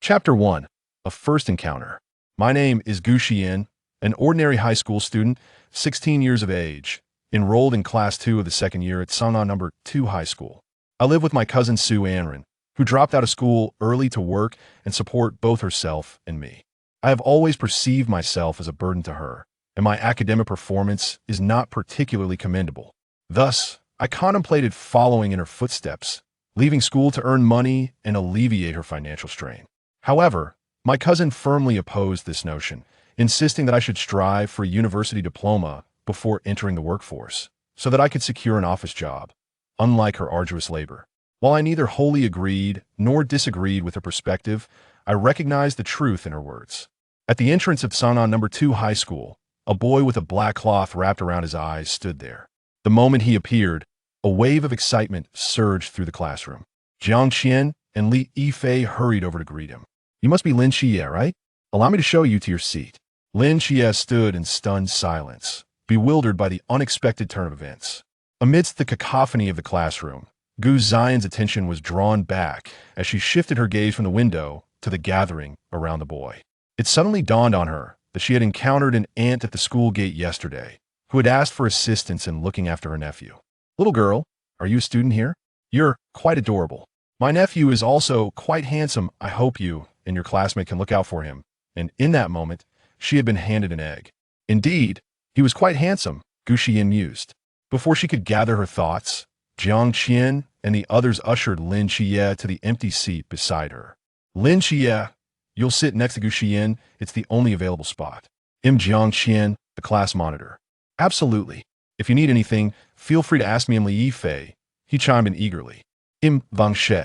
Chapter 1. A First Encounter. My name is Gu Xiyan, an ordinary high school student, 16 years of age, enrolled in Class 2 of the second year at San'an No. 2 High School. I live with my cousin Sue Anrin, who dropped out of school early to work and support both herself and me. I have always perceived myself as a burden to her, and my academic performance is not particularly commendable. Thus, I contemplated following in her footsteps, leaving school to earn money and alleviate her financial strain. However, my cousin firmly opposed this notion, insisting that I should strive for a university diploma before entering the workforce, so that I could secure an office job, unlike her arduous labor. While I neither wholly agreed nor disagreed with her perspective, I recognized the truth in her words. At the entrance of San'an No. 2 High School, a boy with a black cloth wrapped around his eyes stood there. The moment he appeared, a wave of excitement surged through the classroom. Jiang Qian and Li Yifei hurried over to greet him. "You must be Lin Xie, right? Allow me to show you to your seat." Lin Xie stood in stunned silence, bewildered by the unexpected turn of events. Amidst the cacophony of the classroom, Gu Xiyan's attention was drawn back as she shifted her gaze from the window to the gathering around the boy. It suddenly dawned on her that she had encountered an aunt at the school gate yesterday, who had asked for assistance in looking after her nephew. "Little girl, are you a student here? You're quite adorable. My nephew is also quite handsome. I hope you and your classmate can look out for him." And in that moment, she had been handed an egg. Indeed, he was quite handsome, Gu Xiyan mused. Before she could gather her thoughts, Jiang Qian and the others ushered Lin Xie to the empty seat beside her. "Lin Xie, you'll sit next to Gu Xiyan. It's the only available spot." Jiang Qian, the class monitor. "Absolutely. If you need anything, feel free to ask me." Li Yifei, he chimed in eagerly. Wang She.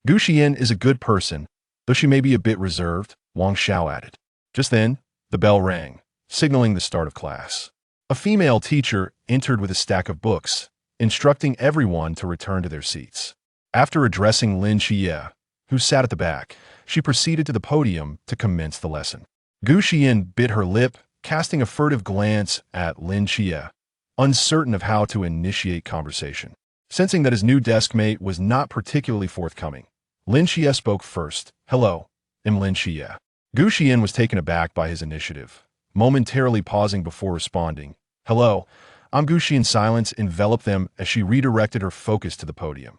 "Gu Xiyan is a good person, though she may be a bit reserved," Wang Xiao added. Just then, the bell rang, signaling the start of class. A female teacher entered with a stack of books, instructing everyone to return to their seats. After addressing Lin Xie, who sat at the back, she proceeded to the podium to commence the lesson. Gu Xiyan bit her lip, casting a furtive glance at Lin Xie, uncertain of how to initiate conversation. Sensing that his new desk mate was not particularly forthcoming, Lin Xie spoke first. "Hello, I'm Lin Xie." Gu Xiyan was taken aback by his initiative, momentarily pausing before responding. "Hello, I'm Gu Xiyan." Silence enveloped them as she redirected her focus to the podium.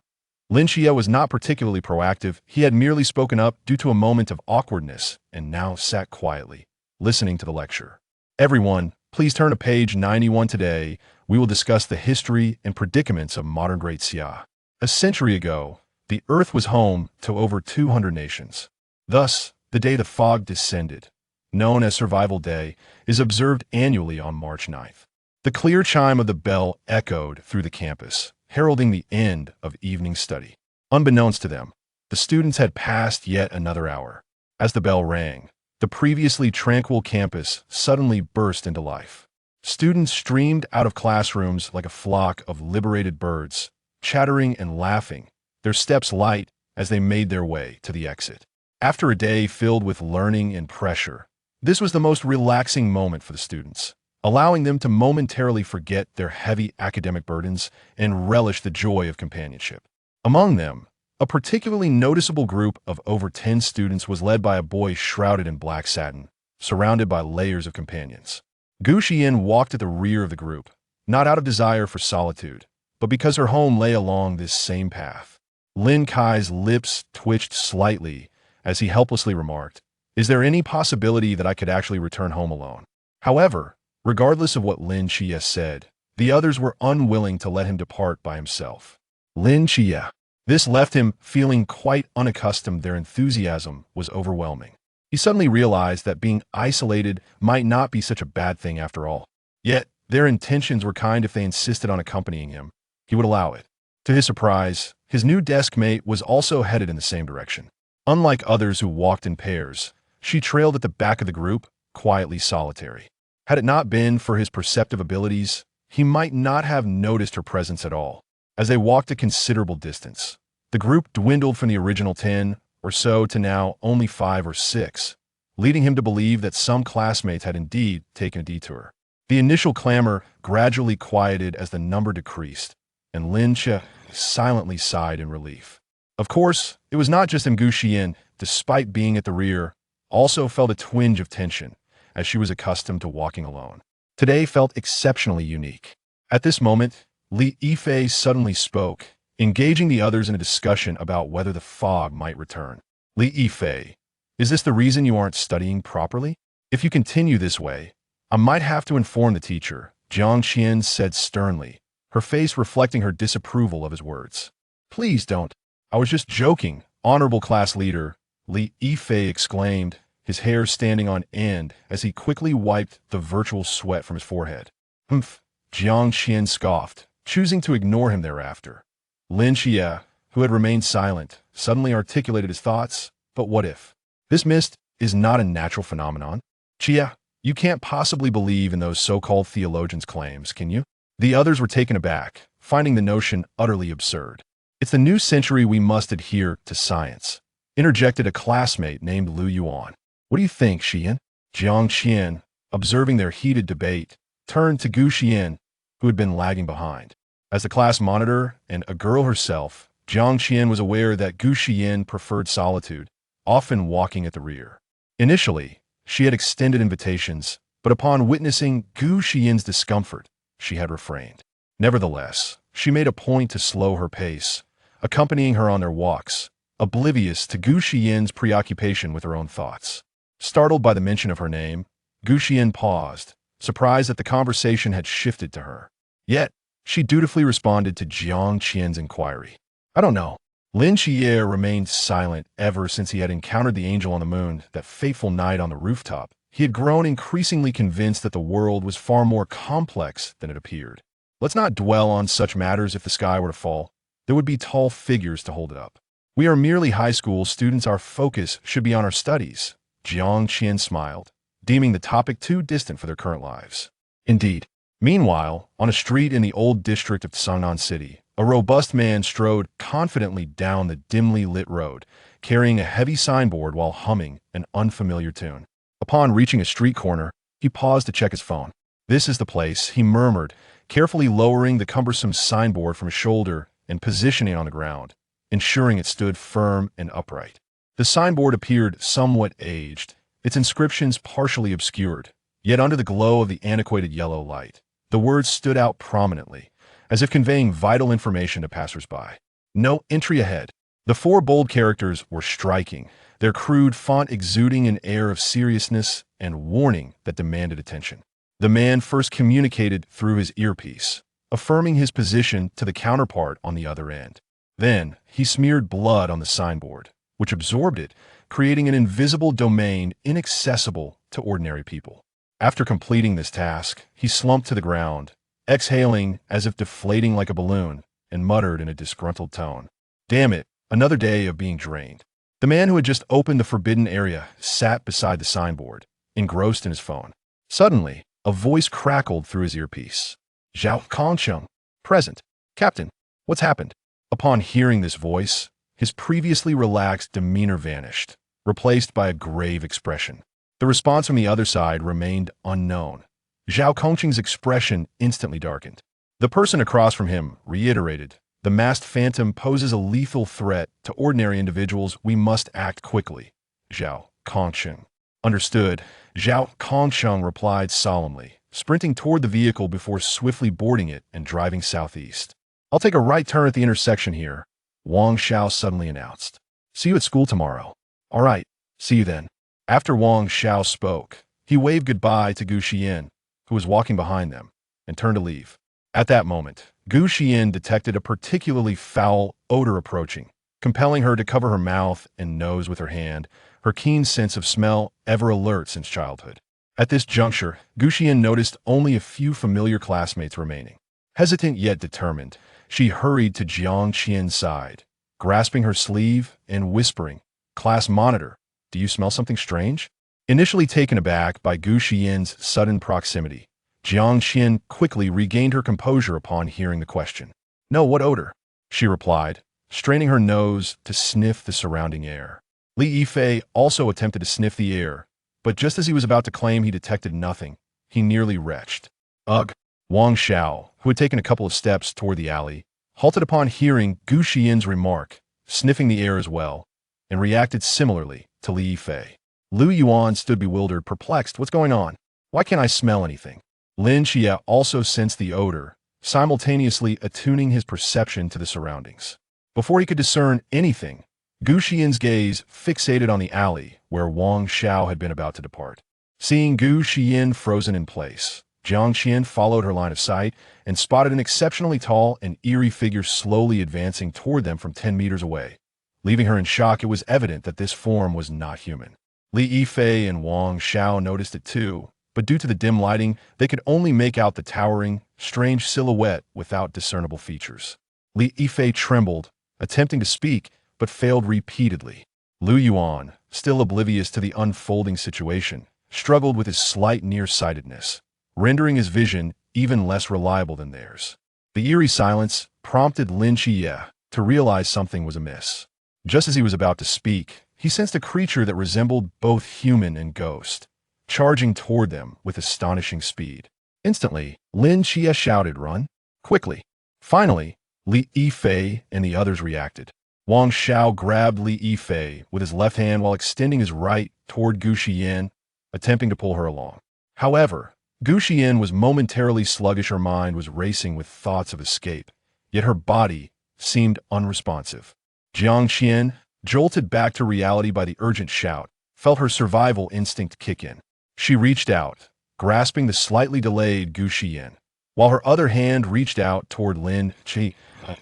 Lin Xie was not particularly proactive. He had merely spoken up due to a moment of awkwardness and now sat quietly, listening to the lecture. "Everyone, please turn to page 91. Today, we will discuss the history and predicaments of modern Great Xia. A century ago, the Earth was home to over 200 nations. Thus, the day the fog descended, known as Survival Day, is observed annually on March 9th. The clear chime of the bell echoed through the campus, heralding the end of evening study. Unbeknownst to them, the students had passed yet another hour. As the bell rang, the previously tranquil campus suddenly burst into life. Students streamed out of classrooms like a flock of liberated birds, chattering and laughing, their steps light as they made their way to the exit. After a day filled with learning and pressure, this was the most relaxing moment for the students, allowing them to momentarily forget their heavy academic burdens and relish the joy of companionship. Among them, a particularly noticeable group of over 10 students was led by a boy shrouded in black satin, surrounded by layers of companions. Gu Xiyan walked at the rear of the group, not out of desire for solitude, but because her home lay along this same path. Lin Kai's lips twitched slightly as he helplessly remarked, "Is there any possibility that I could actually return home alone?" However, regardless of what Lin Xie said, the others were unwilling to let him depart by himself. Lin Xie. This left him feeling quite unaccustomed. Their enthusiasm was overwhelming. He suddenly realized that being isolated might not be such a bad thing after all. Yet, their intentions were kind. If they insisted on accompanying him, he would allow it. To his surprise, his new desk mate was also headed in the same direction. Unlike others who walked in pairs, she trailed at the back of the group, quietly solitary. Had it not been for his perceptive abilities, he might not have noticed her presence at all. As they walked a considerable distance, the group dwindled from the original 10 or so to now only 5 or 6, leading him to believe that some classmates had indeed taken a detour. The initial clamor gradually quieted as the number decreased, and Lin Xie silently sighed in relief. Of course, it was not just Gu Xiyan despite being at the rear, also felt a twinge of tension, as she was accustomed to walking alone. Today felt exceptionally unique. At this moment, Li Yifei suddenly spoke, engaging the others in a discussion about whether the fog might return. Li Yifei, is this the reason you aren't studying properly? If you continue this way, I might have to inform the teacher, Gu Xiyan said sternly, her face reflecting her disapproval of his words. Please don't. I was just joking, honorable class leader, Li Yifei exclaimed, his hair standing on end as he quickly wiped the virtual sweat from his forehead. Humph, Jiang Xian scoffed, choosing to ignore him thereafter. Lin Xie, who had remained silent, suddenly articulated his thoughts. But what if? This mist is not a natural phenomenon. Xie, you can't possibly believe in those so-called theologians' claims, can you? The others were taken aback, finding the notion utterly absurd. It's the new century, we must adhere to science, interjected a classmate named Lu Yuan. What do you think, Xian? Jiang Xian, observing their heated debate, turned to Gu Xiyan, who had been lagging behind. As the class monitor and a girl herself, Jiang Xian was aware that Gu Xiyan preferred solitude, often walking at the rear. Initially, she had extended invitations, but upon witnessing Gu Xiyan's discomfort, she had refrained. Nevertheless, she made a point to slow her pace, accompanying her on their walks, oblivious to Gu Xiyan's preoccupation with her own thoughts. Startled by the mention of her name, Gu Xiyan paused, surprised that the conversation had shifted to her. Yet, she dutifully responded to Jiang Qian's inquiry. I don't know. Lin Xie remained silent ever since he had encountered the angel on the moon that fateful night on the rooftop. He had grown increasingly convinced that the world was far more complex than it appeared. Let's not dwell on such matters. If the sky were to fall, there would be tall figures to hold it up. We are merely high school students. Our focus should be on our studies. Jiang Qian smiled, deeming the topic too distant for their current lives. Indeed. Meanwhile, on a street in the old district of Sangnan City, a robust man strode confidently down the dimly lit road, carrying a heavy signboard while humming an unfamiliar tune. Upon reaching a street corner, he paused to check his phone. This is the place, he murmured, carefully lowering the cumbersome signboard from his shoulder and positioning it on the ground, ensuring it stood firm and upright. The signboard appeared somewhat aged, its inscriptions partially obscured, yet under the glow of the antiquated yellow light, the words stood out prominently, as if conveying vital information to passersby. No entry ahead. The four bold characters were striking, their crude font exuding an air of seriousness and warning that demanded attention. The man first communicated through his earpiece, affirming his position to the counterpart on the other end. Then, he smeared blood on the signboard, which absorbed it, creating an invisible domain inaccessible to ordinary people. After completing this task, he slumped to the ground, exhaling as if deflating like a balloon, and muttered in a disgruntled tone, "Damn it, another day of being drained." The man who had just opened the forbidden area sat beside the signboard, engrossed in his phone. Suddenly, a voice crackled through his earpiece. "Zhao Kongsheng, present. Captain, what's happened?" Upon hearing this voice, his previously relaxed demeanor vanished, replaced by a grave expression. The response from the other side remained unknown. Zhao Kongsheng's expression instantly darkened. The person across from him reiterated, "The masked phantom poses a lethal threat to ordinary individuals. We must act quickly." Zhao Kongsheng. Understood. Zhao Kongsheng replied solemnly, sprinting toward the vehicle before swiftly boarding it and driving southeast. "I'll take a right turn at the intersection here," Wang Xiao suddenly announced. "See you at school tomorrow." "All right, see you then." After Wang Xiao spoke, he waved goodbye to Gu Xiyan, who was walking behind them, and turned to leave. At that moment, Gu Xiyan detected a particularly foul odor approaching, compelling her to cover her mouth and nose with her hand, her keen sense of smell ever alert since childhood. At this juncture, Gu Xiyan noticed only a few familiar classmates remaining. Hesitant yet determined, she hurried to Jiang Qian's side, grasping her sleeve and whispering, "Class monitor, do you smell something strange?" Initially taken aback by Gu Xiyan's sudden proximity, Jiang Qian quickly regained her composure upon hearing the question. "No, what odor?" she replied, straining her nose to sniff the surrounding air. Li Yifei also attempted to sniff the air, but just as he was about to claim he detected nothing, he nearly retched. "Ugh!" Wang Xiao, who had taken a couple of steps toward the alley, halted upon hearing Gu Xiyan's remark, sniffing the air as well, and reacted similarly to Li Yifei. Lu Yuan stood bewildered, perplexed. What's going on? Why can't I smell anything? Lin Xie also sensed the odor, simultaneously attuning his perception to the surroundings. Before he could discern anything, Gu Xiyan's gaze fixated on the alley where Wang Xiao had been about to depart. Seeing Gu Xiyan frozen in place, Jiang Qian followed her line of sight and spotted an exceptionally tall and eerie figure slowly advancing toward them from 10 meters away. Leaving her in shock, it was evident that this form was not human. Li Yifei and Wang Xiao noticed it too, but due to the dim lighting, they could only make out the towering, strange silhouette without discernible features. Li Yifei trembled, attempting to speak, but failed repeatedly. Lu Yuan, still oblivious to the unfolding situation, struggled with his slight nearsightedness, rendering his vision even less reliable than theirs. The eerie silence prompted Lin Xie to realize something was amiss. Just as he was about to speak, he sensed a creature that resembled both human and ghost, charging toward them with astonishing speed. Instantly, Lin Xie shouted, "Run! Quickly!" Finally, Li Yifei and the others reacted. Wang Xiao grabbed Li Yifei with his left hand while extending his right toward Gu Xiyan, attempting to pull her along. However, Gu Xiyan was momentarily sluggish. Her mind was racing with thoughts of escape, yet her body seemed unresponsive. Jiang Qian, jolted back to reality by the urgent shout, felt her survival instinct kick in. She reached out, grasping the slightly delayed Gu Xiyan, while her other hand reached out toward Lin Xie.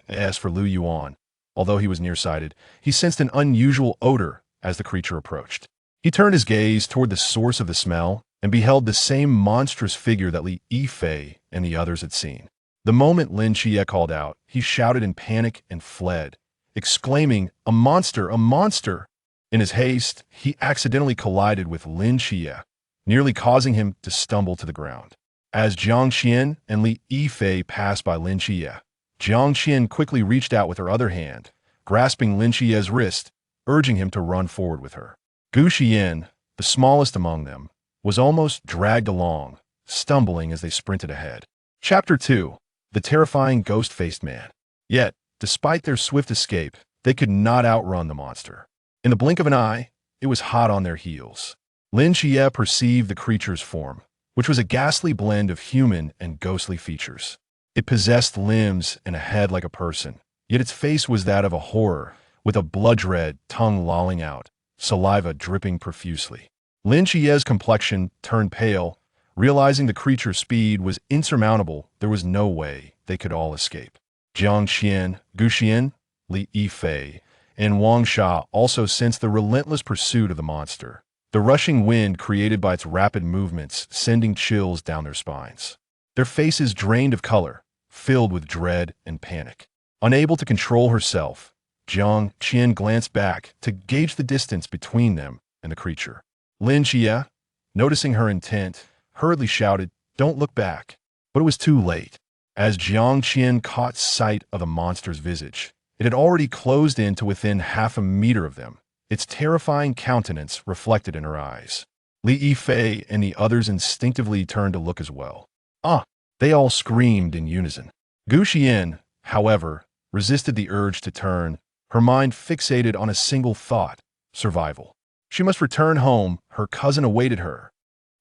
As for Lu Yuan, although he was nearsighted, he sensed an unusual odor as the creature approached. He turned his gaze toward the source of the smell and beheld the same monstrous figure that Li Yifei and the others had seen. The moment Lin Xie called out, he shouted in panic and fled, exclaiming, "A monster! A monster!" In his haste, he accidentally collided with Lin Xie, nearly causing him to stumble to the ground. As Jiang Qian and Li Yifei passed by Lin Xie, Jiang Qian quickly reached out with her other hand, grasping Lin Xie's wrist, urging him to run forward with her. Gu Xiyan, the smallest among them, was almost dragged along, stumbling as they sprinted ahead. Chapter 2. The Terrifying Ghost-Faced Man. Yet, despite their swift escape, they could not outrun the monster. In the blink of an eye, it was hot on their heels. Lin Xie perceived the creature's form, which was a ghastly blend of human and ghostly features. It possessed limbs and a head like a person, yet its face was that of a horror, with a blood-red tongue lolling out, saliva dripping profusely. Lin Xie's complexion turned pale. Realizing the creature's speed was insurmountable, there was no way they could all escape. Jiang Qian, Gu Xiyan, Li Yifei, and Wang Xiao also sensed the relentless pursuit of the monster, the rushing wind created by its rapid movements sending chills down their spines. Their faces drained of color, filled with dread and panic. Unable to control herself, Jiang Qian glanced back to gauge the distance between them and the creature. Lin Xie, noticing her intent, hurriedly shouted, "Don't look back." But it was too late. As Jiang Qian caught sight of the monster's visage, it had already closed in to within half a meter of them, its terrifying countenance reflected in her eyes. Li Yifei and the others instinctively turned to look as well. "Ah!" They all screamed in unison. Gu Xiyan, however, resisted the urge to turn, her mind fixated on a single thought: survival. She must return home. Her cousin awaited her.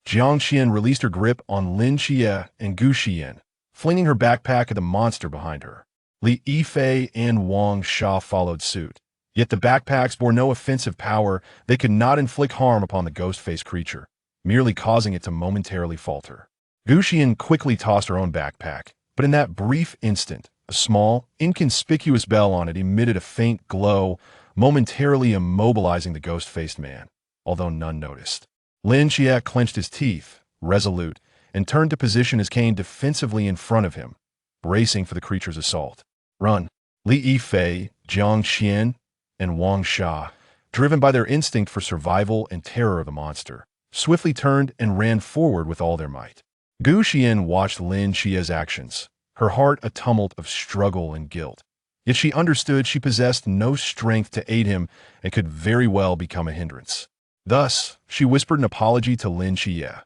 Jiang Qian released her grip on Lin Xie and Gu Xiyan, flinging her backpack at the monster behind her. Li Yifei and Wang Xiao followed suit. Yet the backpacks bore no offensive power. They could not inflict harm upon the ghost-faced creature, merely causing it to momentarily falter. Gu Xiyan quickly tossed her own backpack, but in that brief instant, a small, inconspicuous bell on it emitted a faint glow, momentarily immobilizing the ghost-faced man, although none noticed. Lin Xie clenched his teeth, resolute, and turned to position his cane defensively in front of him, bracing for the creature's assault. "Run!" Li Yifei, Jiang Qian, and Wang Xiao, driven by their instinct for survival and terror of the monster, swiftly turned and ran forward with all their might. Gu Xiyan watched Lin Xie's actions, her heart a tumult of struggle and guilt. Yet she understood she possessed no strength to aid him and could very well become a hindrance. Thus, she whispered an apology to Lin Xie.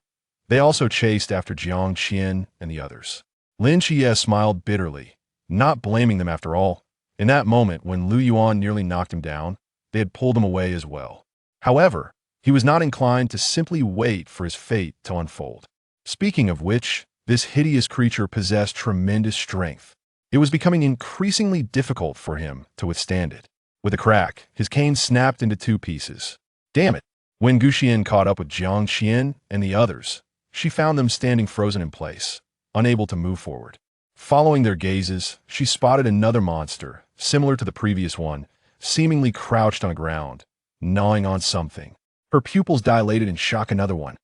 They also chased after Jiang Qian and the others. Lin Xie smiled bitterly, not blaming them after all. In that moment, when Lu Yuan nearly knocked him down, they had pulled him away as well. However, he was not inclined to simply wait for his fate to unfold. Speaking of which, this hideous creature possessed tremendous strength. It was becoming increasingly difficult for him to withstand it. With a crack, his cane snapped into two pieces. Damn it! When Gu Xiyan caught up with Gu Xiyan and the others, she found them standing frozen in place, unable to move forward. Following their gazes, she spotted another monster, similar to the previous one, seemingly crouched on the ground, gnawing on something. Her pupils dilated in shock. Another one.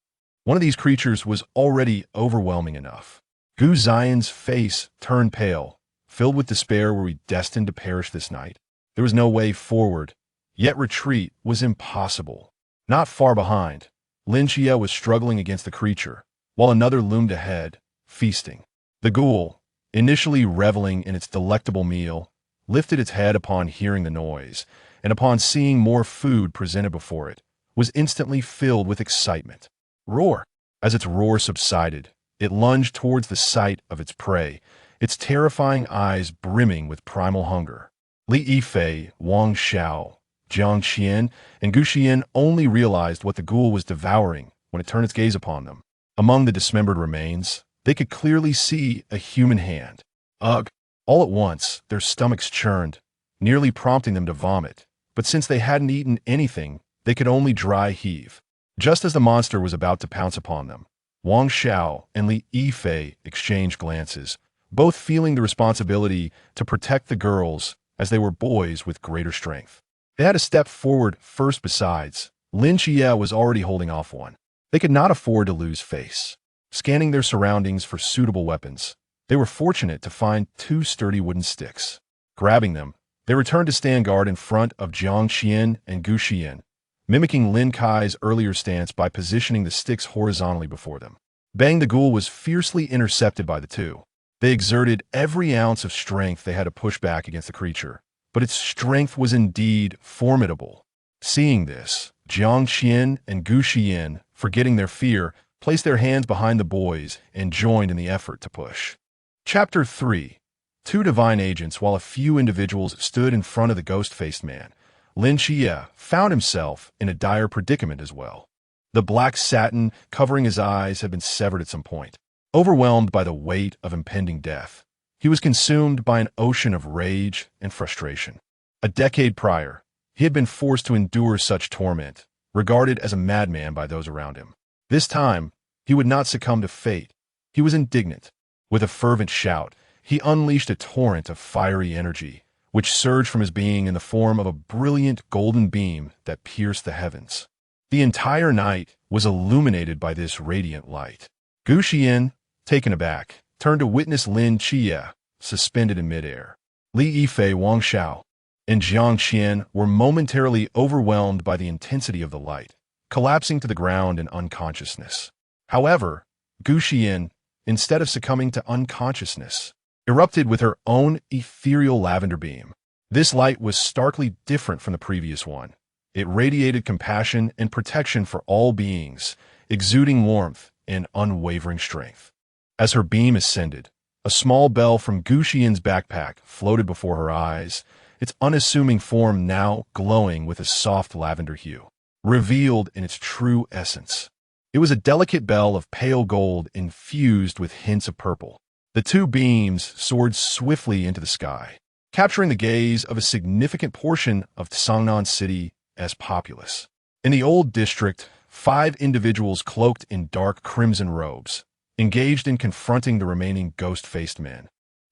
One of these creatures was already overwhelming enough. Gu Xiyan's face turned pale, filled with despair. Were we destined to perish this night? There was no way forward, yet retreat was impossible. Not far behind, Lin Xia was struggling against the creature, while another loomed ahead, feasting. The ghoul, initially reveling in its delectable meal, lifted its head upon hearing the noise, and upon seeing more food presented before it, was instantly filled with excitement. Roar! As its roar subsided, it lunged towards the sight of its prey, its terrifying eyes brimming with primal hunger. Li Yifei, Wang Xiao, Jiang Qian, and Gu Xiyan only realized what the ghoul was devouring when it turned its gaze upon them. Among the dismembered remains, they could clearly see a human hand. Ugh! All at once, their stomachs churned, nearly prompting them to vomit. But since they hadn't eaten anything, they could only dry heave. Just as the monster was about to pounce upon them, Wang Xiao and Li Yifei exchanged glances, both feeling the responsibility to protect the girls as they were boys with greater strength. They had to step forward first. Besides, Lin Xia was already holding off one. They could not afford to lose face. Scanning their surroundings for suitable weapons, they were fortunate to find two sturdy wooden sticks. Grabbing them, they returned to stand guard in front of Jiang Qian and Gu Xiyan, mimicking Lin Kai's earlier stance by positioning the sticks horizontally before them. Bang the ghoul was fiercely intercepted by the two. They exerted every ounce of strength they had to push back against the creature, but its strength was indeed formidable. Seeing this, Jiang Qian and Gu Xiyan, forgetting their fear, placed their hands behind the boys and joined in the effort to push. Chapter 3. Two divine agents. While a few individuals stood in front of the ghost-faced man, Lin Xia found himself in a dire predicament as well. The black satin covering his eyes had been severed at some point. Overwhelmed by the weight of impending death, he was consumed by an ocean of rage and frustration. A decade prior, he had been forced to endure such torment, regarded as a madman by those around him. This time, he would not succumb to fate. He was indignant. With a fervent shout, he unleashed a torrent of fiery energy, which surged from his being in the form of a brilliant golden beam that pierced the heavens. The entire night was illuminated by this radiant light. Gu Xiyan, taken aback, turned to witness Lin Xia, suspended in midair. Li Yifei, Wang Xiao, and Jiang Qian were momentarily overwhelmed by the intensity of the light, collapsing to the ground in unconsciousness. However, Gu Xiyan, instead of succumbing to unconsciousness, erupted with her own ethereal lavender beam. This light was starkly different from the previous one. It radiated compassion and protection for all beings, exuding warmth and unwavering strength. As her beam ascended, a small bell from Gu Xiyan's backpack floated before her eyes, its unassuming form now glowing with a soft lavender hue, revealed in its true essence. It was a delicate bell of pale gold infused with hints of purple. The two beams soared swiftly into the sky, capturing the gaze of a significant portion of Sangnan City as populace. In the old district, 5 individuals cloaked in dark crimson robes, engaged in confronting the remaining ghost-faced men,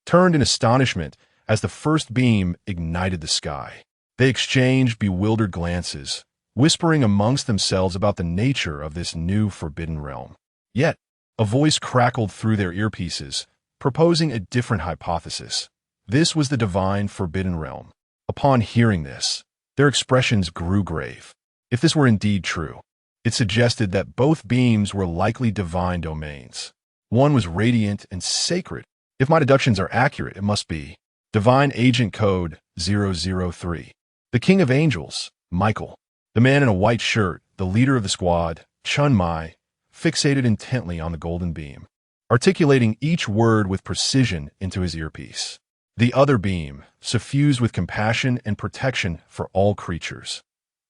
turned in astonishment as the first beam ignited the sky. They exchanged bewildered glances, whispering amongst themselves about the nature of this new forbidden realm. Yet, a voice crackled through their earpieces, proposing a different hypothesis. This was the divine forbidden realm. Upon hearing this, their expressions grew grave. If this were indeed true, it suggested that both beams were likely divine domains. One was radiant and sacred. If my deductions are accurate, it must be Divine Agent Code 003. The King of Angels, Michael. The man in a white shirt, the leader of the squad, Chun Mai, fixated intently on the golden beam, articulating each word with precision into his earpiece. The other beam, suffused with compassion and protection for all creatures,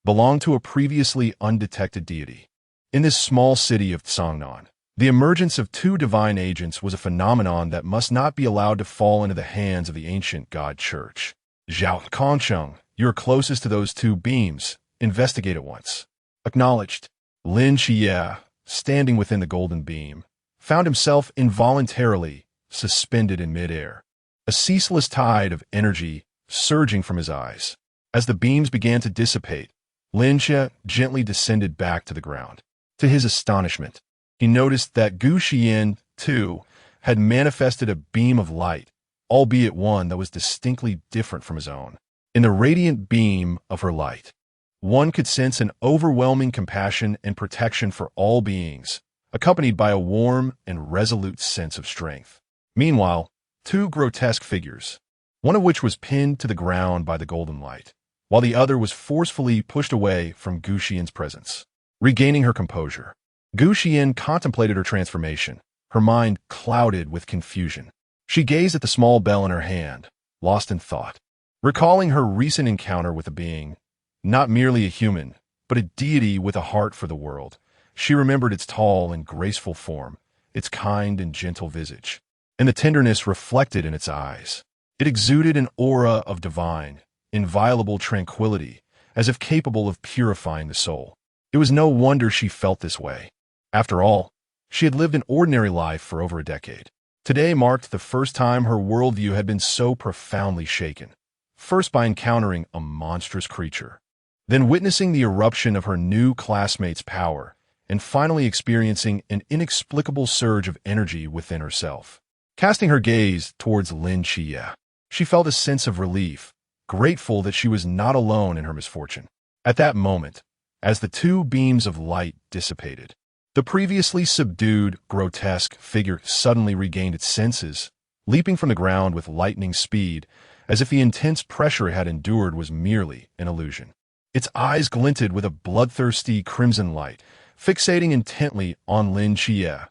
belonged to a previously undetected deity. In this small city of Tsangnan, the emergence of two divine agents was a phenomenon that must not be allowed to fall into the hands of the ancient God Church. Zhao Kongcheng, you're closest to those two beams. Investigate at once. Acknowledged. Lin Xie, standing within the golden beam, found himself involuntarily suspended in midair, a ceaseless tide of energy surging from his eyes. As the beams began to dissipate, Lin Xie gently descended back to the ground. To his astonishment, he noticed that Gu Xiyan, too, had manifested a beam of light, albeit one that was distinctly different from his own. In the radiant beam of her light, one could sense an overwhelming compassion and protection for all beings, accompanied by a warm and resolute sense of strength. Meanwhile, two grotesque figures, one of which was pinned to the ground by the golden light, while the other was forcefully pushed away from Gu Xiyan's presence. Regaining her composure, Gu Xiyan contemplated her transformation, her mind clouded with confusion. She gazed at the small bell in her hand, lost in thought. Recalling her recent encounter with a being, not merely a human, but a deity with a heart for the world, she remembered its tall and graceful form, its kind and gentle visage, and the tenderness reflected in its eyes. It exuded an aura of divine, inviolable tranquility, as if capable of purifying the soul. It was no wonder she felt this way. After all, she had lived an ordinary life for over a decade. Today marked the first time her worldview had been so profoundly shaken, first by encountering a monstrous creature, then witnessing the eruption of her new classmate's power, and finally experiencing an inexplicable surge of energy within herself. Casting her gaze towards Lin Xie, she felt a sense of relief, grateful that she was not alone in her misfortune. At that moment, as the two beams of light dissipated, the previously subdued, grotesque figure suddenly regained its senses, leaping from the ground with lightning speed, as if the intense pressure it had endured was merely an illusion. Its eyes glinted with a bloodthirsty crimson light, fixating intently on Lin Xie,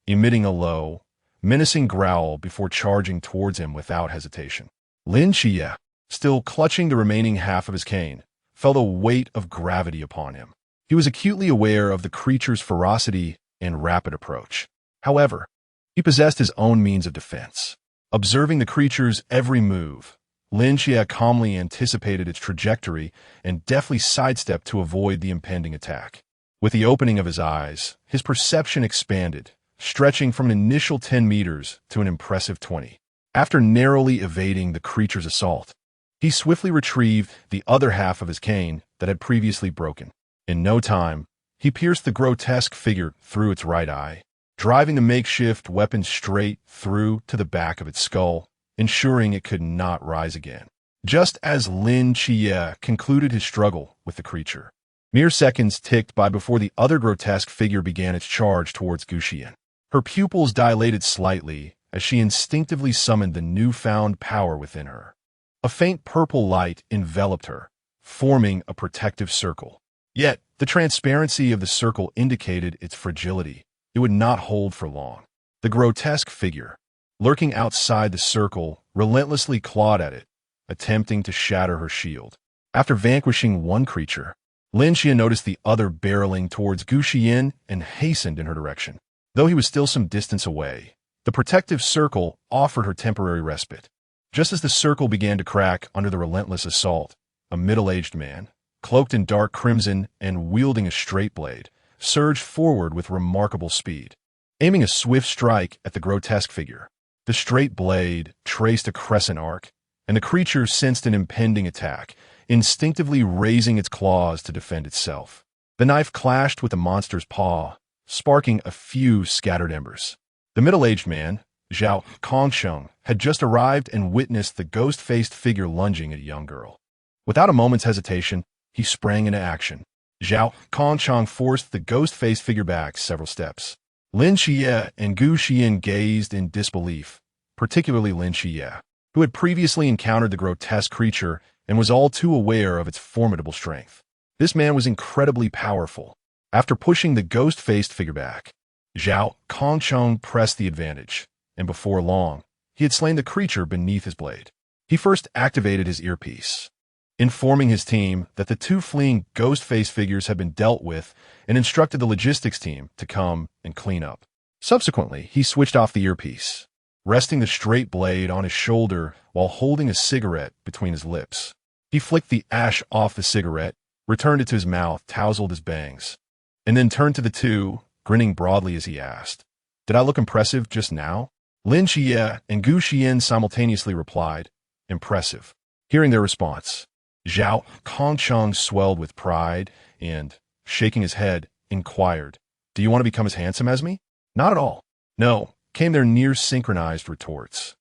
emitting a low, menacing growl before charging towards him without hesitation. Lin Xie, still clutching the remaining half of his cane, felt a weight of gravity upon him. He was acutely aware of the creature's ferocity and rapid approach. However, he possessed his own means of defense. Observing the creature's every move, Lin Xie calmly anticipated its trajectory and deftly sidestepped to avoid the impending attack. With the opening of his eyes, his perception expanded, stretching from an initial 10 meters to an impressive 20. After narrowly evading the creature's assault, he swiftly retrieved the other half of his cane that had previously broken. In no time, he pierced the grotesque figure through its right eye, driving the makeshift weapon straight through to the back of its skull, ensuring it could not rise again. Just as Lin Xie concluded his struggle with the creature, mere seconds ticked by before the other grotesque figure began its charge towards Gu Xiyan. Her pupils dilated slightly as she instinctively summoned the newfound power within her. A faint purple light enveloped her, forming a protective circle. Yet, the transparency of the circle indicated its fragility. It would not hold for long. The grotesque figure, lurking outside the circle, relentlessly clawed at it, attempting to shatter her shield. After vanquishing one creature, Lin Xie noticed the other barreling towards Gu Xiyan and hastened in her direction. Though he was still some distance away, the protective circle offered her temporary respite. Just as the circle began to crack under the relentless assault, a middle-aged man, cloaked in dark crimson and wielding a straight blade, surged forward with remarkable speed, aiming a swift strike at the grotesque figure. The straight blade traced a crescent arc, and the creature sensed an impending attack, instinctively raising its claws to defend itself. The knife clashed with the monster's paw, sparking a few scattered embers. The middle-aged man, Zhao Kongsheng, had just arrived and witnessed the ghost-faced figure lunging at a young girl. Without a moment's hesitation, he sprang into action. Zhao Kongsheng forced the ghost-faced figure back several steps. Lin Xie and Gu Xiyan gazed in disbelief, particularly Lin Xie, who had previously encountered the grotesque creature and was all too aware of its formidable strength. This man was incredibly powerful. After pushing the ghost-faced figure back, Zhao Kongsheng pressed the advantage, and before long, he had slain the creature beneath his blade. He first activated his earpiece, informing his team that the two fleeing ghost face figures had been dealt with and instructed the logistics team to come and clean up. Subsequently, he switched off the earpiece, resting the straight blade on his shoulder while holding a cigarette between his lips. He flicked the ash off the cigarette, returned it to his mouth, tousled his bangs, and then turned to the two, grinning broadly as he asked, "Did I look impressive just now?" Lin Xie and Gu Xiyan simultaneously replied, "Impressive." Hearing their response, Zhao Kongcheng swelled with pride and, shaking his head, inquired, "Do you want to become as handsome as me?" "Not at all." "No," came their near-synchronized retorts.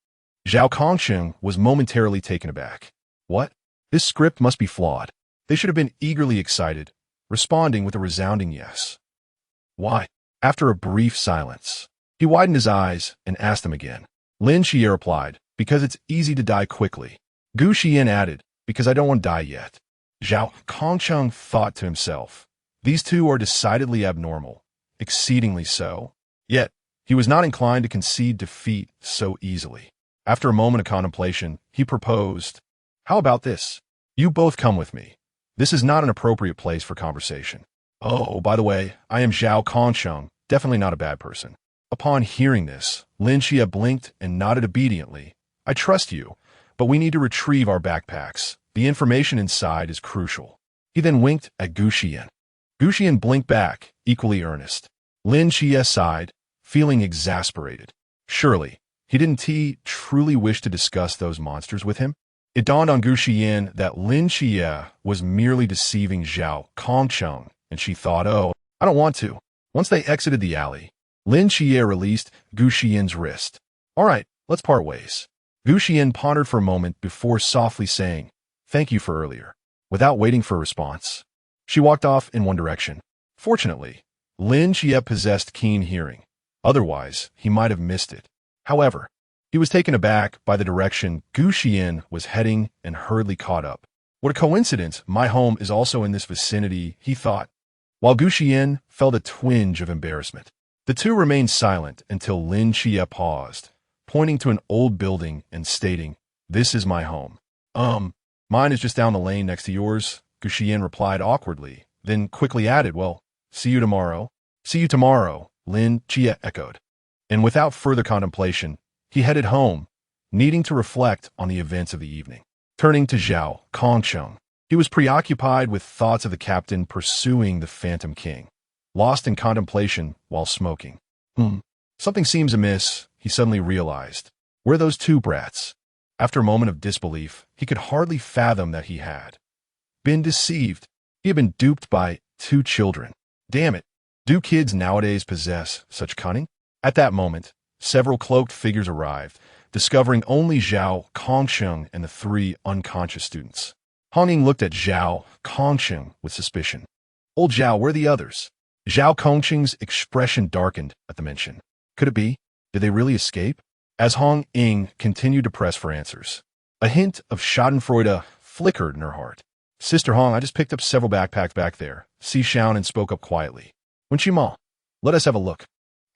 Zhao Kongcheng was momentarily taken aback. What? This script must be flawed. They should have been eagerly excited, responding with a resounding yes. "Why?" After a brief silence, he widened his eyes and asked them again. Lin Xie replied, "Because it's easy to die quickly." Gu Xiyan added, "Because I don't want to die yet." Zhao Kongcheng thought to himself, "These two are decidedly abnormal, exceedingly so." Yet, he was not inclined to concede defeat so easily. After a moment of contemplation, he proposed, "How about this? You both come with me. This is not an appropriate place for conversation. Oh, by the way, I am Zhao Kongcheng, definitely not a bad person." Upon hearing this, Lin Xie blinked and nodded obediently. "I trust you, but we need to retrieve our backpacks. The information inside is crucial." He then winked at Gu Xiyan. Gu Xiyan blinked back, equally earnest. Lin Xie sighed, feeling exasperated. Surely, he didn't truly wish to discuss those monsters with him? It dawned on Gu Xiyan that Lin Xie was merely deceiving Zhao Kongcheng, and she thought, "Oh, I don't want to." Once they exited the alley, Lin Xie released Gu Xiyan's wrist. "All right, let's part ways." Gu Xiyan pondered for a moment before softly saying, "Thank you for earlier." Without waiting for a response, she walked off in one direction. Fortunately, Lin Xie possessed keen hearing. Otherwise, he might have missed it. However, he was taken aback by the direction Gu Xiyan was heading and hurriedly caught up. "What a coincidence, my home is also in this vicinity," he thought, while Gu Xiyan felt a twinge of embarrassment. The two remained silent until Lin Xie paused, pointing to an old building and stating, "This is my home." Mine is just down the lane next to yours," Gu Xiyan replied awkwardly, then quickly added, "Well, see you tomorrow." "See you tomorrow," Lin Xie echoed. And without further contemplation, he headed home, needing to reflect on the events of the evening. Turning to Zhao Kongcheng, he was preoccupied with thoughts of the captain pursuing the Phantom King, lost in contemplation while smoking. Something seems amiss, he suddenly realized. Where are those two brats? After a moment of disbelief, he could hardly fathom that he had been deceived. He had been duped by two children. Damn it, do kids nowadays possess such cunning? At that moment, several cloaked figures arrived, discovering only Zhao Kongcheng and the three unconscious students. Hong Ying looked at Zhao Kongcheng with suspicion. "Old Zhao, where are the others?" Zhao Kongcheng's expression darkened at the mention. Could it be? Did they really escape? As Hong Ying continued to press for answers, a hint of schadenfreude flickered in her heart. "Sister Hong, I just picked up several backpacks back there," Si Xiaonan spoke up quietly. "Wen Qima, let us have a look."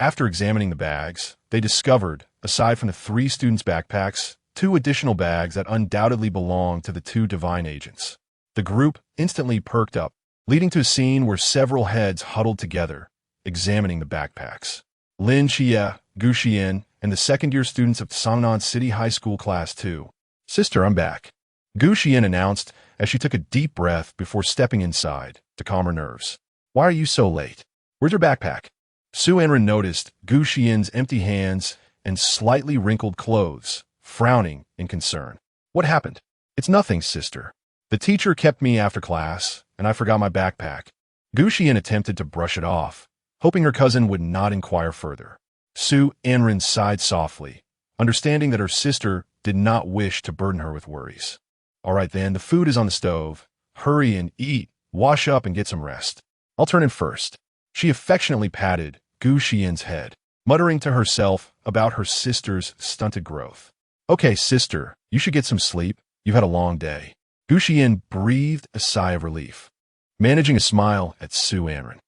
After examining the bags, they discovered, aside from the three students' backpacks, two additional bags that undoubtedly belonged to the two divine agents. The group instantly perked up, leading to a scene where several heads huddled together, examining the backpacks. Lin Xie, Gu Xiyan, and the second-year students of Sangnan City High School Class 2. "Sister, I'm back," Gu Xiyan announced as she took a deep breath before stepping inside to calm her nerves. "Why are you so late? Where's your backpack?" Su Anren noticed Gu Xian's empty hands and slightly wrinkled clothes, frowning in concern. "What happened?" "It's nothing, sister. The teacher kept me after class, and I forgot my backpack." Gu Xiyan attempted to brush it off, hoping her cousin would not inquire further. Su Anren sighed softly, understanding that her sister did not wish to burden her with worries. "All right then, the food is on the stove. Hurry and eat, wash up and get some rest. I'll turn in first." She affectionately patted Gu Xian's head, muttering to herself about her sister's stunted growth. "Okay, sister, you should get some sleep. You've had a long day." Gu Xiyan breathed a sigh of relief, managing a smile at Su Anren.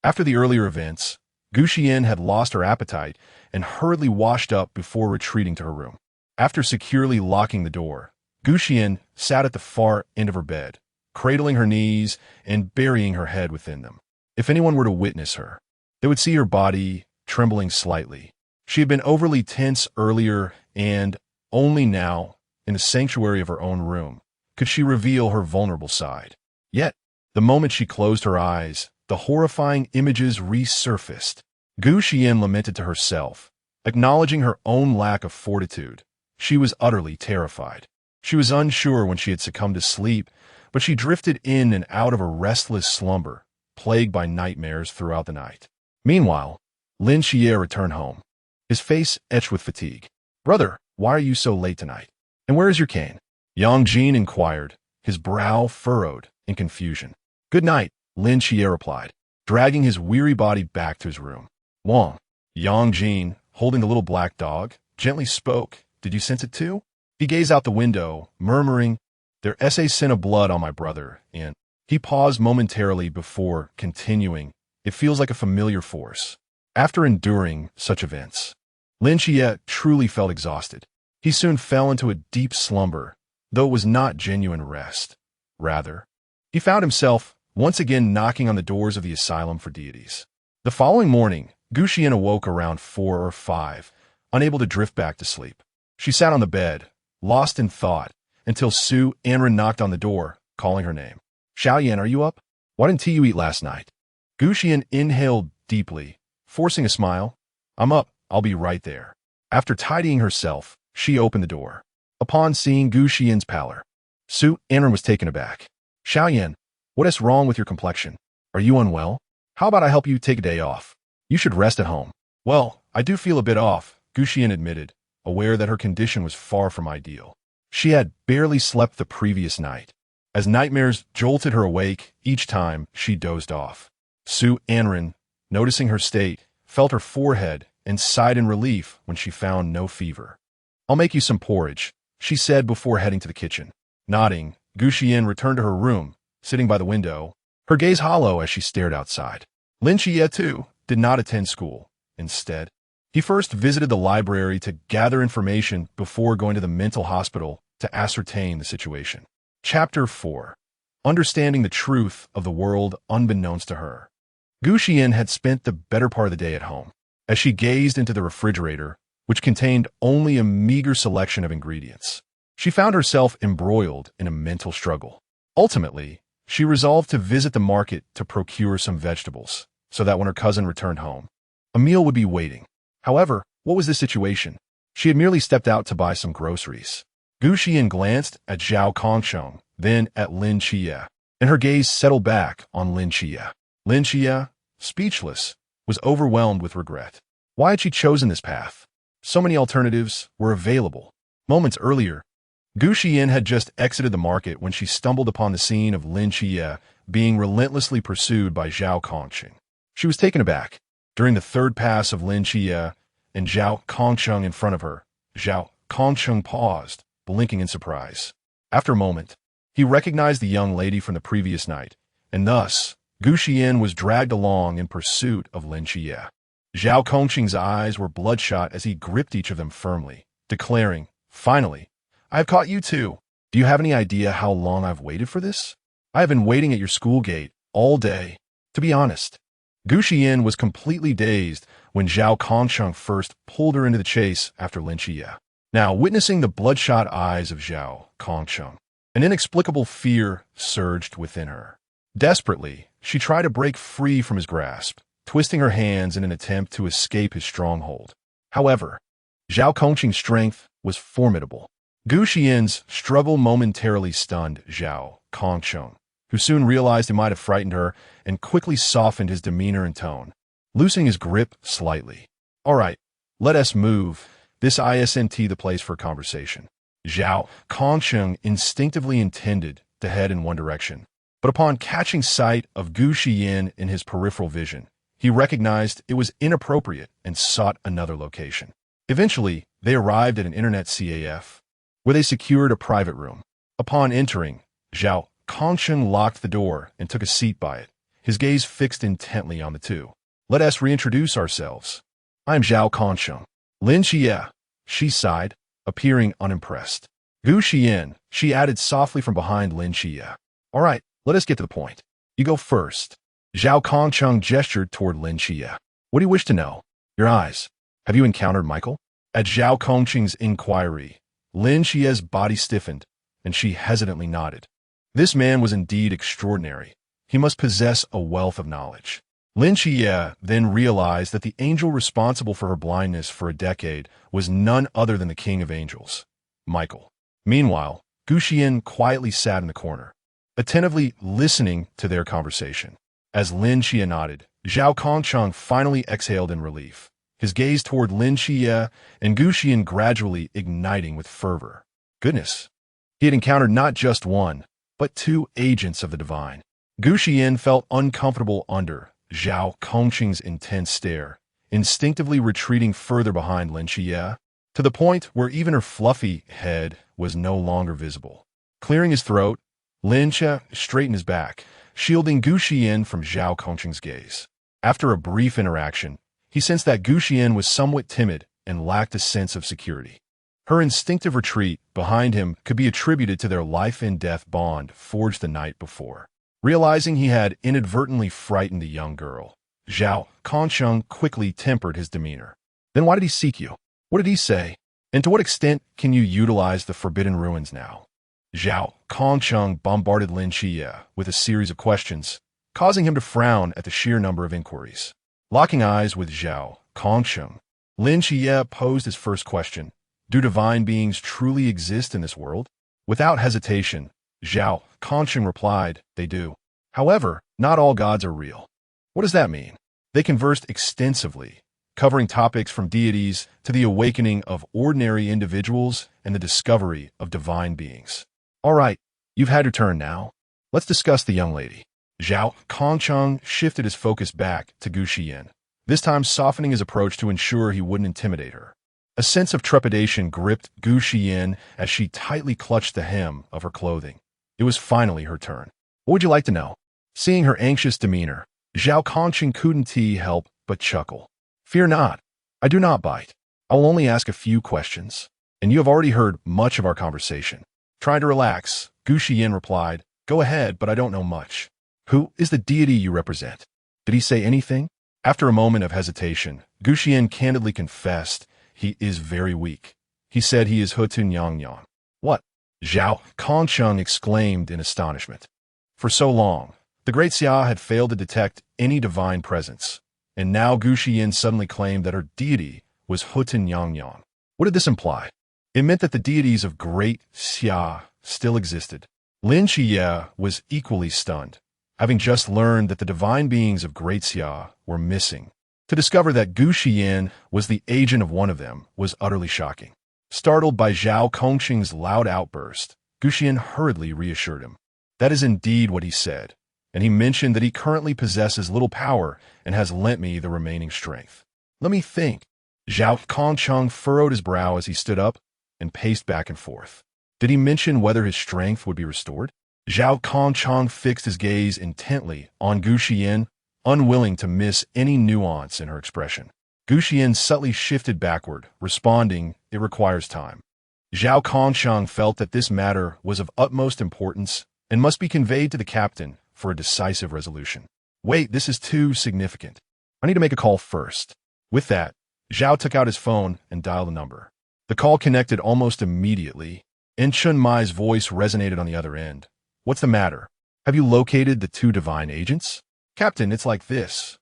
After the earlier events, Gu Xiyan had lost her appetite and hurriedly washed up before retreating to her room. After securely locking the door, Gu Xiyan sat at the far end of her bed, cradling her knees and burying her head within them. If anyone were to witness her, they would see her body trembling slightly. She had been overly tense earlier, and only now, in the sanctuary of her own room, could she reveal her vulnerable side. Yet, the moment she closed her eyes, the horrifying images resurfaced. Gu Xiyan lamented to herself, acknowledging her own lack of fortitude. She was utterly terrified. She was unsure when she had succumbed to sleep, but she drifted in and out of a restless slumber, plagued by nightmares throughout the night. Meanwhile, Lin Xie returned home, his face etched with fatigue. "Brother, why are you so late tonight? And where is your cane?" Yang Jin inquired, his brow furrowed in confusion. "Good night," Lin Xie replied, dragging his weary body back to his room. "Wang," Yang Jin, holding the little black dog, gently spoke. "Did you sense it too?" He gazed out the window, murmuring, "There is a sin of blood on my brother," and he paused momentarily before continuing, "It feels like a familiar force." After enduring such events, Lin Xie truly felt exhausted. He soon fell into a deep slumber, though it was not genuine rest. Rather, he found himself once again knocking on the doors of the asylum for deities. The following morning, Gu Xiyan awoke around 4 or 5, unable to drift back to sleep. She sat on the bed, lost in thought, until Su Anren knocked on the door, calling her name. "Xiaoyan, are you up? Why didn't you eat last night?" Gu Xiyan inhaled deeply, forcing a smile. "I'm up. I'll be right there." After tidying herself, she opened the door. Upon seeing Gu Xiyan's pallor, Su Anren was taken aback. "Xiaoyan, what is wrong with your complexion? Are you unwell? How about I help you take a day off? You should rest at home." "Well, I do feel a bit off," Gu Xiyan admitted, aware that her condition was far from ideal. She had barely slept the previous night, as nightmares jolted her awake each time she dozed off. Su Anren, noticing her state, felt her forehead and sighed in relief when she found no fever. "I'll make you some porridge," she said before heading to the kitchen. Nodding, Gu Xiyan returned to her room, sitting by the window, her gaze hollow as she stared outside. Lin Xie, too, did not attend school. Instead, he first visited the library to gather information before going to the mental hospital to ascertain the situation. Chapter 4. Understanding the truth of the world unbeknownst to her. Gu Xiyan had spent the better part of the day at home. As she gazed into the refrigerator, which contained only a meager selection of ingredients, she found herself embroiled in a mental struggle. Ultimately, she resolved to visit the market to procure some vegetables, so that when her cousin returned home, a meal would be waiting. However, what was the situation? She had merely stepped out to buy some groceries. Gu Xiyan glanced at Zhao Kongsheng, then at Lin Xie, and her gaze settled back on Lin Xie. Lin Xie, speechless, was overwhelmed with regret. Why had she chosen this path? So many alternatives were available. Moments earlier, Gu Xiyan had just exited the market when she stumbled upon the scene of Lin Xie being relentlessly pursued by Zhao Kongsheng. She was taken aback. During the third pass of Lin Xie and Zhao Kongsheng in front of her, Zhao Kongsheng paused, blinking in surprise. After a moment, he recognized the young lady from the previous night, and thus, Gu Xiyan was dragged along in pursuit of Lin Xie. Zhao Kongsheng's eyes were bloodshot as he gripped each of them firmly, declaring, "Finally, I have caught you too. Do you have any idea how long I've waited for this? I have been waiting at your school gate all day." To be honest, Gu Xiyan was completely dazed when Zhao Kongsheng first pulled her into the chase after Lin Xie. Now, witnessing the bloodshot eyes of Zhao Kongsheng, an inexplicable fear surged within her. Desperately, she tried to break free from his grasp, twisting her hands in an attempt to escape his stronghold. However, Zhao Kongsheng's strength was formidable. Gu Xiyan's struggle momentarily stunned Zhao Kongsheng, who soon realized he might have frightened her and quickly softened his demeanor and tone, loosening his grip slightly. "All right, let us move. This isn't the place for conversation." Zhao Kongsheng instinctively intended to head in one direction, but upon catching sight of Gu Xiyan in his peripheral vision, he recognized it was inappropriate and sought another location. Eventually, they arrived at an internet CAF, where they secured a private room. Upon entering, Zhao Kongsheng locked the door and took a seat by it, his gaze fixed intently on the two. "Let us reintroduce ourselves. I am Zhao Kongsheng." "Lin Xie," she sighed, appearing unimpressed. Gu Xiyan, she added softly from behind Lin Xie. All right, let us get to the point. You go first. Zhao Kongcheng gestured toward Lin Xie. What do you wish to know? Your eyes. Have you encountered Michael? At Zhao Kongcheng's inquiry, Lin Xie's body stiffened, and she hesitantly nodded. This man was indeed extraordinary. He must possess a wealth of knowledge. Lin Xie then realized that the angel responsible for her blindness for a decade was none other than the king of angels, Michael. Meanwhile, Gu Xiyan quietly sat in the corner, attentively listening to their conversation. As Lin Xie nodded, Zhao Kongcheng finally exhaled in relief, his gaze toward Lin Xie and Gu Xiyan gradually igniting with fervor. Goodness! He had encountered not just one, but two agents of the divine. Gu Xiyan felt uncomfortable under Zhao Kongcheng's intense stare, instinctively retreating further behind Lin Xie, to the point where even her fluffy head was no longer visible. Clearing his throat, Lin Xie straightened his back, shielding Gu Xiyan from Zhao Kongcheng's gaze. After a brief interaction, he sensed that Gu Xiyan was somewhat timid and lacked a sense of security. Her instinctive retreat behind him could be attributed to their life-and-death bond forged the night before. Realizing he had inadvertently frightened the young girl, Zhao Kongcheng quickly tempered his demeanor. Then why did he seek you? What did he say? And to what extent can you utilize the Forbidden Ruins now? Zhao Kongcheng bombarded Lin Xie with a series of questions, causing him to frown at the sheer number of inquiries. Locking eyes with Zhao Kongcheng, Lin Xie posed his first question. Do divine beings truly exist in this world? Without hesitation, Zhao Kongcheng replied, they do. However, not all gods are real. What does that mean? They conversed extensively, covering topics from deities to the awakening of ordinary individuals and the discovery of divine beings. All right, you've had your turn now. Let's discuss the young lady. Zhao Kongcheng shifted his focus back to Gu Xiyan, this time softening his approach to ensure he wouldn't intimidate her. A sense of trepidation gripped Gu Xiyan as she tightly clutched the hem of her clothing. It was finally her turn. What would you like to know? Seeing her anxious demeanor, Zhao Kongcheng couldn't help but chuckle. Fear not. I do not bite. I will only ask a few questions, and you have already heard much of our conversation. Trying to relax, Gu Xiyan replied, Go ahead, but I don't know much. Who is the deity you represent? Did he say anything? After a moment of hesitation, Gu Xiyan candidly confessed he is very weak. He said he is Hutun Yangyang. What? Zhao Kongcheng exclaimed in astonishment. For so long, the great Xia had failed to detect any divine presence, and now Gu Xiyan suddenly claimed that her deity was Hutun Yangyang. What did this imply? It meant that the deities of great Xia still existed. Lin Xie was equally stunned, having just learned that the divine beings of great Xia were missing. To discover that Gu Xiyan was the agent of one of them was utterly shocking. Startled by Zhao Kongcheng's loud outburst, Gu Xiyan hurriedly reassured him. That is indeed what he said, and he mentioned that he currently possesses little power and has lent me the remaining strength. Let me think. Zhao Kongcheng furrowed his brow as he stood up and paced back and forth. Did he mention whether his strength would be restored? Zhao Kongcheng fixed his gaze intently on Gu Xiyan, unwilling to miss any nuance in her expression. Gu Xiyan subtly shifted backward, responding, It requires time. Zhao Kongcheng felt that this matter was of utmost importance and must be conveyed to the captain for a decisive resolution. Wait, this is too significant. I need to make a call first. With that, Zhao took out his phone and dialed a number. The call connected almost immediately, and Chun Mai's voice resonated on the other end. What's the matter? Have you located the two divine agents? Captain, it's like this.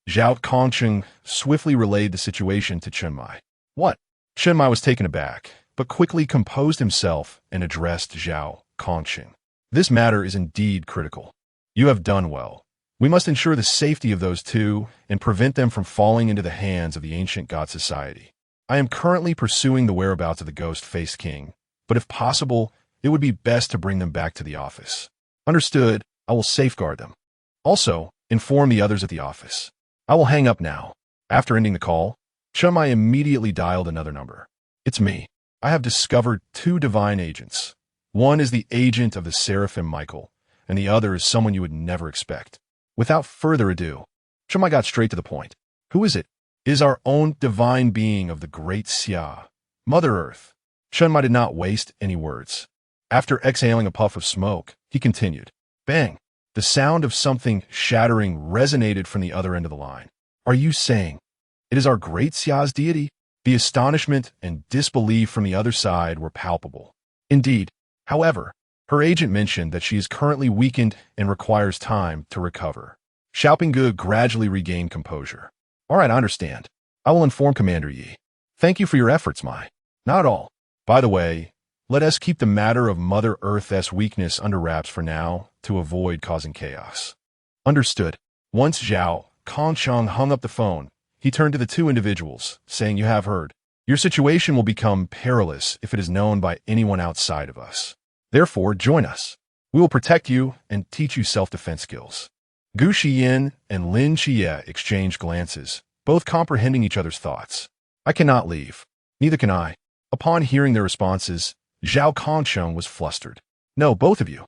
Zhao Kongcheng swiftly relayed the situation to Chun Mai. What? Chun Mai was taken aback, but quickly composed himself and addressed Zhao Kongcheng. This matter is indeed critical. You have done well. We must ensure the safety of those two and prevent them from falling into the hands of the ancient god society. I am currently pursuing the whereabouts of the ghost-faced king, but if possible, it would be best to bring them back to the office. Understood, I will safeguard them. Also, inform the others at the office. I will hang up now. After ending the call, Chun Mai immediately dialed another number. It's me. I have discovered two divine agents. One is the agent of the Seraphim Michael, and the other is someone you would never expect. Without further ado, Chun Mai got straight to the point. Who is it? It is our own divine being of the great Xia, Mother Earth. Shunmai did not waste any words. After exhaling a puff of smoke, he continued. Bang! The sound of something shattering resonated from the other end of the line. Are you saying it is our great Xia's deity? The astonishment and disbelief from the other side were palpable. Indeed, however, her agent mentioned that she is currently weakened and requires time to recover. Xiaopingge gradually regained composure. All right, I understand. I will inform Commander Yi. Thank you for your efforts, Mai. Not at all. By the way, let us keep the matter of Mother Earth's weakness under wraps for now to avoid causing chaos. Understood. Once Zhao Kongsheng hung up the phone, he turned to the two individuals, saying, You have heard. Your situation will become perilous if it is known by anyone outside of us. Therefore, join us. We will protect you and teach you self-defense skills. Gu Xiyan and Lin Xie exchanged glances, both comprehending each other's thoughts. I cannot leave. Neither can I. Upon hearing their responses, Zhao Kongsheng was flustered. No, both of you.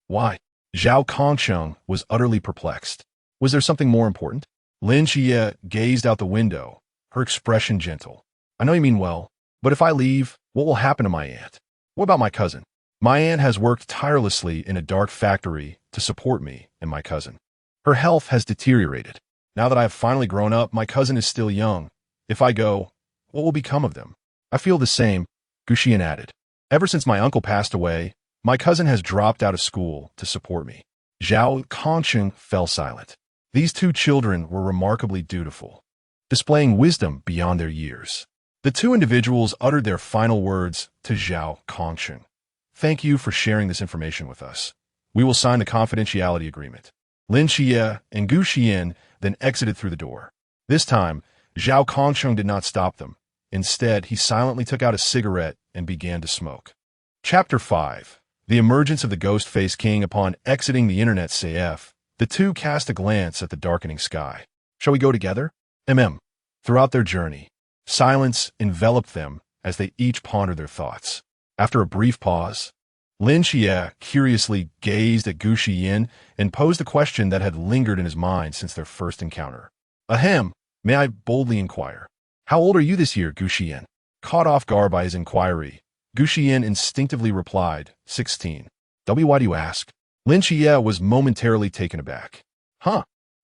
Why? Zhao Kongsheng was utterly perplexed. Was there something more important? Lin Xie gazed out the window, her expression gentle. I know you mean well, but if I leave, what will happen to my aunt? What about my cousin? My aunt has worked tirelessly in a dark factory to support me and my cousin. Her health has deteriorated. Now that I have finally grown up, my cousin is still young. If I go, what will become of them? I feel the same, Gu Xiyan added. Ever since my uncle passed away, my cousin has dropped out of school to support me. Zhao Kongsheng fell silent. These two children were remarkably dutiful, displaying wisdom beyond their years. The two individuals uttered their final words to Zhao Kongsheng. Thank you for sharing this information with us. We will sign the confidentiality agreement. Lin Xie and Gu Xiyan then exited through the door. This time, Zhao Kongsheng did not stop them. Instead, he silently took out a cigarette and began to smoke. Chapter 5. The Emergence of the Ghost-Faced King. Upon exiting the internet CF, the two cast a glance at the darkening sky. Shall we go together? Throughout their journey, silence enveloped them as they each pondered their thoughts. After a brief pause, Lin Xie curiously gazed at Gu Xiyan and posed a question that had lingered in his mind since their first encounter. May I boldly inquire? How old are you this year, Gu Xiyan? Caught off guard by his inquiry, Gu Xiyan instinctively replied, 16. Why do you ask? Lin Xie was momentarily taken aback.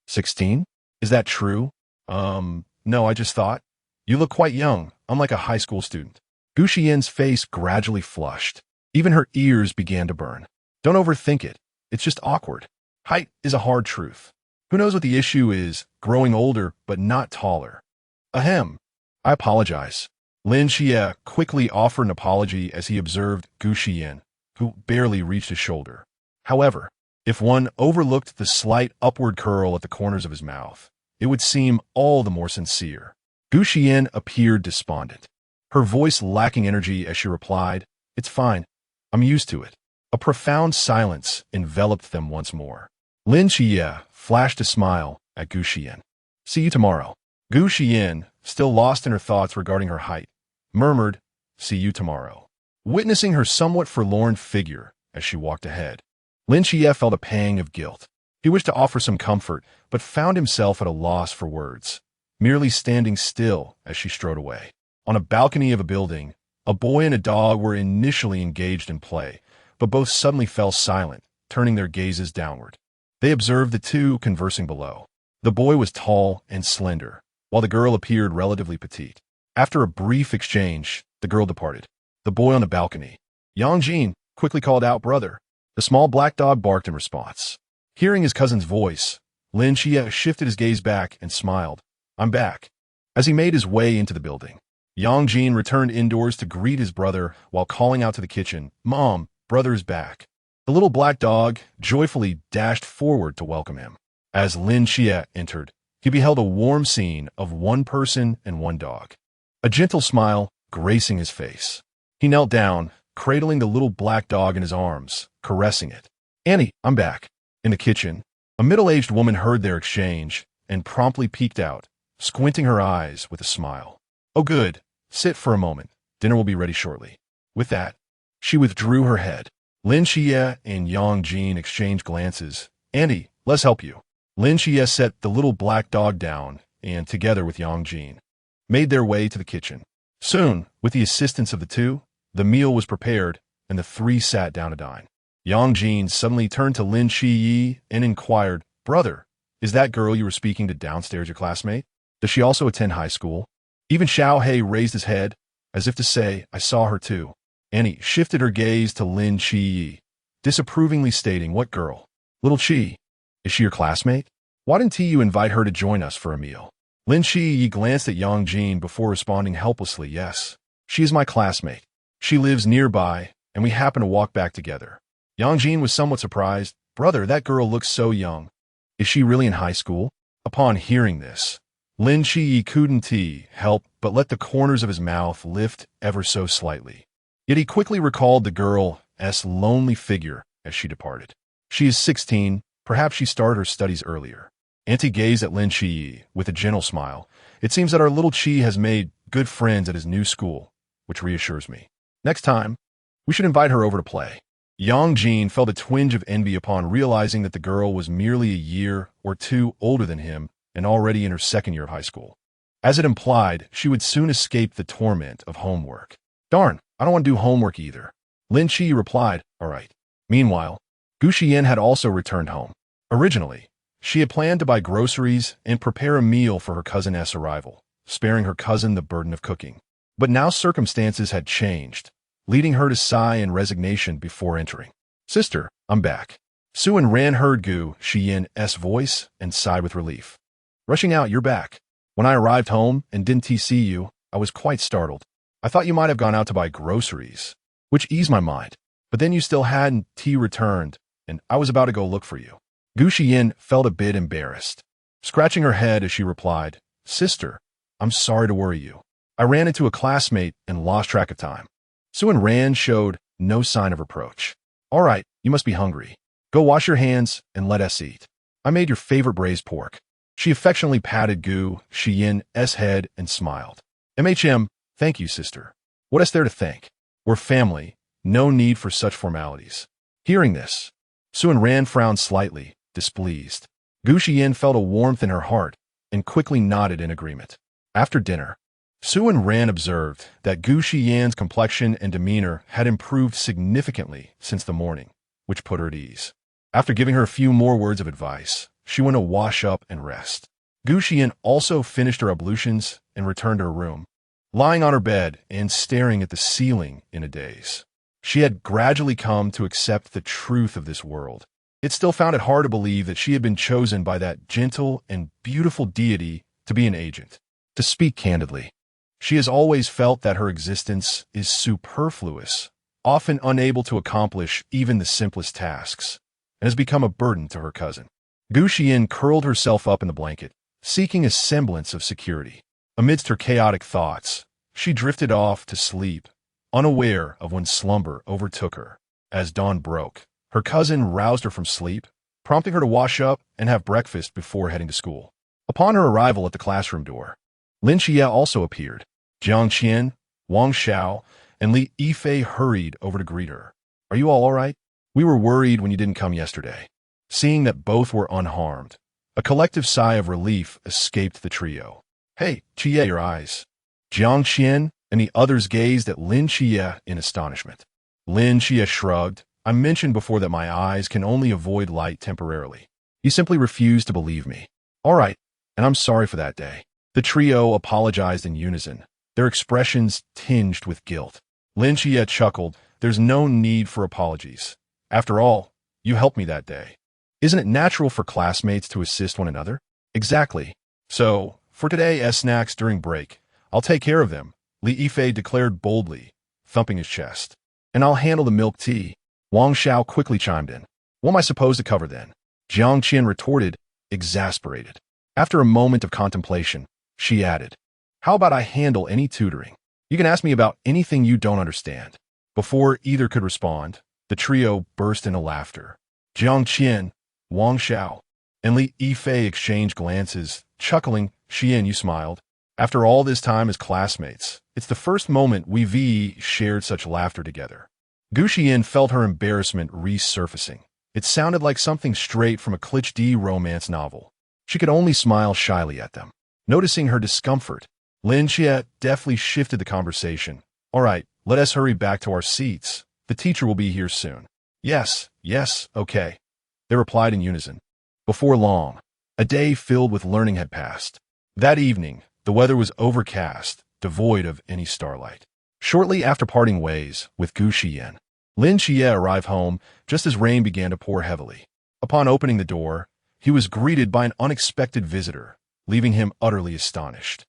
16? Is that true? No, I just thought. You look quite young, unlike a high school student. Gu Xiyan's face gradually flushed. Even her ears began to burn. Don't overthink it. It's just awkward. Height is a hard truth. Who knows what the issue is, growing older but not taller. I apologize. Lin Xie quickly offered an apology as he observed Gu Xiyan, who barely reached his shoulder. However, if one overlooked the slight upward curl at the corners of his mouth, it would seem all the more sincere. Gu Xiyan appeared despondent, her voice lacking energy as she replied, It's fine. I'm used to it. A profound silence enveloped them once more. Lin Xie flashed a smile at Gu Xiyan. See you tomorrow. Gu Xiyan, still lost in her thoughts regarding her height, murmured, See you tomorrow. Witnessing her somewhat forlorn figure as she walked ahead, Lin Xie felt a pang of guilt. He wished to offer some comfort, but found himself at a loss for words, merely standing still as she strode away. On a balcony of a building, a boy and a dog were initially engaged in play, but both suddenly fell silent, turning their gazes downward. They observed the two conversing below. The boy was tall and slender, while the girl appeared relatively petite. After a brief exchange, the girl departed. The boy on the balcony, Yang Jin, quickly called out, Brother. The small black dog barked in response. Hearing his cousin's voice, Lin Xie shifted his gaze back and smiled. I'm back. As he made his way into the building, Yang Jin returned indoors to greet his brother while calling out to the kitchen, Mom, brother is back. The little black dog joyfully dashed forward to welcome him. As Lin Xie entered, he beheld a warm scene of one person and one dog. A gentle smile gracing his face. He knelt down, cradling the little black dog in his arms, caressing it. Annie, I'm back. In the kitchen, a middle-aged woman heard their exchange and promptly peeked out, squinting her eyes with a smile. Oh good, sit for a moment. Dinner will be ready shortly. With that, she withdrew her head. Lin Xie and Yang Jin exchanged glances. Andy, let's help you. Lin Xie set the little black dog down and, together with Yang Jin, made their way to the kitchen. Soon, with the assistance of the two, The meal was prepared, and the three sat down to dine. Yang Jin suddenly turned to Lin Shiyi and inquired, "Brother, is that girl you were speaking to downstairs your classmate? Does she also attend high school?" Even Xiao He raised his head, as if to say, "I saw her too." Annie shifted her gaze to Lin Shiyi, disapprovingly stating, "What girl? Little Chi. Is she your classmate? Why didn't you invite her to join us for a meal?" Lin Shiyi glanced at Yang Jin before responding helplessly, "Yes, she is my classmate. She lives nearby, and we happen to walk back together." Yang Jin was somewhat surprised. "Brother, that girl looks so young. Is she really in high school?" Upon hearing this, Lin Shiyi couldn't help but let the corners of his mouth lift ever so slightly. Yet he quickly recalled the girl's lonely figure as she departed. "She is 16, perhaps she started her studies earlier." Auntie gazed at Lin Shiyi with a gentle smile. "It seems that our little Chi has made good friends at his new school, which reassures me. Next time, we should invite her over to play." Yang Jin felt a twinge of envy upon realizing that the girl was merely a year or two older than him and already in her second year of high school. As it implied, she would soon escape the torment of homework. "Darn, I don't want to do homework either." Lin Shi replied, "All right." Meanwhile, Gu Xiyan had also returned home. Originally, she had planned to buy groceries and prepare a meal for her cousin's arrival, sparing her cousin the burden of cooking. But now circumstances had changed, leading her to sigh in resignation before entering. "Sister, I'm back." Suan Ran heard Gu Xiyan's voice and sighed with relief. "Rushing out, you're back. When I arrived home and didn't see you, I was quite startled. I thought you might have gone out to buy groceries, which eased my mind. But then you still hadn't returned, and I was about to go look for you." Gu Xiyan felt a bit embarrassed, scratching her head as she replied, "Sister, I'm sorry to worry you. I ran into a classmate and lost track of time." Suan Ran showed no sign of reproach. "All right, you must be hungry. Go wash your hands and let us eat. I made your favorite braised pork." She affectionately patted Gu Xiyan's head and smiled. Thank you, sister. What is there to thank? We're family, no need for such formalities." Hearing this, Suan Ran frowned slightly, displeased. Gu Xiyan felt a warmth in her heart and quickly nodded in agreement. After dinner, Suan Ran observed that Gu Xiyan's complexion and demeanor had improved significantly since the morning, which put her at ease. After giving her a few more words of advice, she went to wash up and rest. Gu Xiyan also finished her ablutions and returned to her room, lying on her bed and staring at the ceiling in a daze. She had gradually come to accept the truth of this world. It still found it hard to believe that she had been chosen by that gentle and beautiful deity to be an agent. To speak candidly, she has always felt that her existence is superfluous, often unable to accomplish even the simplest tasks, and has become a burden to her cousin. Gu Xiyan curled herself up in the blanket, seeking a semblance of security. Amidst her chaotic thoughts, she drifted off to sleep, unaware of when slumber overtook her. As dawn broke, her cousin roused her from sleep, prompting her to wash up and have breakfast before heading to school. Upon her arrival at the classroom door, Lin Xia also appeared. Jiang Qian, Wang Xiao, and Li Yifei hurried over to greet her. "Are you all right? We were worried when you didn't come yesterday." Seeing that both were unharmed, a collective sigh of relief escaped the trio. "Hey, Xie, your eyes." Jiang Qian and the others gazed at Lin Xia in astonishment. Lin Xia shrugged. "I mentioned before that my eyes can only avoid light temporarily. You simply refused to believe me." "All right, and I'm sorry for that day." The trio apologized in unison, their expressions tinged with guilt. Lin Xia chuckled. "There's no need for apologies. After all, you helped me that day. Isn't it natural for classmates to assist one another?" "Exactly. So, for today's snacks during break, I'll take care of them," Li Yifei declared boldly, thumping his chest. "And I'll handle the milk tea," Wang Xiao quickly chimed in. "What am I supposed to cover then?" Jiang Qian retorted, exasperated. After a moment of contemplation, she added, "How about I handle any tutoring? You can ask me about anything you don't understand." Before either could respond, the trio burst into laughter. Jiang Qian, Wang Xiao, and Li Yifei exchanged glances, chuckling. "Xian, you smiled. After all this time as classmates, it's the first moment we've shared such laughter together." Gu Xiyan felt her embarrassment resurfacing. It sounded like something straight from a cliché romance novel. She could only smile shyly at them. Noticing her discomfort, Lin Xia deftly shifted the conversation. "All right, Let us hurry back to our seats. The teacher will be here soon. Yes, yes, okay, they replied in unison. Before long, a day filled with learning had passed. That evening, the weather was overcast, devoid of any starlight. Shortly after parting ways with Gu Xiyan, Lin Xie arrived home just as rain began to pour heavily. Upon opening the door, he was greeted by an unexpected visitor, leaving him utterly astonished.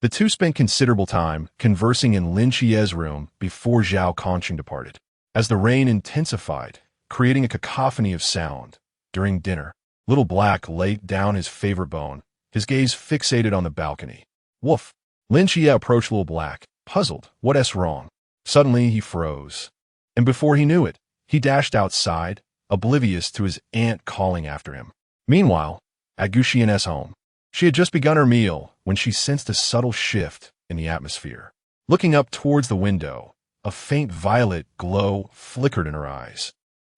The two spent considerable time conversing in Lin Xie's room before Zhao Conqing departed. As the rain intensified, creating a cacophony of sound, during dinner, Little Black laid down his favorite bone, his gaze fixated on the balcony. Woof! Lin Xie approached Little Black, puzzled. What's wrong? Suddenly he froze. And before he knew it, he dashed outside, oblivious to his aunt calling after him. Meanwhile, at Gu Xiyan's home, she had just begun her meal when she sensed a subtle shift in the atmosphere. Looking up towards the window, a faint violet glow flickered in her eyes,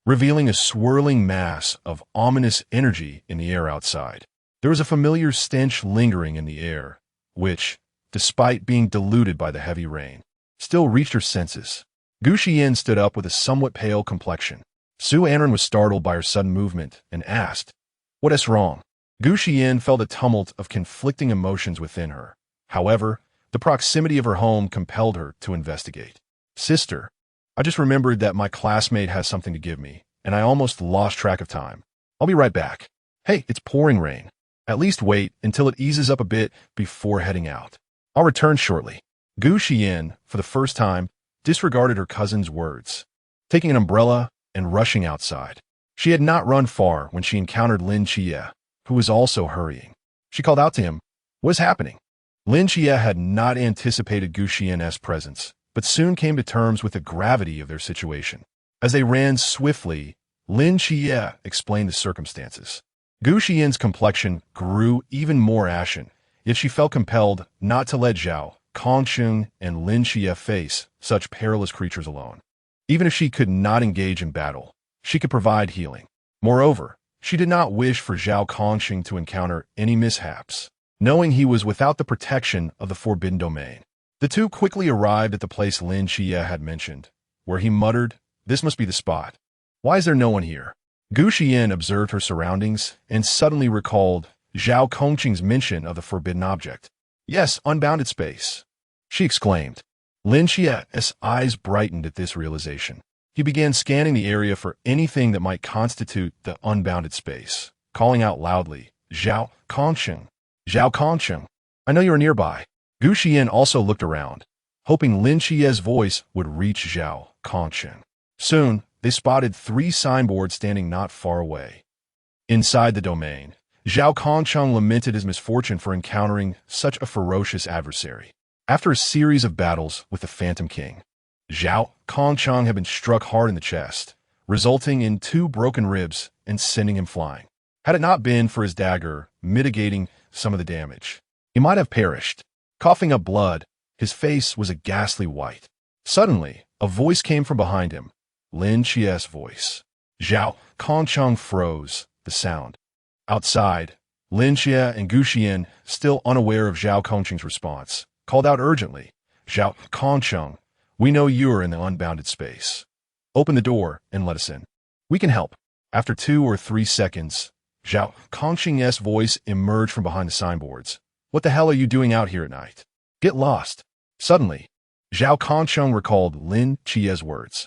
revealing a swirling mass of ominous energy in the air outside. There was a familiar stench lingering in the air, which, despite being diluted by the heavy rain, still reached her senses. Gu Xiyan stood up with a somewhat pale complexion. Su Anren was startled by her sudden movement and asked, "What's wrong?" Gu Xiyan felt a tumult of conflicting emotions within her. However, the proximity of her home compelled her to investigate. "Sister, I just remembered that my classmate has something to give me, and I almost lost track of time. I'll be right back." "Hey, it's pouring rain. At least wait until it eases up a bit before heading out. I'll return shortly." Gu Xiyan, for the first time, disregarded her cousin's words, taking an umbrella and rushing outside. She had not run far when she encountered Lin Xie, who was also hurrying. She called out to him, "What is happening?" Lin Xie had not anticipated Gu Xiyan's presence, but soon came to terms with the gravity of their situation. As they ran swiftly, Lin Xie explained the circumstances. Gu Xiyan's complexion grew even more ashen, yet she felt compelled not to let Zhao, Conqing, and Lin Xie face such perilous creatures alone. Even if she could not engage in battle, she could provide healing. Moreover, she did not wish for Zhao Conqing to encounter any mishaps, knowing he was without the protection of the Forbidden Domain. The two quickly arrived at the place Lin Xie had mentioned, where he muttered, "This must be the spot. Why is there no one here?" Gu Xiyan observed her surroundings and suddenly recalled Zhao Conqing's mention of the forbidden object. "Yes, unbounded space," she exclaimed. Lin Xie's eyes brightened at this realization. He began scanning the area for anything that might constitute the unbounded space, calling out loudly, "Zhao Conqing! Zhao Conqing! I know you are nearby." Gu Xiyan also looked around, hoping Lin Xie's voice would reach Zhao Conqing. Soon, they spotted 3 signboards standing not far away. Inside the domain, Zhao Conqing lamented his misfortune for encountering such a ferocious adversary. After a series of battles with the Phantom King, Zhao Conqing had been struck hard in the chest, resulting in 2 broken ribs and sending him flying. Had it not been for his dagger mitigating some of the damage, he might have perished. Coughing up blood, his face was a ghastly white. Suddenly, a voice came from behind him, Lin Xie's voice. Zhao Conqing froze, the sound. Outside, Lin Xie and Gu Xiyan, still unaware of Zhao Conqing's response, called out urgently, "Zhao Conqing, we know you are in the unbounded space. Open the door and let us in. We can help." After 2 or 3 seconds, Zhao Conqing's voice emerged from behind the signboards. "What the hell are you doing out here at night? Get lost." Suddenly, Zhao Conqing recalled Lin Xie's words.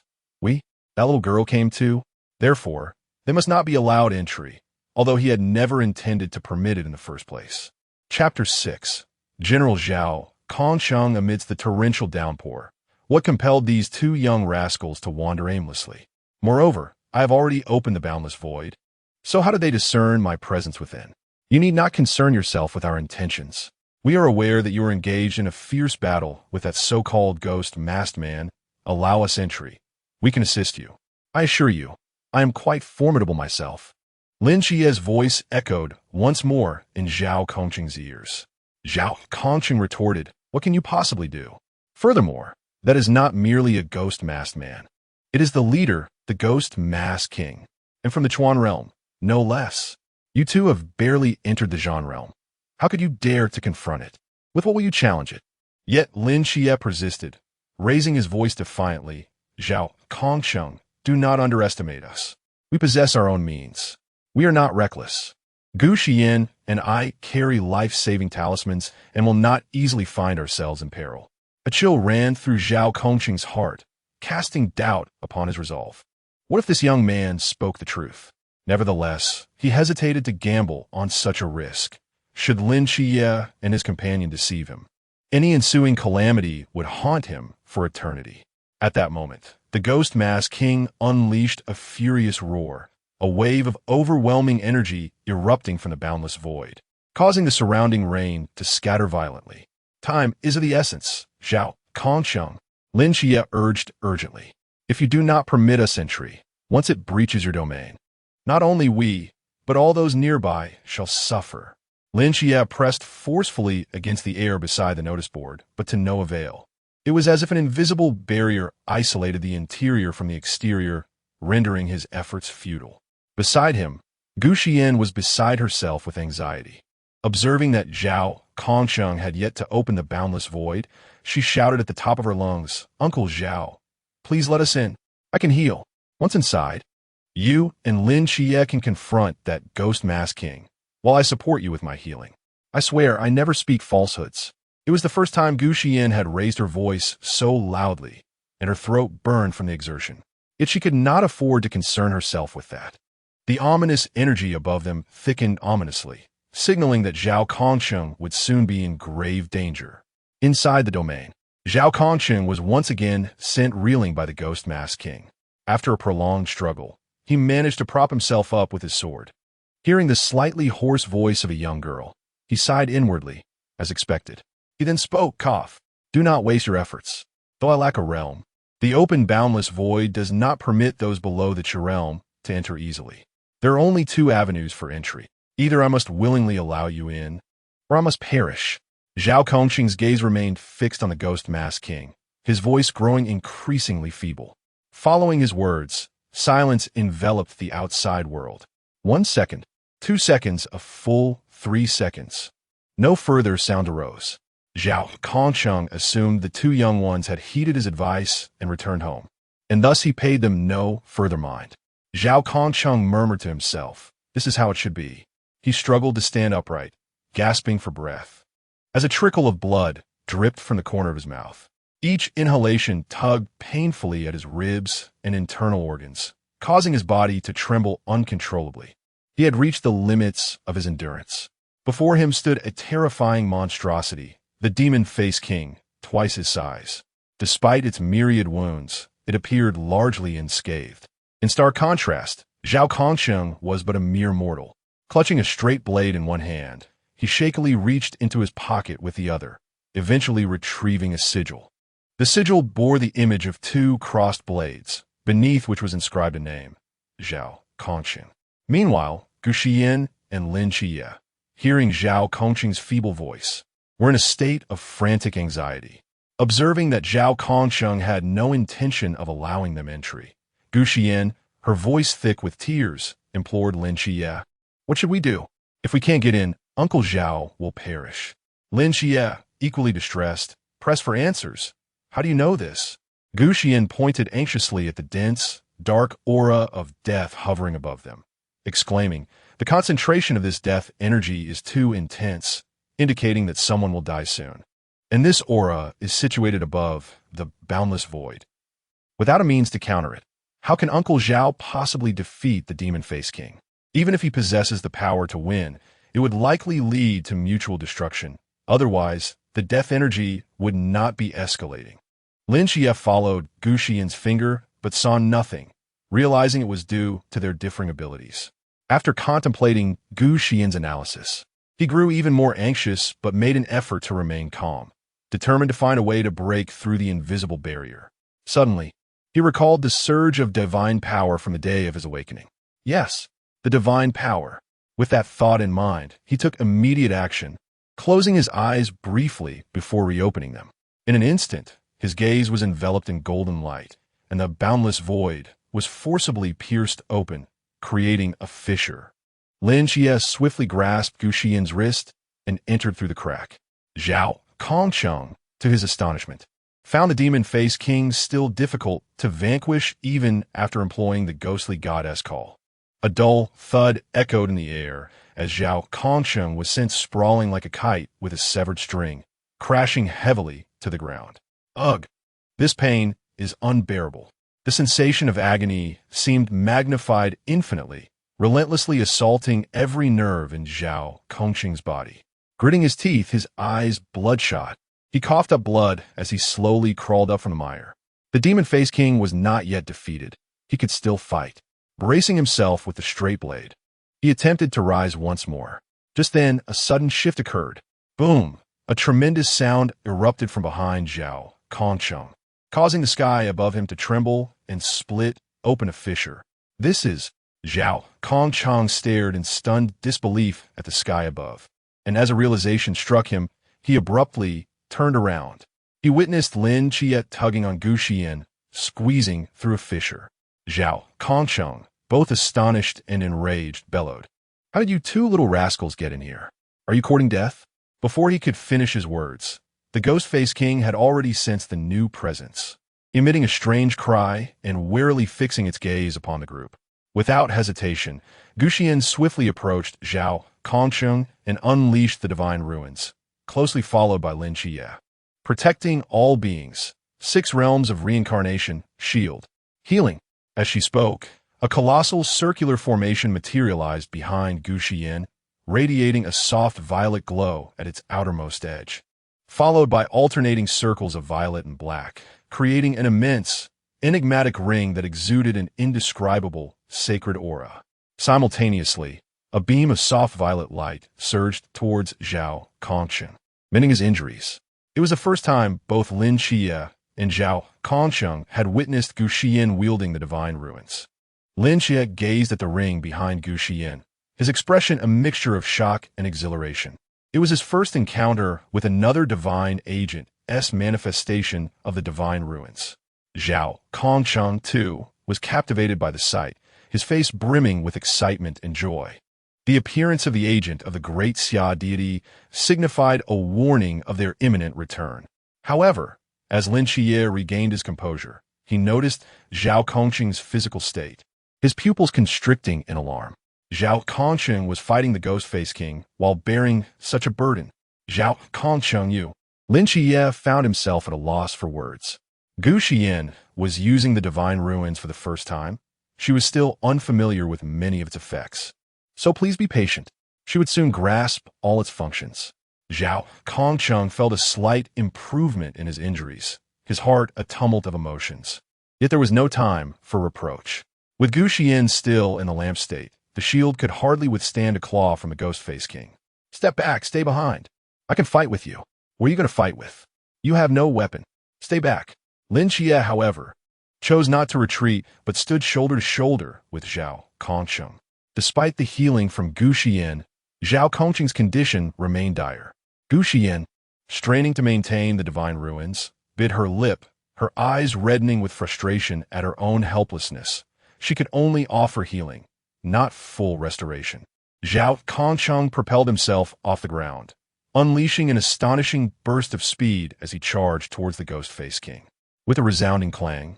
That little girl came too. Therefore, they must not be allowed entry, although he had never intended to permit it in the first place. Chapter 6. General Zhao Conqing amidst the torrential downpour. What compelled these 2 young rascals to wander aimlessly? Moreover, I have already opened the boundless void. So how did they discern my presence within? You need not concern yourself with our intentions. We are aware that you are engaged in a fierce battle with that so-called ghost masked man. Allow us entry. We can assist you. I assure you, I am quite formidable myself." Lin Xie's voice echoed once more in Zhao Conqing's ears. Zhao Conqing retorted, "What can you possibly do? Furthermore, that is not merely a ghost masked man. It is the leader, the ghost masked king, and from the Chuan realm, no less. You two have barely entered the Zhan realm. How could you dare to confront it? With what will you challenge it?" Yet Lin Xie persisted, raising his voice defiantly. Zhao Kongsheng, do not underestimate us. We possess our own means. We are not reckless. Gu Xiyan and I carry life-saving talismans and will not easily find ourselves in peril. A chill ran through Zhao Kongsheng's heart, casting doubt upon his resolve. What if this young man spoke the truth? Nevertheless, he hesitated to gamble on such a risk. Should Lin Xie and his companion deceive him, any ensuing calamity would haunt him for eternity. At that moment, the Ghost Mask King unleashed a furious roar, a wave of overwhelming energy erupting from the boundless void, causing the surrounding rain to scatter violently. Time is of the essence, Zhao Kongsheng, Lin Xie urged urgently. If you do not permit us entry, once it breaches your domain, not only we, but all those nearby shall suffer. Lin Xie pressed forcefully against the air beside the notice board, but to no avail. It was as if an invisible barrier isolated the interior from the exterior, rendering his efforts futile. Beside him, Gu Xiyan was beside herself with anxiety. Observing that Zhao Kongsheng had yet to open the boundless void, she shouted at the top of her lungs, "Uncle Zhao, please let us in. I can heal. Once inside, you and Lin Xie can confront that Ghost Mask King, while I support you with my healing. I swear I never speak falsehoods." It was the first time Gu Xiyan had raised her voice so loudly, and her throat burned from the exertion. Yet she could not afford to concern herself with that. The ominous energy above them thickened ominously, signaling that Zhao Kongsheng would soon be in grave danger. Inside the domain, Zhao Kongsheng was once again sent reeling by the Ghost Mask King. After a prolonged struggle, he managed to prop himself up with his sword. Hearing the slightly hoarse voice of a young girl, he sighed inwardly, as expected. He then spoke, cough, "Do not waste your efforts. Though I lack a realm, the open boundless void does not permit those below the realm to enter easily. There are only two avenues for entry. Either I must willingly allow you in, or I must perish." Zhao Kongsheng's gaze remained fixed on the Ghost Mask King, his voice growing increasingly feeble. Following his words, silence enveloped the outside world. 1 second, 2 seconds, a full 3 seconds. No further sound arose. Zhao Kongsheng assumed the two young ones had heeded his advice and returned home, and thus he paid them no further mind. Zhao Kongsheng murmured to himself, "This is how it should be." He struggled to stand upright, gasping for breath, as a trickle of blood dripped from the corner of his mouth. Each inhalation tugged painfully at his ribs and internal organs, causing his body to tremble uncontrollably. He had reached the limits of his endurance. Before him stood a terrifying monstrosity, the Demon Face King, twice his size. Despite its myriad wounds, it appeared largely unscathed. In stark contrast, Zhao Kongsheng was but a mere mortal. Clutching a straight blade in one hand, he shakily reached into his pocket with the other, eventually retrieving a sigil. The sigil bore the image of two crossed blades, beneath which was inscribed a name, Zhao Kongsheng. Meanwhile, Gu Xiyan and Lin Xie, hearing Zhao Kongsheng's feeble voice, were in a state of frantic anxiety. Observing that Zhao Kongsheng had no intention of allowing them entry, Gu Xiyan, her voice thick with tears, implored Lin Xie, "What should we do? If we can't get in, Uncle Zhao will perish." Lin Xie, equally distressed, pressed for answers. "How do you know this?" Gu Xiyan pointed anxiously at the dense, dark aura of death hovering above them, exclaiming, "The concentration of this death energy is too intense, indicating that someone will die soon. And this aura is situated above the boundless void. Without a means to counter it, how can Uncle Zhao possibly defeat the Demon Face King? Even if he possesses the power to win, it would likely lead to mutual destruction. Otherwise, the death energy would not be escalating." Lin Xie followed Gu Xiyan's finger, but saw nothing, realizing it was due to their differing abilities. After contemplating Gu Xiyan's analysis, he grew even more anxious but made an effort to remain calm, determined to find a way to break through the invisible barrier. Suddenly, he recalled the surge of divine power from the day of his awakening. Yes, the divine power. With that thought in mind, he took immediate action, closing his eyes briefly before reopening them. In an instant, his gaze was enveloped in golden light, and the boundless void was forcibly pierced open, creating a fissure. Lin Xie swiftly grasped Gu Xiyan's wrist and entered through the crack. Zhao Kongsheng, to his astonishment, found the demon-faced king still difficult to vanquish even after employing the ghostly goddess call. A dull thud echoed in the air as Zhao Kongsheng was sent sprawling like a kite with a severed string, crashing heavily to the ground. Ugh! This pain is unbearable. The sensation of agony seemed magnified infinitely, relentlessly assaulting every nerve in Zhao Kongsheng's body. Gritting his teeth, his eyes bloodshot, he coughed up blood as he slowly crawled up from the mire. The demon-faced king was not yet defeated. He could still fight. Bracing himself with the straight blade, he attempted to rise once more. Just then, a sudden shift occurred. Boom! A tremendous sound erupted from behind Zhao Kongsheng, causing the sky above him to tremble and split open a fissure. This is... Zhao Kongsheng stared in stunned disbelief at the sky above, and as a realization struck him, he abruptly turned around. He witnessed Lin Jie tugging on Gu Xiyan, squeezing through a fissure. Zhao Kongsheng, both astonished and enraged, bellowed, "How did you two little rascals get in here? Are you courting death?" Before he could finish his words, the ghost-faced king had already sensed the new presence, emitting a strange cry and warily fixing its gaze upon the group. Without hesitation, Gu Xiyan swiftly approached Zhao Kongsheng and unleashed the divine ruins, closely followed by Lin Jie. Protecting all beings, 6 realms of reincarnation, shield, healing. As she spoke, a colossal circular formation materialized behind Gu Xiyan, radiating a soft violet glow at its outermost edge, followed by alternating circles of violet and black, creating an immense, enigmatic ring that exuded an indescribable, sacred aura. Simultaneously, a beam of soft violet light surged towards Zhao Kongsheng, mending his injuries. It was the first time both Lin Jie and Zhao Kongsheng had witnessed Gu Xiyan wielding the divine ruins. Lin Jie gazed at the ring behind Gu Xiyan, his expression a mixture of shock and exhilaration. It was his first encounter with another divine agent's manifestation of the divine ruins. Zhao Kongsheng, too, was captivated by the sight, his face brimming with excitement and joy. The appearance of the agent of the great Xia deity signified a warning of their imminent return. However, as Lin Jie regained his composure, he noticed Zhao Kongsheng's physical state, his pupils constricting in alarm. Zhao Kongsheng was fighting the Ghost-Faced King while bearing such a burden. Zhao Kongsheng, you. Lin Jie found himself at a loss for words. Gu Xiyan was using the divine ruins for the first time. She was still unfamiliar with many of its effects. So please be patient. She would soon grasp all its functions. Zhao Kongsheng felt a slight improvement in his injuries, his heart a tumult of emotions. Yet there was no time for reproach. With Gu Xiyan still in the lamp state, the shield could hardly withstand a claw from the Ghost-Faced King. Step back, stay behind. I can fight with you. What are you going to fight with? You have no weapon. Stay back. Lin Jie, however, chose not to retreat but stood shoulder to shoulder with Zhao Kongsheng. Despite the healing from Gu Xiyan, Zhao Kongsheng's condition remained dire. Gu Xiyan, straining to maintain the divine ruins, bit her lip, her eyes reddening with frustration at her own helplessness. She could only offer healing, not full restoration. Zhao Kongsheng propelled himself off the ground, unleashing an astonishing burst of speed as he charged towards the Ghost-Faced King. With a resounding clang,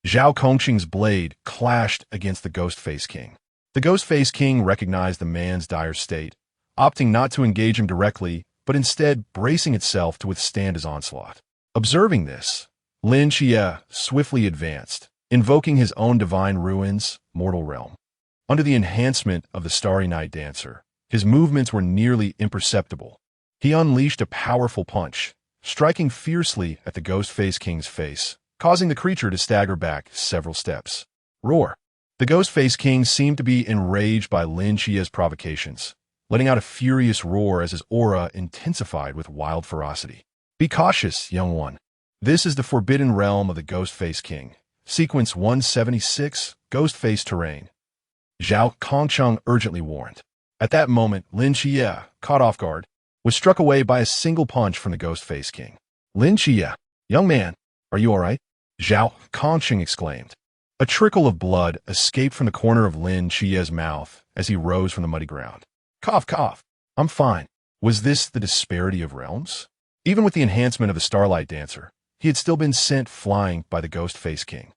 Zhao Kongsheng's blade clashed against the Ghost-Faced King. The Ghost-Faced King recognized the man's dire state, opting not to engage him directly, but instead bracing itself to withstand his onslaught. Observing this, Lin Jie swiftly advanced, invoking his own divine ruins, mortal realm. Under the enhancement of the Starry Night Dancer, his movements were nearly imperceptible. He unleashed a powerful punch, striking fiercely at the Ghost-Faced King's face, causing the creature to stagger back several steps. Roar! The Ghost-Faced King seemed to be enraged by Lin Jie's provocations, letting out a furious roar as his aura intensified with wild ferocity. Be cautious, young one. This is the forbidden realm of the Ghost-Faced King. Sequence 176, Ghost-Faced Terrain. Zhao Kongsheng urgently warned. At that moment, Lin Jie, caught off guard, was struck away by a single punch from the Ghost-Faced King. Lin Jie, young man, are you all right? Zhao Kongsheng exclaimed. A trickle of blood escaped from the corner of Lin Jie's mouth as he rose from the muddy ground. Cough, cough. I'm fine. Was this the disparity of realms? Even with the enhancement of the Starlight Dancer, he had still been sent flying by the Ghost Face King.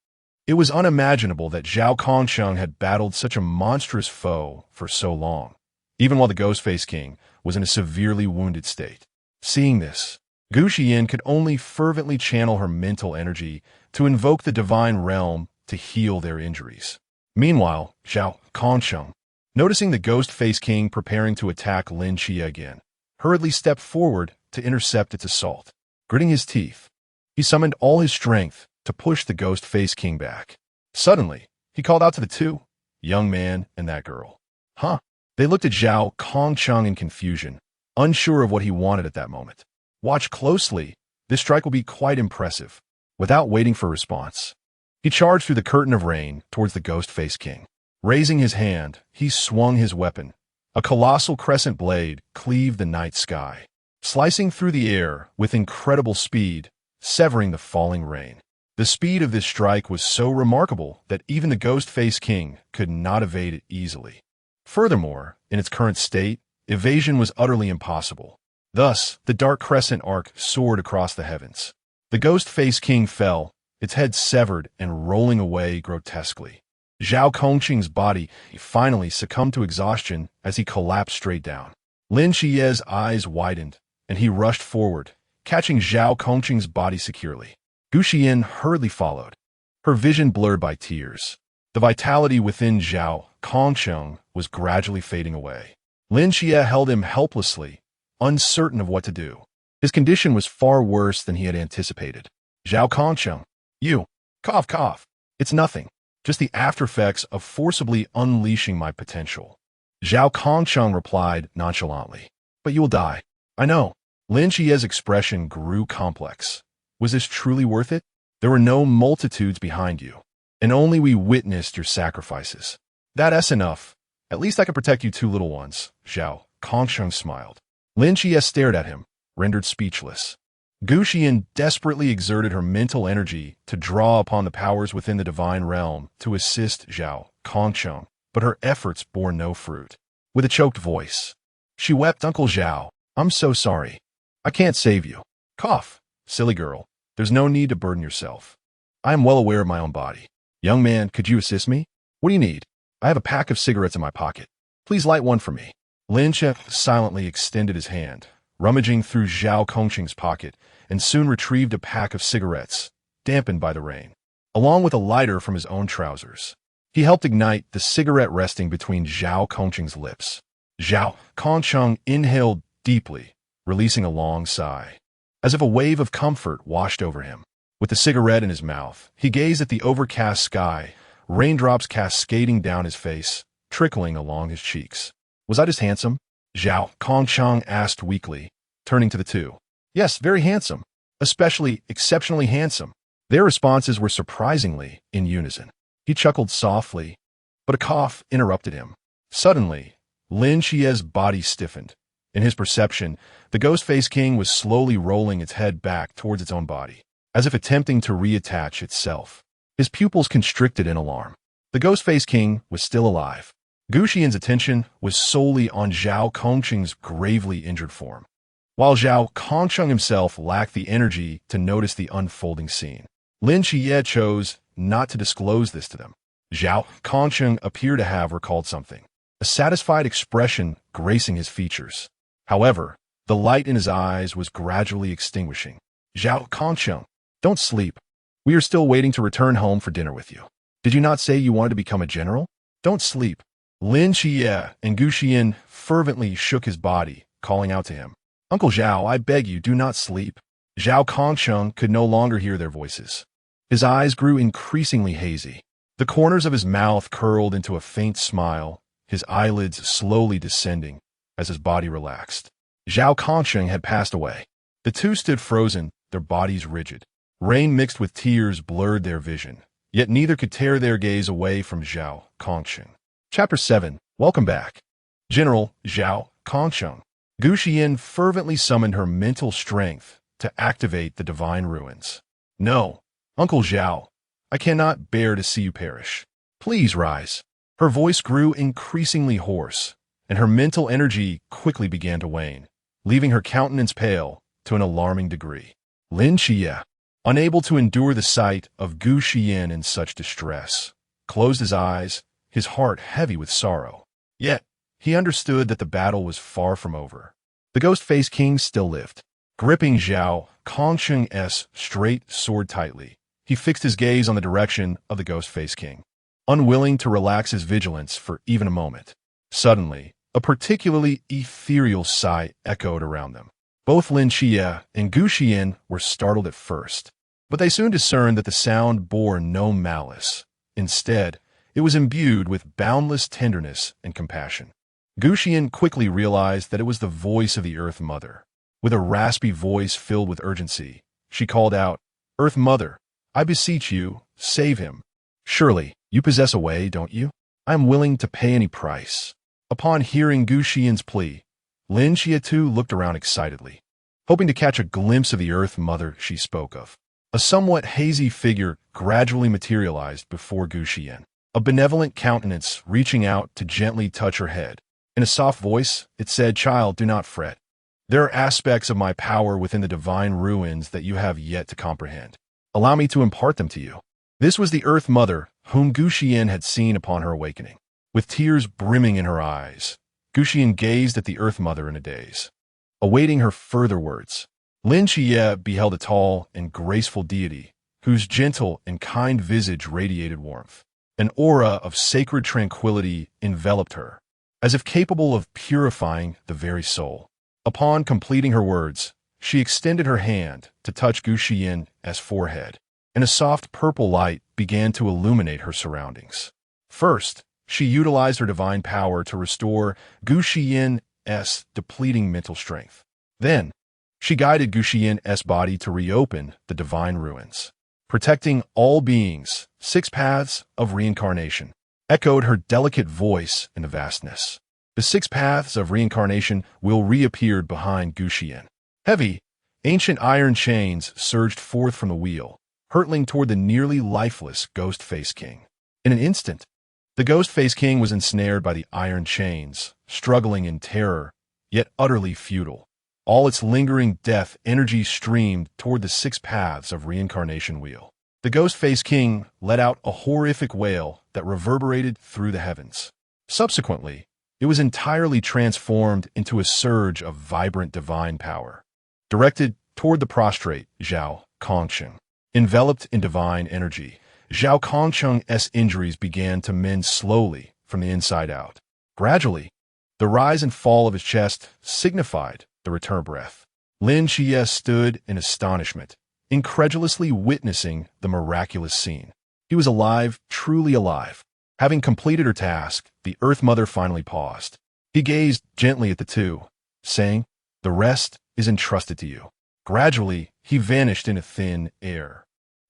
It was unimaginable that Zhao Kongsheng had battled such a monstrous foe for so long, even while the Ghost Face King was in a severely wounded state. Seeing this, Gu Xiyan could only fervently channel her mental energy to invoke the divine realm to heal their injuries. Meanwhile, Zhao Kongsheng, noticing the Ghost Face King preparing to attack Lin Xie again, hurriedly stepped forward to intercept its assault. Gritting his teeth, he summoned all his strength to push the Ghost Face King back. Suddenly, he called out to the two, young man and that girl. Huh? They looked at Zhao Kongsheng in confusion, unsure of what he wanted at that moment. Watch closely. This strike will be quite impressive. Without waiting for a response, he charged through the curtain of rain towards the Ghost Face King. Raising his hand, he swung his weapon. A colossal crescent blade cleaved the night sky, slicing through the air with incredible speed, severing the falling rain. The speed of this strike was so remarkable that even the Ghost Face King could not evade it easily. Furthermore, in its current state, evasion was utterly impossible. Thus, the dark crescent arc soared across the heavens. The Ghost Face King fell, its head severed and rolling away grotesquely. Zhao Kongqing's body finally succumbed to exhaustion as he collapsed straight down. Lin Xie's eyes widened, and he rushed forward, catching Zhao Kongqing's body securely. Gu Xiyan hurriedly followed, her vision blurred by tears. The vitality within Zhao Kongqing was gradually fading away. Lin Xie held him helplessly, uncertain of what to do. His condition was far worse than he had anticipated. Zhao Kongqing, you, cough cough. It's nothing. Just the aftereffects of forcibly unleashing my potential. Zhao Kongsheng replied nonchalantly. But you will die. I know. Lin Xie's expression grew complex. Was this truly worth it? There were no multitudes behind you, and only we witnessed your sacrifices. That's enough. At least I can protect you two little ones. Zhao Kongsheng smiled. Lin Xie stared at him, rendered speechless. Gu Xiyan desperately exerted her mental energy to draw upon the powers within the divine realm to assist Zhao Kongsheng, but her efforts bore no fruit. With a choked voice, she wept, Uncle Zhao, I'm so sorry. I can't save you. Cough, silly girl. There's no need to burden yourself. I am well aware of my own body. Young man, could you assist me? What do you need? I have a pack of cigarettes in my pocket. Please light one for me. Lin Xie silently extended his hand, rummaging through Zhao Kongqing's pocket, and soon retrieved a pack of cigarettes, dampened by the rain, along with a lighter from his own trousers. He helped ignite the cigarette resting between Zhao Kongqing's lips. Zhao Kongqing inhaled deeply, releasing a long sigh, as if a wave of comfort washed over him. With the cigarette in his mouth, he gazed at the overcast sky, raindrops cascading down his face, trickling along his cheeks. Was I just handsome? Zhao Kongqing asked weakly, turning to the two. Yes, very handsome. Especially exceptionally handsome. Their responses were surprisingly in unison. He chuckled softly, but a cough interrupted him. Suddenly, Lin Xie's body stiffened. In his perception, the Ghost Face King was slowly rolling its head back towards its own body, as if attempting to reattach itself. His pupils constricted in alarm. The Ghost Face King was still alive. Gu Xiyan's attention was solely on Zhao Kongqing's gravely injured form, while Zhao Kongqing himself lacked the energy to notice the unfolding scene. Lin Xie chose not to disclose this to them. Zhao Kongqing appeared to have recalled something, a satisfied expression gracing his features. However, the light in his eyes was gradually extinguishing. Zhao Kongqing, don't sleep. We are still waiting to return home for dinner with you. Did you not say you wanted to become a general? Don't sleep. Lin Xie and Gu Xiyan fervently shook his body, calling out to him. Uncle Zhao, I beg you, do not sleep. Zhao Kongqing could no longer hear their voices. His eyes grew increasingly hazy. The corners of his mouth curled into a faint smile, his eyelids slowly descending as his body relaxed. Zhao Kongqing had passed away. The two stood frozen, their bodies rigid. Rain mixed with tears blurred their vision, yet neither could tear their gaze away from Zhao Kongqing. Chapter 7. Welcome back. General Zhao Kongqing. Gu Xiyan fervently summoned her mental strength to activate the divine ruins. No, Uncle Zhao, I cannot bear to see you perish. Please rise. Her voice grew increasingly hoarse, and her mental energy quickly began to wane, leaving her countenance pale to an alarming degree. Lin Xie, unable to endure the sight of Gu Xiyan in such distress, closed his eyes, his heart heavy with sorrow. Yet, he understood that the battle was far from over. The Ghost-Faced King still lived. Gripping Zhao Kongsheng's straight sword tightly, he fixed his gaze on the direction of the Ghost-Faced King, unwilling to relax his vigilance for even a moment. Suddenly, a particularly ethereal sigh echoed around them. Both Lin Xie and Gu Xiyan were startled at first, but they soon discerned that the sound bore no malice. Instead, it was imbued with boundless tenderness and compassion. Gu Xiyan quickly realized that it was the voice of the Earth Mother. With a raspy voice filled with urgency, she called out, "Earth Mother, I beseech you, save him. Surely, you possess a way, don't you? I am willing to pay any price." Upon hearing Gu Xiyan's plea, Lin Xie too looked around excitedly, hoping to catch a glimpse of the Earth Mother she spoke of. A somewhat hazy figure gradually materialized before Gu Xiyan, a benevolent countenance reaching out to gently touch her head. In a soft voice, it said, "Child, do not fret. There are aspects of my power within the divine ruins that you have yet to comprehend. Allow me to impart them to you." This was the Earth Mother whom Gu Xiyan had seen upon her awakening. With tears brimming in her eyes, Gu Xiyan gazed at the Earth Mother in a daze, awaiting her further words. Lin Xie beheld a tall and graceful deity whose gentle and kind visage radiated warmth. An aura of sacred tranquility enveloped her, as if capable of purifying the very soul. Upon completing her words, she extended her hand to touch Gu Xiyan's forehead, and a soft purple light began to illuminate her surroundings. First, she utilized her divine power to restore Gu Xiyan's depleting mental strength. Then, she guided Gu Xiyan's body to reopen the divine ruins. Protecting all beings, 6 paths of reincarnation, echoed her delicate voice in the vastness. The 6 paths of reincarnation will reappear behind Gu Xiyan. Heavy, ancient iron chains surged forth from the wheel, hurtling toward the nearly lifeless Ghost-Faced King. In an instant, the Ghost-Faced King was ensnared by the iron chains, struggling in terror, yet utterly futile. All its lingering death energy streamed toward the 6 paths of reincarnation wheel. The Ghost-Faced King let out a horrific wail that reverberated through the heavens. Subsequently, it was entirely transformed into a surge of vibrant divine power, directed toward the prostrate Zhao Kongsheng. Enveloped in divine energy, Zhao Kongsheng's injuries began to mend slowly from the inside out. Gradually, the rise and fall of his chest signified the return of breath. Lin Xie stood in astonishment, incredulously witnessing the miraculous scene. He was alive, truly alive. Having completed her task, the Earth Mother finally paused. He gazed gently at the two, saying, "The rest is entrusted to you." Gradually, he vanished into thin air.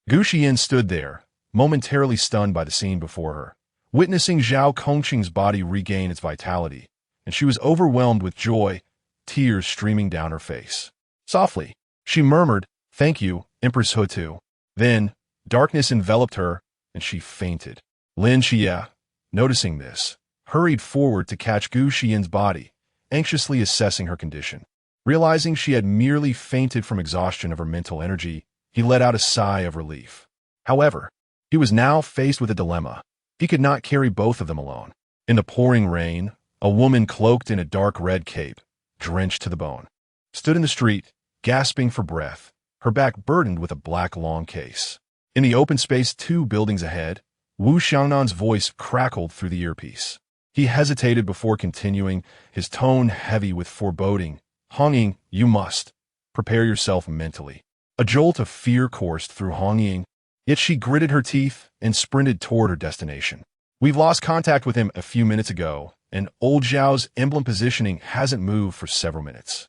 Gu Xiyan stood there, momentarily stunned by the scene before her, witnessing Zhao Kongqing's body regain its vitality, and she was overwhelmed with joy, tears streaming down her face. Softly, she murmured, "Thank you, Empress Hutu." Then, darkness enveloped her, and she fainted. Lin Xie, noticing this, hurried forward to catch Gu Xiyan's body, anxiously assessing her condition. Realizing she had merely fainted from exhaustion of her mental energy, he let out a sigh of relief. However, he was now faced with a dilemma. He could not carry both of them alone. In the pouring rain, a woman cloaked in a dark red cape, drenched to the bone, stood in the street, gasping for breath, her back burdened with a black long case. In the open space 2 buildings ahead, Wu Xiaonan's voice crackled through the earpiece. He hesitated before continuing, his tone heavy with foreboding. "Hongying, you must prepare yourself mentally." A jolt of fear coursed through Hongying, yet she gritted her teeth and sprinted toward her destination. "We've lost contact with him a few minutes ago, and old Zhao's emblem positioning hasn't moved for several minutes."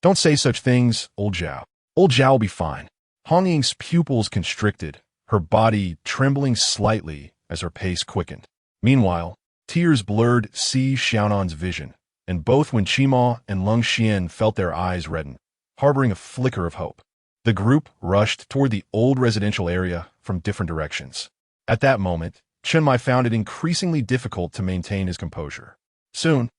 "Don't say such things, old Zhao. Old Zhao will be fine." Hongying's pupils constricted, her body trembling slightly as her pace quickened. Meanwhile, tears blurred Si Xiaonan's vision, and both Wen Qima and Lung Xian felt their eyes redden, harboring a flicker of hope. The group rushed toward the old residential area from different directions. At that moment, Chen Mai found it increasingly difficult to maintain his composure. Soon,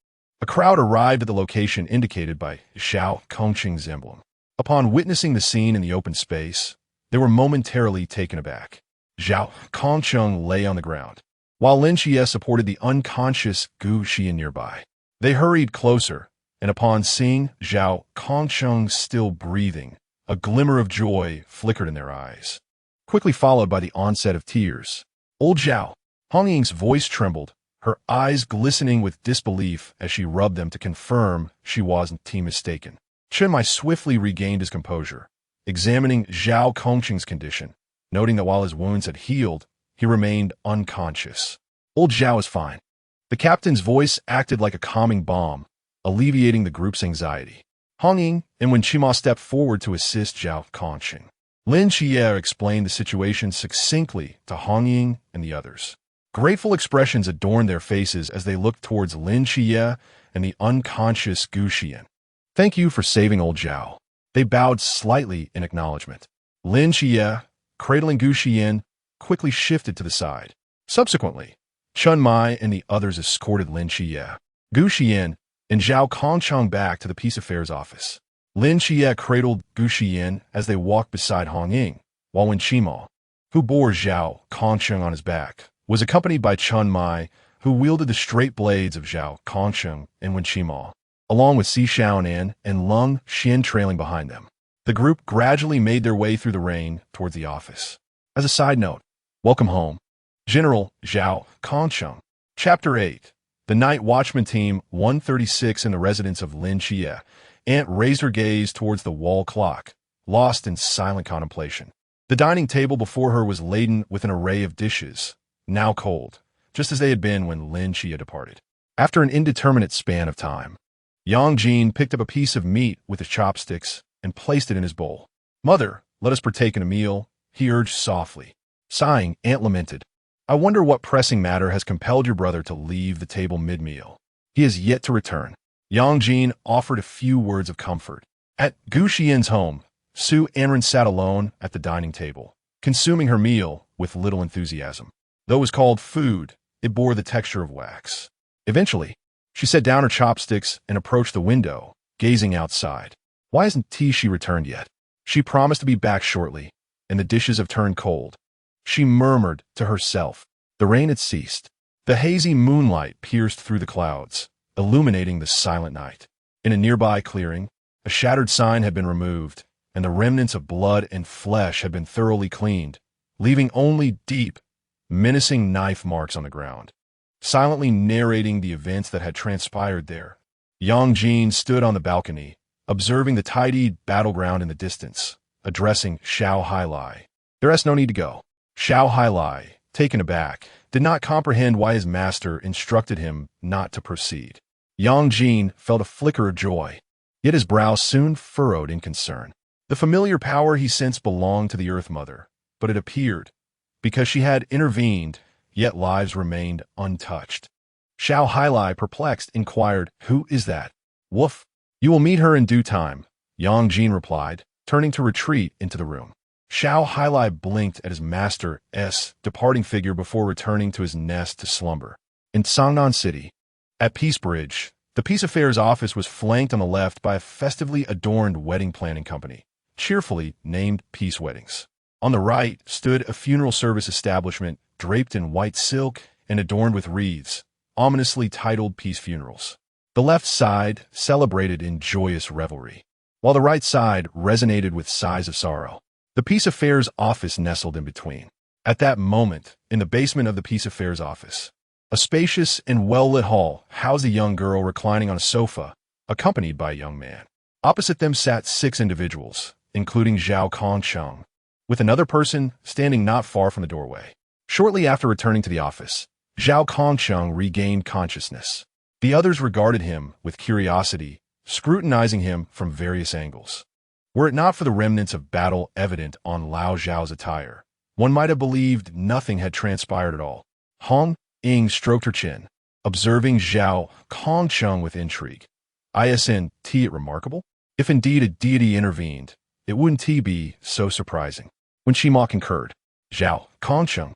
a crowd arrived at the location indicated by Zhao Kongqing's emblem. Upon witnessing the scene in the open space, They were momentarily taken aback. Zhao Kongcheng lay on the ground, while Lin Xie supported the unconscious Gu Xiyan nearby. They hurried closer, and upon seeing Zhao Kongcheng still breathing, a glimmer of joy flickered in their eyes, quickly followed by the onset of tears. Old Zhao, Hong Ying's voice trembled, her eyes glistening with disbelief as she rubbed them to confirm she wasn't mistaken. Chen Mai swiftly regained his composure, examining Zhao Kongcheng's condition, noting that while his wounds had healed, he remained unconscious. Old Zhao is fine. The captain's voice acted like a calming balm, alleviating the group's anxiety. Hong Ying and Wen Qima stepped forward to assist Zhao Kongcheng. Lin Xie explained the situation succinctly to Hong Ying and the others. Grateful expressions adorned their faces as they looked towards Lin Xie and the unconscious Gu Xiyan. Thank you for saving old Zhao. They bowed slightly in acknowledgement. Lin Xie, cradling Gu Xiyan, quickly shifted to the side. Subsequently, Chen Mai and the others escorted Lin Xie, Gu Xiyan, and Zhao Kongcheng back to the Peace Affairs office. Lin Xie cradled Gu Xiyan as they walked beside Hong Ying, while Wen Qima, who bore Zhao Kongcheng on his back, was accompanied by Chen Mai, who wielded the straight blades of Zhao Kongcheng and Wen Qima, along with Si Xiaonan and Lung Xin trailing behind them. The group gradually made their way through the rain towards the office. As a side note, welcome home, General Zhao Kongcheng. Chapter 8. The Night Watchman Team 136 in the residence of Lin Xie. Aunt raised her gaze towards the wall clock, lost in silent contemplation. The dining table before her was laden with an array of dishes, now cold, just as they had been when Lin Xie departed. After an indeterminate span of time, Yang Jin picked up a piece of meat with his chopsticks and placed it in his bowl. Mother, let us partake in a meal, he urged softly. Sighing, Aunt lamented. I wonder what pressing matter has compelled your brother to leave the table mid-meal. He has yet to return. Yang Jin offered a few words of comfort. At Gu Xiyan's home, Su Anren sat alone at the dining table, consuming her meal with little enthusiasm. Though it was called food, it bore the texture of wax. Eventually, she set down her chopsticks and approached the window, gazing outside. Why hasn't Tishi returned yet? She promised to be back shortly, and the dishes have turned cold. She murmured to herself. The rain had ceased. The hazy moonlight pierced through the clouds, illuminating the silent night. In a nearby clearing, a shattered sign had been removed, and the remnants of blood and flesh had been thoroughly cleaned, leaving only deep, menacing knife marks on the ground. Silently narrating the events that had transpired there, Yang Jin stood on the balcony, observing the tidied battleground in the distance, addressing Xiao Hailai. There's no need to go. Xiao Hailai, taken aback, did not comprehend why his master instructed him not to proceed. Yang Jin felt a flicker of joy, yet his brow soon furrowed in concern. The familiar power he sensed belonged to the Earth Mother, but it appeared, because she had intervened, yet lives remained untouched. Xiao Hailai, perplexed, inquired, Who is that? Woof. You will meet her in due time, Yang Jin replied, turning to retreat into the room. Xiao Hailai blinked at his master's departing figure before returning to his nest to slumber. In Sangnan City, at Peace Bridge, the Peace Affairs office was flanked on the left by a festively adorned wedding planning company, cheerfully named Peace Weddings. On the right stood a funeral service establishment draped in white silk and adorned with wreaths, ominously titled Peace Funerals. The left side celebrated in joyous revelry, while the right side resonated with sighs of sorrow. The Peace Affairs office nestled in between. At that moment, in the basement of the Peace Affairs office, a spacious and well-lit hall housed a young girl reclining on a sofa, accompanied by a young man. Opposite them sat 6 individuals, including Zhao Kongcheng, with another person standing not far from the doorway. Shortly after returning to the office, Zhao Kongcheng regained consciousness. The others regarded him with curiosity, scrutinizing him from various angles. Were it not for the remnants of battle evident on Lao Zhao's attire, one might have believed nothing had transpired at all. Hong Ying stroked her chin, observing Zhao Kongcheng with intrigue. Isn't it remarkable? If indeed a deity intervened, it wouldn't be so surprising. When Shima concurred, Zhao Kongcheng,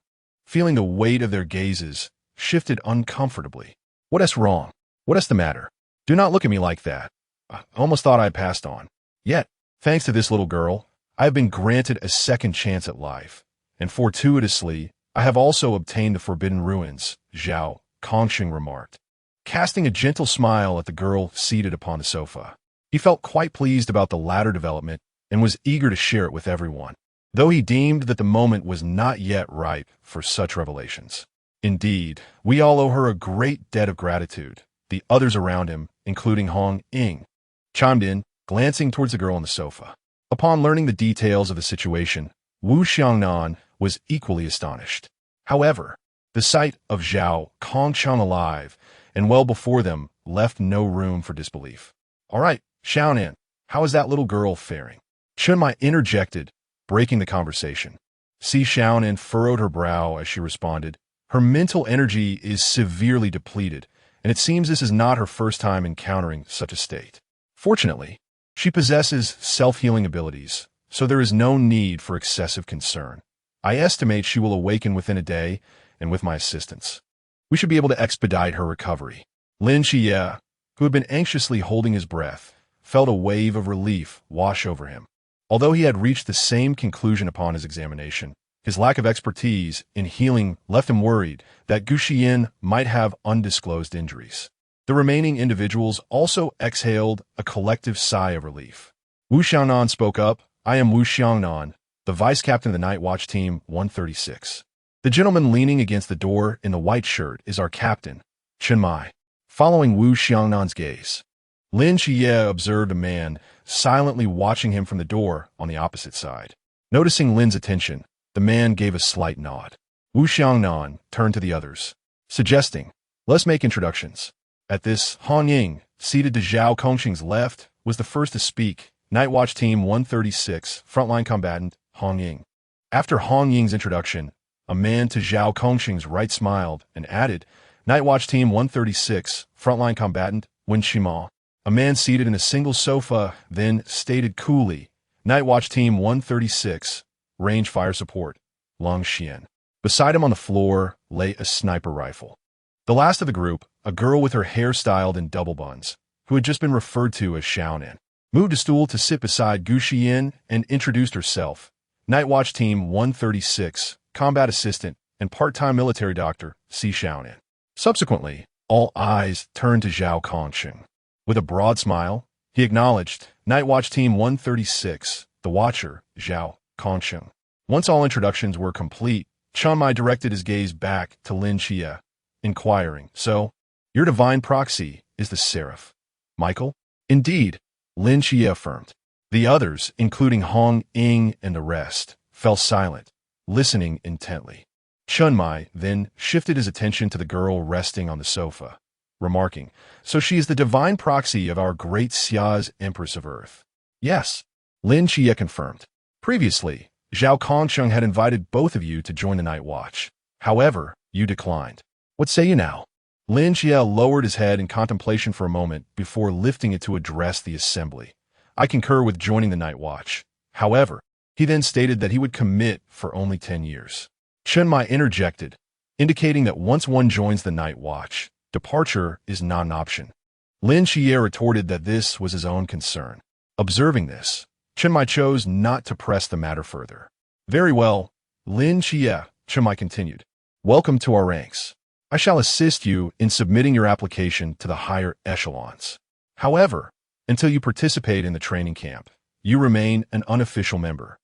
feeling the weight of their gazes, shifted uncomfortably. What's wrong? What's the matter? Do not look at me like that. I almost thought I had passed on. Yet, thanks to this little girl, I have been granted a second chance at life, and fortuitously, I have also obtained the forbidden ruins, Zhao Kongxing remarked, casting a gentle smile at the girl seated upon the sofa. He felt quite pleased about the latter development and was eager to share it with everyone, though he deemed that the moment was not yet ripe for such revelations. Indeed, we all owe her a great debt of gratitude. The others around him, including Hong Ying, chimed in, glancing towards the girl on the sofa. Upon learning the details of the situation, Wu Xiangnan was equally astonished. However, the sight of Zhao Kongchang alive and well before them left no room for disbelief. "All right, Xiaonan, how is that little girl faring?" Chunmai interjected, breaking the conversation. Si Xiaonan furrowed her brow as she responded. Her mental energy is severely depleted, and it seems this is not her first time encountering such a state. Fortunately, she possesses self-healing abilities, so there is no need for excessive concern. I estimate she will awaken within a day, and with my assistance, we should be able to expedite her recovery. Lin Xie, who had been anxiously holding his breath, felt a wave of relief wash over him. Although he had reached the same conclusion upon his examination, his lack of expertise in healing left him worried that Gu Xiyan might have undisclosed injuries. The remaining individuals also exhaled a collective sigh of relief. Wu Xiangnan spoke up. "I am Wu Xiangnan, the vice captain of the Night Watch Team 136. The gentleman leaning against the door in the white shirt is our captain, Chunmai." Following Wu Xiangnan's gaze, Lin Xie observed a man silently watching him from the door on the opposite side. Noticing Lin's attention, the man gave a slight nod. Wu Xiangnan turned to the others, suggesting, "Let's make introductions." At this, Han Ying, seated to Zhao Kongxing's left, was the first to speak. Night Watch Team 136, frontline combatant, Hong Ying. After Hong Ying's introduction, a man to Zhao Kongxing's right smiled and added, "Night Watch Team 136, frontline combatant, Wen Shima." A man seated in a single sofa then stated coolly, "Night Watch Team 136, range fire support, Long Xian." Beside him on the floor lay a sniper rifle. The last of the group, a girl with her hair styled in double buns, who had just been referred to as Xiaonan, moved a stool to sit beside Gu Xiyan and introduced herself. "Night Watch Team 136, combat assistant and part-time military doctor, Si Xiaonan." Subsequently, all eyes turned to Zhao Kongxing. With a broad smile, he acknowledged, "Night Watch Team 136, the Watcher, Zhao Kongxing." Once all introductions were complete, Chunmai directed his gaze back to Lin Xie, inquiring, "So, your divine proxy is the Seraph, Michael?" "Indeed," Lin Xie affirmed. The others, including Hong Ying and the rest, fell silent, listening intently. Chunmai then shifted his attention to the girl resting on the sofa, remarking, "So she is the divine proxy of our great Xia's Empress of Earth." "Yes," Lin Xie confirmed. "Previously, Zhao Kongsheng had invited both of you to join the Night Watch. However, you declined. What say you now?" Lin Xie lowered his head in contemplation for a moment before lifting it to address the assembly. "I concur with joining the Night Watch. However," he then stated that he would commit for only 10 years. Chunmai interjected, indicating that once one joins the Night Watch, departure is not an option. Lin Xie retorted that this was his own concern. Observing this, Chunmai chose not to press the matter further. "Very well, Lin Xie," Chunmai continued. "Welcome to our ranks. I shall assist you in submitting your application to the higher echelons. However, until you participate in the training camp, you remain an unofficial member.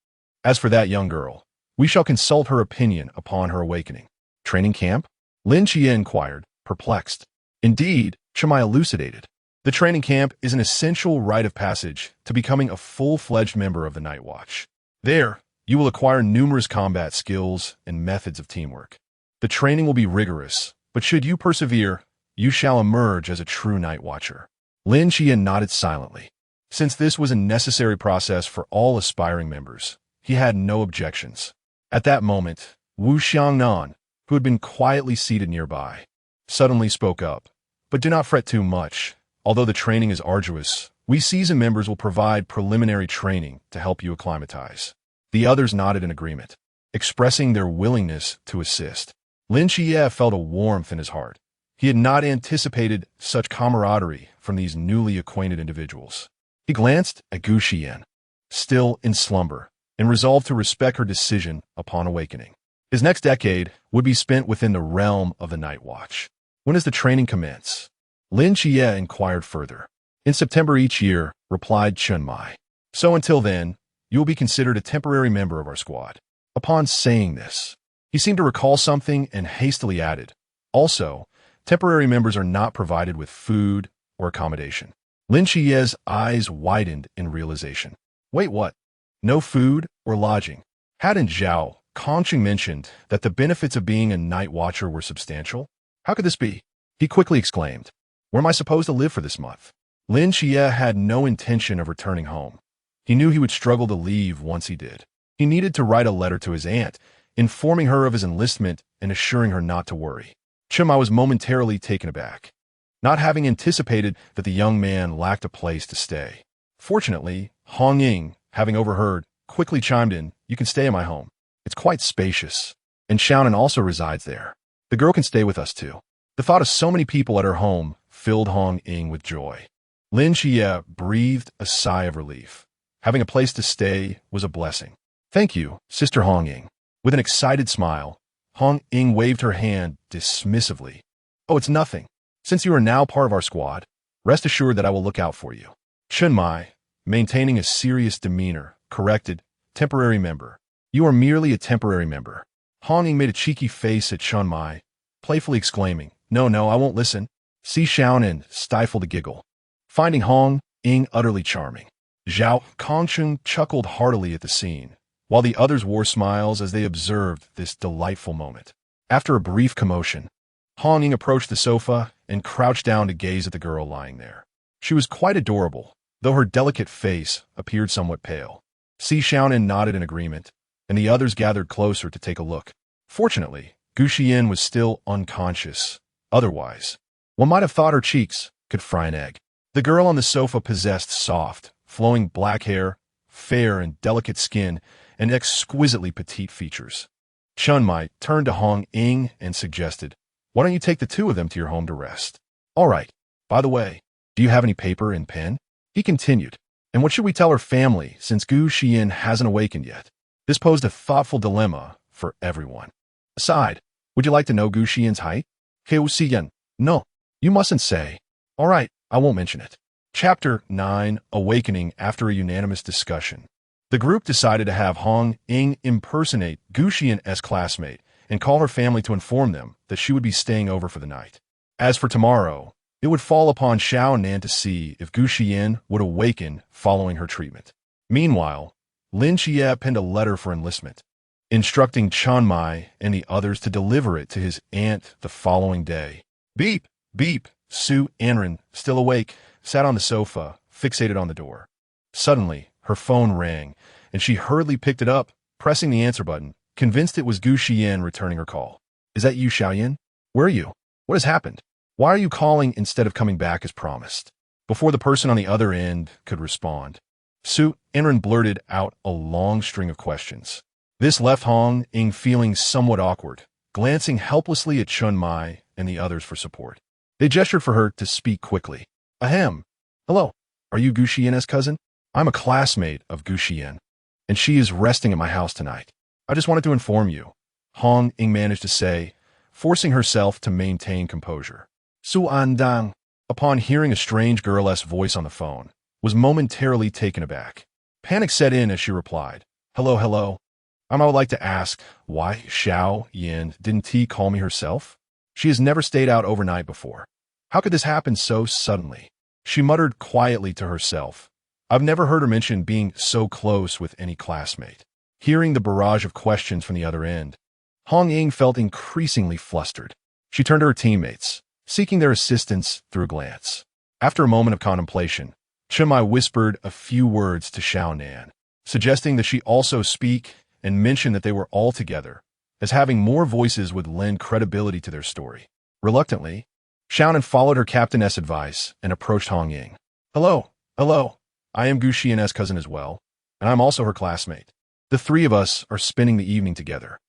As for that young girl, we shall consult her opinion upon her awakening." "Training camp?" Lin Xie inquired, perplexed. "Indeed," Chunmai elucidated. "The training camp is an essential rite of passage to becoming a full-fledged member of the Night Watch. There, you will acquire numerous combat skills and methods of teamwork. The training will be rigorous, but should you persevere, you shall emerge as a true Night Watcher." Lin Xie nodded silently. Since this was a necessary process for all aspiring members, he had no objections. At that moment, Wu Xiangnan, who had been quietly seated nearby, suddenly spoke up. "But do not fret too much. Although the training is arduous, we seasoned members will provide preliminary training to help you acclimatize." The others nodded in agreement, expressing their willingness to assist. Lin Xie felt a warmth in his heart. He had not anticipated such camaraderie from these newly acquainted individuals. He glanced at Gu Xiyan, still in slumber, and resolved to respect her decision upon awakening. His next decade would be spent within the realm of the Night Watch. When does the training commence? Lin Jie inquired further. In September each year, replied Chun Mai. So until then, you will be considered a temporary member of our squad. Upon saying this, he seemed to recall something and hastily added, also, temporary members are not provided with food or accommodation. Lin Jie's eyes widened in realization. Wait, what? No food or lodging? Hadn't Zhao Kongqing mentioned that the benefits of being a night watcher were substantial? How could this be? He quickly exclaimed. Where am I supposed to live for this month? Lin Jie had no intention of returning home. He knew he would struggle to leave once he did. He needed to write a letter to his aunt, informing her of his enlistment and assuring her not to worry. Chun Mai was momentarily taken aback, not having anticipated that the young man lacked a place to stay. Fortunately, Hong Ying, having overheard, quickly chimed in, You can stay in my home. It's quite spacious, and Xiaonan also resides there. The girl can stay with us too. The thought of so many people at her home filled Hong Ying with joy. Lin Jie breathed a sigh of relief. Having a place to stay was a blessing. Thank you, Sister Hong Ying. With an excited smile, Hong Ying waved her hand dismissively. Oh, it's nothing. Since you are now part of our squad, rest assured that I will look out for you. Chun Mai, maintaining a serious demeanor, corrected, temporary member. You are merely a temporary member. Hong Ying made a cheeky face at Chun Mai, playfully exclaiming, No, I won't listen. Si Xiaonan stifled a giggle, finding Hong Ying utterly charming. Zhao Kongqing chuckled heartily at the scene, while the others wore smiles as they observed this delightful moment. After a brief commotion, Hong Ying approached the sofa and crouched down to gaze at the girl lying there. She was quite adorable, though her delicate face appeared somewhat pale. Si Xiaonan nodded in agreement, and the others gathered closer to take a look. Fortunately, Gu Xiyan was still unconscious. Otherwise, one might have thought her cheeks could fry an egg. The girl on the sofa possessed soft, flowing black hair, fair and delicate skin, and exquisitely petite features. Chun Mai turned to Hong Ying and suggested, Why don't you take the two of them to your home to rest? All right. By the way, do you have any paper and pen? He continued. And what should we tell her family since Gu Xiyan hasn't awakened yet? This posed a thoughtful dilemma for everyone. Aside, would you like to know Gu Xiyan's height? Gu Xiyan. No, you mustn't say. All right, I won't mention it. Chapter 9, Awakening after a unanimous discussion. The group decided to have Hong Ying impersonate Gu Xiyan's classmate and call her family to inform them that she would be staying over for the night. As for tomorrow, it would fall upon Xiaonan to see if Gu Xiyan would awaken following her treatment. Meanwhile, Lin Jie penned a letter for enlistment, instructing Chun Mai and the others to deliver it to his aunt the following day. Beep, beep. Su Anren, still awake, sat on the sofa, fixated on the door. Suddenly, her phone rang, and she hurriedly picked it up, pressing the answer button, convinced it was Gu Xiyan returning her call. Is that you, Xiaoyan? Where are you? What has happened? Why are you calling instead of coming back as promised? Before the person on the other end could respond, Su Anren blurted out a long string of questions. This left Hong Ying feeling somewhat awkward, glancing helplessly at Chun Mai and the others for support. They gestured for her to speak quickly. Ahem. Hello. Are you Gu Xiyan's cousin? I'm a classmate of Gu Xiyan, and she is resting at my house tonight. I just wanted to inform you, Hong Ying managed to say, forcing herself to maintain composure. Su Andang, upon hearing a strange girl-esque voice on the phone, was momentarily taken aback. Panic set in as she replied, Hello. I would like to ask, why Xiao Yin didn't T call me herself? She has never stayed out overnight before. How could this happen so suddenly? She muttered quietly to herself. I've never heard her mention being so close with any classmate. Hearing the barrage of questions from the other end, Hong Ying felt increasingly flustered. She turned to her teammates, seeking their assistance through a glance. After a moment of contemplation, Chun Mai whispered a few words to Xiaonan, suggesting that she also speak and mention that they were all together, as having more voices would lend credibility to their story. Reluctantly, Xiaonan followed her captainess' advice and approached Hong Ying. Hello. I am Gu Xiyan's cousin as well, and I'm also her classmate. The three of us are spending the evening together.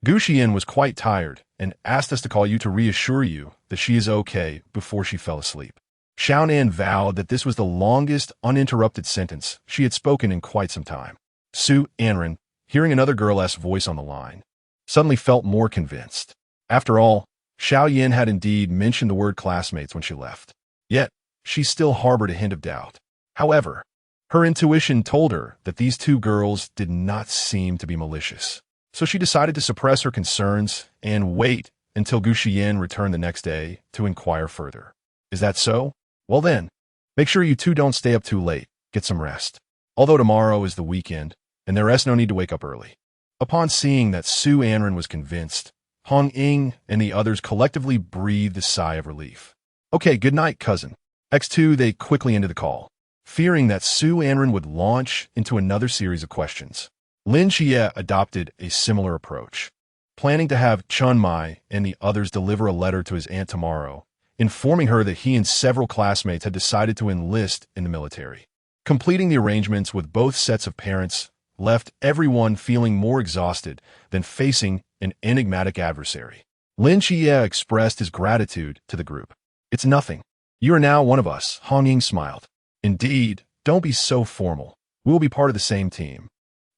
Gu Xiyan was quite tired and asked us to call you to reassure you that she is okay before she fell asleep. Xiaonan vowed that this was the longest uninterrupted sentence she had spoken in quite some time. Su Anren hearing another girl's voice on the line, suddenly felt more convinced. After all, Xiao Yin had indeed mentioned the word classmates when she left. Yet, she still harbored a hint of doubt. However, her intuition told her that these two girls did not seem to be malicious. So she decided to suppress her concerns and wait until Gu Xiyan returned the next day to inquire further. Is that so? Well then, make sure you two don't stay up too late. Get some rest. Although tomorrow is the weekend, and there is no need to wake up early. Upon seeing that Su Anren was convinced, Hong Ying and the others collectively breathed a sigh of relief. Okay, good night, cousin. X2, they quickly ended the call, fearing that Su Anren would launch into another series of questions. Lin Xie adopted a similar approach, planning to have Chun Mai and the others deliver a letter to his aunt tomorrow, informing her that he and several classmates had decided to enlist in the military. Completing the arrangements with both sets of parents left everyone feeling more exhausted than facing an enigmatic adversary. Lin Xie expressed his gratitude to the group. It's nothing. You are now one of us, Hong Ying smiled. Indeed, don't be so formal. We will be part of the same team.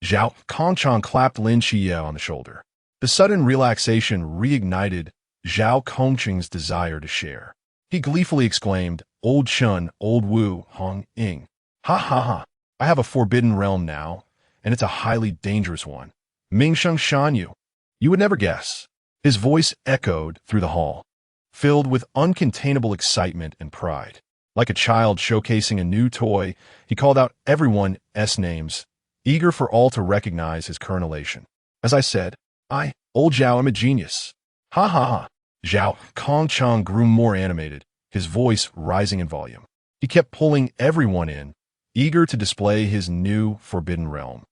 Zhao Kongchang clapped Lin Xie on the shoulder. The sudden relaxation reignited Zhao Kongchang's desire to share. He gleefully exclaimed, Old Chun, Old Wu, Hong Ying. Ha ha ha. I have a forbidden realm now, and it's a highly dangerous one. Mingsheng Shanyu. You would never guess. His voice echoed through the hall, filled with uncontainable excitement and pride. Like a child showcasing a new toy, he called out everyone's names, eager for all to recognize his current elation. As I said, Old Zhao, am a genius. Ha ha ha. Zhao Kongchang grew more animated, his voice rising in volume. He kept pulling everyone in, eager to display his new forbidden realm,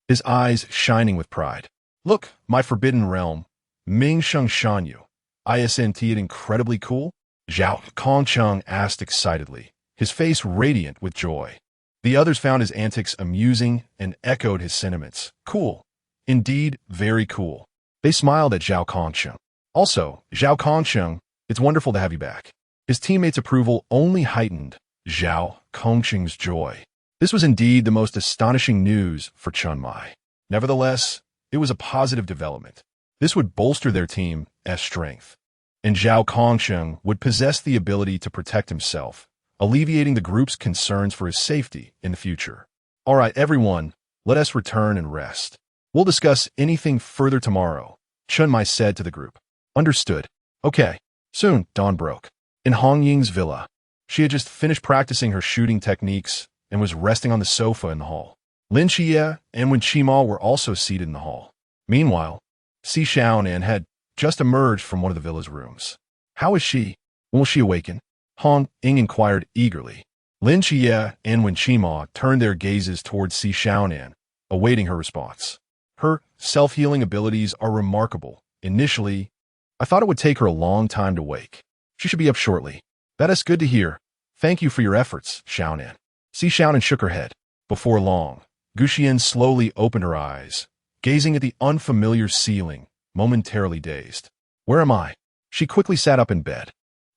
his eyes shining with pride. Look, my forbidden realm, Mingsheng Shanyu. Isn't it incredibly cool? Zhao Kongchang asked excitedly, his face radiant with joy. The others found his antics amusing and echoed his sentiments. Cool. Indeed, very cool. They smiled at Zhao Kongchang. Also, Zhao Kongchang, it's wonderful to have you back. His teammates' approval only heightened Zhao Kongchang's joy. This was indeed the most astonishing news for Chun Mai. Nevertheless, it was a positive development. This would bolster their team's strength, and Zhao Kongchang would possess the ability to protect himself, alleviating the group's concerns for his safety in the future. All right, everyone, let us return and rest. We'll discuss anything further tomorrow, Chun Mai said to the group. Understood. Okay. Soon, dawn broke. In Hong Ying's villa, she had just finished practicing her shooting techniques and was resting on the sofa in the hall. Lin Xie and Wen Qima were also seated in the hall. Meanwhile, Si Xiaonan had just emerged from one of the villa's rooms. How is she? When will she awaken? Hong Ying inquired eagerly. Lin Xie and Wen Qima turned their gazes towards Si Xiaonan, awaiting her response. Her self-healing abilities are remarkable. Initially, I thought it would take her a long time to wake. She should be up shortly. That is good to hear. Thank you for your efforts, Xiaonan. Si Xiaonan shook her head. Before long, Gu Xiyan slowly opened her eyes, gazing at the unfamiliar ceiling, momentarily dazed. Where am I? She quickly sat up in bed.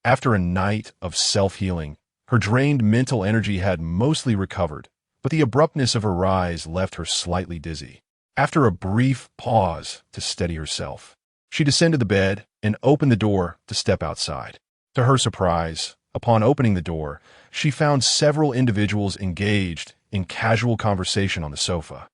After a night of self-healing, her drained mental energy had mostly recovered, but the abruptness of her rise left her slightly dizzy. After a brief pause to steady herself, she descended the bed and opened the door to step outside. To her surprise, upon opening the door, she found several individuals engaged in casual conversation on the sofa,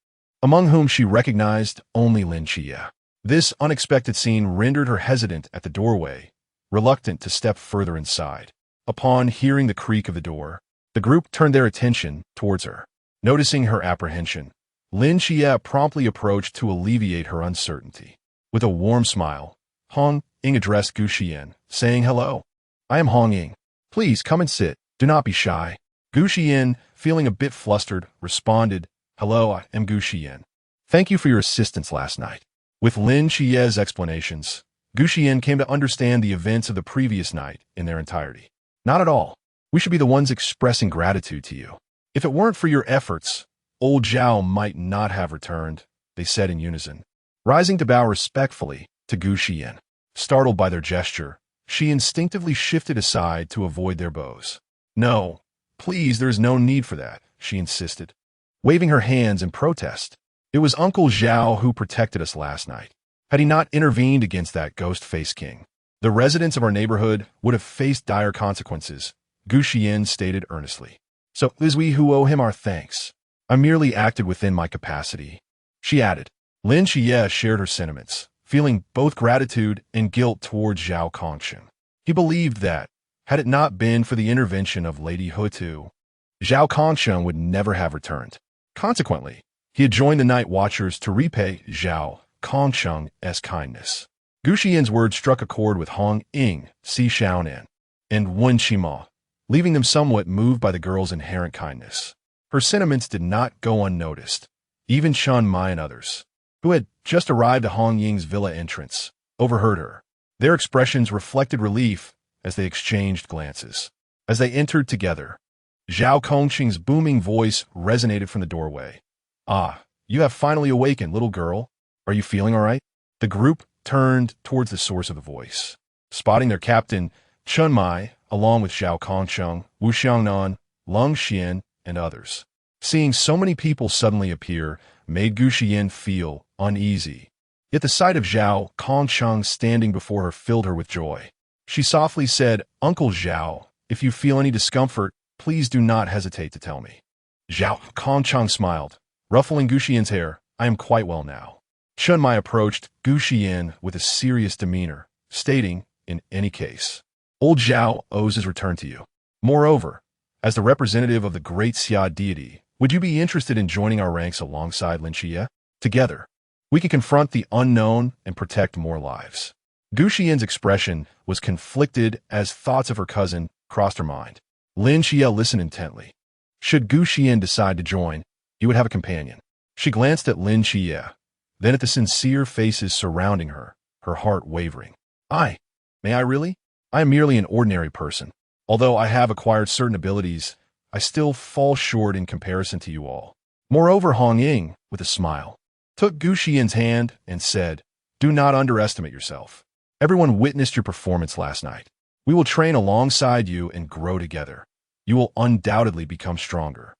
among whom she recognized only Lin Xie. This unexpected scene rendered her hesitant at the doorway, reluctant to step further inside. Upon hearing the creak of the door, the group turned their attention towards her. Noticing her apprehension, Lin Xie promptly approached to alleviate her uncertainty. With a warm smile, Hong Ying addressed Gu Xiyan, saying, Hello. I am Hong Ying. Please come and sit. Do not be shy. Gu Xiyan, feeling a bit flustered, responded, Hello, I am Gu Xiyan. Thank you for your assistance last night. With Lin Xie's explanations, Gu Xiyan came to understand the events of the previous night in their entirety. Not at all. We should be the ones expressing gratitude to you. If it weren't for your efforts, old Zhao might not have returned, they said in unison. Rising to bow respectfully to Gu Xiyan. Startled by their gesture, she instinctively shifted aside to avoid their bows. No, please, there is no need for that, she insisted, waving her hands in protest. It was Uncle Zhao who protected us last night. Had he not intervened against that ghost-faced king, the residents of our neighborhood would have faced dire consequences, Gu Xiyan stated earnestly. So it is we who owe him our thanks. I merely acted within my capacity. She added. Lin Xie shared her sentiments, feeling both gratitude and guilt towards Zhao Kongsheng. He believed that, had it not been for the intervention of Lady Hutu, Zhao Kongsheng would never have returned. Consequently, he had joined the Night Watchers to repay Zhao Kongsheng's kindness. Gu Xiyan's words struck a chord with Hong Ying, Si Xiaonan, and Wen Qima, leaving them somewhat moved by the girl's inherent kindness. Her sentiments did not go unnoticed. Even Chun Mai and others, who had just arrived at Hong Ying's villa entrance, overheard her. Their expressions reflected relief as they exchanged glances. As they entered together, Zhao Kongsheng's booming voice resonated from the doorway. Ah, you have finally awakened, little girl. Are you feeling all right? The group turned towards the source of the voice. Spotting their captain, Chun Mai, along with Zhao Kongsheng, Wu Xiangnan, Lung Xian, and others. Seeing so many people suddenly appear made Gu Xiyan feel uneasy. Yet the sight of Zhao Kongsheng standing before her filled her with joy. She softly said, Uncle Zhao, if you feel any discomfort, please do not hesitate to tell me. Zhao Kongsheng smiled, ruffling Gu Xiyan's hair. I am quite well now. Chun Mai approached Gu Xiyan with a serious demeanor, stating, in any case, old Zhao owes his return to you. Moreover, as the representative of the great Xia deity, would you be interested in joining our ranks alongside Lin Xie? Together, we can confront the unknown and protect more lives. Gu Xiyan's expression was conflicted as thoughts of her cousin crossed her mind. Lin Xie listened intently. Should Gu Xiyan decide to join, he would have a companion. She glanced at Lin Xie, then at the sincere faces surrounding her, her heart wavering. May I really? I am merely an ordinary person. Although I have acquired certain abilities, I still fall short in comparison to you all. Moreover, Hong Ying, with a smile, took Gu Xiyan's hand and said, do not underestimate yourself. Everyone witnessed your performance last night. We will train alongside you and grow together. You will undoubtedly become stronger.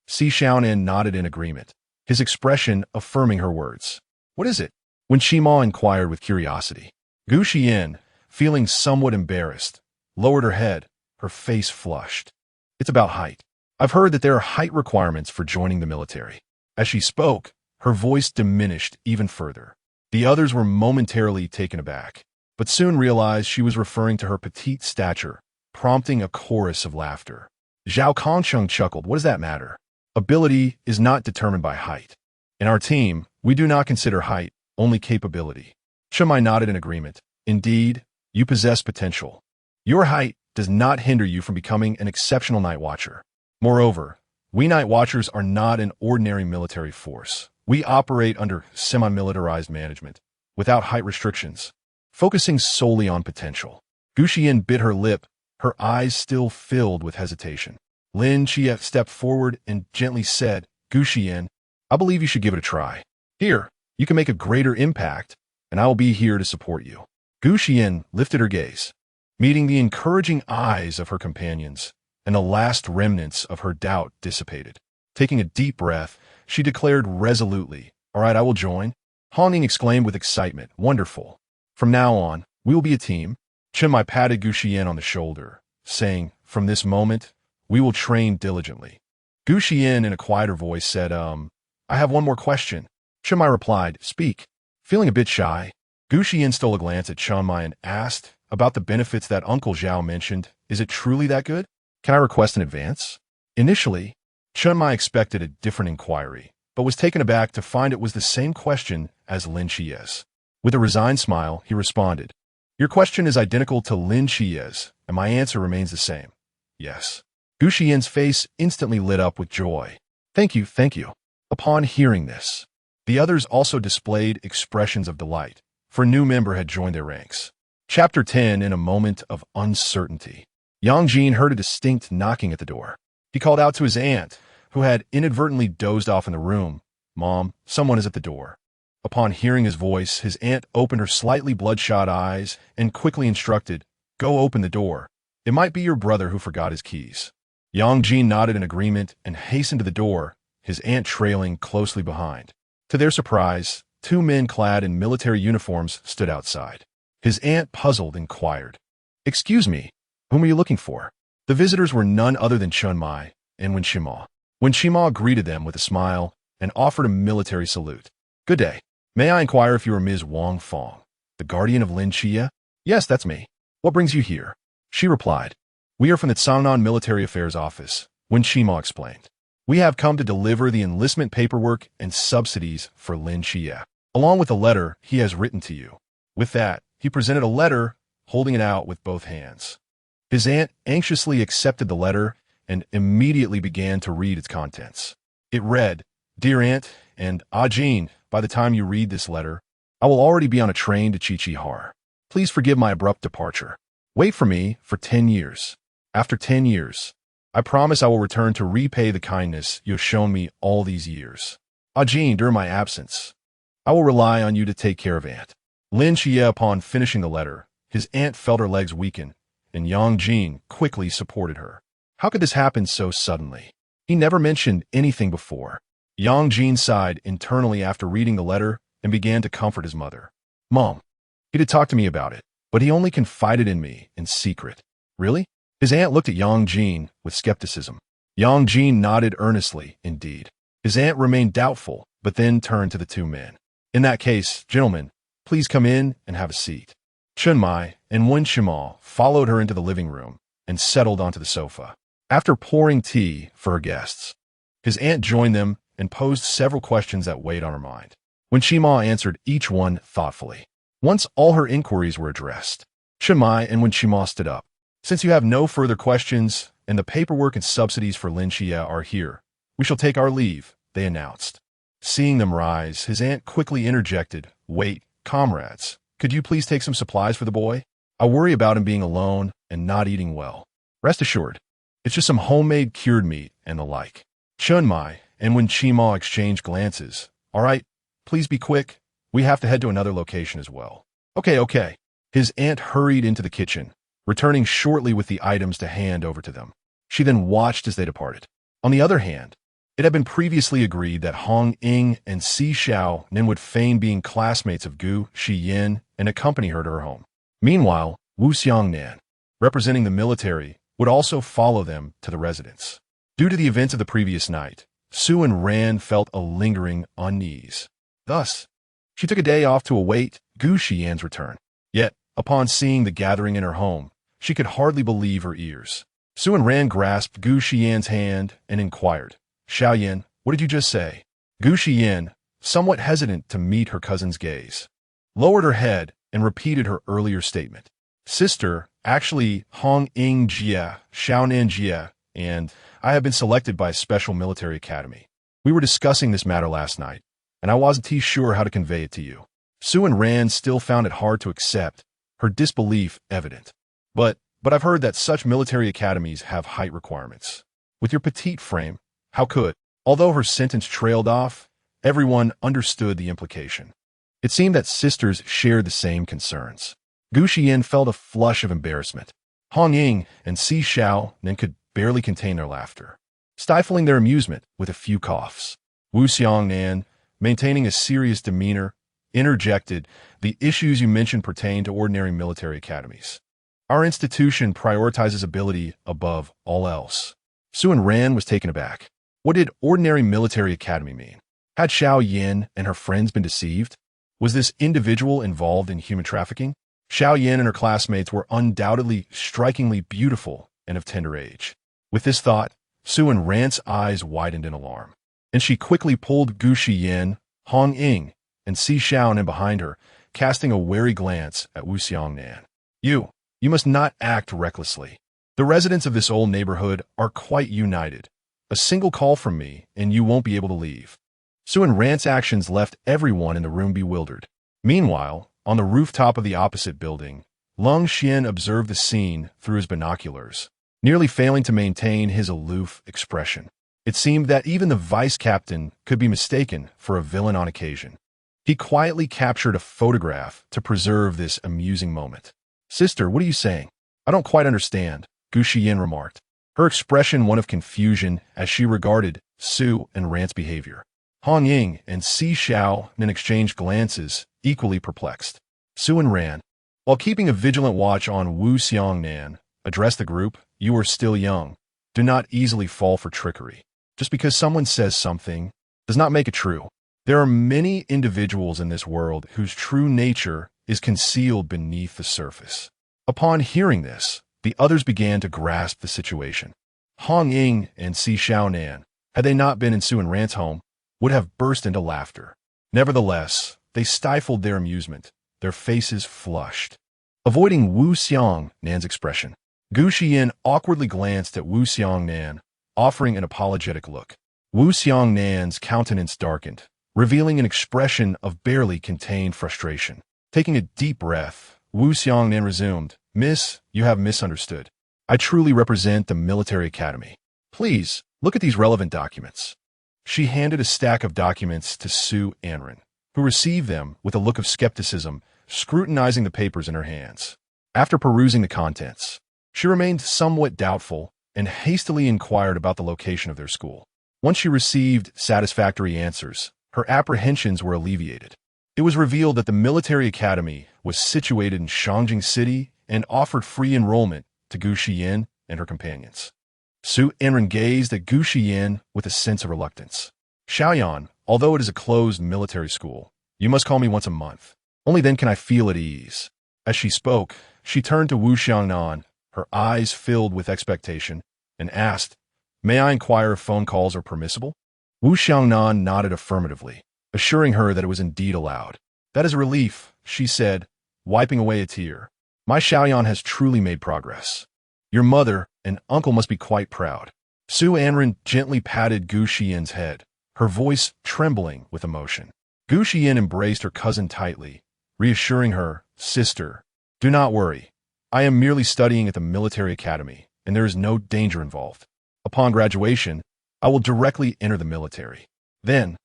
Si Xiaonan nodded in agreement, his expression affirming her words. What is it? When Qima inquired with curiosity. Gu Xiyan, feeling somewhat embarrassed, lowered her head, her face flushed. It's about height. I've heard that there are height requirements for joining the military. As she spoke, her voice diminished even further. The others were momentarily taken aback, but soon realized she was referring to her petite stature, prompting a chorus of laughter. Zhao Kongsheng chuckled. What does that matter? Ability is not determined by height. In our team, we do not consider height, only capability. Chun Mai nodded in agreement. Indeed, you possess potential. Your height does not hinder you from becoming an exceptional Night Watcher. Moreover, we Night Watchers are not an ordinary military force. We operate under semi-militarized management, without height restrictions, focusing solely on potential. Gu Xiyan bit her lip, her eyes still filled with hesitation. Lin Xie stepped forward and gently said, Gu Xiyan, I believe you should give it a try. Here, you can make a greater impact, and I will be here to support you. Gu Xiyan lifted her gaze, meeting the encouraging eyes of her companions, and the last remnants of her doubt dissipated. Taking a deep breath, she declared resolutely, All right, I will join. Hong Ying exclaimed with excitement, Wonderful. From now on, we will be a team. Chun Mai patted Gu Xiyan on the shoulder, saying, From this moment, we will train diligently. Gu Xiyan, in a quieter voice, said, I have one more question. Chun Mai replied, Speak. Feeling a bit shy, Gu Xiyan stole a glance at Chun Mai and asked about the benefits that Uncle Zhao mentioned. Is it truly that good? Can I request an advance? Initially, Chun Mai expected a different inquiry, but was taken aback to find it was the same question as Lin Xie's. With a resigned smile, he responded, Your question is identical to Lin Xie's, and my answer remains the same. Yes. Gu Xiyan's face instantly lit up with joy. Thank you, thank you. Upon hearing this, the others also displayed expressions of delight, for a new member had joined their ranks. Chapter 10. In a moment of uncertainty, Yang Jin heard a distinct knocking at the door. He called out to his aunt, who had inadvertently dozed off in the room. Mom, someone is at the door. Upon hearing his voice, his aunt opened her slightly bloodshot eyes and quickly instructed, Go open the door. It might be your brother who forgot his keys. Yang Jin nodded in agreement and hastened to the door, his aunt trailing closely behind. To their surprise, two men clad in military uniforms stood outside. His aunt, puzzled, inquired, "Excuse me, whom are you looking for?" The visitors were none other than Chun Mai and Wen Shima. Wen Shima greeted them with a smile and offered a military salute. "Good day. May I inquire if you are Ms. Wang Fong, the guardian of Lin Xia?" "Yes, that's me. What brings you here?" She replied. "We are from the Changnan Military Affairs Office," Wen Shima explained. "We have come to deliver the enlistment paperwork and subsidies for Lin Xia, along with a letter he has written to you." With that, he presented a letter, holding it out with both hands. His aunt anxiously accepted the letter and immediately began to read its contents. It read, "Dear Aunt and Jean, by the time you read this letter, I will already be on a train to Qiqihar. Please forgive my abrupt departure. Wait for me for 10 years. After 10 years, I promise I will return to repay the kindness you have shown me all these years. Jean, during my absence, I will rely on you to take care of Aunt." Lin Xia, upon finishing the letter, his aunt felt her legs weaken, and Yang Jin quickly supported her. How could this happen so suddenly? He never mentioned anything before. Yang Jin sighed internally after reading the letter and began to comfort his mother. "Mom, he did talk to me about it, but he only confided in me in secret." "Really?" His aunt looked at Yang Jin with skepticism. Yang Jin nodded earnestly, indeed. His aunt remained doubtful, but then turned to the two men. "In that case, gentlemen, please come in and have a seat." Chun Mai and Wen Shima followed her into the living room and settled onto the sofa. After pouring tea for her guests, his aunt joined them and posed several questions that weighed on her mind. Wen Shima answered each one thoughtfully. Once all her inquiries were addressed, Chun Mai and Wen Shima stood up. "Since you have no further questions and the paperwork and subsidies for Lin Xia are here, we shall take our leave," they announced. Seeing them rise, his aunt quickly interjected, "Wait, comrades, could you please take some supplies for the boy? I worry about him being alone and not eating well. Rest assured, it's just some homemade cured meat and the like." Chun Mai and Wen Shima exchanged glances. "All right, please be quick. We have to head to another location as well." Okay. His aunt hurried into the kitchen, returning shortly with the items to hand over to them. She then watched as they departed. On the other hand, it had been previously agreed that Hong Ying and Si Xiao Nin would feign being classmates of Gu Xiyan and accompany her to her home. Meanwhile, Wu Xiangnan, representing the military, would also follow them to the residence. Due to the events of the previous night, Su and Ran felt a lingering unease. Thus, she took a day off to await Gu Xiyan's return. Yet, upon seeing the gathering in her home, she could hardly believe her ears. Su and Ran grasped Gu Xiyan's hand and inquired, "Xiaoyan, what did you just say?" Gu Xiyan, somewhat hesitant to meet her cousin's gaze, lowered her head and repeated her earlier statement. "Sister, actually Hong Ying Jia, Xiaonan Jia, and I have been selected by a special military academy. We were discussing this matter last night, and I wasn't too sure how to convey it to you." Su and Ran still found it hard to accept, her disbelief evident. But I've heard that such military academies have height requirements. With your petite frame, how could?" Although her sentence trailed off, everyone understood the implication. It seemed that sisters shared the same concerns. Gu Xiyan felt a flush of embarrassment. Hong Ying and Si Xiao Nin could barely contain their laughter, stifling their amusement with a few coughs. Wu Xiangnan, maintaining a serious demeanor, interjected, "The issues you mentioned pertain to ordinary military academies. Our institution prioritizes ability above all else." Su and Ran was taken aback. What did ordinary military academy mean? Had Xiao Yin and her friends been deceived? Was this individual involved in human trafficking? Xiao Yin and her classmates were undoubtedly strikingly beautiful and of tender age. With this thought, Su and Ran's eyes widened in alarm, and she quickly pulled Gu Xiyan, Hong Ying, and Si Xiao Nin behind her, casting a wary glance at Wu Xiangnan. You must not act recklessly. The residents of this old neighborhood are quite united. A single call from me, and you won't be able to leave." Su and Ran's actions left everyone in the room bewildered. Meanwhile, on the rooftop of the opposite building, Lung Xian observed the scene through his binoculars, nearly failing to maintain his aloof expression. It seemed that even the vice captain could be mistaken for a villain on occasion. He quietly captured a photograph to preserve this amusing moment. "Sister, what are you saying? I don't quite understand," Gu Xiyan remarked, her expression one of confusion as she regarded Su and Ran's behavior. Hong Ying and Si Xiyan exchanged glances, equally perplexed. Su and Ran, while keeping a vigilant watch on Wu Xiangnan, addressed the group. You are still young. Do not easily fall for trickery. Just because someone says something does not make it true. There are many individuals in this world whose true nature is concealed beneath the surface. Upon hearing this, the others began to grasp the situation. Hong Ying and Si Xiaonan, had they not been in Su and Ran's home, would have burst into laughter. Nevertheless, they stifled their amusement, their faces flushed. Avoiding Wu Xiangnan's expression, Gu Xiyan awkwardly glanced at Wu Xiangnan, offering an apologetic look. Wu Xiangnan's countenance darkened, revealing an expression of barely contained frustration. Taking a deep breath, Wu Xiangnan resumed, Miss, you have misunderstood. I truly represent the military academy. Please, look at these relevant documents. She handed a stack of documents to Su Anren, who received them with a look of skepticism, scrutinizing the papers in her hands. After perusing the contents, she remained somewhat doubtful and hastily inquired about the location of their school. Once she received satisfactory answers, her apprehensions were alleviated. It was revealed that the military academy was situated in Shangjing City and offered free enrollment to Gu Xiyan and her companions. Su Anren gazed at Gu Xiyan with a sense of reluctance. Xiaoyan, although it is a closed military school, you must call me once a month. Only then can I feel at ease. As she spoke, she turned to Wu Xiangnan, her eyes filled with expectation, and asked, May I inquire if phone calls are permissible? Wu Xiangnan nodded affirmatively, assuring her that it was indeed allowed. That is a relief, she said, wiping away a tear. My Xiaoyan has truly made progress. Your mother and uncle must be quite proud. Su Anren gently patted Gu Xiyan's head, her voice trembling with emotion. Gu Xiyan embraced her cousin tightly, reassuring her, Sister, do not worry. I am merely studying at the military academy, and there is no danger involved. Upon graduation, I will directly enter the military. Then,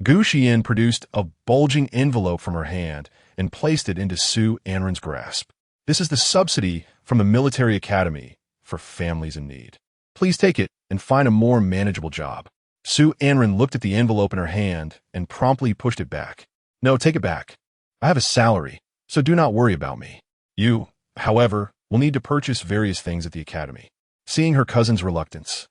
Gu Xiyan produced a bulging envelope from her hand and placed it into Su Anren's grasp. This is the subsidy from the military academy for families in need. Please take it and find a more manageable job. Su Anren looked at the envelope in her hand and promptly pushed it back. No, take it back. I have a salary, so do not worry about me. You, however, will need to purchase various things at the academy. Seeing her cousin's reluctance,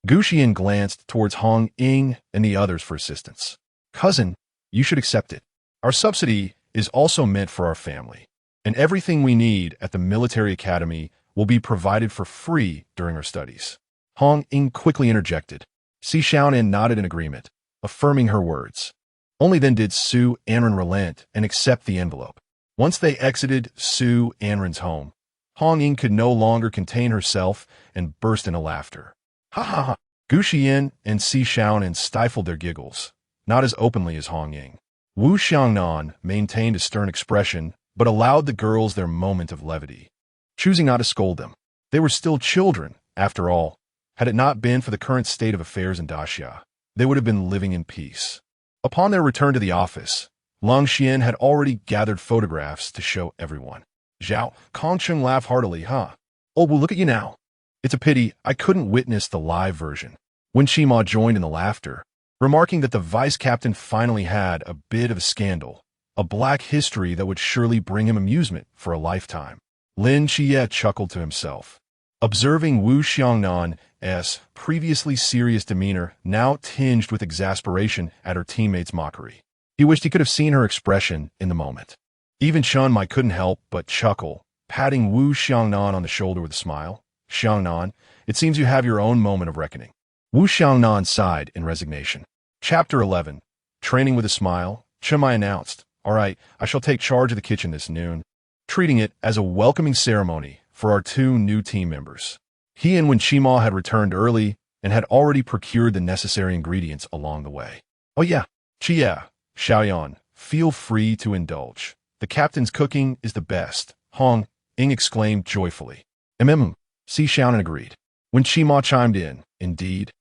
Gu Xiyan glanced towards Hong Ying and the others for assistance. Cousin, you should accept it. Our subsidy is also meant for our family, and everything we need at the military academy will be provided for free during our studies. Hong Ying quickly interjected. Si Xiaonan nodded in agreement, affirming her words. Only then did Su Anren relent and accept the envelope. Once they exited Su Anren's home, Hong Ying could no longer contain herself and burst into laughter. Ha ha ha! Gu Xiyan and Si Xiaonan stifled their giggles, not as openly as Hong Ying. Wu Xiangnan maintained a stern expression, but allowed the girls their moment of levity, choosing not to scold them. They were still children, after all. Had it not been for the current state of affairs in Daxia, they would have been living in peace. Upon their return to the office, Long Xian had already gathered photographs to show everyone. Zhao Kongcheng laughed heartily, Oh, well, look at you now. It's a pity I couldn't witness the live version. When Shima joined in the laughter, remarking that the vice captain finally had a bit of a scandal, a black history that would surely bring him amusement for a lifetime. Lin Xie chuckled to himself, observing Wu Xiangnan's previously serious demeanor now tinged with exasperation at her teammates' mockery. He wished he could have seen her expression in the moment. Even Shen Mai couldn't help but chuckle, patting Wu Xiangnan on the shoulder with a smile. Xiangnan, it seems you have your own moment of reckoning. Wu Xiangnan sighed in resignation. Chapter 11. Training with a smile, Chen Mai announced, All right, I shall take charge of the kitchen this noon, treating it as a welcoming ceremony for our 2 new team members. He and Wen Qima had returned early and had already procured the necessary ingredients along the way. Oh yeah, Chia, Xiaoyan, feel free to indulge. The captain's cooking is the best, Hong Ying exclaimed joyfully. Si Xiaonan agreed. When Qima chimed in, Indeed,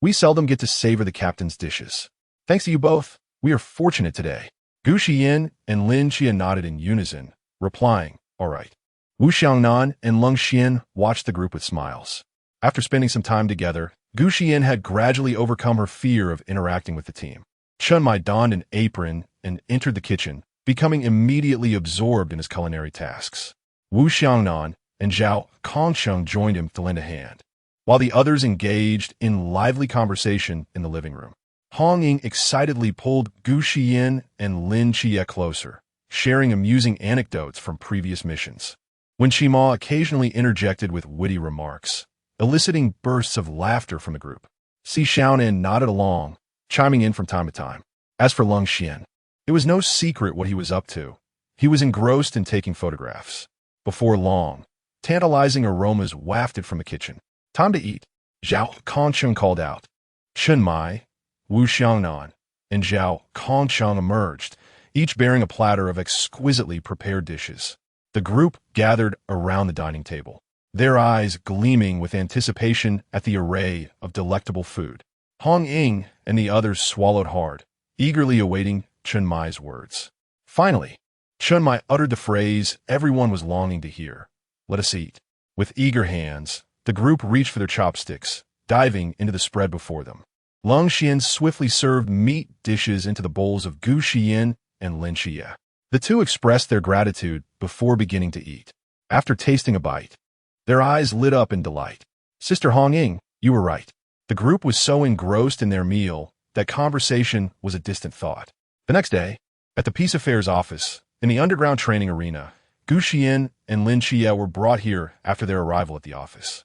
we seldom get to savor the captain's dishes. Thanks to you both, we are fortunate today. Gu Xiyan and Lin Xie nodded in unison, replying, All right. Wu Xiangnan and Lung Xian watched the group with smiles. After spending some time together, Gu Xiyan had gradually overcome her fear of interacting with the team. Chun Mai donned an apron and entered the kitchen, becoming immediately absorbed in his culinary tasks. Wu Xiangnan and Zhao Kongsheng joined him to lend a hand, while the others engaged in lively conversation in the living room. Hong Ying excitedly pulled Gu Xiyan and Lin Xie closer, sharing amusing anecdotes from previous missions. When Shima occasionally interjected with witty remarks, eliciting bursts of laughter from the group. Si Xiaonan nodded along, chiming in from time to time. As for Lung Xian, it was no secret what he was up to. He was engrossed in taking photographs. Before long, tantalizing aromas wafted from the kitchen. Time to eat, Zhao Kongsheng called out. Chun Mai, Wu Xiangnan, and Zhao Kongsheng emerged, each bearing a platter of exquisitely prepared dishes. The group gathered around the dining table, their eyes gleaming with anticipation at the array of delectable food. Hong Ying and the others swallowed hard, eagerly awaiting Chun Mai's words. Finally, Chun Mai uttered the phrase everyone was longing to hear. Let us eat. With eager hands, the group reached for their chopsticks, diving into the spread before them. Lung Xian swiftly served meat dishes into the bowls of Gu Xiyan and Lin Xie. The two expressed their gratitude before beginning to eat. After tasting a bite, their eyes lit up in delight. Sister Hong Ying, you were right. The group was so engrossed in their meal that conversation was a distant thought. The next day, at the Peace Affairs office, in the underground training arena, Gu Xiyan and Lin Xie were brought here after their arrival at the office.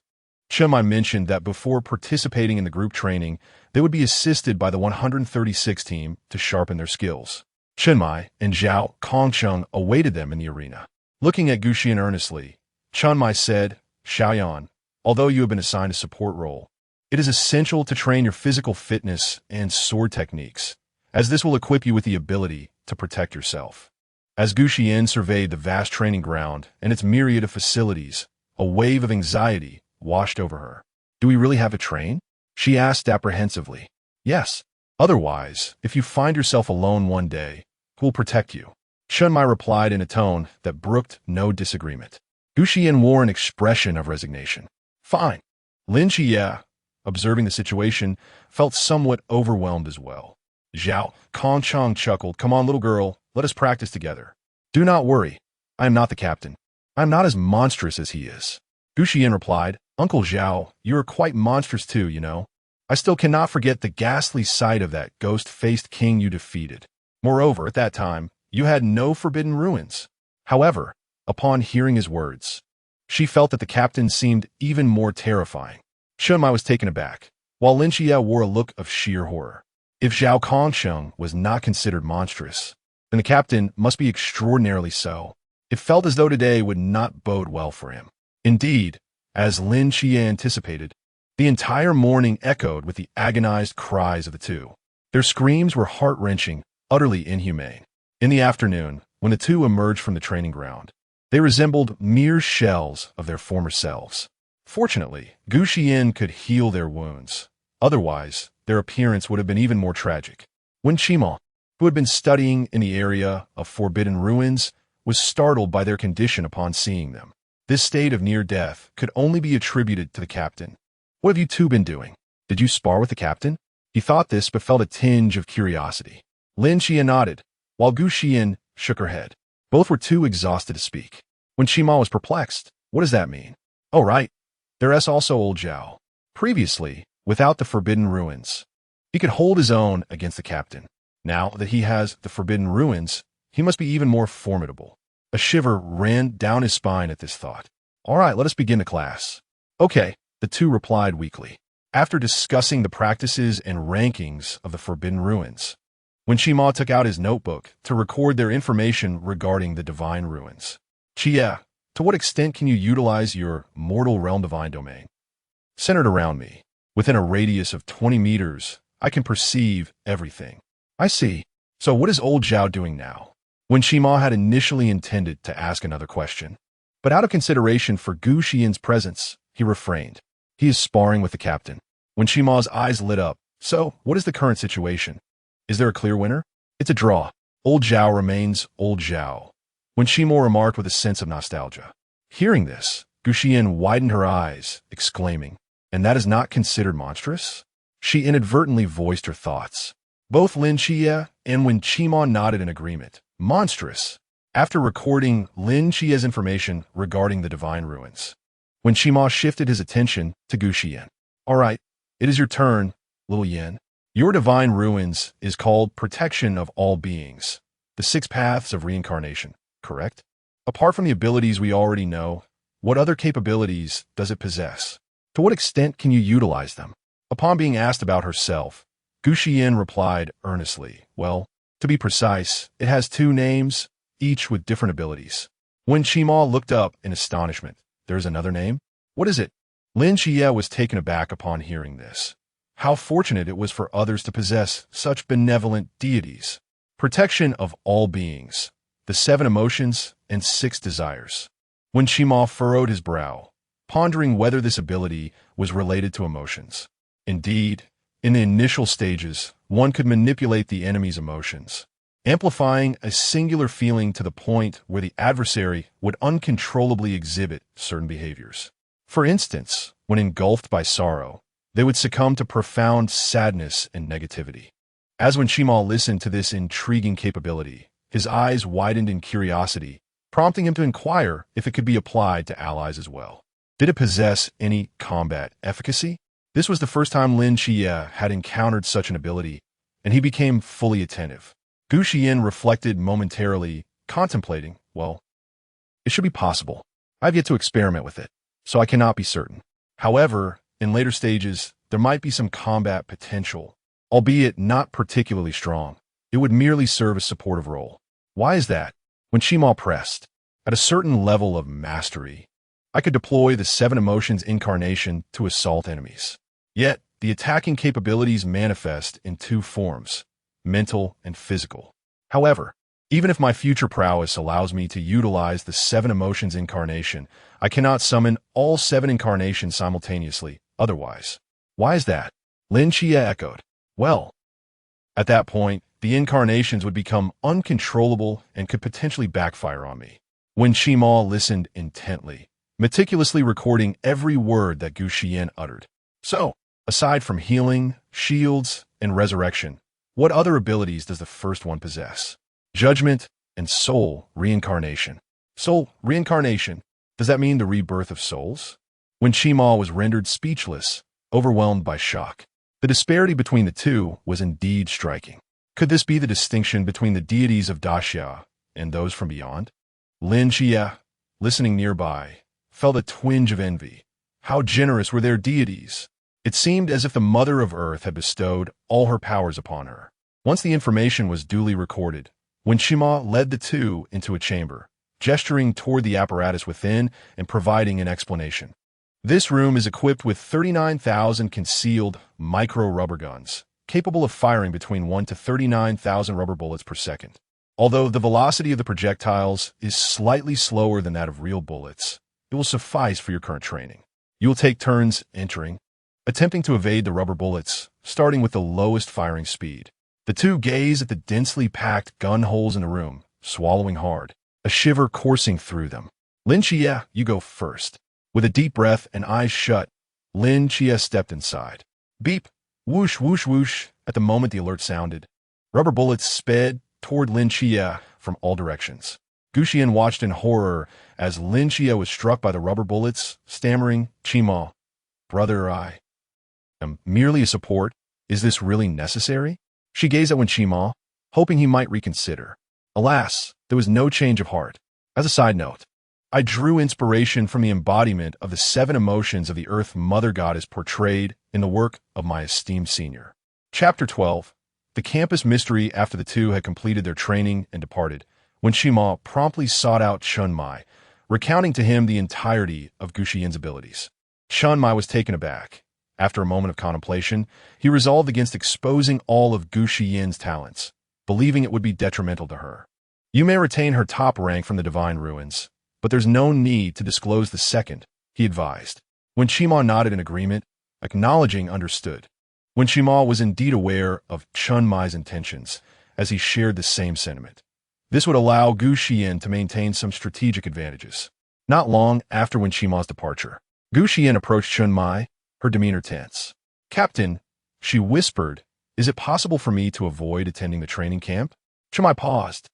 Chun Mai mentioned that before participating in the group training, they would be assisted by the 136 team to sharpen their skills. Chun Mai and Zhao Kongsheng awaited them in the arena. Looking at Gu Xiyan earnestly, Chun Mai said, Xiaoyan, although you have been assigned a support role, it is essential to train your physical fitness and sword techniques, as this will equip you with the ability to protect yourself. As Gu Xiyan surveyed the vast training ground and its myriad of facilities, a wave of anxiety washed over her. Do we really have to train? She asked apprehensively. Yes. Otherwise, if you find yourself alone one day, who will protect you? Chun Mai replied in a tone that brooked no disagreement. Gu Xiyan wore an expression of resignation. Fine. Lin Xie, observing the situation, felt somewhat overwhelmed as well. Zhao Kongsheng chuckled. Come on, little girl, let us practice together. Do not worry. I am not the captain. I am not as monstrous as he is. Gu Xiyan replied, Uncle Zhao, you are quite monstrous too, you know. I still cannot forget the ghastly sight of that ghost-faced king you defeated. Moreover, at that time, you had no forbidden ruins. However, upon hearing his words, she felt that the captain seemed even more terrifying. Chun Mai was taken aback, while Lin Xie wore a look of sheer horror. If Zhao Kongsheng was not considered monstrous, then the captain must be extraordinarily so. It felt as though today would not bode well for him. Indeed, as Lin Xie anticipated, the entire morning echoed with the agonized cries of the two. Their screams were heart-wrenching, utterly inhumane. In the afternoon, when the two emerged from the training ground, they resembled mere shells of their former selves. Fortunately, Gu Xiyan could heal their wounds. Otherwise, their appearance would have been even more tragic. When Qima, who had been studying in the area of forbidden ruins, was startled by their condition upon seeing them. This state of near death could only be attributed to the captain. What have you two been doing? Did you spar with the captain? He thought this but felt a tinge of curiosity. Lin Xie nodded, while Gu Xiyan shook her head. Both were too exhausted to speak. When Qima was perplexed, what does that mean? Oh right, there's also old Zhao. Previously, without the forbidden ruins, he could hold his own against the captain. Now that he has the forbidden ruins, he must be even more formidable. A shiver ran down his spine at this thought. All right, let us begin the class. Okay, the two replied weakly. After discussing the practices and rankings of the forbidden ruins, when Qima took out his notebook to record their information regarding the divine ruins. Chia, to what extent can you utilize your mortal realm divine domain? Centered around me, within a radius of 20 meters, I can perceive everything. I see. So what is old Zhao doing now? When Qima had initially intended to ask another question, but out of consideration for Gu Xiyan's presence, he refrained. He is sparring with the captain. When Qima's eyes lit up, so what is the current situation? Is there a clear winner? It's a draw. Old Zhao remains old Zhao. When Qima remarked with a sense of nostalgia. Hearing this, Gu Xiyan widened her eyes, exclaiming, and that is not considered monstrous? She inadvertently voiced her thoughts. Both Lin Xie and Wen Qima nodded in agreement. Monstrous. After recording Lin Xie's information regarding the divine ruins, Wen Qima shifted his attention to Gu Xiyan. All right, it is your turn, little Yin. Your divine ruins is called Protection of All Beings, the 6 paths of reincarnation, correct? Apart from the abilities we already know, what other capabilities does it possess? To what extent can you utilize them? Upon being asked about herself, Gu Xiyan replied earnestly, well, to be precise, it has 2 names, each with different abilities. When Qima looked up in astonishment, there's another name? What is it? Lin Xie was taken aback upon hearing this. How fortunate it was for others to possess such benevolent deities. Protection of all beings, the 7 emotions and 6 desires. When Qima furrowed his brow, pondering whether this ability was related to emotions. Indeed, in the initial stages, one could manipulate the enemy's emotions, amplifying a singular feeling to the point where the adversary would uncontrollably exhibit certain behaviors. For instance, when engulfed by sorrow, they would succumb to profound sadness and negativity. As when Qima listened to this intriguing capability, his eyes widened in curiosity, prompting him to inquire if it could be applied to allies as well. Did it possess any combat efficacy? This was the first time Lin Xie had encountered such an ability, and he became fully attentive. Gu Xiyan reflected momentarily, contemplating, well, it should be possible. I have yet to experiment with it, so I cannot be certain. However, in later stages, there might be some combat potential, albeit not particularly strong. It would merely serve a supportive role. Why is that? When Qima pressed, at a certain level of mastery, I could deploy the 7 emotions incarnation to assault enemies. Yet, the attacking capabilities manifest in 2 forms, mental and physical. However, even if my future prowess allows me to utilize the 7 emotions incarnation, I cannot summon all 7 incarnations simultaneously, otherwise. Why is that? Lin Xie echoed. Well, at that point, the incarnations would become uncontrollable and could potentially backfire on me. When Qima listened intently, meticulously recording every word that Gu Xiyan uttered. So, aside from healing, shields, and resurrection, what other abilities does the first one possess? Judgment and soul reincarnation. Soul reincarnation, does that mean the rebirth of souls? When Qima was rendered speechless, overwhelmed by shock. The disparity between the 2 was indeed striking. Could this be the distinction between the deities of Daxia and those from beyond? Lin Xie, listening nearby, felt a twinge of envy. How generous were their deities! It seemed as if the Mother of Earth had bestowed all her powers upon her. Once the information was duly recorded, when Qima led the 2 into a chamber, gesturing toward the apparatus within and providing an explanation. This room is equipped with 39,000 concealed micro-rubber guns, capable of firing between 1 to 39,000 rubber bullets per second. Although the velocity of the projectiles is slightly slower than that of real bullets, it will suffice for your current training. You will take turns entering, attempting to evade the rubber bullets, starting with the lowest firing speed. The 2 gaze at the densely packed gun holes in the room, swallowing hard, a shiver coursing through them. Lin Xie, you go first. With a deep breath and eyes shut, Lin Xie stepped inside. Beep, whoosh, whoosh, whoosh. At the moment the alert sounded, rubber bullets sped toward Lin Xie from all directions. Gu Xiyan watched in horror as Lin Xie was struck by the rubber bullets, stammering, Qima, brother, I am merely a support. Is this really necessary? She gazed at Wen Qima, hoping he might reconsider. Alas, there was no change of heart. As a side note, I drew inspiration from the embodiment of the 7 emotions of the Earth Mother Goddess portrayed in the work of my esteemed senior. Chapter 12. The campus mystery. After the 2 had completed their training and departed, Wen Qima promptly sought out Chun Mai, recounting to him the entirety of Gu Xiyan's abilities. Chun Mai was taken aback. After a moment of contemplation, he resolved against exposing all of Gu Xiyan's talents, believing it would be detrimental to her. You may retain her top rank from the divine ruins, but there's no need to disclose the second, he advised. When Qima nodded in agreement, acknowledging understood. When Qima was indeed aware of Chun Mai's intentions, as he shared the same sentiment. This would allow Gu Xiyan to maintain some strategic advantages. Not long after Wen Qima's departure, Gu Xiyan approached Chun Mai, her demeanor tense. Captain, she whispered, Is it possible for me to avoid attending the training camp? Chimai paused,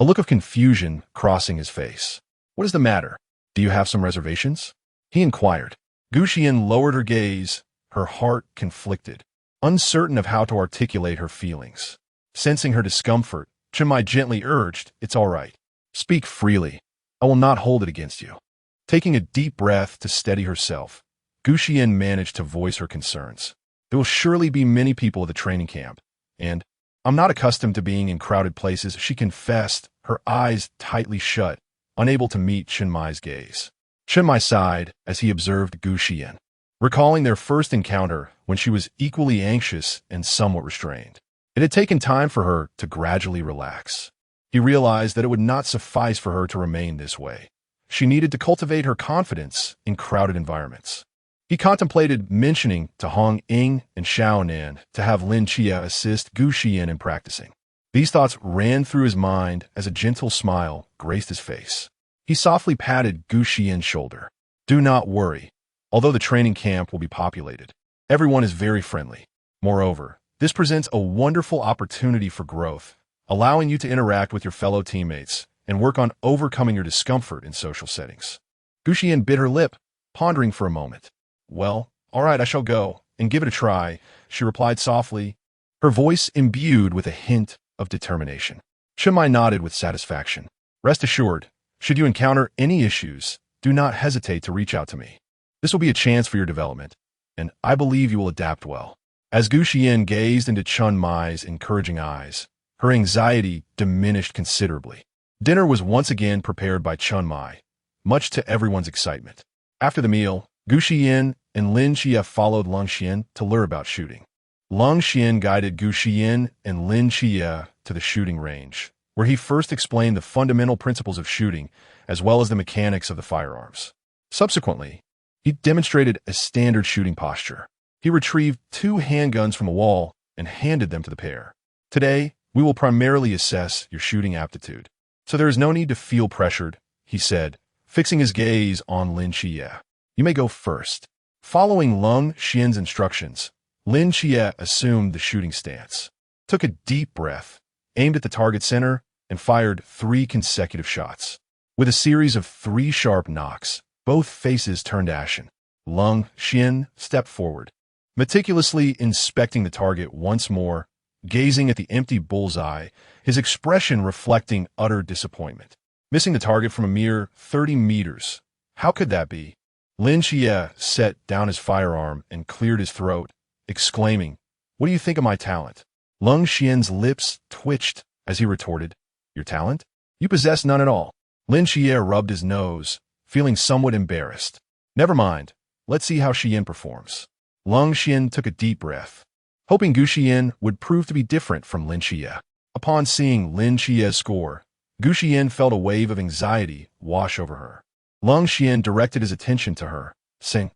a look of confusion crossing his face. What is the matter? Do you have some reservations? He inquired. Gu Xiyan lowered her gaze, her heart conflicted, uncertain of how to articulate her feelings. Sensing her discomfort, Chimai gently urged, "It's all right. Speak freely. I will not hold it against you." Taking a deep breath to steady herself, Gu Xiyan managed to voice her concerns. There will surely be many people at the training camp, and I'm not accustomed to being in crowded places, she confessed, her eyes tightly shut, unable to meet Chinmai's gaze. Chinmai sighed as he observed Gu Xiyan, recalling their first encounter when she was equally anxious and somewhat restrained. It had taken time for her to gradually relax. He realized that it would not suffice for her to remain this way. She needed to cultivate her confidence in crowded environments. He contemplated mentioning to Hong Ying and Xiao Nan to have Lin Chia assist Gu Xiyan in practicing. These thoughts ran through his mind as a gentle smile graced his face. He softly patted Gu Xiyan's shoulder. "Do not worry. Although the training camp will be populated, everyone is very friendly. Moreover, this presents a wonderful opportunity for growth, allowing you to interact with your fellow teammates and work on overcoming your discomfort in social settings." Gu Xiyan bit her lip, pondering for a moment. "Well, all right, I shall go and give it a try," she replied softly, her voice imbued with a hint of determination. Chinmai nodded with satisfaction. "Rest assured, should you encounter any issues, do not hesitate to reach out to me. This will be a chance for your development, and I believe you will adapt well." As Gu Xiyan gazed into Chinmai's encouraging eyes, her anxiety diminished considerably. Dinner was once again prepared by Chinmai, much to everyone's excitement. After the meal, Gu Xiyan and Lin Chia followed Lung Xian to learn about shooting. Lung Xian guided Gu Xiyan and Lin Chia to the shooting range, where he first explained the fundamental principles of shooting, as well as the mechanics of the firearms. Subsequently, he demonstrated a standard shooting posture. He retrieved 2 handguns from a wall and handed them to the pair. "Today, we will primarily assess your shooting aptitude, so there is no need to feel pressured," he said, fixing his gaze on Lin Chia. "You may go first." Following Lung Xian's instructions, Lin Chia assumed the shooting stance, took a deep breath, aimed at the target center, and fired 3 consecutive shots. With a series of 3 sharp knocks, both faces turned ashen. Lung Xian stepped forward, meticulously inspecting the target once more, gazing at the empty bullseye, his expression reflecting utter disappointment. Missing the target from a mere 30 meters. How could that be? Lin Chia set down his firearm and cleared his throat, exclaiming, "What do you think of my talent?" Lung Xian's lips twitched as he retorted, "Your talent? You possess none at all." Lin Chia rubbed his nose, feeling somewhat embarrassed. "Never mind. Let's see how Xian performs." Lung Xian took a deep breath, hoping Gu Xiyan would prove to be different from Lin Chia. Upon seeing Lin Chia's score, Gu Xiyan felt a wave of anxiety wash over her. Lung Xian directed his attention to her, saying,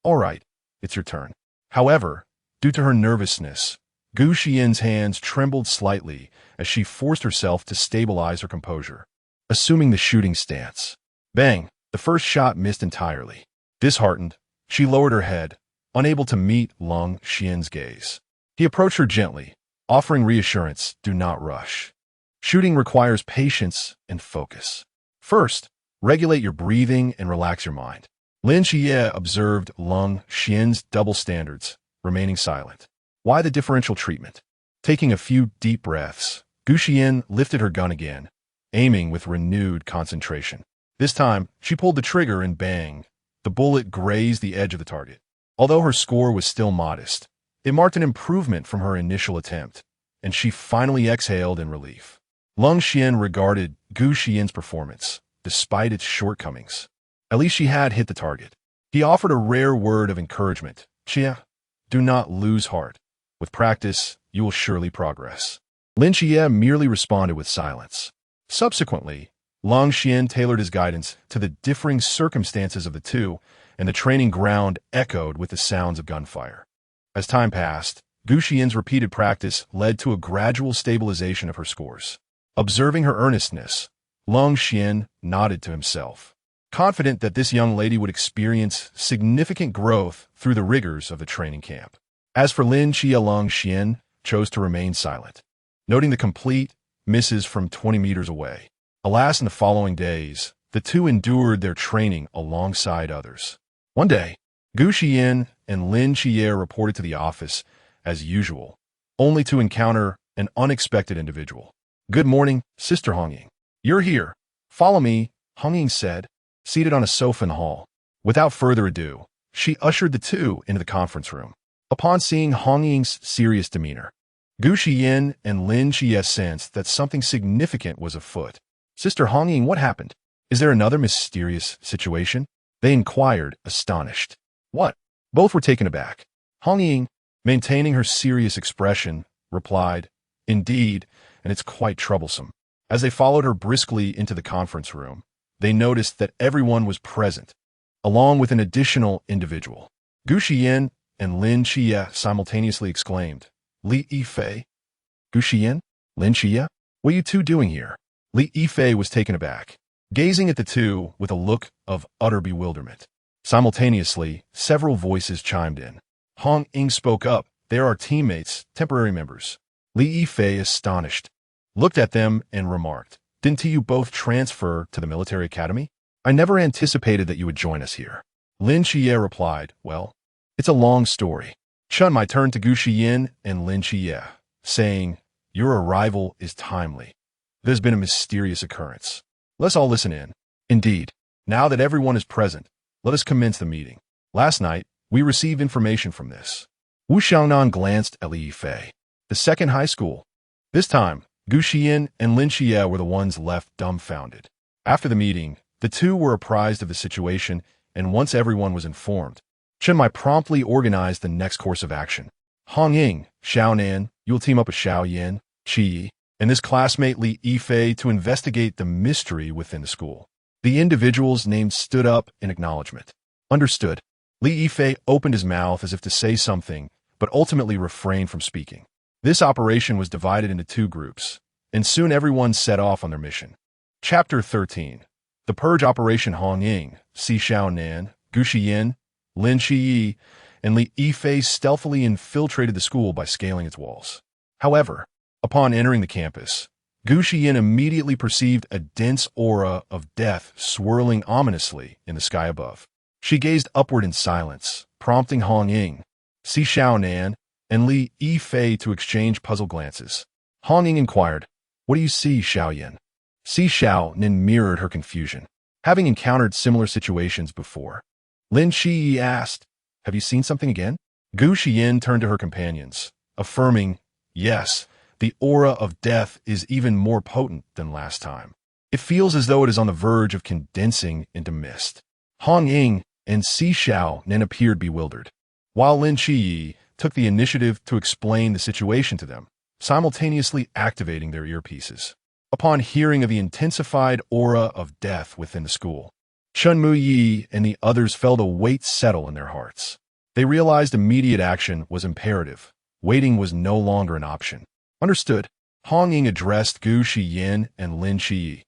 "All right, it's your turn." However, due to her nervousness, Gu Xiyan's hands trembled slightly as she forced herself to stabilize her composure. Assuming the shooting stance. Bang! The first shot missed entirely. Disheartened, she lowered her head, unable to meet Lung Xian's gaze. He approached her gently, offering reassurance, "Do not rush. Shooting requires patience and focus. First, regulate your breathing and relax your mind." Lin Chia observed Lung Xian's double standards, remaining silent. Why the differential treatment? Taking a few deep breaths, Gu Xiyan lifted her gun again, aiming with renewed concentration. This time, she pulled the trigger and bang, the bullet grazed the edge of the target. Although her score was still modest, it marked an improvement from her initial attempt, and she finally exhaled in relief. Lung Xian regarded Gu Xiyan's performance, despite its shortcomings. At least she had hit the target. He offered a rare word of encouragement. "Chia, do not lose heart. With practice, you will surely progress." Lin Chia merely responded with silence. Subsequently, Lung Xian tailored his guidance to the differing circumstances of the two, and the training ground echoed with the sounds of gunfire. As time passed, Gu Xiyan's repeated practice led to a gradual stabilization of her scores. Observing her earnestness, Lung Xian nodded to himself, confident that this young lady would experience significant growth through the rigors of the training camp. As for Lin Chia, Lung Xian chose to remain silent, noting the complete misses from 20 meters away. Alas, in the following days, the two endured their training alongside others. One day, Gu Xiyan and Lin Qiye reported to the office as usual, only to encounter an unexpected individual. "Good morning, Sister Hongying. You're here. Follow me," Hongying said, seated on a sofa in the hall. Without further ado, she ushered the two into the conference room. Upon seeing Hongying's serious demeanor, Gu Xiyan and Lin Qiye sensed that something significant was afoot. "Sister Hongying, what happened? Is there another mysterious situation?" they inquired, astonished. "What?" Both were taken aback. Hongying, maintaining her serious expression, replied, "Indeed, and it's quite troublesome." As they followed her briskly into the conference room, they noticed that everyone was present, along with an additional individual. Gu Xiyan and Lin Qiye simultaneously exclaimed, "Li Yifei? Gu Xiyan? Lin Qiye? What are you two doing here?" Li Yifei was taken aback, gazing at the two with a look of utter bewilderment. Simultaneously, several voices chimed in. Hongying spoke up. "They are our teammates, temporary members." Li Yifei, astonished, looked at them and remarked, "Didn't you both transfer to the military academy? I never anticipated that you would join us here." Lin Qiye replied, "Well, it's a long story." Chun Mai turned to Gu Xiyan and Lin Qiye, saying, "Your arrival is timely. There's been a mysterious occurrence. Let's all listen in." "Indeed. Now that everyone is present, let us commence the meeting. Last night, we received information from this." Wu Xiangnan glanced at Li Yifei. "The second high school." This time, Gu Xiyan and Lin Qiye were the ones left dumbfounded. After the meeting, the two were apprised of the situation, and once everyone was informed, Chen Mai promptly organized the next course of action. Hongying, Xiaonan, you will team up with Xiaoyan, Qi, and this classmate Li Yifei to investigate the mystery within the school. The individuals named stood up in acknowledgement. "Understood." Li Yifei opened his mouth as if to say something, but ultimately refrained from speaking. This operation was divided into two groups, and soon everyone set off on their mission. Chapter 13. The Purge Operation. Hongying, Si Xiaonan, Gu Xiyan, Lin Qiyi, and Li Yifei stealthily infiltrated the school by scaling its walls. However, upon entering the campus, Gu Xiyan immediately perceived a dense aura of death swirling ominously in the sky above. She gazed upward in silence, prompting Hongying, Si Xiaonan, and Li Yifei to exchange puzzled glances. Hongying inquired, "What do you see, Xiaoyan?" Si Xiaonan mirrored her confusion, having encountered similar situations before. Lin Qiyi asked, "Have you seen something again?" Gu Xiyan turned to her companions, affirming, "Yes, the aura of death is even more potent than last time. It feels as though it is on the verge of condensing into mist." Hongying and Si Xiaonan appeared bewildered, while Lin Qiyi took the initiative to explain the situation to them, simultaneously activating their earpieces. Upon hearing of the intensified aura of death within the school, Chun Muyi and the others felt a weight settle in their hearts. They realized immediate action was imperative. Waiting was no longer an option. "Understood." Hongying addressed Gu Xiyan and Lin Qiyi,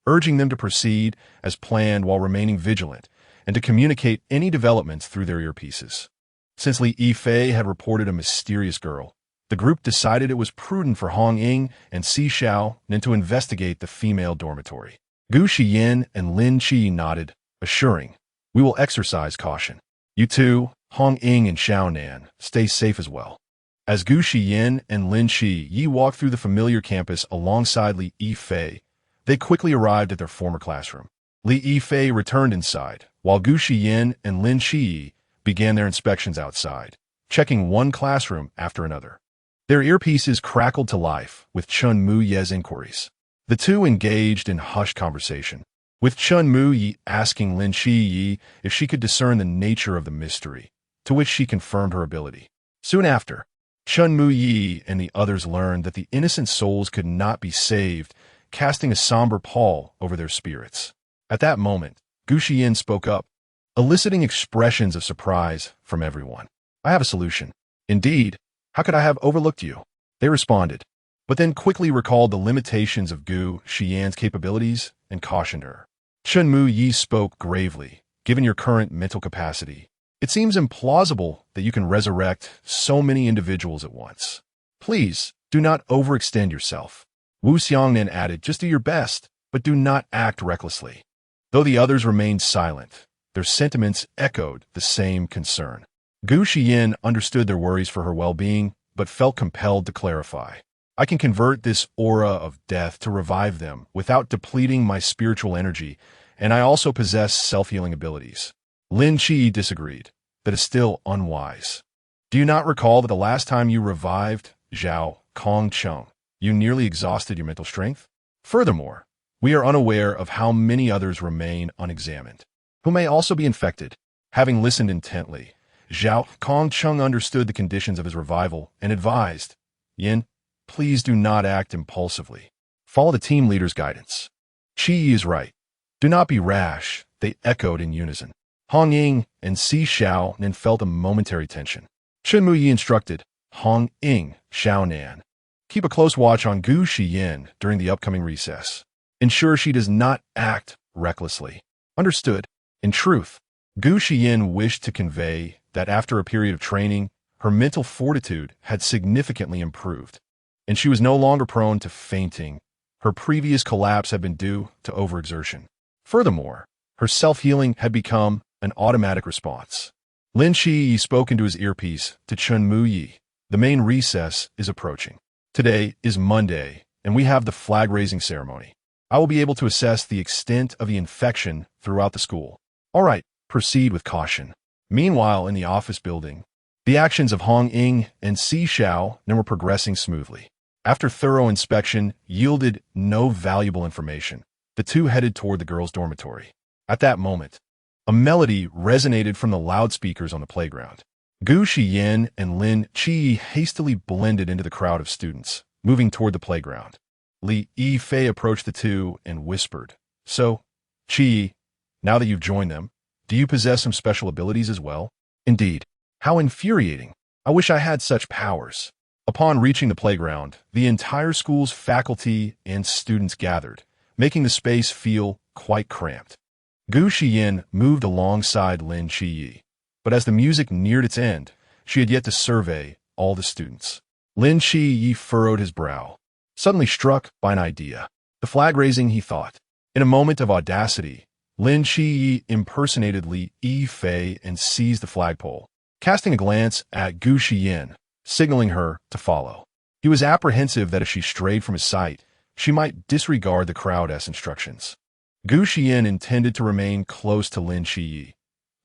urging them to proceed as planned while remaining vigilant and to communicate any developments through their earpieces. Since Li Yifei had reported a mysterious girl, the group decided it was prudent for Hongying and Si Xiaonan to investigate the female dormitory. Gu Xiyan and Lin Qiyi nodded, assuring, "We will exercise caution. You two, Hongying and Xiaonan, stay safe as well." As Gu Xiyan and Lin Qiyi walked through the familiar campus alongside Li Yifei, they quickly arrived at their former classroom. Li Yifei returned inside, while Gu Xiyan and Lin Qiyi began their inspections outside, checking one classroom after another. Their earpieces crackled to life with Chun Muye's inquiries. The two engaged in hushed conversation, with Chun Muyi asking Lin Qiyi if she could discern the nature of the mystery, to which she confirmed her ability. Soon after, Chun Muyi and the others learned that the innocent souls could not be saved, casting a somber pall over their spirits. At that moment, Gu Xiyan spoke up, eliciting expressions of surprise from everyone. "I have a solution." "Indeed, how could I have overlooked you?" they responded, but then quickly recalled the limitations of Gu Xiyan's capabilities and cautioned her. Chun Muyi spoke gravely, "Given your current mental capacity, it seems implausible that you can resurrect so many individuals at once. Please, do not overextend yourself. Gu Xiyan then added, just do your best, but do not act recklessly. Though the others remained silent, their sentiments echoed the same concern. Gu Xiyan understood their worries for her well-being, but felt compelled to clarify. I can convert this aura of death to revive them without depleting my spiritual energy, and I also possess self-healing abilities. Lin Qi disagreed. That is still unwise. Do you not recall that the last time you revived Zhao Kongcheng, you nearly exhausted your mental strength? Furthermore, we are unaware of how many others remain unexamined, who may also be infected. Having listened intently, Zhao Kongcheng understood the conditions of his revival and advised, Yin, please do not act impulsively. Follow the team leader's guidance. Qi is right. Do not be rash, they echoed in unison. Hong Ying and Si Xiao then felt a momentary tension. Chen Muyi instructed, Hong Ying, Xiao Nan, keep a close watch on Gu Xiyan during the upcoming recess. Ensure she does not act recklessly. Understood. In truth, Gu Xiyan wished to convey that after a period of training, her mental fortitude had significantly improved, and she was no longer prone to fainting. Her previous collapse had been due to overexertion. Furthermore, her self-healing had become an automatic response. Lin Qi spoke into his earpiece to Chen Muyi. The main recess is approaching. Today is Monday, and we have the flag-raising ceremony. I will be able to assess the extent of the infection throughout the school. All right, proceed with caution. Meanwhile, in the office building, the actions of Hong Ying and Si Xiao were progressing smoothly. After thorough inspection yielded no valuable information, the two headed toward the girls' dormitory. At that moment, a melody resonated from the loudspeakers on the playground. Gu Xiyan and Lin Qi hastily blended into the crowd of students, moving toward the playground. Li Yifei approached the two and whispered, So, Qi, now that you've joined them, do you possess some special abilities as well? Indeed. How infuriating. I wish I had such powers. Upon reaching the playground, the entire school's faculty and students gathered, making the space feel quite cramped. Gu Xiyan moved alongside Lin Qi, but as the music neared its end, she had yet to survey all the students. Lin Qi furrowed his brow, suddenly struck by an idea. The flag raising, he thought. In a moment of audacity, Lin Qi impersonated Li Yifei and seized the flagpole, casting a glance at Gu Xiyan, signaling her to follow. He was apprehensive that if she strayed from his sight, she might disregard the crowd's instructions. Gu Xiyan intended to remain close to Lin Qi.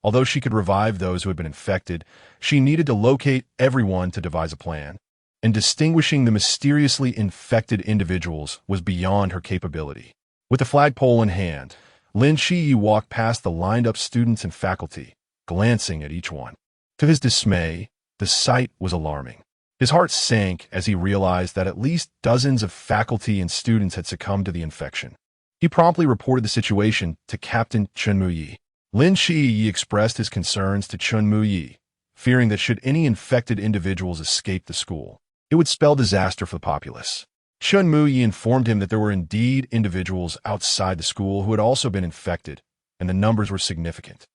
Although she could revive those who had been infected, she needed to locate everyone to devise a plan, and distinguishing the mysteriously infected individuals was beyond her capability. With the flagpole in hand, Lin Qi walked past the lined-up students and faculty, glancing at each one. To his dismay, the sight was alarming. His heart sank as he realized that at least dozens of faculty and students had succumbed to the infection. He promptly reported the situation to Captain Chen Muyi. Lin Qi expressed his concerns to Chen Muyi, fearing that should any infected individuals escape the school, it would spell disaster for the populace. Chen Muyi informed him that there were indeed individuals outside the school who had also been infected, and the numbers were significant.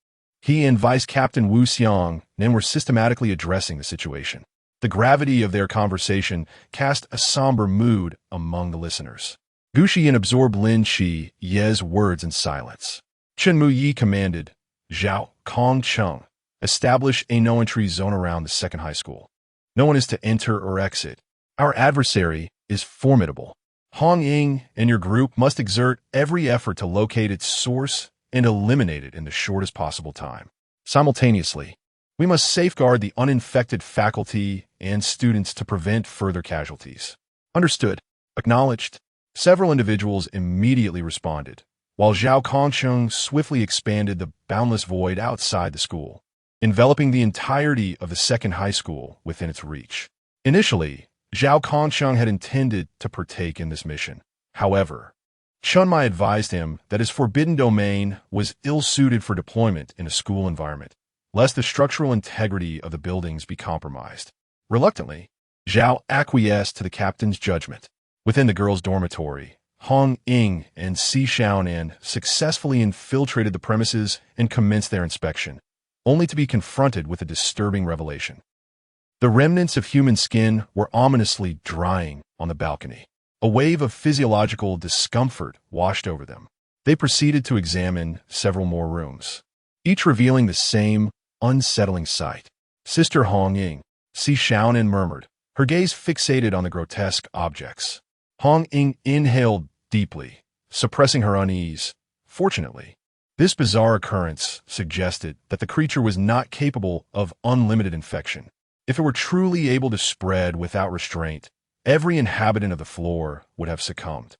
He and Vice Captain Gu Xiyan then were systematically addressing the situation. The gravity of their conversation cast a somber mood among the listeners. Gu Xiyan absorbed Lin Qi's words in silence. Chen Muyi commanded, Zhao Kongcheng, establish a no-entry zone around the second high school. No one is to enter or exit. Our adversary is formidable. Hong Ying and your group must exert every effort to locate its source and eliminate it in the shortest possible time. Simultaneously, we must safeguard the uninfected faculty and students to prevent further casualties. Understood. Acknowledged. Several individuals immediately responded, while Zhao Kongcheng swiftly expanded the boundless void outside the school, enveloping the entirety of the second high school within its reach. Initially, Zhao Kongcheng had intended to partake in this mission. However, Chen Mai advised him that his forbidden domain was ill-suited for deployment in a school environment, lest the structural integrity of the buildings be compromised. Reluctantly, Zhao acquiesced to the captain's judgment. Within the girls' dormitory, Hong Ying and Si Xiaonan successfully infiltrated the premises and commenced their inspection, only to be confronted with a disturbing revelation. The remnants of human skin were ominously drying on the balcony. A wave of physiological discomfort washed over them. They proceeded to examine several more rooms, each revealing the same unsettling sight. Sister Hong Ying, Gu Xiyan murmured, her gaze fixated on the grotesque objects. Hong Ying inhaled deeply, suppressing her unease. Fortunately, this bizarre occurrence suggested that the creature was not capable of unlimited infection. If it were truly able to spread without restraint, every inhabitant of the floor would have succumbed.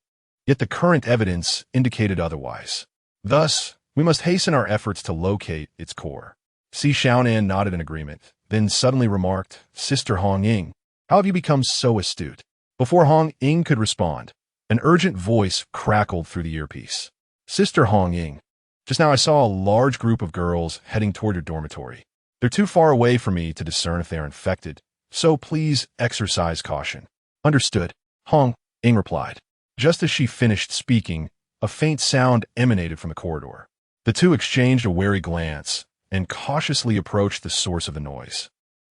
Yet the current evidence indicated otherwise. Thus, we must hasten our efforts to locate its core. Gu Xiyan nodded in agreement, then suddenly remarked, Sister Hong Ying, how have you become so astute? Before Hong Ying could respond, an urgent voice crackled through the earpiece. Sister Hong Ying, just now I saw a large group of girls heading toward your dormitory. They're too far away for me to discern if they are infected, so please exercise caution. Understood, Hong Ying replied. Just as she finished speaking, a faint sound emanated from the corridor. The two exchanged a wary glance and cautiously approached the source of the noise.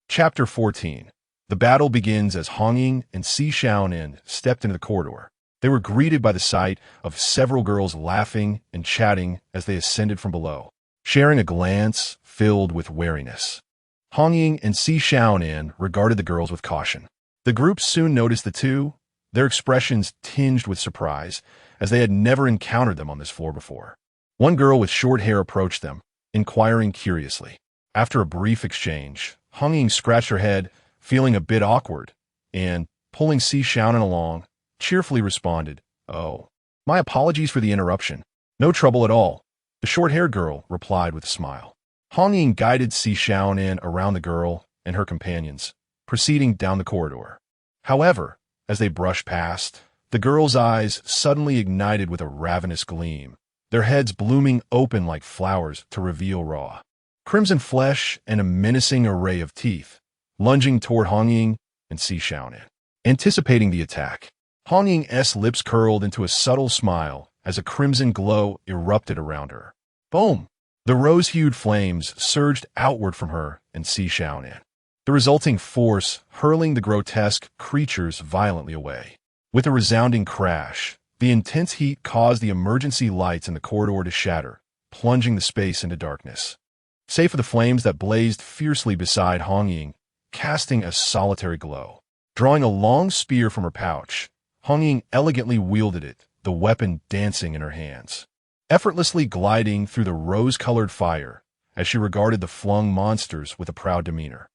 Chapter 14. The battle begins as Hong Ying and Gu Xiyan stepped into the corridor. They were greeted by the sight of several girls laughing and chatting as they ascended from below, sharing a glance filled with wariness. Hong Ying and Gu Xiyan regarded the girls with caution. The group soon noticed the two, their expressions tinged with surprise, as they had never encountered them on this floor before. One girl with short hair approached them, inquiring curiously. After a brief exchange, Hong Ying scratched her head, feeling a bit awkward, and, pulling Gu Xiyan along, cheerfully responded, Oh, my apologies for the interruption. No trouble at all, the short-haired girl replied with a smile. Hong Ying guided Gu Xiyan around the girl and her companions, proceeding down the corridor. However, as they brushed past, the girls' eyes suddenly ignited with a ravenous gleam, their heads blooming open like flowers to reveal raw, crimson flesh and a menacing array of teeth, lunging toward Hong Ying and Gu Xiyan. Anticipating the attack, Hong Ying's lips curled into a subtle smile as a crimson glow erupted around her. Boom! The rose-hued flames surged outward from her and Gu Xiyan, the resulting force hurling the grotesque creatures violently away. With a resounding crash, the intense heat caused the emergency lights in the corridor to shatter, plunging the space into darkness. Save for the flames that blazed fiercely beside Hong Ying, casting a solitary glow. Drawing a long spear from her pouch, Hong Ying elegantly wielded it, the weapon dancing in her hands, effortlessly gliding through the rose-colored fire as she regarded the flung monsters with a proud demeanor.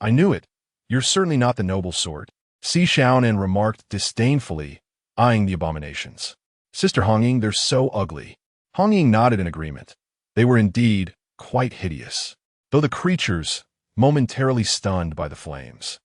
I knew it. You're certainly not the noble sort, Gu Xiyan remarked disdainfully, eyeing the abominations. Sister Hong Ying, they're so ugly. Hong Ying nodded in agreement. They were indeed quite hideous, though the creatures, momentarily stunned by the flames,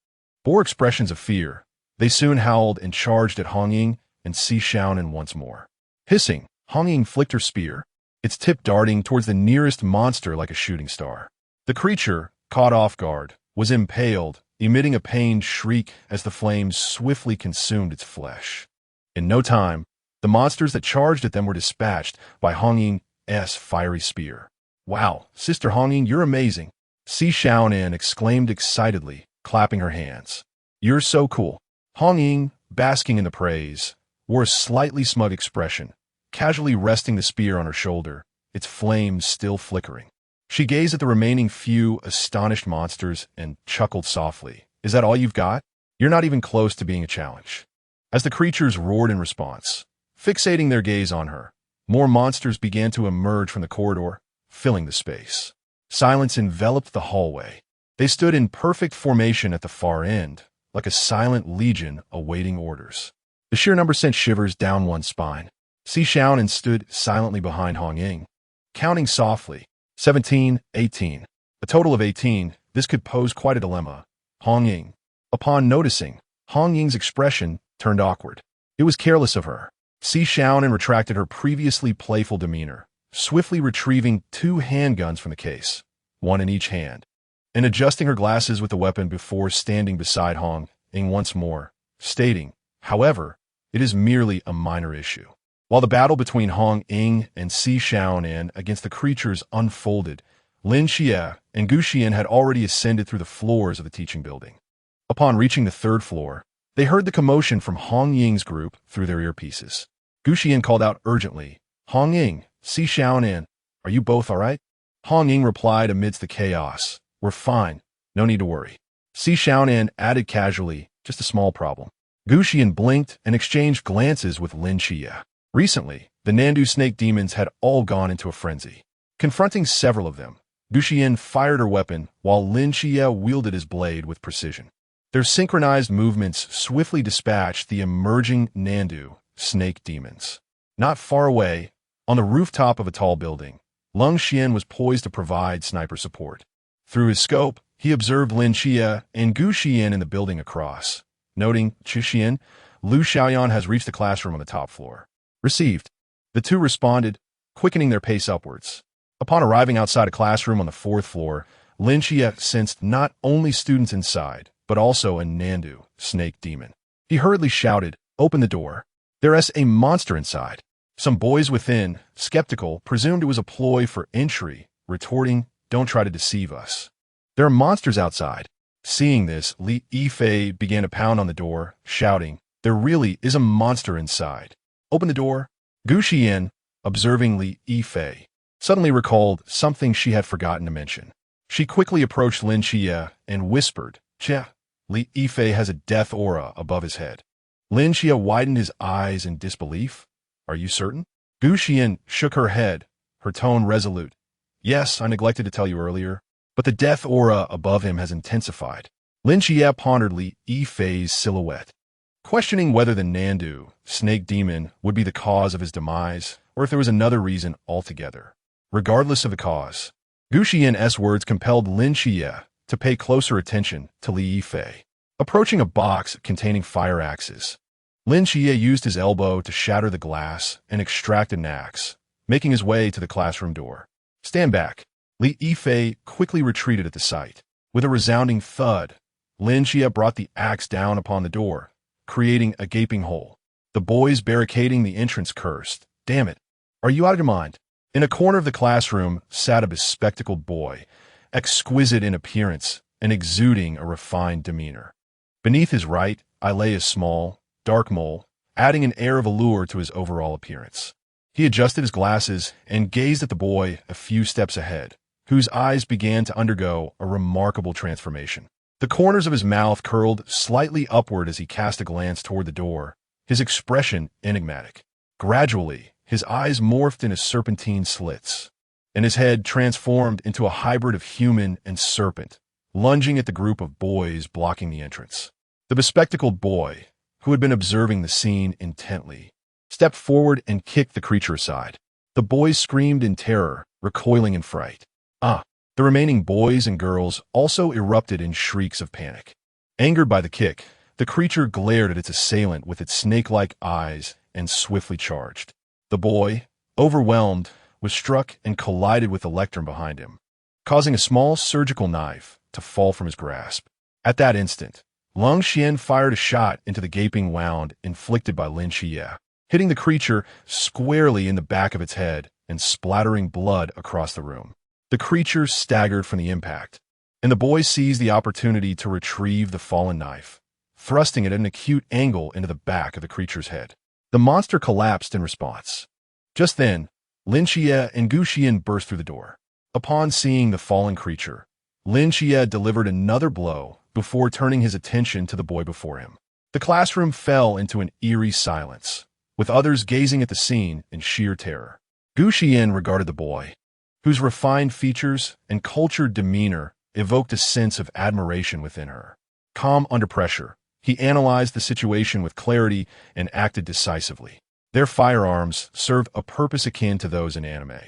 bore expressions of fear. They soon howled and charged at Hong Ying and Gu Xiyan once more. Hissing, Hong Ying flicked her spear, its tip darting towards the nearest monster like a shooting star. The creature, caught off guard, was impaled, emitting a pained shriek as the flames swiftly consumed its flesh. In no time, the monsters that charged at them were dispatched by Hong Ying's fiery spear. Wow, Sister Hong Ying, you're amazing, Gu Xiyan exclaimed excitedly, clapping her hands. You're so cool. Hong Ying, basking in the praise, wore a slightly smug expression, casually resting the spear on her shoulder, its flames still flickering. She gazed at the remaining few astonished monsters and chuckled softly. Is that all you've got? You're not even close to being a challenge. As the creatures roared in response, fixating their gaze on her, more monsters began to emerge from the corridor, filling the space. Silence enveloped the hallway. They stood in perfect formation at the far end, like a silent legion awaiting orders. The sheer number sent shivers down one's spine. Gu Xiyan stood silently behind Hong Ying, counting softly. 17, 18. A total of 18, this could pose quite a dilemma. Hong Ying. Upon noticing, Hong Ying's expression turned awkward. It was careless of her. Gu Xiyan retracted her previously playful demeanor, swiftly retrieving 2 handguns from the case, one in each hand, and adjusting her glasses with the weapon before standing beside Hong Ying once more, stating, however, it is merely a minor issue. While the battle between Hong Ying and Gu Xiyan against the creatures unfolded, Lin Xie and Gu Xiyan had already ascended through the floors of the teaching building. Upon reaching the third floor, they heard the commotion from Hong Ying's group through their earpieces. Gu Xiyan called out urgently, "Hong Ying, Si Xiaonan, are you both all right?" Hong Ying replied amidst the chaos, "We're fine, no need to worry." Si Xiaonan added casually, "Just a small problem." Gu Xiyan blinked and exchanged glances with Lin Xie. Recently, the Nandu snake demons had all gone into a frenzy. Confronting several of them, Gu Xiyan fired her weapon while Lin Xie wielded his blade with precision. Their synchronized movements swiftly dispatched the emerging Nandu snake demons. Not far away, on the rooftop of a tall building, Lung Xian was poised to provide sniper support. Through his scope, he observed Lin Xie and Gu Xiyan in the building across. Noting, "Gu Xiyan, Lu Xiaoyan has reached the classroom on the top floor." "Received." The two responded, quickening their pace upwards. Upon arriving outside a classroom on the fourth floor, Lin Xie sensed not only students inside, but also a Nandu snake demon. He hurriedly shouted, "Open the door. There's a monster inside." Some boys within, skeptical, presumed it was a ploy for entry, retorting, "Don't try to deceive us. There are monsters outside." Seeing this, Li Yifei began to pound on the door, shouting, "There really is a monster inside. Open the door." Gu Xiyan, observing Li Yifei, suddenly recalled something she had forgotten to mention. She quickly approached Lin Xie and whispered, "Che, Li Yifei has a death aura above his head." Lin Xie widened his eyes in disbelief. "Are you certain?" Gu Xiyan shook her head, her tone resolute. "Yes, I neglected to tell you earlier, but the death aura above him has intensified." Lin Xie pondered Li Yifei's silhouette, questioning whether the Nandu snake demon would be the cause of his demise, or if there was another reason altogether. Regardless of the cause, Gu Xiyan's words compelled Lin Xie to pay closer attention to Li Yifei. Approaching a box containing fire axes, Lin Xie used his elbow to shatter the glass and extract an axe, making his way to the classroom door. "Stand back." Li Yifei quickly retreated at the sight. With a resounding thud, Lin Xie brought the axe down upon the door, creating a gaping hole. The boys barricading the entrance cursed, "Damn it, are you out of your mind?" In a corner of the classroom sat a bespectacled boy, exquisite in appearance and exuding a refined demeanor. Beneath his right eye lay a small, dark mole, adding an air of allure to his overall appearance. He adjusted his glasses and gazed at the boy a few steps ahead, whose eyes began to undergo a remarkable transformation. The corners of his mouth curled slightly upward as he cast a glance toward the door, his expression enigmatic. Gradually, his eyes morphed into serpentine slits, and his head transformed into a hybrid of human and serpent, lunging at the group of boys blocking the entrance. The bespectacled boy, who had been observing the scene intently, stepped forward and kicked the creature aside. The boys screamed in terror, recoiling in fright. The remaining boys and girls also erupted in shrieks of panic. Angered by the kick, the creature glared at its assailant with its snake-like eyes and swiftly charged. The boy, overwhelmed, was struck and collided with the lectern behind him, causing a small surgical knife to fall from his grasp. At that instant, Lung Xian fired a shot into the gaping wound inflicted by Lin Xie, hitting the creature squarely in the back of its head and splattering blood across the room. The creature staggered from the impact, and the boy seized the opportunity to retrieve the fallen knife, thrusting it at an acute angle into the back of the creature's head. The monster collapsed in response. Just then, Lin Xie and Gu Xiyan burst through the door. Upon seeing the fallen creature, Lin Xie delivered another blow before turning his attention to the boy before him. The classroom fell into an eerie silence, with others gazing at the scene in sheer terror. Gu Xiyan regarded the boy, whose refined features and cultured demeanor evoked a sense of admiration within her. Calm under pressure, he analyzed the situation with clarity and acted decisively. Their firearms served a purpose akin to those in anime.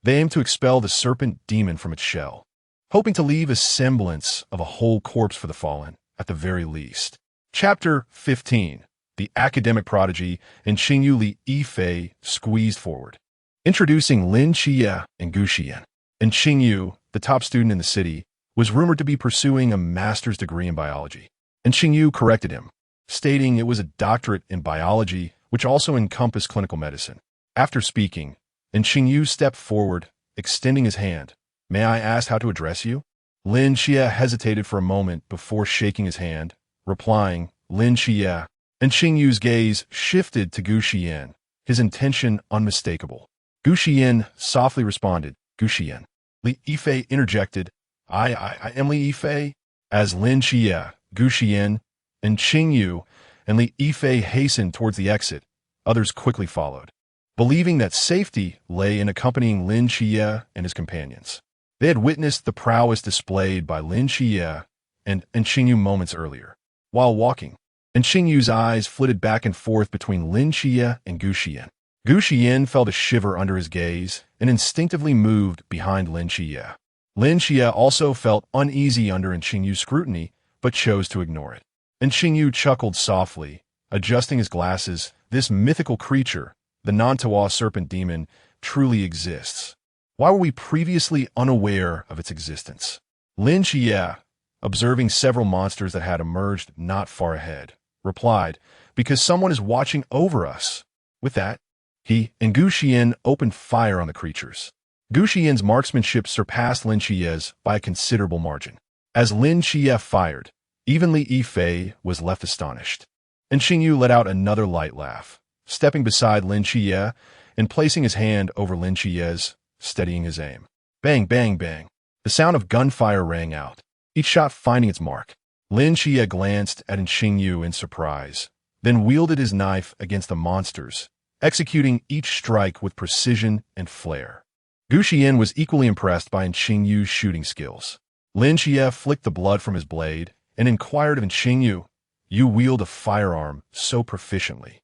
They aimed to expel the serpent demon from its shell, hoping to leave a semblance of a whole corpse for the fallen, at the very least. Chapter 15. The academic prodigy and Xingyu Li Yifei squeezed forward, introducing Lin Xie and Gu Xiyan. And Xingyu, the top student in the city, was rumored to be pursuing a master's degree in biology. And Xingyu corrected him, stating it was a doctorate in biology, which also encompassed clinical medicine. After speaking, and Xingyu stepped forward, extending his hand, May I ask how to address you? Lin Xie hesitated for a moment before shaking his hand, replying, Lin Xie, and Xing Yu's gaze shifted to Gu Xiyan, his intention unmistakable. Gu Xiyan softly responded, Gu Xiyan. Li Yifei interjected, I am Li Yifei. As Lin Xie, Gu Xiyan, and Xing Yu and Li Yifei hastened towards the exit, others quickly followed, believing that safety lay in accompanying Lin Xie and his companions. They had witnessed the prowess displayed by Lin Xie and Xing Yu moments earlier. While walking, and Xing Yu's eyes flitted back and forth between Lin Xie and Gu Xiyan. Gu Xiyan felt a shiver under his gaze and instinctively moved behind Lin Xie. Lin Xie also felt uneasy under Xing Yu's scrutiny, but chose to ignore it. And Xing Yu chuckled softly, adjusting his glasses. This mythical creature, the Nantawa serpent demon, truly exists. Why were we previously unaware of its existence? Lin Xie, observing several monsters that had emerged not far ahead, replied, because someone is watching over us. With that, he and Gu Xiyan opened fire on the creatures. Gu Xiyan's marksmanship surpassed Lin Xie's by a considerable margin. As Lin Xie fired, even Li Yifei was left astonished. And Xing Yu let out another light laugh, stepping beside Lin Xie and placing his hand over Lin Xie's, steadying his aim. Bang, bang, bang. The sound of gunfire rang out, each shot finding its mark. Lin Xie glanced at Xing Yu in surprise, then wielded his knife against the monsters, executing each strike with precision and flair. Gu Xiyan was equally impressed by Xing Yu's shooting skills. Lin Xie flicked the blood from his blade and inquired of Xing Yu, You wield a firearm so proficiently.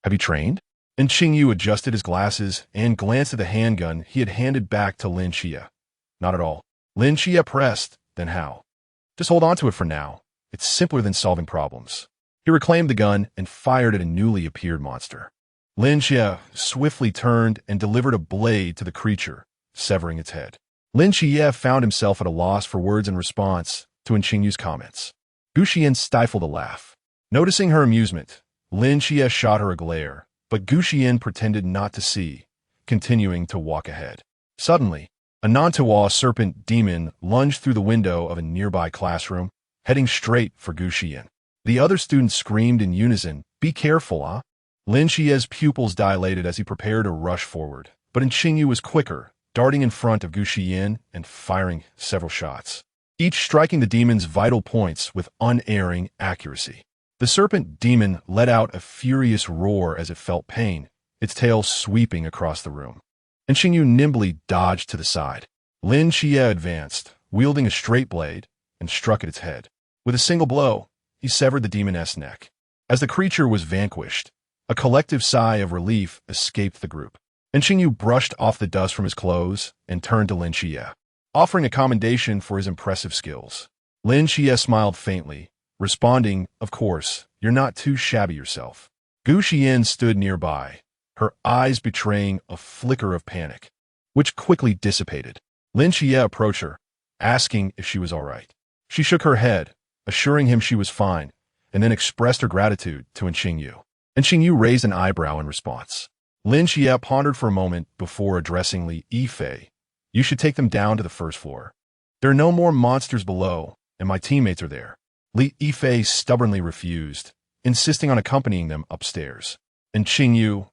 Have you trained? And Xing Yu adjusted his glasses and glanced at the handgun he had handed back to Lin Xie. Not at all. Lin Xie pressed, then how? Just hold on to it for now. It's simpler than solving problems. He reclaimed the gun and fired at a newly appeared monster. Lin Xie swiftly turned and delivered a blade to the creature, severing its head. Lin Xie found himself at a loss for words in response to Xing Yu's comments. Gu Xiyan stifled a laugh. Noticing her amusement, Lin Xie shot her a glare, but Gu Xiyan pretended not to see, continuing to walk ahead. Suddenly, a Nantawa serpent demon lunged through the window of a nearby classroom, heading straight for Gu Xiyan. The other students screamed in unison, Be careful, ah! Lin Xie's pupils dilated as he prepared to rush forward, but Xing Yu was quicker, darting in front of Gu Xiyan and firing several shots, each striking the demon's vital points with unerring accuracy. The serpent demon let out a furious roar as it felt pain, its tail sweeping across the room. And Xing Yu nimbly dodged to the side. Lin Xie advanced, wielding a straight blade, and struck at its head. With a single blow, he severed the demoness neck. As the creature was vanquished, a collective sigh of relief escaped the group. And Xing Yu brushed off the dust from his clothes and turned to Lin Xie, offering a commendation for his impressive skills. Lin Xie smiled faintly, responding, Of course, you're not too shabby yourself. Gu Xiyan stood nearby, her eyes betraying a flicker of panic, which quickly dissipated. Lin Xie approached her, asking if she was all right. She shook her head, assuring him she was fine, and then expressed her gratitude to Xing Yu. And Xing Yu raised an eyebrow in response. Lin Xie pondered for a moment before addressing Li Yifei. You should take them down to the first floor. There are no more monsters below, and my teammates are there. Li Yifei stubbornly refused, insisting on accompanying them upstairs. And Xing Yu,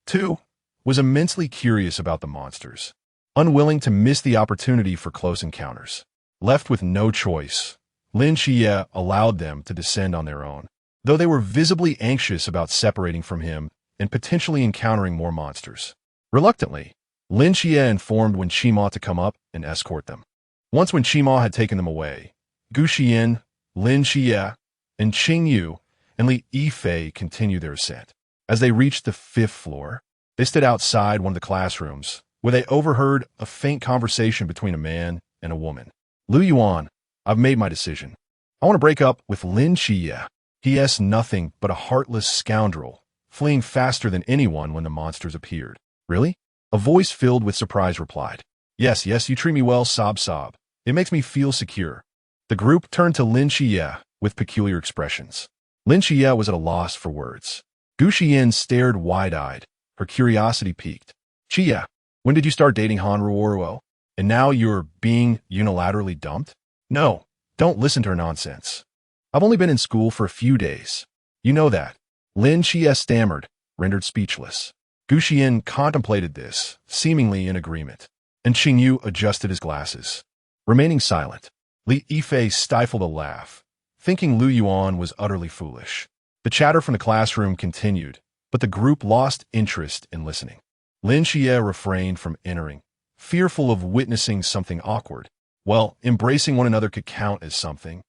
too, was immensely curious about the monsters, unwilling to miss the opportunity for close encounters. Left with no choice, Lin Xie allowed them to descend on their own, though they were visibly anxious about separating from him and potentially encountering more monsters. Reluctantly, Lin Xie informed Wen Qima to come up and escort them. Once Wen Qima had taken them away, Gu Xiyan, Lin Xie, and Xing Yu and Li Yifei continued their ascent. As they reached the 5th floor, they stood outside one of the classrooms, where they overheard a faint conversation between a man and a woman. Lu Yuan, I've made my decision. I want to break up with Lin Xie. He is nothing but a heartless scoundrel, fleeing faster than anyone when the monsters appeared. Really? A voice filled with surprise replied. Yes, you treat me well, sob sob. It makes me feel secure. The group turned to Lin Xie with peculiar expressions. Lin Xie was at a loss for words. Gu Xiyan stared wide-eyed, her curiosity piqued. Xie, when did you start dating Han Ruoruo? And now you're being unilaterally dumped? No, don't listen to her nonsense. I've only been in school for a few days. You know that. Lin Xie stammered, rendered speechless. Gu Xiyan contemplated this, seemingly in agreement. And Xingyu adjusted his glasses. Remaining silent, Li Yifei stifled a laugh, thinking Lu Yuan was utterly foolish. The chatter from the classroom continued, but the group lost interest in listening. Lin Xie refrained from entering, fearful of witnessing something awkward. Well, embracing one another could count as something.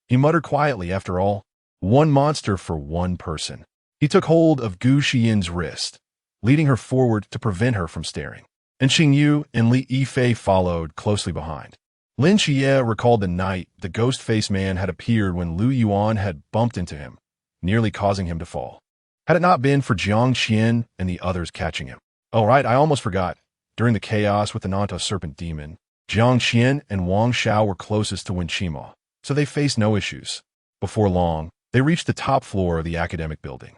He muttered quietly, after all, one monster for one person. He took hold of Gu Xiyan's wrist, leading her forward to prevent her from staring. And Xingyu and Li Yifei followed closely behind. Lin Xie recalled the night the ghost-faced man had appeared when Lu Yuan had bumped into him, nearly causing him to fall. Had it not been for Jiang Qian and the others catching him. Oh right, I almost forgot. During the chaos with the Nanta serpent demon, Jiang Qian and Wang Xiao were closest to Wen Qima, so they faced no issues. Before long, they reached the top floor of the academic building.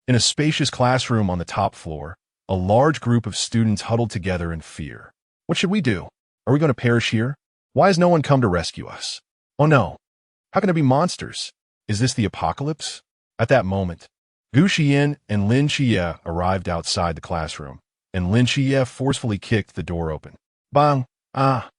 In a spacious classroom on the top floor, a large group of students huddled together in fear. What should we do? Are we going to perish here? Why has no one come to rescue us? Oh no. How can there be monsters? Is this the apocalypse? At that moment, Gu Xiyan and Lin Xie arrived outside the classroom, and Lin Xie forcefully kicked the door open. Bang! Ah!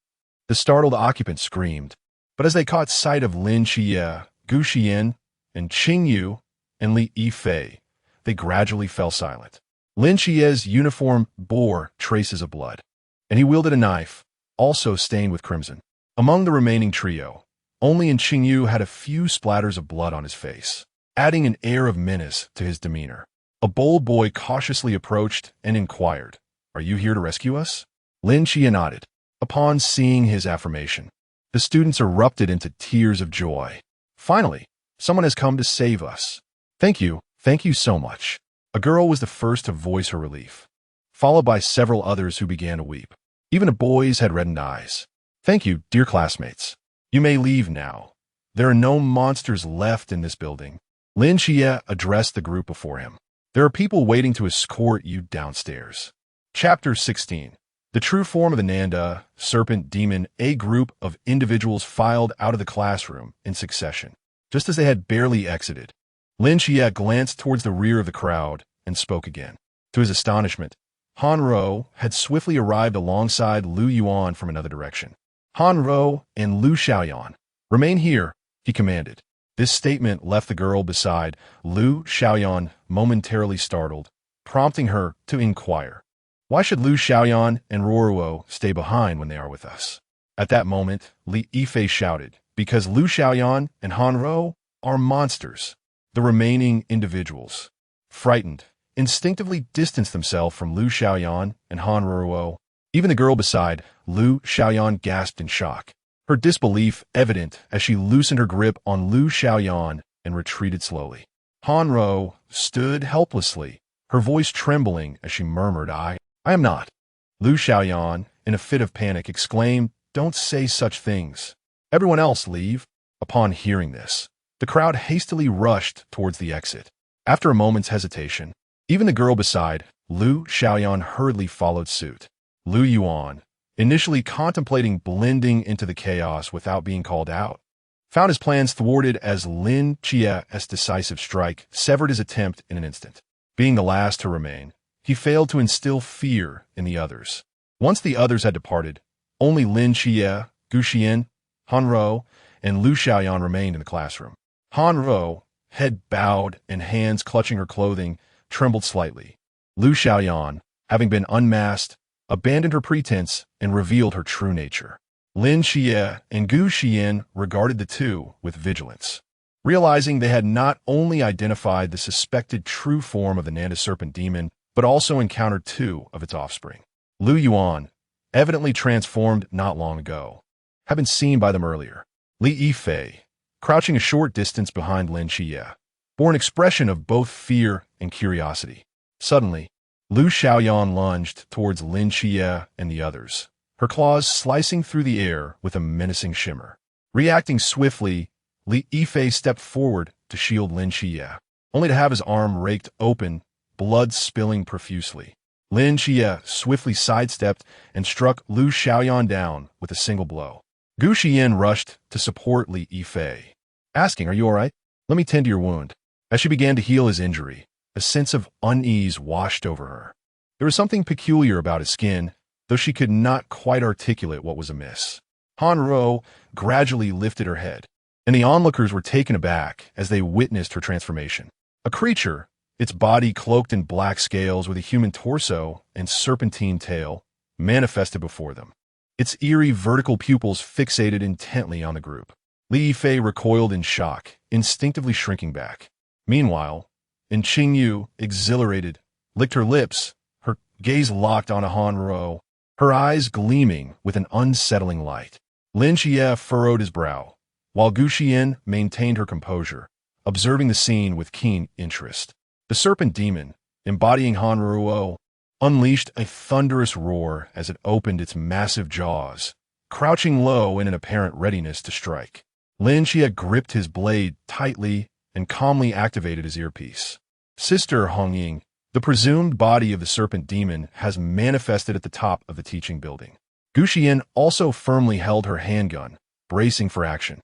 The startled occupants screamed, but as they caught sight of Lin Xie, Gu Xiyan, and Xingyu, and Li Yifei, they gradually fell silent. Lin Xie's uniform bore traces of blood, and he wielded a knife, also stained with crimson. Among the remaining trio, only Xingyu had a few splatters of blood on his face, adding an air of menace to his demeanor. A bold boy cautiously approached and inquired, "Are you here to rescue us?" Lin Xie nodded. Upon seeing his affirmation, the students erupted into tears of joy. Finally, someone has come to save us. Thank you so much. A girl was the first to voice her relief, followed by several others who began to weep. Even the boys had reddened eyes. Thank you, dear classmates. You may leave now. There are no monsters left in this building. Lin Xie addressed the group before him. There are people waiting to escort you downstairs. Chapter 16. The true form of the Nanda, serpent demon, a group of individuals filed out of the classroom in succession, just as they had barely exited. Lin Xie glanced towards the rear of the crowd and spoke again. To his astonishment, Han Ro had swiftly arrived alongside Lu Yuan from another direction. Han Ro and Lu Xiaoyan, remain here, he commanded. This statement left the girl beside Lu Xiaoyan momentarily startled, prompting her to inquire, why should Lu Xiaoyan and Ruoruo stay behind when they are with us? At that moment, Li Yifei shouted, because Lu Xiaoyan and Han Ro are monsters. The remaining individuals, frightened, instinctively distanced themselves from Lu Xiaoyan and Han Ruoruo. Even the girl beside Lu Xiaoyan gasped in shock, her disbelief evident as she loosened her grip on Lu Xiaoyan and retreated slowly. Han Ro stood helplessly, her voice trembling as she murmured, I am not. Lu Xiaoyan, in a fit of panic, exclaimed, don't say such things. Everyone else leave. Upon hearing this, the crowd hastily rushed towards the exit. After a moment's hesitation, even the girl beside Lu Xiaoyan hurriedly followed suit. Lu Yuan, initially contemplating blending into the chaos without being called out, found his plans thwarted as Lin Xie's decisive strike severed his attempt in an instant. Being the last to remain, he failed to instill fear in the others. Once the others had departed, only Lin Xie, Gu Xiyan, Han Ro, and Lu Xiaoyan remained in the classroom. Han Ro, head bowed and hands clutching her clothing, trembled slightly. Lu Xiaoyan, having been unmasked, abandoned her pretense and revealed her true nature. Lin Xie and Gu Xiyan regarded the two with vigilance, realizing they had not only identified the suspected true form of the Nanda serpent demon, but also encountered two of its offspring. Lu Yuan, evidently transformed not long ago, had been seen by them earlier. Li Yifei, crouching a short distance behind Lin Xie, bore an expression of both fear and curiosity. Suddenly, Lu Xiaoyan lunged towards Lin Xie and the others, her claws slicing through the air with a menacing shimmer. Reacting swiftly, Li Yifei stepped forward to shield Lin Xie, only to have his arm raked open, blood spilling profusely. Lin Xie swiftly sidestepped and struck Lu Xiaoyan down with a single blow. Gu Xiyan rushed to support Li Yifei, asking, "Are you all right? Let me tend to your wound." As she began to heal his injury, a sense of unease washed over her. There was something peculiar about his skin, though she could not quite articulate what was amiss. Han Ruo gradually lifted her head, and the onlookers were taken aback as they witnessed her transformation. A creature, its body cloaked in black scales with a human torso and serpentine tail, manifested before them. Its eerie vertical pupils fixated intently on the group. Li Yifei recoiled in shock, instinctively shrinking back. Meanwhile, Qingyu, exhilarated, licked her lips, her gaze locked on Han Ruo, her eyes gleaming with an unsettling light. Lin Xie furrowed his brow, while Gu Xiyan maintained her composure, observing the scene with keen interest. The serpent demon, embodying Han Ruo, unleashed a thunderous roar as it opened its massive jaws, crouching low in an apparent readiness to strike. Lin Xie gripped his blade tightly and calmly activated his earpiece. Sister Hongying, the presumed body of the serpent demon, has manifested at the top of the teaching building. Gu Xiyan also firmly held her handgun, bracing for action.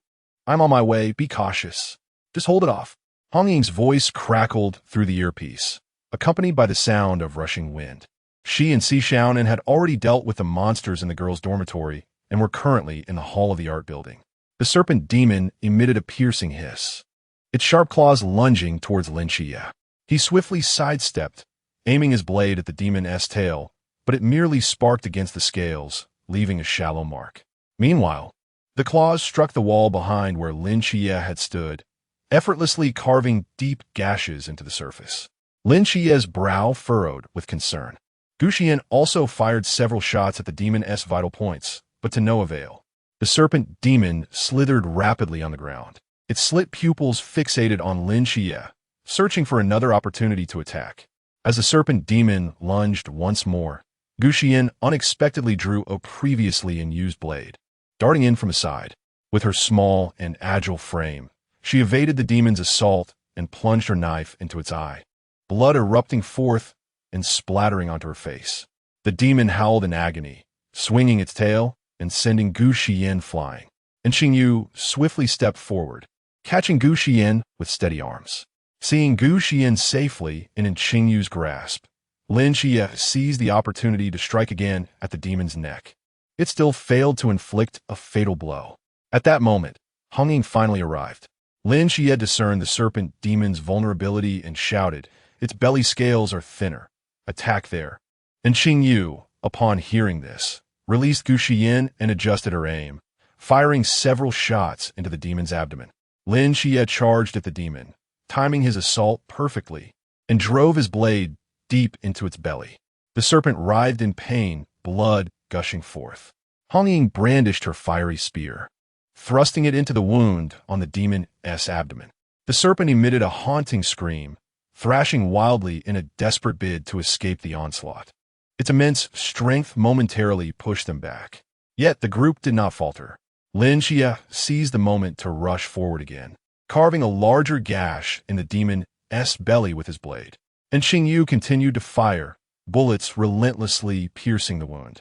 "I'm on my way, be cautious. Just hold it off." Hongying's voice crackled through the earpiece, accompanied by the sound of rushing wind. She and Si Xiaonan had already dealt with the monsters in the girls' dormitory and were currently in the hall of the art building. The serpent demon emitted a piercing hiss, its sharp claws lunging towards Lin Xie. He swiftly sidestepped, aiming his blade at the demon's tail, but it merely sparked against the scales, leaving a shallow mark. Meanwhile, the claws struck the wall behind where Lin Xie had stood, effortlessly carving deep gashes into the surface. Lin Xie's brow furrowed with concern. Gu Xiyan also fired several shots at the demon's vital points, but to no avail. The serpent demon slithered rapidly on the ground, its slit pupils fixated on Lin Xie, searching for another opportunity to attack. As the serpent demon lunged once more, Gu Xiyan unexpectedly drew a previously unused blade, darting in from a side. With her small and agile frame, she evaded the demon's assault and plunged her knife into its eye, blood erupting forth and splattering onto her face. The demon howled in agony, swinging its tail and sending Gu Xiyan flying. And Qingyu swiftly stepped forward, catching Gu Xiyan with steady arms. Seeing Gu Xiyan safely in Qingyu's grasp, Lin Xie seized the opportunity to strike again at the demon's neck. It still failed to inflict a fatal blow. At that moment, Hongying finally arrived. Lin Xie discerned the serpent demon's vulnerability and shouted, "Its belly scales are thinner. Attack there." And Qingyu, upon hearing this, released Gu Xiyan and adjusted her aim, firing several shots into the demon's abdomen. Lin Xie charged at the demon, timing his assault perfectly, and drove his blade deep into its belly. The serpent writhed in pain, blood gushing forth. Hongying brandished her fiery spear, thrusting it into the wound on the demon's abdomen. The serpent emitted a haunting scream, thrashing wildly in a desperate bid to escape the onslaught. Its immense strength momentarily pushed them back. Yet the group did not falter. Lin Xie seized the moment to rush forward again, carving a larger gash in the demon's belly with his blade. And Qingyu continued to fire, bullets relentlessly piercing the wound.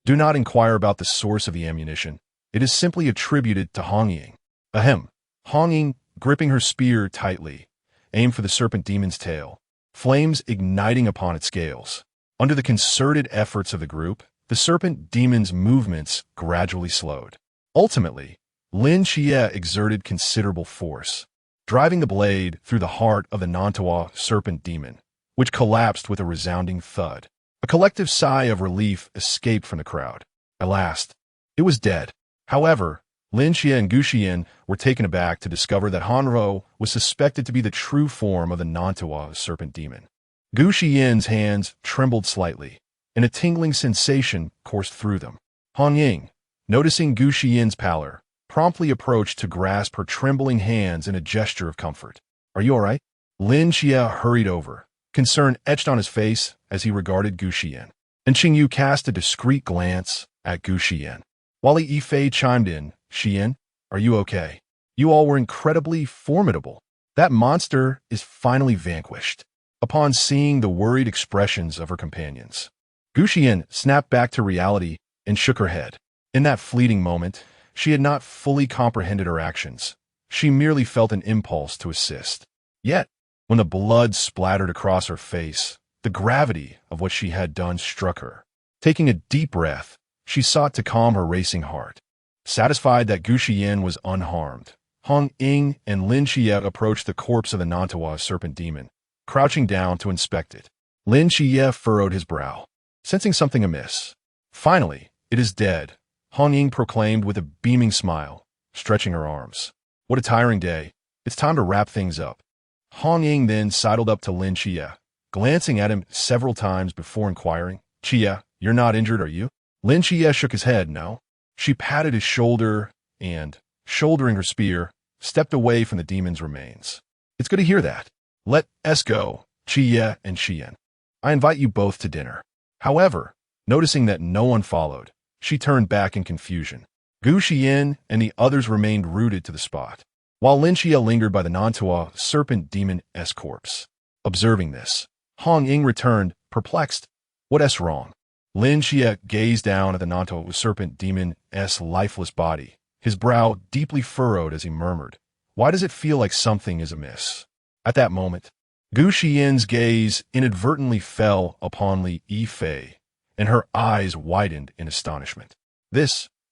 Do not inquire about the source of the ammunition. It is simply attributed to Hongying. Ahem. Hongying, gripping her spear tightly, aimed for the serpent demon's tail, flames igniting upon its scales. Under the concerted efforts of the group, the serpent demon's movements gradually slowed. Ultimately, Lin Xie exerted considerable force, driving the blade through the heart of the Nantua serpent demon, which collapsed with a resounding thud. A collective sigh of relief escaped from the crowd. At last, it was dead. However, Lin Xie and Gu Xiyan were taken aback to discover that Han Ruo was suspected to be the true form of the Nantua serpent demon. Gu Xiyan's hands trembled slightly, and a tingling sensation coursed through them. Hongying, noticing Gu Xiyan's pallor, promptly approached to grasp her trembling hands in a gesture of comfort. "Are you all right?" Lin Xie hurried over, concern etched on his face as he regarded Gu Xiyan. And Qingyu cast a discreet glance at Gu Xiyan. While Li Yifei chimed in, "Xiyan, are you okay? You all were incredibly formidable. That monster is finally vanquished." upon seeing the worried expressions of her companions. Gu Xiyan snapped back to reality and shook her head. In that fleeting moment, she had not fully comprehended her actions. She merely felt an impulse to assist. Yet, when the blood splattered across her face, the gravity of what she had done struck her. Taking a deep breath, she sought to calm her racing heart. Satisfied that Gu Xiyan was unharmed, Hong Ying and Lin Xie approached the corpse of the Nantua serpent demon, crouching down to inspect it. Lin Xie furrowed his brow, sensing something amiss. Finally, it is dead, Hong Ying proclaimed with a beaming smile, stretching her arms. What a tiring day. It's time to wrap things up. Hong Ying then sidled up to Lin Xie, glancing at him several times before inquiring, "Xie, you're not injured, are you?" Lin Xie shook his head, no. She patted his shoulder and, shouldering her spear, stepped away from the demon's remains. "It's good to hear that. Let us go, Xie and Xian. I invite you both to dinner." However, noticing that no one followed, she turned back in confusion. Gu Xiyan and the others remained rooted to the spot, while Lin Xie lingered by the Nantua serpent demon's corpse. Observing this, Hong Ying returned, perplexed. "What's wrong?" Lin Xie gazed down at the Nantua serpent demon's lifeless body, his brow deeply furrowed as he murmured, "Why does it feel like something is amiss?" At that moment, Gu Xiyan's gaze inadvertently fell upon Li Yifei, and her eyes widened in astonishment.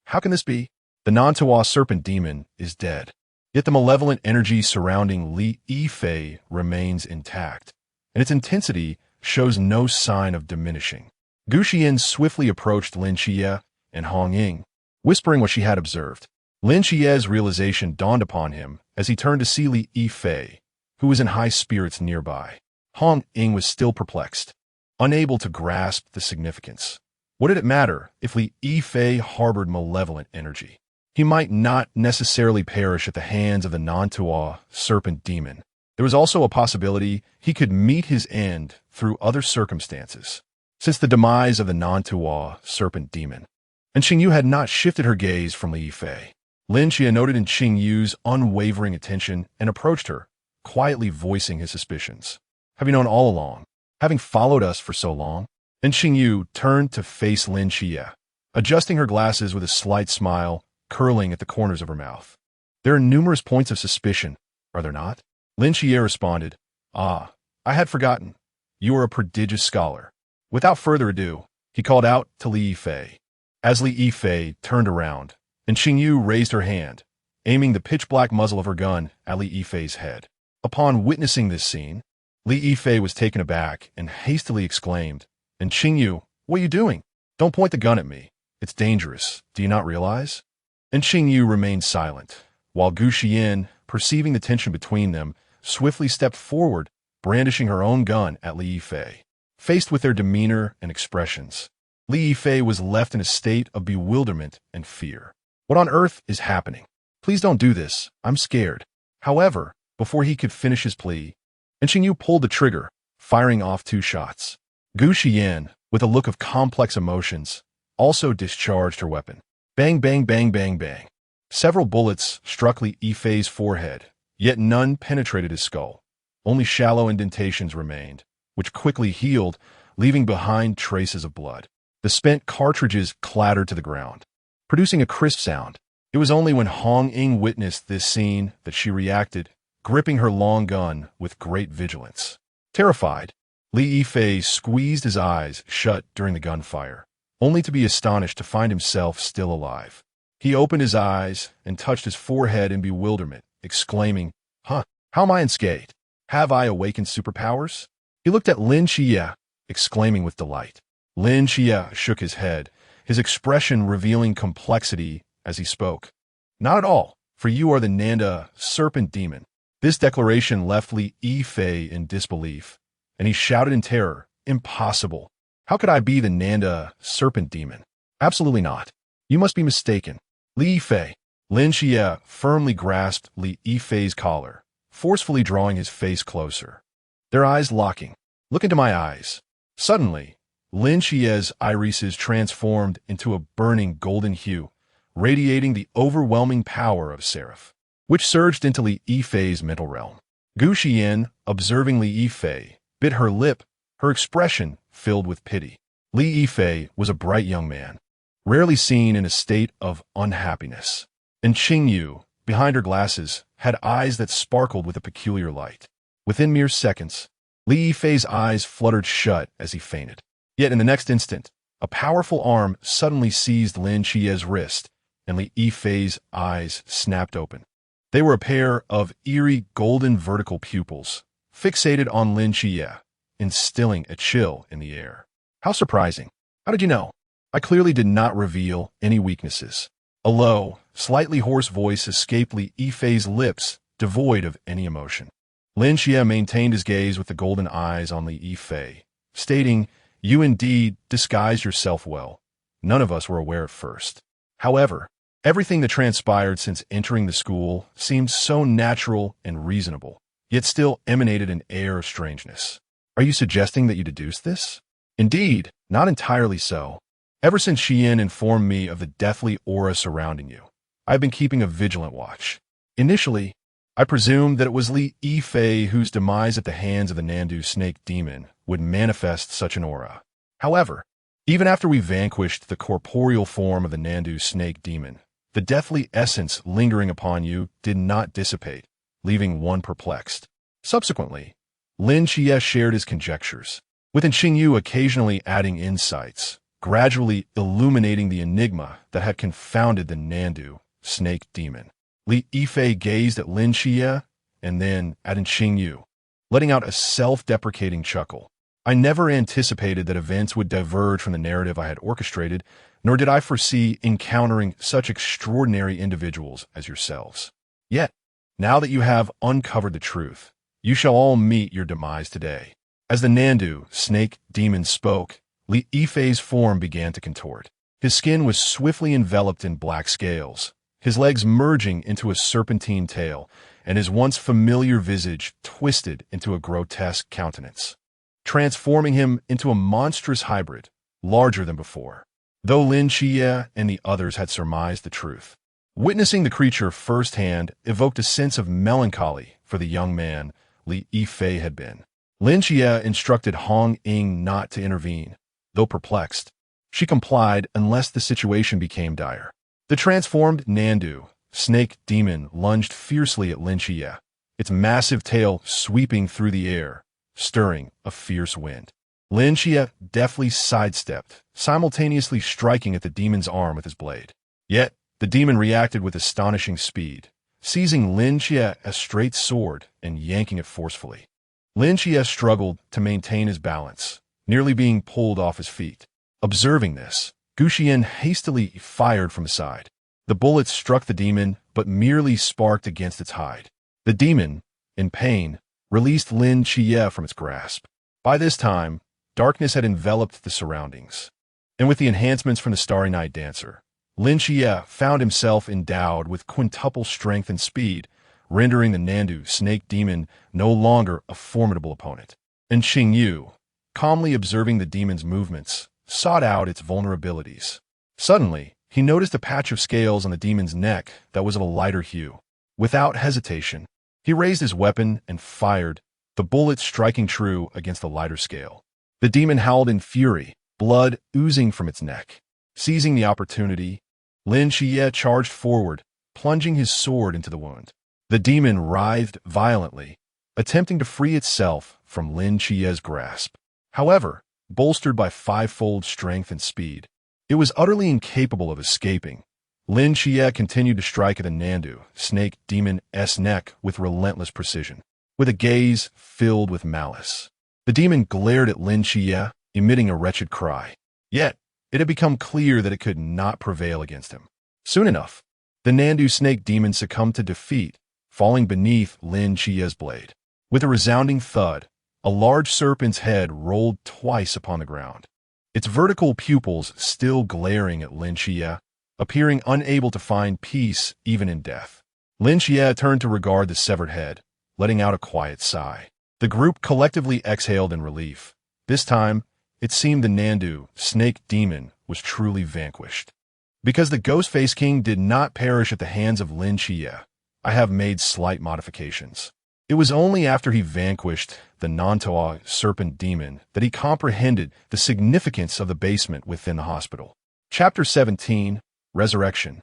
How can this be? The Nantua serpent demon is dead. Yet the malevolent energy surrounding Li Yifei remains intact, and its intensity shows no sign of diminishing. Gu Xiyan swiftly approached Lin Xie and Hong Ying, whispering what she had observed. Lin Xie's realization dawned upon him as he turned to see Li Yifei, who was in high spirits nearby. Hong Ying was still perplexed, unable to grasp the significance. What did it matter if Li Yifei harbored malevolent energy? He might not necessarily perish at the hands of the Nantua serpent demon. There was also a possibility he could meet his end through other circumstances. Since the demise of the Nantua serpent demon, and Xingyu had not shifted her gaze from Li Yifei. Lin Xie noted in Xingyu's unwavering attention and approached her, quietly voicing his suspicions. "Have you known all along, having followed us for so long?" And Xingyu turned to face Lin Xie, adjusting her glasses with a slight smile curling at the corners of her mouth. "There are numerous points of suspicion, are there not?" Lin Xie responded, "Ah, I had forgotten. You are a prodigious scholar." Without further ado, he called out to Li Yifei. As Li Yifei turned around, and Xingyu raised her hand, aiming the pitch-black muzzle of her gun at Li Yifei's head. Upon witnessing this scene, Li Yifei was taken aback and hastily exclaimed, "And Xingyu, what are you doing? Don't point the gun at me. It's dangerous. Do you not realize?" And Xingyu remained silent, while Gu Xiyan, perceiving the tension between them, swiftly stepped forward, brandishing her own gun at Li Yifei. Faced with their demeanor and expressions, Li Yifei was left in a state of bewilderment and fear. "What on earth is happening? Please don't do this. I'm scared." However, before he could finish his plea, and Xingyu pulled the trigger, firing off 2 shots. Gu Xiyan, with a look of complex emotions, also discharged her weapon. Bang, bang, bang, bang, bang. Several bullets struck Li Yifei's forehead, yet none penetrated his skull. Only shallow indentations remained, which quickly healed, leaving behind traces of blood. The spent cartridges clattered to the ground, producing a crisp sound. It was only when Hong Ying witnessed this scene that she reacted, gripping her long gun with great vigilance. Terrified, Li Yifei squeezed his eyes shut during the gunfire, only to be astonished to find himself still alive. He opened his eyes and touched his forehead in bewilderment, exclaiming, "Huh, how am I unscathed? Have I awakened superpowers?" He looked at Lin Xie, exclaiming with delight. Lin Xie shook his head, his expression revealing complexity as he spoke. "Not at all, for you are the Nanda serpent demon." This declaration left Li Yifei in disbelief, and he shouted in terror, "Impossible! How could I be the Nanda serpent demon? Absolutely not. You must be mistaken." Li Yifei. Lin Xie firmly grasped Li Yifei's collar, forcefully drawing his face closer. Their eyes locking. "Look into my eyes." Suddenly, Lin Xie's irises transformed into a burning golden hue, radiating the overwhelming power of Seraph, which surged into Li Yifei's mental realm. Gu Xiyan, observing Li Yifei, bit her lip, her expression filled with pity. Li Yifei was a bright young man, rarely seen in a state of unhappiness. And Qingyu, behind her glasses, had eyes that sparkled with a peculiar light. Within mere seconds, Li Yifei's eyes fluttered shut as he fainted. Yet in the next instant, a powerful arm suddenly seized Lin Qiye's wrist, and Li Yifei's eyes snapped open. They were a pair of eerie golden vertical pupils, fixated on Lin Qiye, instilling a chill in the air. How surprising. How did you know? I clearly did not reveal any weaknesses. A low, slightly hoarse voice escaped Li Yifei's lips, devoid of any emotion. Lin Qiye maintained his gaze with the golden eyes on Li Yifei, stating, "You indeed disguise yourself well. None of us were aware at first." However, everything that transpired since entering the school seemed so natural and reasonable, yet still emanated an air of strangeness. Are you suggesting that you deduced this? Indeed, not entirely so. Ever since Xiyan informed me of the deathly aura surrounding you, I've been keeping a vigilant watch. Initially, I presumed that it was Li Yifei whose demise at the hands of the Nandu snake demon would manifest such an aura. However, even after we vanquished the corporeal form of the Nandu snake demon, the deathly essence lingering upon you did not dissipate, leaving one perplexed. Subsequently, Lin Qiye shared his conjectures, with Qingyu occasionally adding insights, gradually illuminating the enigma that had confounded the Nandu snake demon. Li Yifei gazed at Lin Qiye and then at Qingyu, letting out a self-deprecating chuckle. I never anticipated that events would diverge from the narrative I had orchestrated, nor did I foresee encountering such extraordinary individuals as yourselves. Yet, now that you have uncovered the truth, you shall all meet your demise today. As the Nandu snake demon spoke, Li Yifei's form began to contort. His skin was swiftly enveloped in black scales, his legs merging into a serpentine tail, and his once familiar visage twisted into a grotesque countenance, transforming him into a monstrous hybrid, larger than before. Though Lin Qiye and the others had surmised the truth, witnessing the creature firsthand evoked a sense of melancholy for the young man Li Yifei had been. Lin Qiye instructed Hong Ying not to intervene. Though perplexed, she complied unless the situation became dire. The transformed Nandu snake demon lunged fiercely at Lin Qiye, its massive tail sweeping through the air, stirring a fierce wind. Lin Qiye deftly sidestepped, simultaneously striking at the demon's arm with his blade. Yet, the demon reacted with astonishing speed, seizing Lin Qiye a straight sword and yanking it forcefully. Lin Qiye struggled to maintain his balance, nearly being pulled off his feet. Observing this, Gu Xiyan hastily fired from the side. The bullet struck the demon, but merely sparked against its hide. The demon, in pain, released Lin Qiye from its grasp. By this time, darkness had enveloped the surroundings, and with the enhancements from the Starry Night Dancer, Lin Qiye found himself endowed with quintuple strength and speed, rendering the Nandu snake demon no longer a formidable opponent. And Qingyu, calmly observing the demon's movements, sought out its vulnerabilities. Suddenly, he noticed a patch of scales on the demon's neck that was of a lighter hue. Without hesitation, he raised his weapon and fired, the bullet striking true against the lighter scale. The demon howled in fury, blood oozing from its neck. Seizing the opportunity, Lin Qiye charged forward, plunging his sword into the wound. The demon writhed violently, attempting to free itself from Lin Qiye's grasp. However, bolstered by fivefold strength and speed, it was utterly incapable of escaping. Lin Qiye continued to strike at the Nandu snake demon's neck with relentless precision, with a gaze filled with malice. The demon glared at Lin Qiye, emitting a wretched cry. Yet, it had become clear that it could not prevail against him. Soon enough, the Nandu snake demon succumbed to defeat, falling beneath Lin Qiye's blade. With a resounding thud, a large serpent's head rolled twice upon the ground, its vertical pupils still glaring at Lin Qiye, appearing unable to find peace even in death. Lin Qiye turned to regard the severed head, letting out a quiet sigh. The group collectively exhaled in relief. This time, it seemed the Nandu snake demon was truly vanquished. Because the Ghost-Face King did not perish at the hands of Lin Qiye, I have made slight modifications. It was only after he vanquished the Nantoa serpent demon that he comprehended the significance of the basement within the hospital. Chapter 17, Resurrection.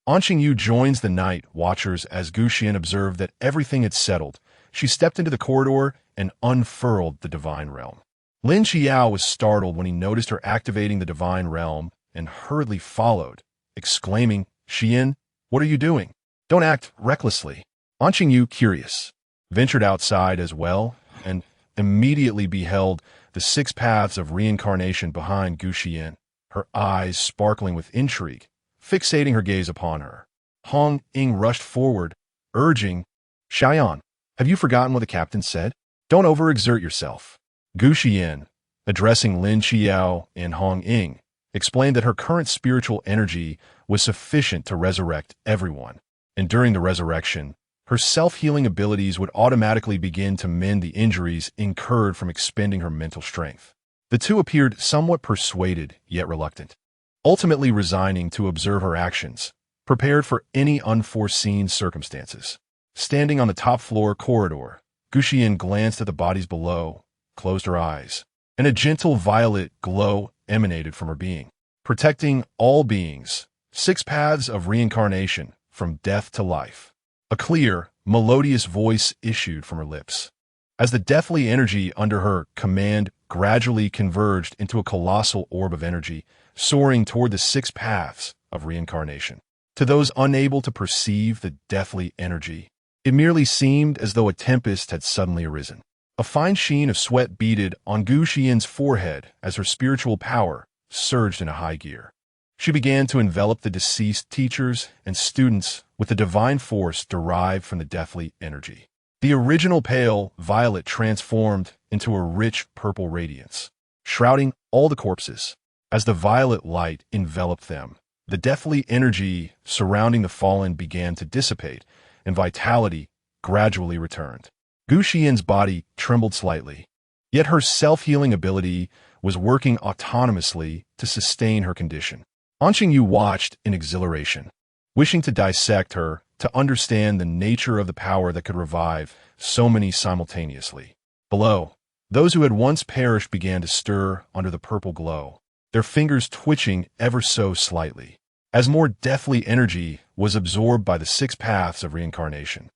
Anqing Yu joins the night watchers as Gu Xiyan observed that everything had settled. She stepped into the corridor and unfurled the divine realm. Lin Qiao was startled when he noticed her activating the divine realm and hurriedly followed, exclaiming, "Xiyan, what are you doing? Don't act recklessly." Anqing Yu, curious, ventured outside as well and immediately beheld the 6 paths of reincarnation behind Gu Xiyan, her eyes sparkling with intrigue, fixating her gaze upon her. Hong Ying rushed forward, urging, "Xiaoyan, have you forgotten what the captain said? Don't overexert yourself." Gu Xiyan, addressing Lin Qiao and Hong Ying, explained that her current spiritual energy was sufficient to resurrect everyone, and during the resurrection, her self-healing abilities would automatically begin to mend the injuries incurred from expending her mental strength. The two appeared somewhat persuaded, yet reluctant, ultimately resigning to observe her actions, prepared for any unforeseen circumstances. Standing on the top floor corridor, Gu Xiyan glanced at the bodies below, closed her eyes, and a gentle violet glow emanated from her being, protecting all beings, 6 paths of reincarnation from death to life. A clear, melodious voice issued from her lips. As the deathly energy under her command gradually converged into a colossal orb of energy, soaring toward the 6 paths of reincarnation. To those unable to perceive the deathly energy, it merely seemed as though a tempest had suddenly arisen. A fine sheen of sweat beaded on Gu Xiyan's forehead as her spiritual power surged into high gear. She began to envelop the deceased teachers and students with the divine force derived from the deathly energy. The original pale violet transformed into a rich purple radiance, shrouding all the corpses. As the violet light enveloped them, the deathly energy surrounding the fallen began to dissipate, and vitality gradually returned. Gu Xiyan's body trembled slightly, yet her self-healing ability was working autonomously to sustain her condition. Anqing Yu watched in exhilaration, wishing to dissect her to understand the nature of the power that could revive so many simultaneously. Below, those who had once perished began to stir under the purple glow, their fingers twitching ever so slightly, as more deathly energy was absorbed by the 6 paths of reincarnation.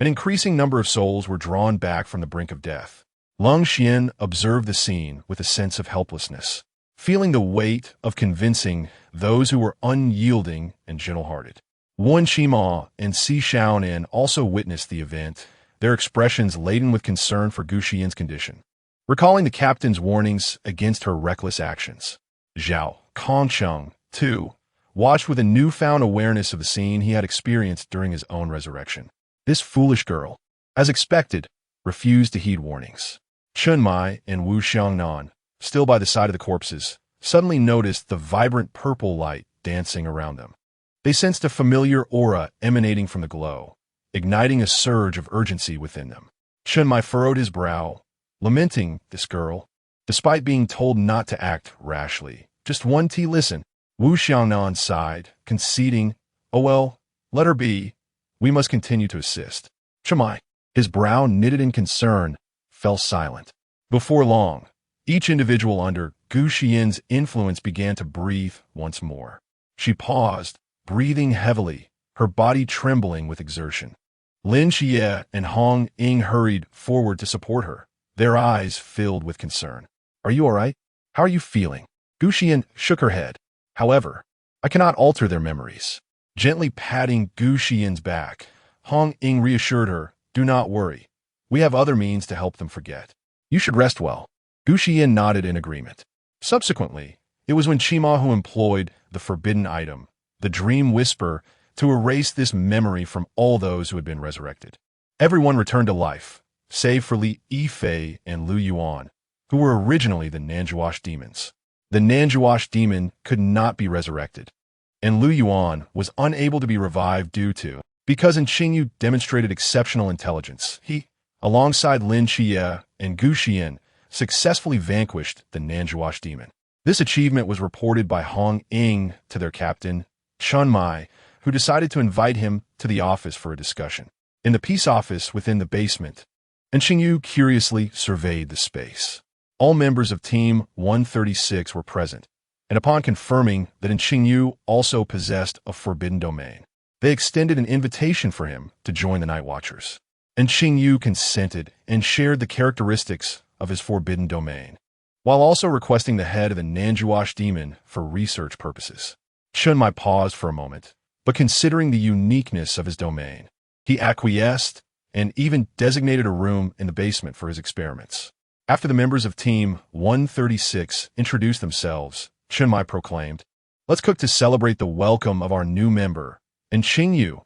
An increasing number of souls were drawn back from the brink of death. Lung Xian observed the scene with a sense of helplessness, feeling the weight of convincing those who were unyielding and gentle-hearted. Wen Qima and Si Xiaonan also witnessed the event, their expressions laden with concern for Gu Xiyan's condition. Recalling the captain's warnings against her reckless actions, Zhao Kongcheng, too, watched with a newfound awareness of the scene he had experienced during his own resurrection. This foolish girl, as expected, refused to heed warnings. Chunmai and Wu Xiangnan, still by the side of the corpses, suddenly noticed the vibrant purple light dancing around them. They sensed a familiar aura emanating from the glow, igniting a surge of urgency within them. Chunmai furrowed his brow, lamenting this girl, despite being told not to act rashly. "Just one tea, listen." Wu Xiangnan sighed, conceding, "Oh well, let her be. We must continue to assist." Chunmai, his brow knitted in concern, fell silent. Before long, each individual under Gu Xiyan's influence began to breathe once more. She paused, breathing heavily, her body trembling with exertion. Lin Xie and Hong Ying hurried forward to support her, their eyes filled with concern. "Are you all right? How are you feeling?" Gu Xiyan shook her head. "However, I cannot alter their memories." Gently patting Gu Xiyan's back, Hong Ying reassured her, "Do not worry. We have other means to help them forget. You should rest well." Gu Xiyan nodded in agreement. Subsequently, it was Wen Qima who employed the forbidden item, the dream whisper, to erase this memory from all those who had been resurrected. Everyone returned to life, save for Li Yifei and Lu Yuan, who were originally the Nanjuash demons. The Nanjuash demon could not be resurrected, and Lu Yuan was unable to be revived because Qingyu demonstrated exceptional intelligence. He, alongside Lin Xie and Gu Xiyan, successfully vanquished the Nanjuash demon. This achievement was reported by Hong Ying to their captain, Chunmai, who decided to invite him to the office for a discussion. In the peace office within the basement, and Xingyu curiously surveyed the space. All members of Team 136 were present, and upon confirming that Xingyu also possessed a forbidden domain, they extended an invitation for him to join the Night Watchers. And Xingyu consented and shared the characteristics of his forbidden domain, while also requesting the head of the Nanjuash demon for research purposes. Chunmai paused for a moment, but considering the uniqueness of his domain, he acquiesced and even designated a room in the basement for his experiments. After the members of Team 136 introduced themselves, Chunmai proclaimed, "Let's cook to celebrate the welcome of our new member, and Xingyu,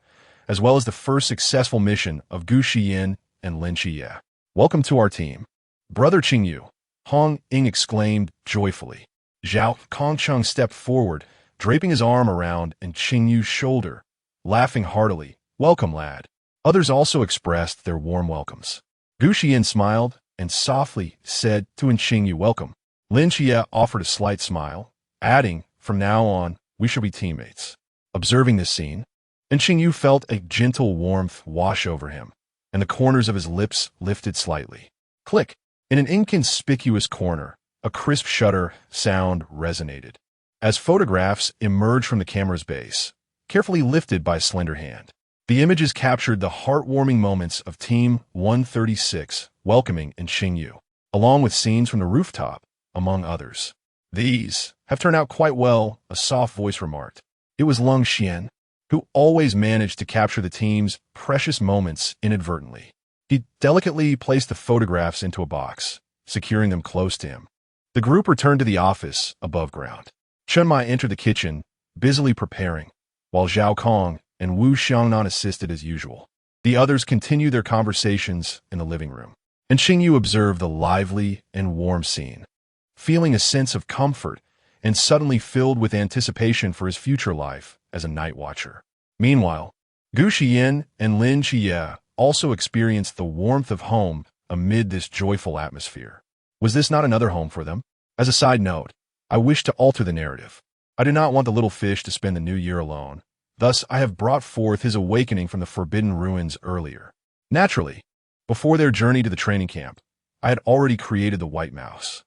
as well as the first successful mission of Gu Xiyan and Lin Xie. Welcome to our team." "Brother Xingyu," Hong Ying exclaimed joyfully. Zhao Kongcheng stepped forward, draping his arm around Xingyu's shoulder, laughing heartily. "Welcome, lad." Others also expressed their warm welcomes. Gu Xiyan smiled and softly said to Xingyu, "Welcome." Lin Xie offered a slight smile, adding, "From now on, we shall be teammates." Observing this scene, Xingyu felt a gentle warmth wash over him, and the corners of his lips lifted slightly. Click! In an inconspicuous corner, a crisp shutter sound resonated, as photographs emerged from the camera's base, carefully lifted by a slender hand. The images captured the heartwarming moments of Team 136 welcoming Xingyu, along with scenes from the rooftop, among others. "These have turned out quite well," a soft voice remarked. It was Lung Xian, who always managed to capture the team's precious moments inadvertently. He delicately placed the photographs into a box, securing them close to him. The group returned to the office above ground. Chunmai entered the kitchen, busily preparing, while Zhao Kong and Wu Xiangnan assisted as usual. The others continued their conversations in the living room, and Xingyu observed the lively and warm scene, feeling a sense of comfort and suddenly filled with anticipation for his future life as a night watcher. Meanwhile, Gu Xiyan and Lin Xie also experienced the warmth of home amid this joyful atmosphere. Was this not another home for them? As a side note, I wish to alter the narrative. I do not want the little fish to spend the new year alone. Thus, I have brought forth his awakening from the Forbidden Ruins earlier. Naturally, before their journey to the training camp, I had already created the White Mouse.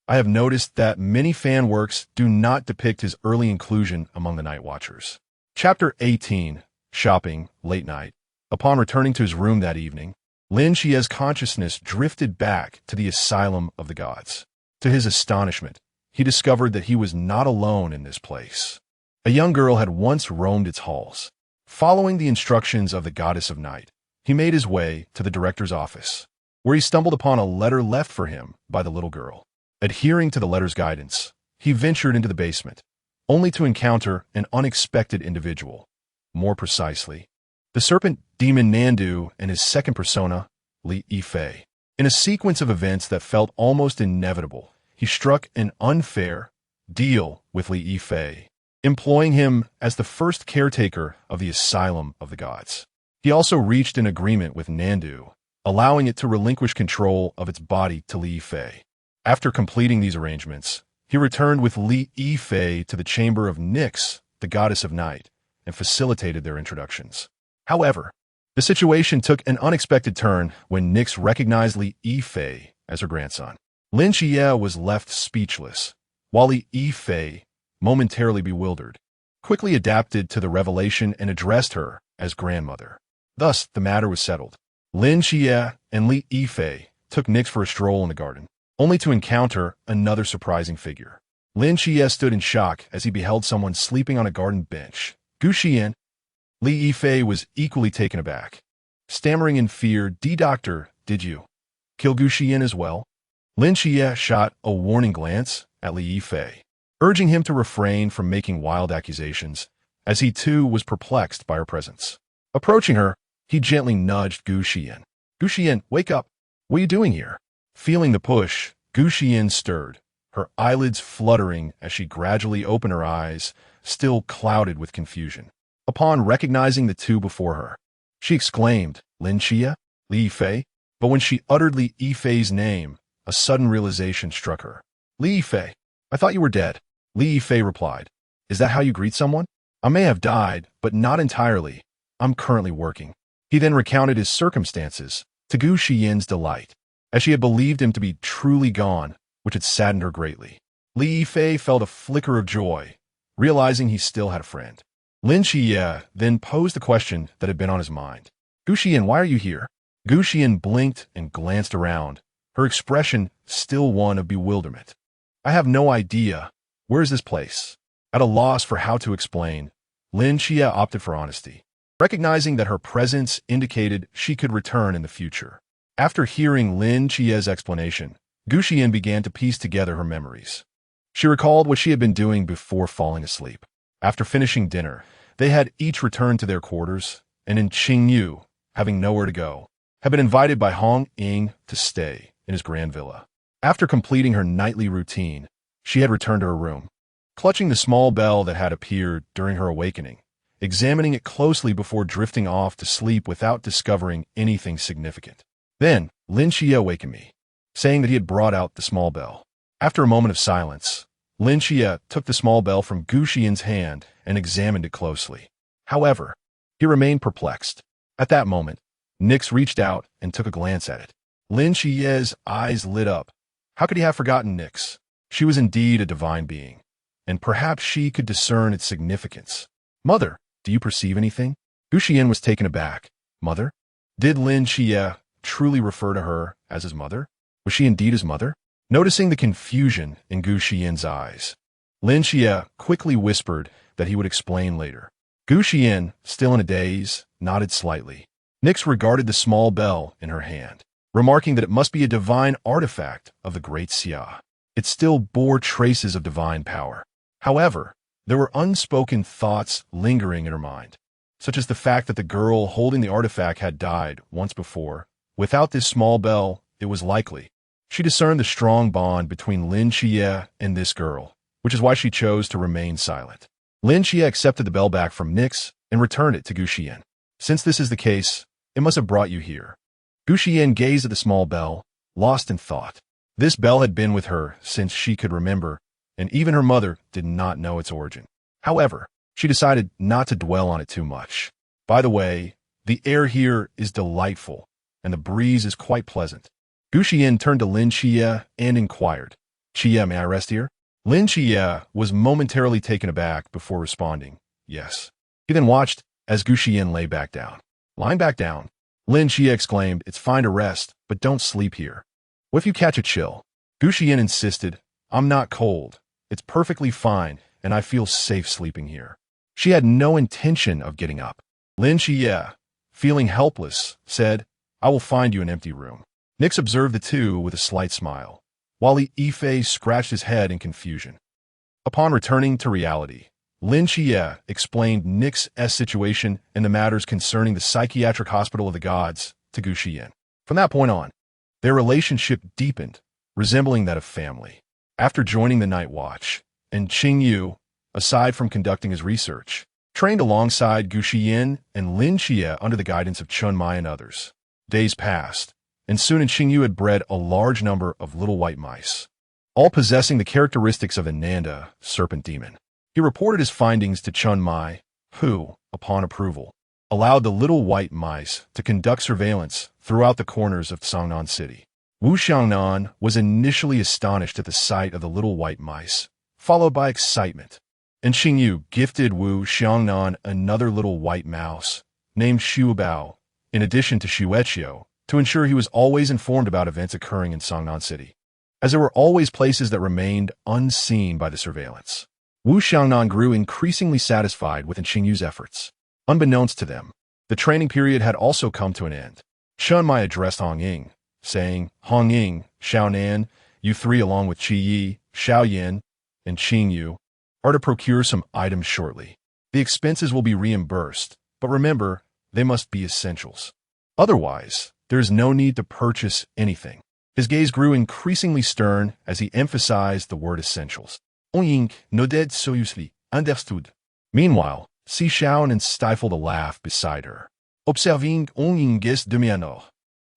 I have noticed that many fan works do not depict his early inclusion among the Night Watchers. Chapter 18, Shopping, Late Night. Upon returning to his room that evening, Lin Xie's consciousness drifted back to the Asylum of the Gods. To his astonishment, he discovered that he was not alone in this place. A young girl had once roamed its halls. Following the instructions of the Goddess of Night, he made his way to the director's office, where he stumbled upon a letter left for him by the little girl. Adhering to the letter's guidance, he ventured into the basement, only to encounter an unexpected individual. More precisely, the serpent demon Nandu and his second persona, Li Yifei. In a sequence of events that felt almost inevitable, he struck an unfair deal with Li Yifei, employing him as the first caretaker of the Asylum of the Gods. He also reached an agreement with Nandu, allowing it to relinquish control of its body to Li Yifei. After completing these arrangements, he returned with Li Yifei to the chamber of Nyx, the Goddess of Night, and facilitated their introductions. However, the situation took an unexpected turn when Nyx recognized Li Yifei as her grandson. Lin Xie was left speechless, while Li Yifei, momentarily bewildered, quickly adapted to the revelation and addressed her as grandmother. Thus, the matter was settled. Lin Xie and Li Yifei took Nyx for a stroll in the garden, only to encounter another surprising figure. Lin Xie stood in shock as he beheld someone sleeping on a garden bench. Gu Xiyan. Li Yifei was equally taken aback. Stammering in fear, "Doctor, did you kill Gu Xiyan as well?" Lin Xie shot a warning glance at Li Yifei, urging him to refrain from making wild accusations, as he too was perplexed by her presence. Approaching her, he gently nudged Gu Xiyan. "Gu Xiyan, wake up! What are you doing here?" Feeling the push, Gu Xiyan stirred, her eyelids fluttering as she gradually opened her eyes, still clouded with confusion. Upon recognizing the two before her, she exclaimed, "Lin Xie? Li Yifei?" But when she uttered Li Yifei's name, a sudden realization struck her. "Li Yifei, I thought you were dead." Li Yifei replied, "Is that how you greet someone? I may have died, but not entirely. I'm currently working." He then recounted his circumstances, to Gu Xiyan's delight, as she had believed him to be truly gone, which had saddened her greatly. Li Yifei felt a flicker of joy, realizing he still had a friend. Lin Xie then posed the question that had been on his mind. Gu Xiyan, why are you here? Gu Xiyan blinked and glanced around, her expression still one of bewilderment. I have no idea. Where is this place? At a loss for how to explain, Lin Xie opted for honesty, recognizing that her presence indicated she could return in the future. After hearing Lin Xie's explanation, Gu Xiyan began to piece together her memories. She recalled what she had been doing before falling asleep. After finishing dinner, they had each returned to their quarters, and in Qingyu, having nowhere to go, had been invited by Hong Ying to stay in his grand villa. After completing her nightly routine, she had returned to her room, clutching the small bell that had appeared during her awakening, examining it closely before drifting off to sleep without discovering anything significant. Then, Lin Xie awakened me, saying that he had brought out the small bell. After a moment of silence, Lin Xie took the small bell from Gu Xiyan's hand and examined it closely. However, he remained perplexed. At that moment, Nix reached out and took a glance at it. Lin Xie's eyes lit up. How could he have forgotten Nix? She was indeed a divine being, and perhaps she could discern its significance. Mother, do you perceive anything? Gu Xiyan was taken aback. Mother? Did Lin Xie truly refer to her as his mother? Was she indeed his mother? Noticing the confusion in Gu Xiyan's eyes, Lin Xie quickly whispered that he would explain later. Gu Xiyan, still in a daze, nodded slightly. Nix regarded the small bell in her hand, remarking that it must be a divine artifact of the great Xia. It still bore traces of divine power. However, there were unspoken thoughts lingering in her mind, such as the fact that the girl holding the artifact had died once before. Without this small bell, it was likely. She discerned the strong bond between Lin Xie and this girl, which is why she chose to remain silent. Lin Xie accepted the bell back from Nix and returned it to Gu Xiyan. Since this is the case, it must have brought you here. Gu Xiyan gazed at the small bell, lost in thought. This bell had been with her since she could remember, and even her mother did not know its origin. However, she decided not to dwell on it too much. By the way, the air here is delightful, and the breeze is quite pleasant. Gu Xiyan turned to Lin Xie and inquired, Xie, may I rest here? Lin Xie was momentarily taken aback before responding, yes. He then watched as Gu Xiyan lay back down. Lying back down, Lin Xie exclaimed, it's fine to rest, but don't sleep here. What if you catch a chill? Gu Xiyan insisted, I'm not cold. It's perfectly fine, and I feel safe sleeping here. She had no intention of getting up. Lin Xie, feeling helpless, said, I will find you an empty room. Nix observed the two with a slight smile, while Li Yifei scratched his head in confusion. Upon returning to reality, Lin Xie explained Nix's situation and the matters concerning the psychiatric hospital of the gods to Gu Xiyan. From that point on, their relationship deepened, resembling that of family. After joining the night watch, and Qingyu, aside from conducting his research, trained alongside Gu Xiyan and Lin Xie under the guidance of Chun Mai and others. Days passed, and soon Qingyu had bred a large number of little white mice, all possessing the characteristics of a Nanda serpent demon. He reported his findings to Chun Mai, who, upon approval, allowed the little white mice to conduct surveillance throughout the corners of Songnan City. Wu Xiangnan was initially astonished at the sight of the little white mice, followed by excitement, and Qingyu gifted Wu Xiangnan another little white mouse, named Shuobao, in addition to Shueqiu, to ensure he was always informed about events occurring in Songnan City, as there were always places that remained unseen by the surveillance. Wu Xiangnan grew increasingly satisfied with Qingyu's efforts. Unbeknownst to them, the training period had also come to an end. Chun Mai addressed Hong Ying, saying, Hong Ying, Xiaonan, you three along with Qi Yi, Xiaoyan, and Qingyu are to procure some items shortly. The expenses will be reimbursed, but remember, they must be essentials. Otherwise, there is no need to purchase anything. His gaze grew increasingly stern as he emphasized the word essentials. Hong Ying nodded seriously, understood. Meanwhile, Si Xiaonan stifled a laugh beside her, observing Hong Ying's demi-honneur.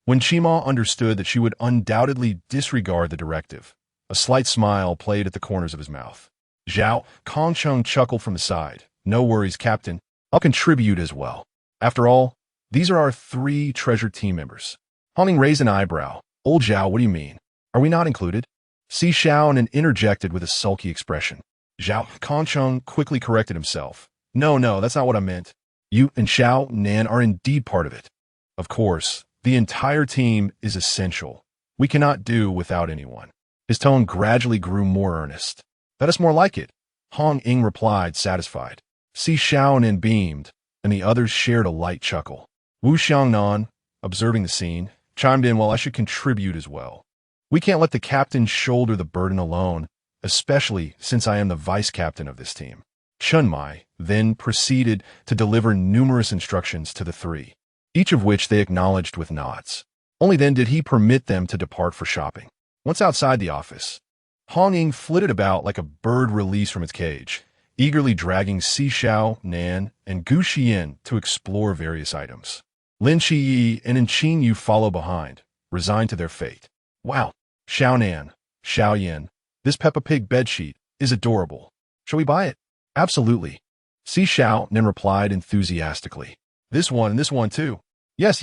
When Qima understood that she would undoubtedly disregard the directive, a slight smile played at the corners of his mouth. Zhao Kongcheng chuckled from the side. No worries, Captain. I'll contribute as well. After all, these are our 3 treasured team members. Hong raised an eyebrow. Old Zhao, what do you mean? Are we not included? Si Xiaonan interjected with a sulky expression. Zhao Kancheng quickly corrected himself. No, that's not what I meant. You and Xiao Nan are indeed part of it. Of course, the entire team is essential. We cannot do without anyone. His tone gradually grew more earnest. That is more like it. Hong Ying replied, satisfied. Si Xiaonan beamed, and the others shared a light chuckle. Wu Xiangnan, observing the scene, chimed in, well, I should contribute as well. We can't let the captain shoulder the burden alone, especially since I am the vice captain of this team. Chunmai then proceeded to deliver numerous instructions to the three, each of which they acknowledged with nods. Only then did he permit them to depart for shopping. Once outside the office, Hong Ying flitted about like a bird released from its cage, eagerly dragging Si Xiao, Nan, and Gu Xiyan to explore various items. Lin Qiyi and Qin Yu follow behind, resigned to their fate. Wow, Xiao Nan, Xiao Yin, this Peppa Pig bedsheet is adorable. Shall we buy it? Absolutely. Si Xiao Nan replied enthusiastically. This one and this one too. Yes.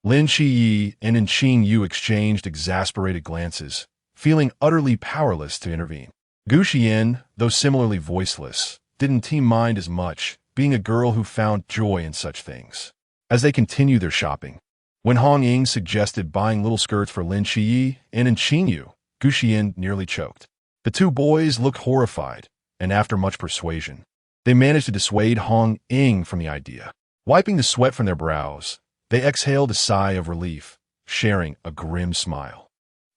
Lin Qiyi and Qin Yu exchanged exasperated glances, feeling utterly powerless to intervene. Gu Xiyan, though similarly voiceless, didn't mind as much, being a girl who found joy in such things. As they continued their shopping, when Hong Ying suggested buying little skirts for Lin Qiyi and Qin Yu, Gu Xiyan nearly choked. The two boys looked horrified, and after much persuasion, they managed to dissuade Hong Ying from the idea. Wiping the sweat from their brows, they exhaled a sigh of relief, sharing a grim smile.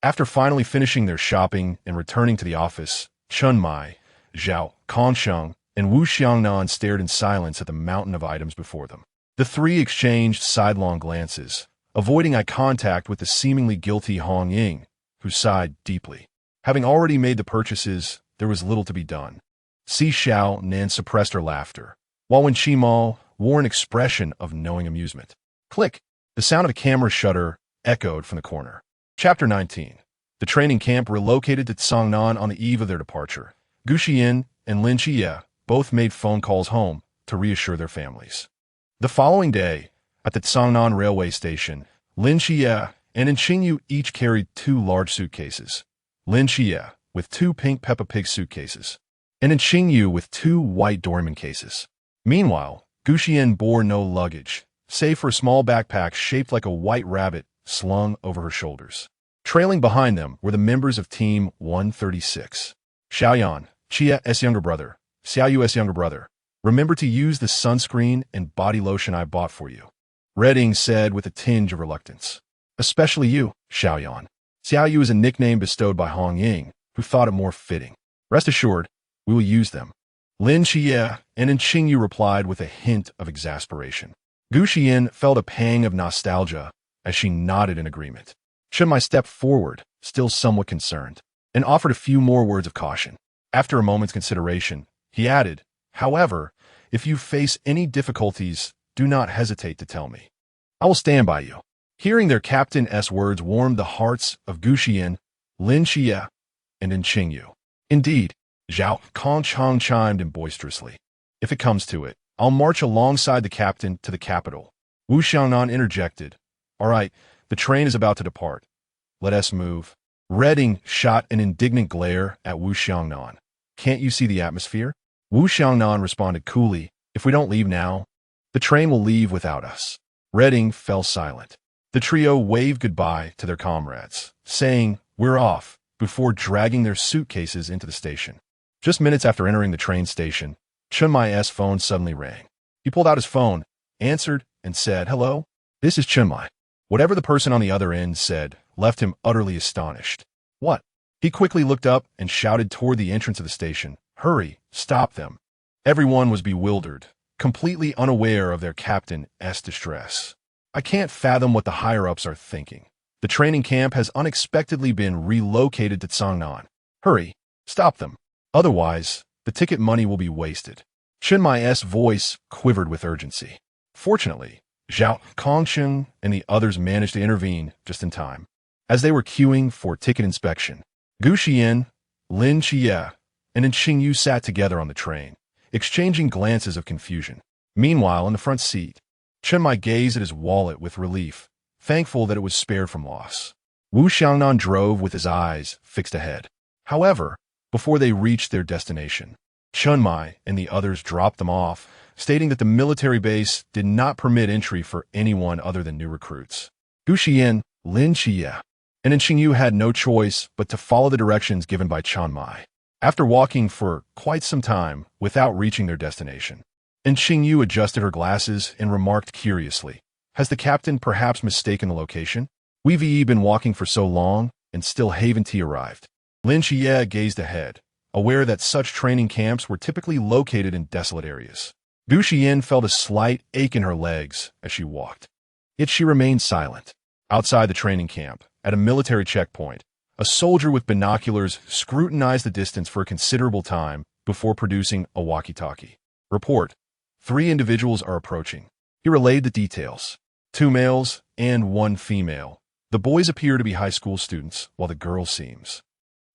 After finally finishing their shopping and returning to the office, Chunmai, Zhao Kansheng, and Wu Xiangnan stared in silence at the mountain of items before them. The three exchanged sidelong glances, avoiding eye contact with the seemingly guilty Hong Ying, who sighed deeply. Having already made the purchases, there was little to be done. Si Xiao Nan suppressed her laughter, while Wen Qimao wore an expression of knowing amusement. Click! The sound of a camera shutter echoed from the corner. Chapter 19. The training camp relocated to Tsangnan on the eve of their departure. Gu Xiyan and Lin Qiye both made phone calls home to reassure their families. The following day, at the Tsangnan railway station, Lin Qiye and Qin Yu each carried 2 large suitcases. Lin Qiye with 2 pink Peppa Pig suitcases, and Qin Yu with 2 white Doraemon cases. Meanwhile, Gu Xiyan bore no luggage, save for a small backpack shaped like a white rabbit slung over her shoulders. Trailing behind them were the members of Team 136. Xiaoyan, Qiye's younger brother, Xiaoyu's younger brother. Remember to use the sunscreen and body lotion I bought for you. Redding said with a tinge of reluctance. Especially you, Xiaoyan. Xiaoyu is a nickname bestowed by Hong Ying, who thought it more fitting. Rest assured, we will use them. Lin Qiye and Qin Yu replied with a hint of exasperation. Gu Xiyan felt a pang of nostalgia as she nodded in agreement. Chunmai stepped forward, still somewhat concerned, and offered a few more words of caution. After a moment's consideration, he added, however, if you face any difficulties, do not hesitate to tell me. I will stand by you. Hearing their captain's words warmed the hearts of Gu Xiyan, Lin Qiye, and Qin Yu. Indeed, Zhao Kancheng chimed in boisterously. If it comes to it, I'll march alongside the captain to the capital. Wu Xiangnan interjected. All right, the train is about to depart. Let us move. Redding shot an indignant glare at Wu Xiangnan. Can't you see the atmosphere? Wu Xiangnan responded coolly. If we don't leave now, the train will leave without us. Redding fell silent. The trio waved goodbye to their comrades, saying, we're off, before dragging their suitcases into the station. Just minutes after entering the train station, Chunmai's phone suddenly rang. He pulled out his phone, answered, and said, hello? This is Chunmai. Whatever the person on the other end said left him utterly astonished. What? He quickly looked up and shouted toward the entrance of the station. Hurry, stop them. Everyone was bewildered, completely unaware of their captain's distress. I can't fathom what the higher-ups are thinking. The training camp has unexpectedly been relocated to Tsangnan. Hurry, stop them. Otherwise, the ticket money will be wasted. Chunmai's voice quivered with urgency. Fortunately, Zhao Kongsheng and the others managed to intervene just in time. As they were queuing for ticket inspection, Gu Xiyan, Lin Qiye, and Qin Yu sat together on the train, exchanging glances of confusion. Meanwhile, in the front seat, Chunmai gazed at his wallet with relief, thankful that it was spared from loss. Wu Xiangnan drove with his eyes fixed ahead. However, before they reached their destination, Chun Mai and the others dropped them off, stating that the military base did not permit entry for anyone other than new recruits. Gu Xiyan, Lin Xie, and Xingyu had no choice but to follow the directions given by Chun Mai. After walking for quite some time without reaching their destination, Xingyu adjusted her glasses and remarked curiously, "Has the captain perhaps mistaken the location? We've been walking for so long, and still haven't he arrived?" Lin Xie gazed ahead, aware that such training camps were typically located in desolate areas. Gu Xiyan felt a slight ache in her legs as she walked. Yet she remained silent. Outside the training camp, at a military checkpoint, a soldier with binoculars scrutinized the distance for a considerable time before producing a walkie-talkie. "Report. 3 individuals are approaching." He relayed the details. 2 males and 1 female. The boys appear to be high school students, while the girl seems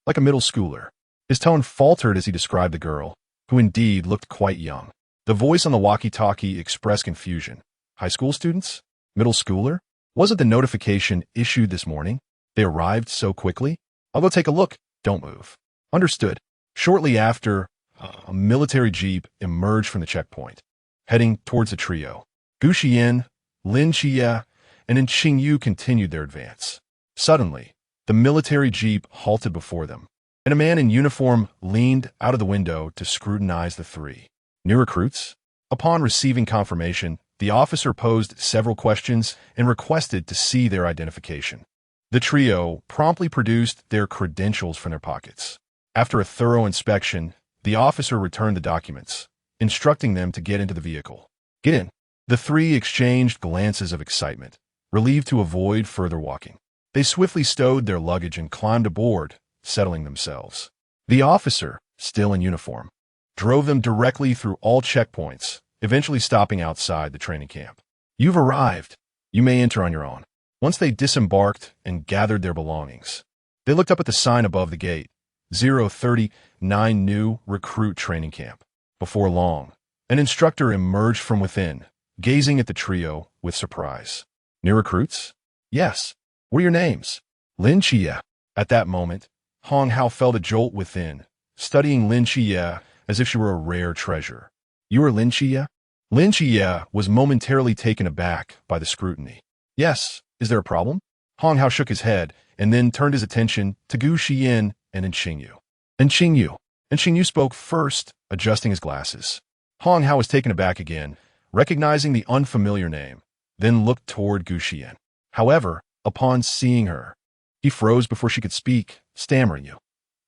like a middle schooler. His tone faltered as he described the girl, who indeed looked quite young. The voice on the walkie-talkie expressed confusion. High school students? Middle schooler? Wasn't the notification issued this morning? They arrived so quickly? I'll go take a look. Don't move. Understood. Shortly after, a military jeep emerged from the checkpoint, heading towards the trio. Gu Xiyan, Lin Xie, and Xingyu continued their advance. Suddenly, the military jeep halted before them, and a man in uniform leaned out of the window to scrutinize the 3 new recruits. Upon receiving confirmation, the officer posed several questions and requested to see their identification. The trio promptly produced their credentials from their pockets. After a thorough inspection, the officer returned the documents, instructing them to get into the vehicle. "Get in." The 3 exchanged glances of excitement, relieved to avoid further walking. They swiftly stowed their luggage and climbed aboard, settling themselves. The officer, still in uniform, drove them directly through all checkpoints, eventually stopping outside the training camp. "You've arrived. You may enter on your own." Once they disembarked and gathered their belongings, they looked up at the sign above the gate, 039 New Recruit Training Camp. Before long, an instructor emerged from within, gazing at the trio with surprise. "New recruits?" "Yes. What are your names?" "Lin Xie." At that moment, Hong Hao felt a jolt within, studying Lin Xie as if she were a rare treasure. "You are Lin Xie?" Lin Xie was momentarily taken aback by the scrutiny. "Yes. Is there a problem?" Hong Hao shook his head and then turned his attention to Gu Xiyan and Xingyu. Xingyu spoke first, adjusting his glasses. Hong Hao was taken aback again, recognizing the unfamiliar name, then looked toward Gu Xiyan. However, upon seeing her, he froze before she could speak, stammering, "You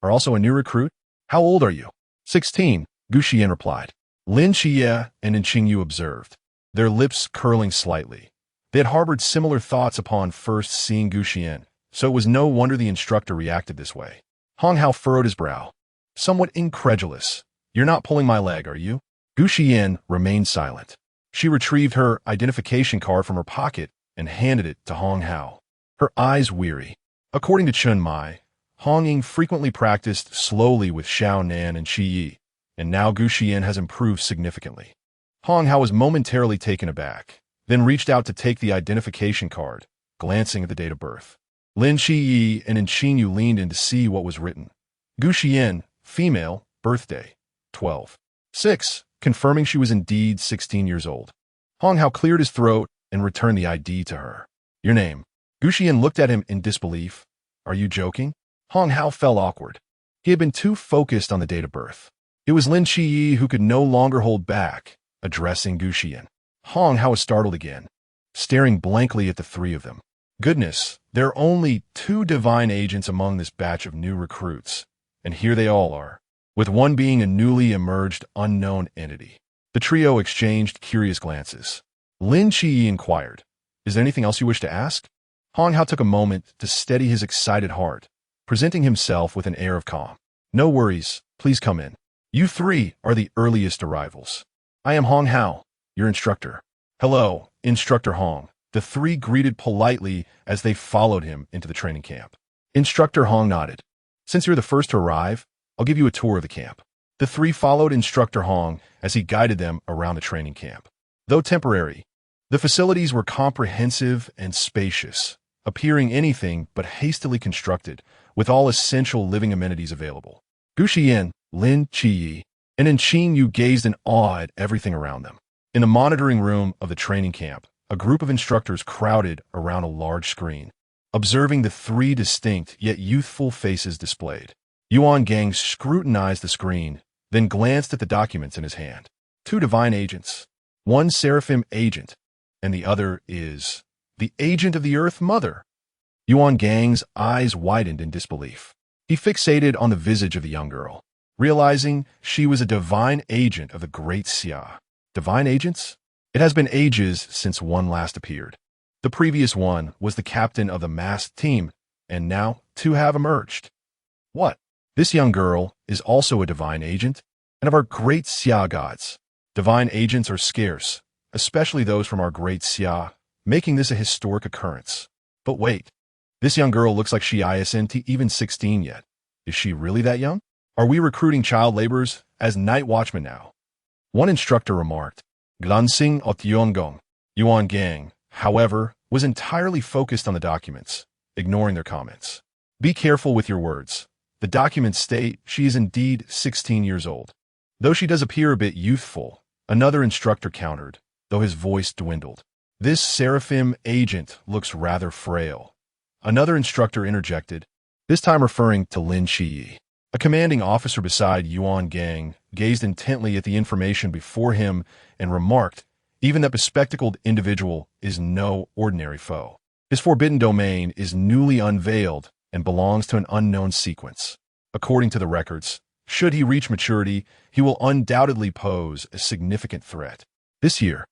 are also a new recruit? How old are you?" 16, Gu Xiyan replied. Lin Xie and Xingyu observed, their lips curling slightly. They had harbored similar thoughts upon first seeing Gu Xiyan, so it was no wonder the instructor reacted this way. Hong Hao furrowed his brow, somewhat incredulous. "You're not pulling my leg, are you?" Gu Xiyan remained silent. She retrieved her identification card from her pocket and handed it to Hong Hao, her eyes weary. According to Chun Mai, Hong Ying frequently practiced slowly with Xiao Nan and Qi Yi, and now Gu Xiyan has improved significantly. Hong Hao was momentarily taken aback, then reached out to take the identification card, glancing at the date of birth. Lin Qi and Xingyu leaned in to see what was written. Gu Xiyan, female, birthday, 12/6, confirming she was indeed 16 years old. Hong Hao cleared his throat and returned the ID to her. "Your name?" Gu Xiyan looked at him in disbelief. "Are you joking?" Hong Hao felt awkward. He had been too focused on the date of birth. It was Lin Qi who could no longer hold back, addressing Gu Xiyan. Hong Hao was startled again, staring blankly at the 3 of them. Goodness, there are only 2 divine agents among this batch of new recruits, and here they all are, with one being a newly emerged unknown entity. The trio exchanged curious glances. Lin Qi inquired, "Is there anything else you wish to ask?" Hong Hao took a moment to steady his excited heart, presenting himself with an air of calm. "No worries, please come in. You 3 are the earliest arrivals. I am Hong Hao, your instructor." "Hello, Instructor Hong." The 3 greeted politely as they followed him into the training camp. Instructor Hong nodded. "Since you're the first to arrive, I'll give you a tour of the camp." The 3 followed Instructor Hong as he guided them around the training camp. Though temporary, The facilities were comprehensive and spacious, appearing anything but hastily constructed, with all essential living amenities available. Gu Xiyan, Lin Qiyi, and Qing Yu gazed in awe at everything around them. In the monitoring room of the training camp, a group of instructors crowded around a large screen, observing the three distinct yet youthful faces displayed. Yuan Gang scrutinized the screen, then glanced at the documents in his hand. Two divine agents, one seraphim agent, and the other is the agent of the Earth Mother. Yuan Gang's eyes widened in disbelief. He fixated on the visage of the young girl, realizing she was a divine agent of the Great Xia. Divine agents? It has been ages since one last appeared. The previous one was the captain of the masked team, and now two have emerged. What? This young girl is also a divine agent, and of our Great Xia gods. Divine agents are scarce, especially those from our Great Xia, making this a historic occurrence. But wait, this young girl looks like she isn't even 16 yet. Is she really that young? Are we recruiting child laborers as night watchmen now? One instructor remarked. Glancing at Yuan Gang, however, was entirely focused on the documents, ignoring their comments. Be careful with your words. The documents state she is indeed 16 years old. Though she does appear a bit youthful, another instructor countered, though his voice dwindled. This seraphim agent looks rather frail. Another instructor interjected, this time referring to Lin Qiyi. A commanding officer beside Yuan Gang gazed intently at the information before him and remarked, even that bespectacled individual is no ordinary foe. His forbidden domain is newly unveiled and belongs to an unknown sequence. According to the records, should he reach maturity, he will undoubtedly pose a significant threat. This year,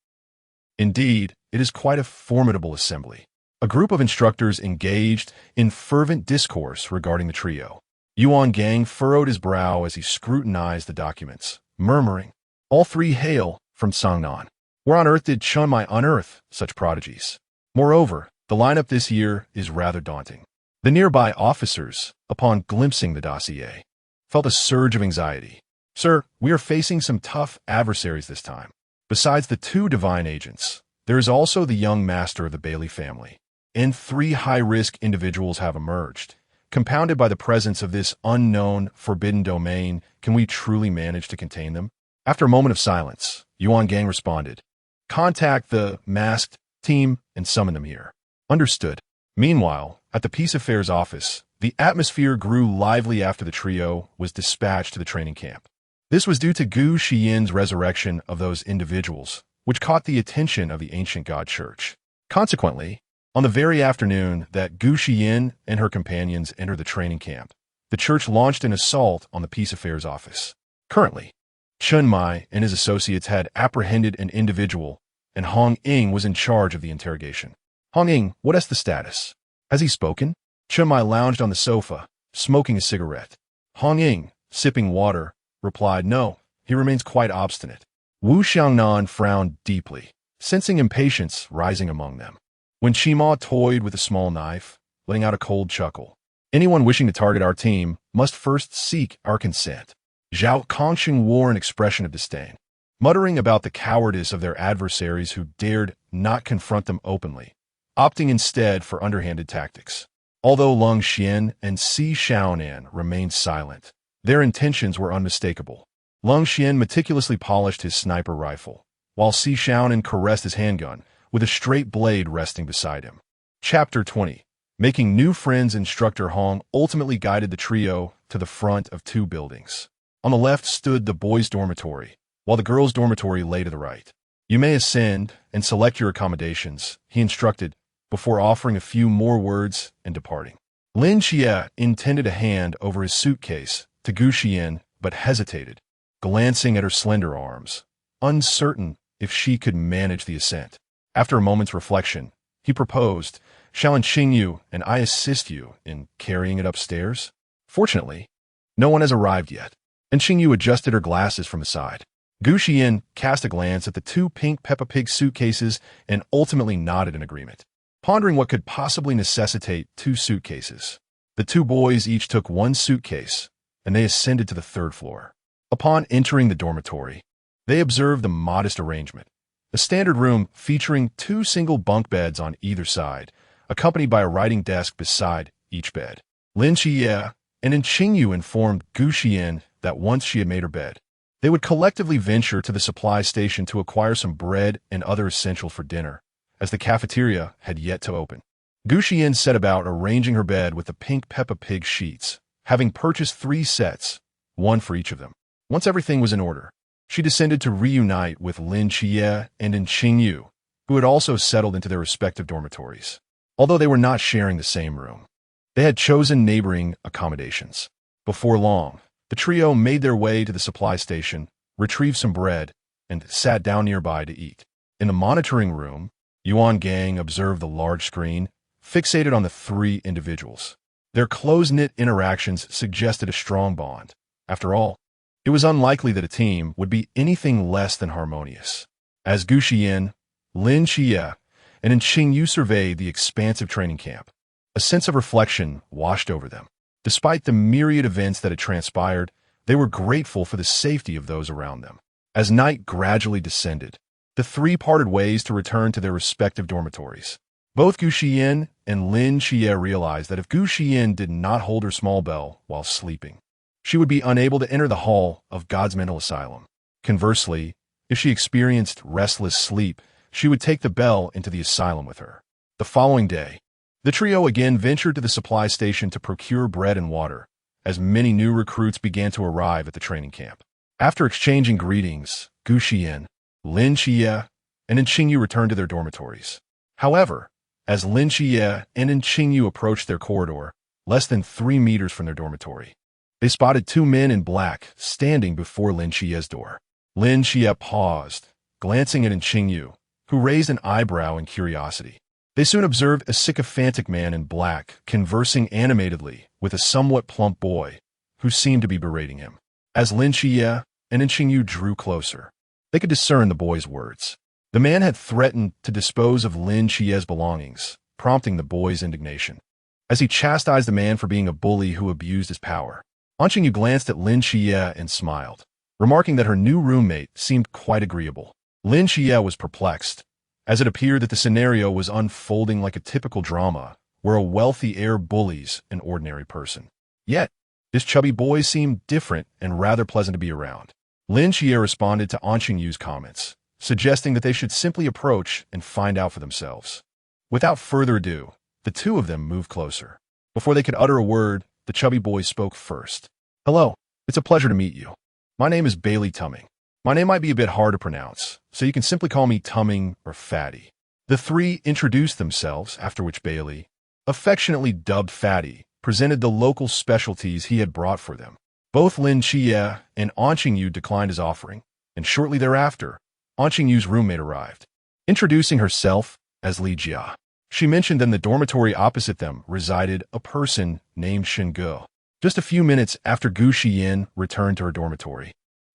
indeed, it is quite a formidable assembly. A group of instructors engaged in fervent discourse regarding the trio. Yuan Gang furrowed his brow as he scrutinized the documents, murmuring, all three hail from Sangnan. Where on earth did Chunmai unearth such prodigies? Moreover, the lineup this year is rather daunting. The nearby officers, upon glimpsing the dossier, felt a surge of anxiety. Sir, we are facing some tough adversaries this time. Besides the two divine agents, there is also the young master of the Bailey family, and three high-risk individuals have emerged. Compounded by the presence of this unknown, forbidden domain, can we truly manage to contain them? After a moment of silence, Yuan Gang responded, contact the masked team and summon them here. Understood. Meanwhile, at the Peace Affairs office, the atmosphere grew lively after the trio was dispatched to the training camp. This was due to Gu Xiyan's resurrection of those individuals, which caught the attention of the ancient god church. Consequently, on the very afternoon that Gu Xiyan and her companions entered the training camp, the church launched an assault on the Peace Affairs office. Currently, Chun Mai and his associates had apprehended an individual, and Hong Ying was in charge of the interrogation. Hong Ying, what is the status? Has he spoken? Chun Mai lounged on the sofa, smoking a cigarette. Hong Ying, sipping water, replied, no, he remains quite obstinate. Wu Xiangnan frowned deeply, sensing impatience rising among them. When Shima toyed with a small knife, letting out a cold chuckle. Anyone wishing to target our team must first seek our consent. Zhao Kongxing wore an expression of disdain, muttering about the cowardice of their adversaries who dared not confront them openly, opting instead for underhanded tactics. Although Lung Xian and Si Xiaonan remained silent, their intentions were unmistakable. Lung Xian meticulously polished his sniper rifle, while Si Xiaonan caressed his handgun, with a straight blade resting beside him. Chapter 20. Making new friends, Instructor Hong ultimately guided the trio to the front of two buildings. On the left stood the boys' dormitory, while the girls' dormitory lay to the right. You may ascend and select your accommodations, he instructed, before offering a few more words and departing. Lin Xie intended a hand over his suitcase to Gu Xiyan, but hesitated, glancing at her slender arms, uncertain if she could manage the ascent. After a moment's reflection, he proposed, shall Qingyu and I assist you in carrying it upstairs? Fortunately, no one has arrived yet, and Qingyu adjusted her glasses from the side. Gu Xiyan cast a glance at the two pink Peppa Pig suitcases and ultimately nodded in agreement, pondering what could possibly necessitate two suitcases. The two boys each took one suitcase, and they ascended to the third floor. Upon entering the dormitory, they observed the modest arrangement. A standard room featuring 2 single bunk beds on either side, accompanied by a writing desk beside each bed. Lin Xie and Qingyu informed Gu Xiyan that once she had made her bed, they would collectively venture to the supply station to acquire some bread and other essentials for dinner, as the cafeteria had yet to open. Gu Xiyan set about arranging her bed with the pink Peppa Pig sheets, having purchased 3 sets, 1 for each of them. Once everything was in order, she descended to reunite with Lin Xie and Qingyu, who had also settled into their respective dormitories. Although they were not sharing the same room, they had chosen neighboring accommodations. Before long, the trio made their way to the supply station, retrieved some bread, and sat down nearby to eat. In the monitoring room, Yuan Gang observed the large screen, fixated on the 3 individuals. Their close-knit interactions suggested a strong bond. After all, it was unlikely that a team would be anything less than harmonious. As Gu Xiyan, Lin Xie, and Qingyu surveyed the expansive training camp, a sense of reflection washed over them. Despite the myriad events that had transpired, they were grateful for the safety of those around them. As night gradually descended, the 3 parted ways to return to their respective dormitories. Both Gu Xiyan and Lin Xie realized that if Gu Xiyan did not hold her small bell while sleeping, she would be unable to enter the hall of God's mental asylum. Conversely, if she experienced restless sleep, she would take the bell into the asylum with her. The following day, the trio again ventured to the supply station to procure bread and water, as many new recruits began to arrive at the training camp. After exchanging greetings, Gu Xiyan, Lin Xie, and Qingyu returned to their dormitories. However, as Lin Xie and Qingyu approached their corridor, less than 3 meters from their dormitory, they spotted 2 men in black standing before Lin Xie's door. Lin Xie paused, glancing at Qingyu, who raised an eyebrow in curiosity. They soon observed a sycophantic man in black conversing animatedly with a somewhat plump boy who seemed to be berating him. As Lin Xie and Qingyu drew closer, they could discern the boy's words. The man had threatened to dispose of Lin Xie's belongings, prompting the boy's indignation. As he chastised the man for being a bully who abused his power, Qingyu glanced at Lin Xie and smiled, remarking that her new roommate seemed quite agreeable. Lin Xie was perplexed, as it appeared that the scenario was unfolding like a typical drama, where a wealthy heir bullies an ordinary person. Yet, this chubby boy seemed different and rather pleasant to be around. Lin Xie responded to Qingyu's comments, suggesting that they should simply approach and find out for themselves. Without further ado, the 2 of them moved closer. Before they could utter a word, the chubby boy spoke first. "Hello, it's a pleasure to meet you. My name is Bailey Tumming. My name might be a bit hard to pronounce, so you can simply call me Tumming or Fatty." The 3 introduced themselves, after which Bailey, affectionately dubbed Fatty, presented the local specialties he had brought for them. Both Lin Xie and Qingyu declined his offering, and shortly thereafter, Qingyu's roommate arrived. Introducing herself as Li Jia, she mentioned that in the dormitory opposite them resided a person named Shingu. Just a few minutes after Gu Xiyan returned to her dormitory,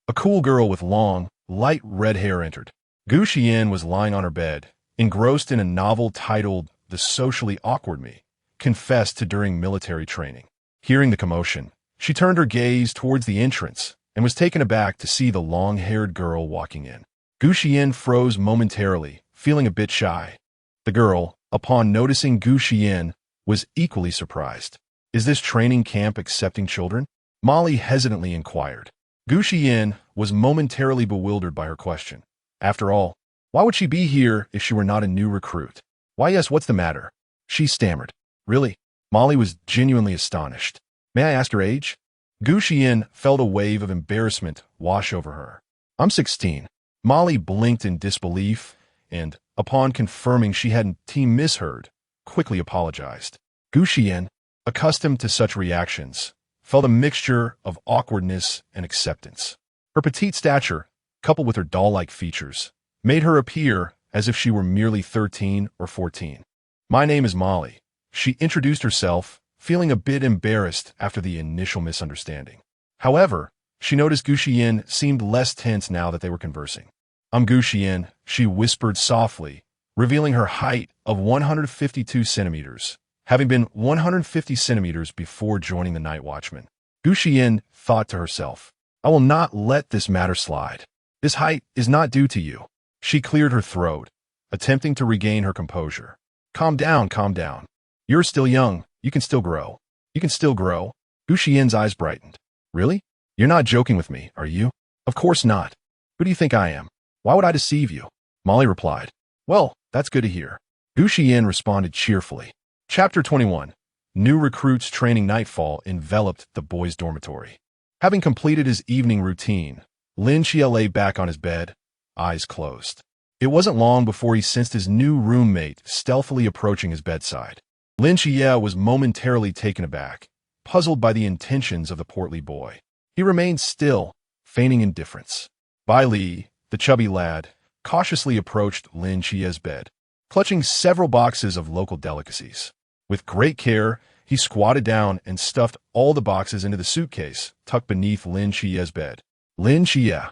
a cool girl with long, light red hair entered. Gu Xiyan was lying on her bed, engrossed in a novel titled The Socially Awkward Me, confessed to during military training. Hearing the commotion, she turned her gaze towards the entrance and was taken aback to see the long-haired girl walking in. Gu Xiyan froze momentarily, feeling a bit shy. The girl, upon noticing Gu Xiyan, was equally surprised. "Is this training camp accepting children?" Molly hesitantly inquired. Gu Xiyan was momentarily bewildered by her question. After all, why would she be here if she were not a new recruit? "Why yes, what's the matter?" she stammered. "Really?" Molly was genuinely astonished. "May I ask your age?" Gu Xiyan felt a wave of embarrassment wash over her. "I'm 16. Molly blinked in disbelief and, upon confirming she hadn't misheard, quickly apologized. Gu Xiyan, accustomed to such reactions, felt a mixture of awkwardness and acceptance. Her petite stature, coupled with her doll-like features, made her appear as if she were merely 13 or 14. "My name is Molly," she introduced herself, feeling a bit embarrassed after the initial misunderstanding. However, she noticed Gu Xiyan seemed less tense now that they were conversing. "I'm Gu Xiyan," she whispered softly, revealing her height of 152 centimeters, having been 150 centimeters before joining the Night Watchman. Gu Xiyan thought to herself, "I will not let this matter slide. This height is not due to you." She cleared her throat, attempting to regain her composure. Calm down, calm down. You're still young. You can still grow. You can still grow. Gu Xiyan's eyes brightened. Really? You're not joking with me, are you? Of course not. Who do you think I am? Why would I deceive you? Molly replied. Well, that's good to hear. Gu Xiyan responded cheerfully. Chapter 21. New recruits training. Nightfall enveloped the boys' dormitory. Having completed his evening routine, Lin Xie lay back on his bed, eyes closed. It wasn't long before he sensed his new roommate stealthily approaching his bedside. Lin Xie was momentarily taken aback, puzzled by the intentions of the portly boy. He remained still, feigning indifference. Bai Li, the chubby lad, cautiously approached Lin Xie's bed, clutching several boxes of local delicacies. With great care, he squatted down and stuffed all the boxes into the suitcase tucked beneath Lin Xie's bed. Lin Xie,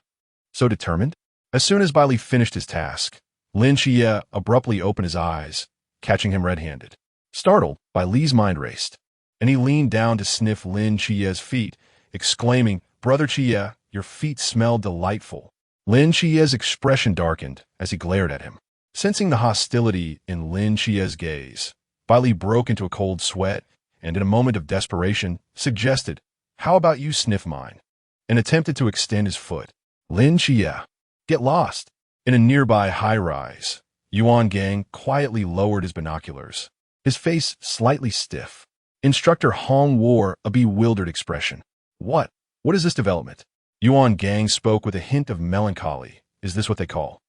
so determined? As soon as Bai Li finished his task, Lin Xie abruptly opened his eyes, catching him red-handed. Startled, Bai Li's mind raced, and he leaned down to sniff Lin Xie's feet, exclaiming, Brother Xie, your feet smell delightful. Lin Xie's expression darkened as he glared at him. Sensing the hostility in Lin Xie's gaze, Bai Li broke into a cold sweat and, in a moment of desperation, suggested, How about you sniff mine? And attempted to extend his foot. Lin Xie, get lost. In a nearby high-rise, Yuan Gang quietly lowered his binoculars, his face slightly stiff. Instructor Hong wore a bewildered expression. What? What is this development? Yuan Gang spoke with a hint of melancholy. Is this what they call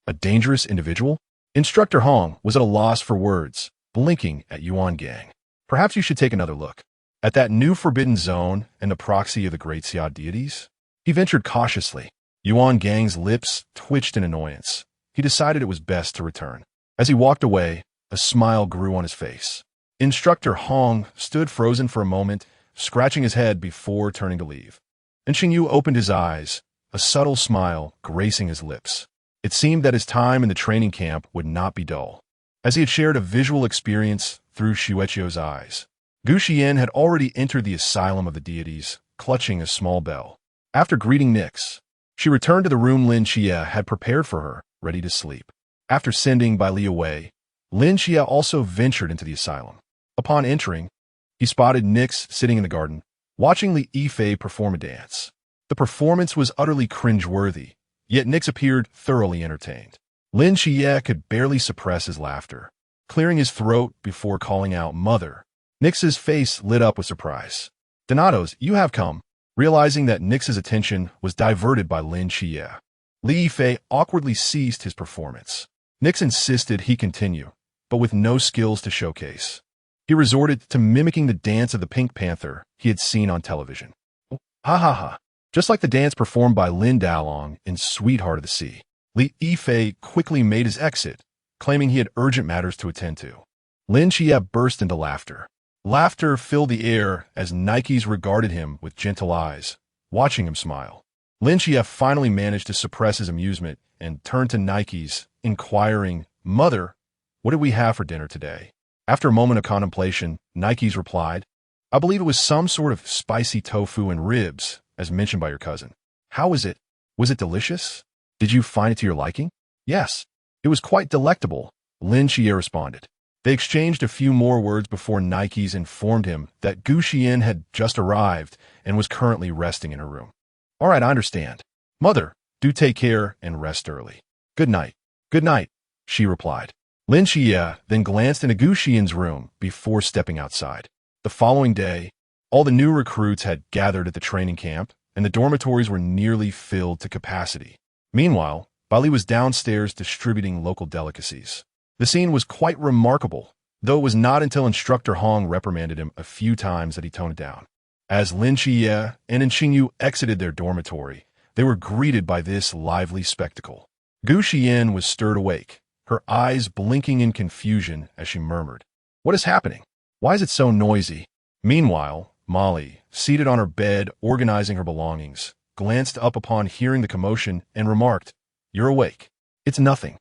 a dangerous individual? Instructor Hong was at a loss for words, blinking at Yuan Gang. Perhaps you should take another look at that new forbidden zone and the proxy of the great Xia deities? He ventured cautiously. Yuan Gang's lips twitched in annoyance. He decided it was best to return. As he walked away, a smile grew on his face. Instructor Hong stood frozen for a moment, scratching his head before turning to leave. And Xingyu opened his eyes, a subtle smile gracing his lips. It seemed that his time in the training camp would not be dull, as he had shared a visual experience through Xueqio's eyes. Gu Xiyan had already entered the asylum of the deities, clutching a small bell. After greeting Nix, she returned to the room Lin Xie had prepared for her, ready to sleep. After sending Bai Li away, Lin Xie also ventured into the asylum. Upon entering, he spotted Nix sitting in the garden, watching Li Yifei perform a dance. The performance was utterly cringeworthy, yet Nix appeared thoroughly entertained. Lin Xie could barely suppress his laughter, clearing his throat before calling out, Mother. Nix's face lit up with surprise. Donatos, you have come. Realizing that Nix's attention was diverted by Lin Xie, Li Yifei awkwardly ceased his performance. Nix insisted he continue, but with no skills to showcase. He resorted to mimicking the dance of the Pink Panther he had seen on television. Ha ha ha. Just like the dance performed by Lin Dalong in Sweetheart of the Sea. Li Yifei quickly made his exit, claiming he had urgent matters to attend to. Lin Xie burst into laughter. Laughter filled the air as Nikes regarded him with gentle eyes, watching him smile. Lin Xie finally managed to suppress his amusement and turned to Nikes, inquiring, Mother, what did we have for dinner today? After a moment of contemplation, Nikes replied, I believe it was some sort of spicy tofu and ribs, as mentioned by your cousin. How was it? Was it delicious? Did you find it to your liking? Yes, it was quite delectable, Lin Xie responded. They exchanged a few more words before Nikes informed him that Gu Xiyan had just arrived and was currently resting in her room. All right, I understand. Mother, do take care and rest early. Good night. Good night, she replied. Lin Xie then glanced into Gu Xiyan's room before stepping outside. The following day, all the new recruits had gathered at the training camp, and the dormitories were nearly filled to capacity. Meanwhile, Bai Li was downstairs distributing local delicacies. The scene was quite remarkable, though it was not until Instructor Hong reprimanded him a few times that he toned it down. As Lin Xie and Xingyu exited their dormitory, they were greeted by this lively spectacle. Gu Xiyan was stirred awake, her eyes blinking in confusion as she murmured, What is happening? Why is it so noisy? Meanwhile, Molly, seated on her bed organizing her belongings, glanced up upon hearing the commotion and remarked, You're awake. It's nothing.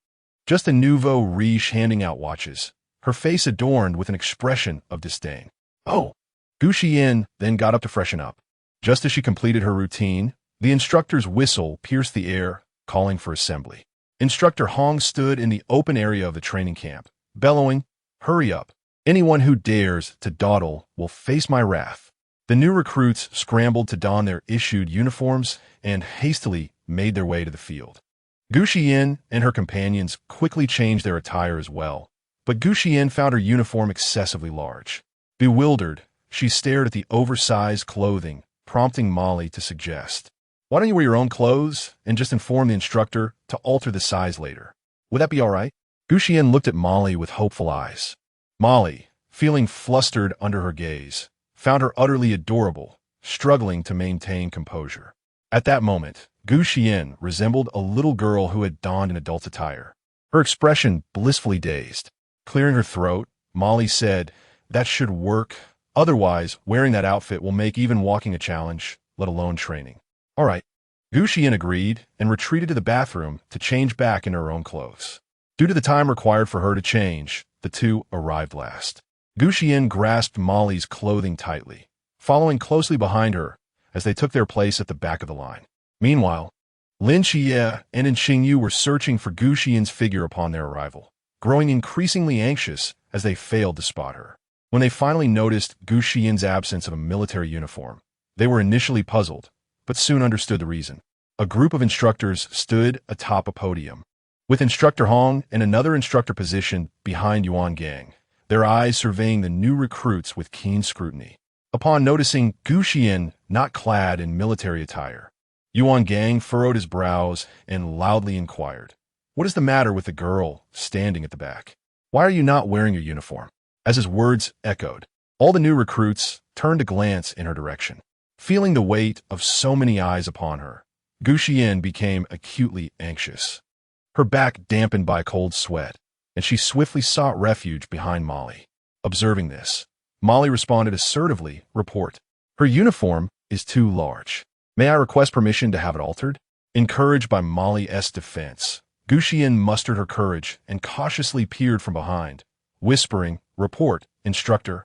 Just a nouveau riche handing out watches, her face adorned with an expression of disdain. Oh! Gu Xiyan then got up to freshen up. Just as she completed her routine, the instructor's whistle pierced the air, calling for assembly. Instructor Hong stood in the open area of the training camp, bellowing, "Hurry up. Anyone who dares to dawdle will face my wrath." The new recruits scrambled to don their issued uniforms and hastily made their way to the field. Gu Xiyan and her companions quickly changed their attire as well, but Gu Xiyan found her uniform excessively large. Bewildered, she stared at the oversized clothing, prompting Molly to suggest, "Why don't you wear your own clothes and just inform the instructor to alter the size later? Would that be all right?" Gu Xiyan looked at Molly with hopeful eyes. Molly, feeling flustered under her gaze, found her utterly adorable, struggling to maintain composure. At that moment, Gu Xiyan resembled a little girl who had donned an adult's attire, her expression blissfully dazed. Clearing her throat, Molly said, "That should work. Otherwise, wearing that outfit will make even walking a challenge, let alone training." "All right." Gu Xiyan agreed and retreated to the bathroom to change back into her own clothes. Due to the time required for her to change, the two arrived last. Gu Xiyan grasped Molly's clothing tightly, following closely behind her as they took their place at the back of the line. Meanwhile, Lin Xie and In Xingyu were searching for Gu Xiyan's figure upon their arrival, growing increasingly anxious as they failed to spot her. When they finally noticed Gu Xiyan's absence of a military uniform, they were initially puzzled, but soon understood the reason. A group of instructors stood atop a podium, with Instructor Hong and another instructor positioned behind Yuan Gang, their eyes surveying the new recruits with keen scrutiny. Upon noticing Gu Xiyan not clad in military attire, Yuan Gang furrowed his brows and loudly inquired, "What is the matter with the girl standing at the back? Why are you not wearing your uniform?" As his words echoed, all the new recruits turned to glance in her direction. Feeling the weight of so many eyes upon her, Gu Xiyan became acutely anxious. Her back dampened by cold sweat, and she swiftly sought refuge behind Molly. Observing this, Molly responded assertively, "Report. Her uniform is too large. May I request permission to have it altered?" Encouraged by Molly's defense, Gu Xiyan mustered her courage and cautiously peered from behind, whispering, "Report, instructor.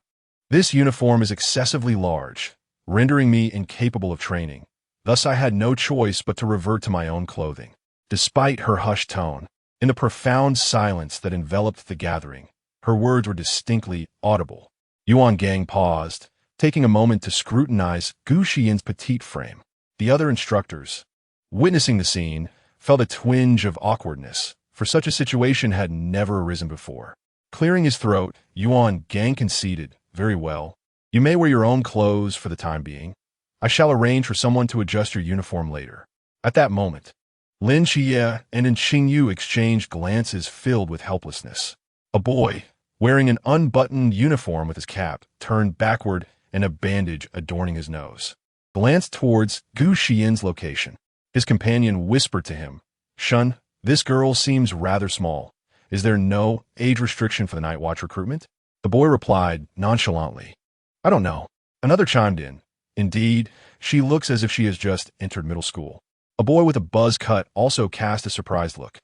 This uniform is excessively large, rendering me incapable of training. Thus I had no choice but to revert to my own clothing." Despite her hushed tone, in the profound silence that enveloped the gathering, her words were distinctly audible. Yuan Gang paused, taking a moment to scrutinize Gu Xiyan's petite frame. The other instructors, witnessing the scene, felt a twinge of awkwardness, for such a situation had never arisen before. Clearing his throat, Yuan Gang conceded, "Very well. You may wear your own clothes for the time being. I shall arrange for someone to adjust your uniform later." At that moment, Lin Xie and In Xingyu exchanged glances filled with helplessness. A boy, wearing an unbuttoned uniform with his cap turned backward and a bandage adorning his nose, glanced towards Gu Xiyan's location. His companion whispered to him, "Shun, this girl seems rather small. Is there no age restriction for the night watch recruitment?" The boy replied nonchalantly, "I don't know." Another chimed in, "Indeed, she looks as if she has just entered middle school." A boy with a buzz cut also cast a surprised look.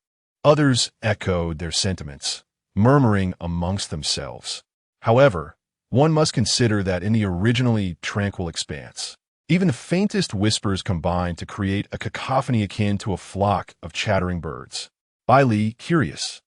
Others echoed their sentiments, murmuring amongst themselves. However, one must consider that in the originally tranquil expanse, even the faintest whispers combined to create a cacophony akin to a flock of chattering birds. Bai Li, curious,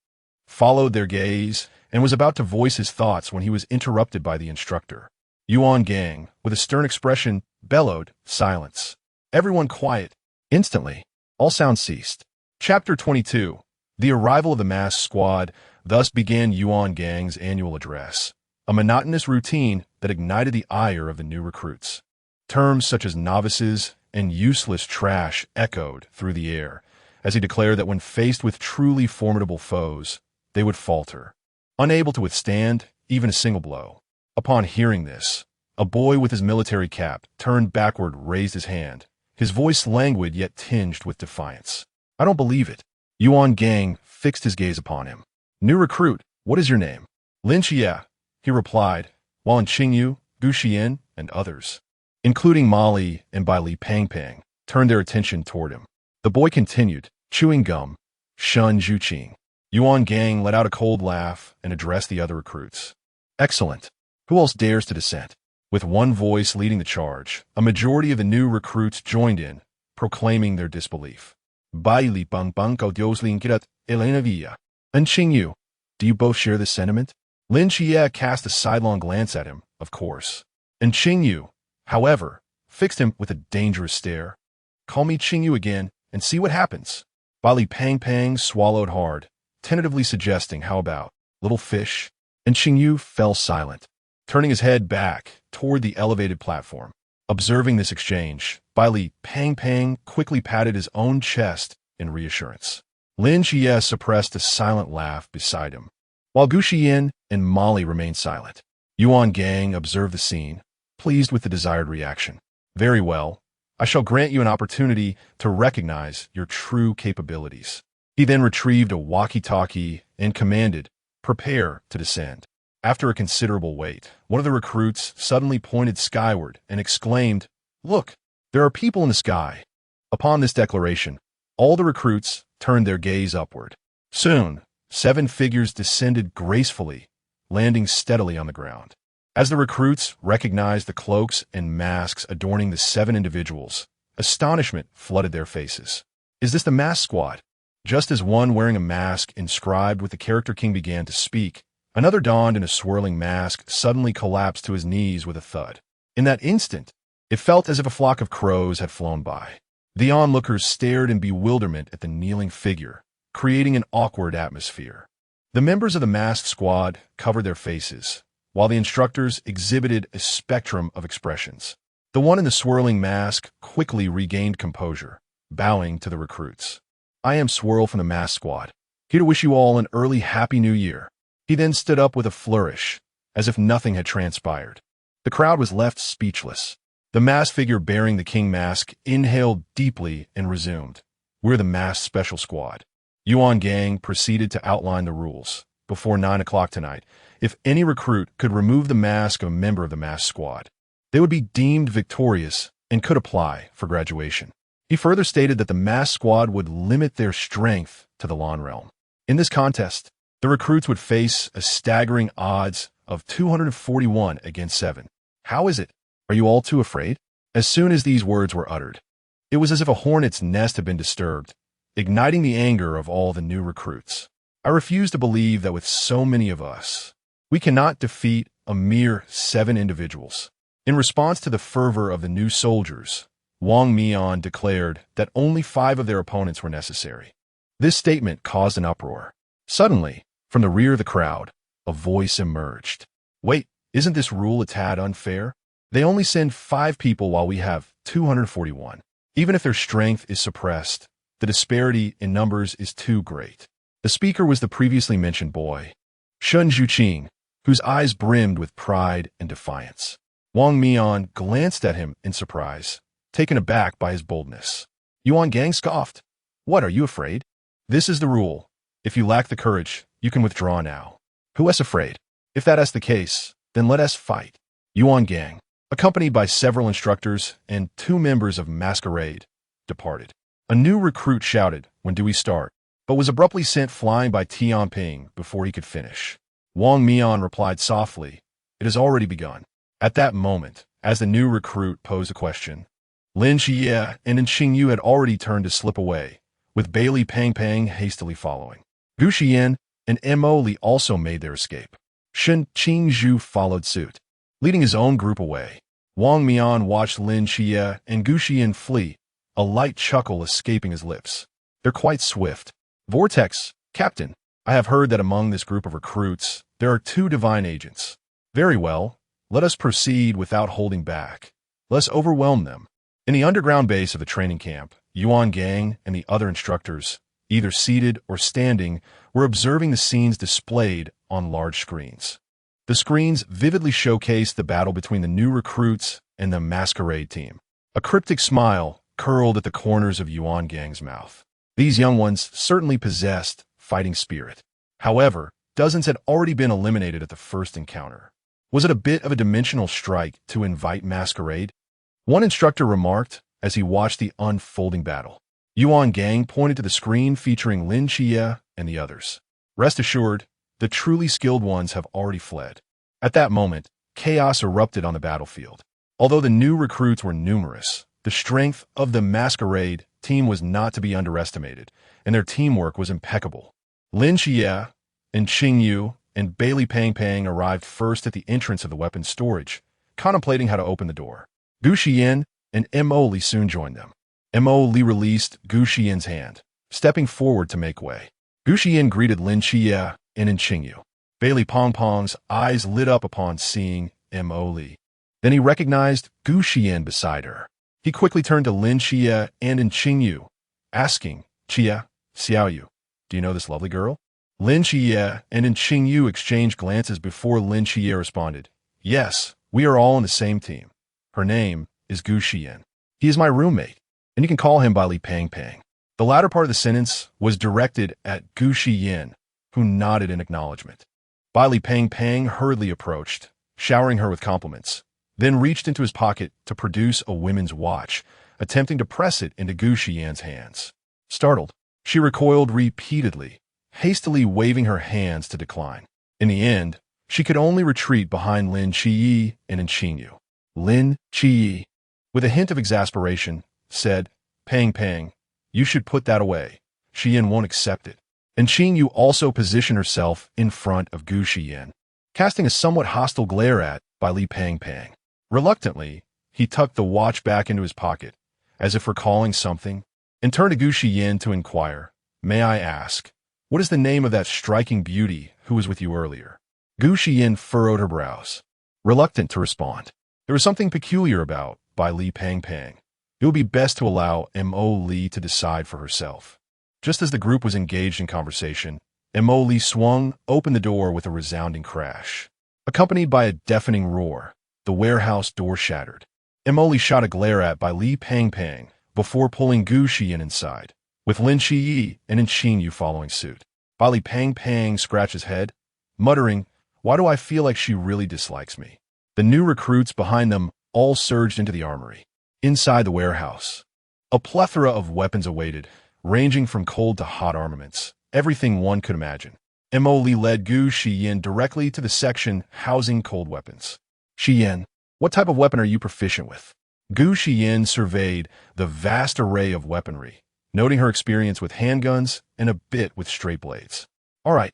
followed their gaze and was about to voice his thoughts when he was interrupted by the instructor. Yuan Gang, with a stern expression, bellowed, "Silence. Everyone quiet." Instantly, all sound ceased. Chapter 22. The arrival of the masked squad. Thus began Yuan Gang's annual address, a monotonous routine that ignited the ire of the new recruits. Terms such as novices and useless trash echoed through the air, as he declared that when faced with truly formidable foes, they would falter, unable to withstand even a single blow. Upon hearing this, a boy with his military cap turned backward raised his hand, his voice languid yet tinged with defiance. "I don't believe it." Yuan Gang fixed his gaze upon him. "New recruit, what is your name?" "Lin Xie," he replied, while In Xingyu, Gu Xiyan, and others, including Molly and Bai Li Pang Pang, turned their attention toward him. The boy continued, chewing gum, "Shun Zhuqing." Yuan Gang let out a cold laugh and addressed the other recruits. "Excellent. Who else dares to dissent?" With one voice leading the charge, a majority of the new recruits joined in, proclaiming their disbelief. Bailey pang pang kao Dios linkirat Elena Villa. And Qingyu, do you both share this sentiment? Lin Xie cast a sidelong glance at him, of course. And Qingyu, however, fixed him with a dangerous stare. Call me Qingyu again and see what happens. Bailey Pang Pang swallowed hard, tentatively suggesting, how about, little fish? And Qingyu fell silent, turning his head back toward the elevated platform. Observing this exchange, Bailey Pang Pang quickly patted his own chest in reassurance. Lin Xie suppressed a silent laugh beside him, while Gu Xiyan and Molly remained silent. Yuan Gang observed the scene, pleased with the desired reaction. Very well. I shall grant you an opportunity to recognize your true capabilities. He then retrieved a walkie-talkie and commanded, prepare to descend. After a considerable wait, one of the recruits suddenly pointed skyward and exclaimed, Look, there are people in the sky. Upon this declaration, all the recruits turned their gaze upward. Soon, 7 figures descended gracefully, landing steadily on the ground. As the recruits recognized the cloaks and masks adorning the 7 individuals, astonishment flooded their faces. Is this the mask squad? Just as one wearing a mask inscribed with the character king began to speak, another donned in a swirling mask suddenly collapsed to his knees with a thud. In that instant, it felt as if a flock of crows had flown by. The onlookers stared in bewilderment at the kneeling figure, creating an awkward atmosphere. The members of the masked squad covered their faces, while the instructors exhibited a spectrum of expressions. The one in the swirling mask quickly regained composure, bowing to the recruits. I am Swirl from the masked squad, here to wish you all an early Happy New Year. He then stood up with a flourish, as if nothing had transpired. The crowd was left speechless. The masked figure bearing the king mask inhaled deeply and resumed. We're the masked special squad. Yuan Gang proceeded to outline the rules. Before 9 o'clock tonight, if any recruit could remove the mask of a member of the masked squad, they would be deemed victorious and could apply for graduation. He further stated that the masked squad would limit their strength to the lawn realm. In this contest, the recruits would face a staggering odds of 241 against 7. How is it? Are you all too afraid? As soon as these words were uttered, it was as if a hornet's nest had been disturbed, igniting the anger of all the new recruits. I refuse to believe that with so many of us, we cannot defeat a mere 7 individuals. In response to the fervor of the new soldiers, Wang Mian declared that only 5 of their opponents were necessary. This statement caused an uproar. Suddenly, from the rear of the crowd, a voice emerged. Wait, isn't this rule a tad unfair? They only send 5 people while we have 241. Even if their strength is suppressed, the disparity in numbers is too great. The speaker was the previously mentioned boy, Shun Zhuqing, whose eyes brimmed with pride and defiance. Wang Mian glanced at him in surprise, taken aback by his boldness. Yuan Gang scoffed. What, are you afraid? This is the rule. If you lack the courage, you can withdraw now. Who is afraid? If that is the case, then let us fight. Yuan Gang, accompanied by several instructors and 2 members of Masquerade, departed. A new recruit shouted, when do we start? But was abruptly sent flying by Tianping before he could finish. Wang Mian replied softly, it has already begun. At that moment, as the new recruit posed a question, Lin Xie and Qingyu had already turned to slip away, with Bailey Pang Pang hastily following. Gu Xiyan and Mo Li also made their escape. Shen Qingzhu followed suit, leading his own group away. Wang Mian watched Lin Xie and Gu Xiyan flee, a light chuckle escaping his lips. They're quite swift. Vortex, Captain, I have heard that among this group of recruits, there are 2 divine agents. Very well, let us proceed without holding back. Let us overwhelm them. In the underground base of the training camp, Yuan Gang and the other instructors, either seated or standing, were observing the scenes displayed on large screens. The screens vividly showcased the battle between the new recruits and the Masquerade team. A cryptic smile curled at the corners of Yuan Gang's mouth. These young ones certainly possessed fighting spirit. However, dozens had already been eliminated at the first encounter. Was it a bit of a dimensional strike to invite Masquerade? One instructor remarked as he watched the unfolding battle. Yuan Gang pointed to the screen featuring Lin Xie and the others. Rest assured, the truly skilled ones have already fled. At that moment, chaos erupted on the battlefield. Although the new recruits were numerous, the strength of the Masquerade team was not to be underestimated, and their teamwork was impeccable. Lin Xie and Qing Yu and Bailey Pang Pang arrived first at the entrance of the weapons storage, contemplating how to open the door. Gu Xiyan and Mo Li soon joined them. Mo Li released Gu Xiyan's hand, stepping forward to make way. Gu Xiyan greeted Lin Xie and Qing Yu. Bailey Pong Pong's eyes lit up upon seeing Mo Li. Then he recognized Gu Xiyan beside her. He quickly turned to Lin Xie and Qing Yu, asking, "Xie, Xiao Yu, do you know this lovely girl?" Lin Xie and Qing Yu exchanged glances before Lin Xie responded, "Yes, we are all on the same team. Her name is Gu Xiyan. He is my roommate, and you can call him by Li Pang Pang." The latter part of the sentence was directed at Gu Xiyan, who nodded in acknowledgement. Bai Li Pang Pang hurriedly approached, showering her with compliments, then reached into his pocket to produce a women's watch, attempting to press it into Gu Xiyan's hands. Startled, she recoiled repeatedly, hastily waving her hands to decline. In the end, she could only retreat behind Lin Qi and Qing Yu. Lin Qi, with a hint of exasperation, said, "Pang Pang, you should put that away. Xiyan won't accept it." And Qing Yu also positioned herself in front of Gu Xiyan, casting a somewhat hostile glare at Bai Li Pang Pang. Reluctantly, he tucked the watch back into his pocket, as if recalling something, and turned to Gu Xiyan to inquire, "May I ask, what is the name of that striking beauty who was with you earlier?" Gu Xiyan furrowed her brows, reluctant to respond. There was something peculiar about Bai Li Pang Pang. It would be best to allow Mo Li to decide for herself. Just as the group was engaged in conversation, Mo Li swung open the door with a resounding crash. Accompanied by a deafening roar, the warehouse door shattered. Mo Li shot a glare at Bai Li Pang Pang before pulling Gu Xiyan inside, with Lin Qi and Qing Yu following suit. Bai Li Pang Pang scratched his head, muttering, "Why do I feel like she really dislikes me?" The new recruits behind them all surged into the armory. Inside the warehouse, a plethora of weapons awaited, ranging from cold to hot armaments, everything one could imagine. Mo Li led Gu Xiyan directly to the section housing cold weapons. "Xiyan, what type of weapon are you proficient with?" Gu Xiyan surveyed the vast array of weaponry, noting her experience with handguns and a bit with straight blades. "All right,"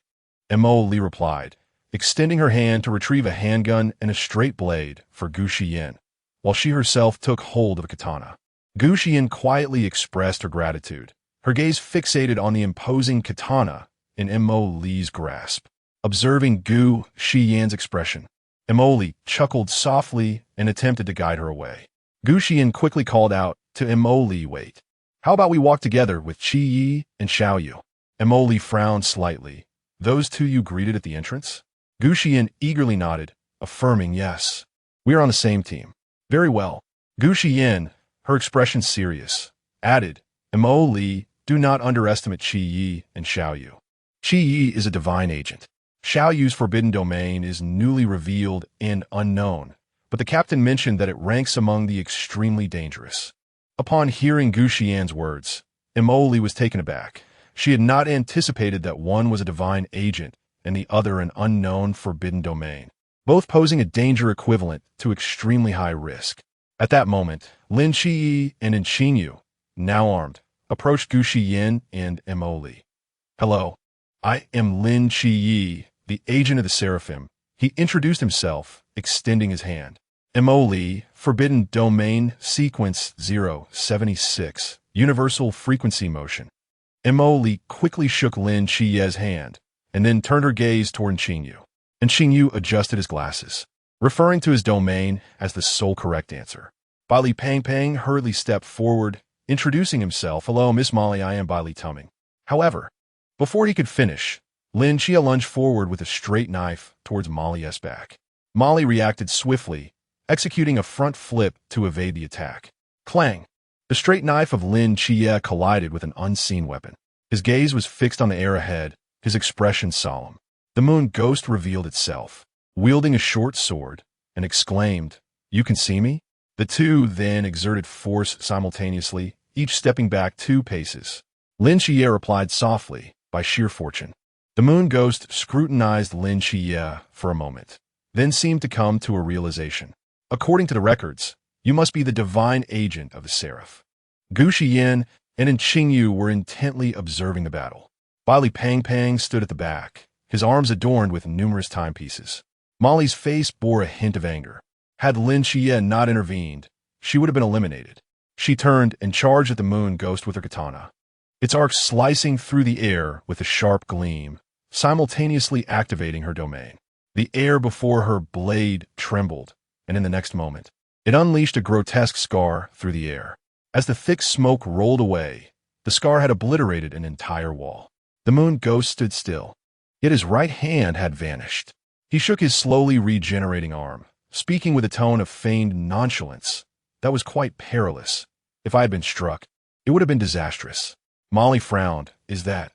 Mo Li replied, extending her hand to retrieve a handgun and a straight blade for Gu Xiyan, while she herself took hold of a katana. Gu Xiyan quietly expressed her gratitude, her gaze fixated on the imposing katana in Mo Li's grasp. Observing Gu Xiyan's expression, Mo Li chuckled softly and attempted to guide her away. Gu Xiyan quickly called out to Mo Li, "Wait. How about we walk together with Qi Yi and Xiao Yu?" Mo Li frowned slightly. "Those two you greeted at the entrance?" Gu Xiyan eagerly nodded, affirming, "Yes. We are on the same team." "Very well." Gu Xiyan, her expression serious, added, "Mo Li, do not underestimate Qi Yi and Xiao Yu. Qi Yi is a divine agent. Xiao Yu's forbidden domain is newly revealed and unknown, but the captain mentioned that it ranks among the extremely dangerous." Upon hearing Gu Xiyan's words, Mo Li was taken aback. She had not anticipated that one was a divine agent and the other an unknown forbidden domain, both posing a danger equivalent to extremely high risk. At that moment, Lin Qi and Qing Yu, now armed, approached Gu Xiyan and Mo Li. "Hello, I am Lin Qi, the agent of the Seraphim." He introduced himself, extending his hand. Mo Li, Forbidden Domain Sequence 076, Universal Frequency Motion. Mo Li quickly shook Lin Qi's hand, and then turned her gaze toward Qing Yu. And Qing Yu adjusted his glasses, referring to his domain as the sole correct answer. Bai Li Pang Pang hurriedly stepped forward, introducing himself. "Hello, Miss Molly, I am Bai Li Tumming." However, before he could finish, Lin Qi lunged forward with a straight knife towards Molly's back. Molly reacted swiftly, executing a front flip to evade the attack. Clang! The straight knife of Lin Qi collided with an unseen weapon. His gaze was fixed on the air ahead, his expression solemn. The moon ghost revealed itself, wielding a short sword, and exclaimed, "You can see me?" The two then exerted force simultaneously, each stepping back 2 paces. Lin Qi replied softly, "By sheer fortune." The moon ghost scrutinized Lin Qi for a moment, then seemed to come to a realization. "According to the records, you must be the divine agent of the Seraph." Gu Xiyan and Qingyu were intently observing the battle. Li Pang stood at the back, his arms adorned with numerous timepieces. Molly's face bore a hint of anger. Had Lin Qian not intervened, she would have been eliminated. She turned and charged at the moon ghost with her katana, its arc slicing through the air with a sharp gleam, simultaneously activating her domain. The air before her blade trembled, and in the next moment, it unleashed a grotesque scar through the air. As the thick smoke rolled away, the scar had obliterated an entire wall. The moon ghost stood still, yet his right hand had vanished. He shook his slowly regenerating arm, speaking with a tone of feigned nonchalance that was quite perilous. If I had been struck, it would have been disastrous. Molly frowned. Is that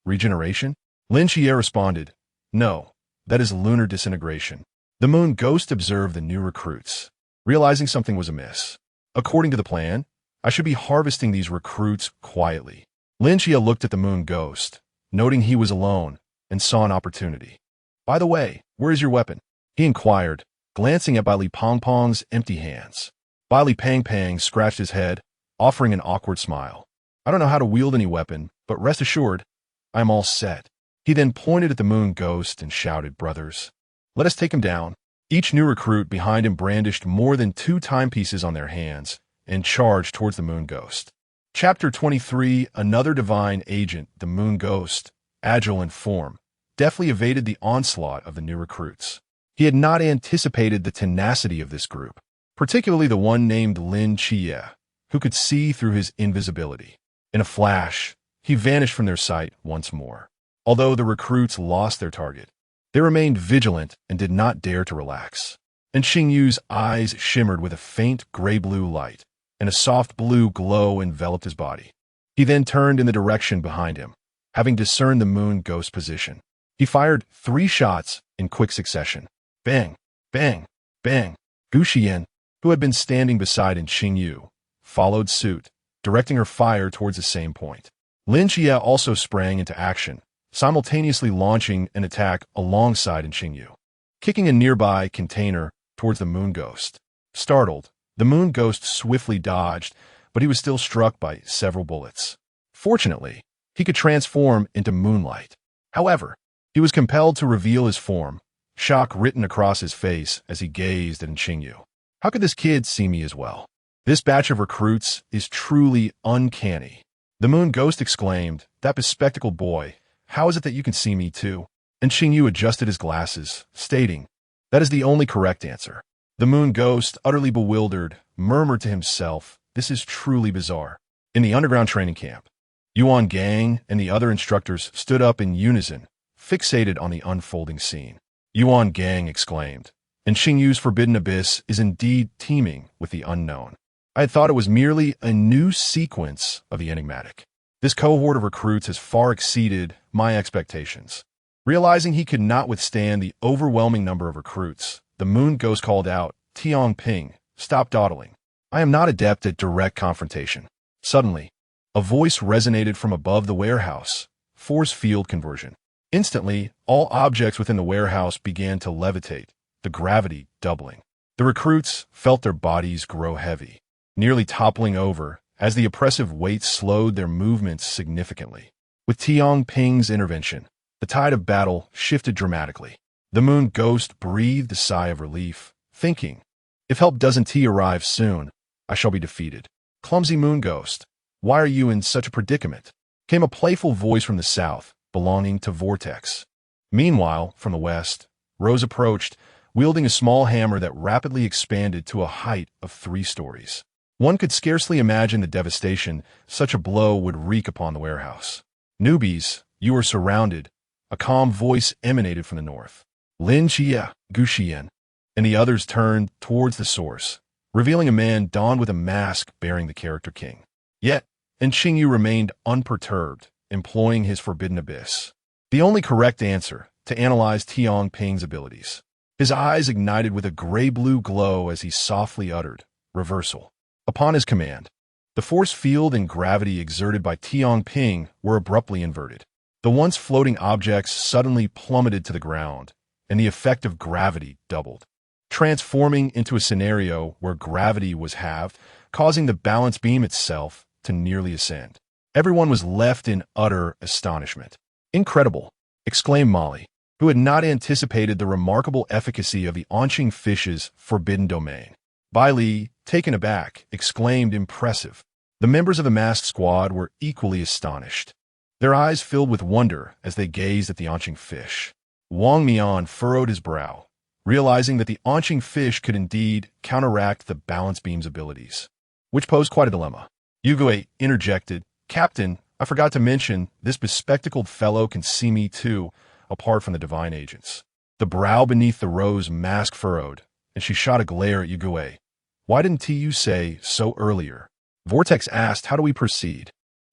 regeneration? Lin Qian responded, no, that is lunar disintegration. The moon ghost observed the new recruits, realizing something was amiss. According to the plan, I should be harvesting these recruits quietly. Lin Qian looked at the moon ghost, noting he was alone, and saw an opportunity. By the way, where is your weapon? He inquired, glancing at Li Pang's empty hands. Li Pang scratched his head, offering an awkward smile. I don't know how to wield any weapon, but rest assured, I am all set. He then pointed at the moon ghost and shouted, brothers, let us take him down. Each new recruit behind him brandished more than 2 timepieces on their hands and charged towards the moon ghost. Chapter 23, another divine agent, the moon ghost, agile in form, deftly evaded the onslaught of the new recruits. He had not anticipated the tenacity of this group, particularly the one named Lin Qian, who could see through his invisibility. In a flash, he vanished from their sight once more. Although the recruits lost their target, they remained vigilant and did not dare to relax. And Xingyu's eyes shimmered with a faint gray-blue light, and a soft blue glow enveloped his body. He then turned in the direction behind him, having discerned the moon ghost's position. He fired 3 shots in quick succession. Bang, bang, bang. Gu Xiyan, who had been standing beside Xingyu, followed suit, directing her fire towards the same point. Lin Qian also sprang into action, simultaneously launching an attack alongside Xingyu, kicking a nearby container towards the moon ghost. Startled, the moon ghost swiftly dodged, but he was still struck by several bullets. Fortunately, he could transform into moonlight. However, he was compelled to reveal his form, shock written across his face as he gazed at Xingyu. How could this kid see me as well? This batch of recruits is truly uncanny. The moon ghost exclaimed, that bespectacled boy, how is it that you can see me too? And Xingyu adjusted his glasses, stating, that is the only correct answer. The moon ghost, utterly bewildered, murmured to himself, this is truly bizarre. In the underground training camp, Yuan Gang and the other instructors stood up in unison, fixated on the unfolding scene. Yuan Gang exclaimed, and Xingyu's forbidden abyss is indeed teeming with the unknown. I had thought it was merely a new sequence of the enigmatic. This cohort of recruits has far exceeded my expectations. Realizing he could not withstand the overwhelming number of recruits, the moon ghost called out, Ping, stop dawdling. I am not adept at direct confrontation. Suddenly, a voice resonated from above the warehouse, force field conversion. Instantly, all objects within the warehouse began to levitate, the gravity doubling. The recruits felt their bodies grow heavy, nearly toppling over as the oppressive weight slowed their movements significantly. With Ping's intervention, the tide of battle shifted dramatically. The moon ghost breathed a sigh of relief, thinking, if help doesn't arrive soon, I shall be defeated. Clumsy moon ghost, why are you in such a predicament? Came a playful voice from the south, belonging to Vortex. Meanwhile, from the west, Rose approached, wielding a small hammer that rapidly expanded to a height of 3 stories. One could scarcely imagine the devastation such a blow would wreak upon the warehouse. Newbies, you are surrounded, a calm voice emanated from the north. Lin Qian, Gu Xiyan, and the others turned towards the source, revealing a man donned with a mask bearing the character king. Yet, Xingyu remained unperturbed, employing his forbidden abyss. The only correct answer to analyze Ping's abilities. His eyes ignited with a gray-blue glow as he softly uttered, reversal. Upon his command, the force field and gravity exerted by Ping were abruptly inverted. The once floating objects suddenly plummeted to the ground, and the effect of gravity doubled, transforming into a scenario where gravity was halved, causing the balance beam itself to nearly ascend. Everyone was left in utter astonishment. "Incredible!" exclaimed Molly, who had not anticipated the remarkable efficacy of the Onqing fish's forbidden domain. Bai Li, taken aback, exclaimed, "Impressive." The members of the masked squad were equally astonished. Their eyes filled with wonder as they gazed at the Onqing fish. Wang Mian furrowed his brow, realizing that the Onqing fish could indeed counteract the balance beam's abilities, which posed quite a dilemma. Yu Gui interjected, "Captain, I forgot to mention, this bespectacled fellow can see me too, apart from the divine agents." The brow beneath the rose mask furrowed, and she shot a glare at Yu Gui. "Why didn't TU say so earlier?" Vortex asked, "How do we proceed?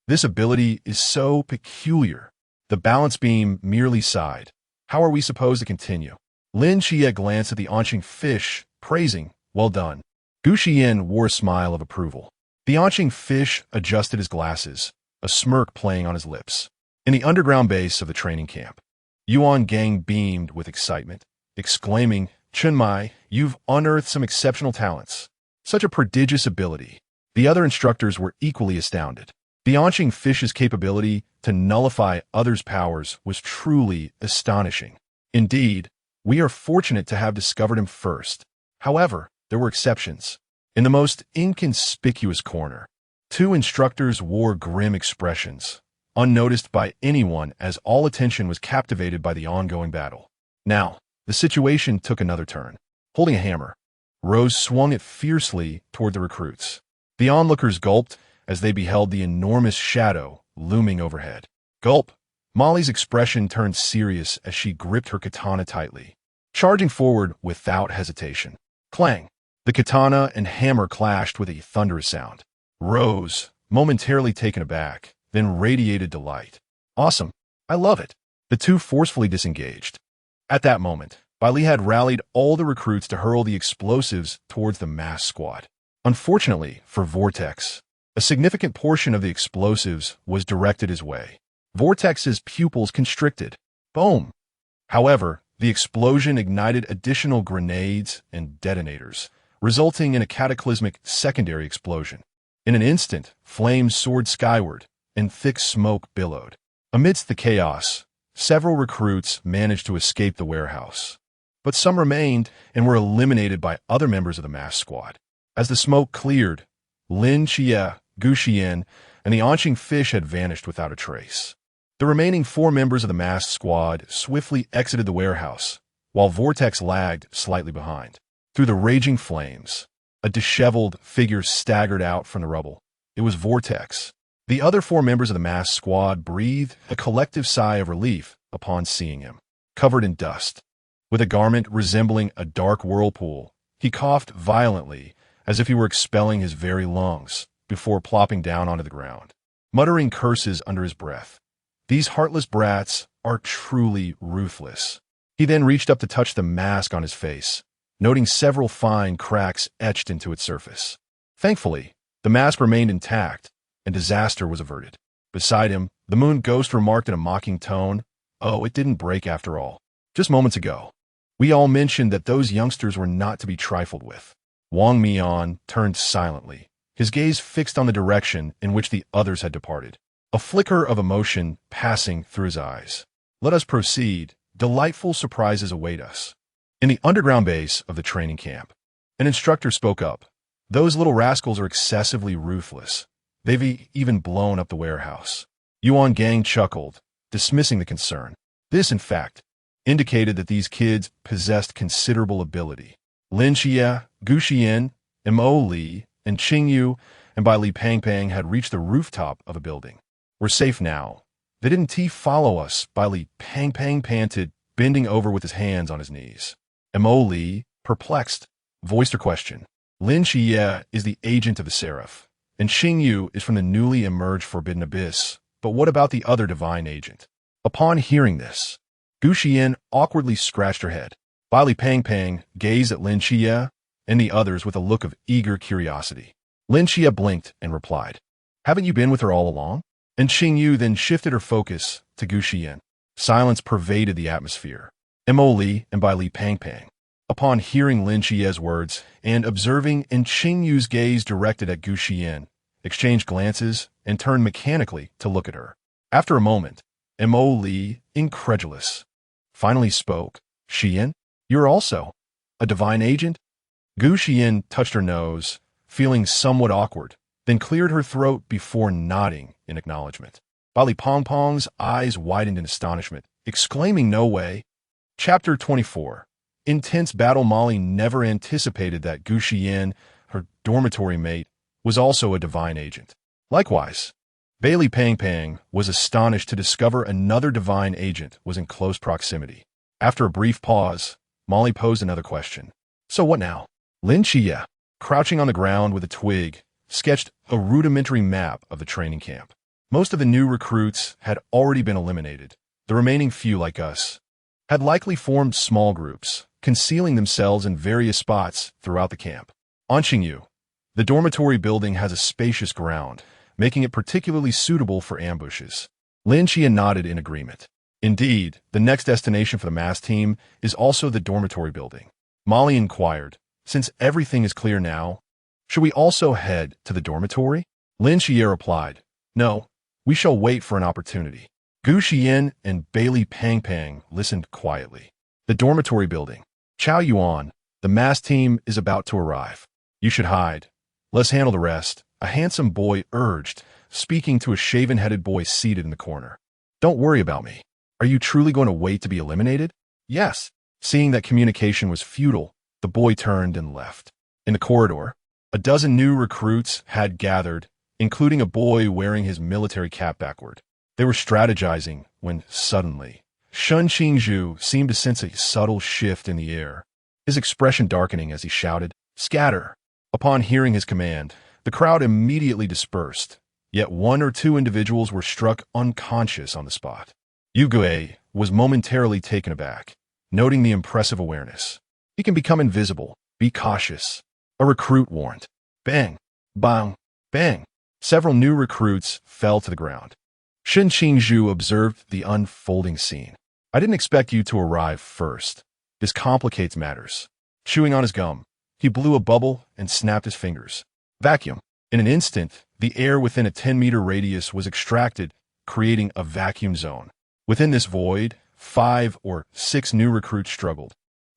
This ability is so peculiar." The balance beam merely sighed. "How are we supposed to continue?" Lin Xie glanced at the Onqing fish, praising, "Well done." Gu Xiyan wore a smile of approval. The Onqing fish adjusted his glasses, a smirk playing on his lips. In the underground base of the training camp, Yuan Gang beamed with excitement, exclaiming, "Chunmai, you've unearthed some exceptional talents. Such a prodigious ability." The other instructors were equally astounded. The Onqing fish's capability to nullify others' powers was truly astonishing. Indeed, we are fortunate to have discovered him first. However, there were exceptions. In the most inconspicuous corner, two instructors wore grim expressions, unnoticed by anyone as all attention was captivated by the ongoing battle. Now, the situation took another turn. Holding a hammer, Rose swung it fiercely toward the recruits. The onlookers gulped as they beheld the enormous shadow looming overhead. Gulp! Molly's expression turned serious as she gripped her katana tightly, charging forward without hesitation. Clang! The katana and hammer clashed with a thunderous sound. Rose, momentarily taken aback, then radiated delight. "Awesome! I love it!" The two forcefully disengaged. At that moment, Bai Li had rallied all the recruits to hurl the explosives towards the mass squad. Unfortunately for Vortex, a significant portion of the explosives was directed his way. Vortex's pupils constricted. Boom! However, the explosion ignited additional grenades and detonators, resulting in a cataclysmic secondary explosion. In an instant, flames soared skyward, and thick smoke billowed. Amidst the chaos, several recruits managed to escape the warehouse. But some remained and were eliminated by other members of the mass squad. As the smoke cleared, Lin Xie, Gu Xiyan, and the Onqing fish had vanished without a trace. The remaining 4 members of the masked squad swiftly exited the warehouse, while Vortex lagged slightly behind. Through the raging flames, a disheveled figure staggered out from the rubble. It was Vortex. The other 4 members of the masked squad breathed a collective sigh of relief upon seeing him. Covered in dust, with a garment resembling a dark whirlpool, he coughed violently as if he were expelling his very lungs, before plopping down onto the ground, muttering curses under his breath. "These heartless brats are truly ruthless." He then reached up to touch the mask on his face, noting several fine cracks etched into its surface. Thankfully, the mask remained intact, and disaster was averted. Beside him, the moon ghost remarked in a mocking tone, "Oh, it didn't break after all. Just moments ago, we all mentioned that those youngsters were not to be trifled with." Wang Mian turned silently, his gaze fixed on the direction in which the others had departed, a flicker of emotion passing through his eyes. "Let us proceed. Delightful surprises await us." In the underground base of the training camp, an instructor spoke up. "Those little rascals are excessively ruthless. They've even blown up the warehouse." Yuan Gang chuckled, dismissing the concern. This, in fact, indicated that these kids possessed considerable ability. Lin Xie, Gu Xiyan, Mo Li, and Qing Yu and Bai Li Pangpang had reached the rooftop of a building. "We're safe now. They didn't follow us," Bai Li Pangpang panted, bending over with his hands on his knees. Mo Li, perplexed, voiced her question. Lin Xie is the agent of the Seraph, and Qing Yu is from the newly emerged Forbidden Abyss. But what about the other divine agent? Upon hearing this, Gu Xiyan awkwardly scratched her head. Bai Li Pangpang gazed at Lin Xie and the others with a look of eager curiosity. Lin Xie blinked and replied, "Haven't you been with her all along?" And Qing Yu then shifted her focus to Gu Xiyan. Silence pervaded the atmosphere. Mo Li and Bai Li Pangpang, upon hearing Lin Xie's words and observing in Qing Yu's gaze directed at Gu Xiyan, exchanged glances, and turned mechanically to look at her. After a moment, Mo Li, incredulous, finally spoke. Xiyan, you're also a divine agent? Gu Xiyan touched her nose, feeling somewhat awkward, then cleared her throat before nodding in acknowledgement. Bali Pong Pong's eyes widened in astonishment, exclaiming, "No way." Chapter 24. Intense battle. Molly never anticipated that Gu Xiyan, her dormitory mate, was also a divine agent. Likewise, Bailey Pang Pang was astonished to discover another divine agent was in close proximity. After a brief pause, Molly posed another question. So what now? Lin Chia, crouching on the ground with a twig, sketched a rudimentary map of the training camp. Most of the new recruits had already been eliminated. The remaining few, like us, had likely formed small groups, concealing themselves in various spots throughout the camp. On Qingyu, the dormitory building has a spacious ground, making it particularly suitable for ambushes. Lin Chia nodded in agreement. Indeed, the next destination for the mass team is also the dormitory building. Molly inquired, since everything is clear now, should we also head to the dormitory? Lin Chia replied, no, we shall wait for an opportunity. Gu Xiyan and Bailey Pang Pang listened quietly. The dormitory building. Chao Yuan, the mass team is about to arrive. You should hide. Let's handle the rest, a handsome boy urged, speaking to a shaven-headed boy seated in the corner. Don't worry about me. Are you truly going to wait to be eliminated? Yes. Seeing that communication was futile, the boy turned and left. In the corridor, a dozen new recruits had gathered, including a boy wearing his military cap backward. They were strategizing when, suddenly, Shun Qingzhu seemed to sense a subtle shift in the air, his expression darkening as he shouted, "Scatter!" Upon hearing his command, the crowd immediately dispersed, yet one or two individuals were struck unconscious on the spot. Yu Gui was momentarily taken aback, noting the impressive awareness. He can become invisible. Be cautious. A recruit warned. Bang! Bang! Bang! Several new recruits fell to the ground. Shen Qingzhu observed the unfolding scene. I didn't expect you to arrive first. This complicates matters. Chewing on his gum, he blew a bubble and snapped his fingers. Vacuum. In an instant, the air within a 10-meter radius was extracted, creating a vacuum zone. Within this void, 5 or 6 new recruits struggled,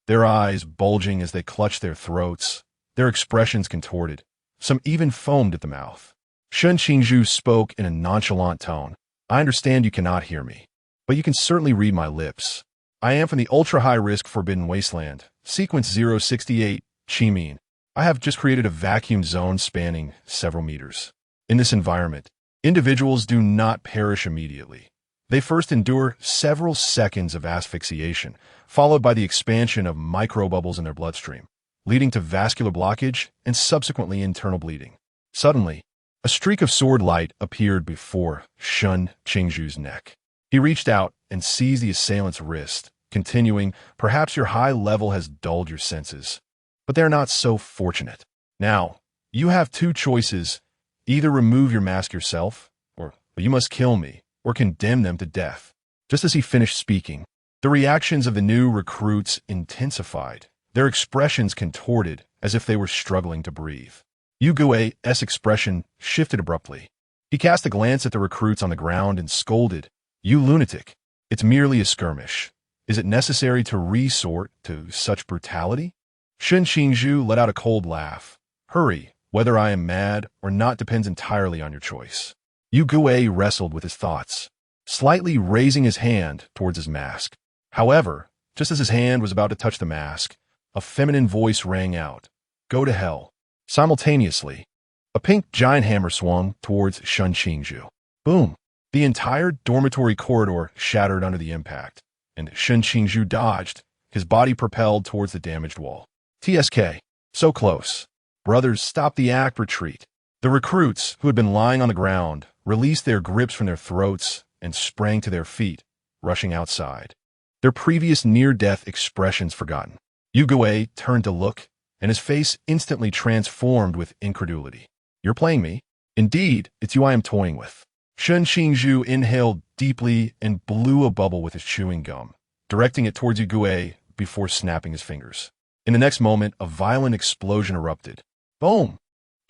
their eyes bulging as they clutched their throats, their expressions contorted. Some even foamed at the mouth. Shen Qingzhu spoke in a nonchalant tone. I understand you cannot hear me, but you can certainly read my lips. I am from the ultra-high-risk Forbidden Wasteland, Sequence 068, Chimin. I have just created a vacuum zone spanning several meters. In this environment, individuals do not perish immediately. They first endure several seconds of asphyxiation, followed by the expansion of microbubbles in their bloodstream, leading to vascular blockage and subsequently internal bleeding. Suddenly, a streak of sword light appeared before Shun Qingzhu's neck. He reached out and seized the assailant's wrist, continuing, perhaps your high level has dulled your senses, but they're not so fortunate. Now, you have two choices. Either remove your mask yourself, or you must kill me, or condemn them to death. Just as he finished speaking, the reactions of the new recruits intensified, their expressions contorted as if they were struggling to breathe. Yu Gui's expression shifted abruptly. He cast a glance at the recruits on the ground and scolded, You lunatic! It's merely a skirmish. Is it necessary to resort to such brutality? Shen Qingzhu let out a cold laugh. Hurry, whether I am mad or not depends entirely on your choice. Yu Gui wrestled with his thoughts, slightly raising his hand towards his mask. However, just as his hand was about to touch the mask, a feminine voice rang out, Go to hell. Simultaneously, a pink giant hammer swung towards Shen Qingzhu. Boom! The entire dormitory corridor shattered under the impact, and Shen Qingzhu dodged, his body propelled towards the damaged wall. TSK. So close. Brothers, stop the act, retreat. The recruits, who had been lying on the ground, released their grips from their throats and sprang to their feet, rushing outside. Their previous near-death expressions forgotten. Yu Gui turned to look, and his face instantly transformed with incredulity. You're playing me? Indeed, it's you I am toying with. Shen Qingzhu inhaled deeply and blew a bubble with his chewing gum, directing it towards Yu Gui before snapping his fingers. In the next moment, a violent explosion erupted. Boom!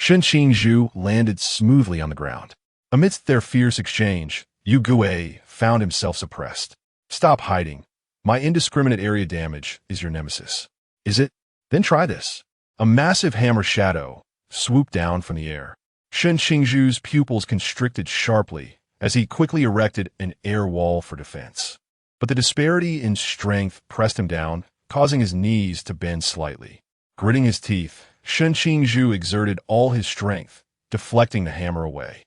Shen Qingzhu landed smoothly on the ground. Amidst their fierce exchange, Yu Gue found himself suppressed. Stop hiding. My indiscriminate area damage is your nemesis. Is it? Then try this. A massive hammer shadow swooped down from the air. Shen Qingzhu's pupils constricted sharply as he quickly erected an air wall for defense. But the disparity in strength pressed him down, causing his knees to bend slightly. Gritting his teeth, Shen Qingzhu exerted all his strength, deflecting the hammer away.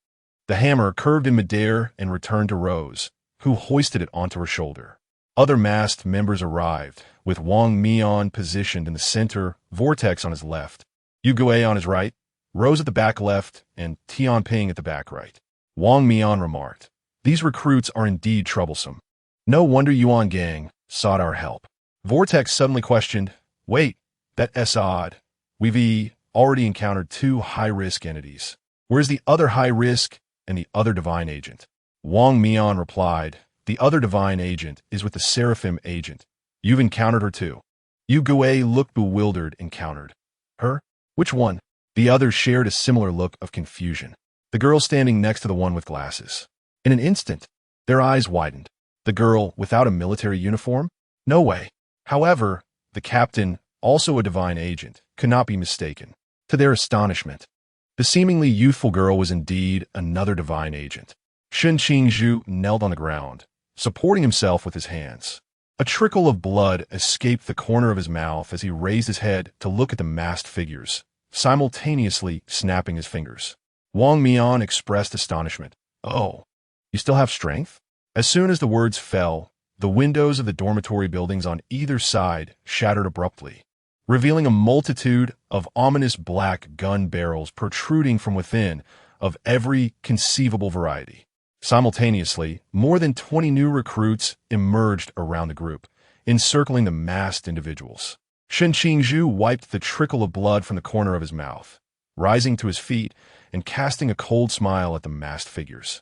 The hammer curved in midair and returned to Rose, who hoisted it onto her shoulder. Other masked members arrived, with Wang Mian positioned in the center, Vortex on his left, Yu Gue on his right, Rose at the back left, and Tianping at the back right. Wang Mian remarked, "These recruits are indeed troublesome. No wonder Yuan Gang sought our help." Vortex suddenly questioned, "Wait, that's odd. We've already encountered two high-risk entities. Where's the other high-risk and the other divine agent?" Wang Mian replied, "The other divine agent is with the Seraphim agent. You've encountered her too." Yu Gue looked bewildered and countered, "Her? Which one?" The others shared a similar look of confusion. The girl standing next to the one with glasses. In an instant, their eyes widened. The girl without a military uniform? No way. However, the captain, also a divine agent, could not be mistaken. To their astonishment, the seemingly youthful girl was indeed another divine agent. Shen Qingzhu knelt on the ground, supporting himself with his hands. A trickle of blood escaped the corner of his mouth as he raised his head to look at the masked figures, simultaneously snapping his fingers. Wang Mian expressed astonishment. "Oh, you still have strength?" As soon as the words fell, the windows of the dormitory buildings on either side shattered abruptly, revealing a multitude of ominous black gun barrels protruding from within of every conceivable variety. Simultaneously, more than 20 new recruits emerged around the group, encircling the masked individuals. Shen Qingzhu wiped the trickle of blood from the corner of his mouth, rising to his feet and casting a cold smile at the masked figures.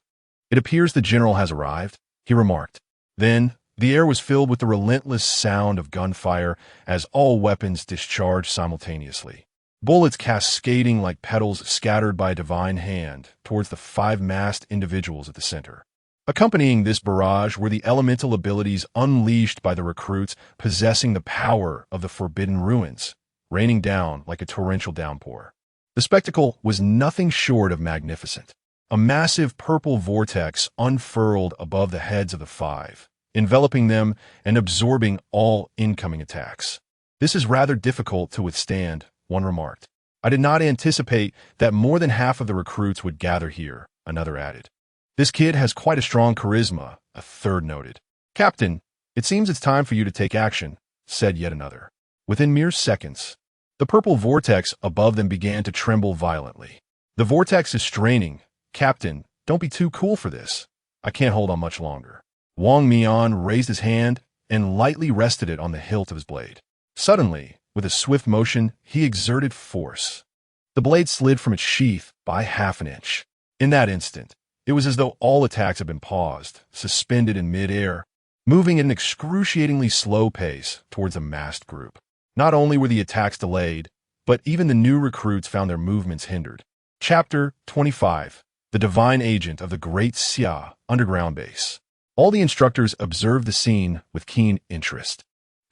"It appears the general has arrived," he remarked. Then, the air was filled with the relentless sound of gunfire as all weapons discharged simultaneously. Bullets cascading like petals scattered by a divine hand towards the 5 masked individuals at the center. Accompanying this barrage were the elemental abilities unleashed by the recruits possessing the power of the forbidden ruins, raining down like a torrential downpour. The spectacle was nothing short of magnificent. A massive purple vortex unfurled above the heads of the 5, enveloping them and absorbing all incoming attacks. "This is rather difficult to withstand," one remarked. "I did not anticipate that more than half of the recruits would gather here," another added. "This kid has quite a strong charisma," a third noted. "Captain, it seems it's time for you to take action," said yet another. Within mere seconds, the purple vortex above them began to tremble violently. "The vortex is straining. Captain, don't be too cool for this. I can't hold on much longer." Wang Mian raised his hand and lightly rested it on the hilt of his blade. Suddenly, with a swift motion, he exerted force. The blade slid from its sheath by half an inch. In that instant, it was as though all attacks had been paused, suspended in mid-air, moving at an excruciatingly slow pace towards the masked group. Not only were the attacks delayed, but even the new recruits found their movements hindered. Chapter 25. The Divine Agent of the Great Xia Underground Base. All the instructors observed the scene with keen interest.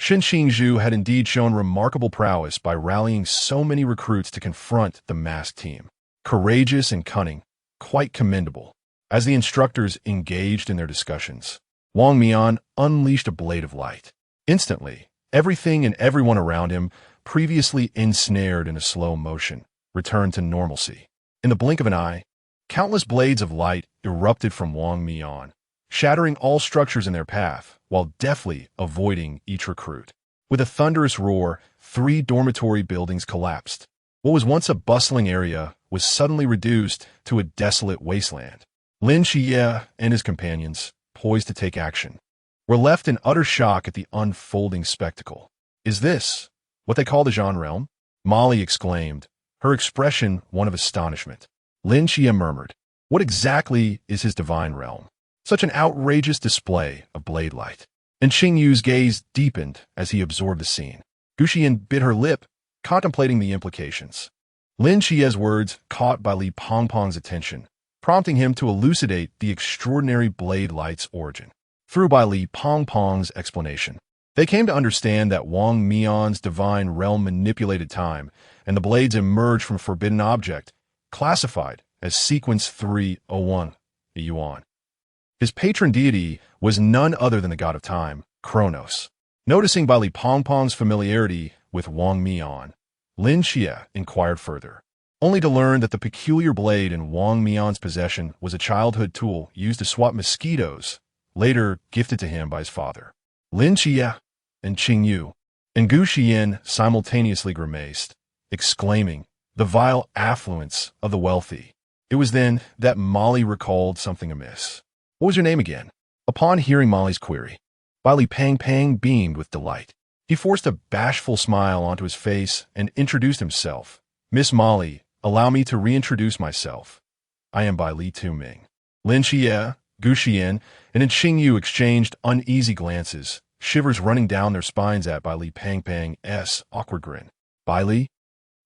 Shen Qingzhu had indeed shown remarkable prowess by rallying so many recruits to confront the masked team. Courageous and cunning, quite commendable. As the instructors engaged in their discussions, Wang Mian unleashed a blade of light. Instantly, everything and everyone around him, previously ensnared in a slow motion, returned to normalcy. In the blink of an eye, countless blades of light erupted from Wang Mian, shattering all structures in their path while deftly avoiding each recruit. With a thunderous roar, 3 dormitory buildings collapsed. What was once a bustling area was suddenly reduced to a desolate wasteland. Lin Xie and his companions, poised to take action, were left in utter shock at the unfolding spectacle. "Is this what they call the Zhan realm?" Molly exclaimed, her expression one of astonishment. Lin Xie murmured, "What exactly is his divine realm? Such an outrageous display of blade light." And Xingyu's gaze deepened as he absorbed the scene. Gu Xiyan bit her lip, contemplating the implications. Lin Xie's words caught by Li Pongpong's attention, prompting him to elucidate the extraordinary blade light's origin. Through by Li Pongpong's explanation, they came to understand that Wang Mian's divine realm manipulated time, and the blades emerged from a forbidden object, classified as Sequence 301, Yuan. His patron deity was none other than the god of time, Kronos. Noticing by Li Pongpong's familiarity with Wang Mian, Lin Xie inquired further, only to learn that the peculiar blade in Wang Mian's possession was a childhood tool used to swat mosquitoes, later gifted to him by his father. Lin Xie and Qing Yu and Gu Xiyan simultaneously grimaced, exclaiming, "The vile affluence of the wealthy." It was then that Molly recalled something amiss. "What was your name again?" Upon hearing Molly's query, Bai Li Pang beamed with delight. He forced a bashful smile onto his face and introduced himself. "Miss Molly, allow me to reintroduce myself. I am Bai Li Ming." Lin Xie, Gu Xiyan, and Qing Yu exchanged uneasy glances, shivers running down their spines at Bai Li Pang's awkward grin. Bai Li?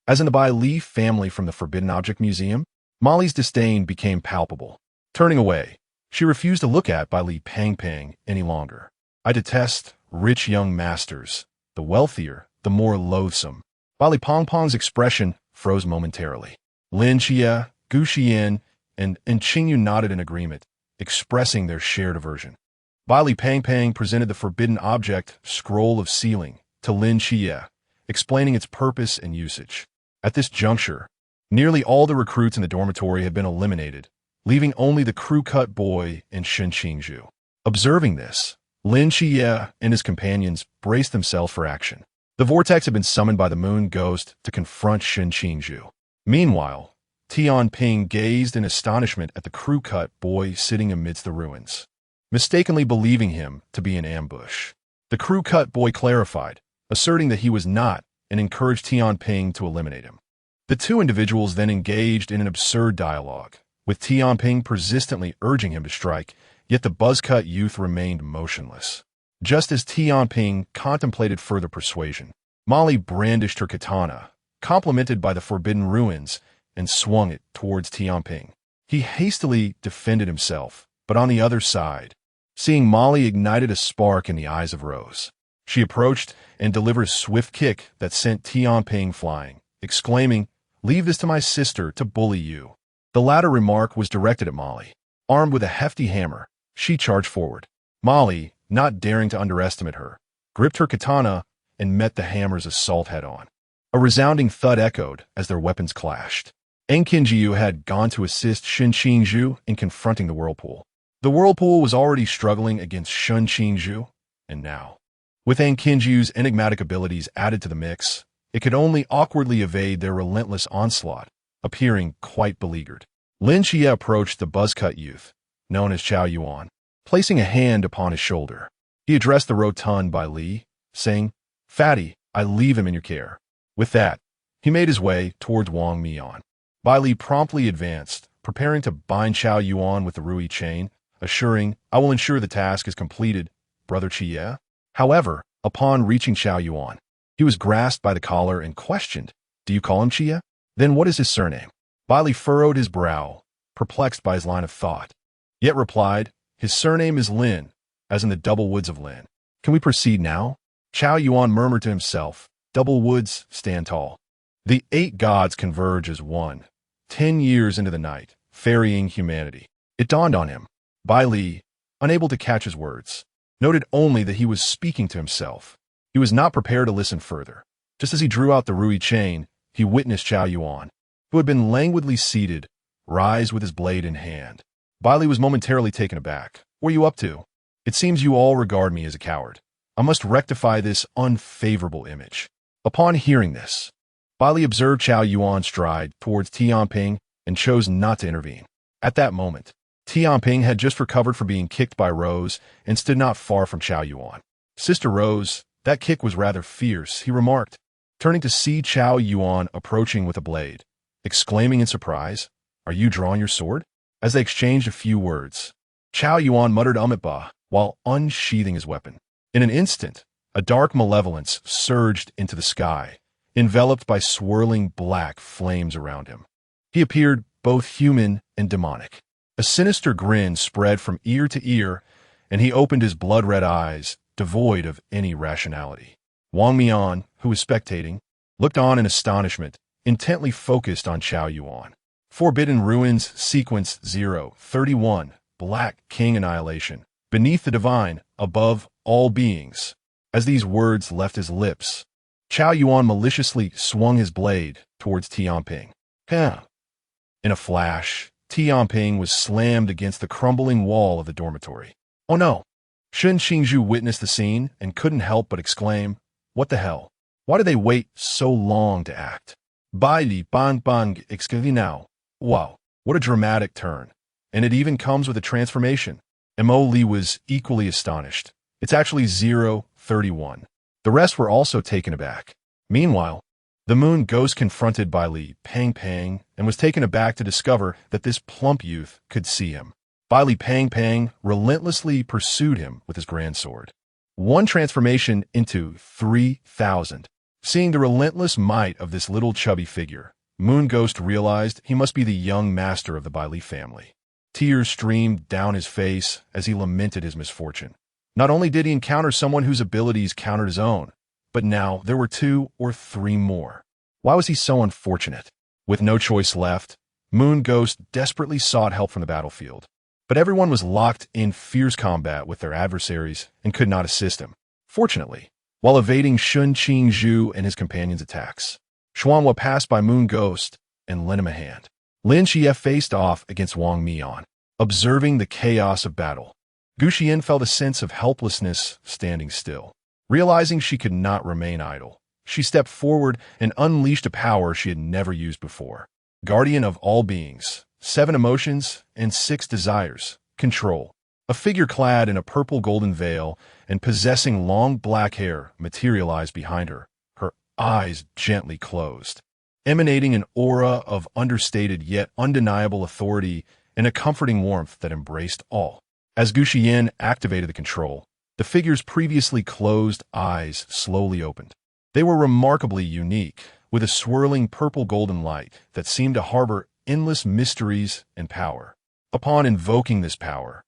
As in the Bai Li family from the Forbidden Object Museum? Molly's disdain became palpable. Turning away, she refused to look at Bai Li Pang any longer. "I detest rich young masters. The wealthier, the more loathsome." Bai Li Pong's expression froze momentarily. Lin Xie, Gu Xiyan, and Qing Yu nodded in agreement, expressing their shared aversion. Bai Li Pang presented the forbidden object, Scroll of Sealing, to Lin Xie, explaining its purpose and usage. At this juncture, nearly all the recruits in the dormitory had been eliminated, leaving only the crew-cut boy and Shen Qingzhu. Observing this, Lin Xie and his companions braced themselves for action. The vortex had been summoned by the moon ghost to confront Shen Qingzhu. Meanwhile, Tianping gazed in astonishment at the crew-cut boy sitting amidst the ruins, mistakenly believing him to be an ambush. The crew-cut boy clarified, asserting that he was not, and encouraged Tianping to eliminate him. The two individuals then engaged in an absurd dialogue, with Tianping persistently urging him to strike, yet the buzz-cut youth remained motionless. Just as Tianping contemplated further persuasion, Molly brandished her katana, complemented by the forbidden ruins, and swung it towards Tianping. He hastily defended himself, but on the other side, seeing Molly ignited a spark in the eyes of Rose. She approached and delivered a swift kick that sent Tianping flying, exclaiming, "Leave this to my sister to bully you." The latter remark was directed at Molly. Armed with a hefty hammer, she charged forward. Molly, not daring to underestimate her, gripped her katana and met the hammer's assault head-on. A resounding thud echoed as their weapons clashed. Qingzhu had gone to assist Shen Qingzhu in confronting the whirlpool. The whirlpool was already struggling against Shen Qingzhu, and now, with Qingzhu's enigmatic abilities added to the mix, it could only awkwardly evade their relentless onslaught, appearing quite beleaguered. Lin Xie approached the buzz-cut youth, known as Chao Yuan, placing a hand upon his shoulder. He addressed the rotund Bai Li, saying, "Fatty, I leave him in your care." With that, he made his way towards Wang Mian. Bai Li promptly advanced, preparing to bind Chao Yuan with the Rui chain, assuring, "I will ensure the task is completed, Brother Chie." However, upon reaching Chao Yuan, he was grasped by the collar and questioned, "Do you call him Chie? Then what is his surname?" Bai Li furrowed his brow, perplexed by his line of thought, yet replied, "His surname is Lin, as in the double woods of Lin." "Can we proceed now?" Chao Yuan murmured to himself, "Double woods stand tall." The 8 gods converge as one, 10 years into the night, ferrying humanity. It dawned on him. Bai Li, unable to catch his words, noted only that he was speaking to himself. He was not prepared to listen further. Just as he drew out the Rui chain, he witnessed Chao Yuan, who had been languidly seated, rise with his blade in hand. Bai Li was momentarily taken aback. "What are you up to? It seems you all regard me as a coward. I must rectify this unfavorable image." Upon hearing this, Bai Li observed Chao Yuan stride towards Tianping and chose not to intervene. At that moment, Tianping had just recovered from being kicked by Rose and stood not far from Chao Yuan. "Sister Rose, that kick was rather fierce," he remarked, turning to see Chao Yuan approaching with a blade, exclaiming in surprise, "Are you drawing your sword?" As they exchanged a few words, Chao Yuan muttered "Umitba" while unsheathing his weapon. In an instant, a dark malevolence surged into the sky, enveloped by swirling black flames around him. He appeared both human and demonic. A sinister grin spread from ear to ear, and he opened his blood-red eyes, devoid of any rationality. Wang Mian, who was spectating, looked on in astonishment, intently focused on Qiao Yuan. Forbidden Ruins, Sequence 031, Black King Annihilation. Beneath the divine, above all beings. As these words left his lips, Qiao Yuan maliciously swung his blade towards Tianping. In a flash, Tianping was slammed against the crumbling wall of the dormitory. Oh no! Shun Qingzhu witnessed the scene and couldn't help but exclaim, "What the hell? Why did they wait so long to act?" Bai Li Bang Bang exclaimed now. Wow, what a dramatic turn. And it even comes with a transformation. Mo Li was equally astonished. It's actually 031. The rest were also taken aback. Meanwhile, the moon ghost confronted Bai Li Pang Pang and was taken aback to discover that this plump youth could see him. Bai Li Pang Pang relentlessly pursued him with his grand sword. One transformation into 3,000. Seeing the relentless might of this little chubby figure, Moon Ghost realized he must be the young master of the Bai Li family. Tears streamed down his face as he lamented his misfortune. Not only did he encounter someone whose abilities countered his own, but now there were 2 or 3 more. Why was he so unfortunate? With no choice left, Moon Ghost desperately sought help from the battlefield. But everyone was locked in fierce combat with their adversaries and could not assist him. Fortunately, while evading Shun Qingzhu and his companions' attacks, Xuanhua passed by Moon Ghost and lent him a hand. Lin Xie faced off against Wang Mian, observing the chaos of battle. Gu Xiyan felt a sense of helplessness standing still. Realizing she could not remain idle, she stepped forward and unleashed a power she had never used before. Guardian of all beings, 7 emotions and 6 desires, control. A figure clad in a purple golden veil and possessing long black hair materialized behind her, her eyes gently closed, emanating an aura of understated yet undeniable authority and a comforting warmth that embraced all. As Gu Xiyan activated the control, the figure's previously closed eyes slowly opened. They were remarkably unique, with a swirling purple golden light that seemed to harbor endless mysteries and power. Upon invoking this power,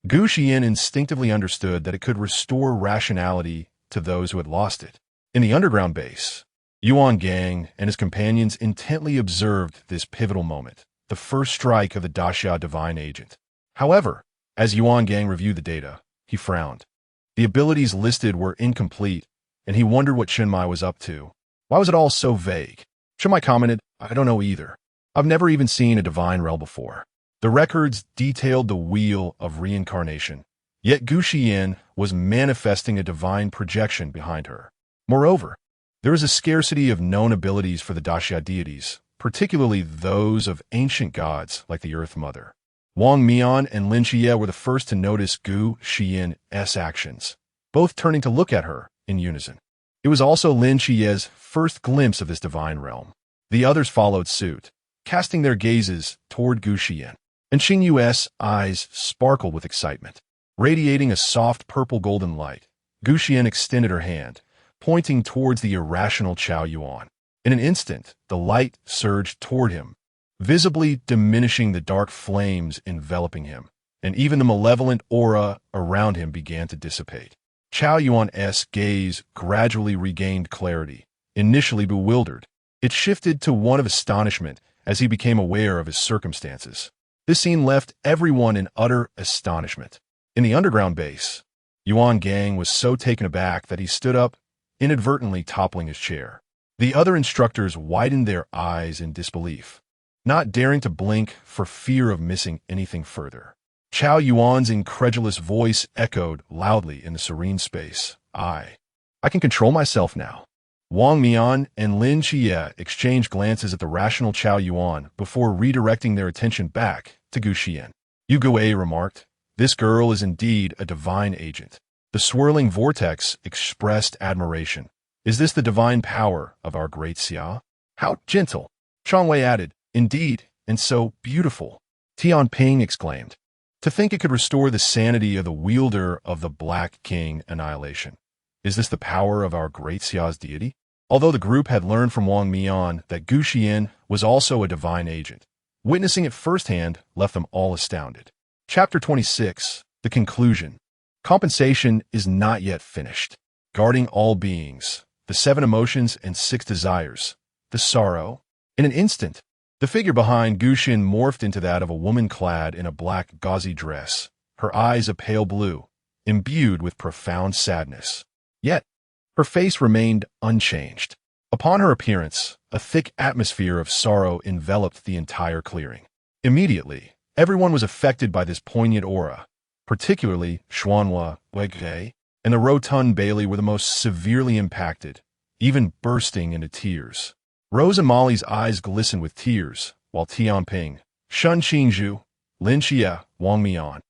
Gu Xiyan instinctively understood that it could restore rationality to those who had lost it. In the underground base, Yuan Gang and his companions intently observed this pivotal moment, the first strike of the Daxia divine agent. However, as Yuan Gang reviewed the data, he frowned. The abilities listed were incomplete, and he wondered what Shenmai was up to. Why was it all so vague? Shenmai commented, "I don't know either. I've never even seen a divine realm before." The records detailed the wheel of reincarnation, yet Gu Xiyan was manifesting a divine projection behind her. Moreover, there is a scarcity of known abilities for the Daxia deities, particularly those of ancient gods like the Earth Mother. Wang Mian and Lin Xie were the first to notice Gu Xiyan's actions, both turning to look at her in unison. It was also Lin Xie's first glimpse of this divine realm. The others followed suit, casting their gazes toward Gu Xiyan. And Xing Yu's eyes sparkled with excitement. Radiating a soft purple golden light, Gu Xiyan extended her hand, pointing towards the irrational Qiao Yuan. In an instant, the light surged toward him, visibly diminishing the dark flames enveloping him, and even the malevolent aura around him began to dissipate. Qiao Yuan's gaze gradually regained clarity. Initially bewildered, it shifted to one of astonishment as he became aware of his circumstances. This scene left everyone in utter astonishment. In the underground base, Yuan Gang was so taken aback that he stood up, inadvertently toppling his chair. The other instructors widened their eyes in disbelief, not daring to blink for fear of missing anything further. Qiao Yuan's incredulous voice echoed loudly in the serene space. I can control myself now." Wang Mian and Lin Xie exchanged glances at the rational Qiao Yuan before redirecting their attention back to Gu Xiyan. Yu Guei remarked, "This girl is indeed a divine agent." The swirling vortex expressed admiration. "Is this the divine power of our great Xia? How gentle!" Chang Wei added, "Indeed, and so beautiful." Tian Ping exclaimed, "To think it could restore the sanity of the wielder of the Black King Annihilation. Is this the power of our great Xia's deity?" although the group had learned from Wang Mian that Gu Xiyan was also a divine agent. Witnessing it firsthand left them all astounded. Chapter 26. The Conclusion. Compensation is not yet finished. Guarding all beings, the 7 emotions and 6 desires, the sorrow. In an instant, the figure behind Gu Xiyan morphed into that of a woman clad in a black gauzy dress, her eyes a pale blue, imbued with profound sadness. Yet, her face remained unchanged. Upon her appearance, a thick atmosphere of sorrow enveloped the entire clearing. Immediately, everyone was affected by this poignant aura, particularly Xuanhua, Wei, and the rotund Bailey were the most severely impacted, even bursting into tears. Rose and Molly's eyes glistened with tears, while Tianping, Shun Qingzhu, Lin Xie, Wang Mian,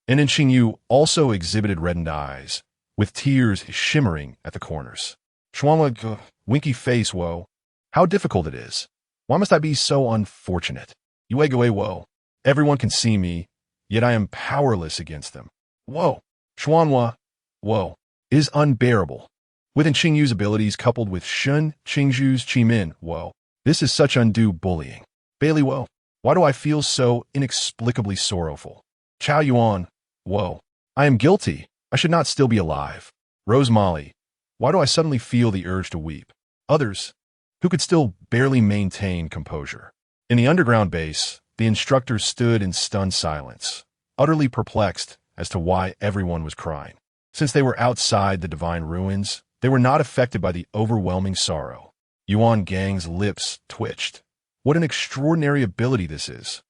and In Qingyu also exhibited reddened eyes, with tears shimmering at the corners. Xuanhua, winky face, woe. How difficult it is. Why must I be so unfortunate? Yuegui, woe. Everyone can see me, yet I am powerless against them. Woe. Xuanhua, woe. It is unbearable. Within Qingyu's abilities coupled with Shun Qingzhu's Qimin, woe. This is such undue bullying. Bailey, woe. Why do I feel so inexplicably sorrowful? Chao Yuan, woe. I am guilty. I should not still be alive. Rose Molly, why do I suddenly feel the urge to weep? Others, who could still barely maintain composure. In the underground base, the instructors stood in stunned silence, utterly perplexed as to why everyone was crying. Since they were outside the divine ruins, they were not affected by the overwhelming sorrow. Yuan Gang's lips twitched. What an extraordinary ability this is.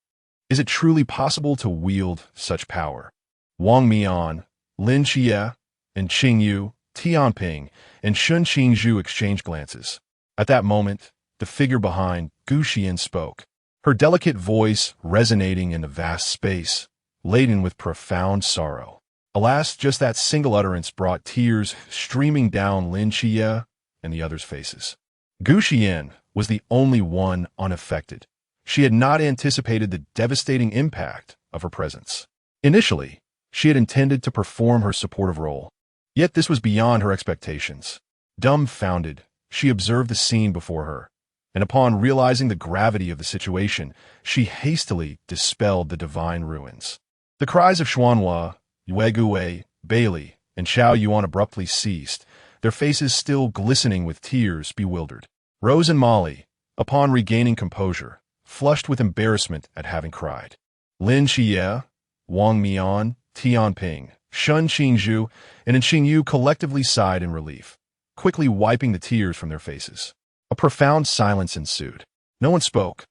Is it truly possible to wield such power? Wang Mian, Lin Xie, and Qingyu, Tianping, and Shun Qingzhu exchanged glances. At that moment, the figure behind Gu Xiyan spoke, her delicate voice resonating in the vast space, laden with profound sorrow. Alas, just that single utterance brought tears streaming down Lin Xie and the others' faces. Gu Xiyan was the only one unaffected. She had not anticipated the devastating impact of her presence. Initially, she had intended to perform her supportive role. Yet this was beyond her expectations. Dumbfounded, she observed the scene before her, and upon realizing the gravity of the situation, she hastily dispelled the divine ruins. The cries of Xuanhua, Yuegui, Bailey, and Chao Yuan abruptly ceased, their faces still glistening with tears, bewildered. Rose and Molly, upon regaining composure, flushed with embarrassment at having cried. Lin Xie, Wang Mian, Tianping, Shun Qingzhu, and In Qingyu collectively sighed in relief, quickly wiping the tears from their faces. A profound silence ensued. No one spoke,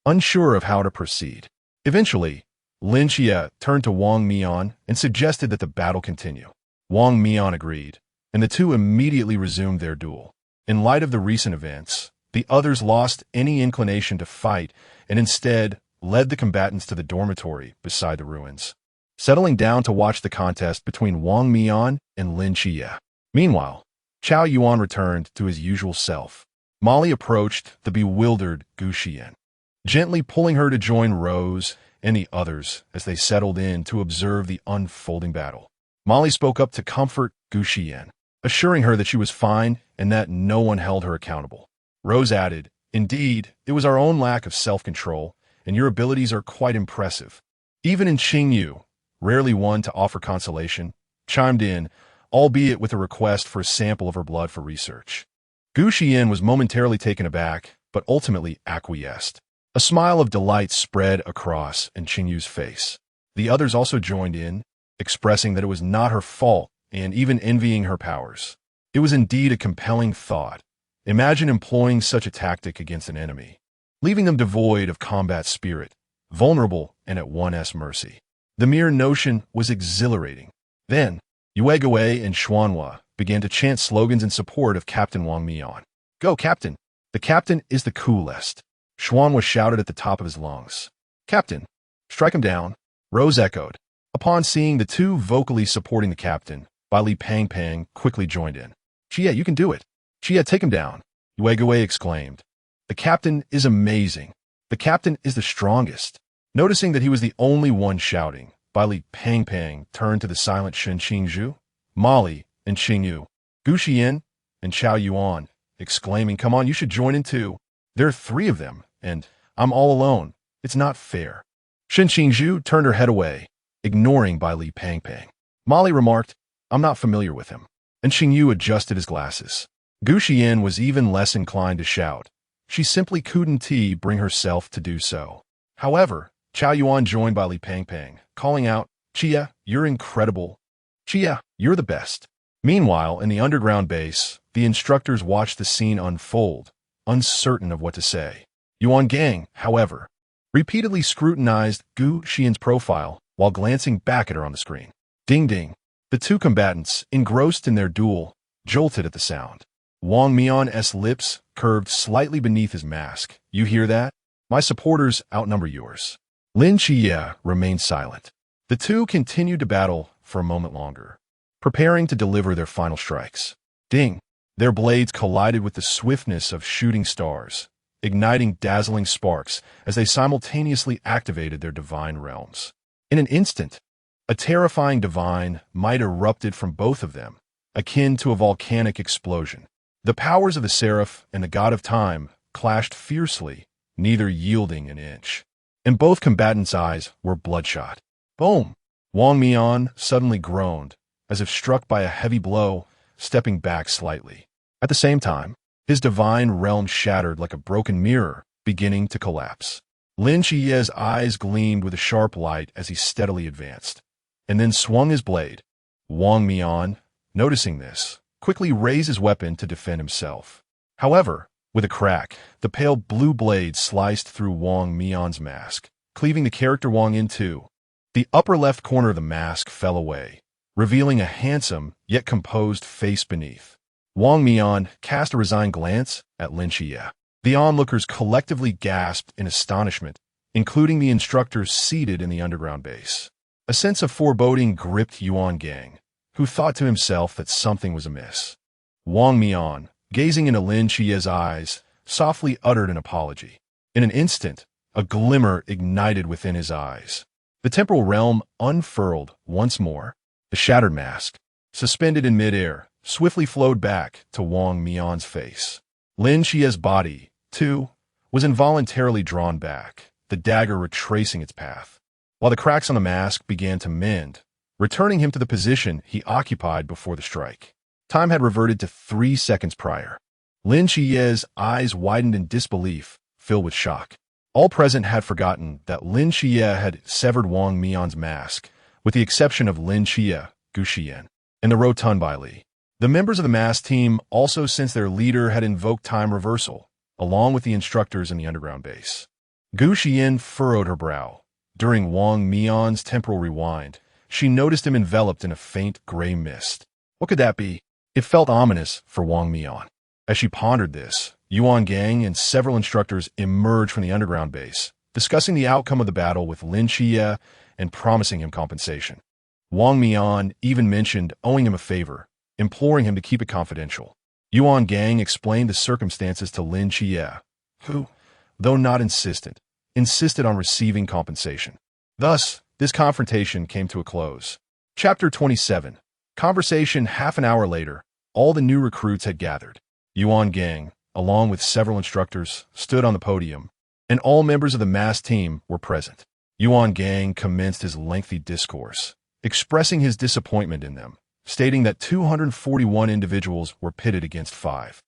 unsure of how to proceed. Eventually, Lin Xie turned to Wang Mian and suggested that the battle continue. Wang Mian agreed, and the two immediately resumed their duel. In light of the recent events, the others lost any inclination to fight and instead led the combatants to the dormitory beside the ruins, settling down to watch the contest between Wang Mian and Lin Xie. Meanwhile, Chao Yuan returned to his usual self. Molly approached the bewildered Gu Xiyan, gently pulling her to join Rose and the others as they settled in to observe the unfolding battle. Molly spoke up to comfort Gu Xiyan, assuring her that she was fine and that no one held her accountable. Rose added, "Indeed, it was our own lack of self-control, and your abilities are quite impressive." Even In Qingyu, rarely one to offer consolation, chimed in, albeit with a request for a sample of her blood for research. Gu Xiyan was momentarily taken aback, but ultimately acquiesced. A smile of delight spread across In Qingyu's face. The others also joined in, expressing that it was not her fault and even envying her powers. It was indeed a compelling thought. Imagine employing such a tactic against an enemy, leaving them devoid of combat spirit, vulnerable and at one's mercy. The mere notion was exhilarating. Then, Yuegui and Xuanhua began to chant slogans in support of Captain Wang Mian. "Go, Captain! The Captain is the coolest!" Xuanhua shouted at the top of his lungs. "Captain! Strike him down!" Rose echoed. Upon seeing the two vocally supporting the captain, Li Pang quickly joined in. "Xie, you can do it! Xie, take him down!" Yuegui exclaimed. "The captain is amazing! The captain is the strongest!" Noticing that he was the only one shouting, Li Pang turned to the silent Shun Qingzhu, Molly, and Qingyu, Gu Xiyan, and Chao Yuan, exclaiming, "Come on, you should join in too. There are 3 of them, and I'm all alone. It's not fair." Shen Qingzhu turned her head away, ignoring Bai Li Pangpang. Molly remarked, "I'm not familiar with him." And Xingyu adjusted his glasses. Gu Xiyan was even less inclined to shout. She simply couldn't bring herself to do so. However, Chao Yuan joined Bai Li Pangpang, calling out, "Chia, you're incredible. Chia, you're the best." Meanwhile, in the underground base, the instructors watched the scene unfold, uncertain of what to say. Yuan Gang, however, repeatedly scrutinized Gu Xian's profile while glancing back at her on the screen. Ding ding. The 2 combatants, engrossed in their duel, jolted at the sound. Wang Mian's lips curved slightly beneath his mask. "You hear that? My supporters outnumber yours." Lin Xie remained silent. The 2 continued to battle for a moment longer, preparing to deliver their final strikes. Ding! Their blades collided with the swiftness of shooting stars, igniting dazzling sparks as they simultaneously activated their divine realms. In an instant, a terrifying divine might erupted from both of them, akin to a volcanic explosion. The powers of the Seraph and the God of Time clashed fiercely, neither yielding an inch. And both combatants' eyes were bloodshot. Boom! Wang Mian suddenly groaned, as if struck by a heavy blow, stepping back slightly. At the same time, his divine realm shattered like a broken mirror, beginning to collapse. Lin Xie's eyes gleamed with a sharp light as he steadily advanced, and then swung his blade. Wang Mian, noticing this, quickly raised his weapon to defend himself. However, with a crack, the pale blue blade sliced through Wang Mian's mask, cleaving the character Wang in two. The upper left corner of the mask fell away, revealing a handsome yet composed face beneath. Wang Mian cast a resigned glance at Lin Xie. The onlookers collectively gasped in astonishment, including the instructors seated in the underground base. A sense of foreboding gripped Yuan Gang, who thought to himself that something was amiss. Wang Mian, gazing into Lin Xie's eyes, softly uttered an apology. In an instant, a glimmer ignited within his eyes. The temporal realm unfurled once more. The shattered mask, suspended in midair, swiftly flowed back to Wang Mian's face. Lin Xie's body, too, was involuntarily drawn back, the dagger retracing its path, while the cracks on the mask began to mend, returning him to the position he occupied before the strike. Time had reverted to 3 seconds prior. Lin Xie's eyes widened in disbelief, filled with shock. All present had forgotten that Lin Xie had severed Wang Mian's mask, with the exception of Lin Xie, Gu Xiyan, and the rotund Bai Li. The members of the mask team also sensed their leader had invoked time reversal, along with the instructors in the underground base. Gu Xiyan furrowed her brow. During Wang Mian's temporal rewind, she noticed him enveloped in a faint gray mist. What could that be? It felt ominous for Wang Mian. As she pondered this, Yuan Gang and several instructors emerged from the underground base, discussing the outcome of the battle with Lin Xie and promising him compensation. Wang Mian even mentioned owing him a favor, imploring him to keep it confidential. Yuan Gang explained the circumstances to Lin Xie, who, though not insisted on receiving compensation. Thus, this confrontation came to a close. Chapter 27. Conversation. Half an hour later, all the new recruits had gathered. Yuan Gang, along with several instructors, stood on the podium, and all members of the mass team were present. Yuan Gang commenced his lengthy discourse, expressing his disappointment in them, stating that 241 individuals were pitted against 5.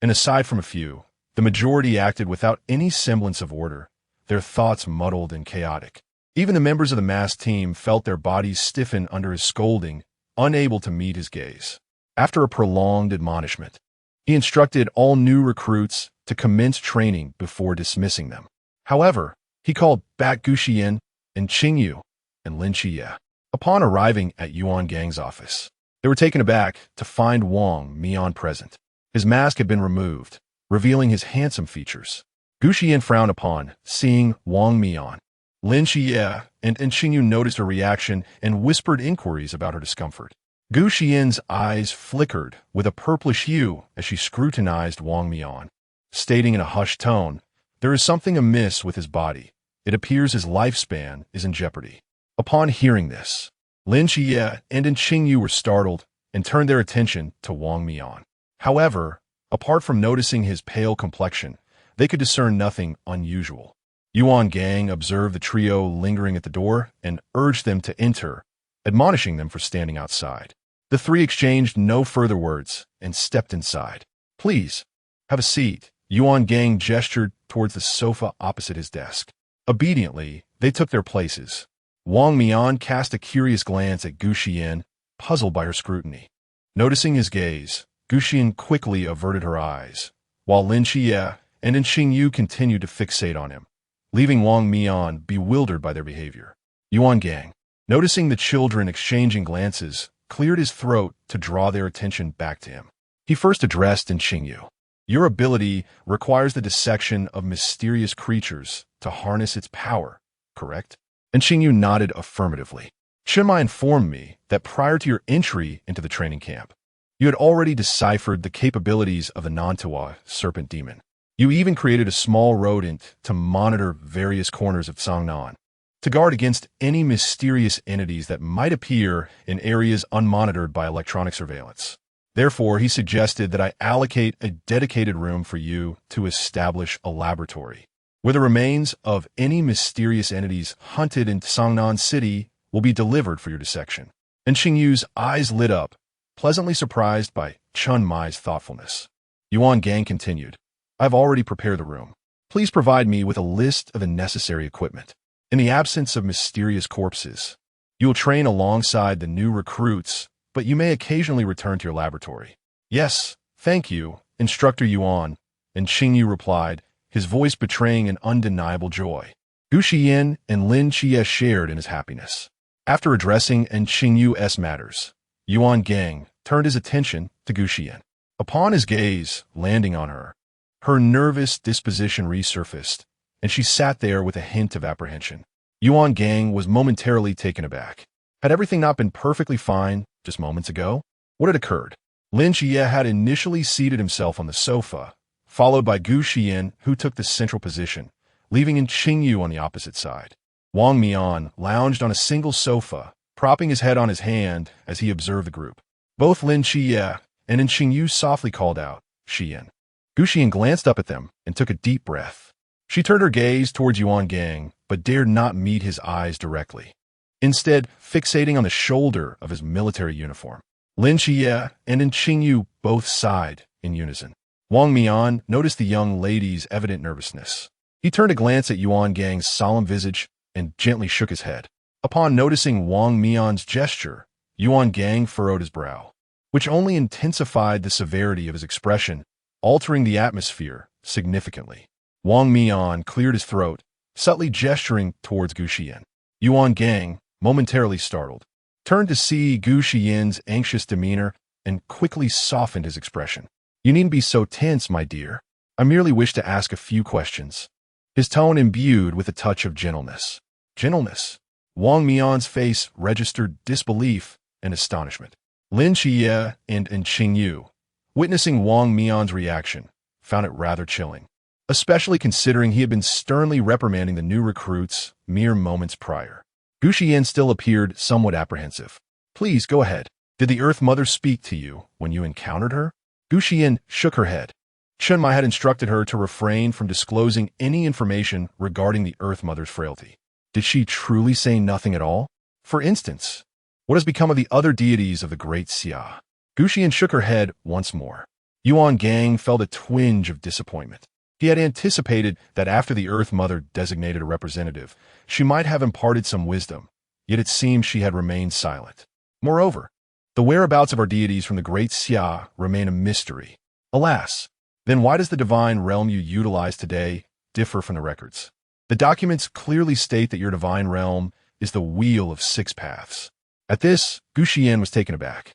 And aside from a few, the majority acted without any semblance of order, their thoughts muddled and chaotic. Even the members of the mass team felt their bodies stiffen under his scolding, unable to meet his gaze. After a prolonged admonishment, he instructed all new recruits to commence training before dismissing them. However, he called back Gu Xiyan and Qingyu and Lin Xie. Upon arriving at Yuan Gang's office, they were taken aback to find Wang Mian present. His mask had been removed, revealing his handsome features. Gu Xiyan frowned upon seeing Wang Mian. Lin Xie and Qingyu noticed her reaction and whispered inquiries about her discomfort. Gu Xian's eyes flickered with a purplish hue as she scrutinized Wang Mian, stating in a hushed tone, "There is something amiss with his body. It appears his lifespan is in jeopardy." Upon hearing this, Lin Xie and Qingyu were startled and turned their attention to Wang Mian. However, Apart from noticing his pale complexion, they could discern nothing unusual. Yuan Gang observed the trio lingering at the door and urged them to enter, admonishing them for standing outside. The three exchanged no further words and stepped inside. "Please, have a seat." Yuan Gang gestured towards the sofa opposite his desk. Obediently, they took their places. Wang Mian cast a curious glance at Gu Xiyan, puzzled by her scrutiny. Noticing his gaze, Gu Xiyan quickly averted her eyes, while Lin Xie and Xingyu continued to fixate on him, leaving Wang Mian bewildered by their behavior. Yuan Gang, noticing the children exchanging glances, cleared his throat to draw their attention back to him. He first addressed Xingyu. "Your ability requires the dissection of mysterious creatures to harness its power, correct?" And Xingyu nodded affirmatively. "Chenmai informed me that prior to your entry into the training camp, you had already deciphered the capabilities of the Nantua serpent demon. You even created a small rodent to monitor various corners of Sangnan, to guard against any mysterious entities that might appear in areas unmonitored by electronic surveillance. Therefore, he suggested that I allocate a dedicated room for you to establish a laboratory, where the remains of any mysterious entities hunted in Sangnan City will be delivered for your dissection." And Xingyu's eyes lit up, pleasantly surprised by Chun Mai's thoughtfulness. Yuan Gang continued, "I've already prepared the room. Please provide me with a list of the necessary equipment. In the absence of mysterious corpses, you will train alongside the new recruits, but you may occasionally return to your laboratory." "Yes, thank you, Instructor Yuan," and Xingyu replied, his voice betraying an undeniable joy. Gu Xiyan and Lin Xie shared in his happiness. After addressing Xingyu's matters, Yuan Gang turned his attention to Gu Xiyan. Upon his gaze landing on her, her nervous disposition resurfaced, and she sat there with a hint of apprehension. Yuan Gang was momentarily taken aback. Had everything not been perfectly fine just moments ago? What had occurred? Lin Xie had initially seated himself on the sofa, followed by Gu Xiyan, who took the central position, leaving Xingyu on the opposite side. Wang Mian lounged on a single sofa, propping his head on his hand as he observed the group. Both Lin Xie and Xingyu softly called out, "Xiyan." Gu Xiyan glanced up at them and took a deep breath. She turned her gaze towards Yuan Gang, but dared not meet his eyes directly, instead fixating on the shoulder of his military uniform. Lin Xie and Xingyu both sighed in unison. Wang Mian noticed the young lady's evident nervousness. He turned a glance at Yuan Gang's solemn visage and gently shook his head. Upon noticing Wang Mian's gesture, Yuan Gang furrowed his brow, which only intensified the severity of his expression, altering the atmosphere significantly. Wang Mian cleared his throat, subtly gesturing towards Gu Xiyan. Yuan Gang, momentarily startled, turned to see Gu Xiyan's anxious demeanor and quickly softened his expression. "You needn't be so tense, my dear. I merely wish to ask a few questions." His tone imbued with a touch of gentleness. Gentleness? Wang Mian's face registered disbelief and astonishment. Lin Xie and Xingyu, witnessing Wang Mian's reaction, found it rather chilling, especially considering he had been sternly reprimanding the new recruits mere moments prior. Gu Xiyan still appeared somewhat apprehensive. "Please, go ahead. Did the Earth Mother speak to you when you encountered her?" Gu Xiyan shook her head. Chenmai had instructed her to refrain from disclosing any information regarding the Earth Mother's frailty. Did she truly say nothing at all? For instance, what has become of the other deities of the Great Xia? Gu Xiyan shook her head once more. Yuan Gang felt a twinge of disappointment. He had anticipated that after the Earth Mother designated a representative, she might have imparted some wisdom, yet it seemed she had remained silent. Moreover, the whereabouts of our deities from the Great Xia remain a mystery. Alas, then why does the divine realm you utilize today differ from the records? The documents clearly state that your divine realm is the Wheel of Six Paths. At this, Gu Xiyan was taken aback.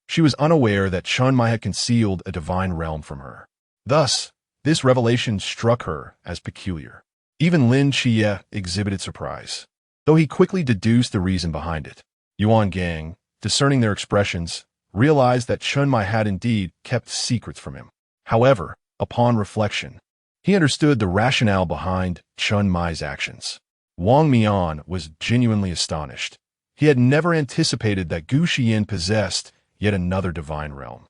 She was unaware that Chenmai had concealed a divine realm from her. Thus, this revelation struck her as peculiar. Even Lin Xie exhibited surprise, though he quickly deduced the reason behind it. Yuan Gang, discerning their expressions, realized that Chenmai had indeed kept secrets from him. However, upon reflection, he understood the rationale behind Chenmai's actions. Wang Mian was genuinely astonished. He had never anticipated that Gu Xiyan possessed yet another divine realm.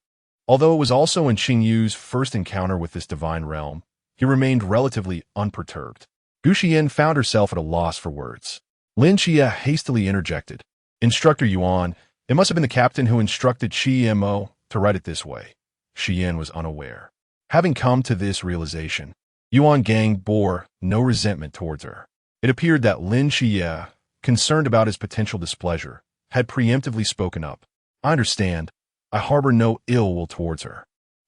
Although it was also in Qingyu's first encounter with this divine realm, he remained relatively unperturbed. Gu Xiyan found herself at a loss for words. Lin Xie hastily interjected. Instructor Yuan, it must have been the captain who instructed Qi Mo to write it this way. Xiyan was unaware. Having come to this realization, Yuan Gang bore no resentment towards her. It appeared that Lin Xie, concerned about his potential displeasure, had preemptively spoken up. I understand. I harbor no ill will towards her.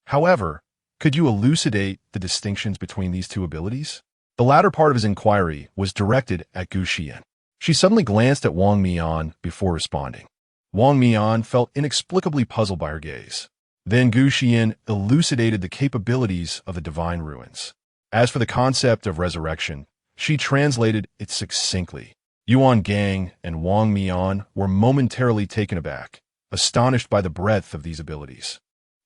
However, could you elucidate the distinctions between these two abilities? The latter part of his inquiry was directed at Gu Xiyan. She suddenly glanced at Wang Mian before responding. Wang Mian felt inexplicably puzzled by her gaze. Then Gu Xiyan elucidated the capabilities of the divine ruins. As for the concept of resurrection, she translated it succinctly. Yuan Gang and Wang Mian were momentarily taken aback, astonished by the breadth of these abilities.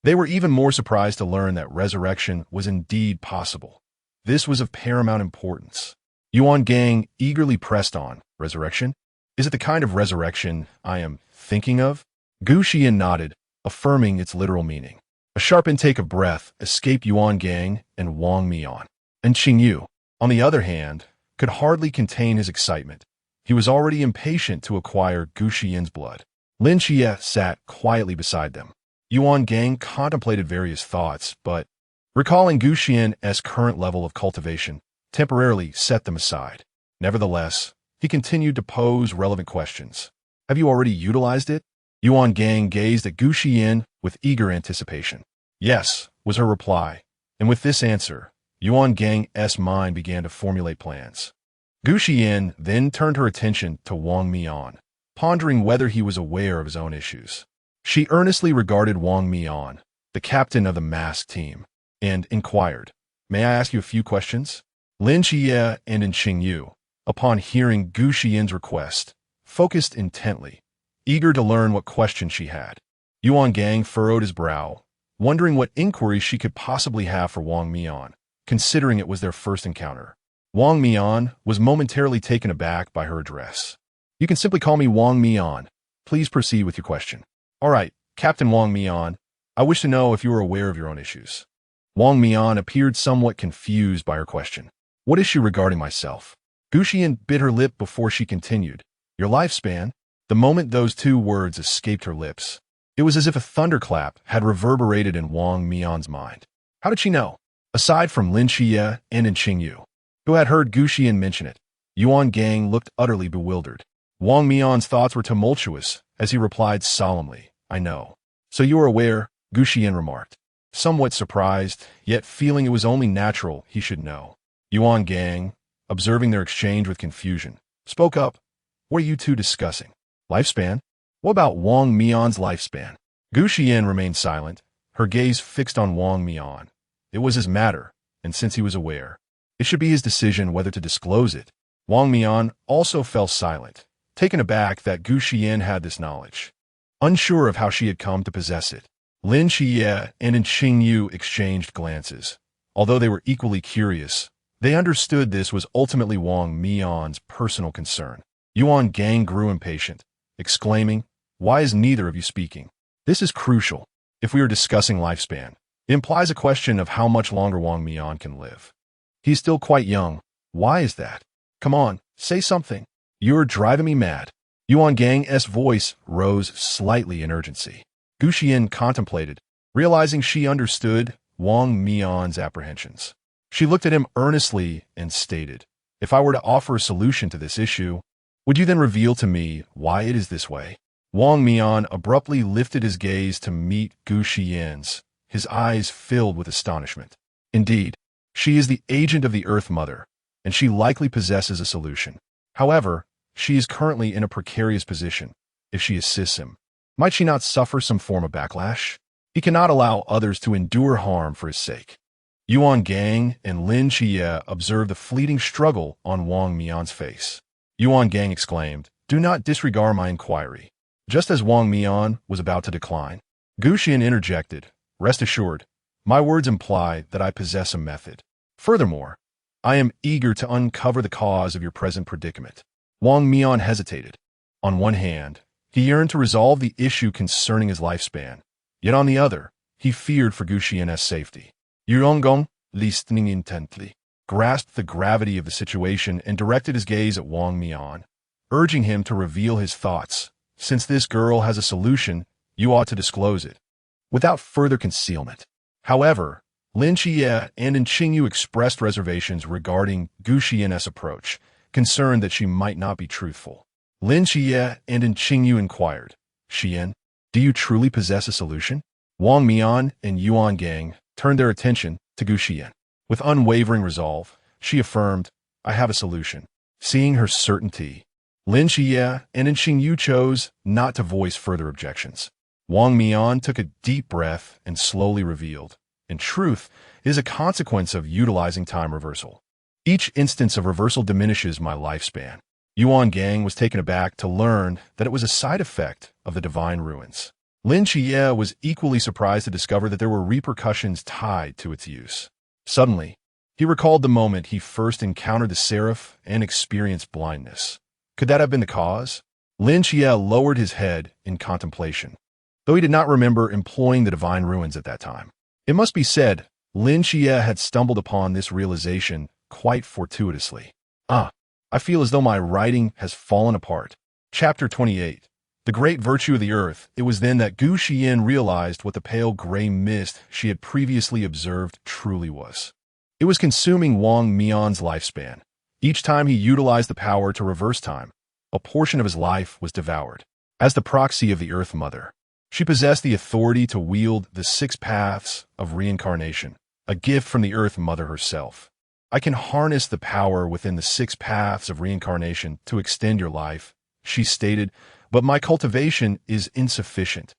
They were even more surprised to learn that resurrection was indeed possible. This was of paramount importance. Yuan Gang eagerly pressed on. Resurrection? Is it the kind of resurrection I am thinking of? Gu Xiyan nodded, affirming its literal meaning. A sharp intake of breath escaped Yuan Gang and Wang Mian. And Qingyu, on the other hand, could hardly contain his excitement. He was already impatient to acquire Gu Xiyan's blood. Lin Xie sat quietly beside them. Yuan Gang contemplated various thoughts, but, recalling Gu Xiyan's current level of cultivation, temporarily set them aside. Nevertheless, he continued to pose relevant questions. Have you already utilized it? Yuan Gang gazed at Gu Xiyan with eager anticipation. Yes, was her reply, and with this answer, Yuan Gang's mind began to formulate plans. Gu Xiyan then turned her attention to Wang Mian, pondering whether he was aware of his own issues. She earnestly regarded Wang Mian, the captain of the masked team, and inquired, May I ask you a few questions? Lin Xie and Qingyu, upon hearing Gu Xiyan's request, focused intently, eager to learn what question she had. Yuan Gang furrowed his brow, wondering what inquiries she could possibly have for Wang Mian, considering it was their first encounter. Wang Mian was momentarily taken aback by her address. You can simply call me Wang Mian. Please proceed with your question. All right, Captain Wang Mian, I wish to know if you are aware of your own issues. Wang Mian appeared somewhat confused by her question. What issue regarding myself? Gu Xiyan bit her lip before she continued. Your lifespan? The moment those two words escaped her lips, it was as if a thunderclap had reverberated in Wang Mian's mind. How did she know? Aside from Lin Xie and Qingyu, who had heard Gu Xiyan mention it, Yuan Gang looked utterly bewildered. Wang Mian's thoughts were tumultuous as he replied solemnly, I know. So you are aware, Gu Xiyan remarked, somewhat surprised, yet feeling it was only natural he should know. Yuan Gang, observing their exchange with confusion, spoke up. What are you two discussing? Lifespan? What about Wang Mian's lifespan? Gu Xiyan remained silent, her gaze fixed on Wang Mian. It was his matter, and since he was aware, it should be his decision whether to disclose it. Wang Mian also fell silent, taken aback that Gu Xiyan had this knowledge, unsure of how she had come to possess it. Lin Xie and Qingyu exchanged glances. Although they were equally curious, they understood this was ultimately Wang Mian's personal concern. Yuan Gang grew impatient, exclaiming, Why is neither of you speaking? This is crucial. If we are discussing lifespan, it implies a question of how much longer Wang Mian can live. He's still quite young. Why is that? Come on, say something. You're driving me mad. Yuan Gang's voice rose slightly in urgency. Gu Xiyan contemplated, realizing she understood Wang Mian's apprehensions. She looked at him earnestly and stated, If I were to offer a solution to this issue, would you then reveal to me why it is this way? Wang Mian abruptly lifted his gaze to meet Gu Xiyan's, his eyes filled with astonishment. Indeed, she is the agent of the Earth Mother, and she likely possesses a solution. However, she is currently in a precarious position. If she assists him, might she not suffer some form of backlash? He cannot allow others to endure harm for his sake. Yuan Gang and Lin Xie observed the fleeting struggle on Wang Mian's face. Yuan Gang exclaimed, Do not disregard my inquiry. Just as Wang Mian was about to decline, Gu Xiyan interjected, Rest assured, my words imply that I possess a method. Furthermore, I am eager to uncover the cause of your present predicament. Wang Mian hesitated. On one hand, he yearned to resolve the issue concerning his lifespan, yet on the other, He feared for Gu Xiyan's safety. Yurongong, listening intently, grasped the gravity of the situation and directed his gaze at Wang Mian, urging him to reveal his thoughts. Since this girl has a solution, you ought to disclose it, without further concealment. However, Lin Xie and Qingyu expressed reservations regarding Gu Xiyan's approach, concerned that she might not be truthful. Lin Xie and Qingyu inquired, Xiyan, do you truly possess a solution? Wang Mian and Yuan Gang turned their attention to Gu Xiyan. With unwavering resolve, she affirmed, I have a solution. Seeing her certainty, Lin Xie and Qingyu chose not to voice further objections. Wang Mian took a deep breath and slowly revealed, in truth, it is a consequence of utilizing time reversal. Each instance of reversal diminishes my lifespan. Yuan Gang was taken aback to learn that it was a side effect of the divine ruins. Lin Xie was equally surprised to discover that there were repercussions tied to its use. Suddenly, he recalled the moment he first encountered the seraph and experienced blindness. Could that have been the cause? Lin Xie lowered his head in contemplation, though he did not remember employing the divine ruins at that time. It must be said, Lin Xie had stumbled upon this realization quite fortuitously. I feel as though my writing has fallen apart. Chapter 28. The great virtue of the earth. It was then that Gu Xiyan realized what the pale gray mist she had previously observed truly was. It was consuming Wang Mian's lifespan. Each time he utilized the power to reverse time, a portion of his life was devoured. As the proxy of the Earth Mother, she possessed the authority to wield the 6 paths of reincarnation, a gift from the Earth Mother herself. I can harness the power within the 6 paths of reincarnation to extend your life, she stated, but my cultivation is insufficient.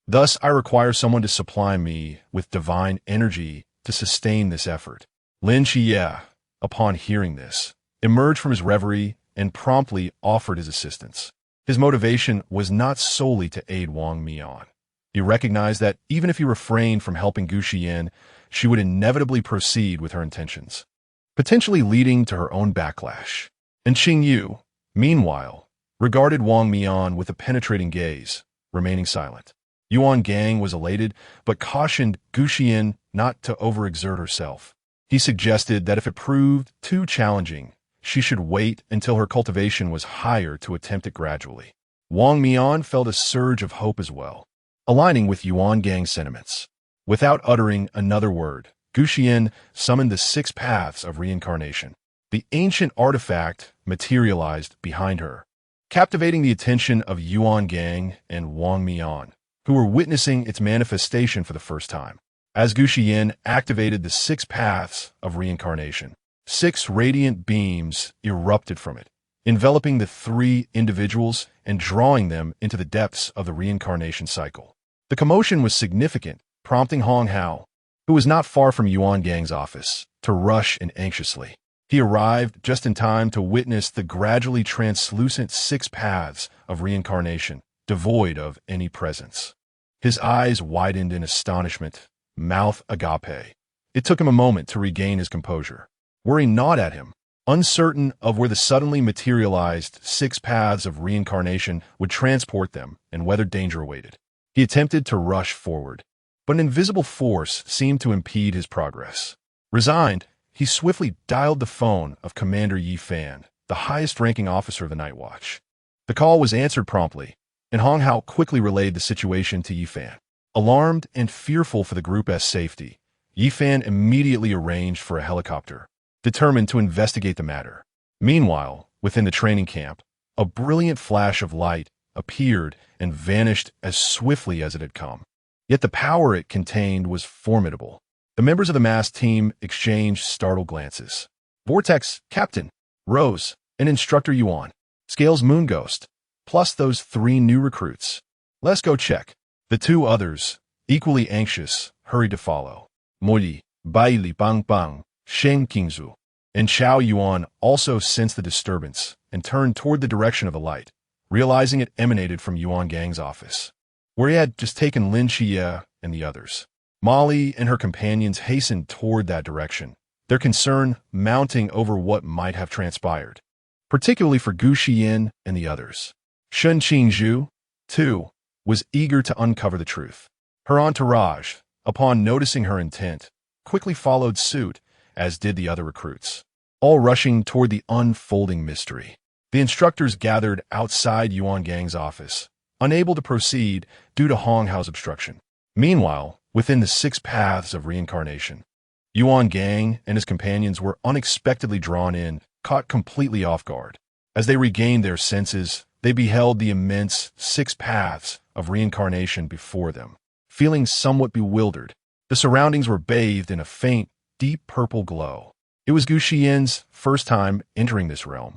Thus, I require someone to supply me with divine energy to sustain this effort. Lin Xie, upon hearing this, emerged from his reverie and promptly offered his assistance. His motivation was not solely to aid Wang Mian. He recognized that even if he refrained from helping Gu Xiyan, she would inevitably proceed with her intentions, potentially leading to her own backlash. And Qingyu, meanwhile, regarded Wang Mian with a penetrating gaze, remaining silent. Yuan Gang was elated, but cautioned Gu Xiyan not to overexert herself. He suggested that if it proved too challenging, she should wait until her cultivation was higher to attempt it gradually. Wang Mian felt a surge of hope as well, aligning with Yuan Gang's sentiments. Without uttering another word, Gu Xiyan summoned the 6 paths of reincarnation. The ancient artifact materialized behind her, captivating the attention of Yuan Gang and Wang Mian, who were witnessing its manifestation for the first time. As Gu Xiyan activated the 6 paths of reincarnation, 6 radiant beams erupted from it, enveloping the 3 individuals and drawing them into the depths of the reincarnation cycle. The commotion was significant, prompting Hong Hao, who was not far from Yuan Gang's office, to rush in anxiously. He arrived just in time to witness the gradually translucent 6 paths of reincarnation, devoid of any presence. His eyes widened in astonishment, mouth agape. It took him a moment to regain his composure. Worry gnawed at him, uncertain of where the suddenly materialized 6 paths of reincarnation would transport them and whether danger awaited. He attempted to rush forward, but an invisible force seemed to impede his progress. Resigned, he swiftly dialed the phone of Commander Yi Fan, the highest-ranking officer of the Night Watch. The call was answered promptly, and Hong Hao quickly relayed the situation to Yi Fan. Alarmed and fearful for the group's safety, Yi Fan immediately arranged for a helicopter, determined to investigate the matter. Meanwhile, within the training camp, a brilliant flash of light appeared and vanished as swiftly as it had come. Yet the power it contained was formidable. The members of the masked team exchanged startled glances. Vortex, Captain, Rose, and Instructor Yuan, Scales Moon Ghost, plus those 3 new recruits. Let's go check. The 2 others, equally anxious, hurried to follow. Moyi, Baili Bang Bang, Shen Qingzu, and Chao Yuan also sensed the disturbance and turned toward the direction of the light, realizing it emanated from Yuan Gang's office, where he had just taken Lin Xie and the others. Molly and her companions hastened toward that direction, their concern mounting over what might have transpired, particularly for Gu Xiyan and the others. Shen Qingzhu, too, was eager to uncover the truth. Her entourage, upon noticing her intent, quickly followed suit, as did the other recruits, all rushing toward the unfolding mystery. The instructors gathered outside Yuan Gang's office, unable to proceed due to Hong Hao's obstruction. Meanwhile, within the 6 paths of reincarnation, Yuan Gang and his companions were unexpectedly drawn in, caught completely off guard. As they regained their senses, they beheld the immense 6 paths of reincarnation before them. Feeling somewhat bewildered, the surroundings were bathed in a faint, deep purple glow. It was Gu Xiyan's first time entering this realm,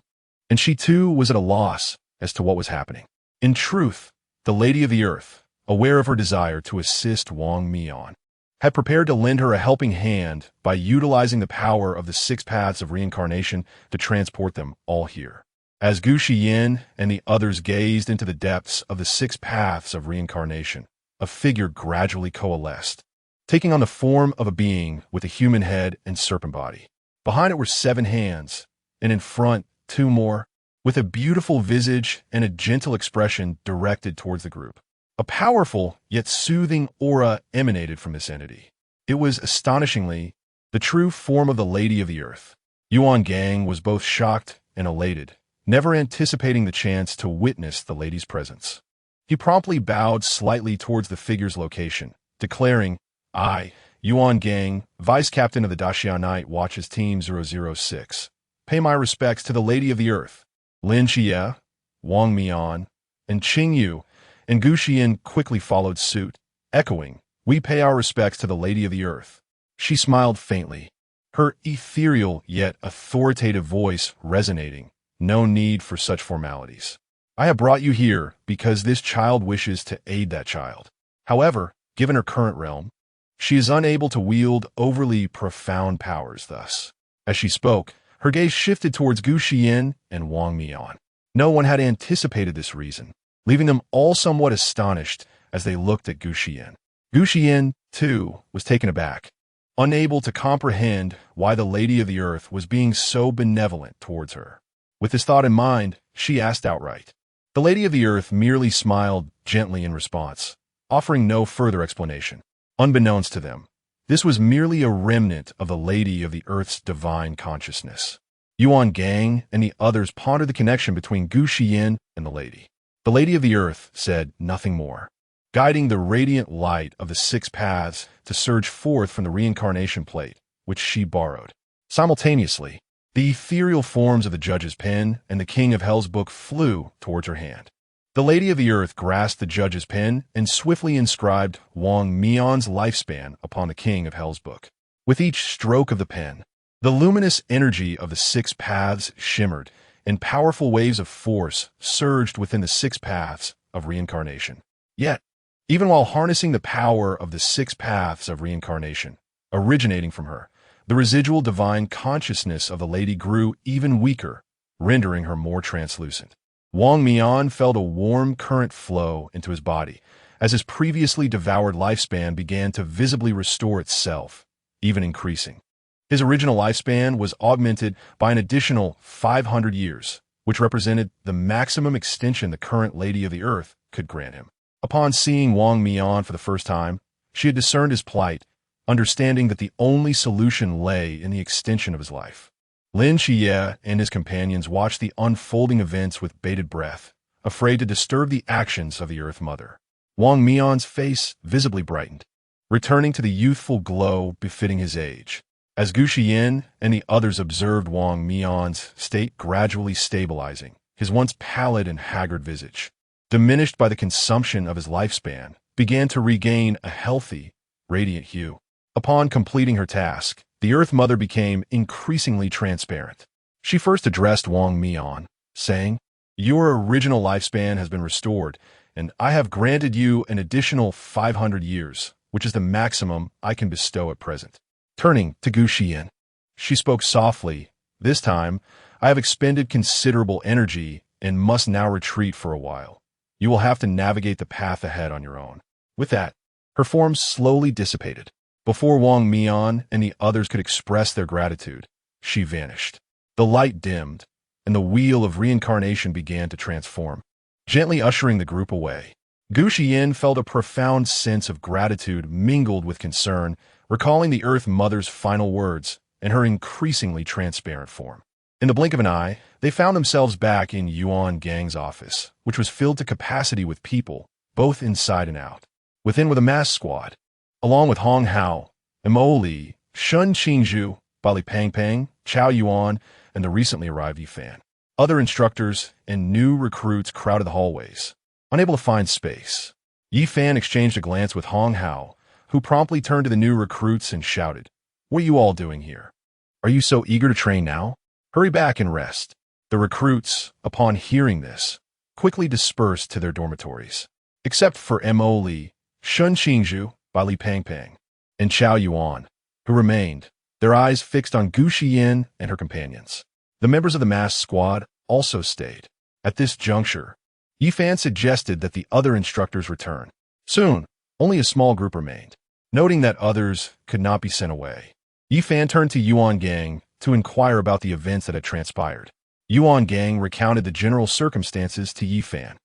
and she too was at a loss as to what was happening. In truth, the Lady of the Earth, aware of her desire to assist Wang Mian, had prepared to lend her a helping hand by utilizing the power of the 6 paths of reincarnation to transport them all here. As Gu Xiyan and the others gazed into the depths of the 6 paths of reincarnation, a figure gradually coalesced, taking on the form of a being with a human head and serpent body. Behind it were 7 hands, and in front 2 more, with a beautiful visage and a gentle expression directed towards the group. A powerful yet soothing aura emanated from this entity. It was astonishingly the true form of the Lady of the Earth. Yuan Gang was both shocked and elated, never anticipating the chance to witness the lady's presence. He promptly bowed slightly towards the figure's location, declaring, "I, Yuan Gang, Vice Captain of the Daxian Night Watches Team 006, pay my respects to the Lady of the Earth." Lin Xie, Wang Mian, and Qing Yu and Gu Xiyan quickly followed suit, echoing, "We pay our respects to the Lady of the Earth." She smiled faintly, her ethereal yet authoritative voice resonating. "No need for such formalities. I have brought you here because this child wishes to aid that child. However, given her current realm, she is unable to wield overly profound powers thus." As she spoke, her gaze shifted towards Gu Xiyan and Wang Mian. No one had anticipated this reason, leaving them all somewhat astonished as they looked at Gu Xiyan. Gu Xiyan, too, was taken aback, unable to comprehend why the Lady of the Earth was being so benevolent towards her. With this thought in mind, she asked outright. The Lady of the Earth merely smiled gently in response, offering no further explanation. Unbeknownst to them, this was merely a remnant of the Lady of the Earth's divine consciousness. Yuan Gang and the others pondered the connection between Gu Xiyan and the Lady. The Lady of the Earth said nothing more, guiding the radiant light of the 6 paths to surge forth from the reincarnation plate, which she borrowed. Simultaneously, the ethereal forms of the Judge's pen and the King of Hell's book flew towards her hand. The Lady of the Earth grasped the Judge's pen and swiftly inscribed Wang Mian's lifespan upon the King of Hell's book. With each stroke of the pen, the luminous energy of the 6 paths shimmered, and powerful waves of force surged within the 6 paths of reincarnation. Yet, even while harnessing the power of the 6 paths of reincarnation, originating from her, the residual divine consciousness of the lady grew even weaker, rendering her more translucent. Wang Mian felt a warm current flow into his body as his previously devoured lifespan began to visibly restore itself, even increasing. His original lifespan was augmented by an additional 500 years, which represented the maximum extension the current Lady of the Earth could grant him. Upon seeing Wang Mian for the first time, she had discerned his plight, understanding that the only solution lay in the extension of his life. Lin Xie and his companions watched the unfolding events with bated breath, afraid to disturb the actions of the Earth Mother. Wang Mian's face visibly brightened, returning to the youthful glow befitting his age. As Gu Xiyan and the others observed Wang Mian's state gradually stabilizing, his once pallid and haggard visage, diminished by the consumption of his lifespan, began to regain a healthy, radiant hue. Upon completing her task, the Earth Mother became increasingly transparent. She first addressed Wang Mian, saying, "Your original lifespan has been restored, and I have granted you an additional 500 years, which is the maximum I can bestow at present." Turning to Gu Xiyan, she spoke softly, "This time, I have expended considerable energy and must now retreat for a while. You will have to navigate the path ahead on your own." With that, her form slowly dissipated. Before Wang Mian and the others could express their gratitude, she vanished. The light dimmed, and the wheel of reincarnation began to transform, gently ushering the group away. Gu Xiyan felt a profound sense of gratitude mingled with concern, recalling the Earth Mother's final words and her increasingly transparent form. In the blink of an eye, they found themselves back in Yuan Gang's office, which was filled to capacity with people, both inside and out. Within were the mass squad, along with Hong Hao, Mo Li, Shun Qingzhu, Bali Pangpang, Chao Yuan, and the recently arrived Yi Fan. Other instructors and new recruits crowded the hallways. Unable to find space, Yi Fan exchanged a glance with Hong Hao, who promptly turned to the new recruits and shouted, "What are you all doing here? Are you so eager to train now? Hurry back and rest." The recruits, upon hearing this, quickly dispersed to their dormitories, except for Mo Li, Shun Qingzhu, Bali Pangpang, and Chao Yuan, who remained, their eyes fixed on Gu Xiyan and her companions. The members of the masked squad also stayed. At this juncture, Yi Fan suggested that the other instructors return. Soon, only a small group remained. Noting that others could not be sent away, Yi Fan turned to Yuan Gang to inquire about the events that had transpired. Yuan Gang recounted the general circumstances to Yi Fan,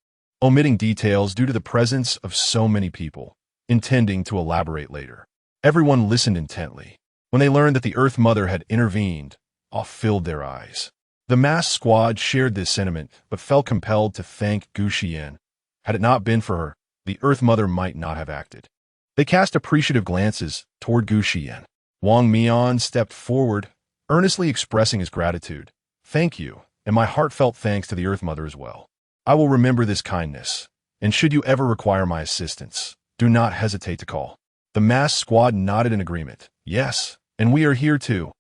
omitting details due to the presence of so many people, intending to elaborate later. Everyone listened intently. When they learned that the Earth Mother had intervened, awe filled their eyes. The masked squad shared this sentiment, but felt compelled to thank Gu Xiyan. Had it not been for her, the Earth Mother might not have acted. They cast appreciative glances toward Gu Xiyan. Wang Mian stepped forward, earnestly expressing his gratitude. "Thank you, and my heartfelt thanks to the Earth Mother as well. I will remember this kindness, and should you ever require my assistance, do not hesitate to call." The masked squad nodded in agreement. "Yes, and we are here too."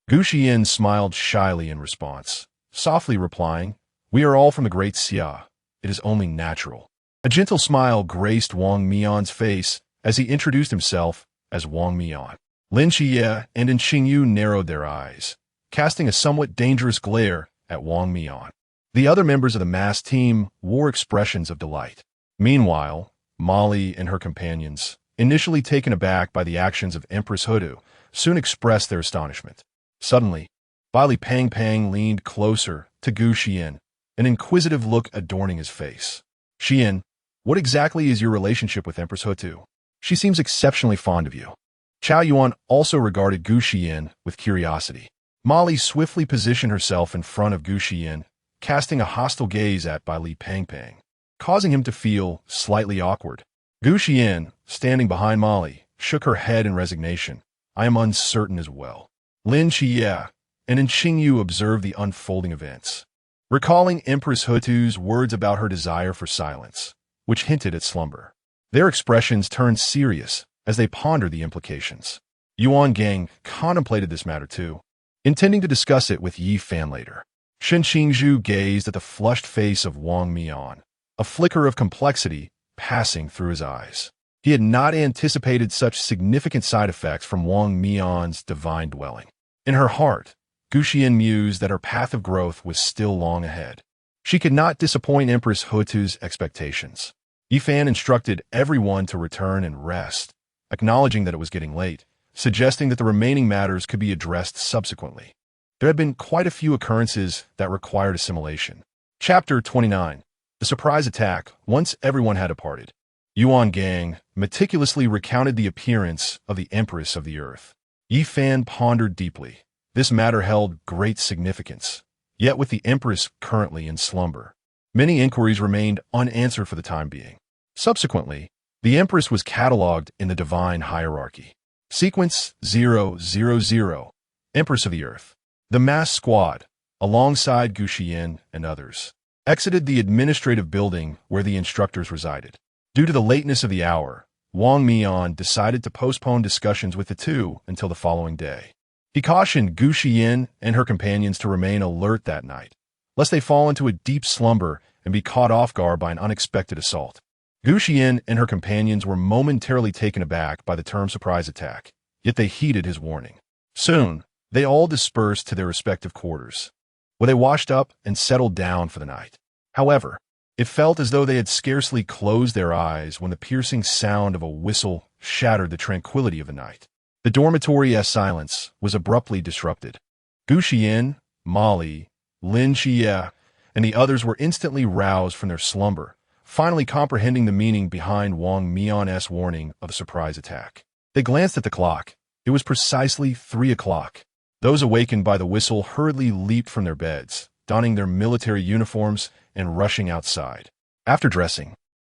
Gu Xiyan smiled shyly in response, softly replying, "We are all from the Great Xia. It is only natural." A gentle smile graced Wang Mian's face as he introduced himself as Wang Mian. Lin Xie and Xingyu narrowed their eyes, casting a somewhat dangerous glare at Wang Mian. The other members of the masked team wore expressions of delight. Meanwhile, Molly and her companions, initially taken aback by the actions of Empress Hudu, soon expressed their astonishment. Suddenly, Bali Pangpang leaned closer to Gu Xiyan, an inquisitive look adorning his face. "Xiyan, what exactly is your relationship with Empress Hudu? She seems exceptionally fond of you." Chao Yuan also regarded Gu Xiyan with curiosity. Molly swiftly positioned herself in front of Gu Xiyan, casting a hostile gaze at Bali Pangpang, causing him to feel slightly awkward. Gu Xiyan, standing behind Molly, shook her head in resignation. "I am uncertain as well." Lin Xie and Xingyu observed the unfolding events, recalling Empress Hutu's words about her desire for silence, which hinted at slumber. Their expressions turned serious as they pondered the implications. Yuan Gang contemplated this matter too, intending to discuss it with Yi Fan later. Shen Qingzhu gazed at the flushed face of Wang Mian, a flicker of complexity passing through his eyes. He had not anticipated such significant side effects from Wang Mian's divine dwelling. In her heart, Gu Xiyan mused that her path of growth was still long ahead. She could not disappoint Empress Hutu's expectations. Yi Fan instructed everyone to return and rest, acknowledging that it was getting late, suggesting that the remaining matters could be addressed subsequently. There had been quite a few occurrences that required assimilation. Chapter 29. The surprise attack. Once everyone had departed, Yuan Gang meticulously recounted the appearance of the Empress of the Earth. Yi Fan pondered deeply. This matter held great significance. Yet with the Empress currently in slumber, many inquiries remained unanswered for the time being. Subsequently, the Empress was catalogued in the divine hierarchy. Sequence 000, Empress of the Earth. The mass squad, alongside Gu Xiyan and others, exited the administrative building where the instructors resided. Due to the lateness of the hour, Wang Mian decided to postpone discussions with the two until the following day. He cautioned Gu Xiyan and her companions to remain alert that night, lest they fall into a deep slumber and be caught off guard by an unexpected assault. Gu Xiyan and her companions were momentarily taken aback by the term surprise attack, yet they heeded his warning. Soon, they all dispersed to their respective quarters, where they washed up and settled down for the night. However, it felt as though they had scarcely closed their eyes when the piercing sound of a whistle shattered the tranquility of the night. The dormitory's silence was abruptly disrupted. Gu Xiyan, Molly, Lin Xie, and the others were instantly roused from their slumber, finally comprehending the meaning behind Wang Mian's warning of a surprise attack. They glanced at the clock. It was precisely 3 o'clock. Those awakened by the whistle hurriedly leaped from their beds, donning their military uniforms and rushing outside. After dressing,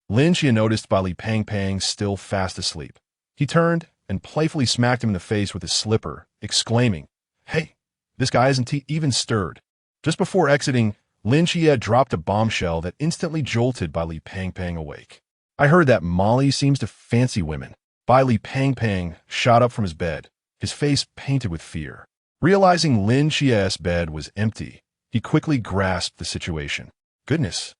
Lin Xia noticed Bai Li Pang still fast asleep. He turned and playfully smacked him in the face with his slipper, exclaiming, "Hey, this guy isn't even stirred." Just before exiting, Lin Xia dropped a bombshell that instantly jolted Bai Li Pang awake. "I heard that Molly seems to fancy women." Bai Li Pang shot up from his bed, his face painted with fear. Realizing Lin Xia's bed was empty, he quickly grasped the situation. Goodness,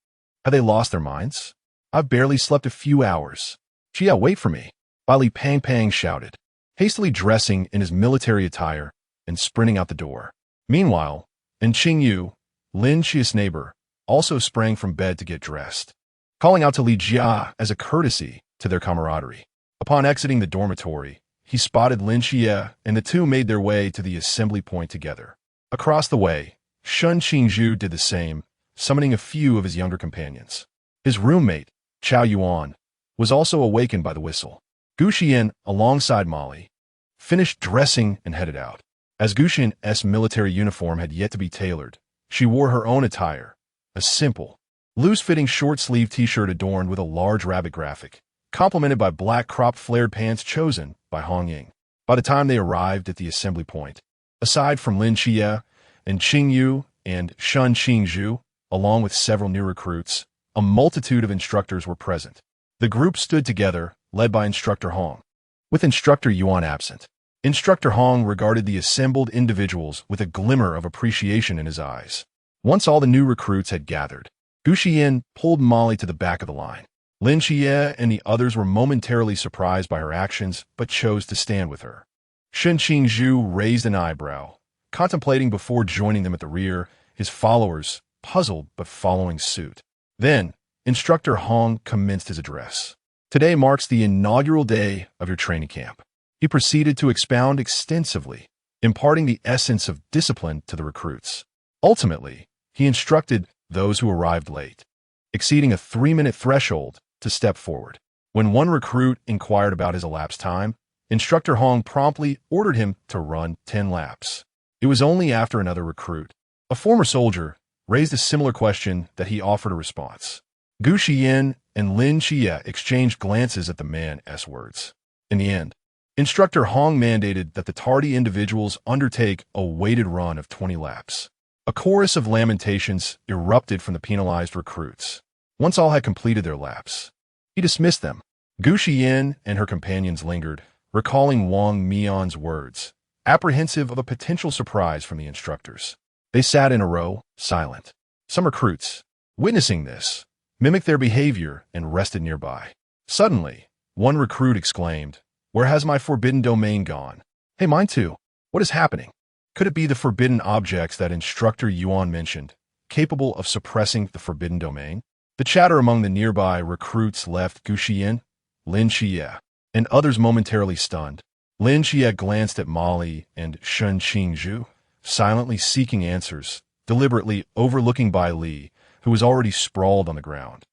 had they lost their minds? I've barely slept a few hours. Xia, wait for me, Bai Li Pang shouted, hastily dressing in his military attire and sprinting out the door. Meanwhile, Qingyu, Lin Xia's neighbor, also sprang from bed to get dressed, calling out to Li Jia as a courtesy to their camaraderie. Upon exiting the dormitory, he spotted Lin Xia, and the two made their way to the assembly point together. Across the way, Shun Qingzhu did the same, summoning a few of his younger companions. His roommate, Chao Yuan, was also awakened by the whistle. Gu Xiyan, alongside Molly, finished dressing and headed out. As Gu Xiyan's military uniform had yet to be tailored, she wore her own attire, a simple, loose-fitting short-sleeved t-shirt adorned with a large rabbit graphic, complemented by black cropped flared pants chosen by Hong Ying. By the time they arrived at the assembly point, aside from Lin Xia and Qingyu and Shun Qingzhu, along with several new recruits, a multitude of instructors were present. The group stood together, led by Instructor Hong. With Instructor Yuan absent, Instructor Hong regarded the assembled individuals with a glimmer of appreciation in his eyes. Once all the new recruits had gathered, Gu Xiyan pulled Molly to the back of the line. Lin Xia and the others were momentarily surprised by her actions, but chose to stand with her. Shun Qingzhu raised an eyebrow, contemplating before joining them at the rear, his followers puzzled but following suit. Then, Instructor Hong commenced his address. Today marks the inaugural day of your training camp. He proceeded to expound extensively, imparting the essence of discipline to the recruits. Ultimately, he instructed those who arrived late, exceeding a 3-minute threshold, to step forward. When one recruit inquired about his elapsed time, Instructor Hong promptly ordered him to run 10 laps. It was only after another recruit, a former soldier, raised a similar question that he offered a response. Gu Xiyan and Lin Xia exchanged glances at the man's words. In the end, Instructor Hong mandated that the tardy individuals undertake a weighted run of 20 laps. A chorus of lamentations erupted from the penalized recruits. Once all had completed their laps, he dismissed them. Gu Xiyan and her companions lingered, recalling Wang Mian's words, apprehensive of a potential surprise from the instructors. They sat in a row, silent. Some recruits, witnessing this, mimicked their behavior and rested nearby. Suddenly, one recruit exclaimed, "Where has my forbidden domain gone? Hey, mine too. What is happening?" Could it be the forbidden objects that Instructor Yuan mentioned, capable of suppressing the forbidden domain? The chatter among the nearby recruits left Gu Xiyan, Lin Xia, and others momentarily stunned. Lin Xia glanced at Molly and Shun Qingzhu, silently seeking answers, deliberately overlooking Bai Li, who was already sprawled on the ground,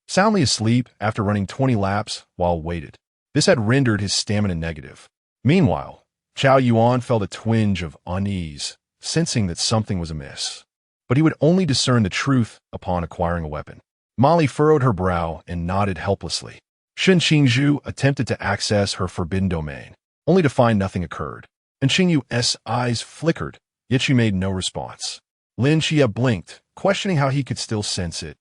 soundly asleep after running 20 laps while weighted. This had rendered his stamina negative. Meanwhile, Chao Yuan felt a twinge of unease, sensing that something was amiss. But he would only discern the truth upon acquiring a weapon. Molly furrowed her brow and nodded helplessly. Shun Qingzhu attempted to access her forbidden domain, only to find nothing occurred. And Qingyu's eyes flickered, yet she made no response. Lin Xia blinked, questioning how he could still sense it,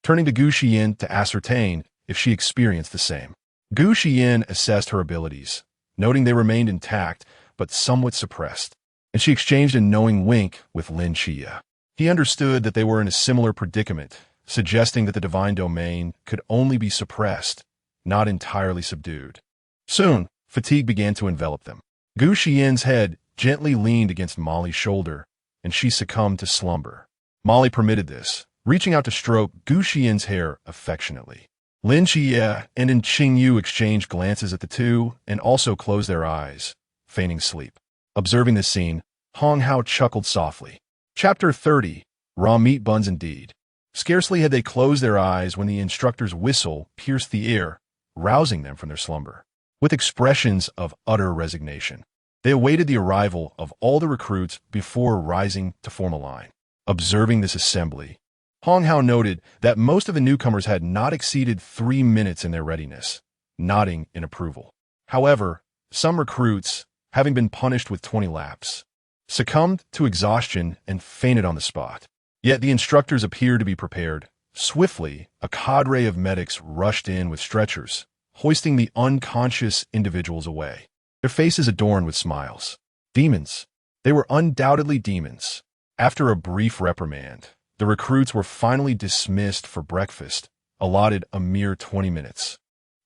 turning to Gu Xiyan to ascertain if she experienced the same. Gu Xiyan assessed her abilities, noting they remained intact but somewhat suppressed, and she exchanged a knowing wink with Lin Xia. He understood that they were in a similar predicament, suggesting that the divine domain could only be suppressed, not entirely subdued. Soon, fatigue began to envelop them. Gu Xiyan's head gently leaned against Molly's shoulder, and she succumbed to slumber. Molly permitted this, reaching out to stroke Gu Xiyan's hair affectionately. Lin Xia and Qingyu exchanged glances at the two and also closed their eyes, feigning sleep. Observing this scene, Hong Hao chuckled softly. Chapter 30. Raw Meat Buns Indeed. Scarcely had they closed their eyes when the instructor's whistle pierced the air, rousing them from their slumber. With expressions of utter resignation, they awaited the arrival of all the recruits before rising to form a line. Observing this assembly, Hong Hao noted that most of the newcomers had not exceeded 3 minutes in their readiness, nodding in approval. However, some recruits, having been punished with 20 laps, succumbed to exhaustion and fainted on the spot. Yet the instructors appeared to be prepared. Swiftly, a cadre of medics rushed in with stretchers, hoisting the unconscious individuals away, their faces adorned with smiles. Demons. They were undoubtedly demons. After a brief reprimand, the recruits were finally dismissed for breakfast, allotted a mere 20 minutes,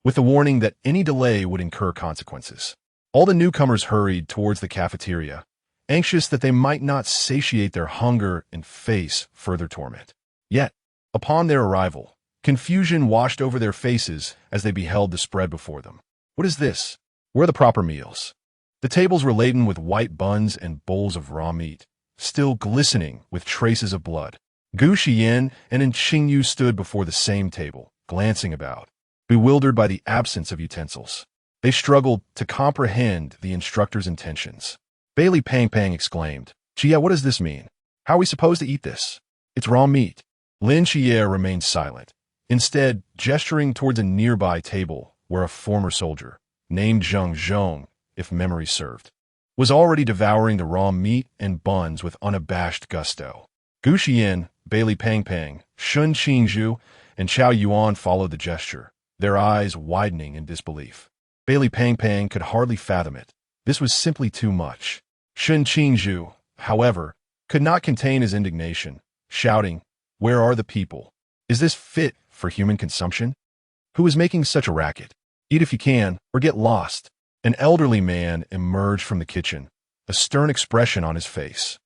with the warning that any delay would incur consequences. All the newcomers hurried towards the cafeteria, anxious that they might not satiate their hunger and face further torment. Yet, upon their arrival, confusion washed over their faces as they beheld the spread before them. What is this? Where are the proper meals? The tables were laden with white buns and bowls of raw meat, still glistening with traces of blood. Gu Xiyan and Xingyu stood before the same table, glancing about, bewildered by the absence of utensils. They struggled to comprehend the instructor's intentions. Bailey Pang Pang exclaimed, "Jia, what does this mean? How are we supposed to eat this? It's raw meat." Lin Xie remained silent, instead gesturing towards a nearby table where a former soldier, named Zheng Zhong, if memory served, was already devouring the raw meat and buns with unabashed gusto. Gu Xiyan, Bailey Pang Pang, Shun Qingzhu, and Chao Yuan followed the gesture, their eyes widening in disbelief. Bailey Pang Pang could hardly fathom it. This was simply too much. Shun Qingzhu, however, could not contain his indignation, shouting, "Where are the people? Is this fit for human consumption? Who is making such a racket? Eat if you can, or get lost." An elderly man emerged from the kitchen, a stern expression on his face,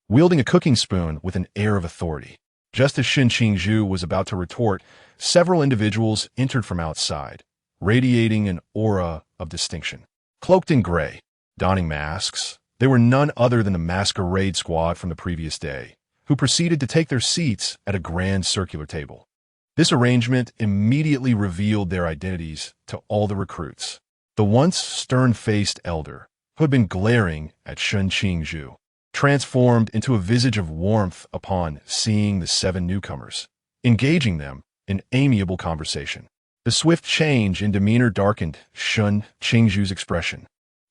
wielding a cooking spoon with an air of authority. Just as Shin Qingzhu was about to retort, several individuals entered from outside, radiating an aura of distinction. Cloaked in gray, donning masks, they were none other than the masquerade squad from the previous day, who proceeded to take their seats at a grand circular table. This arrangement immediately revealed their identities to all the recruits. The once stern-faced elder, who had been glaring at Shun Qingzhu, transformed into a visage of warmth upon seeing the 7 newcomers, engaging them in amiable conversation. The swift change in demeanor darkened Shun Qingzhu's expression.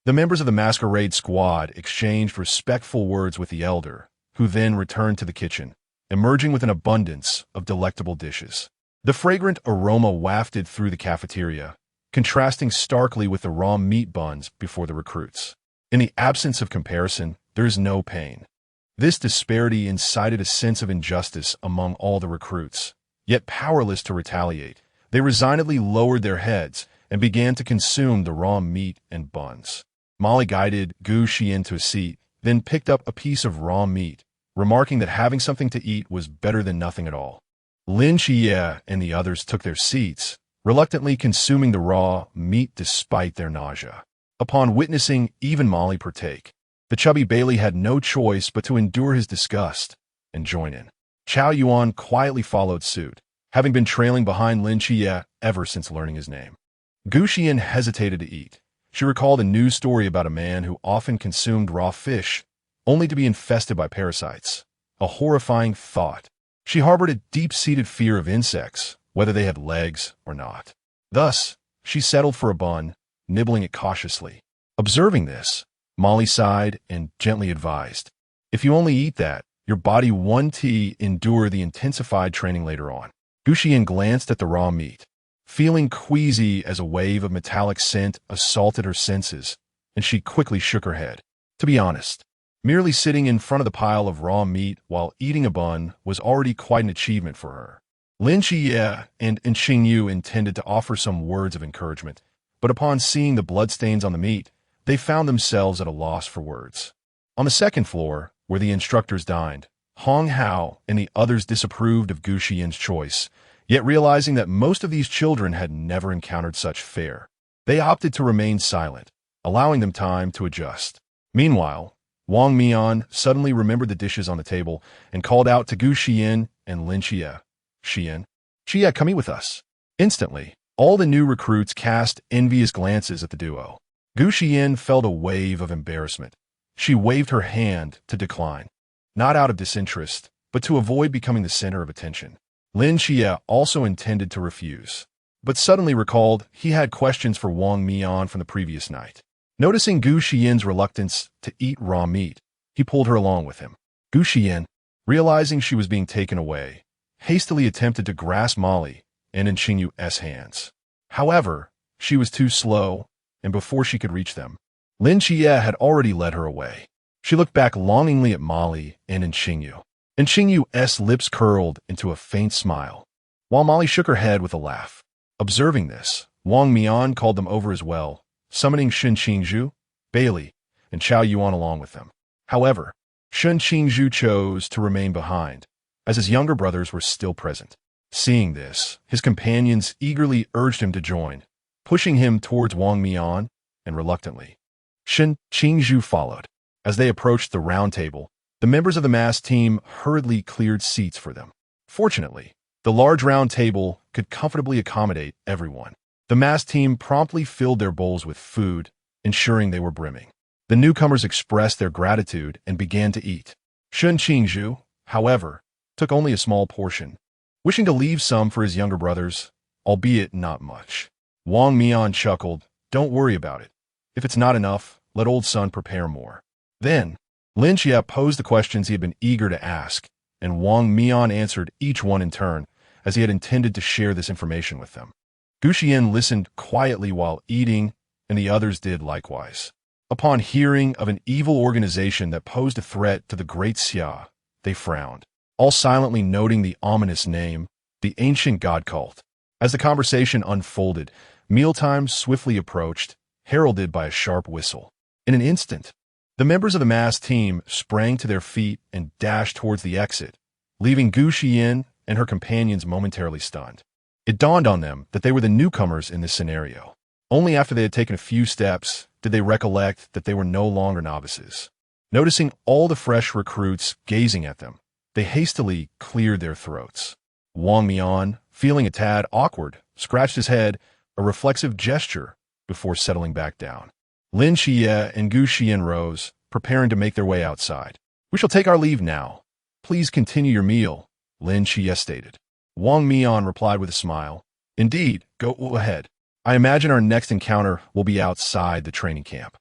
The members of the masquerade squad exchanged respectful words with the elder, who then returned to the kitchen, emerging with an abundance of delectable dishes. The fragrant aroma wafted through the cafeteria, contrasting starkly with the raw meat buns before the recruits. In the absence of comparison, there is no pain. This disparity incited a sense of injustice among all the recruits. Yet powerless to retaliate, they resignedly lowered their heads and began to consume the raw meat and buns. Molly guided Gu Xiyan to a seat, then picked up a piece of raw meat, remarking that having something to eat was better than nothing at all. Lin Xie and the others took their seats, reluctantly consuming the raw meat despite their nausea. Upon witnessing even Molly partake, the chubby Bailey had no choice but to endure his disgust and join in. Chao Yuan quietly followed suit, having been trailing behind Lin Xie ever since learning his name. Gu Xiyan hesitated to eat. She recalled a news story about a man who often consumed raw fish, only to be infested by parasites. A horrifying thought. She harbored a deep-seated fear of insects, whether they had legs or not. Thus, she settled for a bun, nibbling it cautiously. Observing this, Molly sighed and gently advised, "If you only eat that, your body won't endure the intensified training later on." Gu Xiyan glanced at the raw meat, feeling queasy as a wave of metallic scent assaulted her senses, and she quickly shook her head. To be honest, merely sitting in front of the pile of raw meat while eating a bun was already quite an achievement for her. Lin Xie and Xingyu intended to offer some words of encouragement, but upon seeing the bloodstains on the meat, they found themselves at a loss for words. On the second floor, where the instructors dined, Hong Hao and the others disapproved of Gu Xiyan's choice, yet realizing that most of these children had never encountered such fare, they opted to remain silent, allowing them time to adjust. Meanwhile, Wang Mian suddenly remembered the dishes on the table and called out to Gu Xiyan and Lin Xie, Xiyan. Xia, come eat with us. Instantly, all the new recruits cast envious glances at the duo. Gu Xiyan felt a wave of embarrassment. She waved her hand to decline, not out of disinterest, but to avoid becoming the center of attention. Lin Xie also intended to refuse, but suddenly recalled he had questions for Wang Mian from the previous night. Noticing Gu Xian's reluctance to eat raw meat, he pulled her along with him. Gu Xian, realizing she was being taken away, hastily attempted to grasp Molly and Qingyu's hands. However, she was too slow, and before she could reach them, Lin Xie had already led her away. She looked back longingly at Molly and Qingyu. Qingyu's lips curled into a faint smile, while Molly shook her head with a laugh. Observing this, Wang Mian called them over as well, summoning Shen Qingzhu, Bailey, and Chao Yuan along with them. However, Shen Qingzhu chose to remain behind, as his younger brothers were still present. Seeing this, his companions eagerly urged him to join, pushing him towards Wang Mian, and reluctantly, Shen Qingzhu followed. As they approached the round table, the members of the mass team hurriedly cleared seats for them. Fortunately, the large round table could comfortably accommodate everyone. The mass team promptly filled their bowls with food, ensuring they were brimming. The newcomers expressed their gratitude and began to eat. Shen Qingzhu, however, took only a small portion, wishing to leave some for his younger brothers, albeit not much. Wang Mian chuckled, "Don't worry about it. If it's not enough, let old son prepare more." Then, Lin Xie posed the questions he had been eager to ask, and Wang Mian answered each one in turn, as he had intended to share this information with them. Gu Xiyan listened quietly while eating, and the others did likewise. Upon hearing of an evil organization that posed a threat to the Great Xia, they frowned, all silently noting the ominous name, the ancient god cult. As the conversation unfolded, mealtime swiftly approached, heralded by a sharp whistle. In an instant, the members of the mass team sprang to their feet and dashed towards the exit, leaving Gu Xiyan and her companions momentarily stunned. It dawned on them that they were the newcomers in this scenario. Only after they had taken a few steps did they recollect that they were no longer novices. Noticing all the fresh recruits gazing at them, they hastily cleared their throats. Wang Mian, feeling a tad awkward, scratched his head, a reflexive gesture, before settling back down. Lin Xie and Gu Xiyan rose, preparing to make their way outside. "We shall take our leave now. Please continue your meal," Lin Xie stated. Wang Mian replied with a smile, "Indeed, go ahead. I imagine our next encounter will be outside the training camp."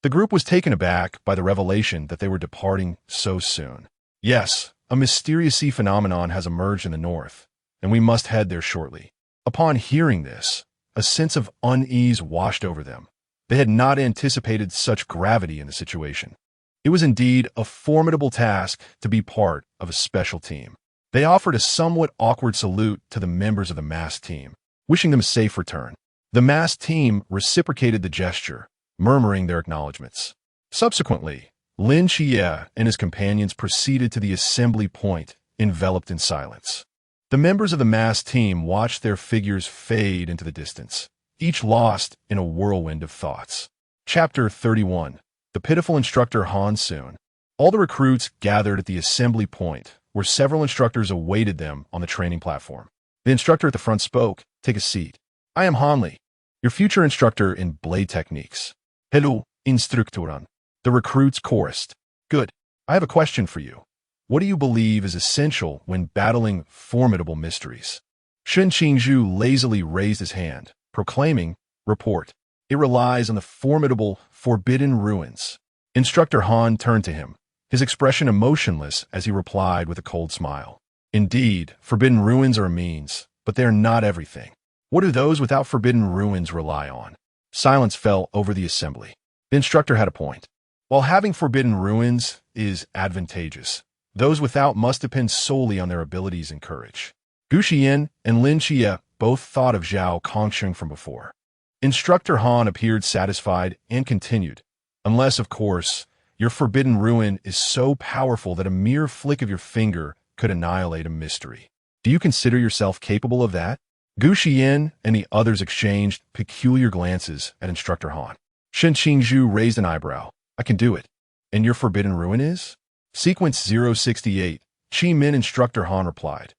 The group was taken aback by the revelation that they were departing so soon. Yes, a mysterious sea phenomenon has emerged in the north, and we must head there shortly. Upon hearing this, a sense of unease washed over them. They had not anticipated such gravity in the situation. It was indeed a formidable task to be part of a special team. They offered a somewhat awkward salute to the members of the mass team, wishing them a safe return. The mass team reciprocated the gesture, murmuring their acknowledgments. Subsequently, Lin Xie and his companions proceeded to the assembly point, enveloped in silence. The members of the mass team watched their figures fade into the distance, each lost in a whirlwind of thoughts. Chapter 31. The Pitiful Instructor Han Soon. All the recruits gathered at the assembly point, where several instructors awaited them on the training platform. The instructor at the front spoke, "Take a seat. I am Hanli, your future instructor in blade techniques." "Hello, instruktoren." The recruits chorused. "Good. I have a question for you. What do you believe is essential when battling formidable mysteries?" Shen Qingzhu lazily raised his hand, proclaiming, "Report. It relies on the formidable Forbidden Ruins." Instructor Han turned to him, his expression emotionless as he replied with a cold smile. "Indeed, Forbidden Ruins are a means, but they are not everything. What do those without Forbidden Ruins rely on?" Silence fell over the assembly. The instructor had a point. While having Forbidden Ruins is advantageous, those without must depend solely on their abilities and courage. Gu Xiyan and Lin Xie both thought of Zhao Kongsheng from before. Instructor Han appeared satisfied and continued, "Unless, of course, your Forbidden Ruin is so powerful that a mere flick of your finger could annihilate a mystery. Do you consider yourself capable of that?" Gu Xiyan and the others exchanged peculiar glances at Instructor Han. Shen Qingzhu raised an eyebrow. "I can do it. And your Forbidden Ruin is?" Sequence 068. Chi Min Instructor Han replied,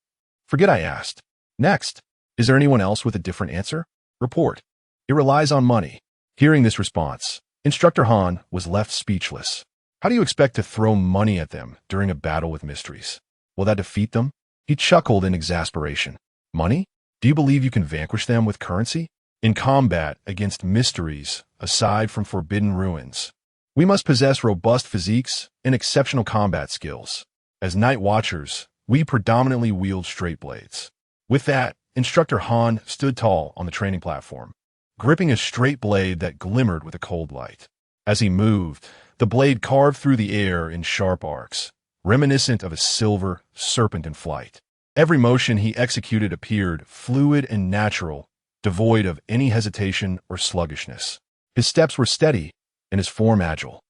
Forget I asked. Next. Is there anyone else with a different answer? Report. It relies on money. Hearing this response, Instructor Han was left speechless. How do you expect to throw money at them during a battle with mysteries? Will that defeat them? He chuckled in exasperation. Money? Do you believe you can vanquish them with currency? In combat against mysteries, aside from forbidden ruins, we must possess robust physiques and exceptional combat skills. As Night Watchers, we predominantly wield straight blades. With that, Instructor Han stood tall on the training platform, gripping a straight blade that glimmered with a cold light. As he moved, the blade carved through the air in sharp arcs, reminiscent of a silver serpent in flight. Every motion he executed appeared fluid and natural, devoid of any hesitation or sluggishness. His steps were steady, and his form agile.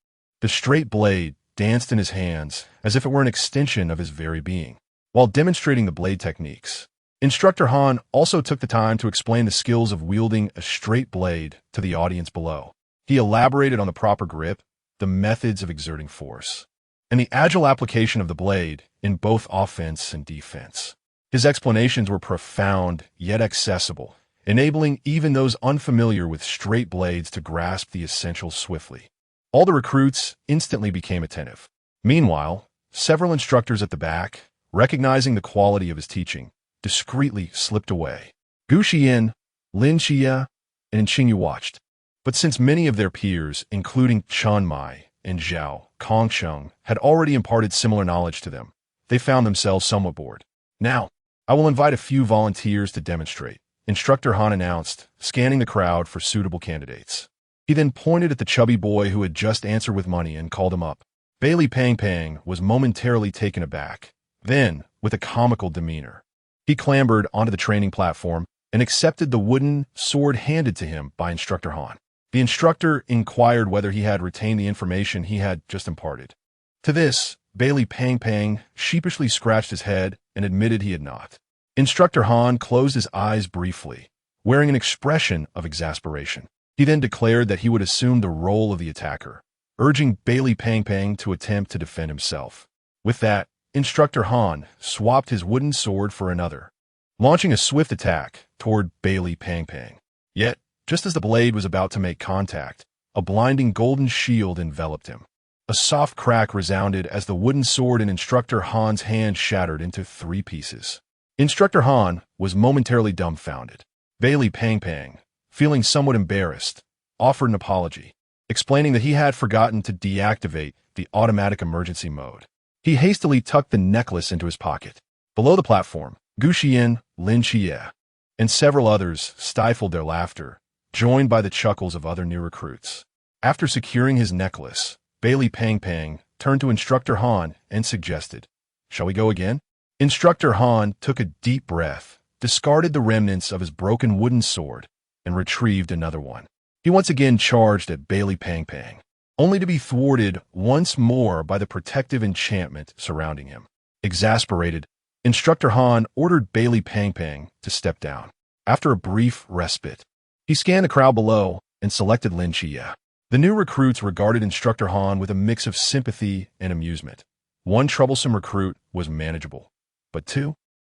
The straight blade danced in his hands as if it were an extension of his very being. While demonstrating the blade techniques, Instructor Han also took the time to explain the skills of wielding a straight blade to the audience below. He elaborated on the proper grip, the methods of exerting force, and the agile application of the blade in both offense and defense. His explanations were profound yet accessible, enabling even those unfamiliar with straight blades to grasp the essentials swiftly. All the recruits instantly became attentive. Meanwhile, several instructors at the back, recognizing the quality of his teaching, discreetly slipped away. Gu Xiyan, Lin Xie, and Qingyu watched. But since many of their peers, including Chen Mai and Zhao Kongsheng, had already imparted similar knowledge to them, they found themselves somewhat bored. Now, I will invite a few volunteers to demonstrate, Instructor Han announced, scanning the crowd for suitable candidates. He then pointed at the chubby boy who had just answered with money and called him up. Bailey Pang Pang was momentarily taken aback. Then, with a comical demeanor, he clambered onto the training platform and accepted the wooden sword handed to him by Instructor Han. The instructor inquired whether he had retained the information he had just imparted. To this, Bailey Pang Pang sheepishly scratched his head and admitted he had not. Instructor Han closed his eyes briefly, wearing an expression of exasperation. He then declared that he would assume the role of the attacker, urging Bailey Pang Pang to attempt to defend himself. With that, Instructor Han swapped his wooden sword for another, launching a swift attack toward Bailey Pang Pang. Yet, just as the blade was about to make contact, a blinding golden shield enveloped him. A soft crack resounded as the wooden sword in Instructor Han's hand shattered into 3 pieces. Instructor Han was momentarily dumbfounded. Bailey Pang Pang, feeling somewhat embarrassed, offered an apology, explaining that he had forgotten to deactivate the automatic emergency mode. He hastily tucked the necklace into his pocket. Below the platform, Gu Xiyan, Lin Xie, and several others stifled their laughter, joined by the chuckles of other new recruits. After securing his necklace, Bailey Pang Pang turned to Instructor Han and suggested, "Shall we go again?" Instructor Han took a deep breath, discarded the remnants of his broken wooden sword, and retrieved another one. He once again charged at Bailey Pang Pang, only to be thwarted once more by the protective enchantment surrounding him. Exasperated, Instructor Han ordered Bailey Pang Pang to step down. After a brief respite, he scanned the crowd below and selected Lin Xie. The new recruits regarded Instructor Han with a mix of sympathy and amusement. One troublesome recruit was manageable, but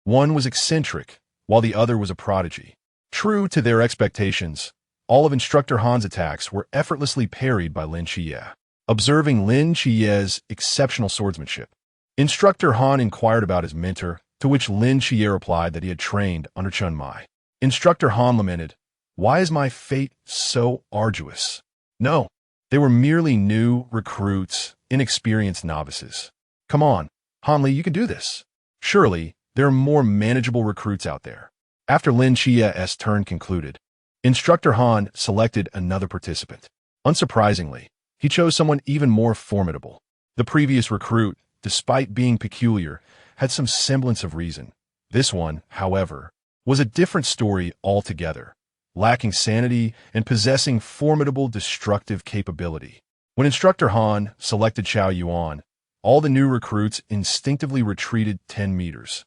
one was eccentric, while the other was a prodigy. True to their expectations, all of Instructor Han's attacks were effortlessly parried by Lin Xie. Observing Lin Xie's exceptional swordsmanship, Instructor Han inquired about his mentor, to which Lin Xie replied that he had trained under Chen Mai. Instructor Han lamented, "Why is my fate so arduous?" No, they were merely new recruits, inexperienced novices. Come on, Hanli, you can do this. Surely, there are more manageable recruits out there. After Lin Xie's turn concluded, Instructor Han selected another participant. Unsurprisingly, he chose someone even more formidable. The previous recruit, despite being peculiar, had some semblance of reason. This one, however, was a different story altogether, lacking sanity and possessing formidable destructive capability. When Instructor Han selected Chao Yuan, all the new recruits instinctively retreated 10 meters,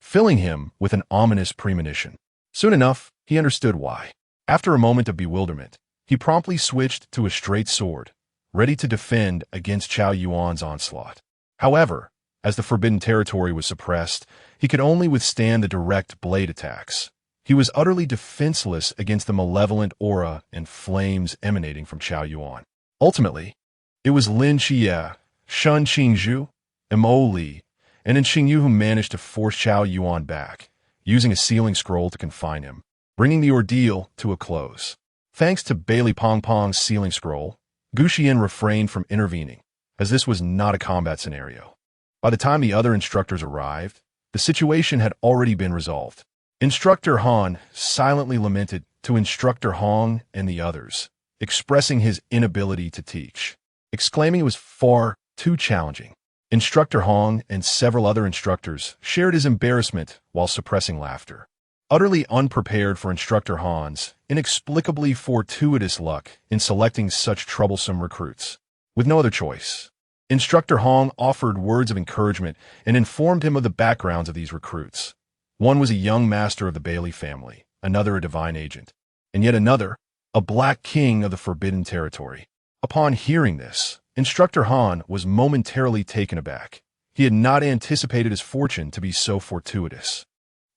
filling him with an ominous premonition. Soon enough, he understood why. After a moment of bewilderment, he promptly switched to a straight sword, ready to defend against Chao Yuan's onslaught. However, As the forbidden territory was suppressed, he could only withstand the direct blade attacks. He was utterly defenseless against the malevolent aura and flames emanating from Chao Yuan. Ultimately, it was Lin Xie, Shun Qingzhu, Mo Li, and Xingyu who managed to force Chao Yuan back, using a sealing scroll to confine him, bringing the ordeal to a close. Thanks to Bailey Pong Pong's sealing scroll, Gu Xiyan refrained from intervening, as this was not a combat scenario. By the time the other instructors arrived, the situation had already been resolved. Instructor Han silently lamented to Instructor Hong and the others, expressing his inability to teach, exclaiming it was far too challenging. Instructor Hong and several other instructors shared his embarrassment while suppressing laughter. Utterly unprepared for Instructor Han's inexplicably fortuitous luck in selecting such troublesome recruits. With no other choice, Instructor Hong offered words of encouragement and informed him of the backgrounds of these recruits. One was a young master of the Bailey family, another a divine agent, and yet another, a black king of the forbidden territory. Upon hearing this, Instructor Han was momentarily taken aback. He had not anticipated his fortune to be so fortuitous.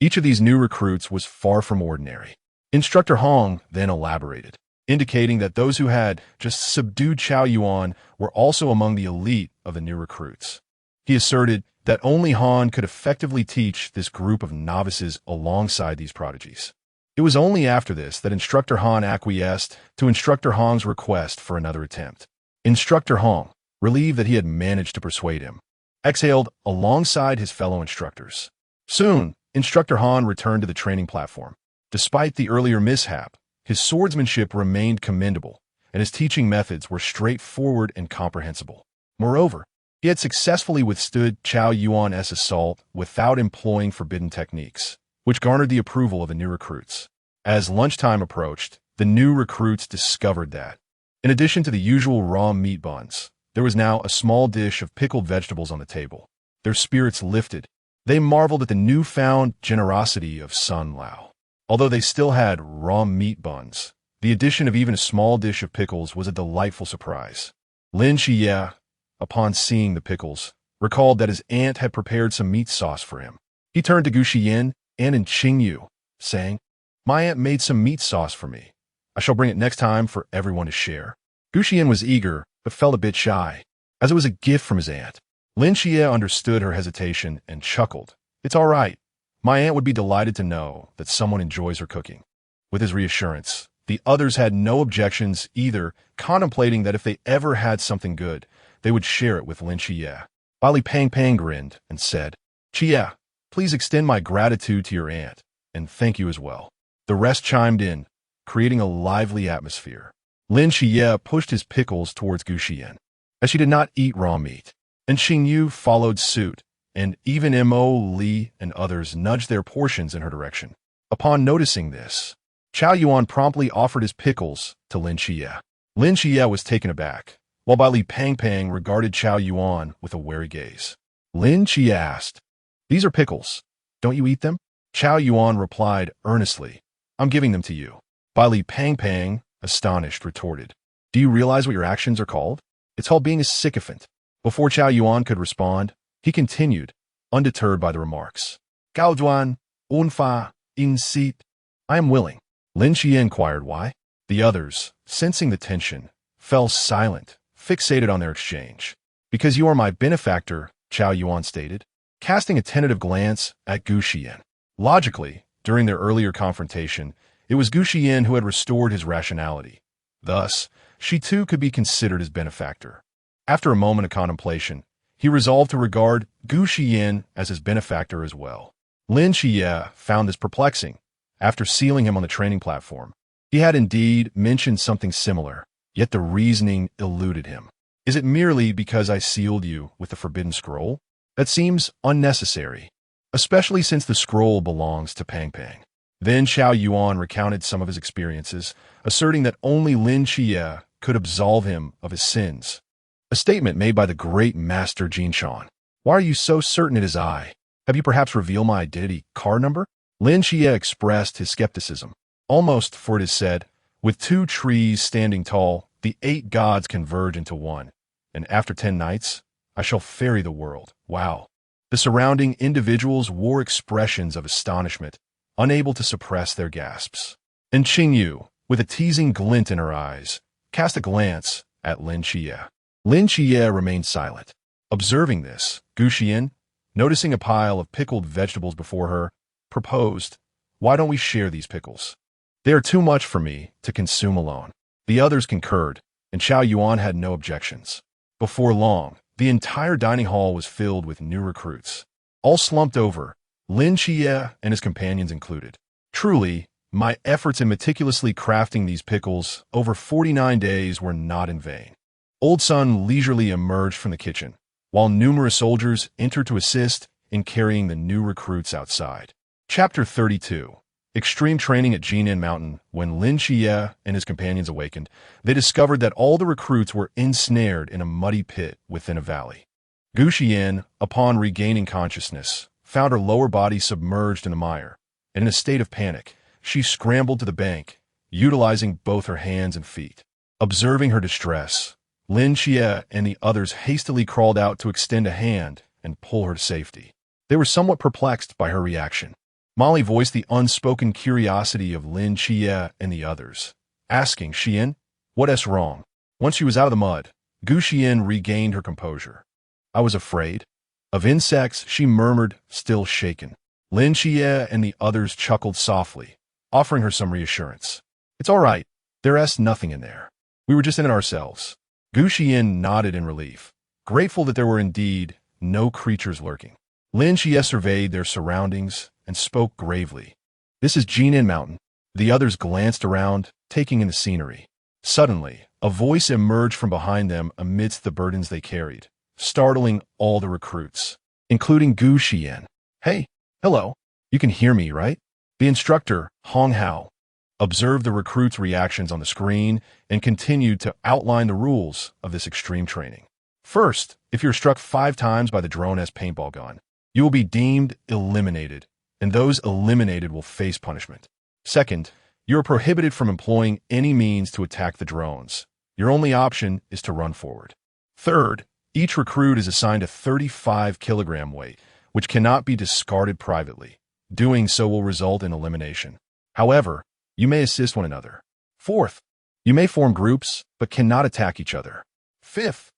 Each of these new recruits was far from ordinary. Instructor Hong then elaborated, indicating that those who had just subdued Chao Yuan were also among the elite of the new recruits. He asserted that only Han could effectively teach this group of novices alongside these prodigies. It was only after this that Instructor Han acquiesced to Instructor Hong's request for another attempt. Instructor Hong, relieved that he had managed to persuade him, exhaled alongside his fellow instructors. Soon, Instructor Han returned to the training platform. Despite the earlier mishap, his swordsmanship remained commendable, and his teaching methods were straightforward and comprehensible. Moreover, he had successfully withstood Chao Yuan's assault without employing forbidden techniques, which garnered the approval of the new recruits. As lunchtime approached, the new recruits discovered that, in addition to the usual raw meat buns, there was now a small dish of pickled vegetables on the table. Their spirits lifted. They marveled at the newfound generosity of Sun Lao. Although they still had raw meat buns, the addition of even a small dish of pickles was a delightful surprise. Lin Xie, upon seeing the pickles, recalled that his aunt had prepared some meat sauce for him. He turned to Gu Xiyan and Xingyu, saying, "My aunt made some meat sauce for me. I shall bring it next time for everyone to share." Gu Xiyan was eager, but felt a bit shy, as it was a gift from his aunt. Lin Xie understood her hesitation and chuckled. "It's all right. My aunt would be delighted to know that someone enjoys her cooking." With his reassurance, the others had no objections either, contemplating that if they ever had something good, they would share it with Lin Xie. Bali Pang Pang grinned and said, "Xie, please extend my gratitude to your aunt, and thank you as well." The rest chimed in, creating a lively atmosphere. Lin Xie pushed his pickles towards Gu Xiyan, as she did not eat raw meat, and Xingyu followed suit, and even Mo Li and others nudged their portions in her direction. Upon noticing this, Chao Yuan promptly offered his pickles to Lin Xie. Lin Xie was taken aback, while Bali Pang Pang regarded Chao Yuan with a wary gaze. Lin Xie asked, "These are pickles. Don't you eat them?" Chao Yuan replied earnestly, "I'm giving them to you." Bali Pang Pang, astonished, retorted, "Do you realize what your actions are called? It's called being a sycophant." Before Chao Yuan could respond, he continued, undeterred by the remarks. "Gao Duan, Unfa, In Seat. I am willing." Lin Xie inquired why. The others, sensing the tension, fell silent, fixated on their exchange. "Because you are my benefactor," Chao Yuan stated, casting a tentative glance at Gu Xiyan. Logically, during their earlier confrontation, it was Gu Xiyan who had restored his rationality. Thus, she too could be considered his benefactor. After a moment of contemplation, he resolved to regard Gu Xiyan as his benefactor as well. Lin Xie found this perplexing. After sealing him on the training platform, he had indeed mentioned something similar, yet the reasoning eluded him. "Is it merely because I sealed you with the forbidden scroll? That seems unnecessary, especially since the scroll belongs to Pang Pang." Then Chao Yuan recounted some of his experiences, asserting that only Lin Xie could absolve him of his sins. A statement made by the great master Jin Shan. "Why are you so certain it is I? Have you perhaps revealed my identity card number?" Lin Xie expressed his skepticism. "Almost, for it is said, with 2 trees standing tall, the 8 gods converge into one, and after 10 nights, I shall ferry the world." Wow. The surrounding individuals wore expressions of astonishment, unable to suppress their gasps. And Qingyu, with a teasing glint in her eyes, cast a glance at Lin Xie. Lin Xie remained silent. Observing this, Gu Xiyan, noticing a pile of pickled vegetables before her, proposed, "Why don't we share these pickles? They are too much for me to consume alone." The others concurred, and Xiao Yuan had no objections. Before long, the entire dining hall was filled with new recruits. All slumped over, Lin Xie and his companions included. Truly, my efforts in meticulously crafting these pickles over 49 days were not in vain. Old Sun leisurely emerged from the kitchen, while numerous soldiers entered to assist in carrying the new recruits outside. Chapter 32. Extreme training at Jinan Mountain. When Lin Xie and his companions awakened, they discovered that all the recruits were ensnared in a muddy pit within a valley. Gu Xiyan, upon regaining consciousness, found her lower body submerged in the mire, and in a state of panic, she scrambled to the bank, utilizing both her hands and feet. Observing her distress, Lin Xie and the others hastily crawled out to extend a hand and pull her to safety. They were somewhat perplexed by her reaction. Molly voiced the unspoken curiosity of Lin Xie and the others, asking Xiyan, "What's wrong?" Once she was out of the mud, Gu Xiyan regained her composure. "I was afraid." Of insects, she murmured, still shaken. Lin Xie and the others chuckled softly, offering her some reassurance. "It's all right. There's nothing in there. We were just in it ourselves." Gu Xiyan nodded in relief, grateful that there were indeed no creatures lurking. Lin Xie surveyed their surroundings and spoke gravely. "This is Jinan Mountain." The others glanced around, taking in the scenery. Suddenly, a voice emerged from behind them amidst the burdens they carried, startling all the recruits, including Gu Xiyan. "Hey, hello. You can hear me, right?" The instructor, Hong Hao, observed the recruits' reactions on the screen and continued to outline the rules of this extreme training. First, if you're struck 5 times by the drone's paintball gun, you will be deemed eliminated, and those eliminated will face punishment. Second, you are prohibited from employing any means to attack the drones. Your only option is to run forward. Third, each recruit is assigned a 35-kilogram weight, which cannot be discarded privately. Doing so will result in elimination. However, you may assist one another. Fourth, you may form groups, but cannot attack each other. Fifth,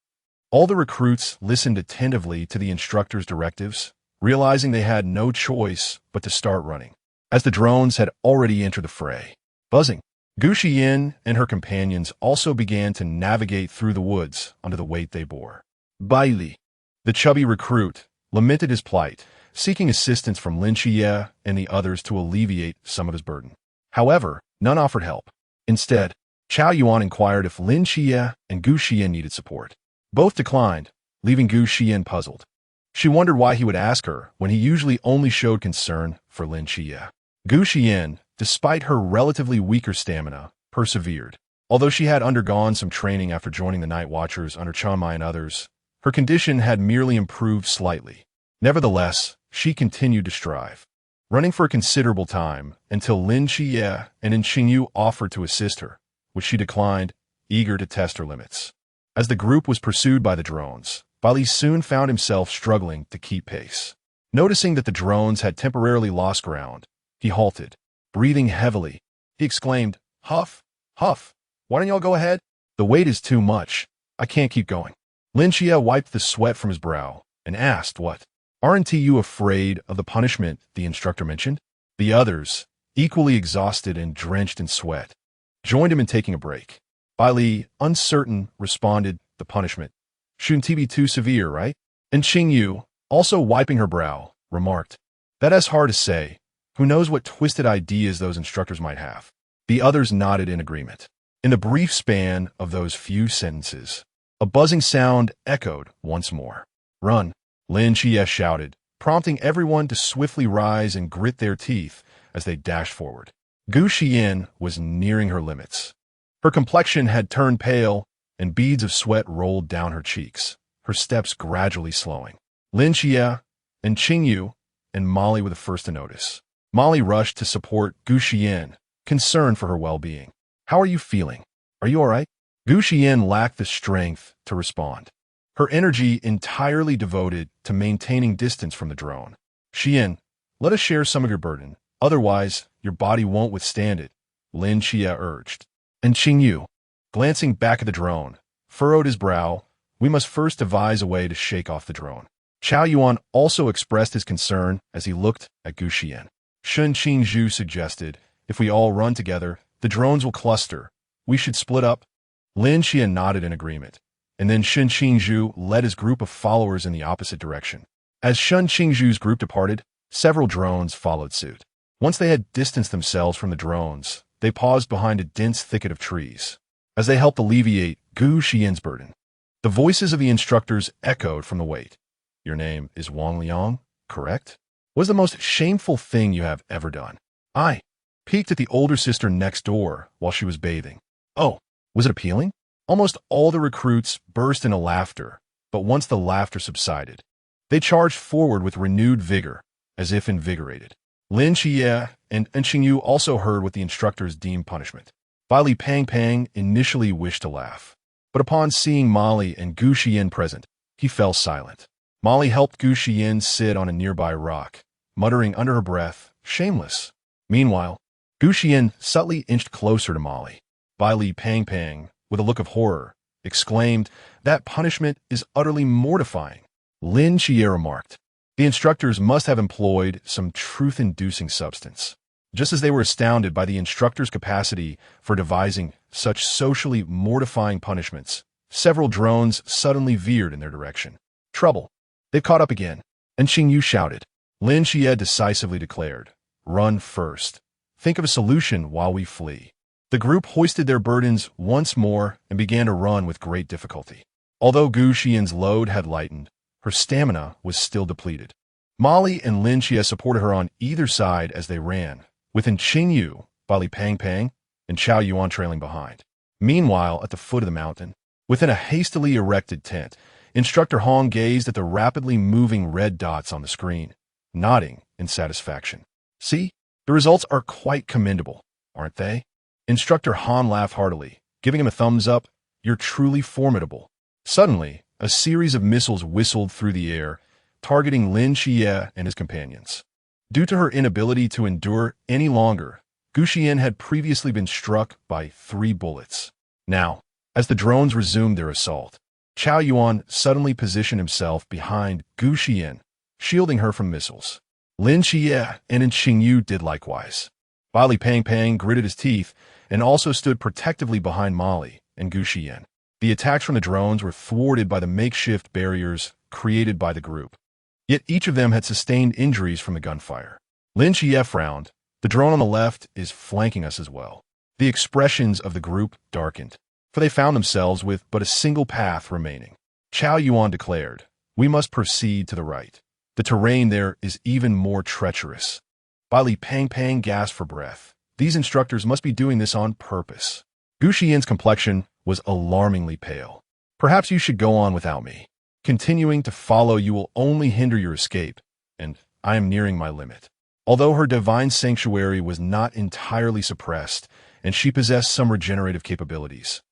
all the recruits listened attentively to the instructor's directives, realizing they had no choice but to start running, as the drones had already entered the fray. Buzzing, Gu Xiyan and her companions also began to navigate through the woods under the weight they bore. Bai Li, the chubby recruit, lamented his plight, seeking assistance from Lin Xie and the others to alleviate some of his burden. However, none offered help. Instead, Xiao Yuan inquired if Lin Xie and Gu Xiyan needed support. Both declined, leaving Gu Xiyan puzzled. She wondered why he would ask her when he usually only showed concern for Lin Xie. Gu Xiyan, despite her relatively weaker stamina, persevered. Although she had undergone some training after joining the Night Watchers under Chen Mai and others, her condition had merely improved slightly. Nevertheless, she continued to strive, running for a considerable time until Lin Xie and Qingyu offered to assist her, which she declined, eager to test her limits. As the group was pursued by the drones, Bali soon found himself struggling to keep pace. Noticing that the drones had temporarily lost ground, he halted, breathing heavily. He exclaimed, "Huff, huff, why don't y'all go ahead? The weight is too much. I can't keep going." Lin Xie wiped the sweat from his brow and asked, "What? Aren't you afraid of the punishment the instructor mentioned?" The others, equally exhausted and drenched in sweat, joined him in taking a break. Bali, uncertain, responded, "The punishment shouldn't be too severe, right?" And Qingyu, also wiping her brow, remarked, "That's hard to say. Who knows what twisted ideas those instructors might have?" The others nodded in agreement. In the brief span of those few sentences, a buzzing sound echoed once more. "Run!" Lin Xie shouted, prompting everyone to swiftly rise and grit their teeth as they dashed forward. Gu Xiyan was nearing her limits. Her complexion had turned pale, and beads of sweat rolled down her cheeks, her steps gradually slowing. Lin Xie and Qingyu and Molly were the first to notice. Molly rushed to support Gu Xiyan, concerned for her well-being. "How are you feeling? Are you all right?" Gu Xiyan lacked the strength to respond. her energy entirely devoted to maintaining distance from the drone. Xiyan, let us share some of your burden, otherwise your body won't withstand it, Lin Xie urged. And Qingyu, glancing back at the drone, furrowed his brow. We must first devise a way to shake off the drone. Chao Yuan also expressed his concern as he looked at Gu Xiyan. Shun Qingzhu suggested, if we all run together, the drones will cluster. We should split up. Lin Xian nodded in agreement, and then Shun Qingzhu led his group of followers in the opposite direction. As Shun Qingzhu's group departed, several drones followed suit. Once they had distanced themselves from the drones, they paused behind a dense thicket of trees. As they helped alleviate Gu Xiyan's burden, the voices of the instructors echoed from the wait. Your name is Wang Liang, correct? What is the most shameful thing you have ever done? I peeked at the older sister next door while she was bathing. Oh, was it appealing? Almost all the recruits burst into laughter, but once the laughter subsided, they charged forward with renewed vigor, as if invigorated. Lin Xie and Qingyu also heard what the instructors deemed punishment. Li Pang initially wished to laugh, but upon seeing Molly and Gu Xiyan present, he fell silent. Molly helped Gu Xiyan sit on a nearby rock, muttering under her breath, shameless. Meanwhile, Gu Xiyan subtly inched closer to Molly. Li Pang, with a look of horror, exclaimed, that punishment is utterly mortifying. Lin Xie remarked, the instructors must have employed some truth-inducing substance. Just as they were astounded by the instructor's capacity for devising such socially mortifying punishments, several drones suddenly veered in their direction. Trouble. They've caught up again. And Qingyu shouted. Lin Xie decisively declared, run first. Think of a solution while we flee. The group hoisted their burdens once more and began to run with great difficulty. Although Gu Xiyan's load had lightened, her stamina was still depleted. Molly and Lin Xie supported her on either side as they ran, within Qingyu, Li Pang, and Chao Yuan trailing behind. Meanwhile, at the foot of the mountain, within a hastily erected tent, Instructor Hong gazed at the rapidly moving red dots on the screen, nodding in satisfaction. See, the results are quite commendable, aren't they? Instructor Han laughed heartily, giving him a thumbs up. You're truly formidable. Suddenly, a series of missiles whistled through the air, targeting Lin Xie and his companions. Due to her inability to endure any longer, Gu Xiyan had previously been struck by 3 bullets. Now, as the drones resumed their assault, Chao Yuan suddenly positioned himself behind Gu Xiyan, shielding her from missiles. Lin Xie and Qingyu did likewise. Li Pang gritted his teeth and also stood protectively behind Molly and Gu Xiyan. The attacks from the drones were thwarted by the makeshift barriers created by the group. Yet each of them had sustained injuries from the gunfire. Lin Xie frowned. The drone on the left is flanking us as well. The expressions of the group darkened, for they found themselves with but a single path remaining. Chao Yuan declared, we must proceed to the right. The terrain there is even more treacherous. Li Pang gasped for breath. These instructors must be doing this on purpose. Gu Xiyan's complexion was alarmingly pale. Perhaps you should go on without me. Continuing to follow you will only hinder your escape, and I am nearing my limit. Although her divine sanctuary was not entirely suppressed, and she possessed some regenerative capabilities,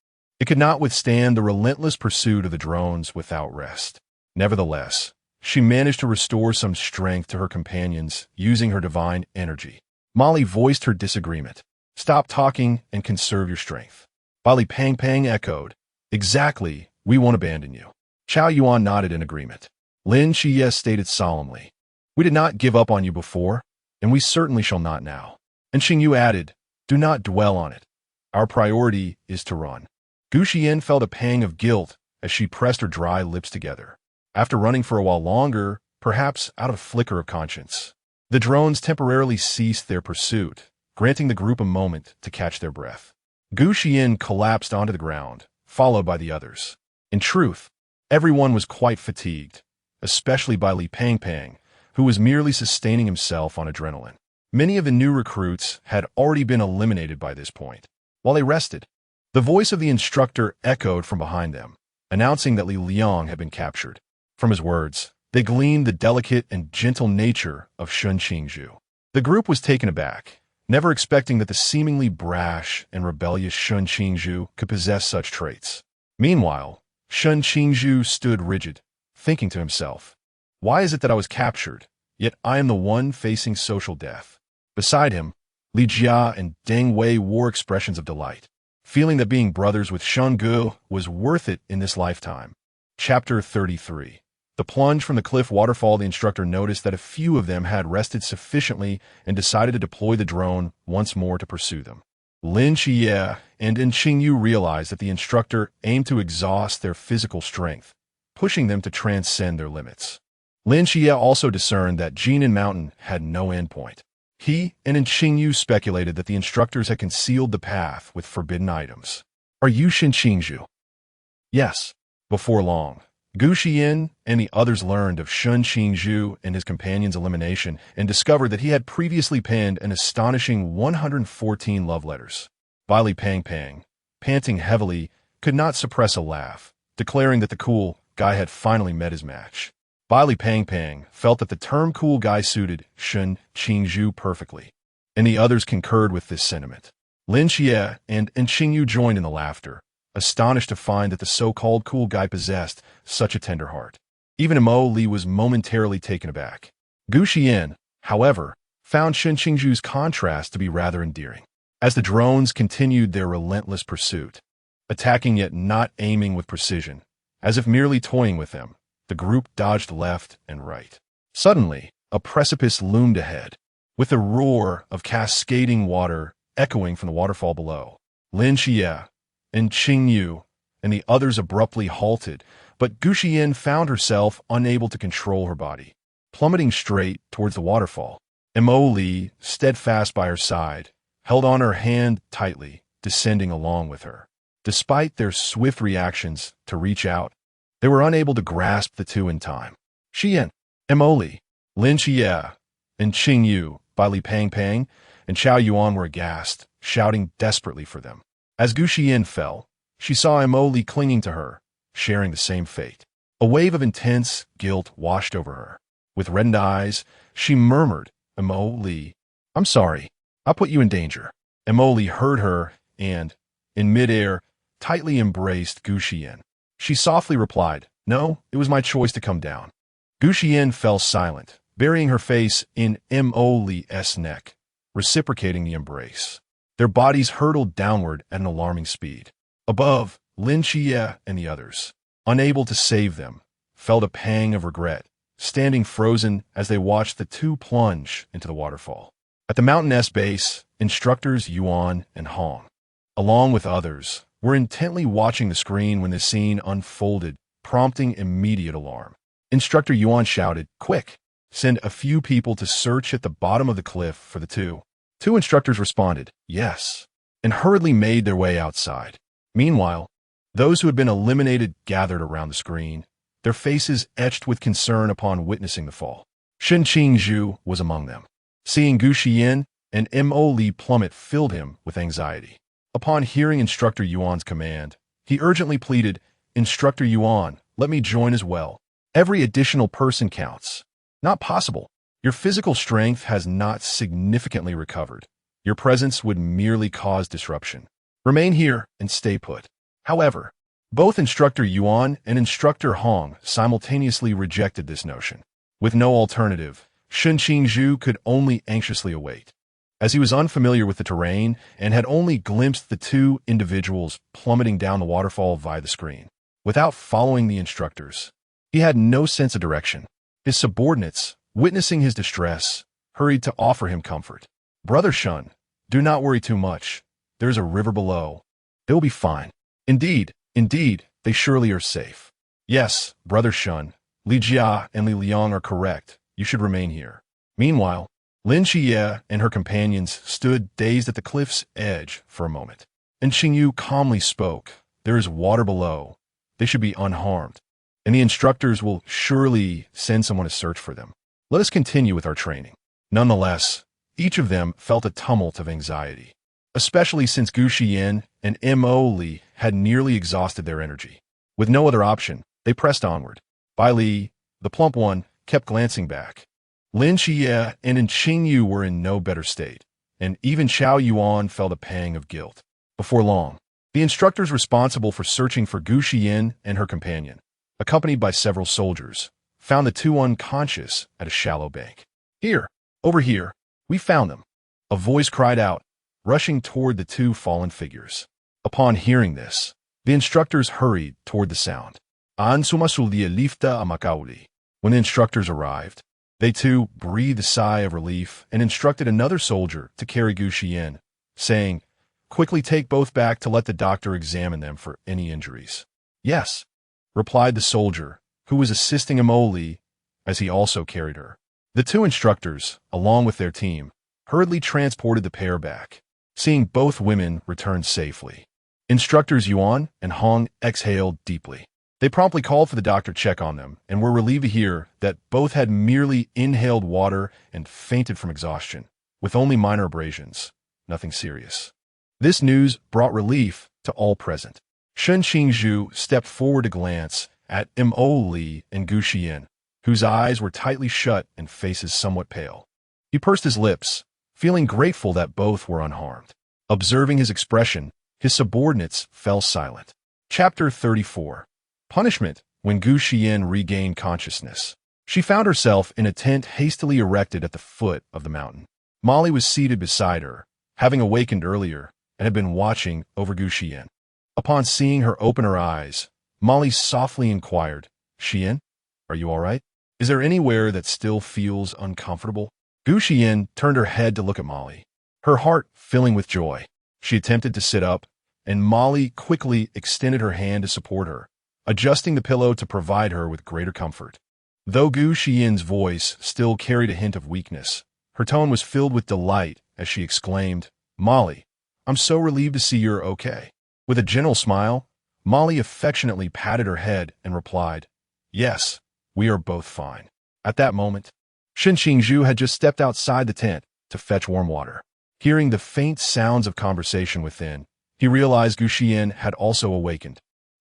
it could not withstand the relentless pursuit of the drones without rest. Nevertheless, she managed to restore some strength to her companions using her divine energy. Molly voiced her disagreement. Stop talking and conserve your strength. Li Pang echoed. Exactly, we won't abandon you. Chao Yuan nodded in agreement. Lin Xie stated solemnly. We did not give up on you before, and we certainly shall not now. And Qingyu added, do not dwell on it. Our priority is to run. Gu Xiyan felt a pang of guilt as she pressed her dry lips together. After running for a while longer, perhaps out of a flicker of conscience, the drones temporarily ceased their pursuit, granting the group a moment to catch their breath. Gu Xiyan collapsed onto the ground, followed by the others. In truth, everyone was quite fatigued, especially by Li Pang, who was merely sustaining himself on adrenaline. Many of the new recruits had already been eliminated by this point. While they rested, the voice of the instructor echoed from behind them, announcing that Li Liang had been captured. From his words, they gleaned the delicate and gentle nature of Shun Qingzhu. The group was taken aback, never expecting that the seemingly brash and rebellious Shun Qingzhu could possess such traits. Meanwhile, Shun Qingzhu stood rigid, thinking to himself, why is it that I was captured, yet I am the one facing social death? Beside him, Li Jia and Deng Wei wore expressions of delight, feeling that being brothers with Shun Gu was worth it in this lifetime. Chapter 33. The plunge from the cliff waterfall. The instructor noticed that a few of them had rested sufficiently and decided to deploy the drone once more to pursue them. Lin Xie and Qingyu realized that the instructor aimed to exhaust their physical strength, pushing them to transcend their limits. Lin Xie also discerned that Jinan Mountain had no endpoint. He and Qingyu speculated that the instructors had concealed the path with forbidden items. Are you Shin Qingzhu? Yes. Before long, Gu Xiyan and the others learned of Shun Qingzhu and his companion's elimination and discovered that he had previously penned an astonishing 114 love letters. Baili Pang Pang, panting heavily, could not suppress a laugh, declaring that the cool guy had finally met his match. Baili Pang Pang felt that the term cool guy suited Shun Qingzhu perfectly, and the others concurred with this sentiment. Lin Xie and Qingyu joined in the laughter, astonished to find that the so-called cool guy possessed such a tender heart. Even Mo Li was momentarily taken aback. Gu Xiyan, however, found Shun Qingzhu's contrast to be rather endearing. As the drones continued their relentless pursuit, attacking yet not aiming with precision, as if merely toying with them, the group dodged left and right. Suddenly, a precipice loomed ahead, with a roar of cascading water echoing from the waterfall below. Lin Xie and Qingyu and the others abruptly halted, but Gu Xiyan found herself unable to control her body, plummeting straight towards the waterfall. Mo Li, steadfast by her side, held on her hand tightly, descending along with her. Despite their swift reactions to reach out, they were unable to grasp the two in time. Xiyan, Mo Li, Lin Xie, and Qingyu, Baili Pang Pang, and Chao Yuan were aghast, shouting desperately for them. As Gu Xiyan fell, she saw Mo Li clinging to her, sharing the same fate. A wave of intense guilt washed over her. With reddened eyes, she murmured, Mo Li, I'm sorry, I put you in danger. Mo Li heard her and, in midair, tightly embraced Gu Xiyan. She softly replied, no, it was my choice to come down. Gu Xiyan fell silent, burying her face in Mo Li's neck, reciprocating the embrace. Their bodies hurtled downward at an alarming speed. Above, Lin Xie and the others, unable to save them, felt a pang of regret, standing frozen as they watched the two plunge into the waterfall. At the mountain's base, instructors Yuan and Hong, along with others, were intently watching the screen when the scene unfolded, prompting immediate alarm. Instructor Yuan shouted, quick, send a few people to search at the bottom of the cliff for the two. Two instructors responded, yes, and hurriedly made their way outside. Meanwhile, those who had been eliminated gathered around the screen, their faces etched with concern upon witnessing the fall. Shun Qingzhu was among them. Seeing Gu Xiyan and Mo Li plummet filled him with anxiety. Upon hearing Instructor Yuan's command, he urgently pleaded, Instructor Yuan, let me join as well. Every additional person counts. Not possible. Your physical strength has not significantly recovered. Your presence would merely cause disruption. Remain here and stay put. However, both Instructor Yuan and Instructor Hong simultaneously rejected this notion. With no alternative, Shun Qingzhu could only anxiously await. As he was unfamiliar with the terrain and had only glimpsed the two individuals plummeting down the waterfall via the screen, without following the instructors, he had no sense of direction. His subordinates, witnessing his distress, hurried to offer him comfort. Brother Shun, do not worry too much. There is a river below. They will be fine. Indeed, they surely are safe. Yes, Brother Shun, Li Jia and Li Liang are correct. You should remain here. Meanwhile, Lin Xie and her companions stood dazed at the cliff's edge for a moment. And Qingyu calmly spoke, there is water below. They should be unharmed. And the instructors will surely send someone to search for them. Let us continue with our training. Nonetheless, each of them felt a tumult of anxiety, especially since Gu Xiyan and Mo Li had nearly exhausted their energy. With no other option, they pressed onward. Bai Li, the plump one, kept glancing back. Lin Xie and Qingyu were in no better state, and even Chao Yuan felt a pang of guilt. Before long, The instructors responsible for searching for Gu Xiyan and her companion, accompanied by several soldiers, found the two unconscious at a shallow bank. "Here, over here, we found them," a voice cried out, rushing toward the two fallen figures. Upon hearing this, the instructors hurried toward the sound. An sumasuldia lifta amakauli. When the instructors arrived, they too breathed a sigh of relief and instructed another soldier to carry Gu Xiyan, saying, "Quickly take both back to let the doctor examine them for any injuries." "Yes," replied the soldier, who was assisting Amoli as he also carried her. The two instructors, along with their team, hurriedly transported the pair back, seeing both women return safely. Instructors Yuan and Hong exhaled deeply. They promptly called for the doctor to check on them and were relieved to hear that both had merely inhaled water and fainted from exhaustion, with only minor abrasions, nothing serious. This news brought relief to all present. Shen Qingzhu stepped forward to glance at Mo Li and Gu Xiyan, whose eyes were tightly shut and faces somewhat pale. He pursed his lips, feeling grateful that both were unharmed. Observing his expression, his subordinates fell silent. Chapter 34. Punishment. When Gu Xiyan regained consciousness, she found herself in a tent hastily erected at the foot of the mountain. Molly was seated beside her, having awakened earlier, and had been watching over Gu Xiyan. Upon seeing her open her eyes, Molly softly inquired, "Xiyan, are you all right? Is there anywhere that still feels uncomfortable?" Gu Xiyan turned her head to look at Molly, her heart filling with joy. She attempted to sit up, and Molly quickly extended her hand to support her, adjusting the pillow to provide her with greater comfort. Though Gu Xiyan's voice still carried a hint of weakness, her tone was filled with delight as she exclaimed, "Molly, I'm so relieved to see you're okay." With a gentle smile, Molly affectionately patted her head and replied, "Yes, we are both fine." At that moment, Shen Qingzhu had just stepped outside the tent to fetch warm water. Hearing the faint sounds of conversation within, he realized Gu Xiyan had also awakened,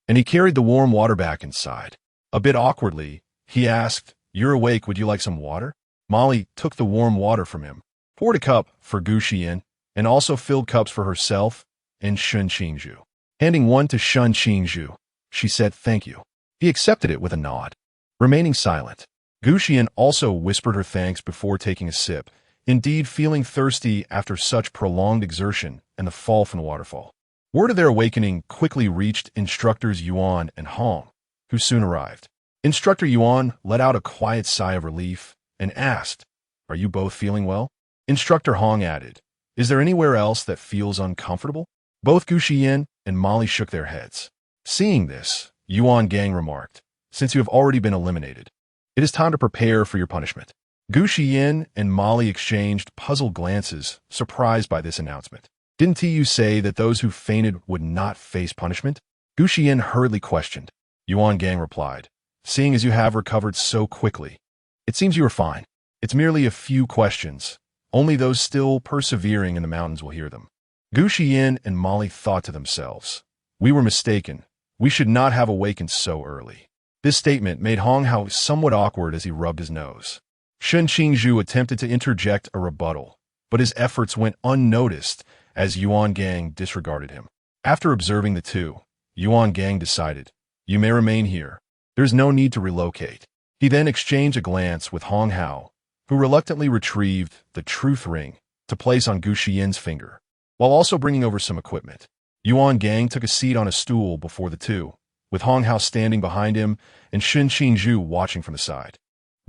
and he carried the warm water back inside. A bit awkwardly, he asked, "You're awake, would you like some water?" Molly took the warm water from him, poured a cup for Gu Xiyan, and also filled cups for herself and Shen Qingzhu. Handing one to Shen Qingzhu, she said, "Thank you." He accepted it with a nod. Remaining silent, Gu Xiyan also whispered her thanks before taking a sip, indeed feeling thirsty after such prolonged exertion and the fall from the waterfall. Word of their awakening quickly reached instructors Yuan and Hong, who soon arrived. Instructor Yuan let out a quiet sigh of relief and asked, "Are you both feeling well?" Instructor Hong added, "Is there anywhere else that feels uncomfortable?" Both Gu Xiyan and Molly shook their heads. Seeing this, Yuan Gang remarked, "Since you have already been eliminated, it is time to prepare for your punishment." Gu Xiyan and Molly exchanged puzzled glances, surprised by this announcement. "Didn't you say that those who fainted would not face punishment?" Gu Xiyan hurriedly questioned. Yuan Gang replied, "Seeing as you have recovered so quickly, it seems you are fine. It's merely a few questions. Only those still persevering in the mountains will hear them." Gu Xiyan and Molly thought to themselves, "We were mistaken. We should not have awakened so early." This statement made Hong Hao somewhat awkward as he rubbed his nose. Shen Qingzhu attempted to interject a rebuttal, but his efforts went unnoticed as Yuan Gang disregarded him. After observing the two, Yuan Gang decided, "You may remain here. There's no need to relocate." He then exchanged a glance with Hong Hao, who reluctantly retrieved the truth ring to place on Gu Xiyan's finger, while also bringing over some equipment. Yuan Gang took a seat on a stool before the two, with Hong Hao standing behind him and Shen Qingzhu watching from the side.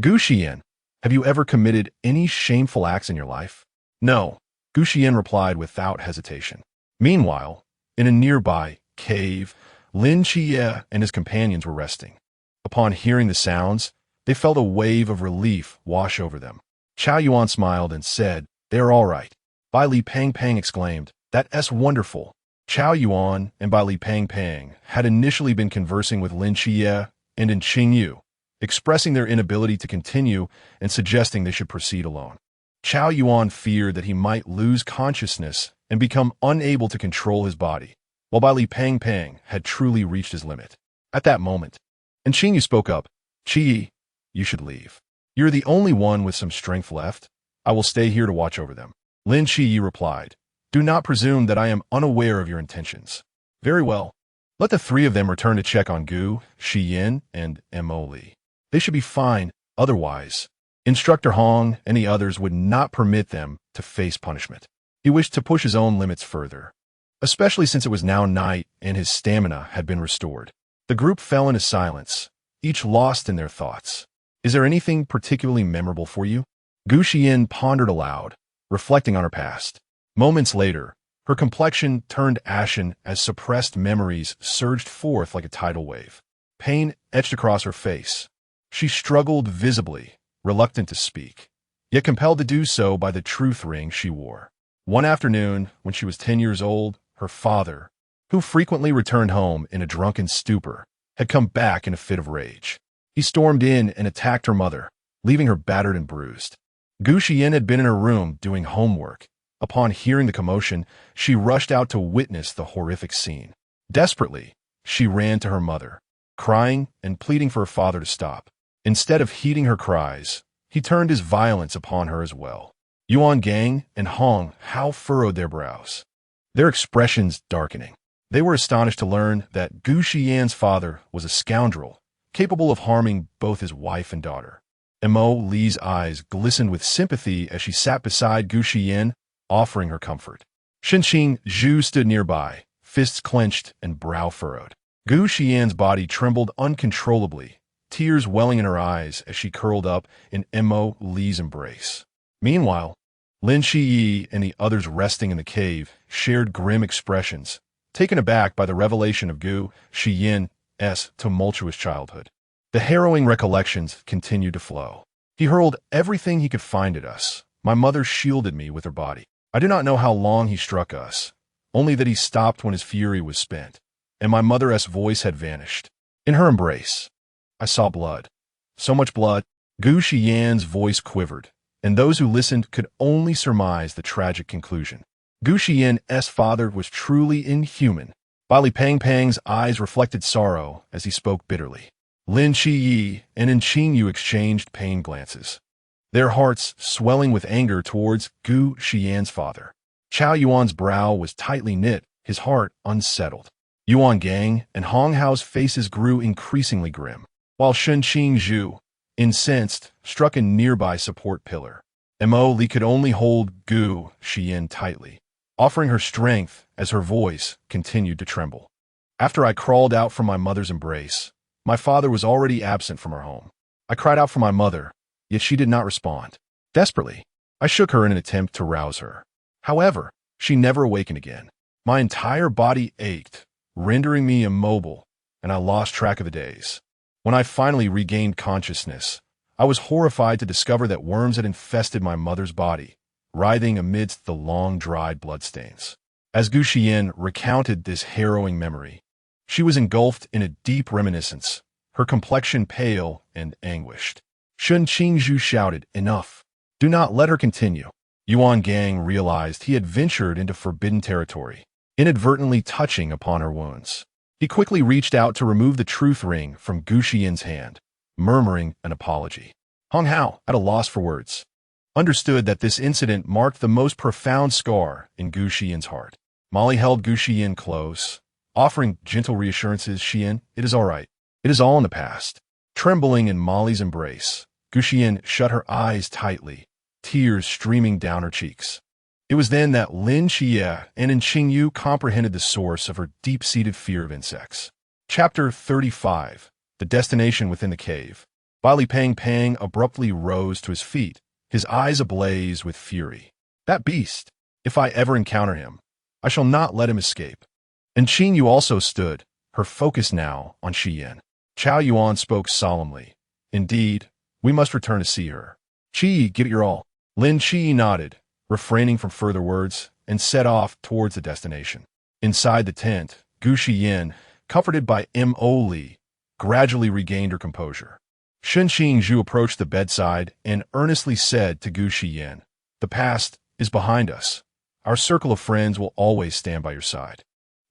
"Gu Xiyan, have you ever committed any shameful acts in your life?" "No," Gu Xiyan replied without hesitation. Meanwhile, in a nearby cave, Lin Qie and his companions were resting. Upon hearing the sounds, they felt a wave of relief wash over them. Chao Yuan smiled and said, "They are all right." Bai Li Pang Pang exclaimed, "That's wonderful." Chao Yuan and Bai Li Pang Pang had initially been conversing with Lin Qie and in Qingyu, expressing their inability to continue and suggesting they should proceed alone. Chao Yuan feared that he might lose consciousness and become unable to control his body, while Bai Li Pang Pang had truly reached his limit. At that moment, and Qingyu spoke up, "Qi, you should leave. You're the only one with some strength left. I will stay here to watch over them." Lin Qi replied, "Do not presume that I am unaware of your intentions. Very well. Let the three of them return to check on Gu, Xiyan, and Mo Li. They should be fine, otherwise. Instructor Hong and the others would not permit them to face punishment. He wished to push his own limits further, especially since it was now night and his stamina had been restored. The group fell into silence, each lost in their thoughts. Is there anything particularly memorable for you? Gu Xiyan pondered aloud, reflecting on her past. Moments later, her complexion turned ashen as suppressed memories surged forth like a tidal wave. Pain etched across her face. She struggled visibly, reluctant to speak, yet compelled to do so by the truth ring she wore. One afternoon, when she was 10 years old, her father, who frequently returned home in a drunken stupor, had come back in a fit of rage. He stormed in and attacked her mother, leaving her battered and bruised. Gu Xiyan had been in her room doing homework. Upon hearing the commotion, she rushed out to witness the horrific scene. Desperately, she ran to her mother, crying and pleading for her father to stop. Instead of heeding her cries, he turned his violence upon her as well. Yuan Gang and Hong Hao furrowed their brows, their expressions darkening. They were astonished to learn that Gu Xiyan's father was a scoundrel, capable of harming both his wife and daughter. Mo Li's eyes glistened with sympathy as she sat beside Gu Xiyan, offering her comfort. Shenqing Zhu stood nearby, fists clenched and brow furrowed. Gu Xiyan's body trembled uncontrollably, tears welling in her eyes as she curled up in Mo Li's embrace. Meanwhile, Lin Shiyi and the others resting in the cave shared grim expressions, taken aback by the revelation of Gu Xiyan's tumultuous childhood. The harrowing recollections continued to flow. He hurled everything he could find at us. My mother shielded me with her body. I do not know how long he struck us, only that he stopped when his fury was spent, and my mother's voice had vanished. In her embrace, I saw blood. So much blood. Gu Xiyan's voice quivered, and those who listened could only surmise the tragic conclusion. Gu Xiyan's father was truly inhuman. Bali Pang's eyes reflected sorrow as he spoke bitterly. Lin Shiyi and Qingyu exchanged pain glances, their hearts swelling with anger towards Gu Xiyan's father. Chao Yuan's brow was tightly knit, his heart unsettled. Yuan Gang and Hong Hao's faces grew increasingly grim, while Shenqing Zhu, incensed, struck a nearby support pillar. Mo Li could only hold Gu Xiyan tightly, offering her strength as her voice continued to tremble. After I crawled out from my mother's embrace, my father was already absent from our home. I cried out for my mother, yet she did not respond. Desperately, I shook her in an attempt to rouse her. However, she never awakened again. My entire body ached, rendering me immobile, and I lost track of the days. When I finally regained consciousness, I was horrified to discover that worms had infested my mother's body, writhing amidst the long-dried bloodstains. As Gu Xiyan recounted this harrowing memory, she was engulfed in a deep reminiscence, her complexion pale and anguished. Shenqing Zhu shouted, "Enough! Do not let her continue." Yuan Gang realized he had ventured into forbidden territory, inadvertently touching upon her wounds. He quickly reached out to remove the truth ring from Gu Xiyan's hand, murmuring an apology. Hong Hao, at a loss for words, understood that this incident marked the most profound scar in Gu Xiyan's heart. Molly held Gu Xiyan close, offering gentle reassurances. "Xiyan, it is all right. It is all in the past." Trembling in Molly's embrace, Gu Xiyan shut her eyes tightly, tears streaming down her cheeks. It was then that Lin Xie and Qingyu comprehended the source of her deep-seated fear of insects. Chapter 35. The Destination Within the Cave. Bali Pang abruptly rose to his feet, his eyes ablaze with fury. "That beast! If I ever encounter him, I shall not let him escape." And Qingyu also stood, her focus now on Xiyan. Chao Yuan spoke solemnly. "Indeed, we must return to see her. Qi, give it your all." Lin Qi nodded, refraining from further words, and set off towards the destination. Inside the tent, Gu Xiyan, comforted by Mo Li, gradually regained her composure. Shenqing Zhu approached the bedside and earnestly said to Gu Xiyan, "The past is behind us. Our circle of friends will always stand by your side."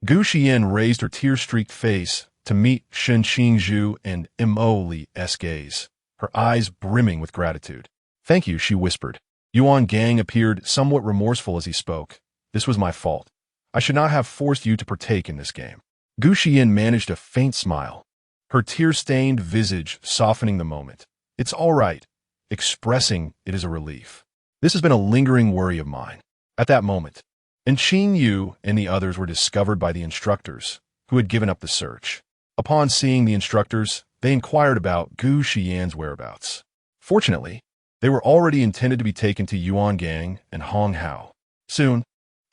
Gu Xiyan raised her tear-streaked face to meet Shenqing Zhu and Mo Li's gaze, her eyes brimming with gratitude. "Thank you," she whispered. Yuan Gang appeared somewhat remorseful as he spoke. "This was my fault. I should not have forced you to partake in this game. Gu Xiyan managed a faint smile, her tear-stained visage softening the moment. It's all right. Expressing it is a relief. This has been a lingering worry of mine. At that moment, Qin Yu and the others were discovered by the instructors, who had given up the search. Upon seeing the instructors, they inquired about Gu Xiyan's whereabouts. Fortunately, they were already intended to be taken to Yuan Gang and Hong Hao. Soon,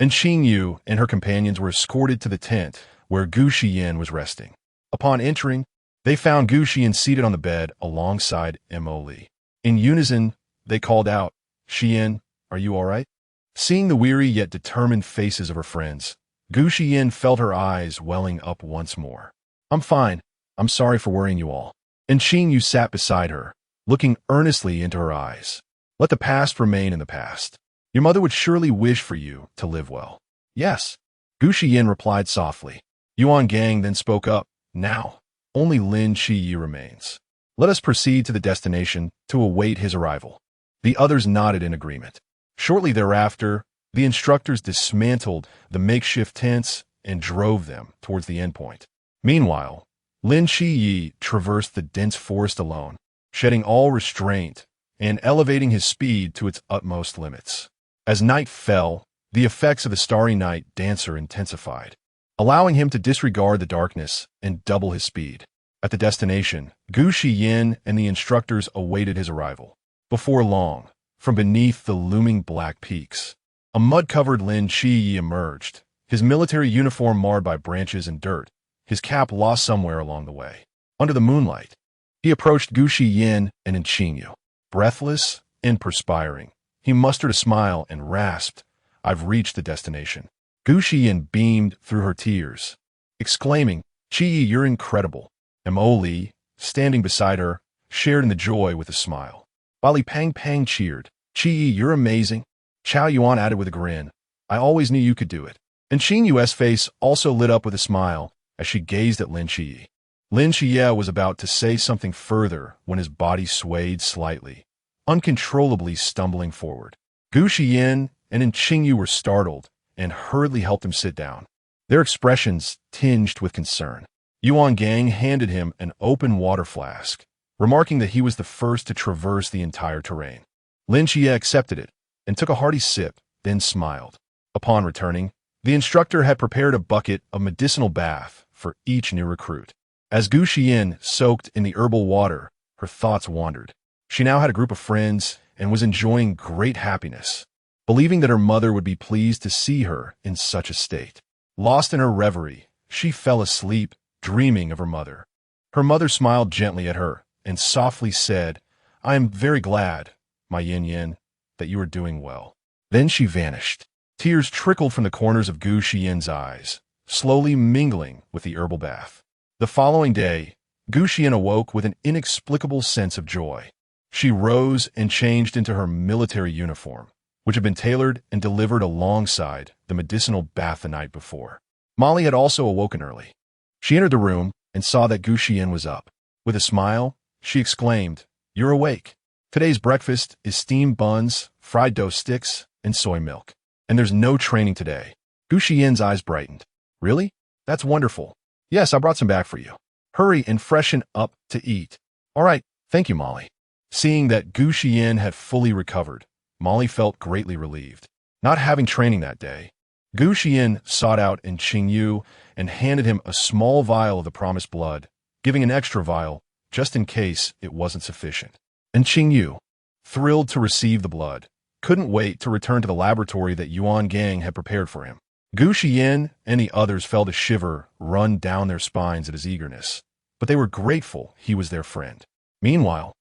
Qin Yu and her companions were escorted to the tent where Gu Xiyan was resting. Upon entering, they found Gu Xiyan seated on the bed alongside Mo Li. In unison, they called out, "Xiyan, are you all right?" Seeing the weary yet determined faces of her friends, Gu Xiyan felt her eyes welling up once more. "I'm fine. I'm sorry for worrying you all." Qin Yu sat beside her, looking earnestly into her eyes. "Let the past remain in the past. Your mother would surely wish for you to live well." "Yes," Gu Xiyan replied softly. Yuan Gang then spoke up, "Now, only Lin Qiyi remains. Let us proceed to the destination to await his arrival." The others nodded in agreement. Shortly thereafter, the instructors dismantled the makeshift tents and drove them towards the endpoint. Meanwhile, Lin Qiyi traversed the dense forest alone, shedding all restraint and elevating his speed to its utmost limits. As night fell, the effects of the starry night dancer intensified, allowing him to disregard the darkness and double his speed. At the destination, Gu Xiyan and the instructors awaited his arrival. Before long, from beneath the looming black peaks, a mud-covered Lin Qiyi emerged, his military uniform marred by branches and dirt, his cap lost somewhere along the way. Under the moonlight, he approached Gu Xiyan and Qin Yu. Breathless and perspiring, he mustered a smile and rasped, "I've reached the destination." Gu Xiyan beamed through her tears, exclaiming, "Qiyi, you're incredible." Mo Li, standing beside her, shared in the joy with a smile. While Li Pang cheered, "Qiyi, you're amazing." Chao Yuan added with a grin, "I always knew you could do it." And Qin Yu's face also lit up with a smile as she gazed at Lin Qiyi. Lin Qiyi was about to say something further when his body swayed slightly, uncontrollably stumbling forward. Gu Xiyan and Qin Yu were startled and hurriedly helped him sit down, their expressions tinged with concern. Yuan Gang handed him an open water flask, remarking that he was the first to traverse the entire terrain. Lin Qiyi accepted it and took a hearty sip, then smiled. Upon returning, the instructor had prepared a bucket of medicinal bath for each new recruit. As Gu Xiyan soaked in the herbal water, her thoughts wandered. She now had a group of friends and was enjoying great happiness, believing that her mother would be pleased to see her in such a state. Lost in her reverie, she fell asleep, dreaming of her mother. Her mother smiled gently at her and softly said, "I am very glad, my yin-yin, that you are doing well." Then she vanished. Tears trickled from the corners of Gu Xiyan's eyes, slowly mingling with the herbal bath. The following day, Gu Xiyan awoke with an inexplicable sense of joy. She rose and changed into her military uniform, which had been tailored and delivered alongside the medicinal bath the night before. Molly had also awoken early. She entered the room and saw that Gu Xiyan was up. With a smile, she exclaimed, "You're awake. Today's breakfast is steamed buns, fried dough sticks, and soy milk. And there's no training today." Gu Xiyan's eyes brightened. "Really? That's wonderful. Yes, I brought some back for you. Hurry and freshen up to eat." "All right, thank you, Molly." Seeing that Gu Xiyan had fully recovered, Molly felt greatly relieved. Not having training that day, Gu Xiyan sought out Qin Yu and handed him a small vial of the promised blood, giving an extra vial just in case it wasn't sufficient. And Qin Yu, thrilled to receive the blood, couldn't wait to return to the laboratory that Yuan Gang had prepared for him. Gu Xiyan and the others felt a shiver run down their spines at his eagerness, but they were grateful he was their friend. Meanwhile,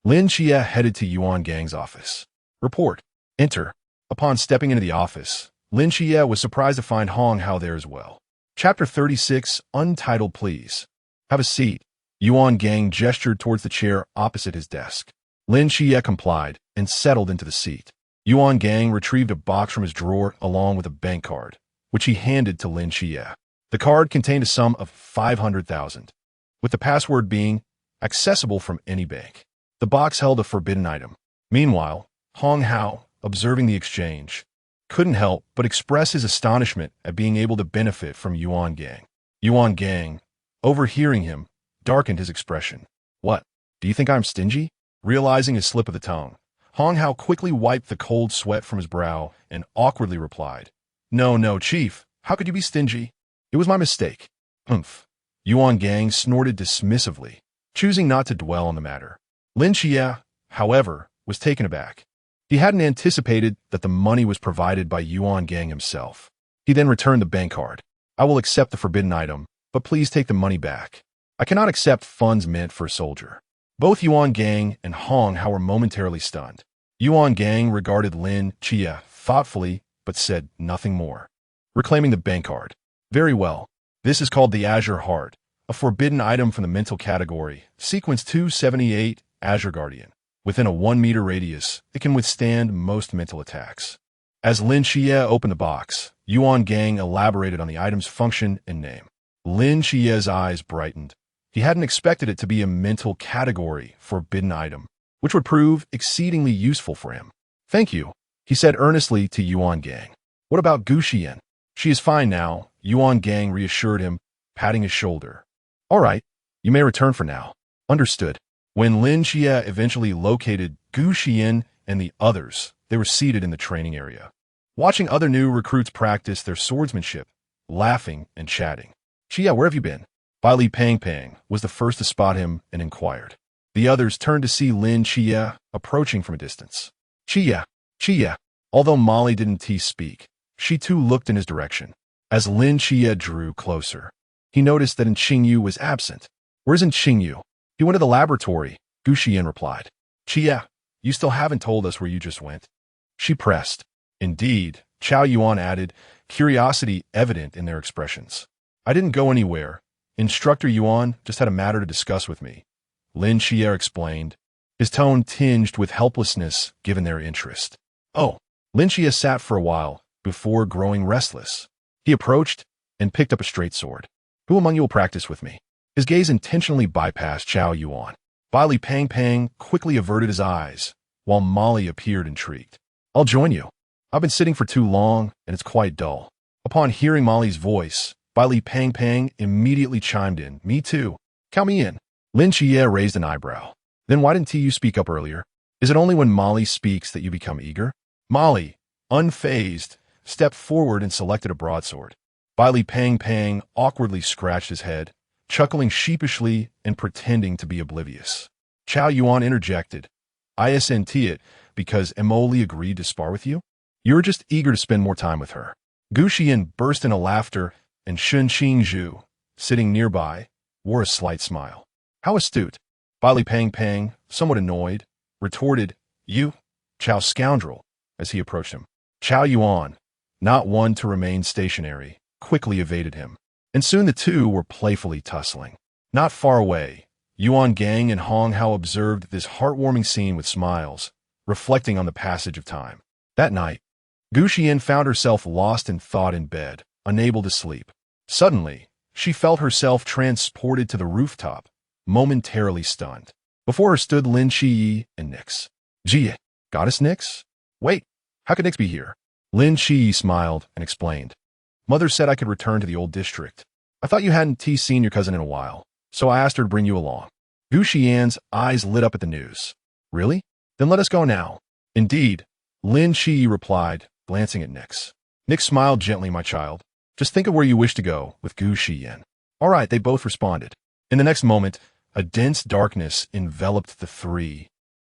Lin Qiyi headed to Yuan Gang's office. "Report. Enter." Upon stepping into the office, Lin Qiyi was surprised to find Hong Hao there as well. Chapter 36, Untitled Please. "Have a seat." Yuan Gang gestured towards the chair opposite his desk. Lin Qiyi complied and settled into the seat. Yuan Gang retrieved a box from his drawer along with a bank card, which he handed to Lin Qiyi. The card contained a sum of 500,000, with the password being accessible from any bank. The box held a forbidden item. Meanwhile, Hong Hao, observing the exchange, couldn't help but express his astonishment at being able to benefit from Yuan Gang. Yuan Gang, overhearing him, darkened his expression. What? Do you think I'm stingy? Realizing his slip of the tongue, Hong Hao quickly wiped the cold sweat from his brow and awkwardly replied, No, no, Chief. How could you be stingy? It was my mistake. Humph. Yuan Gang snorted dismissively, choosing not to dwell on the matter. Lin Xie, however, was taken aback. He hadn't anticipated that the money was provided by Yuan Gang himself. He then returned the bank card. I will accept the forbidden item, but please take the money back. I cannot accept funds meant for a soldier. Both Yuan Gang and Hong Hao were momentarily stunned. Yuan Gang regarded Lin Xie thoughtfully, but said nothing more. Reclaiming the bank card. Very well. This is called the Azure Heart, a forbidden item from the mental category, sequence 278, Azure Guardian. Within a 1-meter radius, it can withstand most mental attacks. As Lin Xie opened the box, Yuan Gang elaborated on the item's function and name. Lin Xie's eyes brightened. He hadn't expected it to be a mental category forbidden item, which would prove exceedingly useful for him. Thank you, he said earnestly to Yuan Gang. What about Gu Xiyan? She is fine now, Yuan Gang reassured him, patting his shoulder. All right, you may return for now. Understood. When Lin Xie eventually located Gu Xiyan and the others, they were seated in the training area, watching other new recruits practice their swordsmanship, laughing and chatting. Xie, where have you been? Bai Li Pang Pang was the first to spot him and inquired. The others turned to see Lin Xie approaching from a distance. Xie. Although Molly didn't speak, she too looked in his direction. As Lin Xie drew closer, he noticed that Qingyu was absent. Where's Qingyu? He went to the laboratory, Gu Xiyan replied. Xie, you still haven't told us where you just went. She pressed. Indeed, Chao Yuan added, curiosity evident in their expressions. I didn't go anywhere. Instructor Yuan just had a matter to discuss with me. Lin Xie explained, his tone tinged with helplessness given their interest. Oh, Lin Xie sat for a while before growing restless. He approached and picked up a straight sword. Who among you will practice with me? His gaze intentionally bypassed Chao Yuan. Bai Li Pang Pang quickly averted his eyes, while Molly appeared intrigued. I'll join you. I've been sitting for too long, and it's quite dull. Upon hearing Molly's voice, Bai Li Pang Pang immediately chimed in. Me too. Count me in. Lin Xie raised an eyebrow. Then why didn't you speak up earlier? Is it only when Molly speaks that you become eager? Molly, unfazed, stepped forward and selected a broadsword. Bai Li Pang Pang awkwardly scratched his head, chuckling sheepishly and pretending to be oblivious. Chao Yuan interjected. I sent it because Emoli agreed to spar with you? You were just eager to spend more time with her. Gu Xiyan burst into laughter, and Shun Qingzhu, sitting nearby, wore a slight smile. How astute. Bai Li Pang Pang, somewhat annoyed, retorted, You, Chao scoundrel, as he approached him. Chao Yuan, not one to remain stationary, quickly evaded him. And soon the two were playfully tussling. Not far away, Yuan Gang and Hong Hao observed this heartwarming scene with smiles, reflecting on the passage of time. That night, Gu Xiyan found herself lost in thought in bed, unable to sleep. Suddenly, she felt herself transported to the rooftop, momentarily stunned. Before her stood Lin Xie and Nix. Gee, Goddess Nix? Wait, how could Nix be here? Lin Xie smiled and explained. Mother said I could return to the old district. I thought you hadn't seen your cousin in a while, so I asked her to bring you along. Gu Xian's eyes lit up at the news. Really? Then let us go now. Indeed, Lin Xie replied, glancing at Nix. Nix smiled gently, my child. Just think of where you wish to go with Gu Xiyan. All right, they both responded. In the next moment, a dense darkness enveloped the three,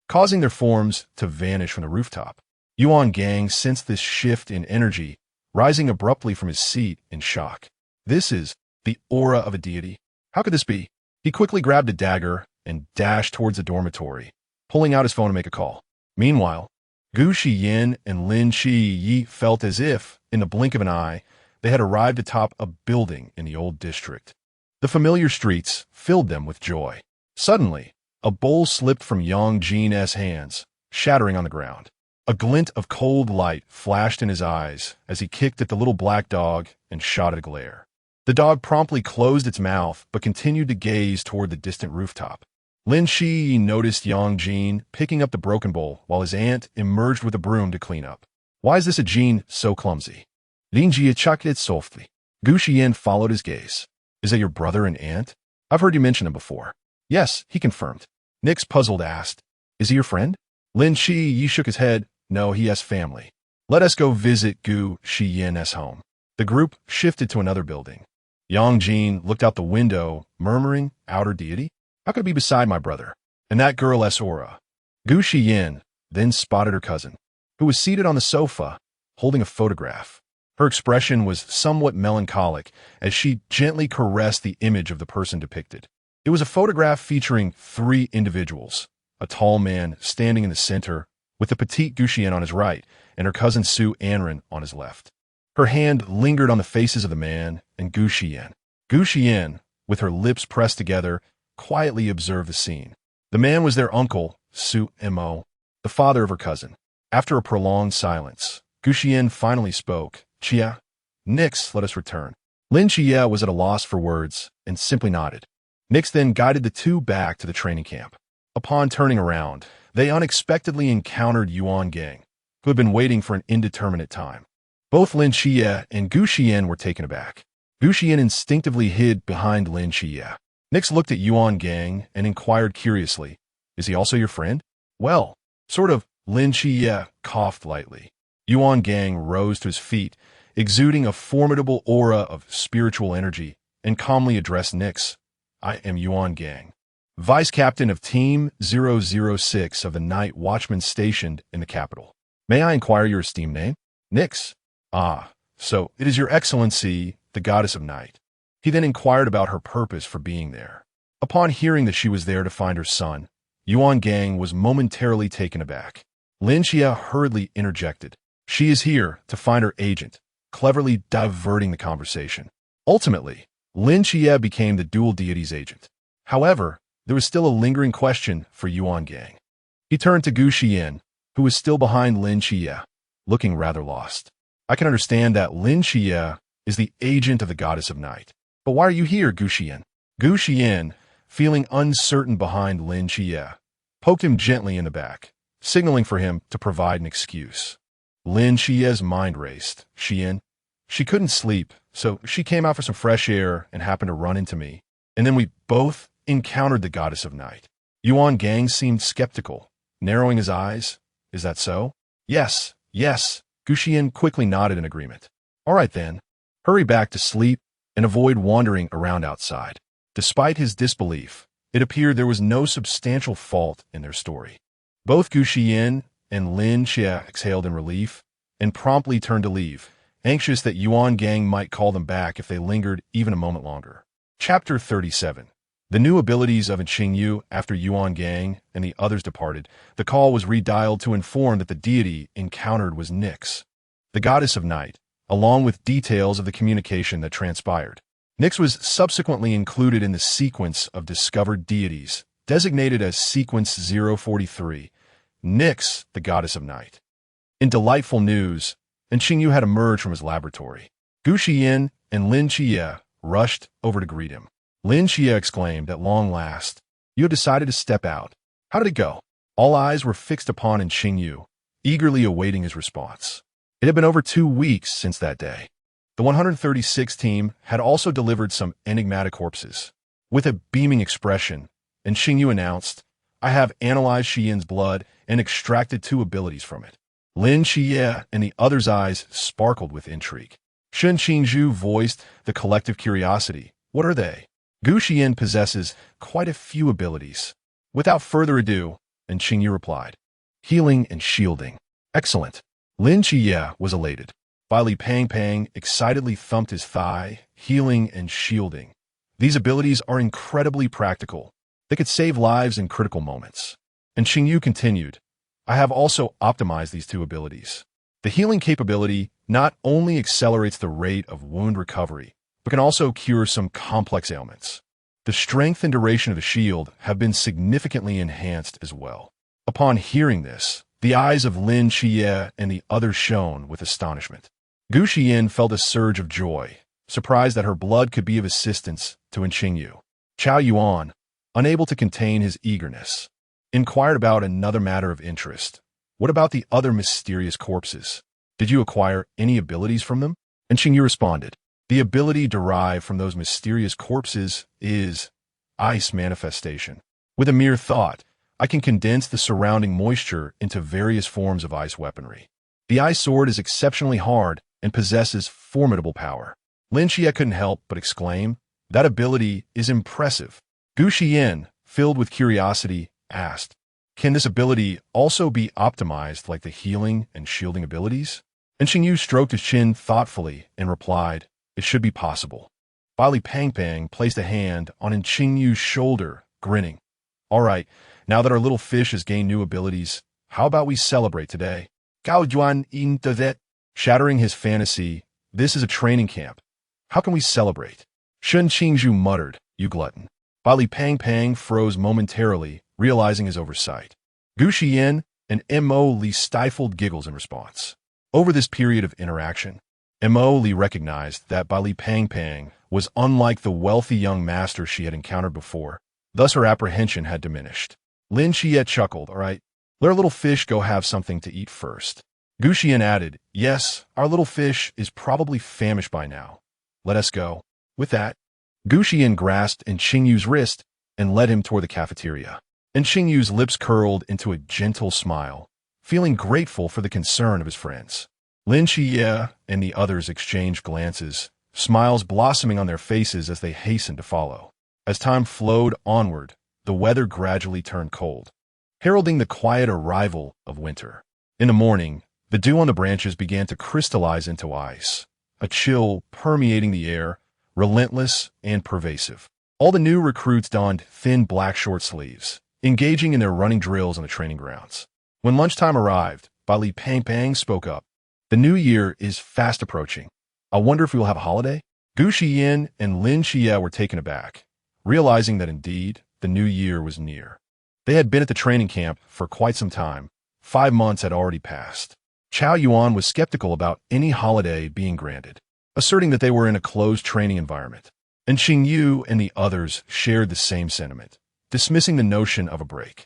causing their forms to vanish from the rooftop. Yuan Gang sensed this shift in energy, rising abruptly from his seat in shock. This is the aura of a deity. How could this be? He quickly grabbed a dagger and dashed towards the dormitory, pulling out his phone to make a call. Meanwhile, Gu Xiyan and Lin Xie felt as if, in the blink of an eye, they had arrived atop a building in the old district. The familiar streets filled them with joy. Suddenly, a bowl slipped from Yang Jin's hands, shattering on the ground. A glint of cold light flashed in his eyes as he kicked at the little black dog and shot at a glare. The dog promptly closed its mouth but continued to gaze toward the distant rooftop. Lin Xie noticed Yang Jin picking up the broken bowl while his aunt emerged with a broom to clean up. Why is this a gene so clumsy? Lin Jie chucked it softly. Gu Xiyan followed his gaze. Is that your brother and aunt? I've heard you mention him before. Yes, he confirmed. Nix, puzzled, asked, is he your friend? Lin Yi shook his head. No, he has family. Let us go visit Gu Xiyan's home. The group shifted to another building. Yang Jin looked out the window, murmuring, outer deity? How could it be beside my brother? And that girl's aura? Gu Xiyan then spotted her cousin, who was seated on the sofa, holding a photograph. Her expression was somewhat melancholic as she gently caressed the image of the person depicted. It was a photograph featuring 3 individuals, a tall man standing in the center, with the petite Gu Xiyan on his right and her cousin Su Anren on his left. Her hand lingered on the faces of the man and Gu Xiyan. Gu Xiyan, with her lips pressed together, quietly observed the scene. The man was their uncle, Su Mo, the father of her cousin. After a prolonged silence, Gu Xiyan finally spoke. Chia, Nix, let us return. Lin Chia was at a loss for words and simply nodded. Nix then guided the 2 back to the training camp. Upon turning around, they unexpectedly encountered Yuan Gang, who had been waiting for an indeterminate time. Both Lin Chia and Gu Xiyan were taken aback. Gu Xiyan instinctively hid behind Lin Chia. Nix looked at Yuan Gang and inquired curiously, is he also your friend? Well, sort of. Lin Chia coughed lightly. Yuan Gang rose to his feet, exuding a formidable aura of spiritual energy, and calmly addressed Nix. I am Yuan Gang, Vice Captain of Team 006 of the Night Watchman stationed in the capital. May I inquire your esteemed name? Nix. Ah, so it is your Excellency, the Goddess of Night. He then inquired about her purpose for being there. Upon hearing that she was there to find her son, Yuan Gang was momentarily taken aback. Lin Chia hurriedly interjected. She is here to find her agent, cleverly diverting the conversation. Ultimately, Lin Chia became the dual deity's agent. However, there was still a lingering question for Yuan Gang. He turned to Gu Xiyan, who was still behind Lin Chia, looking rather lost. I can understand that Lin Chia is the agent of the Goddess of Night. But why are you here, Gu Xiyan? Gu Xiyan, feeling uncertain behind Lin Chia, poked him gently in the back, signaling for him to provide an excuse. Lin Chia's mind raced. Xiyan. She couldn't sleep, so she came out for some fresh air and happened to run into me. And then we both encountered the Goddess of Night. Yuan Gang seemed skeptical, narrowing his eyes. Is that so? Yes, yes. Gu Xiyan quickly nodded in agreement. All right then. Hurry back to sleep and avoid wandering around outside. Despite his disbelief, it appeared there was no substantial fault in their story. Both Gu Xiyan and Lin Chia exhaled in relief and promptly turned to leave, anxious that Yuan Gang might call them back if they lingered even a moment longer. Chapter 37. The new abilities of Xingyu. After Yuan Gang and the others departed, the call was redialed to inform that the deity encountered was Nix, the Goddess of Night, along with details of the communication that transpired. Nix was subsequently included in the sequence of discovered deities, designated as Sequence 043, Nix, the Goddess of Night. In delightful news, Xingyu had emerged from his laboratory. Gu Xiyan and Lin Chia rushed over to greet him. Lin Chia exclaimed, at long last, you have decided to step out. How did it go? All eyes were fixed upon Xingyu, eagerly awaiting his response. It had been over 2 weeks since that day. The 136 team had also delivered some enigmatic corpses. With a beaming expression, Xingyu announced, I have analyzed Xiyan's blood and extracted 2 abilities from it. Lin Xie and the others' eyes sparkled with intrigue. Shen Qingzhu voiced the collective curiosity. What are they? Gu Xiyan possesses quite a few abilities. Without further ado, Xingyu replied, healing and shielding. Excellent. Lin Xie was elated. Li Pang excitedly thumped his thigh. Healing and shielding. These abilities are incredibly practical. They could save lives in critical moments. And Xingyu continued, I have also optimized these 2 abilities. The healing capability not only accelerates the rate of wound recovery, but can also cure some complex ailments. The strength and duration of the shield have been significantly enhanced as well. Upon hearing this, the eyes of Lin Xie and the others shone with astonishment. Gu Xiyan felt a surge of joy, surprised that her blood could be of assistance to Xingyu. Chao Yuan, unable to contain his eagerness, inquired about another matter of interest. What about the other mysterious corpses? Did you acquire any abilities from them? And Xingyu responded, the ability derived from those mysterious corpses is ice manifestation. With a mere thought, I can condense the surrounding moisture into various forms of ice weaponry. The ice sword is exceptionally hard and possesses formidable power. Lin Xie couldn't help but exclaim, that ability is impressive. Gu Xiyan, filled with curiosity, asked, can this ability also be optimized like the healing and shielding abilities? And Xingyu stroked his chin thoughtfully and replied, it should be possible. Bali Pang placed a hand on Xingyu's shoulder, grinning. All right, now that our little fish has gained new abilities, how about we celebrate today? Gao Juan in the shattering his fantasy, this is a training camp. How can we celebrate? Shun Qingzhu muttered, you glutton. Bali Pang froze momentarily, realizing his oversight. Gu Xiyan and Mo Li stifled giggles in response. Over this period of interaction, Mo Li recognized that Bali Pang was unlike the wealthy young master she had encountered before, thus her apprehension had diminished. Lin Xie chuckled, all right, let our little fish go have something to eat first. Gu Xiyan added, yes, our little fish is probably famished by now. Let us go. With that, Gu Xiyan grasped Xingyu's wrist and led him toward the cafeteria. And Xingyu's lips curled into a gentle smile, feeling grateful for the concern of his friends. Lin Xie and the others exchanged glances, smiles blossoming on their faces as they hastened to follow. As time flowed onward, the weather gradually turned cold, heralding the quiet arrival of winter. In the morning, the dew on the branches began to crystallize into ice, a chill permeating the air, relentless and pervasive. All the new recruits donned thin black short sleeves, engaging in their running drills on the training grounds. When lunchtime arrived, Bali Pang spoke up. The new year is fast approaching. I wonder if we will have a holiday? Gu Xiyan and Lin Xie were taken aback, realizing that indeed the new year was near. They had been at the training camp for quite some time. 5 months had already passed. Chao Yuan was skeptical about any holiday being granted, asserting that they were in a closed training environment. And Xingyu and the others shared the same sentiment, dismissing the notion of a break.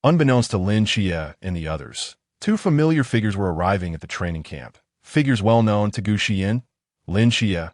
Unbeknownst to Lin Xie and the others, 2 familiar figures were arriving at the training camp, figures well known to Gu Xiyan, Lin Xie,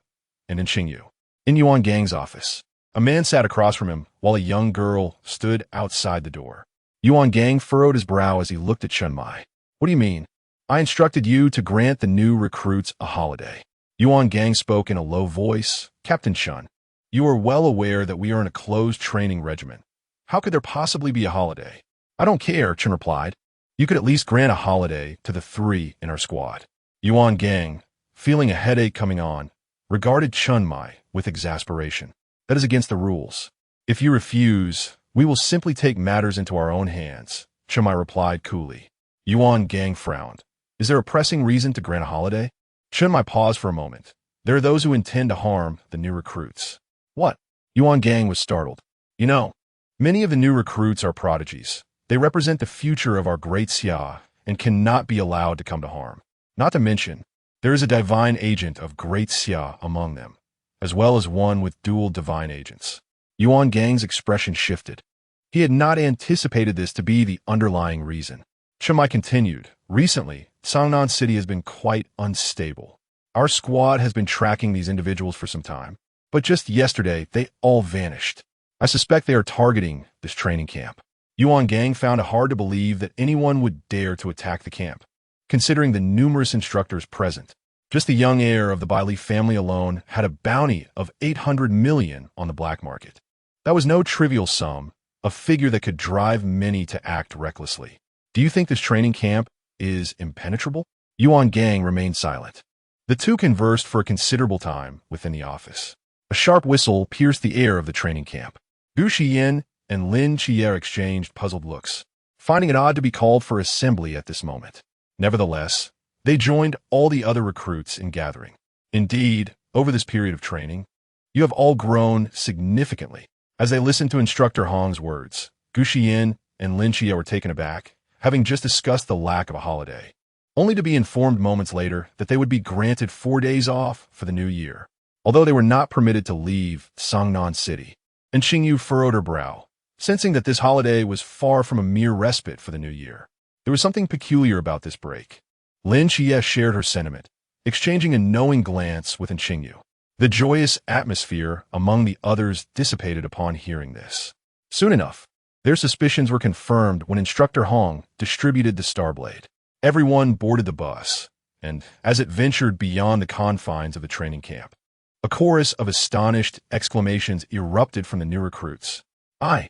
and Xingyu. In Yuan Gang's office, a man sat across from him while a young girl stood outside the door. Yuan Gang furrowed his brow as he looked at Chun Mai. What do you mean? I instructed you to grant the new recruits a holiday. Yuan Gang spoke in a low voice. Captain Chun, you are well aware that we are in a closed training regimen. How could there possibly be a holiday? I don't care, Chun replied. You could at least grant a holiday to the 3 in our squad. Yuan Gang, feeling a headache coming on, regarded Chun Mai with exasperation. That is against the rules. If you refuse, we will simply take matters into our own hands, Chun Mai replied coolly. Yuan Gang frowned. Is there a pressing reason to grant a holiday? Chun Mai paused for a moment. There are those who intend to harm the new recruits. What? Yuan Gang was startled. You know, many of the new recruits are prodigies. They represent the future of our great Xia and cannot be allowed to come to harm. Not to mention, there is a divine agent of great Xia among them, as well as one with dual divine agents. Yuan Gang's expression shifted. He had not anticipated this to be the underlying reason. Chun Mai continued, recently, Sangnan City has been quite unstable. Our squad has been tracking these individuals for some time, but just yesterday, they all vanished. I suspect they are targeting this training camp. Yuan Gang found it hard to believe that anyone would dare to attack the camp, considering the numerous instructors present. Just the young heir of the Bai Li family alone had a bounty of 800 million on the black market. That was no trivial sum, a figure that could drive many to act recklessly. Do you think this training camp is impenetrable? Yuan Gang remained silent. The 2 conversed for a considerable time within the office. A sharp whistle pierced the air of the training camp. Gu Xiyan and Lin Xie exchanged puzzled looks, finding it odd to be called for assembly at this moment. Nevertheless, they joined all the other recruits in gathering. Indeed, over this period of training, you have all grown significantly. As they listened to Instructor Hong's words, Gu Xiyan and Lin Xie were taken aback, having just discussed the lack of a holiday, only to be informed moments later that they would be granted 4 days off for the new year, although they were not permitted to leave Sangnan City. And Xingyu furrowed her brow, sensing that this holiday was far from a mere respite for the new year. There was something peculiar about this break. Lin Xie shared her sentiment, exchanging a knowing glance with Qingyu. The joyous atmosphere among the others dissipated upon hearing this. Soon enough, their suspicions were confirmed when Instructor Hong distributed the Starblade. Everyone boarded the bus, and as it ventured beyond the confines of the training camp, a chorus of astonished exclamations erupted from the new recruits. I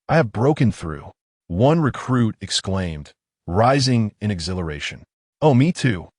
have broken through," one recruit exclaimed, rising in exhilaration. "Oh, me too,"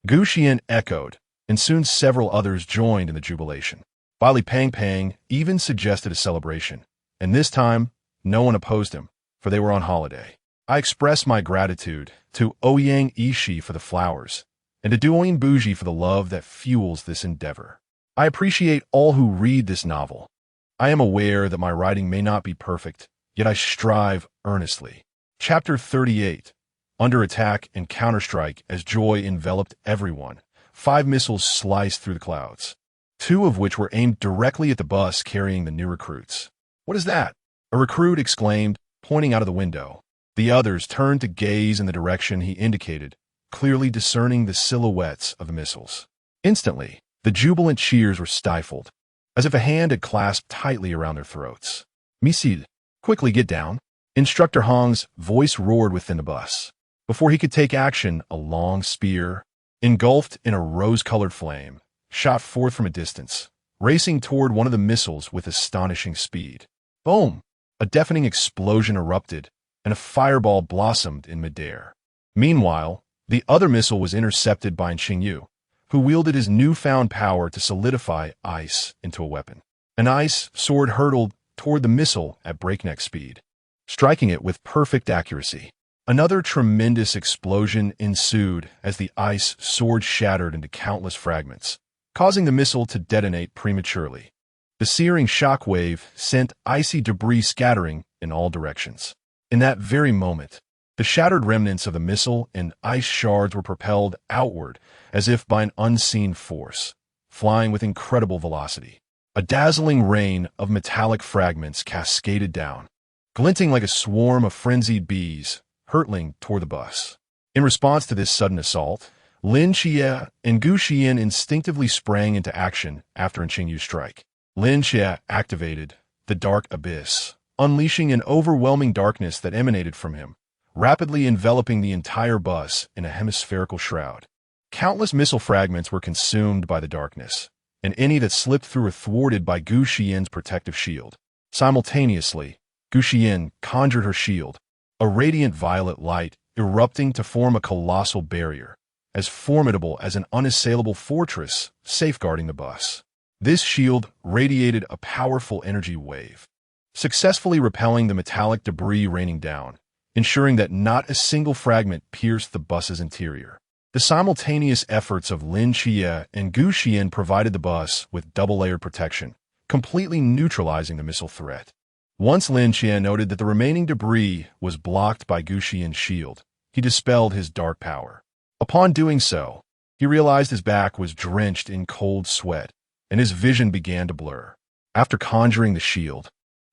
Gu Xiyan echoed, and soon several others joined in the jubilation. Bali Pang even suggested a celebration, and this time, no one opposed him, for they were on holiday. I express my gratitude to Ouyang Ishi for the flowers, and to Duoyin Buji for the love that fuels this endeavor. I appreciate all who read this novel. I am aware that my writing may not be perfect, yet I strive earnestly. Chapter 38. Under attack and counterstrike as joy enveloped everyone. 5 missiles sliced through the clouds, 2 of which were aimed directly at the bus carrying the new recruits. "What is that?" a recruit exclaimed, pointing out of the window. The others turned to gaze in the direction he indicated, clearly discerning the silhouettes of the missiles. Instantly, the jubilant cheers were stifled, as if a hand had clasped tightly around their throats. "Misil, quickly get down." Instructor Hong's voice roared within the bus. Before he could take action, a long spear, engulfed in a rose-colored flame, shot forth from a distance, racing toward one of the missiles with astonishing speed. Boom! A deafening explosion erupted, and a fireball blossomed in midair. Meanwhile, the other missile was intercepted by Qingyu, who wielded his newfound power to solidify ice into a weapon. An ice sword hurtled toward the missile at breakneck speed, striking it with perfect accuracy. Another tremendous explosion ensued as the ice sword shattered into countless fragments, causing the missile to detonate prematurely. The searing shockwave sent icy debris scattering in all directions. In that very moment, the shattered remnants of the missile and ice shards were propelled outward as if by an unseen force, flying with incredible velocity. A dazzling rain of metallic fragments cascaded down, glinting like a swarm of frenzied bees, hurtling toward the bus. In response to this sudden assault, Lin Xie and Gu Xiyan instinctively sprang into action after Qingyu's strike. Lin Xie activated the Dark Abyss, unleashing an overwhelming darkness that emanated from him, rapidly enveloping the entire bus in a hemispherical shroud. Countless missile fragments were consumed by the darkness, and any that slipped through were thwarted by Gu Xiyan's protective shield. Simultaneously, Gu Xiyan conjured her shield, a radiant violet light erupting to form a colossal barrier, as formidable as an unassailable fortress safeguarding the bus. This shield radiated a powerful energy wave, successfully repelling the metallic debris raining down, ensuring that not a single fragment pierced the bus's interior. The simultaneous efforts of Lin Xie and Gu Xiyan provided the bus with double-layered protection, completely neutralizing the missile threat. Once Lin Xie noted that the remaining debris was blocked by Gu Xiyan's shield, he dispelled his dark power. Upon doing so, he realized his back was drenched in cold sweat, and his vision began to blur. After conjuring the shield,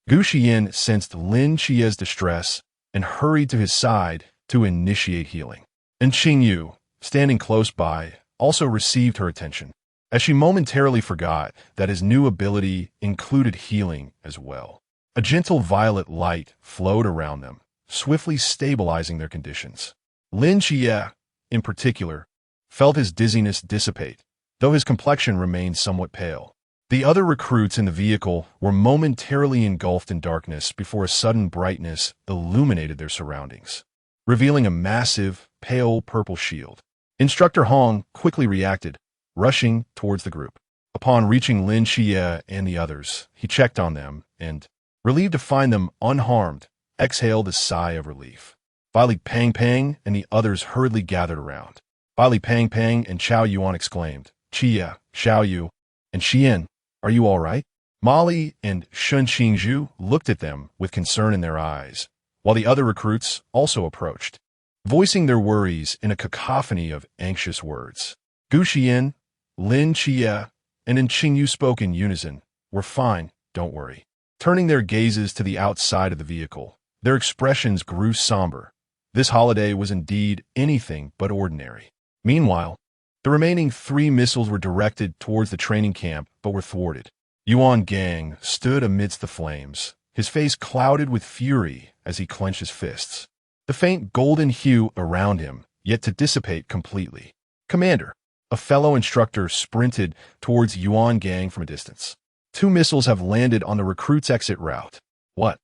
Gu Xiyan sensed Lin Xie's distress and hurried to his side to initiate healing. And Qingyu, standing close by, also received her attention, as she momentarily forgot that his new ability included healing as well. A gentle violet light flowed around them, swiftly stabilizing their conditions. Lin Xie, in particular, felt his dizziness dissipate, though his complexion remained somewhat pale. The other recruits in the vehicle were momentarily engulfed in darkness before a sudden brightness illuminated their surroundings, revealing a massive, pale purple shield. Instructor Hong quickly reacted, rushing towards the group. Upon reaching Lin Xie and the others, he checked on them and, relieved to find them unharmed, exhaled a sigh of relief. Bali Pang and the others hurriedly gathered around. Bali Pang and Chao Yuan exclaimed, "Chia, Xiao Yu, and Xian, are you all right?" Molly and Shun Qingzhu looked at them with concern in their eyes, while the other recruits also approached, voicing their worries in a cacophony of anxious words. Gu Xiyan, Lin Xie, and Qingyu spoke in unison, "We're fine, don't worry." Turning their gazes to the outside of the vehicle, their expressions grew somber. This holiday was indeed anything but ordinary. Meanwhile, the remaining 3 missiles were directed towards the training camp but were thwarted. Yuan Gang stood amidst the flames, his face clouded with fury as he clenched his fists. The faint golden hue around him yet to dissipate completely. "Commander," a fellow instructor sprinted towards Yuan Gang from a distance. "2 missiles have landed on the recruits' exit route." What?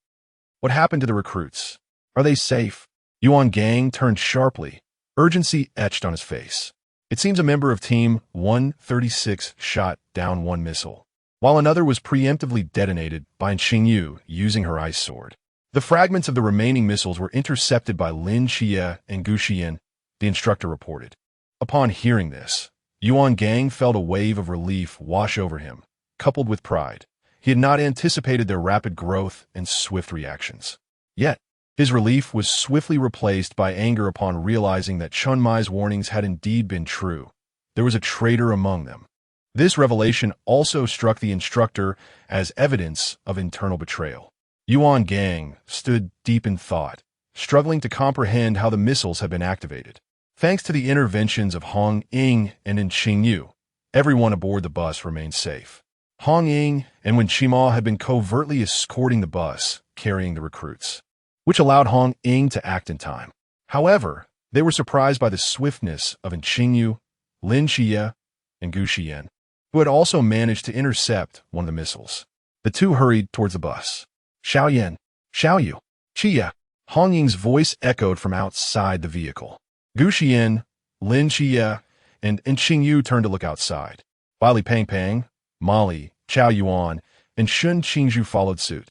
What happened to the recruits? Are they safe? Yuan Gang turned sharply, urgency etched on his face. It seems a member of Team 136 shot down 1 missile, while another was preemptively detonated by Xingyu using her ice sword. The fragments of the remaining missiles were intercepted by Lin Xie and Gu Xiyan, the instructor reported. Upon hearing this, Yuan Gang felt a wave of relief wash over him, coupled with pride. He had not anticipated their rapid growth and swift reactions. Yet, his relief was swiftly replaced by anger upon realizing that Chun Mai's warnings had indeed been true. There was a traitor among them. This revelation also struck the instructor as evidence of internal betrayal. Yuan Gang stood deep in thought, struggling to comprehend how the missiles had been activated. Thanks to the interventions of Hong Ying and Xingyu, everyone aboard the bus remained safe. Hong Ying and Wen Qima had been covertly escorting the bus, carrying the recruits, which allowed Hong Ying to act in time. However, they were surprised by the swiftness of Xingyu, Lin Xie, and Gu Xiyan, who had also managed to intercept one of the missiles. The 2 hurried towards the bus. "Xiaoyan, Xiaoyu, Xie," Hong Ying's voice echoed from outside the vehicle. Gu Xiyan, Lin Xie, and Xingyu turned to look outside. Li Pang, Molly, Chao Yuan, and Shun Qingzhu followed suit,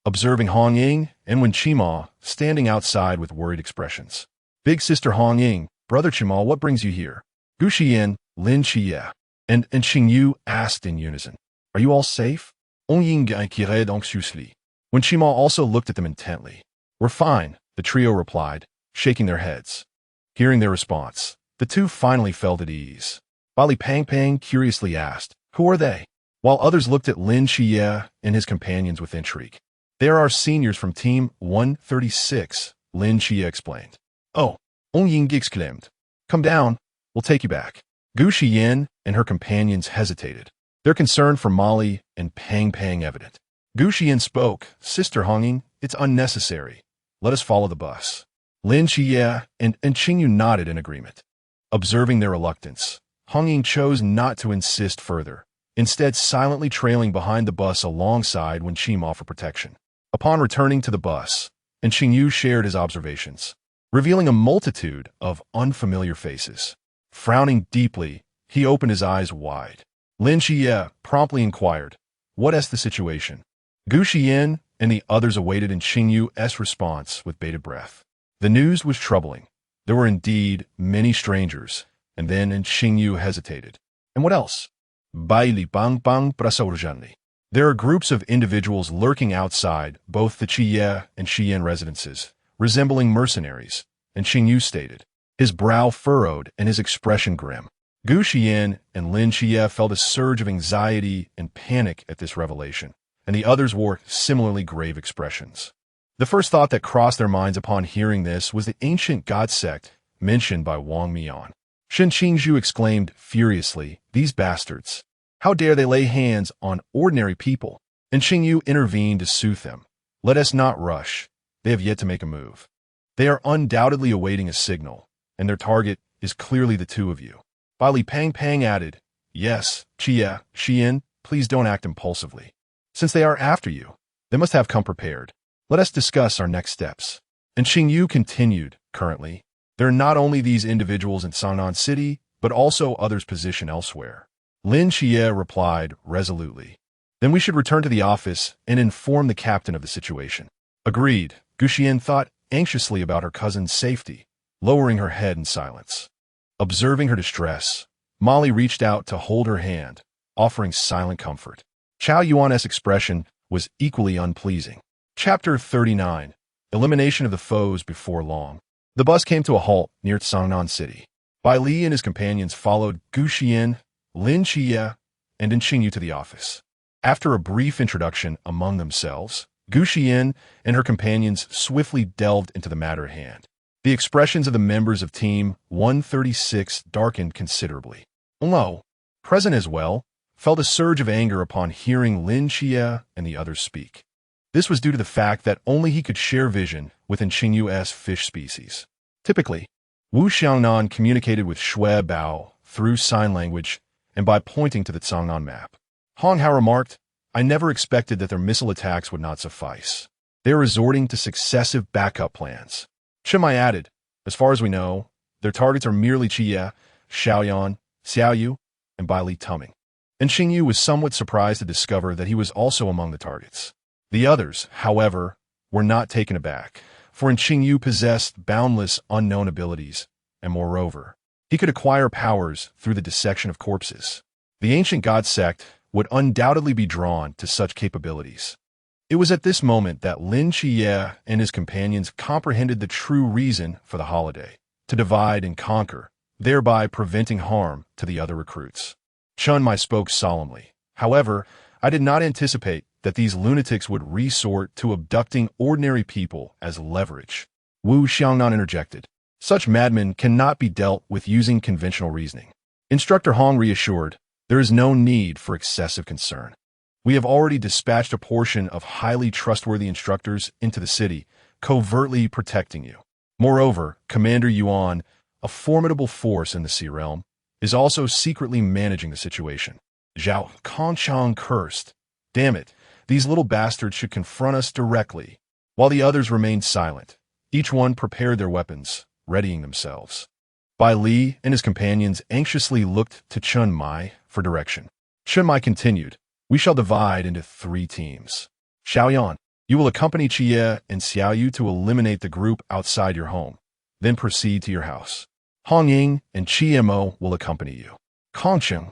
observing Hong Ying and Wen Qima standing outside with worried expressions. "Big sister Hong Ying, brother Qima, what brings you here?" Gu Xiyan, Lin Xie, and Xingyu asked in unison. "Are you all safe?" Hong Ying inquired anxiously. Wen Qima also looked at them intently. "We're fine," the trio replied, shaking their heads. Hearing their response, the 2 finally felt at ease. Li Pang curiously asked, "Who are they?" While others looked at Lin Xie and his companions with intrigue. "They are our seniors from Team 136, Lin Xie explained. "Oh," Hong Ying exclaimed. "Come down, we'll take you back." Gu Xiyan and her companions hesitated, their concern for Molly and Pang evident. Gu Xiyan spoke, "Sister Hong Ying, it's unnecessary. Let us follow the bus." Lin Xie and Xingyu nodded in agreement. Observing their reluctance, Hong Ying chose not to insist further, instead silently trailing behind the bus alongside Wen Qima for protection. Upon returning to the bus, Xingyu shared his observations, revealing a multitude of unfamiliar faces. Frowning deeply, he opened his eyes wide. Lin Xie promptly inquired, "What is the situation?" Gu Xiyan and the others awaited Xingyu's response with bated breath. The news was troubling. There were indeed many strangers, and then Xingyu hesitated. "And what else?" "Baili bang prasa urgently. There are groups of individuals lurking outside both the Xie and Xiyan residences, resembling mercenaries," Xingyu stated, his brow furrowed and his expression grim. Gu Xiyan and Lin Xie felt a surge of anxiety and panic at this revelation, and the others wore similarly grave expressions. The first thought that crossed their minds upon hearing this was the ancient god sect mentioned by Wang Mian. Shen Qingzhu exclaimed furiously, "These bastards! How dare they lay hands on ordinary people?" And Xingyu intervened to soothe them. "Let us not rush. They have yet to make a move. They are undoubtedly awaiting a signal, and their target is clearly the 2 of you." Li Pang added, "Yes, Xie, Xiyan, please don't act impulsively. Since they are after you, they must have come prepared. Let us discuss our next steps." And Xingyu continued, "Currently, there are not only these individuals in Sangnan City, but also others positioned elsewhere." Lin Xie replied resolutely, "Then we should return to the office and inform the captain of the situation." Agreed. Gu Xiyan thought anxiously about her cousin's safety, lowering her head in silence. Observing her distress, Molly reached out to hold her hand, offering silent comfort. Chao Yuan's expression was equally unpleasing. Chapter 39. Elimination of the foes before long. The bus came to a halt near Sangnan City. Bai Li and his companions followed Gu Xiyan, Lin Xie, and Xingyu to the office. After a brief introduction among themselves, Gu Xiyan and her companions swiftly delved into the matter at hand. The expressions of the members of Team 136 darkened considerably. Lo, present as well, felt a surge of anger upon hearing Lin Xie and the others speak. This was due to the fact that only he could share vision with Qingyu's fish species. Typically, Wu Xiangnan communicated with Shui Bao through sign language and by pointing to the Cangnan map. Hong Hao remarked, I never expected that their missile attacks would not suffice. They are resorting to successive backup plans. Chimai added, as far as we know, their targets are merely Qie, Xiaoyan, Xiaoyu, and Bai Li Tuming. And Xingyu was somewhat surprised to discover that he was also among the targets. The others, however, were not taken aback, for Qingyu possessed boundless unknown abilities, and moreover, he could acquire powers through the dissection of corpses. The ancient god sect would undoubtedly be drawn to such capabilities. It was at this moment that Lin Xie and his companions comprehended the true reason for the holiday, to divide and conquer, thereby preventing harm to the other recruits. Chun Mai spoke solemnly. However, I did not anticipate that these lunatics would resort to abducting ordinary people as leverage. Wu Xiangnan interjected. Such madmen cannot be dealt with using conventional reasoning. Instructor Hong reassured, there is no need for excessive concern. We have already dispatched a portion of highly trustworthy instructors into the city, covertly protecting you. Moreover, Commander Yuan, a formidable force in the Sea Realm, is also secretly managing the situation. Zhao Conchang cursed. Damn it, these little bastards should confront us directly. While the others remained silent, each one prepared their weapons, readying themselves. Bai Li and his companions anxiously looked to Chun Mai for direction. Chun Mai continued, we shall divide into 3 teams. Xiaoyan, you will accompany Qie and Xiaoyu to eliminate the group outside your home, then proceed to your house. Hong Ying and Qie Mo will accompany you. Kongcheng,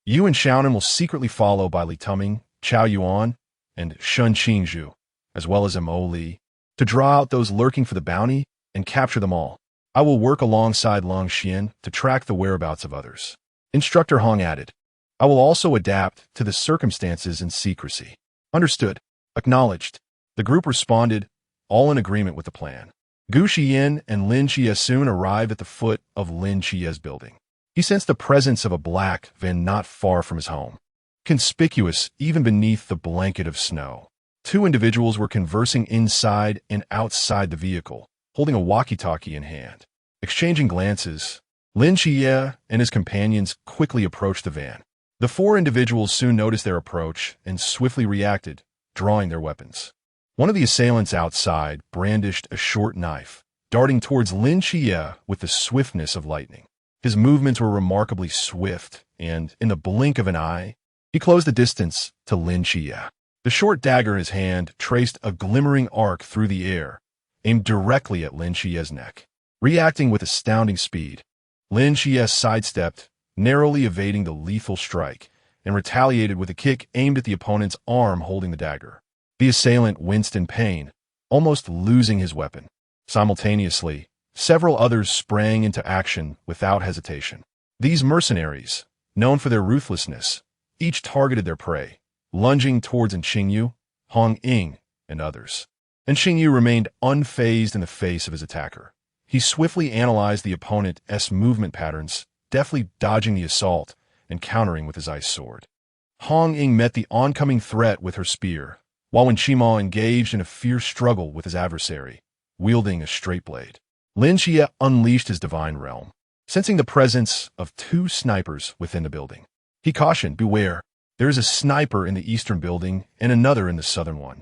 you and Xiaonan will secretly follow Bai Li Tuming, Chao Yuan, and Shun Qingzhu, as well as Mo Li, to draw out those lurking for the bounty and capture them all. I will work alongside Long Xian to track the whereabouts of others. Instructor Hong added, I will also adapt to the circumstances in secrecy. Understood. Acknowledged. The group responded, all in agreement with the plan. Gu Xiyan and Lin Xie soon arrived at the foot of Lin Xie's building. He sensed the presence of a black van not far from his home, conspicuous even beneath the blanket of snow. 2 individuals were conversing inside and outside the vehicle, holding a walkie-talkie in hand. Exchanging glances, Lin Xie and his companions quickly approached the van. The 4 individuals soon noticed their approach and swiftly reacted, drawing their weapons. One of the assailants outside brandished a short knife, darting towards Lin Xie with the swiftness of lightning. His movements were remarkably swift, and, in the blink of an eye, he closed the distance to Lin Xie. The short dagger in his hand traced a glimmering arc through the air, aimed directly at Lin Xie's neck. Reacting with astounding speed, Lin Xie sidestepped, narrowly evading the lethal strike, and retaliated with a kick aimed at the opponent's arm holding the dagger. The assailant winced in pain, almost losing his weapon. Simultaneously, several others sprang into action without hesitation. These mercenaries, known for their ruthlessness, each targeted their prey, lunging towards Qingyu, Hong Ying, and others. And Qingyu remained unfazed in the face of his attacker. He swiftly analyzed the opponent's movement patterns, deftly dodging the assault and countering with his ice sword. Hong Ying met the oncoming threat with her spear, while Wen Qima engaged in a fierce struggle with his adversary, wielding a straight blade. Lin Xie unleashed his divine realm, sensing the presence of 2 snipers within the building. He cautioned, beware, there is a sniper in the eastern building and another in the southern one.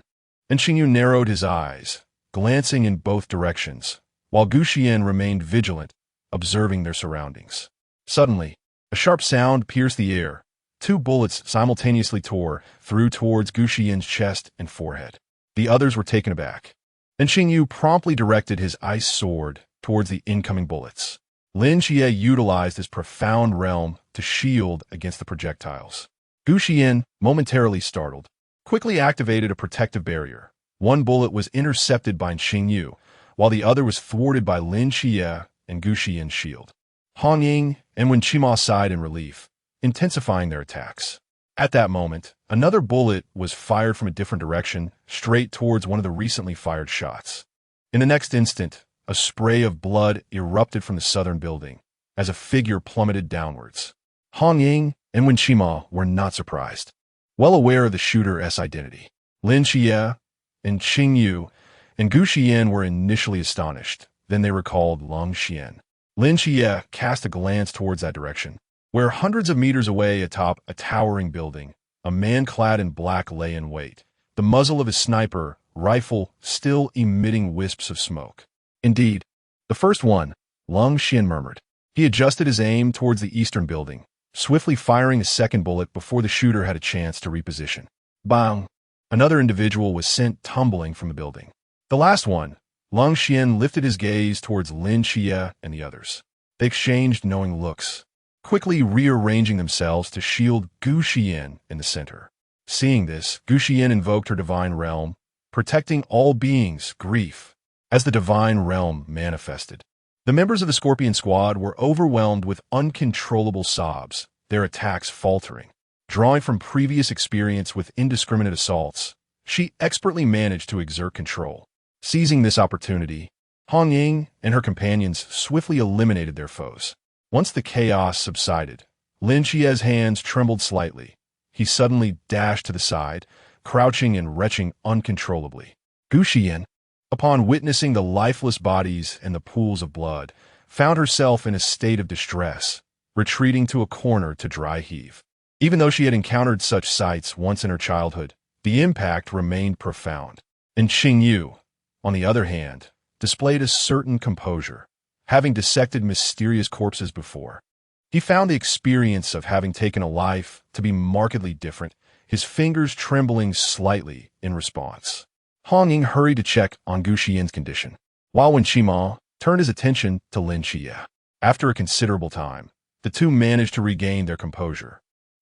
And Qingyu narrowed his eyes, glancing in both directions, while Gu Xiyan remained vigilant, observing their surroundings. Suddenly, a sharp sound pierced the air. 2 bullets simultaneously tore through towards Gu Xiyan's chest and forehead. The others were taken aback, and Qingyu promptly directed his ice sword towards the incoming bullets. Lin Xie utilized his profound realm to shield against the projectiles. Gu Xiyan, momentarily startled, quickly activated a protective barrier. 1 bullet was intercepted by Qingyu, while the other was thwarted by Lin Xie and Gu Xiyan's shield. Hong Ying and Wen Qima sighed in relief, intensifying their attacks. At that moment, another bullet was fired from a different direction, straight towards one of the recently fired shots. In the next instant, a spray of blood erupted from the southern building as a figure plummeted downwards. Han Ying and Wen Qima were not surprised. Well aware of the shooter's identity, Lin Xie and Qing Yu and Gu Xiyan were initially astonished. Then they recalled Long Xian. Lin Xie cast a glance towards that direction, where hundreds of meters away atop a towering building, a man clad in black lay in wait, the muzzle of his sniper rifle still emitting wisps of smoke. Indeed, the first one, Long Xian murmured. He adjusted his aim towards the eastern building, swiftly firing a second bullet before the shooter had a chance to reposition. Bang! Another individual was sent tumbling from the building. The last one, Long Xian lifted his gaze towards Lin Xie and the others. They exchanged knowing looks, quickly rearranging themselves to shield Gu Xiyan in the center. Seeing this, Gu Xiyan invoked her divine realm, protecting all beings, grief. As the divine realm manifested, the members of the Scorpion Squad were overwhelmed with uncontrollable sobs, their attacks faltering. Drawing from previous experience with indiscriminate assaults, she expertly managed to exert control. Seizing this opportunity, Han Ying and her companions swiftly eliminated their foes. Once the chaos subsided, Lin Xie's hands trembled slightly. He suddenly dashed to the side, crouching and retching uncontrollably. Gu Xiyan, upon witnessing the lifeless bodies and the pools of blood, found herself in a state of distress, retreating to a corner to dry heave. Even though she had encountered such sights once in her childhood, the impact remained profound. And Qing Yu, on the other hand, displayed a certain composure, having dissected mysterious corpses before. He found the experience of having taken a life to be markedly different, his fingers trembling slightly in response. Han Ying hurried to check on Gu Xiyan's condition, while Wen Qima turned his attention to Lin Xie. After a considerable time, the two managed to regain their composure,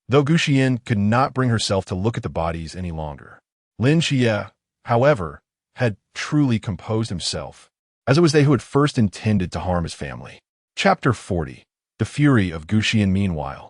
though Gu Xiyan could not bring herself to look at the bodies any longer. Lin Xie, however, had truly composed himself, as it was they who had first intended to harm his family. Chapter 40. The Fury of Gu Xiyan. Meanwhile,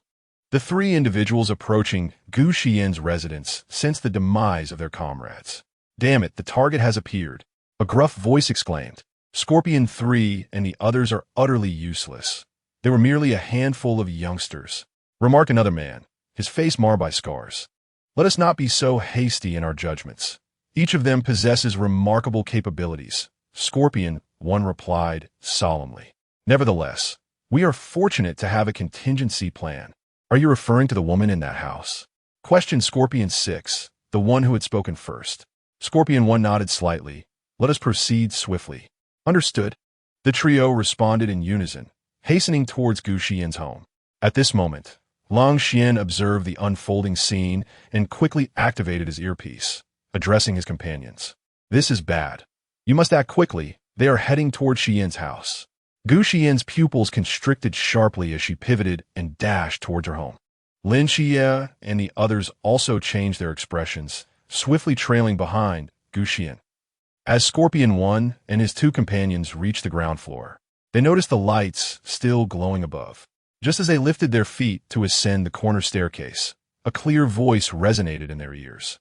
the three individuals approaching Gu Xiyan's residence sensed the demise of their comrades. "Damn it, the target has appeared," a gruff voice exclaimed. "Scorpion 3 and the others are utterly useless. They were merely a handful of youngsters," remarked another man, his face marred by scars. "Let us not be so hasty in our judgments. Each of them possesses remarkable capabilities," Scorpion 1 replied solemnly. "Nevertheless, we are fortunate to have a contingency plan." "Are you referring to the woman in that house?" questioned Scorpion 6, the one who had spoken first. Scorpion 1 nodded slightly. "Let us proceed swiftly." "Understood." The trio responded in unison, hastening towards Gu Xiyan's home. At this moment, Long Xian observed the unfolding scene and quickly activated his earpiece, addressing his companions. "This is bad. You must act quickly. They are heading toward Xian's house." Gu Xiyan's pupils constricted sharply as she pivoted and dashed towards her home. Lin Xie and the others also changed their expressions, swiftly trailing behind Gu Xiyan. As Scorpion 1 and his two companions reached the ground floor, they noticed the lights still glowing above. Just as they lifted their feet to ascend the corner staircase, a clear voice resonated in their ears.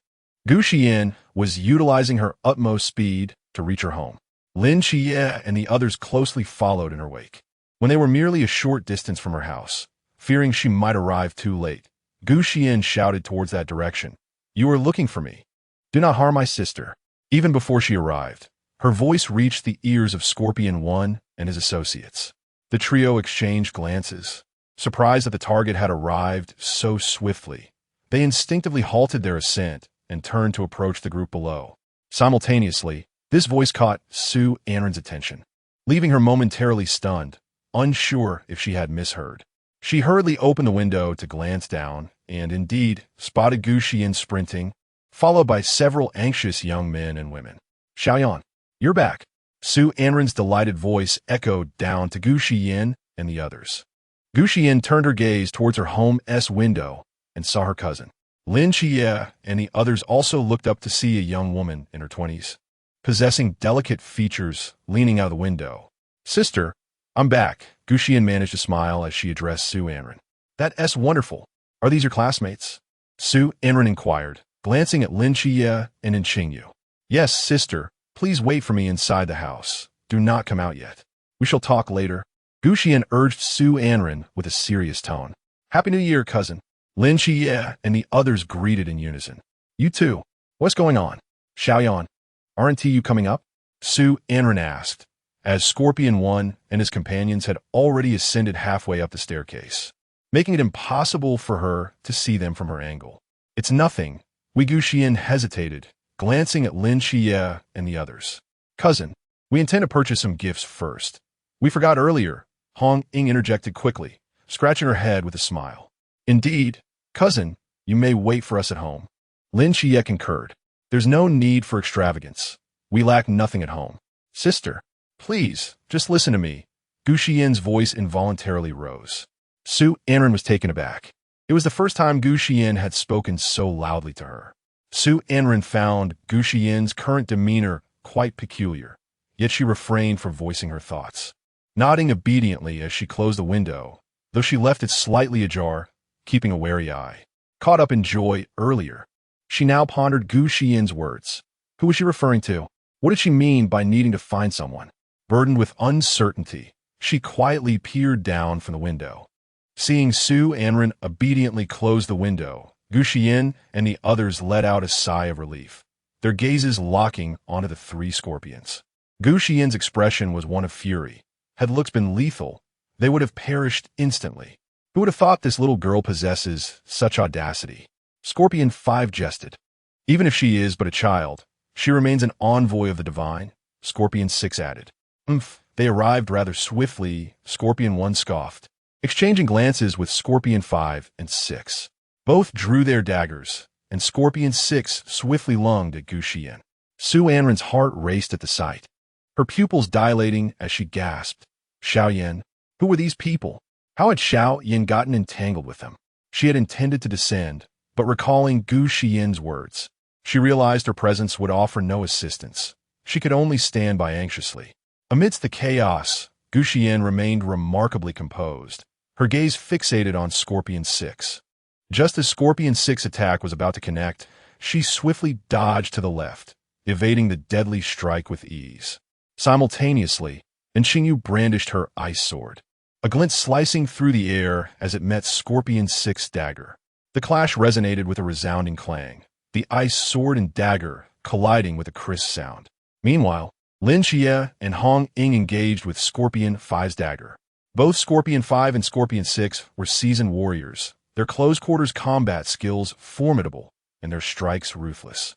Gu Xiyan was utilizing her utmost speed to reach her home. Lin Xie and the others closely followed in her wake. When they were merely a short distance from her house, fearing she might arrive too late, Gu Xiyan shouted towards that direction, "You are looking for me. Do not harm my sister." Even before she arrived, her voice reached the ears of Scorpion 1 and his associates. The trio exchanged glances. Surprised that the target had arrived so swiftly, they instinctively halted their ascent and turned to approach the group below. Simultaneously, this voice caught Su Anren's attention, leaving her momentarily stunned, unsure if she had misheard. She hurriedly opened the window to glance down and, indeed, spotted Gu Xiyan sprinting, followed by several anxious young men and women. "Xiaoyan, you're back." Su Anren's delighted voice echoed down to Gu Xiyan and the others. Gu Xiyan turned her gaze towards her home's window and saw her cousin. Lin Xie and the others also looked up to see a young woman in her 20s, possessing delicate features, leaning out of the window. "Sister, I'm back." Gu Xiyan managed to smile as she addressed Su Anren. "That's wonderful. Are these your classmates?" Su Anren inquired, glancing at Lin Xie and Qing Yu. "Yes, sister. Please wait for me inside the house," do not come out yet. We shall talk later. Gu Xiyan urged Su Anren with a serious tone. Happy New Year, cousin. Lin Xie and the others greeted in unison. You too. What's going on? Xiaoyan, aren't you coming up? Su Anren asked, as Scorpion 1 and his companions had already ascended halfway up the staircase, making it impossible for her to see them from her angle. It's nothing. Gu Xiyan hesitated, glancing at Lin Xie and the others. Cousin, we intend to purchase some gifts first. We forgot earlier, Hong Ying interjected quickly, scratching her head with a smile. Indeed, cousin, you may wait for us at home. Lin Xie concurred. There's no need for extravagance. We lack nothing at home. Sister, please, just listen to me. Gu Xiyan's voice involuntarily rose. Su Anren was taken aback. It was the first time Gu Xiyan had spoken so loudly to her. Su Anren found Gu Xiyan's current demeanor quite peculiar, yet she refrained from voicing her thoughts, nodding obediently as she closed the window, though she left it slightly ajar, keeping a wary eye. Caught up in joy earlier, she now pondered Gu Xiyan's words. Who was she referring to? What did she mean by needing to find someone? Burdened with uncertainty, she quietly peered down from the window. Seeing Su Anren obediently close the window, Gu Xiyan and the others let out a sigh of relief, their gazes locking onto the three scorpions. Gu Xiyan's expression was one of fury. Had looks been lethal, they would have perished instantly. Who would have thought this little girl possesses such audacity? Scorpion 5 jested. Even if she is but a child, she remains an envoy of the divine, Scorpion 6 added. They arrived rather swiftly, Scorpion 1 scoffed, exchanging glances with Scorpion 5 and 6. Both drew their daggers, and Scorpion 6 swiftly lunged at Gu Xiyan. Su Anren's heart raced at the sight, her pupils dilating as she gasped. Xiaoyan, who were these people? How had Xiaoyan gotten entangled with them? She had intended to descend, but recalling Gu Xiyan's words, she realized her presence would offer no assistance. She could only stand by anxiously. Amidst the chaos, Gu Xiyan remained remarkably composed, her gaze fixated on Scorpion 6. Just as Scorpion 6's attack was about to connect, she swiftly dodged to the left, evading the deadly strike with ease. Simultaneously, Xingyu brandished her ice sword, a glint slicing through the air as it met Scorpion 6's dagger. The clash resonated with a resounding clang, the ice sword and dagger colliding with a crisp sound. Meanwhile, Lin Xie and Hong Ying engaged with Scorpion 5's dagger. Both Scorpion 5 and Scorpion 6 were seasoned warriors, their close-quarters combat skills formidable and their strikes ruthless.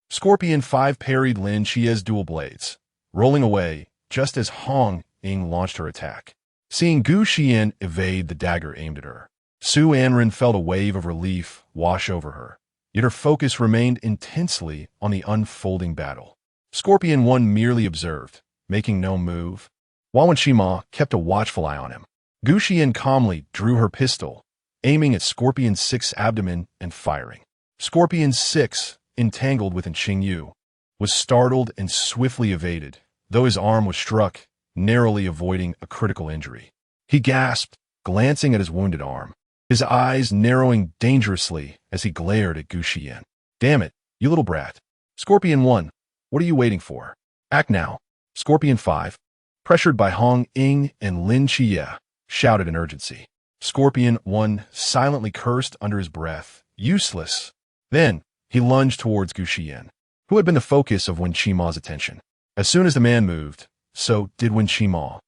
Scorpion 5 parried Lin Xie's dual blades, rolling away just as Hong Ying launched her attack. Seeing Gu Xiyan evade the dagger aimed at her, Su Anren felt a wave of relief wash over her, yet her focus remained intensely on the unfolding battle. Scorpion 1 merely observed, making no move, while Wenshima kept a watchful eye on him. Gu Xiyan calmly drew her pistol, aiming at Scorpion 6's abdomen and firing. Scorpion 6, entangled within Xingyu, was startled and swiftly evaded, though his arm was struck, narrowly avoiding a critical injury. He gasped, glancing at his wounded arm, his eyes narrowing dangerously as he glared at Gu Xiyan. Damn it, you little brat. Scorpion 1, what are you waiting for? Act now. Scorpion 5, pressured by Hong Ying and Lin Xie, shouted in urgency. Scorpion 1 silently cursed under his breath. Useless. Then, he lunged towards Gu Xiyan, who had been the focus of Wenshima's attention. As soon as the man moved, so did Wenshima,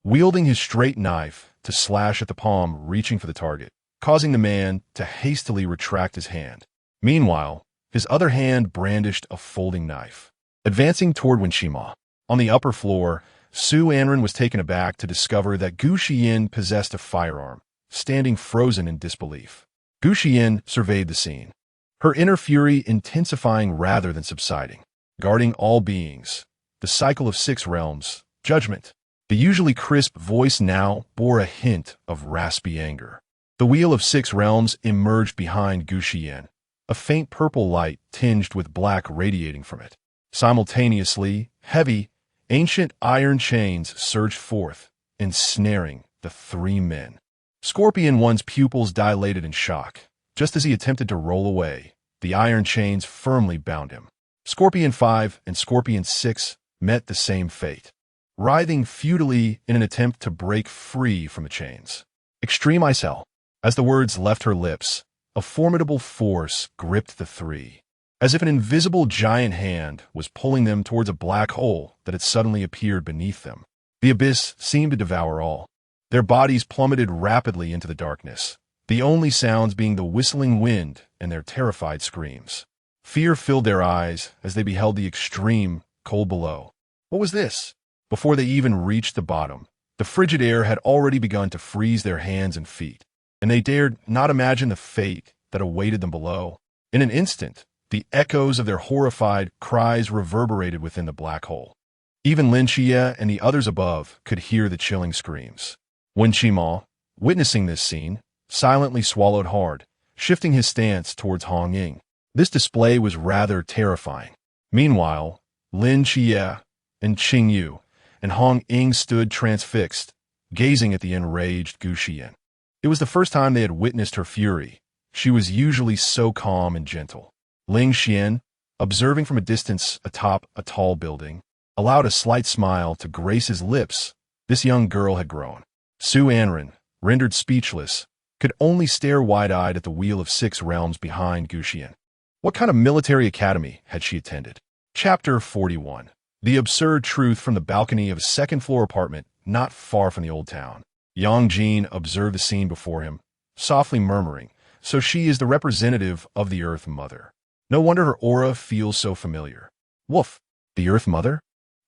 wielding his straight knife to slash at the palm reaching for the target, causing the man to hastily retract his hand. Meanwhile, his other hand brandished a folding knife. Advancing toward Wenshima, on the upper floor, Su Anren was taken aback to discover that Gu Xiyan possessed a firearm, standing frozen in disbelief. Gu Xiyan surveyed the scene, her inner fury intensifying rather than subsiding. Guarding all beings, the cycle of 6 realms, judgment. The usually crisp voice now bore a hint of raspy anger. The wheel of 6 realms emerged behind Gu Xiyan, a faint purple light tinged with black radiating from it. Simultaneously, heavy, ancient iron chains surged forth, ensnaring the 3 men. Scorpion 1's pupils dilated in shock. Just as he attempted to roll away, the iron chains firmly bound him. Scorpion 5 and Scorpion 6 met the same fate. writhing futilely in an attempt to break free from the chains. Extreme ice hell. As the words left her lips, a formidable force gripped the three, as if an invisible giant hand was pulling them towards a black hole that had suddenly appeared beneath them. The abyss seemed to devour all. Their bodies plummeted rapidly into the darkness, the only sounds being the whistling wind and their terrified screams. Fear filled their eyes as they beheld the extreme cold below. What was this? Before they even reached the bottom, the frigid air had already begun to freeze their hands and feet, and they dared not imagine the fate that awaited them below. In an instant, the echoes of their horrified cries reverberated within the black hole. Even Lin Xie and the others above could hear the chilling screams. Wen Qimo, witnessing this scene, silently swallowed hard, shifting his stance towards Hong Ying. This display was rather terrifying. Meanwhile, Lin Xie and Qing Yu and Hong Ying stood transfixed, gazing at the enraged Gu Xiyan. It was the first time they had witnessed her fury. She was usually so calm and gentle. Ling Xian, observing from a distance atop a tall building, allowed a slight smile to grace his lips. This young girl had grown. Su Anren, rendered speechless, could only stare wide-eyed at the Wheel of Six Realms behind Gu Xiyan. What kind of military academy had she attended? Chapter 41. The absurd truth from the balcony of a second-floor apartment not far from the old town. Yang Jin observed the scene before him, softly murmuring, "So she is the representative of the Earth Mother. No wonder her aura feels so familiar." Woof! The Earth Mother?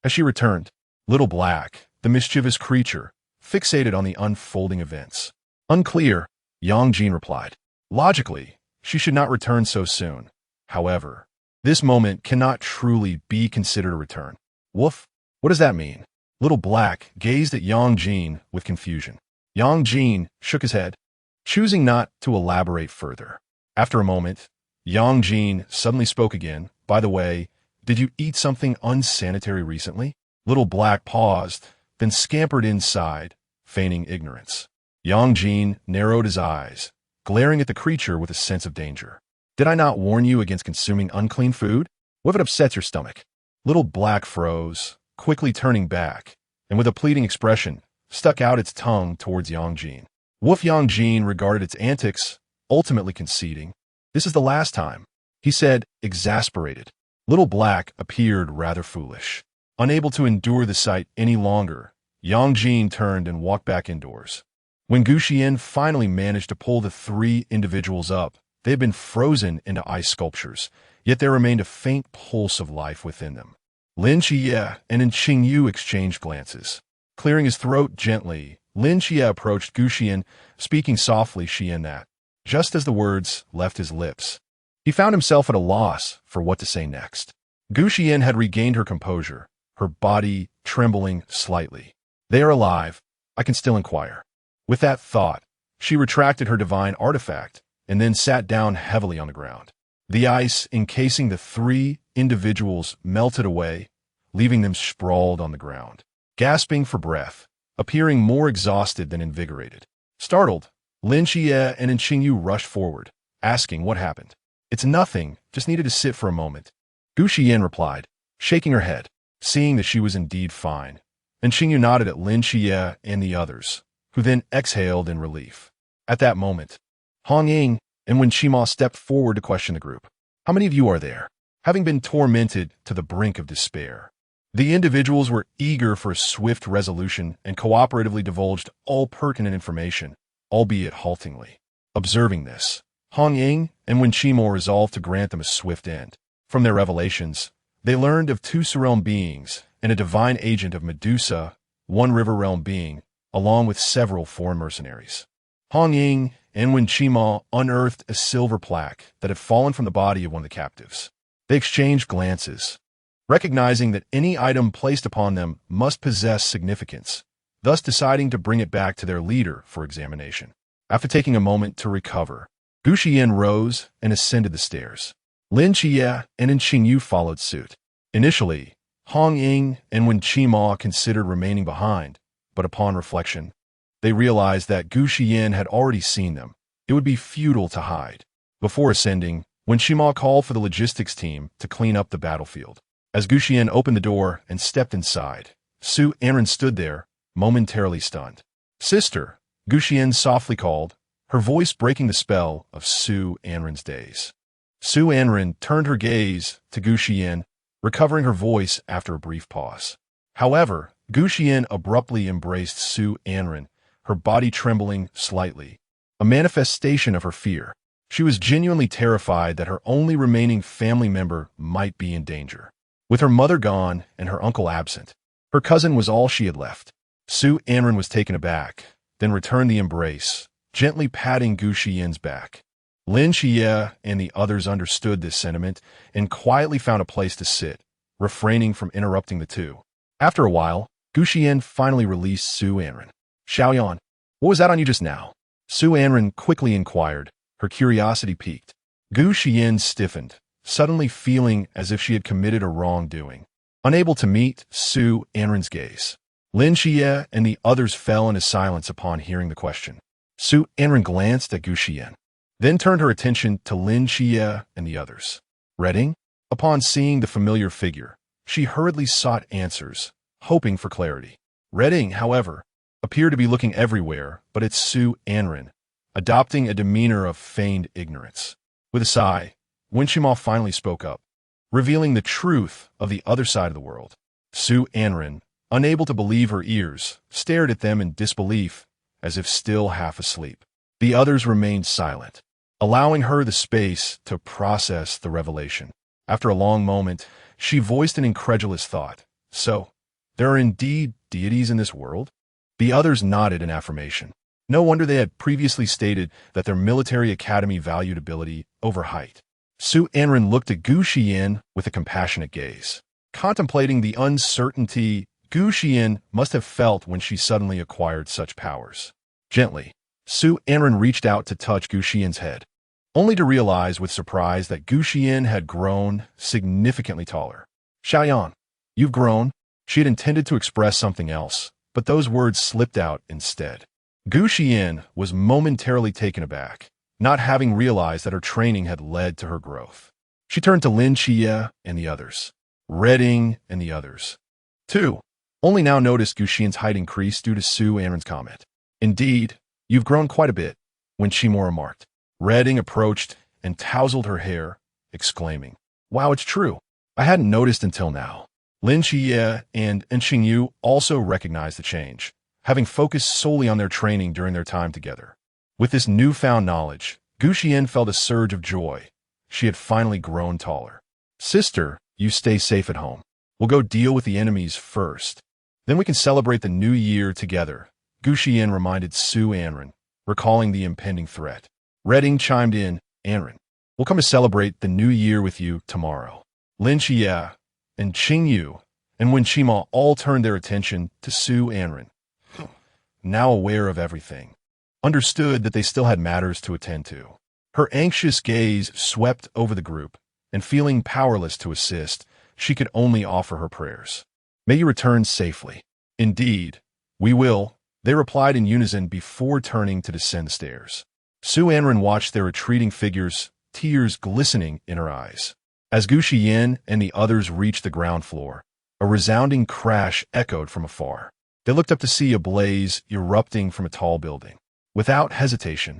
As she returned, Little Black, the mischievous creature, fixated on the unfolding events. Unclear, Yang Jin replied. Logically, she should not return so soon. However, this moment cannot truly be considered a return. Woof! What does that mean? Little Black gazed at Yang Jin with confusion. Yang Jin shook his head, choosing not to elaborate further. After a moment, Yang Jin suddenly spoke again. By the way, did you eat something unsanitary recently? Little Black paused, then scampered inside, feigning ignorance. Yang Jin narrowed his eyes, glaring at the creature with a sense of danger. Did I not warn you against consuming unclean food? What if it upsets your stomach? Little Black froze, quickly turning back, and with a pleading expression, stuck out its tongue towards Yang Jin. Woof! Yang Jin regarded its antics, ultimately conceding. This is the last time, he said, exasperated. Little Black appeared rather foolish. Unable to endure the sight any longer, Yang Jin turned and walked back indoors. When Gu Xiyan finally managed to pull the three individuals up, they had been frozen into ice sculptures, yet there remained a faint pulse of life within them. Lin Xie and Qing Yu exchanged glances. Clearing his throat gently, Lin Xie approached Gu Xiyan, speaking softly Xiyan that, just as the words left his lips, he found himself at a loss for what to say next. Gu Xiyan had regained her composure, her body trembling slightly. They are alive. I can still inquire. With that thought, she retracted her divine artifact and then sat down heavily on the ground. The ice encasing the three individuals melted away, leaving them sprawled on the ground, gasping for breath, appearing more exhausted than invigorated. Startled, Lin Xie and Qing Yu rushed forward, asking what happened. It's nothing, just needed to sit for a moment. Gu Xiyan replied, shaking her head, seeing that she was indeed fine, and Qing Yu nodded at Lin Xie and the others, who then exhaled in relief. At that moment, Hong Ying and Wen Qimo stepped forward to question the group. How many of you are there? Having been tormented to the brink of despair. The individuals were eager for a swift resolution and cooperatively divulged all pertinent information, albeit haltingly. Observing this, Hong Ying and Wen Qimo resolved to grant them a swift end. From their revelations, they learned of two Surrealm beings and a divine agent of Medusa, one River Realm being, along with several foreign mercenaries. Hong Ying and Wen Qimo unearthed a silver plaque that had fallen from the body of one of the captives. They exchanged glances, recognizing that any item placed upon them must possess significance, thus deciding to bring it back to their leader for examination. After taking a moment to recover, Gu Xiyan rose and ascended the stairs. Lin Xie and Qing Yu followed suit. Initially, Hong Ying and Wen Qimo considered remaining behind, but upon reflection, they realized that Gu Xiyan had already seen them. It would be futile to hide. Before ascending, Wen Qimo called for the logistics team to clean up the battlefield. As Gu Xiyan opened the door and stepped inside, Su Anren stood there, momentarily stunned. Sister, Gu Xiyan softly called, her voice breaking the spell of Su Anren's days. Su Anren turned her gaze to Gu Xiyan, recovering her voice after a brief pause. However, Gu Xiyan abruptly embraced Su Anren, her body trembling slightly, a manifestation of her fear. She was genuinely terrified that her only remaining family member might be in danger. With her mother gone and her uncle absent, her cousin was all she had left. Su Anren was taken aback, then returned the embrace, gently patting Gu Xiyan's back. Lin Xie and the others understood this sentiment and quietly found a place to sit, refraining from interrupting the two. After a while, Gu Xiyan finally released Su Anren. Xiaoyan, what was that on you just now? Su Anren quickly inquired, her curiosity piqued. Gu Xiyan stiffened, suddenly feeling as if she had committed a wrongdoing. Unable to meet Su Anren's gaze, Lin Xie and the others fell into silence upon hearing the question. Su Anren glanced at Gu Xiyan, then turned her attention to Lin Xie and the others. Reading? Upon seeing the familiar figure, she hurriedly sought answers, hoping for clarity. Reading, however, appeared to be looking everywhere but at Su Anren, adopting a demeanor of feigned ignorance. With a sigh, Wenshima finally spoke up, revealing the truth of the other side of the world. Su Anren, unable to believe her ears, stared at them in disbelief, as if still half asleep. The others remained silent, allowing her the space to process the revelation. After a long moment, she voiced an incredulous thought. So, there are indeed deities in this world? The others nodded in affirmation. No wonder they had previously stated that their military academy valued ability over height. Su Anren looked at Gu Xiyan with a compassionate gaze, contemplating the uncertainty Gu Xiyan must have felt when she suddenly acquired such powers. Gently, Su Anren reached out to touch Gu Xiyan's head, only to realize with surprise that Gu Xiyan had grown significantly taller. Xiaoyan, you've grown. She had intended to express something else, but those words slipped out instead. Gu Xiyan was momentarily taken aback, not having realized that her training had led to her growth. She turned to Lin Xie and the others, Reading and the others, too. Only now noticed Gu Xiyan's height increased due to Su Anren's comment. Indeed, you've grown quite a bit, Wenshima remarked. Reading approached and tousled her hair, exclaiming, Wow, it's true. I hadn't noticed until now. Lin Xie and Xingyu also recognized the change, having focused solely on their training during their time together. With this newfound knowledge, Gu Xiyan felt a surge of joy. She had finally grown taller. Sister, you stay safe at home. We'll go deal with the enemies first. Then we can celebrate the new year together, Gu Xiyan reminded Su Anren, recalling the impending threat. Reading chimed in, Anren, we'll come to celebrate the new year with you tomorrow. Lin Xie and Xingyu and Wenshima all turned their attention to Su Anren, now aware of everything, understood that they still had matters to attend to. Her anxious gaze swept over the group, and feeling powerless to assist, she could only offer her prayers. May you return safely. Indeed, we will, they replied in unison before turning to descend the stairs. Su Anren watched their retreating figures, tears glistening in her eyes. As Gu Xiyan and the others reached the ground floor, a resounding crash echoed from afar. They looked up to see a blaze erupting from a tall building. Without hesitation,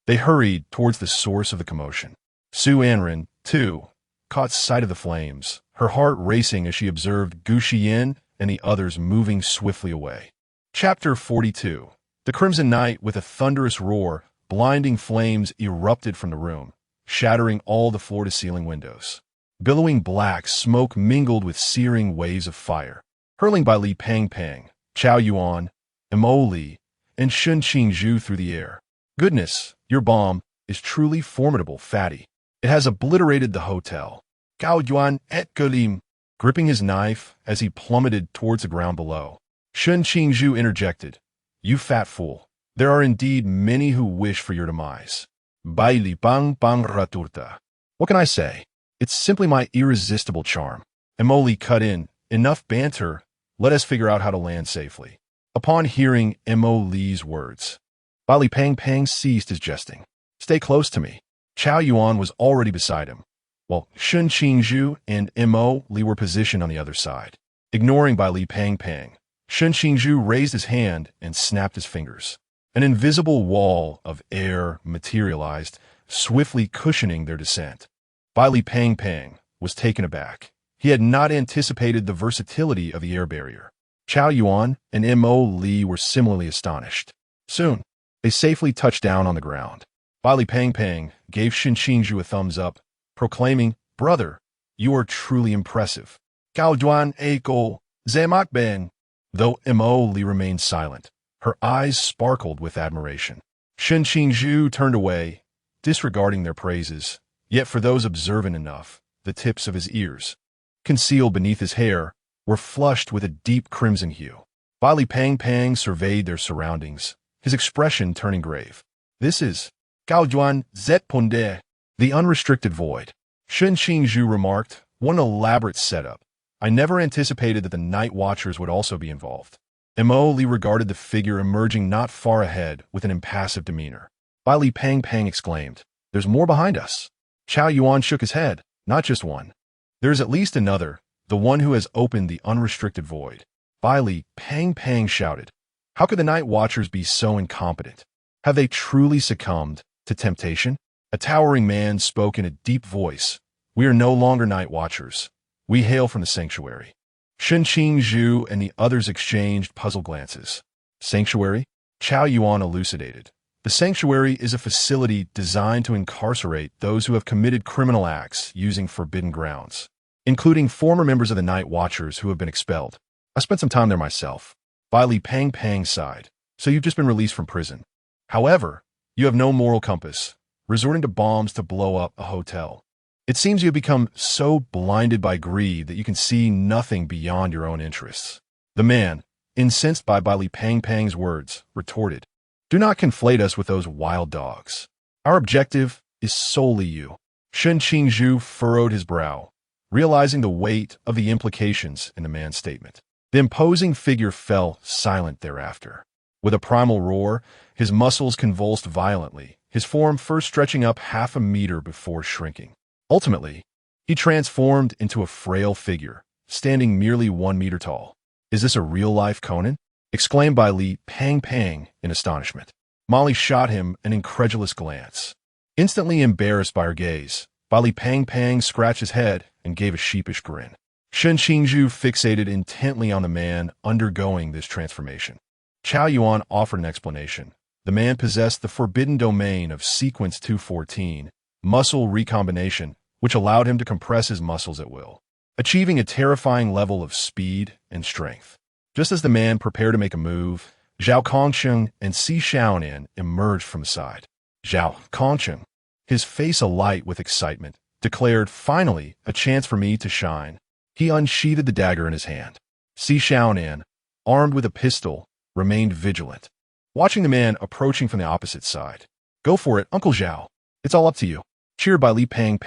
they hurried towards the source of the commotion. Su Anren, too, caught sight of the flames, her heart racing as she observed Gu Xiyan and the others moving swiftly away. Chapter 42. The Crimson Night, with a thunderous roar, blinding flames erupted from the room, shattering all the floor-to-ceiling windows. Billowing black smoke mingled with searing waves of fire, hurling by Li Pangpang, Chao Yuan, Mo Li, and Shun Qingzhu through the air. Goodness, your bomb is truly formidable, Fatty. It has obliterated the hotel. Gao Yuan et Gulim, gripping his knife as he plummeted towards the ground below. Shun Qingzhu interjected, You fat fool. There are indeed many who wish for your demise. Baili bang bang raturta. What can I say? It's simply my irresistible charm. Emoli cut in. Enough banter. Let us figure out how to land safely. Upon hearing Mo Li's words, Bali Pang Pang ceased his jesting. Stay close to me. Chao Yuan was already beside him, while Shun Qingzhu and Mo Li were positioned on the other side. Ignoring Bali Pang Pang, Shen Qingzhu raised his hand and snapped his fingers. An invisible wall of air materialized, swiftly cushioning their descent. Bai Li Pang was taken aback. He had not anticipated the versatility of the air barrier. Chao Yuan and Mo Li were similarly astonished. Soon, they safely touched down on the ground. Bai Li Pang gave Shen Qingzhu a thumbs up, proclaiming, "Brother, you are truly impressive." Gao Duan A Go, Zemak Ben. Though Mo Li remained silent, her eyes sparkled with admiration. Shen Qingzhu turned away, disregarding their praises, yet for those observant enough, the tips of his ears, concealed beneath his hair, were flushed with a deep crimson hue. Bai Li Pang surveyed their surroundings, his expression turning grave. "This is Gao Duan Zet Ponde, the unrestricted void," Shen Qingzhu remarked. "One elaborate setup. I never anticipated that the Night Watchers would also be involved." Mo Li regarded the figure emerging not far ahead with an impassive demeanor. Bai Li Pang exclaimed, "There's more behind us." Chao Yuan shook his head. "Not just one. There is at least another, the one who has opened the unrestricted void." Bai Li Pang shouted, "How could the Night Watchers be so incompetent? Have they truly succumbed to temptation?" A towering man spoke in a deep voice. "We are no longer Night Watchers. We hail from the sanctuary." Shen Qingzhu and the others exchanged puzzled glances. "Sanctuary?" Chao Yuan elucidated. "The sanctuary is a facility designed to incarcerate those who have committed criminal acts using forbidden grounds, including former members of the Night Watchers who have been expelled. I spent some time there myself." Bai Li Pang sighed. "So you've just been released from prison. However, you have no moral compass, resorting to bombs to blow up a hotel. It seems you have become so blinded by greed that you can see nothing beyond your own interests." The man, incensed by Bai Li Pang's words, retorted, "Do not conflate us with those wild dogs. Our objective is solely you." Shen Qingzhu furrowed his brow, realizing the weight of the implications in the man's statement. The imposing figure fell silent thereafter. With a primal roar, his muscles convulsed violently, his form first stretching up 1/2 meter before shrinking. Ultimately, he transformed into a frail figure, standing merely 1 meter tall. "Is this a real-life Conan?" exclaimed Bai Li Pang in astonishment. Molly shot him an incredulous glance. Instantly embarrassed by her gaze, Bai Li Pang scratched his head and gave a sheepish grin. Shen Qingzhu fixated intently on the man undergoing this transformation. Chao Yuan offered an explanation. The man possessed the forbidden domain of Sequence 214, muscle recombination, which allowed him to compress his muscles at will, achieving a terrifying level of speed and strength. Just as the man prepared to make a move, Zhao Kongsheng and Si Xiaonan emerged from the side. Zhao Kongsheng, his face alight with excitement, declared, "Finally, a chance for me to shine." He unsheathed the dagger in his hand. Si Xiaonan, armed with a pistol, remained vigilant, watching the man approaching from the opposite side. "Go for it, Uncle Zhao. It's all up to you," cheered by Li Pang.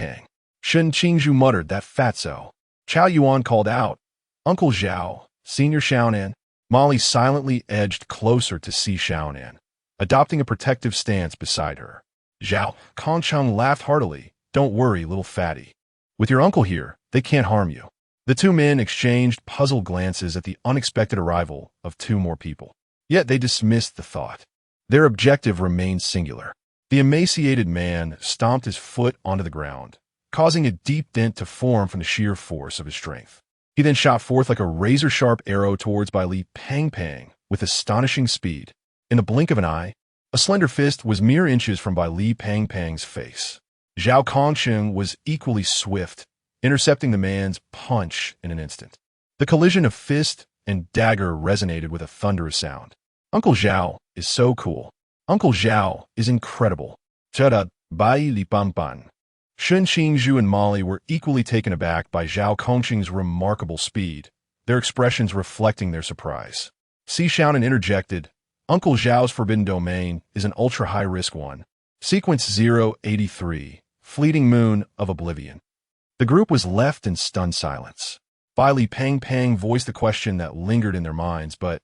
Shen Qingzhu muttered, "That fatso." Chao Yuan called out, "Uncle Zhao, Senior Xiaonan." Molly silently edged closer to Si Xiaonan, adopting a protective stance beside her. Zhao Kongcheng laughed heartily. "Don't worry, little fatty. With your uncle here, they can't harm you." The two men exchanged puzzled glances at the unexpected arrival of 2 more people. Yet they dismissed the thought. Their objective remained singular. The emaciated man stomped his foot onto the ground, causing a deep dent to form from the sheer force of his strength. He then shot forth like a razor-sharp arrow towards Bai Li Pang with astonishing speed. In the blink of an eye, a slender fist was mere inches from Bai Li Pang's face. Zhao Kongsheng was equally swift, intercepting the man's punch in an instant. The collision of fist and dagger resonated with a thunderous sound. "Uncle Zhao is so cool. Uncle Zhao is incredible." Chada Bai Li Pangpan. Shen Qingzhu and Molly were equally taken aback by Zhao Kongsheng's remarkable speed, their expressions reflecting their surprise. Si Xiaonan interjected, "Uncle Zhao's forbidden domain is an ultra-high-risk one. Sequence 083, Fleeting Moon of Oblivion." The group was left in stunned silence. Bai Li Pang voiced the question that lingered in their minds, but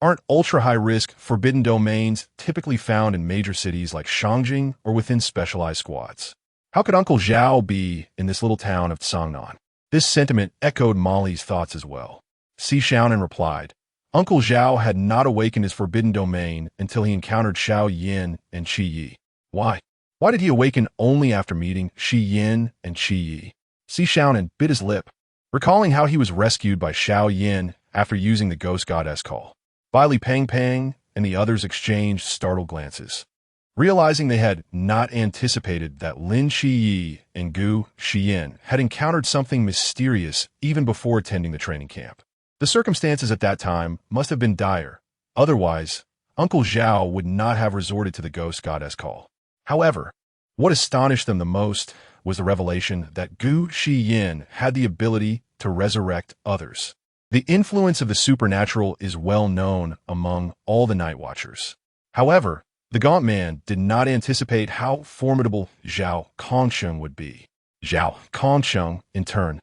aren't ultra-high-risk forbidden domains typically found in major cities like Shangjing or within specialized squads? How could Uncle Zhao be in this little town of Tsangnan? This sentiment echoed Molly's thoughts as well. Si Xiaonan replied, Uncle Zhao had not awakened his forbidden domain until he encountered Xiao Yin and Qi Yi. Why? Why did he awaken only after meeting Shi Yin and Qi Yi? Xi Xiaonan bit his lip, recalling how he was rescued by Xiao Yin after using the ghost goddess call. Bai Li Pang Pang and the others exchanged startled glances, realizing they had not anticipated that Lin Qi Yi and Gu Xiyan had encountered something mysterious even before attending the training camp. The circumstances at that time must have been dire. Otherwise, Uncle Zhao would not have resorted to the ghost goddess call. However, what astonished them the most was the revelation that Gu Xiyan had the ability to resurrect others. The influence of the supernatural is well known among all the Night Watchers. However, the Gaunt Man did not anticipate how formidable Zhao Kongsheng would be. Zhao Kongsheng, in turn,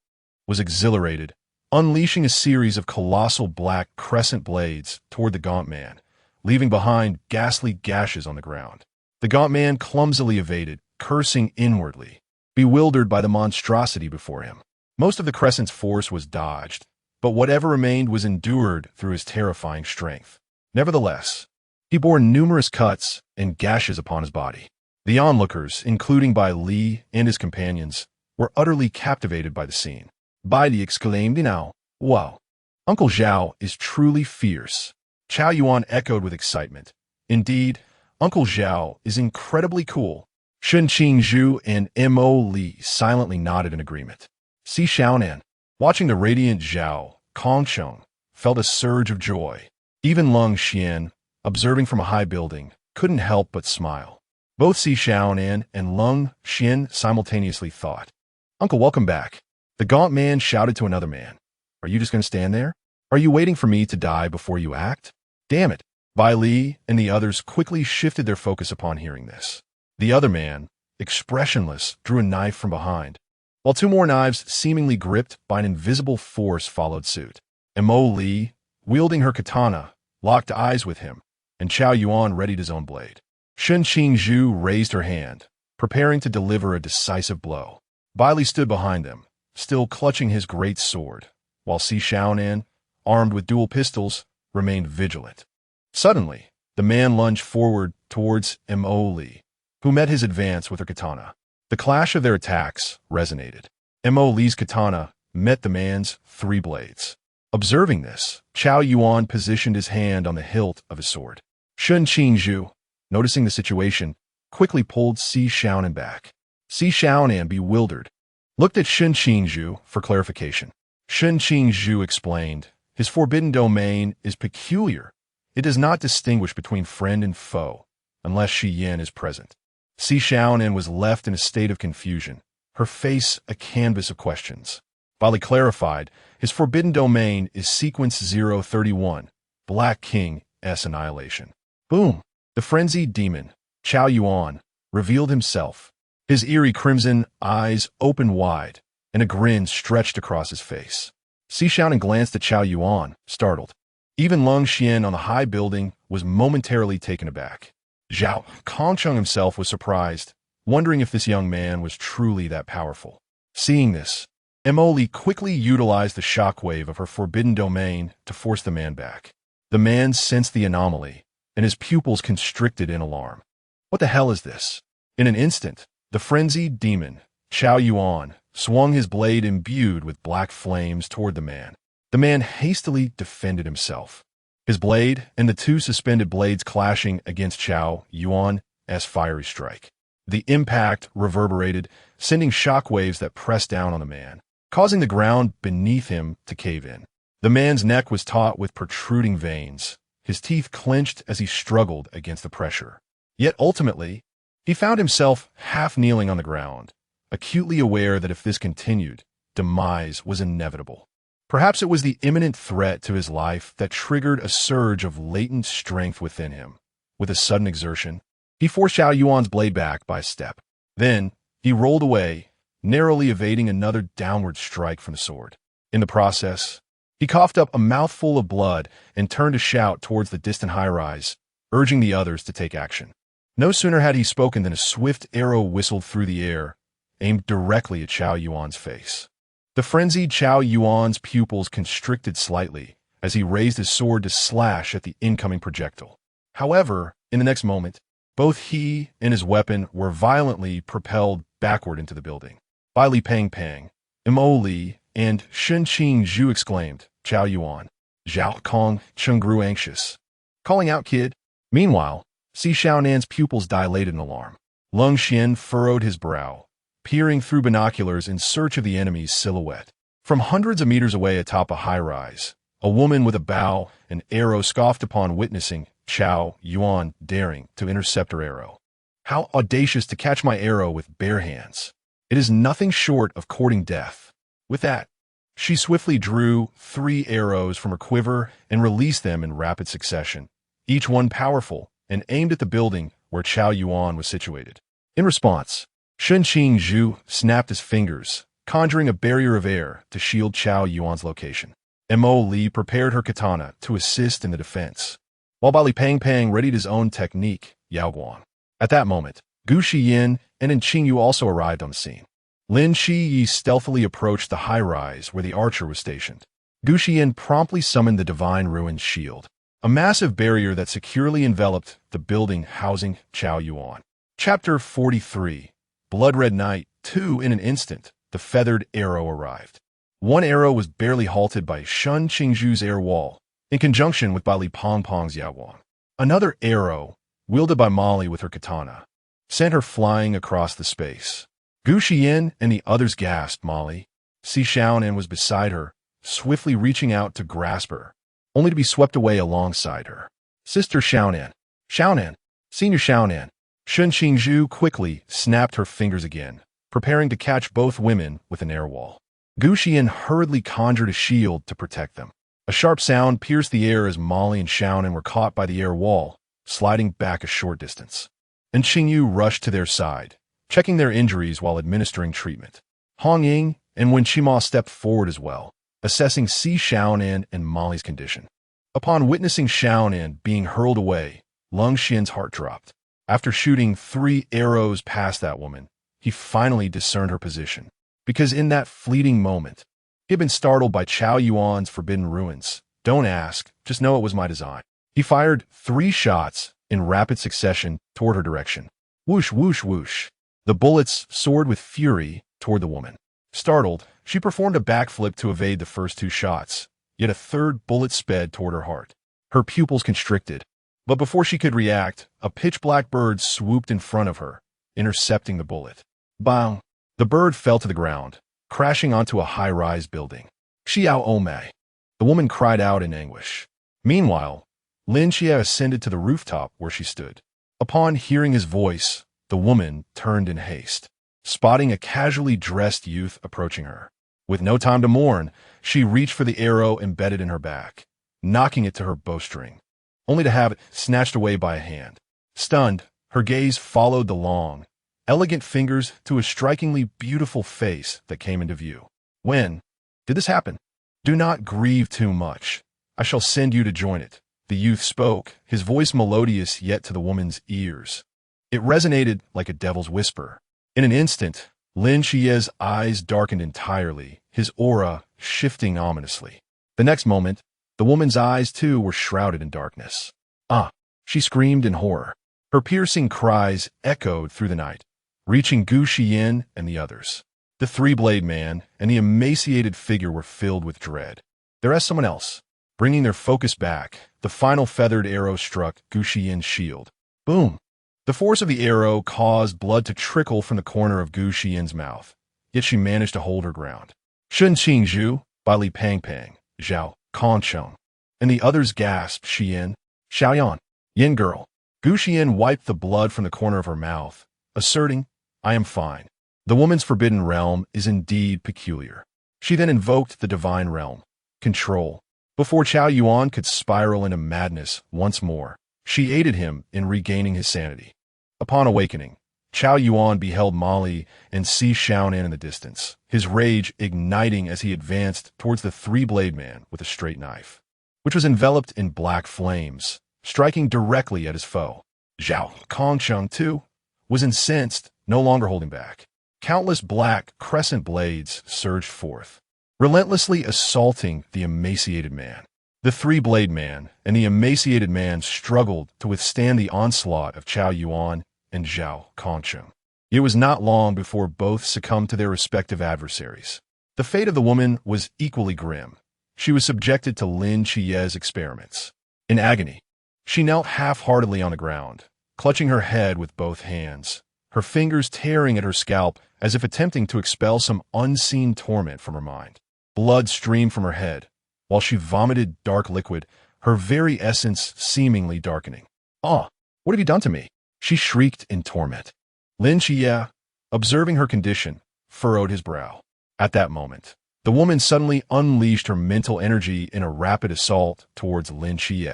was exhilarated, unleashing a series of colossal black crescent blades toward the Gaunt Man, leaving behind ghastly gashes on the ground. The Gaunt Man clumsily evaded, cursing inwardly, bewildered by the monstrosity before him. Most of the crescent's force was dodged, but whatever remained was endured through his terrifying strength. Nevertheless, he bore numerous cuts and gashes upon his body. The onlookers, including Bai Li and his companions, were utterly captivated by the scene. Bai Li exclaimed, "Now, wow, Uncle Zhao is truly fierce." Chao Yuan echoed with excitement. Indeed, Uncle Zhao is incredibly cool. Shen Qingzhu and Mo Li silently nodded in agreement. Xi Xiaonan, watching the radiant Zhao Kongsheng, felt a surge of joy. Even Lung Xian, observing from a high building, couldn't help but smile. Both Xi Xiaonan and Lung Xian simultaneously thought, "Uncle, welcome back." The Gaunt Man shouted to another man, "Are you just going to stand there? Are you waiting for me to die before you act? Damn it." Bai Li and the others quickly shifted their focus upon hearing this. The other man, expressionless, drew a knife from behind, while two more knives seemingly gripped by an invisible force followed suit. Mo Li, wielding her katana, locked eyes with him, and Chao Yuan readied his own blade. Shen Qingzhu raised her hand, preparing to deliver a decisive blow. Bai Li stood behind them, still clutching his great sword, while Xi Xiaonan, armed with dual pistols, remained vigilant. Suddenly, the man lunged forward towards Mo Li, who met his advance with her katana. The clash of their attacks resonated. Mo Li's katana met the man's 3 blades. Observing this, Chao Yuan positioned his hand on the hilt of his sword. Shen Qingzhu, noticing the situation, quickly pulled Xi Xiaonan back. Xi Xiaonan, bewildered, looked at Shen Qingzhu for clarification. Shen Qingzhu explained, "His forbidden domain is peculiar. It does not distinguish between friend and foe, unless Shi Yin is present." Xi Xiaonan was left in a state of confusion, her face a canvas of questions. Bali clarified, "His forbidden domain is sequence 031, Black King's annihilation." Boom! The frenzied demon, Chao Yuan, revealed himself. His eerie crimson eyes opened wide, and a grin stretched across his face. Xi Xiaonan glanced at Chao Yuan, startled. Even Lung Xian on the high building was momentarily taken aback. Zhao Kongsheng himself was surprised, wondering if this young man was truly that powerful. Seeing this, Mo Li quickly utilized the shockwave of her forbidden domain to force the man back. The man sensed the anomaly, and his pupils constricted in alarm. What the hell is this? In an instant, the frenzied demon, Chao Yuan, swung his blade imbued with black flames toward the man. The man hastily defended himself, his blade and the 2 suspended blades clashing against Chao Yuan's fiery strike. The impact reverberated, sending shockwaves that pressed down on the man, causing the ground beneath him to cave in. The man's neck was taut with protruding veins, his teeth clenched as he struggled against the pressure. Yet ultimately, he found himself half kneeling on the ground, acutely aware that if this continued, demise was inevitable. Perhaps it was the imminent threat to his life that triggered a surge of latent strength within him. With a sudden exertion, he forced Xiao Yuan's blade back by a step. Then, he rolled away, narrowly evading another downward strike from the sword. In the process, he coughed up a mouthful of blood and turned to shout towards the distant high-rise, urging the others to take action. No sooner had he spoken than a swift arrow whistled through the air, aimed directly at Chao Yuan's face. The frenzied Chao Yuan's pupils constricted slightly as he raised his sword to slash at the incoming projectile. However, in the next moment, both he and his weapon were violently propelled backward into the building. Bai Li Pang Pang, Mo Li, and Shen Qing Zhu exclaimed, Chao Yuan. Zhao Kong Cheng grew anxious. Calling out, kid. Meanwhile, Si Xiaonan's pupils dilated in alarm. Lung Xian furrowed his brow, peering through binoculars in search of the enemy's silhouette. From hundreds of meters away atop a high-rise, a woman with a bow and arrow scoffed upon witnessing Chao Yuan daring to intercept her arrow. How audacious to catch my arrow with bare hands. It is nothing short of courting death. With that, she swiftly drew 3 arrows from her quiver and released them in rapid succession, each one powerful, and aimed at the building where Chao Yuan was situated. In response, Shen Qing Zhu snapped his fingers, conjuring a barrier of air to shield Chao Yuan's location. Mo Li prepared her katana to assist in the defense, while Bai Li Pang Pang readied his own technique, Yao Guang. At that moment, Gu Xiyan and Qingyu also arrived on the scene. Lin Shiyi stealthily approached the high-rise where the archer was stationed. Gu Xiyan promptly summoned the Divine Ruin's shield, a massive barrier that securely enveloped the building housing Chao Yuan. Chapter 43. Blood Red Night 2. In an instant, the feathered arrow arrived. One arrow was barely halted by Shen Qingzhu's air wall, in conjunction with Bai Li Pang Pang's Yaoguang. Another arrow, wielded by Molly with her katana, sent her flying across the space. Gu Xiyan and the others gasped. Molly, Si Xiaonan, was beside her, swiftly reaching out to grasp her, only to be swept away alongside her. Sister Xiaonan, Xiaonan, Senior Xiaonan. Shen Qingzhu quickly snapped her fingers again, preparing to catch both women with an air wall. Gu Xiyan hurriedly conjured a shield to protect them. A sharp sound pierced the air as Molly and Xiaonan were caught by the air wall, sliding back a short distance. And Qingyu rushed to their side, checking their injuries while administering treatment. Hong Ying and Wen Qima stepped forward as well, assessing Si Xiaonan and Molly's condition. Upon witnessing Xiaonan being hurled away, Lung Xian's heart dropped. After shooting 3 arrows past that woman, he finally discerned her position, because in that fleeting moment, he had been startled by Chao Yuan's forbidden ruins. Don't ask, just know it was my design. He fired 3 shots in rapid succession toward her direction. Whoosh, whoosh, whoosh. The bullets soared with fury toward the woman. Startled, she performed a backflip to evade the first 2 shots, yet a third bullet sped toward her heart. Her pupils constricted, but before she could react, a pitch-black bird swooped in front of her, intercepting the bullet. Bang! The bird fell to the ground, crashing onto a high-rise building. Xiao Omei! The woman cried out in anguish. Meanwhile, Lin Xia ascended to the rooftop where she stood. Upon hearing his voice, the woman turned in haste, spotting a casually dressed youth approaching her. With no time to mourn, she reached for the arrow embedded in her back, knocking it to her bowstring, only to have it snatched away by a hand. Stunned, her gaze followed the long, elegant fingers to a strikingly beautiful face that came into view. When did this happen? Do not grieve too much. I shall send you to join it. The youth spoke, his voice melodious yet to the woman's ears. It resonated like a devil's whisper. In an instant, Lin Xia's eyes darkened entirely, his aura shifting ominously. The next moment, the woman's eyes too were shrouded in darkness. Ah! She screamed in horror. Her piercing cries echoed through the night, reaching Gu Xiyan and the others. The 3-blade man and the emaciated figure were filled with dread. There is someone else. Bringing their focus back, the final feathered arrow struck Gu Xiyan's shield. Boom! The force of the arrow caused blood to trickle from the corner of Gu Xiyan's mouth, yet she managed to hold her ground. Shen Qingzhu, Bai Li Pang Pang, Zhao Kongcheng, and the others gasped. Xiyan, Xiaoyan, Yin girl. Gu Xiyan wiped the blood from the corner of her mouth, asserting, I am fine. The woman's forbidden realm is indeed peculiar. She then invoked the divine realm, control. Before Chao Yuan could spiral into madness once more, she aided him in regaining his sanity. Upon awakening, Chao Yuan beheld Molly and Si Xiaonan in the distance, his rage igniting as he advanced towards the 3-blade man with a straight knife, which was enveloped in black flames, striking directly at his foe. Zhao Kongcheng, too, was incensed, no longer holding back. Countless black crescent blades surged forth, relentlessly assaulting the emaciated man. The three-blade man and the emaciated man struggled to withstand the onslaught of Chao Yuan and Zhao Kongcheng. It was not long before both succumbed to their respective adversaries. The fate of the woman was equally grim. She was subjected to Lin Chie's experiments. In agony, she knelt half-heartedly on the ground, clutching her head with both hands, her fingers tearing at her scalp as if attempting to expel some unseen torment from her mind. Blood streamed from her head, while she vomited dark liquid, her very essence seemingly darkening. "Ah, what have you done to me?" she shrieked in torment. Lin Chie, observing her condition, furrowed his brow. At that moment, the woman suddenly unleashed her mental energy in a rapid assault towards Lin Chie,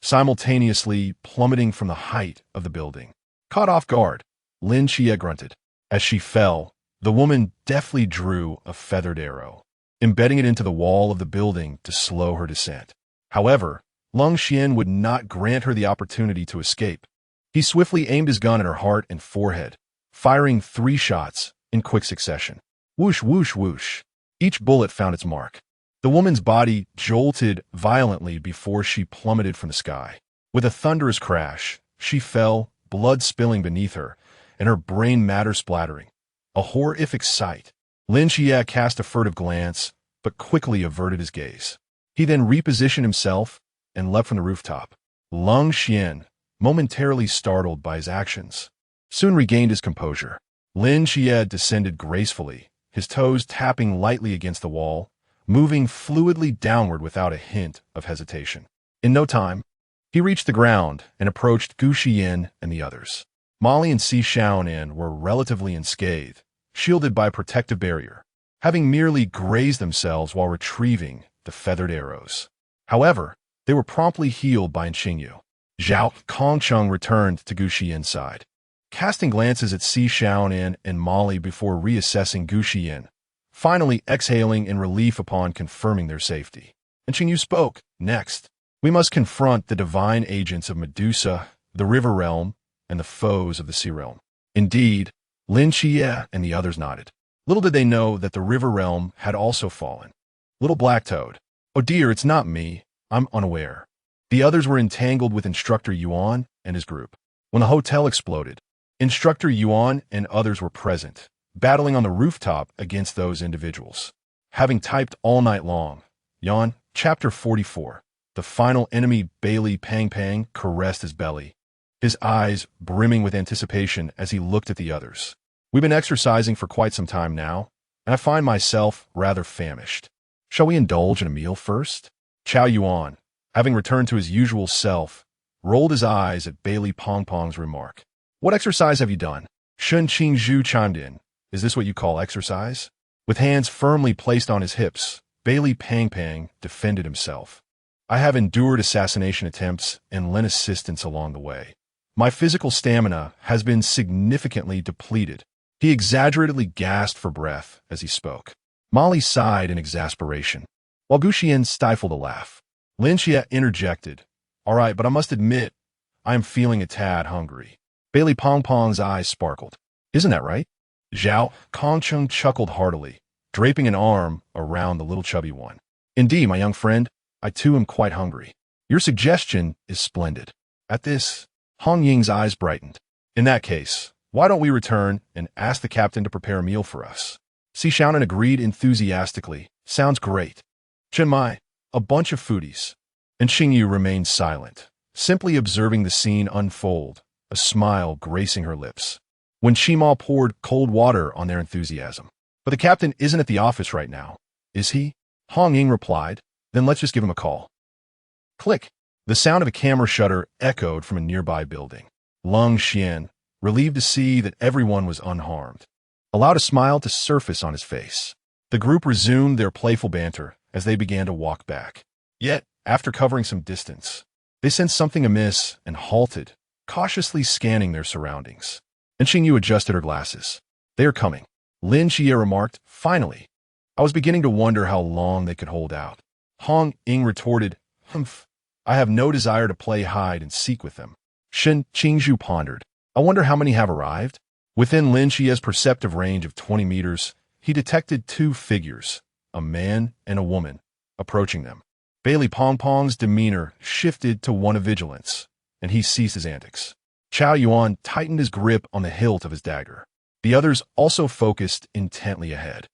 simultaneously plummeting from the height of the building. Caught off guard, Lin Chie grunted. As she fell, the woman deftly drew a feathered arrow, embedding it into the wall of the building to slow her descent. However, Lung Xian would not grant her the opportunity to escape. He swiftly aimed his gun at her heart and forehead, firing 3 shots in quick succession. Whoosh, whoosh, whoosh. Each bullet found its mark. The woman's body jolted violently before she plummeted from the sky. With a thunderous crash, she fell, blood spilling beneath her, and her brain matter splattering. A horrific sight. Lin Chie cast a furtive glance, but quickly averted his gaze. He then repositioned himself and leapt from the rooftop. Lung Xian, momentarily startled by his actions, soon regained his composure. Lin Chie descended gracefully, his toes tapping lightly against the wall, moving fluidly downward without a hint of hesitation. In no time, he reached the ground and approached Gu Xiyan and the others. Molly and Si Xiaonan were relatively unscathed, shielded by a protective barrier, having merely grazed themselves while retrieving the feathered arrows. However, they were promptly healed by Xingyu. Zhao Kongcheng returned to Gu Xiyan's side, casting glances at Si Xiaonan and Molly before reassessing Gu Xiyan, finally exhaling in relief upon confirming their safety. And Xingyu spoke. Next, we must confront the divine agents of Medusa, the River Realm, and the foes of the Sea Realm. Indeed, Lin Chie and the others nodded. Little did they know that the River Realm had also fallen. Little Black Toad. Oh dear, it's not me. I'm unaware. The others were entangled with Instructor Yuan and his group. When the hotel exploded, Instructor Yuan and others were present, battling on the rooftop against those individuals. Having typed all night long, Yuan, Chapter 44, the final enemy Bailey Pang Pang caressed his belly, his eyes brimming with anticipation as he looked at the others. We've been exercising for quite some time now, and I find myself rather famished. Shall we indulge in a meal first? Chao Yuan, having returned to his usual self, rolled his eyes at Bailey Pong Pong's remark. What exercise have you done? Shun Qing Zhu chimed in. Is this what you call exercise? With hands firmly placed on his hips, Bailey Pang Pang defended himself. I have endured assassination attempts and lent assistance along the way. My physical stamina has been significantly depleted. He exaggeratedly gasped for breath as he spoke. Molly sighed in exasperation, while Gu Xiyan stifled a laugh. Lin Xie interjected. All right, but I must admit, I am feeling a tad hungry. Bailey Pong Pong's eyes sparkled. Isn't that right? Zhao Kongcheng chuckled heartily, draping an arm around the little chubby one. Indeed, my young friend, I too am quite hungry. Your suggestion is splendid. At this, Hong Ying's eyes brightened. In that case, why don't we return and ask the captain to prepare a meal for us? Si Xiaonan agreed enthusiastically. Sounds great. Chen Mai, a bunch of foodies. And Xingyu remained silent, simply observing the scene unfold, a smile gracing her lips. When Shima poured cold water on their enthusiasm. But the captain isn't at the office right now, is he? Hong Ying replied. Then let's just give him a call. Click. The sound of a camera shutter echoed from a nearby building. Lung Xian, relieved to see that everyone was unharmed, allowed a smile to surface on his face. The group resumed their playful banter as they began to walk back. Yet, after covering some distance, they sensed something amiss and halted, cautiously scanning their surroundings. And Xingyu adjusted her glasses. They are coming. Lin Xie remarked, finally. I was beginning to wonder how long they could hold out. Hong Ying retorted, humph. I have no desire to play hide and seek with them. Shen Qingzhu pondered. I wonder how many have arrived? Within Lin Xie's perceptive range of 20 meters, he detected 2 figures, a man and a woman, approaching them. Bailey Pongpong's demeanor shifted to one of vigilance, and he ceased his antics. Chao Yuan tightened his grip on the hilt of his dagger. The others also focused intently ahead.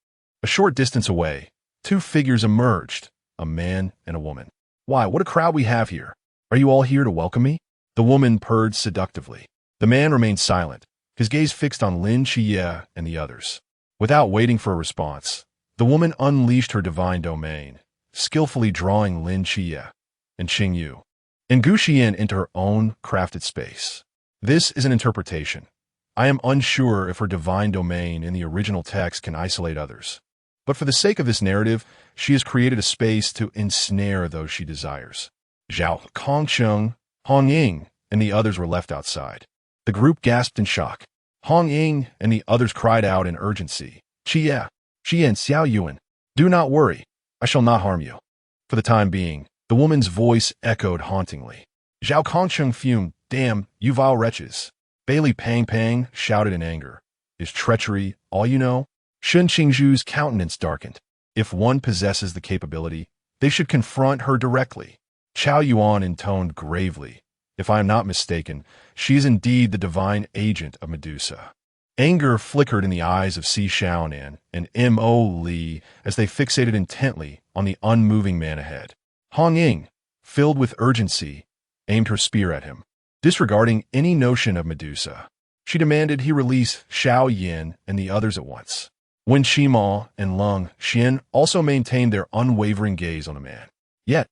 A short distance away, two figures emerged, a man and a woman. "Why, what a crowd we have here. Are you all here to welcome me?" The woman purred seductively. The man remained silent, his gaze fixed on Lin Qiye and the others. Without waiting for a response, the woman unleashed her divine domain, skillfully drawing Lin Qiye and Qing Yu and Gu Xiyan into her own crafted space. This is an interpretation. I am unsure if her divine domain in the original text can isolate others. But for the sake of this narrative, she has created a space to ensnare those she desires. Zhao Kongsheng, Hong Ying, and the others were left outside. The group gasped in shock. Hong Ying and the others cried out in urgency. "Qiye, Qiye and Xiao Yuan, do not worry. I shall not harm you." For the time being, the woman's voice echoed hauntingly. Zhao Kongsheng fumed. "Damn, you vile wretches." Bailey Pang Pang shouted in anger. "Is treachery all you know?" Shen Qingzhu's countenance darkened. If one possesses the capability, they should confront her directly. Chao Yuan intoned gravely. "If I am not mistaken, she is indeed the divine agent of Medusa." Anger flickered in the eyes of Si Xiaonan and M.O. Li as they fixated intently on the unmoving man ahead. Hong Ying, filled with urgency, aimed her spear at him. Disregarding any notion of Medusa, she demanded he release Xiao Yin and the others at once. Wen Qima and Lung Xian also maintained their unwavering gaze on the man. Yet,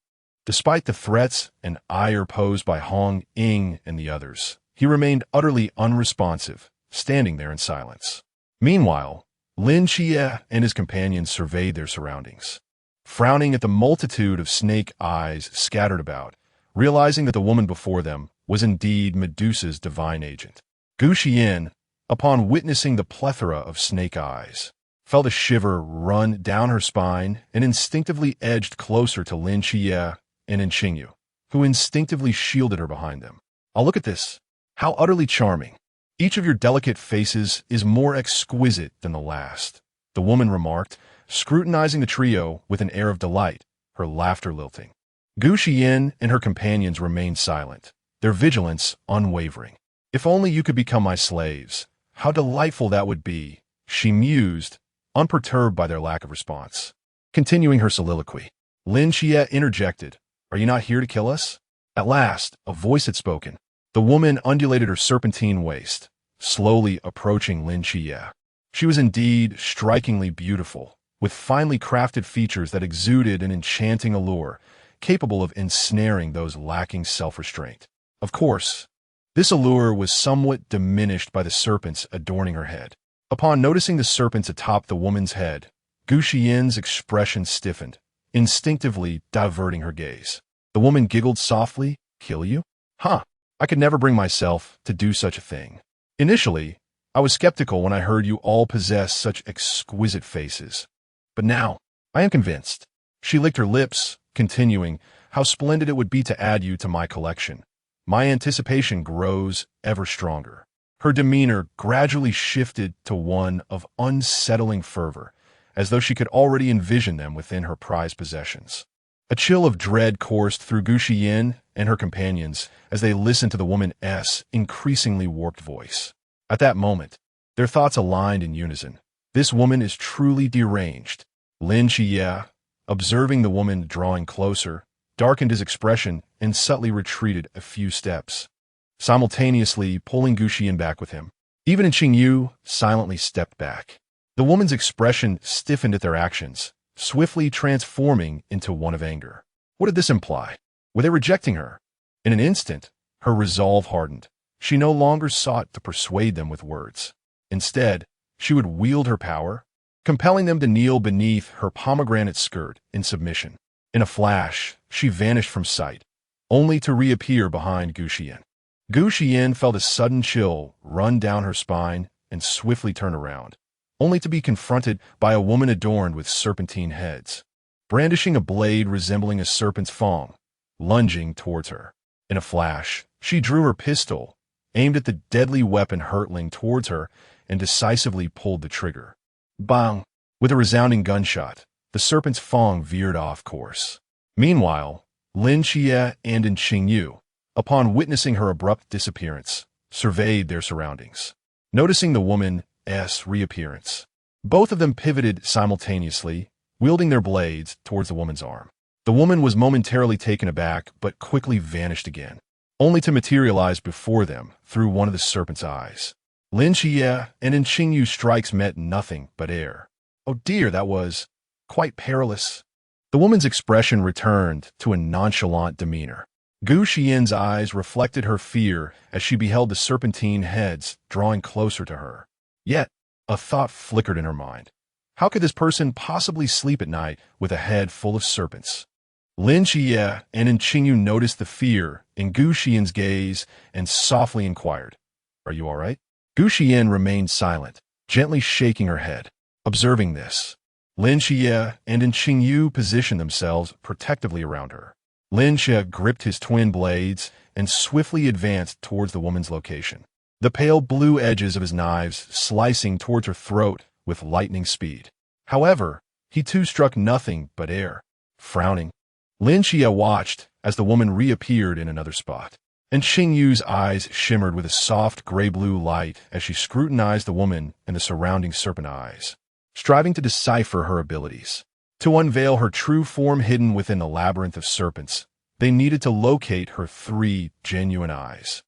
despite the threats and ire posed by Hong Ying and the others, he remained utterly unresponsive, standing there in silence. Meanwhile, Lin Qiye and his companions surveyed their surroundings, frowning at the multitude of snake eyes scattered about, realizing that the woman before them was indeed Medusa's divine agent. Gu Xiyan, upon witnessing the plethora of snake eyes, felt a shiver run down her spine and instinctively edged closer to Lin Qiye and Qingyu, who instinctively shielded her behind them. "I'll look at this. How utterly charming. Each of your delicate faces is more exquisite than the last," the woman remarked, scrutinizing the trio with an air of delight, her laughter lilting. Gu Xiyan and her companions remained silent, their vigilance unwavering. "If only you could become my slaves, how delightful that would be," she mused, unperturbed by their lack of response. Continuing her soliloquy, Lin Qiye interjected, "Are you not here to kill us?" At last, a voice had spoken. The woman undulated her serpentine waist, slowly approaching Lin Qiye. She was indeed strikingly beautiful, with finely crafted features that exuded an enchanting allure, capable of ensnaring those lacking self-restraint. Of course, this allure was somewhat diminished by the serpents adorning her head. Upon noticing the serpents atop the woman's head, Gu Xiyan's expression stiffened, instinctively diverting her gaze. The woman giggled softly. "Kill you? Huh, I could never bring myself to do such a thing. Initially, I was skeptical when I heard you all possess such exquisite faces. But now, I am convinced." She licked her lips, continuing, "How splendid it would be to add you to my collection. My anticipation grows ever stronger." Her demeanor gradually shifted to one of unsettling fervor, as though she could already envision them within her prized possessions. A chill of dread coursed through Gu Xiyan and her companions as they listened to the woman's increasingly warped voice. At that moment, their thoughts aligned in unison. This woman is truly deranged. Lin Qiye, observing the woman drawing closer, darkened his expression and subtly retreated a few steps, simultaneously pulling Gu Xiyan back with him. Even Qingyu silently stepped back. The woman's expression stiffened at their actions, swiftly transforming into one of anger. What did this imply? Were they rejecting her? In an instant, her resolve hardened. She no longer sought to persuade them with words. Instead, she would wield her power, compelling them to kneel beneath her pomegranate skirt in submission. In a flash, she vanished from sight, only to reappear behind Gu Xiyan. Gu Xiyan felt a sudden chill run down her spine and swiftly turned around, only to be confronted by a woman adorned with serpentine heads, brandishing a blade resembling a serpent's fang, lunging towards her. In a flash, she drew her pistol, aimed at the deadly weapon hurtling towards her, and decisively pulled the trigger. Bang! With a resounding gunshot, the serpent's fang veered off course. Meanwhile, Lin Xie and Qingyu, upon witnessing her abrupt disappearance, surveyed their surroundings. Noticing the woman's reappearance, both of them pivoted simultaneously, wielding their blades towards the woman's arm. The woman was momentarily taken aback but quickly vanished again, only to materialize before them through one of the serpent's eyes. Lin Xie and Qingyu's strikes met nothing but air. Oh dear, that was quite perilous. The woman's expression returned to a nonchalant demeanor. Gu Xiyan's eyes reflected her fear as she beheld the serpentine heads drawing closer to her. Yet, a thought flickered in her mind. How could this person possibly sleep at night with a head full of serpents? Lin Xie and Qingyu noticed the fear in Gu Xiyan's gaze and softly inquired, "Are you all right?" Gu Xiyan remained silent, gently shaking her head. Observing this, Lin Xie and Qingyu positioned themselves protectively around her. Lin Xie gripped his twin blades and swiftly advanced towards the woman's location, the pale blue edges of his knives slicing towards her throat with lightning speed. However, he too struck nothing but air. Frowning, Lin Xie watched as the woman reappeared in another spot, and Qingyu's eyes shimmered with a soft gray-blue light as she scrutinized the woman and the surrounding serpent eyes, striving to decipher her abilities. To unveil her true form hidden within the labyrinth of serpents, they needed to locate her 3 genuine eyes.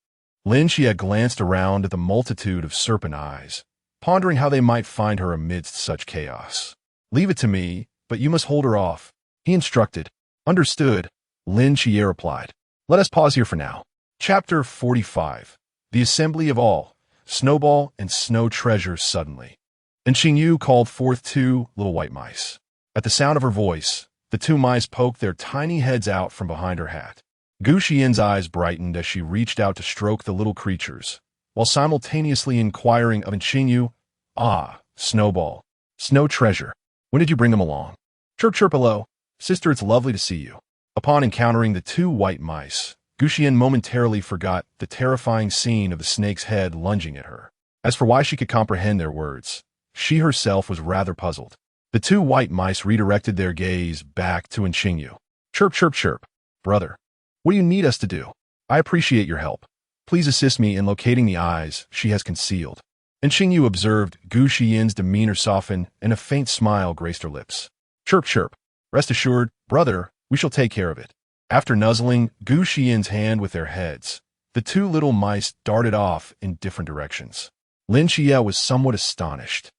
Lin Xie glanced around at the multitude of serpent eyes, pondering how they might find her amidst such chaos. "Leave it to me, but you must hold her off," he instructed. "Understood," Lin Xie replied. "Let us pause here for now." Chapter 45. The Assembly of All, Snowball and Snow Treasure Suddenly. And Qingyu called forth 2 little white mice. At the sound of her voice, the 2 mice poked their tiny heads out from behind her hat. Gu Xiyan's eyes brightened as she reached out to stroke the little creatures, while simultaneously inquiring of Qingyu, "Ah, Snowball, Snow Treasure, when did you bring them along?" "Chirp chirp hello, sister, it's lovely to see you." Upon encountering the 2 white mice, Gu Xiyan momentarily forgot the terrifying scene of the snake's head lunging at her. As for why she could comprehend their words, she herself was rather puzzled. The 2 white mice redirected their gaze back to Qingyu. "Chirp, chirp, chirp. Brother, what do you need us to do? I appreciate your help. Please assist me in locating the eyes she has concealed." Qingyu observed Gu Xiyan's demeanor soften and a faint smile graced her lips. "Chirp, chirp. Rest assured, brother, we shall take care of it." After nuzzling Gu Xiyan's hand with their heads, the 2 little mice darted off in different directions. Lin Xie was somewhat astonished,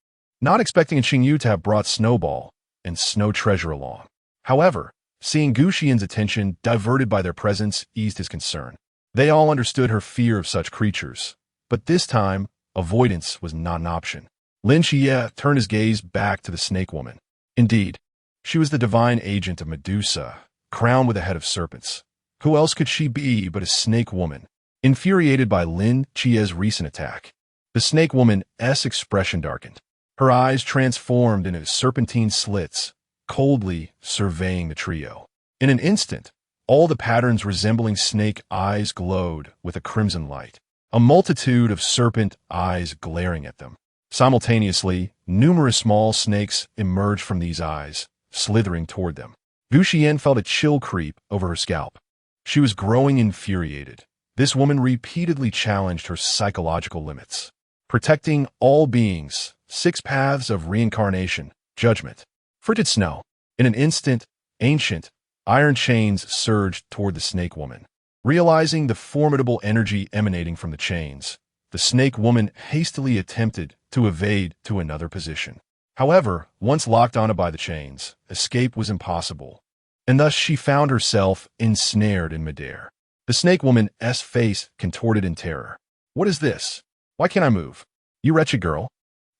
not expecting Qingyu to have brought Snowball and Snow Treasure along. However, seeing Gu Xiyan's attention diverted by their presence eased his concern. They all understood her fear of such creatures, but this time, avoidance was not an option. Lin Xie turned his gaze back to the snake woman. Indeed, she was the divine agent of Medusa, crowned with a head of serpents. Who else could she be but a snake woman? Infuriated by Lin Xie's recent attack, the snake woman's expression darkened. Her eyes transformed into serpentine slits, coldly surveying the trio. In an instant, all the patterns resembling snake eyes glowed with a crimson light, a multitude of serpent eyes glaring at them. Simultaneously, numerous small snakes emerged from these eyes, slithering toward them. Gu Xiyan felt a chill creep over her scalp. She was growing infuriated. This woman repeatedly challenged her psychological limits. Protecting all beings, 6 paths of reincarnation, judgment. Frigid snow. In an instant, ancient, iron chains surged toward the snake woman. Realizing the formidable energy emanating from the chains, the snake woman hastily attempted to evade to another position. However, once locked onto by the chains, escape was impossible, and thus she found herself ensnared in midair. The snake woman's face contorted in terror. "What is this? Why can't I move? You wretched girl,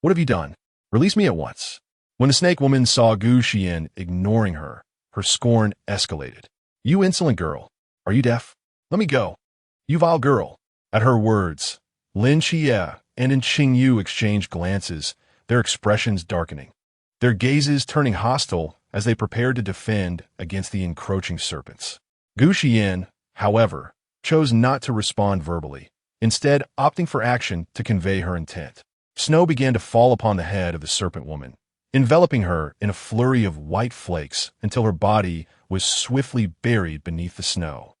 what have you done? Release me at once." When the snake woman saw Gu Xiyan ignoring her, her scorn escalated. "You insolent girl, are you deaf? Let me go. You vile girl." At her words, Lin Xie and Qingyu exchanged glances, their expressions darkening, their gazes turning hostile as they prepared to defend against the encroaching serpents. Gu Xiyan, however, chose not to respond verbally, instead opting for action to convey her intent. Snow began to fall upon the head of the serpent woman, enveloping her in a flurry of white flakes until her body was swiftly buried beneath the snow.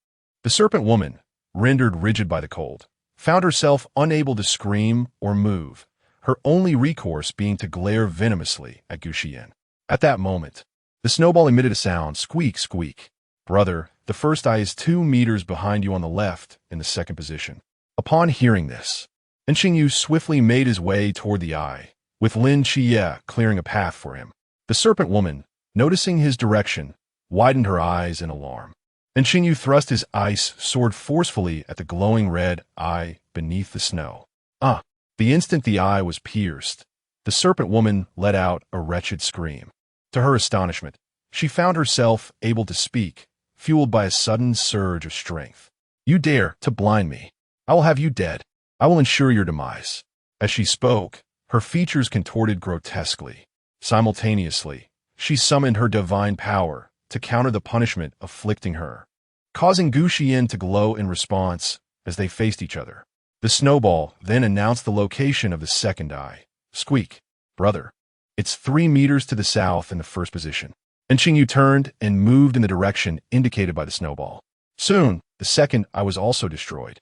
The serpent woman, rendered rigid by the cold, found herself unable to scream or move, her only recourse being to glare venomously at Gu Xiyan. At that moment, the snowball emitted a sound, squeak, squeak. Brother, the first eye is 2 meters behind you on the left in the second position. Upon hearing this, Xingyu swiftly made his way toward the eye, with Lin Xie clearing a path for him. The serpent woman, noticing his direction, widened her eyes in alarm. Xingyu thrust his ice sword forcefully at the glowing red eye beneath the snow. The instant the eye was pierced, the serpent woman let out a wretched scream. To her astonishment, she found herself able to speak, fueled by a sudden surge of strength. You dare to blind me. I will have you dead. I will ensure your demise. As she spoke, her features contorted grotesquely. Simultaneously, she summoned her divine power to counter the punishment afflicting her, causing Gu Xiyan to glow in response as they faced each other. The snowball then announced the location of the second eye. Squeak, brother. It's 3 meters to the south in the first position. Xingyu turned and moved in the direction indicated by the snowball. Soon, the second eye was also destroyed.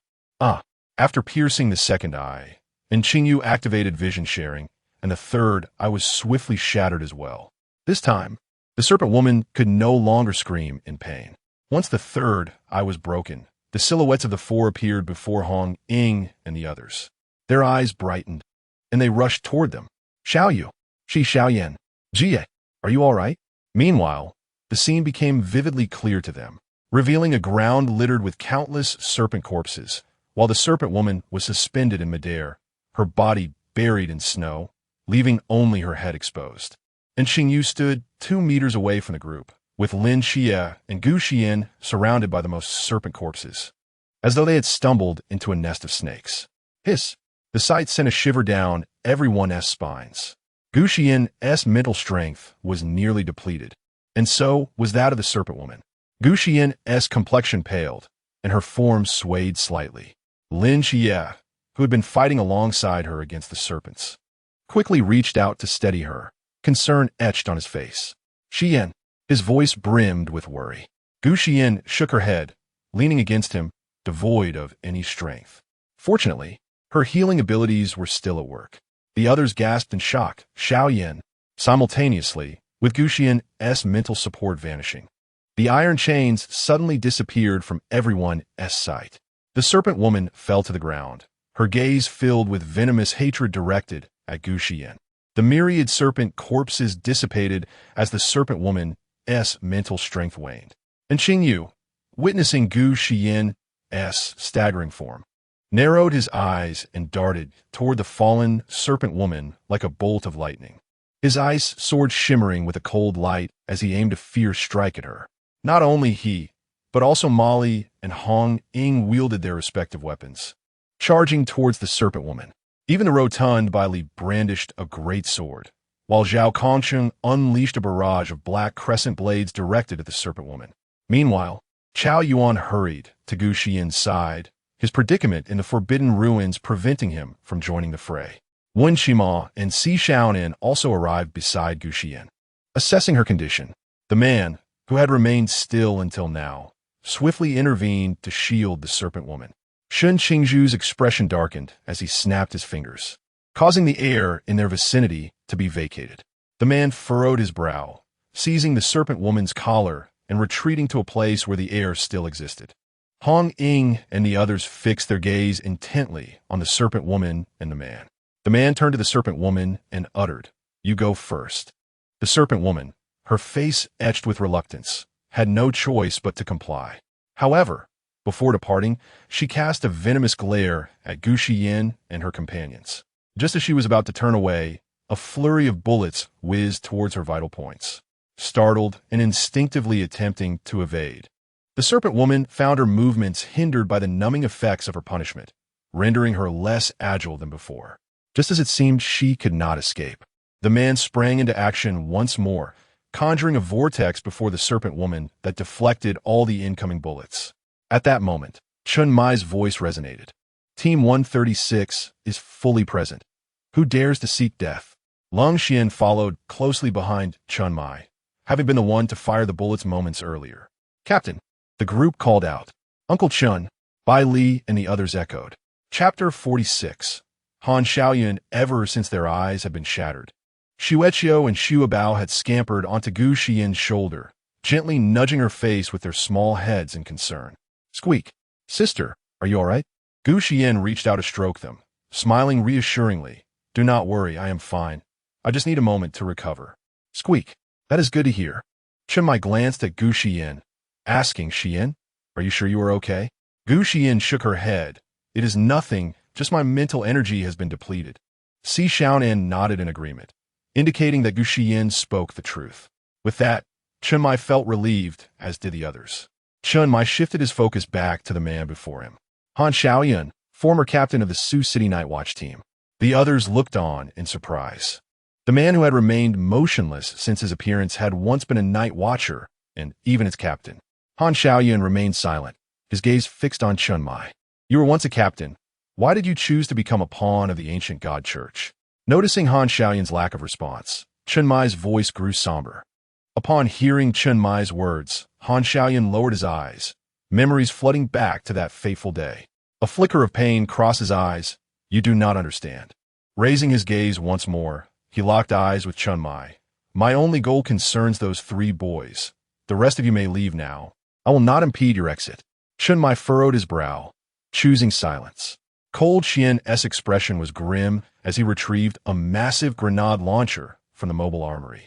After piercing the second eye, Xingyu activated vision sharing, and the third eye was swiftly shattered as well. This time, the serpent woman could no longer scream in pain. Once the third eye was broken, the silhouettes of the four appeared before Hong Ying and the others. Their eyes brightened, and they rushed toward them. Xiaoyu, Xiaoyan, Jie, are you all right? Meanwhile, the scene became vividly clear to them, revealing a ground littered with countless serpent corpses, while the serpent woman was suspended in midair, her body buried in snow, leaving only her head exposed. And Xingyu stood 2 meters away from the group, with Lin Xie and Gu Xiyan surrounded by the most serpent corpses, as though they had stumbled into a nest of snakes. Hiss! The sight sent a shiver down everyone's spines. Gu Xiyan's mental strength was nearly depleted, and so was that of the serpent woman. Gu Xiyan's complexion paled, and her form swayed slightly. Lin Xie, who had been fighting alongside her against the serpents, quickly reached out to steady her, concern etched on his face. Xiyan, his voice brimmed with worry. Gu Xiyan shook her head, leaning against him, devoid of any strength. Fortunately, her healing abilities were still at work. The others gasped in shock, Xiaoyan, simultaneously, with Gu Xiyan's mental support vanishing. The iron chains suddenly disappeared from everyone's sight. The serpent woman fell to the ground, her gaze filled with venomous hatred directed at Gu Xiyan. The myriad serpent corpses dissipated as the serpent woman's mental strength waned. And Xingyu, witnessing Gu Xiyan's staggering form, narrowed his eyes and darted toward the fallen serpent woman like a bolt of lightning, his ice sword shimmering with a cold light as he aimed a fierce strike at her. Not only he, but also Molly and Hong Ying wielded their respective weapons, charging towards the serpent woman. Even the rotund Bai Li brandished a great sword, while Zhao Kongsheng unleashed a barrage of black crescent blades directed at the serpent woman. Meanwhile, Chao Yuan hurried to Gu Xiyan's side, his predicament in the forbidden ruins preventing him from joining the fray. Wen Shima and Si Shaonan also arrived beside Gu Xiyan. Assessing her condition, the man, who had remained still until now, swiftly intervened to shield the serpent woman. Shun Qingzhu's expression darkened as he snapped his fingers, causing the air in their vicinity to be vacated. The man furrowed his brow, seizing the serpent woman's collar and retreating to a place where the air still existed. Hong Ying and the others fixed their gaze intently on the serpent woman and the man. The man turned to the serpent woman and uttered, "You go first." The serpent woman, her face etched with reluctance, had no choice but to comply. However, before departing, she cast a venomous glare at Gu Xiyan and her companions. Just as she was about to turn away, a flurry of bullets whizzed towards her vital points, startled and instinctively attempting to evade. The serpent woman found her movements hindered by the numbing effects of her punishment, rendering her less agile than before. Just as it seemed she could not escape, the man sprang into action once more, conjuring a vortex before the serpent woman that deflected all the incoming bullets. At that moment, Chun Mai's voice resonated. Team 136 is fully present. Who dares to seek death? Lung Xian followed closely behind Chun Mai, having been the one to fire the bullets moments earlier. Captain, the group called out. Uncle Chun, Bai Li, and the others echoed. Chapter 46. Han Xiaoyun. Ever since their eyes had been shattered, Xueqiu and Xuebao had scampered onto Gu Xiyan's shoulder, gently nudging her face with their small heads in concern. Squeak. Sister, are you all right? Gu Xiyan reached out to stroke them, smiling reassuringly. Do not worry, I am fine. I just need a moment to recover. Squeak. That is good to hear. Chun Mai glanced at Gu Xiyan, asking, Xiyan, are you sure you are okay? Gu Xiyan shook her head. It is nothing, just my mental energy has been depleted. Si Xiaonan nodded in agreement, indicating that Gu Xiyan spoke the truth. With that, Chun Mai felt relieved, as did the others. Chun Mai shifted his focus back to the man before him. Han Xiaoyun, former captain of the Sioux City Night Watch team. The others looked on in surprise. The man who had remained motionless since his appearance had once been a night watcher, and even its captain. Han Xiaoyun remained silent, his gaze fixed on Chun Mai. You were once a captain. Why did you choose to become a pawn of the ancient god church? Noticing Han Xiaoyun's lack of response, Chun Mai's voice grew somber. Upon hearing Chun Mai's words, Han Xiaoyun lowered his eyes, memories flooding back to that fateful day. A flicker of pain crossed his eyes. You do not understand. Raising his gaze once more, he locked eyes with Chun Mai. My only goal concerns those 3 boys. The rest of you may leave now. I will not impede your exit. Chun Mai furrowed his brow, choosing silence. Cold Xian's expression was grim as he retrieved a massive grenade launcher from the mobile armory,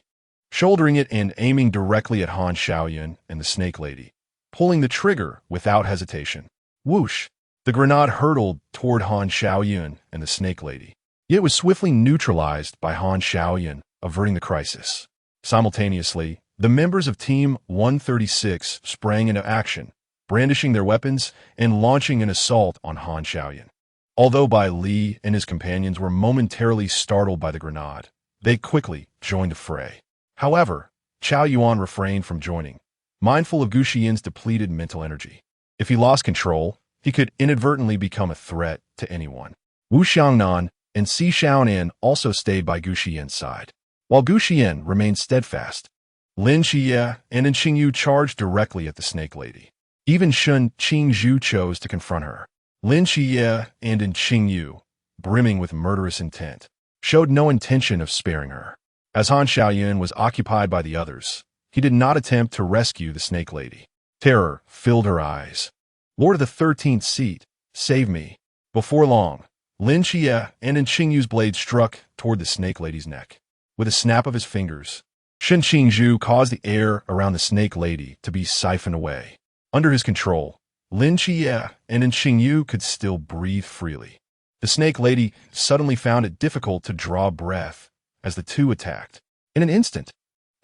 shouldering it and aiming directly at Han Xiaoyun and the Snake Lady, pulling the trigger without hesitation. Whoosh! The grenade hurtled toward Han Xiaoyun and the Snake Lady. Yet it was swiftly neutralized by Han Xiaoyun, averting the crisis. Simultaneously, the members of Team 136 sprang into action, brandishing their weapons and launching an assault on Han Xiaoyun. Although Bai Li and his companions were momentarily startled by the grenade, they quickly joined the fray. However, Chao Yuan refrained from joining, mindful of Gu Xiyan's depleted mental energy. If he lost control, he could inadvertently become a threat to anyone. Wu Xiangnan and Si Xiaonan also stayed by Gu Xiyan's side, while Gu Xiyan remained steadfast. Lin Xie and An Qingyu charged directly at the Snake Lady. Even Shun Qingzhu chose to confront her. Lin Xie and An Qingyu, brimming with murderous intent, showed no intention of sparing her. As Han Xiaoyun was occupied by the others, he did not attempt to rescue the Snake Lady. Terror filled her eyes. Lord of the 13th seat, save me. Before long, Lin Xie and An Qingyu's blade struck toward the Snake Lady's neck. With a snap of his fingers, Shun Qingzhu caused the air around the Snake Lady to be siphoned away. Under his control, Lin Xie and An Qingyu could still breathe freely. The Snake Lady suddenly found it difficult to draw breath as the two attacked. In an instant,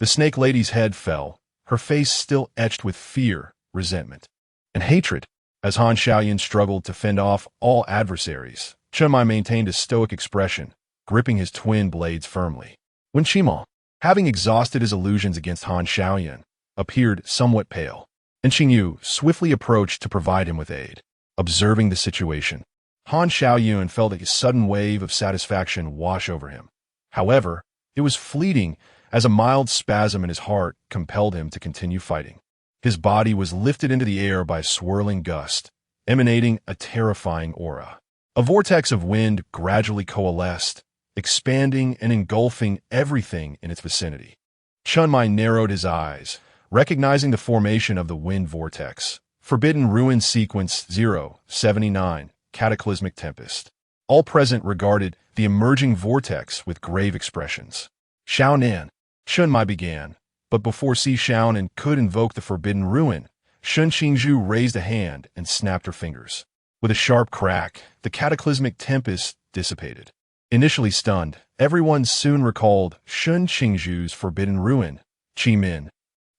the Snake Lady's head fell, her face still etched with fear, resentment, and hatred. As Han Xiaoyun struggled to fend off all adversaries, Chun Mai maintained a stoic expression, gripping his twin blades firmly. When Qimao, having exhausted his illusions against Han Xiaoyun, appeared somewhat pale, and Qingyu swiftly approached to provide him with aid. Observing the situation, Han Xiaoyun felt a sudden wave of satisfaction wash over him. However, it was fleeting, as a mild spasm in his heart compelled him to continue fighting. His body was lifted into the air by a swirling gust, emanating a terrifying aura. A vortex of wind gradually coalesced, expanding and engulfing everything in its vicinity. Chun Mai narrowed his eyes, recognizing the formation of the wind vortex. Forbidden Ruin Sequence 079, Cataclysmic Tempest. All present regarded the emerging vortex with grave expressions. Xiaonan, Chun Mai began, but before Si Xiaonan could invoke the Forbidden Ruin, Shun Qingzhu raised a hand and snapped her fingers. With a sharp crack, the cataclysmic tempest dissipated. Initially stunned, everyone soon recalled Shun Qingzhu's Forbidden Ruin, Qi Min.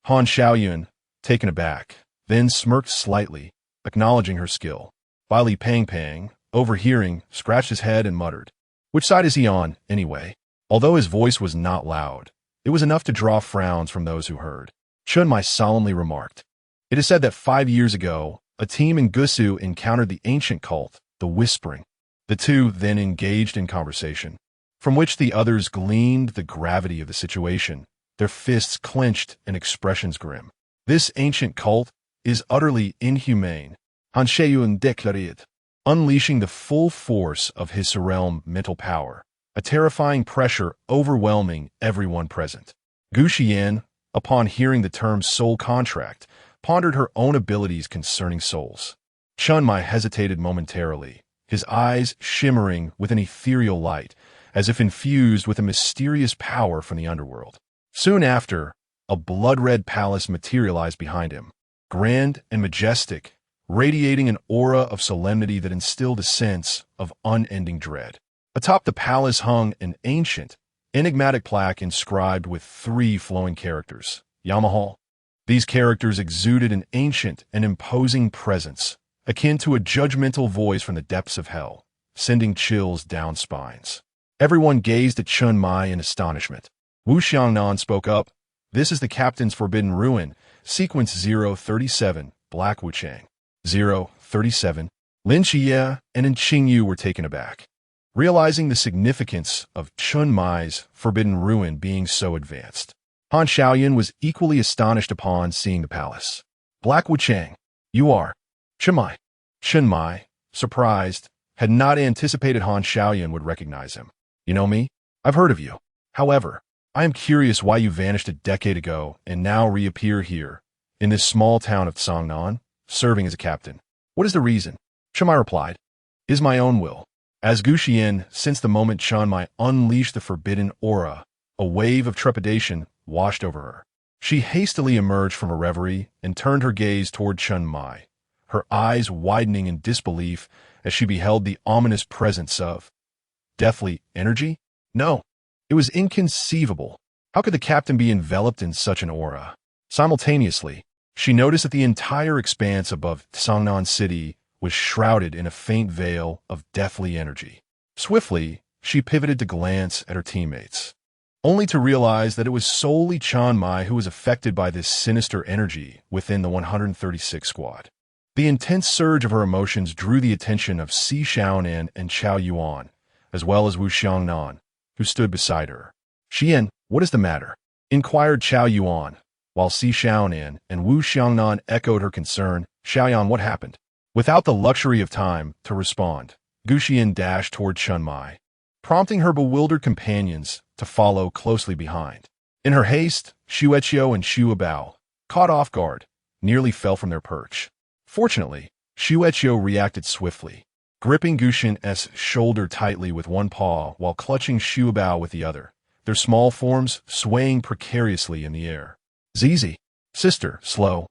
Han Xiaoyun, taken aback, then smirked slightly, acknowledging her skill. Bai Li Pang, overhearing, scratched his head and muttered, "Which side is he on, anyway?" Although his voice was not loud, it was enough to draw frowns from those who heard. Chun Mai solemnly remarked, "It is said that 5 years ago, a team in Gusu encountered the ancient cult, the Whispering." The two then engaged in conversation. from which the others gleaned the gravity of the situation, their fists clenched and expressions grim. This ancient cult is utterly inhumane. Han Xian declared, unleashing the full force of his surreal mental power, a terrifying pressure overwhelming everyone present. Gu Xiyan, upon hearing the term soul contract, pondered her own abilities concerning souls. Chun Mai hesitated momentarily, his eyes shimmering with an ethereal light, as if infused with a mysterious power from the underworld. Soon after, a blood-red palace materialized behind him, grand and majestic, radiating an aura of solemnity that instilled a sense of unending dread. Atop the palace hung an ancient, enigmatic plaque inscribed with 3 flowing characters, Yamahal. These characters exuded an ancient and imposing presence, akin to a judgmental voice from the depths of hell, sending chills down spines. Everyone gazed at Chun Mai in astonishment. Wu Xiangnan spoke up. This is the Captain's Forbidden Ruin, Sequence 037, Black Wuchang. 037. Lin Xie and Qingyu were taken aback, realizing the significance of Chun Mai's Forbidden Ruin being so advanced. Han Xiaoyan was equally astonished upon seeing the palace. Black Wuchang, you are Chun Mai. Chun Mai, surprised, had not anticipated Han Xiaoyan would recognize him. You know me? I've heard of you. However, I am curious why you vanished a decade ago and now reappear here, in this small town of Tsangnan, serving as a captain. What is the reason? Chun Mai replied, is my own will. As Gu Xiyan, since the moment Chun Mai unleashed the forbidden aura, a wave of trepidation washed over her. She hastily emerged from a reverie and turned her gaze toward Chun Mai, her eyes widening in disbelief as she beheld the ominous presence of deathly energy? No, it was inconceivable. How could the captain be enveloped in such an aura? Simultaneously, she noticed that the entire expanse above Tsangnan City was shrouded in a faint veil of deathly energy. Swiftly, she pivoted to glance at her teammates, only to realize that it was solely Chun Mai who was affected by this sinister energy within the 136 squad. The intense surge of her emotions drew the attention of Si Xiaonan and Chao Yuan, as well as Wu Xiangnan, who stood beside her. Xian, what is the matter? Inquired Chao Yuan, while Si Xiaonan and Wu Xiangnan echoed her concern. Xiaoyan, what happened? Without the luxury of time to respond, Gu Xiyan dashed toward Chun Mai, prompting her bewildered companions to follow closely behind. In her haste, Xueqiu and Xu Bao, caught off guard, nearly fell from their perch. Fortunately, Xueqiu reacted swiftly, gripping Gu Xiyan's shoulder tightly with one paw while clutching Xu Bao with the other, their small forms swaying precariously in the air. Zizi, sister, slow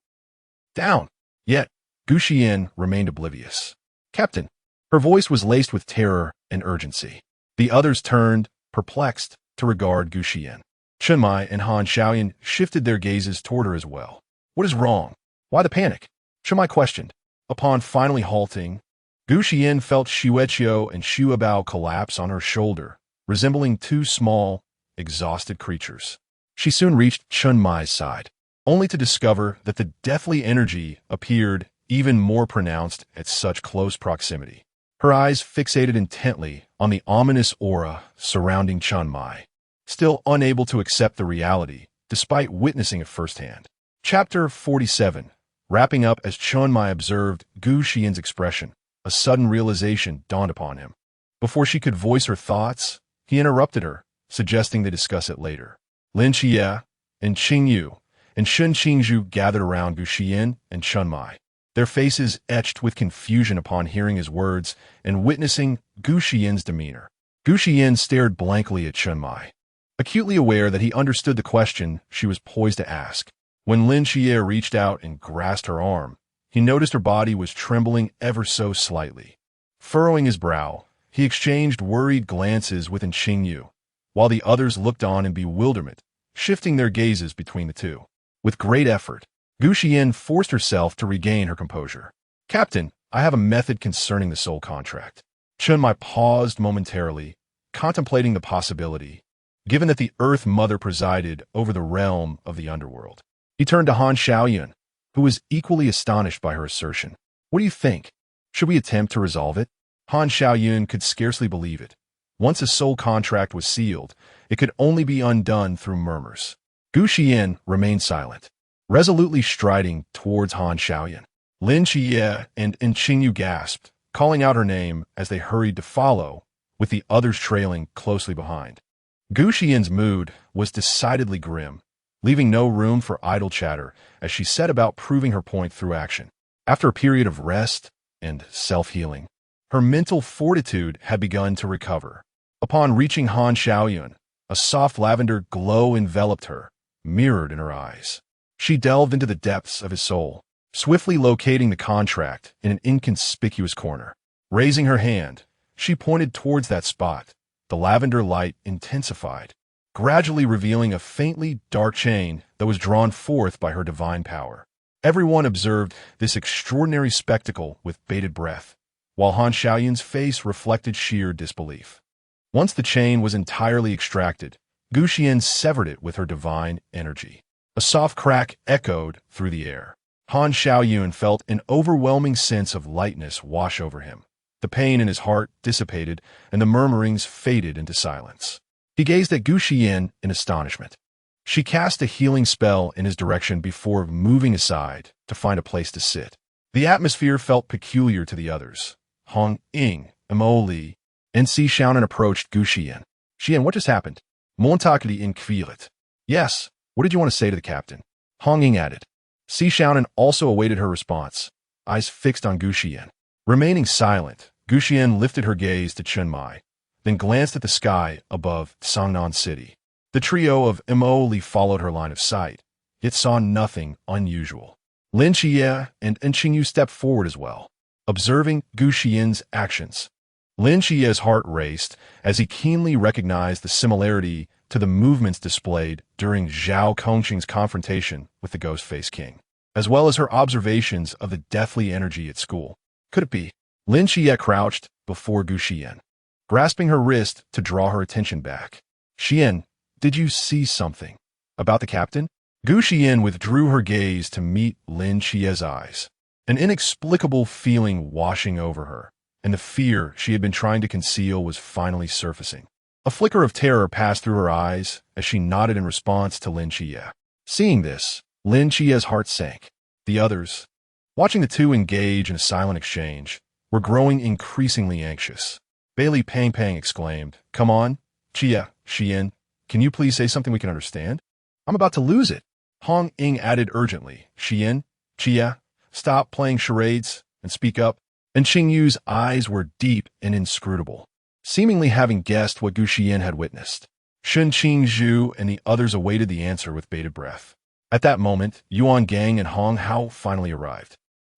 down. Yet, Gu Xiyan remained oblivious. Captain, her voice was laced with terror and urgency. The others turned, perplexed, to regard Gu Xiyan. Chun Mai and Han Xiaoyan shifted their gazes toward her as well. What is wrong? Why the panic? Chun Mai questioned. Upon finally halting, Gu Xiyan felt Xueqiu and Xu Bao collapse on her shoulder, resembling 2 small, exhausted creatures. She soon reached Chun Mai's side, only to discover that the deathly energy appeared even more pronounced at such close proximity. Her eyes fixated intently on the ominous aura surrounding Chun Mai, still unable to accept the reality, despite witnessing it firsthand. Chapter 47. Wrapping up as Chun Mai observed Gu Xiyan's expression, a sudden realization dawned upon him. Before she could voice her thoughts, he interrupted her, suggesting they discuss it later. Lin Xie and Qingyu and Shun Qingzhu gathered around Gu Xiyan and Chun Mai, their faces etched with confusion upon hearing his words and witnessing Gu Xiyan's demeanor. Gu Xiyan stared blankly at Chun Mai, acutely aware that he understood the question she was poised to ask. When Lin Xie reached out and grasped her arm, he noticed her body was trembling ever so slightly. Furrowing his brow, he exchanged worried glances with Qingyu, while the others looked on in bewilderment, shifting their gazes between the two. With great effort, Gu Xiyan forced herself to regain her composure. Captain, I have a method concerning the soul contract. Chun Mai paused momentarily, contemplating the possibility, given that the Earth Mother presided over the realm of the underworld. He turned to Han Xiaoyan, who was equally astonished by her assertion. What do you think? Should we attempt to resolve it? Han Xiaoyan could scarcely believe it, Once a soul contract was sealed, it could only be undone through murmurs. Gu Xiyan remained silent, resolutely striding towards Han Xiaoyan. Lin Xie and Qingyu gasped, calling out her name as they hurried to follow, with the others trailing closely behind. Gu Xiyan's mood was decidedly grim, leaving no room for idle chatter as she set about proving her point through action. After a period of rest and self-healing, her mental fortitude had begun to recover. Upon reaching Han Xiaoyan, a soft lavender glow enveloped her, mirrored in her eyes. She delved into the depths of his soul, swiftly locating the contract in an inconspicuous corner. Raising her hand, she pointed towards that spot. The lavender light intensified, gradually revealing a faintly dark chain that was drawn forth by her divine power. Everyone observed this extraordinary spectacle with bated breath, while Han Xiaoyan's face reflected sheer disbelief. Once the chain was entirely extracted, Gu Xiyan severed it with her divine energy. A soft crack echoed through the air. Han Xiaoyan felt an overwhelming sense of lightness wash over him. The pain in his heart dissipated, and the murmurings faded into silence. He gazed at Gu Xiyan in astonishment. She cast a healing spell in his direction before moving aside to find a place to sit. The atmosphere felt peculiar to the others. Hong Ying, Mo Li, and Si Xiaonan approached Gu Xiyan. "Xiyan, what just happened?" "Montakli in Kvilet." "Yes, what did you want to say to the captain?" Hong Ying added. Si Xiaonan also awaited her response, eyes fixed on Gu Xiyan. Remaining silent, Gu Xiyan lifted her gaze to Chiang Mai, then glanced at the sky above Sangnan City. The trio of Mo Li followed her line of sight, yet saw nothing unusual. Lin Xie and Qingyu stepped forward as well, observing Gu Xiyan's actions. Lin Xie's heart raced as he keenly recognized the similarity to the movements displayed during Zhao Kongqing's confrontation with the Ghost-Faced King, as well as her observations of the deathly energy at school. Could it be? Lin Xie crouched before Gu Xiyan, grasping her wrist to draw her attention back. "Xiyan, did you see something? About the captain?" Gu Xiyan withdrew her gaze to meet Lin Xie's eyes, an inexplicable feeling washing over her, and the fear she had been trying to conceal was finally surfacing. A flicker of terror passed through her eyes as she nodded in response to Lin Xie. Seeing this, Lin Xie's heart sank. The others, watching the two engage in a silent exchange, were growing increasingly anxious. Bailey Pang Pang exclaimed, "Come on, Xiyan, can you please say something we can understand? I'm about to lose it." Hong Ying added urgently, "Xiyan, stop playing charades and speak up." And Qingyu's eyes were deep and inscrutable, seemingly having guessed what Gu Xiyan had witnessed. Shun Qingzhu and the others awaited the answer with bated breath. At that moment, Yuan Gang and Hong Hao finally arrived.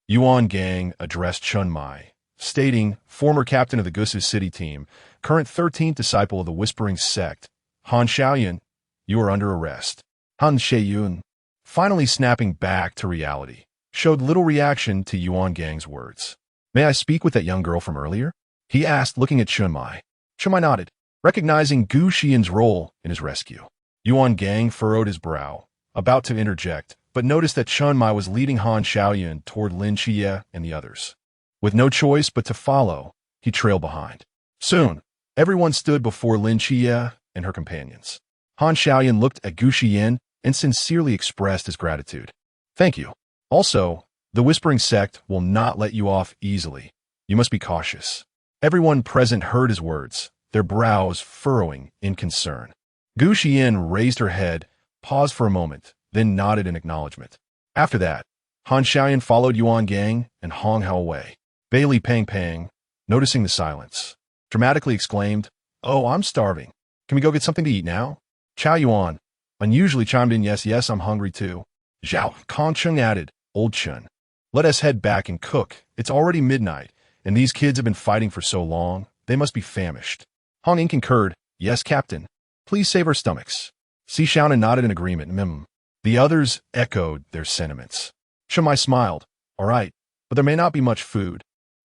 Yuan Gang addressed Chun Mai, stating, "Former captain of the Gusu City team, current 13th disciple of the Whispering Sect, Han Xiaoyan, you are under arrest." Han Xiaoyan, finally snapping back to reality, showed little reaction to Yuan Gang's words. "May I speak with that young girl from earlier?" he asked, looking at Chun Mai. Chun Mai nodded, recognizing Gu Xiyan's role in his rescue. Yuan Gang furrowed his brow, about to interject, but noticed that Chun Mai was leading Han Xiaoyan toward Lin Xie and the others. With no choice but to follow, he trailed behind. Soon, everyone stood before Lin Xie and her companions. Han Xiaoyan looked at Gu Xiyan and sincerely expressed his gratitude. "Thank you. Also, the Whispering Sect will not let you off easily. You must be cautious." Everyone present heard his words, their brows furrowing in concern. Gu Xiyan raised her head, paused for a moment, then nodded in acknowledgement. After that, Han Xiaoyan followed Yuan Gang and Hong Hao away. Bailey Pang Pang, noticing the silence, dramatically exclaimed, "Oh, I'm starving. Can we go get something to eat now?" Chao Yuan unusually chimed in, "Yes, I'm hungry too." Zhao Kongqing added, "Old Chun, let us head back and cook. It's already midnight, and these kids have been fighting for so long, they must be famished." Hong Ying concurred, "Yes, Captain. Please save our stomachs." Si Xiaonan nodded in agreement. The others echoed their sentiments. Shumai smiled, "All right, but there may not be much food.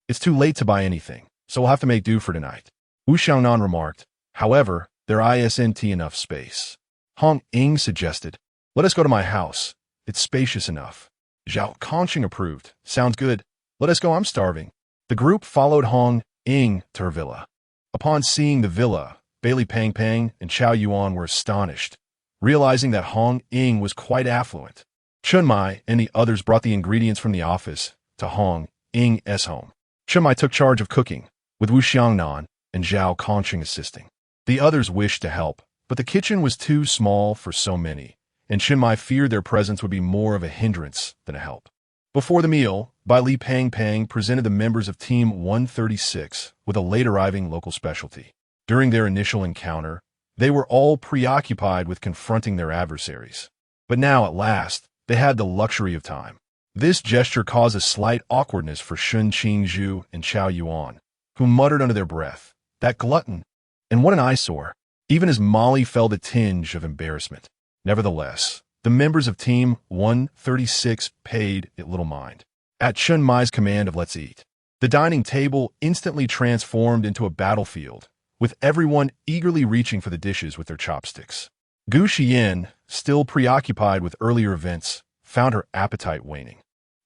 It's too late to buy anything, so we'll have to make do for tonight." Wu Xiaonan remarked, "However, there isn't enough space." Hong Ying suggested, "Let us go to my house. It's spacious enough." Zhao Kongqing approved, "Sounds good. Let us go, I'm starving." The group followed Hong Ying to her villa. Upon seeing the villa, Bailey Pang Pang and Chow Yuan were astonished, realizing that Hong Ying was quite affluent. Chun Mai and the others brought the ingredients from the office to Hong Ying's home. Chun Mai took charge of cooking, with Wu Xiangnan and Zhao Kongqing assisting. The others wished to help, but the kitchen was too small for so many, and Chun Mai feared their presence would be more of a hindrance than a help. Before the meal, Bai Li Pang Pang presented the members of Team 136 with a late-arriving local specialty. During their initial encounter, they were all preoccupied with confronting their adversaries. But now, at last, they had the luxury of time. This gesture caused a slight awkwardness for Shun Qingzhu and Chow Yuan, who muttered under their breath, "That glutton! And what an eyesore!" Even as Molly felt a tinge of embarrassment. Nevertheless, the members of Team 136 paid it little mind. At Chun Mai's command of "Let's eat," the dining table instantly transformed into a battlefield, with everyone eagerly reaching for the dishes with their chopsticks. Gu Xiyan, still preoccupied with earlier events, found her appetite waning.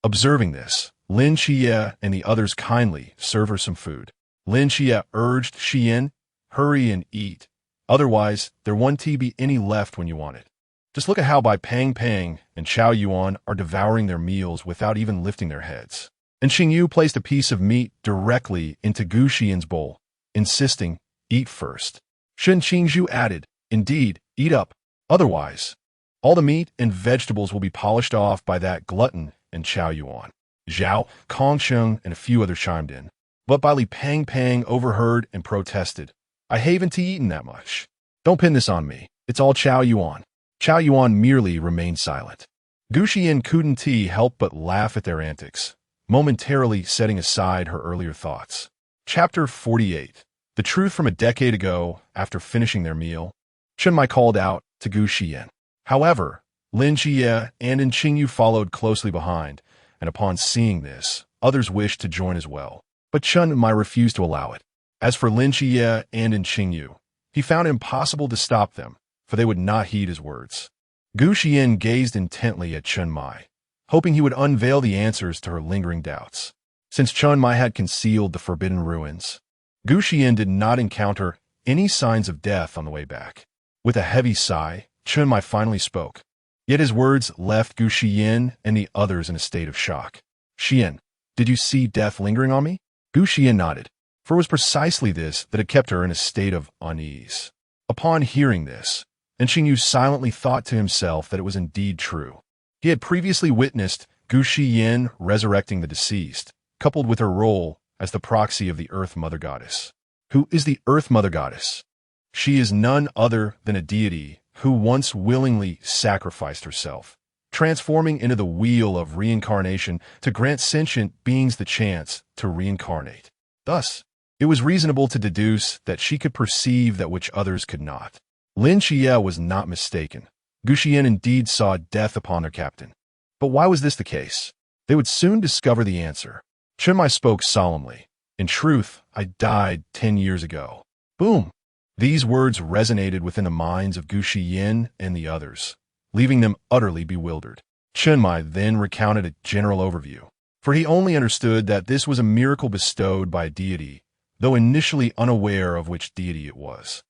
Observing this, Lin Xie and the others kindly served her some food. Lin Xie urged Xiyan, "Hurry and eat. Otherwise, there won't be any left when you want it." Just look at how Bai Pang Pang and Chow Yuan are devouring their meals without even lifting their heads. And Xingyu placed a piece of meat directly into Gu Xiyan's bowl, insisting, "Eat first." Shun Qingzhu added, "Indeed, eat up. Otherwise, all the meat and vegetables will be polished off by that glutton." And Chow Yuan, Zhao Kongqing, and a few others chimed in. But Bai Li Pang Pang overheard and protested, "I haven't eaten that much. Don't pin this on me. It's all Chow Yuan." Chow Yuan merely remained silent. Gu Xiyan couldn't help but laugh at their antics, momentarily setting aside her earlier thoughts. Chapter 48. The truth from a decade ago. After finishing their meal, Chun Mai called out to Gu Xiyan. However, Lin Xie and Qingyu followed closely behind, and upon seeing this, others wished to join as well. But Chun Mai refused to allow it. As for Lin Xie and Qingyu, he found it impossible to stop them, for they would not heed his words. Gu Xiyan gazed intently at Chun Mai, hoping he would unveil the answers to her lingering doubts. Since Chun Mai had concealed the forbidden ruins, Gu Xiyan did not encounter any signs of death on the way back. With a heavy sigh, Chun Mai finally spoke. Yet his words left Gu Xiyan and the others in a state of shock. "Xiyan, did you see death lingering on me?" Gu Xiyan nodded, for it was precisely this that had kept her in a state of unease. Upon hearing this, Qingyu silently thought to himself that it was indeed true. He had previously witnessed Gu Xiyan resurrecting the deceased, coupled with her role as the proxy of the Earth Mother Goddess. Who is the Earth Mother Goddess? She is none other than a deity who once willingly sacrificed herself, transforming into the wheel of reincarnation to grant sentient beings the chance to reincarnate. Thus, it was reasonable to deduce that she could perceive that which others could not. Lin Xie was not mistaken. Gu Xiyan indeed saw death upon their captain. But why was this the case? They would soon discover the answer. Chun Mai spoke solemnly. "In truth, I died 10 years ago." Boom! These words resonated within the minds of Gu Xiyan and the others, leaving them utterly bewildered. Chun Mai then recounted a general overview, for he only understood that this was a miracle bestowed by a deity, though initially unaware of which deity it was.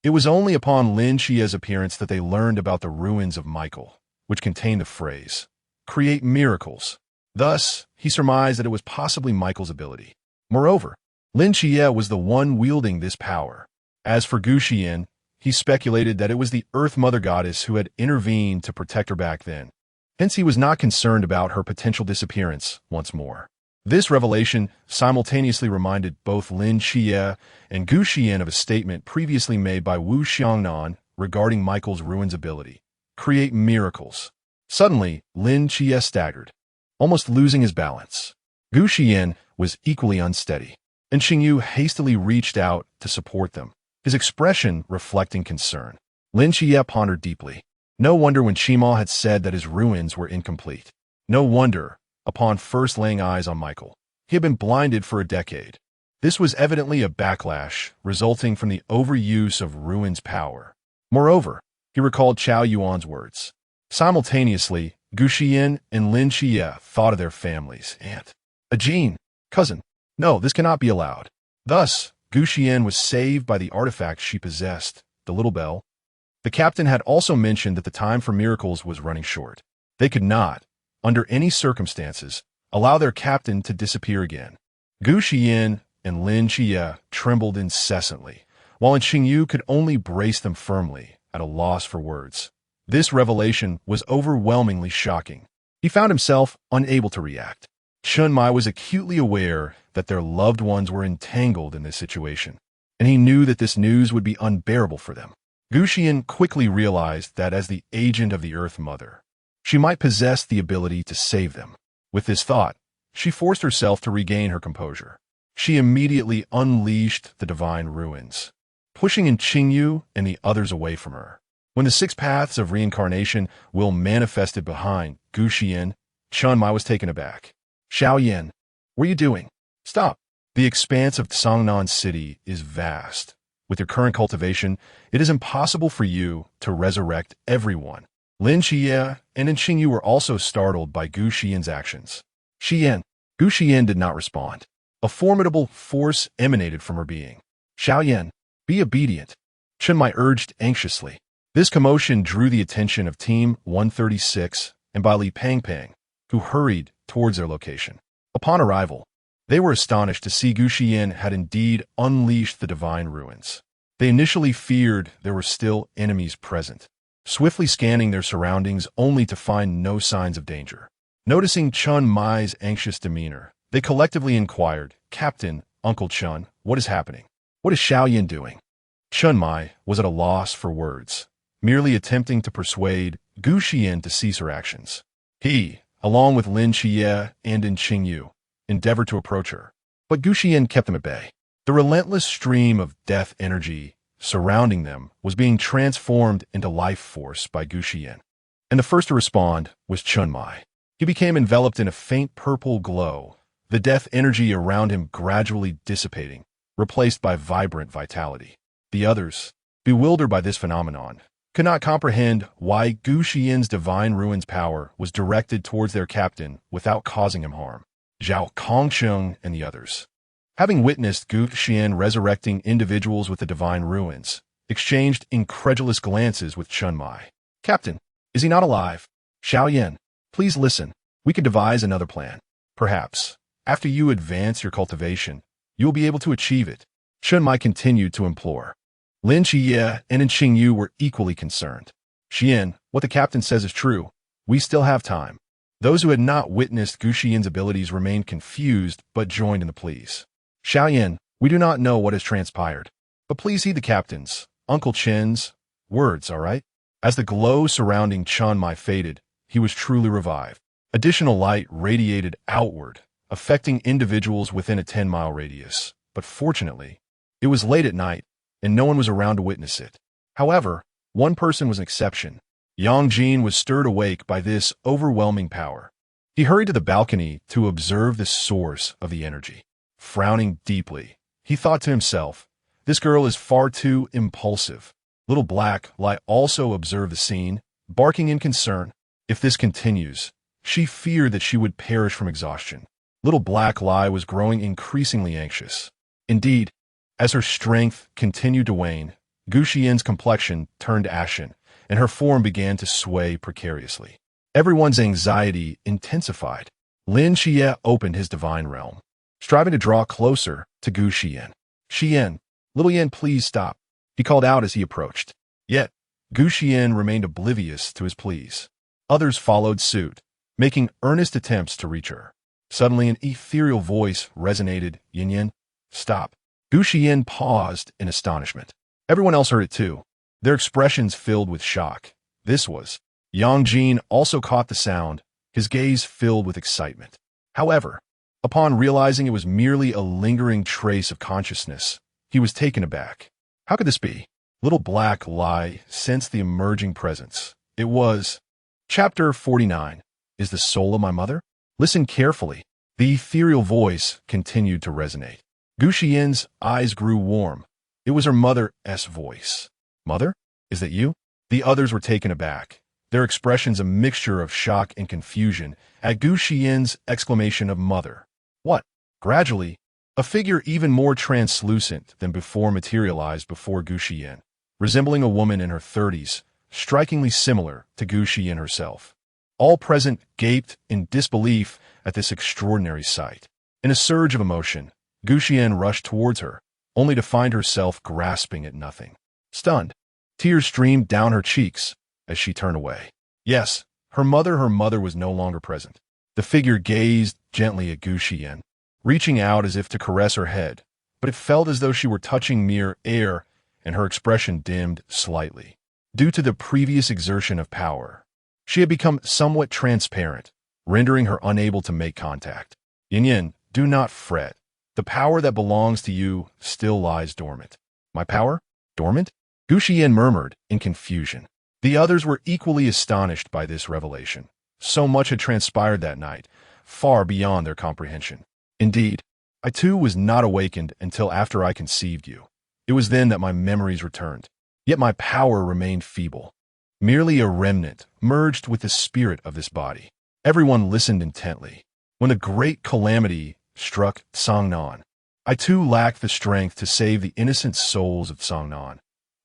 It was only upon Lin Xie's appearance that they learned about the ruins of Michael, which contained the phrase, "create miracles." Thus, he surmised that it was possibly Michael's ability. Moreover, Lin Xie was the one wielding this power. As for Gu Xiyan, he speculated that it was the Earth Mother Goddess who had intervened to protect her back then. Hence, he was not concerned about her potential disappearance once more. This revelation simultaneously reminded both Lin Xie and Gu Xiyan of a statement previously made by Wu Xiangnan regarding Michael's ruins ability, "create miracles." Suddenly, Lin Xie staggered, almost losing his balance. Gu Xiyan was equally unsteady, and Xingyu hastily reached out to support them, his expression reflecting concern. Lin Xie pondered deeply. No wonder when Qima had said that his ruins were incomplete. No wonder, upon first laying eyes on Michael, he had been blinded for a decade. This was evidently a backlash resulting from the overuse of ruins power. Moreover, he recalled Chow Yuan's words. Simultaneously, Gu Xiyan and Lin Xie thought of their families. Aunt, a Jean, cousin. No, this cannot be allowed. Thus, Gu Xiyan was saved by the artifact she possessed, the little bell. The captain had also mentioned that the time for miracles was running short. They could not, under any circumstances, allow their captain to disappear again. Gu Xiyan and Lin Xie trembled incessantly, while Xingyu could only brace them firmly, at a loss for words. This revelation was overwhelmingly shocking. He found himself unable to react. Chun Mai was acutely aware that their loved ones were entangled in this situation, and he knew that this news would be unbearable for them. Gu Xiyan quickly realized that as the agent of the Earth Mother, she might possess the ability to save them. With this thought, she forced herself to regain her composure. She immediately unleashed the divine ruins, pushing in Qingyu and the others away from her. When the 6 paths of reincarnation will manifested behind Gu Xiyan, Chun Mai was taken aback. Xiao Yan, what are you doing? Stop. The expanse of Tsangnan City is vast. With your current cultivation, it is impossible for you to resurrect everyone. Lin Xie and Qingyu were also startled by Gu Xiyan's actions. Xiyan. Gu Xiyan did not respond. A formidable force emanated from her being. Xiao Yan, be obedient. Chun Mai urged anxiously. This commotion drew the attention of Team 136 and by Li Pangpang, who hurried towards their location. Upon arrival, they were astonished to see Gu Xiyan had indeed unleashed the divine ruins. They initially feared there were still enemies present, swiftly scanning their surroundings only to find no signs of danger. Noticing Chun Mai's anxious demeanor, they collectively inquired, Captain, Uncle Chun, what is happening? What is Xiao Yan doing? Chun Mai was at a loss for words, merely attempting to persuade Gu Xiyan to cease her actions. He, along with Lin Xie and Qingyu, endeavored to approach her, but Gu Xiyan kept them at bay. The relentless stream of death energy surrounding them was being transformed into life force by Gu Xiyan, and the first to respond was Chun Mai. He became enveloped in a faint purple glow, the death energy around him gradually dissipating, replaced by vibrant vitality. The others, bewildered by this phenomenon, could not comprehend why Gu Xiyan's divine ruins power was directed towards their captain without causing him harm. Zhao Kongsheng and the others, having witnessed Gu Xiyan resurrecting individuals with the divine ruins, exchanged incredulous glances with Chun Mai. Captain, is he not alive? Xiao Yan, please listen. We could devise another plan. Perhaps, after you advance your cultivation, you will be able to achieve it. Chun Mai continued to implore. Lin Xie and Qingyu were equally concerned. Xian, what the captain says is true. We still have time. Those who had not witnessed Gu Xiyan's abilities remained confused but joined in the pleas. Xiao Yan, we do not know what has transpired, but please heed the captain's, Uncle Chen's, words, all right? As the glow surrounding Chun Mai faded, he was truly revived. Additional light radiated outward, affecting individuals within a 10-mile radius. But fortunately, it was late at night, and no one was around to witness it. However, one person was an exception. Yang Jin was stirred awake by this overwhelming power. He hurried to the balcony to observe the source of the energy. Frowning deeply, he thought to himself, this girl is far too impulsive. Little Black Lie also observed the scene, barking in concern. If this continues, she feared that she would perish from exhaustion. Little Black Lie was growing increasingly anxious. Indeed, as her strength continued to wane, Gu Xiyan's complexion turned ashen, and her form began to sway precariously. Everyone's anxiety intensified. Lin Xie opened his divine realm, striving to draw closer to Gu Xiyan. Xiyan, little Yan, please stop, he called out as he approached. Yet, Gu Xiyan remained oblivious to his pleas. Others followed suit, making earnest attempts to reach her. Suddenly, an ethereal voice resonated. Yin Yin, stop. Gu Xiyan paused in astonishment. Everyone else heard it too, their expressions filled with shock. This was. Yang Jin also caught the sound, his gaze filled with excitement. However, upon realizing it was merely a lingering trace of consciousness, he was taken aback. How could this be? Little Black Lie sensed the emerging presence. It was. Chapter 49. Is the soul of my mother? Listen carefully. The ethereal voice continued to resonate. Gu Xiyan's eyes grew warm. It was her mother's voice. Mother? Is that you? The others were taken aback, their expressions a mixture of shock and confusion at Gu Xiyan's exclamation of mother. What? Gradually, A figure even more translucent than before materialized before Gu Xiyan, resembling a woman in her 30s, strikingly similar to Gu Xiyan herself. All present gaped in disbelief at this extraordinary sight. In a surge of emotion, Gu Xiyan rushed towards her, only to find herself grasping at nothing. Stunned, tears streamed down her cheeks as she turned away. Yes, her mother was no longer present. The figure gazed gently at Gu Xiyan, reaching out as if to caress her head, but it felt as though she were touching mere air, and her expression dimmed slightly. Due to the previous exertion of power, she had become somewhat transparent, rendering her unable to make contact. Yin, do not fret. The power that belongs to you still lies dormant. My power? Dormant? Gu Xiyan murmured in confusion. The others were equally astonished by this revelation. So much had transpired that night, far beyond their comprehension. Indeed, I too was not awakened until after I conceived you. It was then that my memories returned. Yet my power remained feeble, merely a remnant merged with the spirit of this body. Everyone listened intently. When the great calamity struck Songnan, I too lacked the strength to save the innocent souls of Songnan.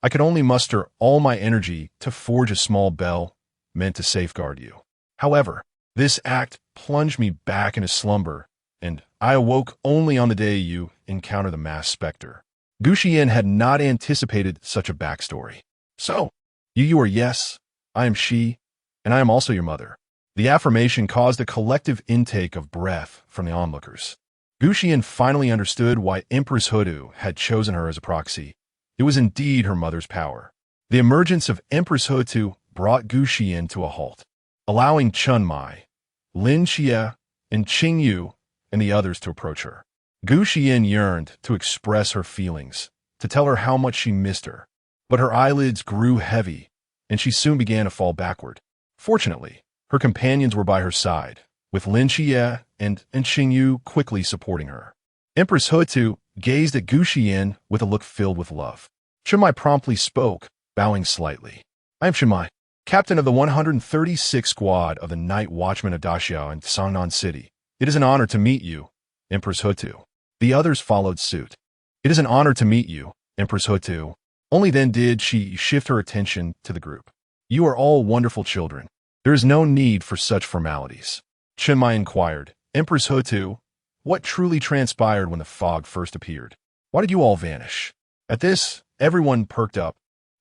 I could only muster all my energy to forge a small bell meant to safeguard you. However, this act plunged me back into slumber, and I awoke only on the day you encountered the masked specter. Gu Xiyan had not anticipated such a backstory. So, you are yes, I am she, and I am also your mother. The affirmation caused a collective intake of breath from the onlookers. Gu Xiyan finally understood why Empress Hudu had chosen her as a proxy. It was indeed her mother's power. The emergence of Empress Hudu brought Gu Xiyan to a halt, allowing Chun Mai, Lin Xie, and Qing Yu and the others to approach her. Gu Xiyan yearned to express her feelings, to tell her how much she missed her, but her eyelids grew heavy, and she soon began to fall backward. Fortunately, her companions were by her side, with Lin Xie and Qing Yu quickly supporting her. Empress Hutu gazed at Gu Xiyan with a look filled with love. Shimai promptly spoke, bowing slightly. I am Shimai, captain of the 136th Squad of the Night Watchman of Daxiao in Songnan City. It is an honor to meet you, Empress Hutu. The others followed suit. It is an honor to meet you, Empress Hutu. Only then did she shift her attention to the group. You are all wonderful children. There is no need for such formalities. Chenmai inquired, Empress Hutu, what truly transpired when the fog first appeared? Why did you all vanish? At this, everyone perked up,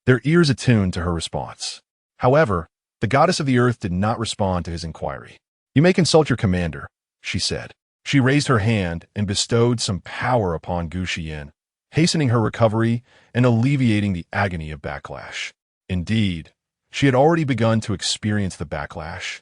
their ears attuned to her response. However, the goddess of the earth did not respond to his inquiry. You may consult your commander, she said. She raised her hand and bestowed some power upon Gu Xiyan, hastening her recovery and alleviating the agony of backlash. Indeed, she had already begun to experience the backlash,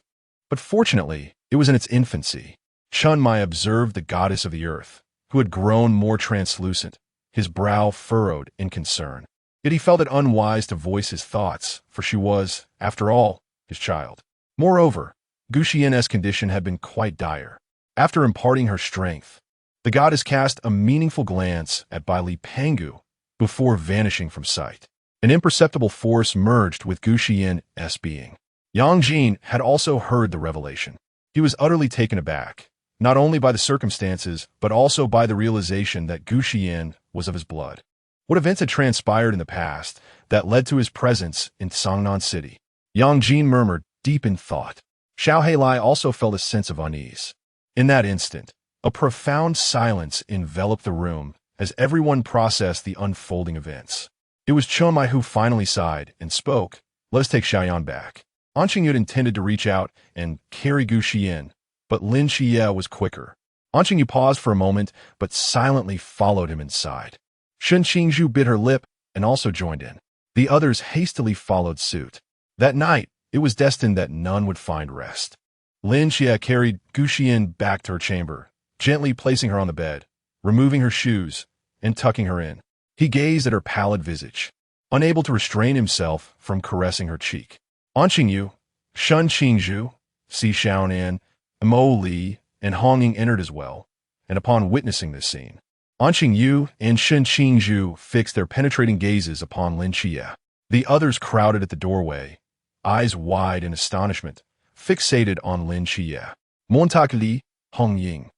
but fortunately, it was in its infancy. Chun Mai observed the goddess of the earth, who had grown more translucent, his brow furrowed in concern. Yet he felt it unwise to voice his thoughts, for she was, after all, his child. Moreover, Gu Xiyan's condition had been quite dire. After imparting her strength, the goddess cast a meaningful glance at Bai Li Pangu before vanishing from sight. An imperceptible force merged with Gu Xiyan's being. Yang Jin had also heard the revelation. He was utterly taken aback, not only by the circumstances, but also by the realization that Gu Xiyan was of his blood. What events had transpired in the past that led to his presence in Songnan City? Yang Jin murmured, deep in thought. Xiao Heilai also felt a sense of unease. In that instant, a profound silence enveloped the room as everyone processed the unfolding events. It was Chomai who finally sighed and spoke. Let's take Xiaoyan back. Anqing Yu intended to reach out and carry Gu Xiyan, but Lin Xie was quicker. Anqing Yu paused for a moment, but silently followed him inside. Shen Qingzhu bit her lip and also joined in. The others hastily followed suit. That night, it was destined that none would find rest. Lin Xie carried Gu Xiyan back to her chamber, gently placing her on the bed, removing her shoes, and tucking her in. He gazed at her pallid visage, unable to restrain himself from caressing her cheek. Anqing Yu, Shen Qingzhu, Si Xiaonan, Mo Li, and Hong Ying entered as well, and upon witnessing this scene, Anqing Yu and Shen Qingzhu fixed their penetrating gazes upon Lin Xie. The others crowded at the doorway, eyes wide in astonishment, fixated on Lin Xie. Montauk Li, Hong Ying,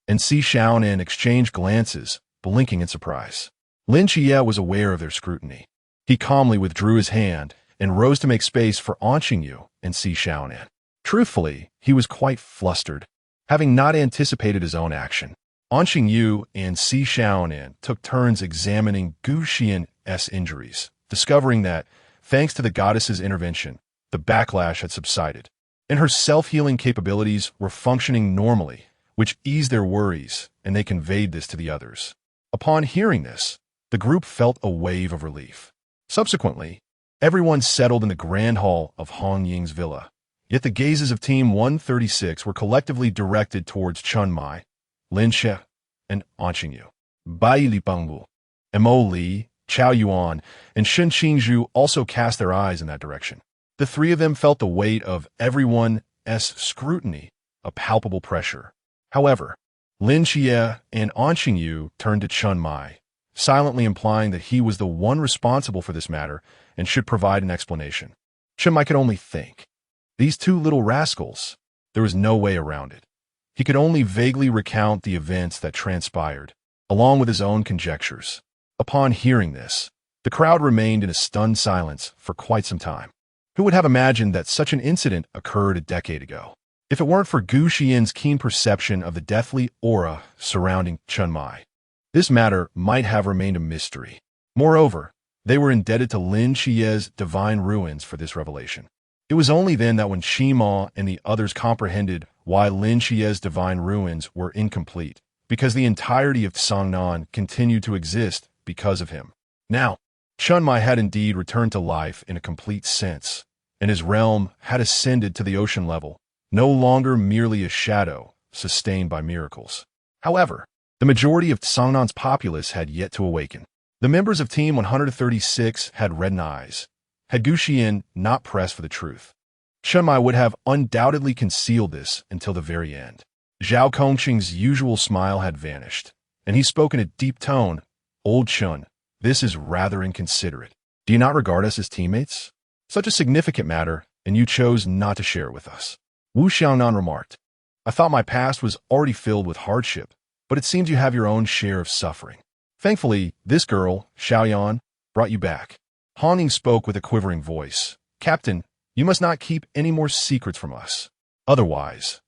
and Xi Xiaonan exchanged glances, blinking in surprise. Lin Xie was aware of their scrutiny. He calmly withdrew his hand and rose to make space for An Qingyu and Xi Xiaonan. Truthfully, he was quite flustered, having not anticipated his own action. An Qingyu and Xi Xiaonan took turns examining Gu Xiyan's injuries, discovering that, thanks to the goddess's intervention, the backlash had subsided, and her self-healing capabilities were functioning normally, which eased their worries, and they conveyed this to the others. Upon hearing this, the group felt a wave of relief. Subsequently, everyone settled in the grand hall of Hong Ying's villa, yet the gazes of Team 136 were collectively directed towards Chun Mai, Lin Xie, and An Qingyu. Bai Lipengwu, Mo Li, Chao Yuan, and Shen Qingzhu also cast their eyes in that direction. The three of them felt the weight of everyone's scrutiny, a palpable pressure. However, Lin Xie and An Qingyu turned to Chun Mai, silently implying that he was the one responsible for this matter and should provide an explanation. Chun Mai could only think. These two little rascals, there was no way around it. He could only vaguely recount the events that transpired, along with his own conjectures. Upon hearing this, the crowd remained in a stunned silence for quite some time. Who would have imagined that such an incident occurred a decade ago? If it weren't for Gu Xiyan's keen perception of the deathly aura surrounding Chun Mai, this matter might have remained a mystery. Moreover, they were indebted to Lin Xie's divine ruins for this revelation. It was only then that when Shima and the others comprehended why Lin Xie's divine ruins were incomplete, because the entirety of Songnan continued to exist because of him. Now, Chun Mai had indeed returned to life in a complete sense, and his realm had ascended to the ocean level, no longer merely a shadow sustained by miracles. However, the majority of Songnan's populace had yet to awaken. The members of Team 136 had reddened eyes. Had Gu Xiyan not pressed for the truth, Chun Mai would have undoubtedly concealed this until the very end. Zhao Kongqing's usual smile had vanished, and he spoke in a deep tone. Old Chun, this is rather inconsiderate. Do you not regard us as teammates? Such a significant matter, and you chose not to share it with us. Wu Xiangnan remarked. I thought my past was already filled with hardship, but it seems you have your own share of suffering. Thankfully, this girl, Xiaoyan, brought you back. Han Ying spoke with a quivering voice. Captain, you must not keep any more secrets from us. Otherwise,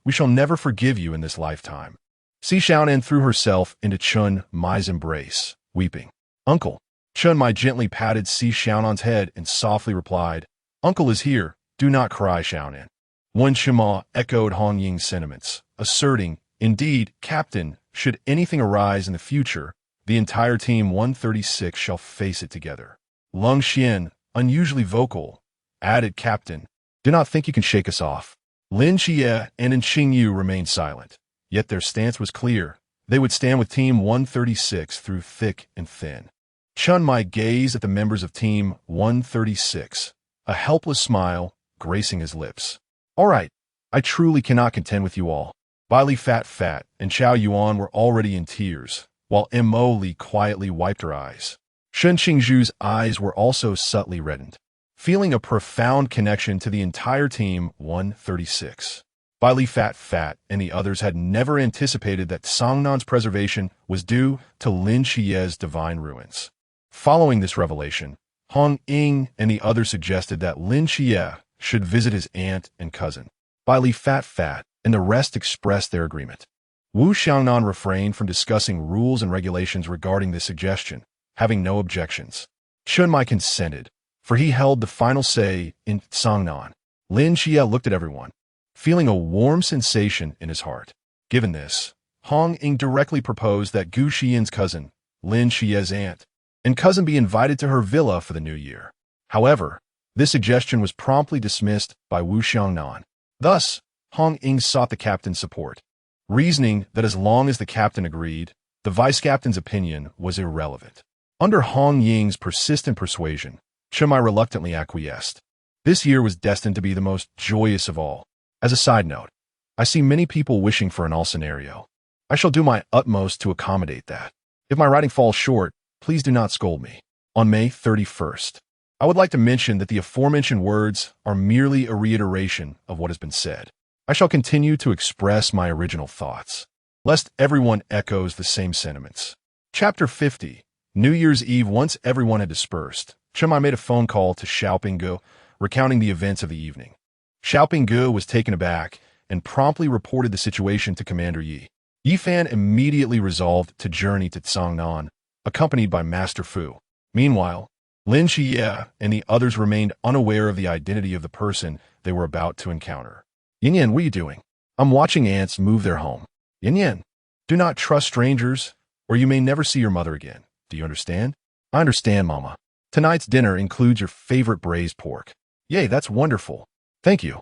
we shall never forgive you in this lifetime. Xi Xiaonan threw herself into Chun Mai's embrace, weeping. Uncle. Chun Mai gently patted Xi Xiaonan's head and softly replied, Uncle is here, do not cry, Xiaonan. Wen Shima echoed Han Ying's sentiments, asserting, Indeed, Captain, should anything arise in the future, the entire Team 136 shall face it together. Lung Xian, unusually vocal, added, Captain, do not think you can shake us off. Lin Xie and An Qingyu remained silent, yet their stance was clear. They would stand with Team 136 through thick and thin. Chun Mai gazed at the members of Team 136, a helpless smile gracing his lips. All right, I truly cannot contend with you all. Baili Fat and Chao Yuan were already in tears, while Mo Li quietly wiped her eyes. Shen Qingzhu's eyes were also subtly reddened, feeling a profound connection to the entire Team 136. Baili Fat and the others had never anticipated that Songnan's preservation was due to Lin Xie's divine ruins. Following this revelation, Hong Ying and the others suggested that Lin Xie should visit his aunt and cousin. Baili Fat and the rest expressed their agreement. Wu Xiangnan refrained from discussing rules and regulations regarding this suggestion, having no objections. Chun Mai consented, for he held the final say in Songnan. Lin Xie looked at everyone, feeling a warm sensation in his heart. Given this, Hong Ying directly proposed that Gu Xiyan's cousin, Lin Xie's aunt, and cousin be invited to her villa for the new year. However, this suggestion was promptly dismissed by Wu Xiangnan. Thus, Hong Ying sought the captain's support, reasoning that as long as the captain agreed, the vice-captain's opinion was irrelevant. Under Hong Ying's persistent persuasion, Chun Mai reluctantly acquiesced. This year was destined to be the most joyous of all. As a side note, I see many people wishing for an all scenario. I shall do my utmost to accommodate that. If my writing falls short, please do not scold me. On May 31st, I would like to mention that the aforementioned words are merely a reiteration of what has been said. I shall continue to express my original thoughts. lest everyone echoes the same sentiments. Chapter 50. New Year's Eve. Once everyone had dispersed, Chimai made a phone call to Xiaoping Gu, recounting the events of the evening. Xiaoping Gu was taken aback and promptly reported the situation to Commander Yi. Yi Fan immediately resolved to journey to Cangnan, accompanied by Master Fu. Meanwhile, Lin Xie and the others remained unaware of the identity of the person they were about to encounter. Yin, what are you doing? I'm watching ants move their home. Yin, do not trust strangers, or you may never see your mother again. Do you understand? I understand, Mama. Tonight's dinner includes your favorite braised pork. Yay, that's wonderful. Thank you.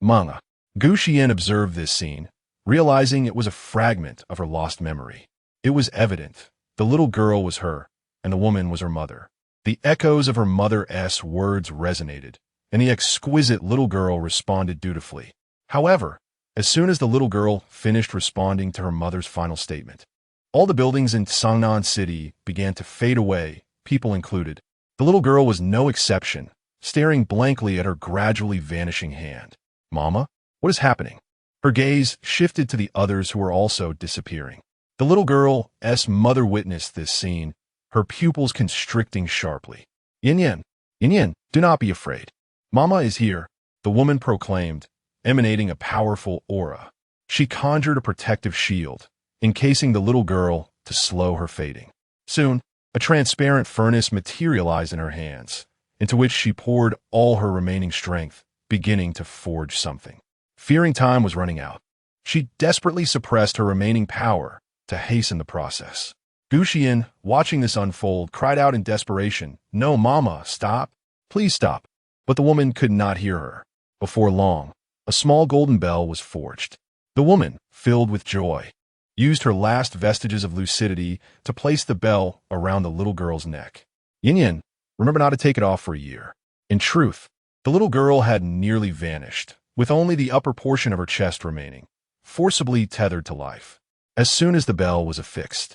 Manga. Gu Xiyan observed this scene, realizing it was a fragment of her lost memory. It was evident. The little girl was her, and the woman was her mother. The echoes of her mother's words resonated, and the exquisite little girl responded dutifully. However, as soon as the little girl finished responding to her mother's final statement, all the buildings in Cangnan City began to fade away, people included. The little girl was no exception, staring blankly at her gradually vanishing hand. Mama, what is happening? Her gaze shifted to the others who were also disappearing. The little girl's mother witnessed this scene, her pupils constricting sharply. Yin, do not be afraid. Mama is here, the woman proclaimed, emanating a powerful aura. She conjured a protective shield, encasing the little girl to slow her fading. Soon, a transparent furnace materialized in her hands, into which she poured all her remaining strength, beginning to forge something. Fearing time was running out, she desperately suppressed her remaining power to hasten the process. Gu Xiyan, watching this unfold, cried out in desperation, "No, Mama, stop! Please stop!" But the woman could not hear her. Before long, a small golden bell was forged. The woman, filled with joy, used her last vestiges of lucidity to place the bell around the little girl's neck. Yin, remember not to take it off for a year. In truth, the little girl had nearly vanished, with only the upper portion of her chest remaining, forcibly tethered to life. As soon as the bell was affixed,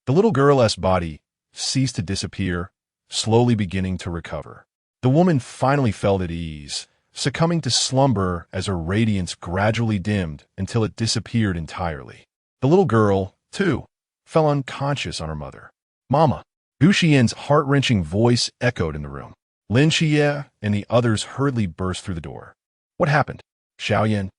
the little girl's body ceased to disappear, slowly beginning to recover. The woman finally felt at ease, succumbing to slumber as her radiance gradually dimmed until it disappeared entirely. The little girl, too, fell unconscious on her mother. Mama! Gu Xiyan's heart-wrenching voice echoed in the room. Lin Xie and the others hurriedly burst through the door. What happened? Xiaoyan.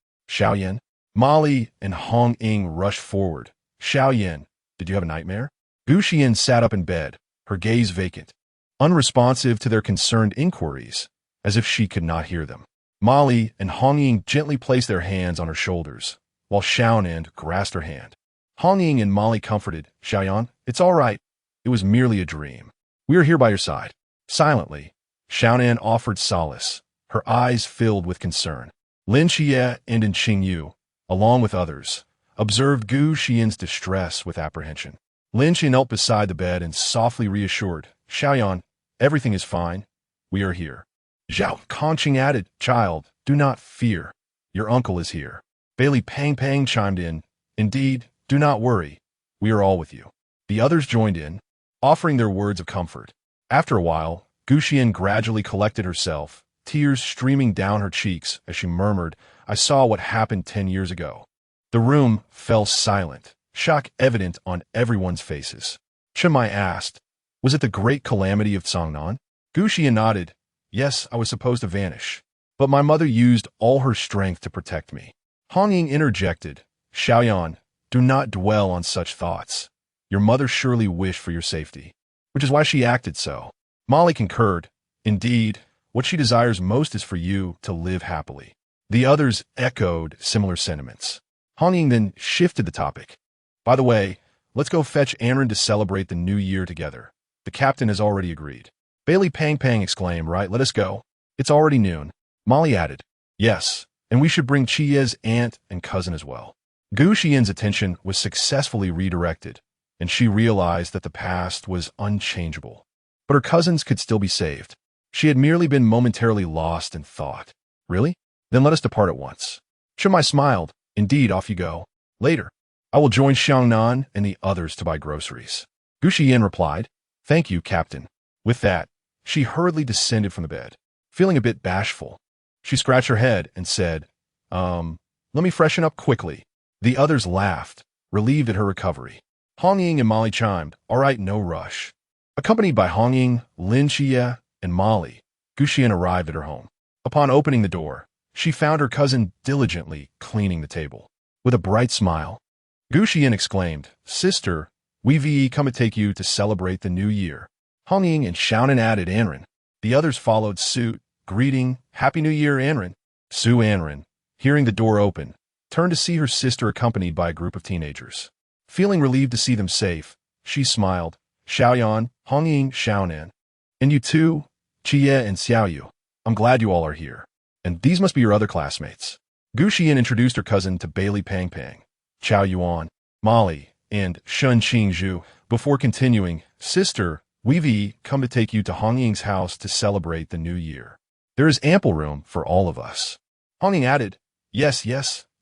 Molly and Hong Ying rushed forward. Xiaoyan, did you have a nightmare? Gu Xiyan sat up in bed, her gaze vacant, unresponsive to their concerned inquiries, as if she could not hear them. Molly and Hong Ying gently placed their hands on her shoulders, while Xiaonan grasped her hand. Hong Ying and Molly comforted, Xiaoyan, it's all right. It was merely a dream. We are here by your side. Silently, Xiaonan offered solace, her eyes filled with concern. Lin Xie and Qingyu, along with others, observed Gu Xiyan's distress with apprehension. Lin Xie knelt beside the bed and softly reassured, Xiaoyan, everything is fine. We are here. Zhao Kongqing added, Child, do not fear. Your uncle is here. Bailey Pang chimed in, Indeed, do not worry. We are all with you. The others joined in, offering their words of comfort. After a while, Gu Xiyan gradually collected herself, tears streaming down her cheeks as she murmured, I saw what happened 10 years ago. The room fell silent, shock evident on everyone's faces. Chimai asked, Was it the great calamity of Cangnan? Gu Xiyan nodded, Yes, I was supposed to vanish, but my mother used all her strength to protect me. Hong Ying interjected, Xiaoyan, do not dwell on such thoughts. Your mother surely wished for your safety, which is why she acted so. Molly concurred, Indeed, what she desires most is for you to live happily. The others echoed similar sentiments. Hong Ying then shifted the topic. By the way, let's go fetch Anren to celebrate the new year together. The captain has already agreed. Bailey Pang exclaimed, Right, let us go. It's already noon. Molly added, Yes, and we should bring Chiye's aunt and cousin as well. Gu Xiyan's attention was successfully redirected, and she realized that the past was unchangeable. But her cousins could still be saved. She had merely been momentarily lost in thought. Really? Then let us depart at once. Chimai smiled. Indeed, off you go. Later, I will join Xiangnan and the others to buy groceries. Gu Xiyan replied, Thank you, Captain. With that, she hurriedly descended from the bed. Feeling a bit bashful, she scratched her head and said, let me freshen up quickly. The others laughed, relieved at her recovery. Hong Ying and Molly chimed, "All right, no rush." Accompanied by Hong Ying, Lin Xie, and Molly, Gu Xiyan arrived at her home. Upon opening the door, she found her cousin diligently cleaning the table. With a bright smile, Gu Xiyan exclaimed, "Sister, we come to take you to celebrate the new year." Hong Ying and Xiaonan added Anren. The others followed suit, greeting, "Happy New Year, Anren." Su Anren, hearing the door open, turned to see her sister accompanied by a group of teenagers. Feeling relieved to see them safe, she smiled, "Xiaoyan, Hong Ying, Xiaonan. And you too, Jie and Xiaoyu. I'm glad you all are here. And these must be your other classmates." Gu Xiyan introduced her cousin to Bailey Pang Pang, Chao Yuan, Molly, and Shun Qingzhu before continuing, "Sister, we've come to take you to Hong Ying's house to celebrate the new year. There is ample room for all of us." Hong Ying added, Yes,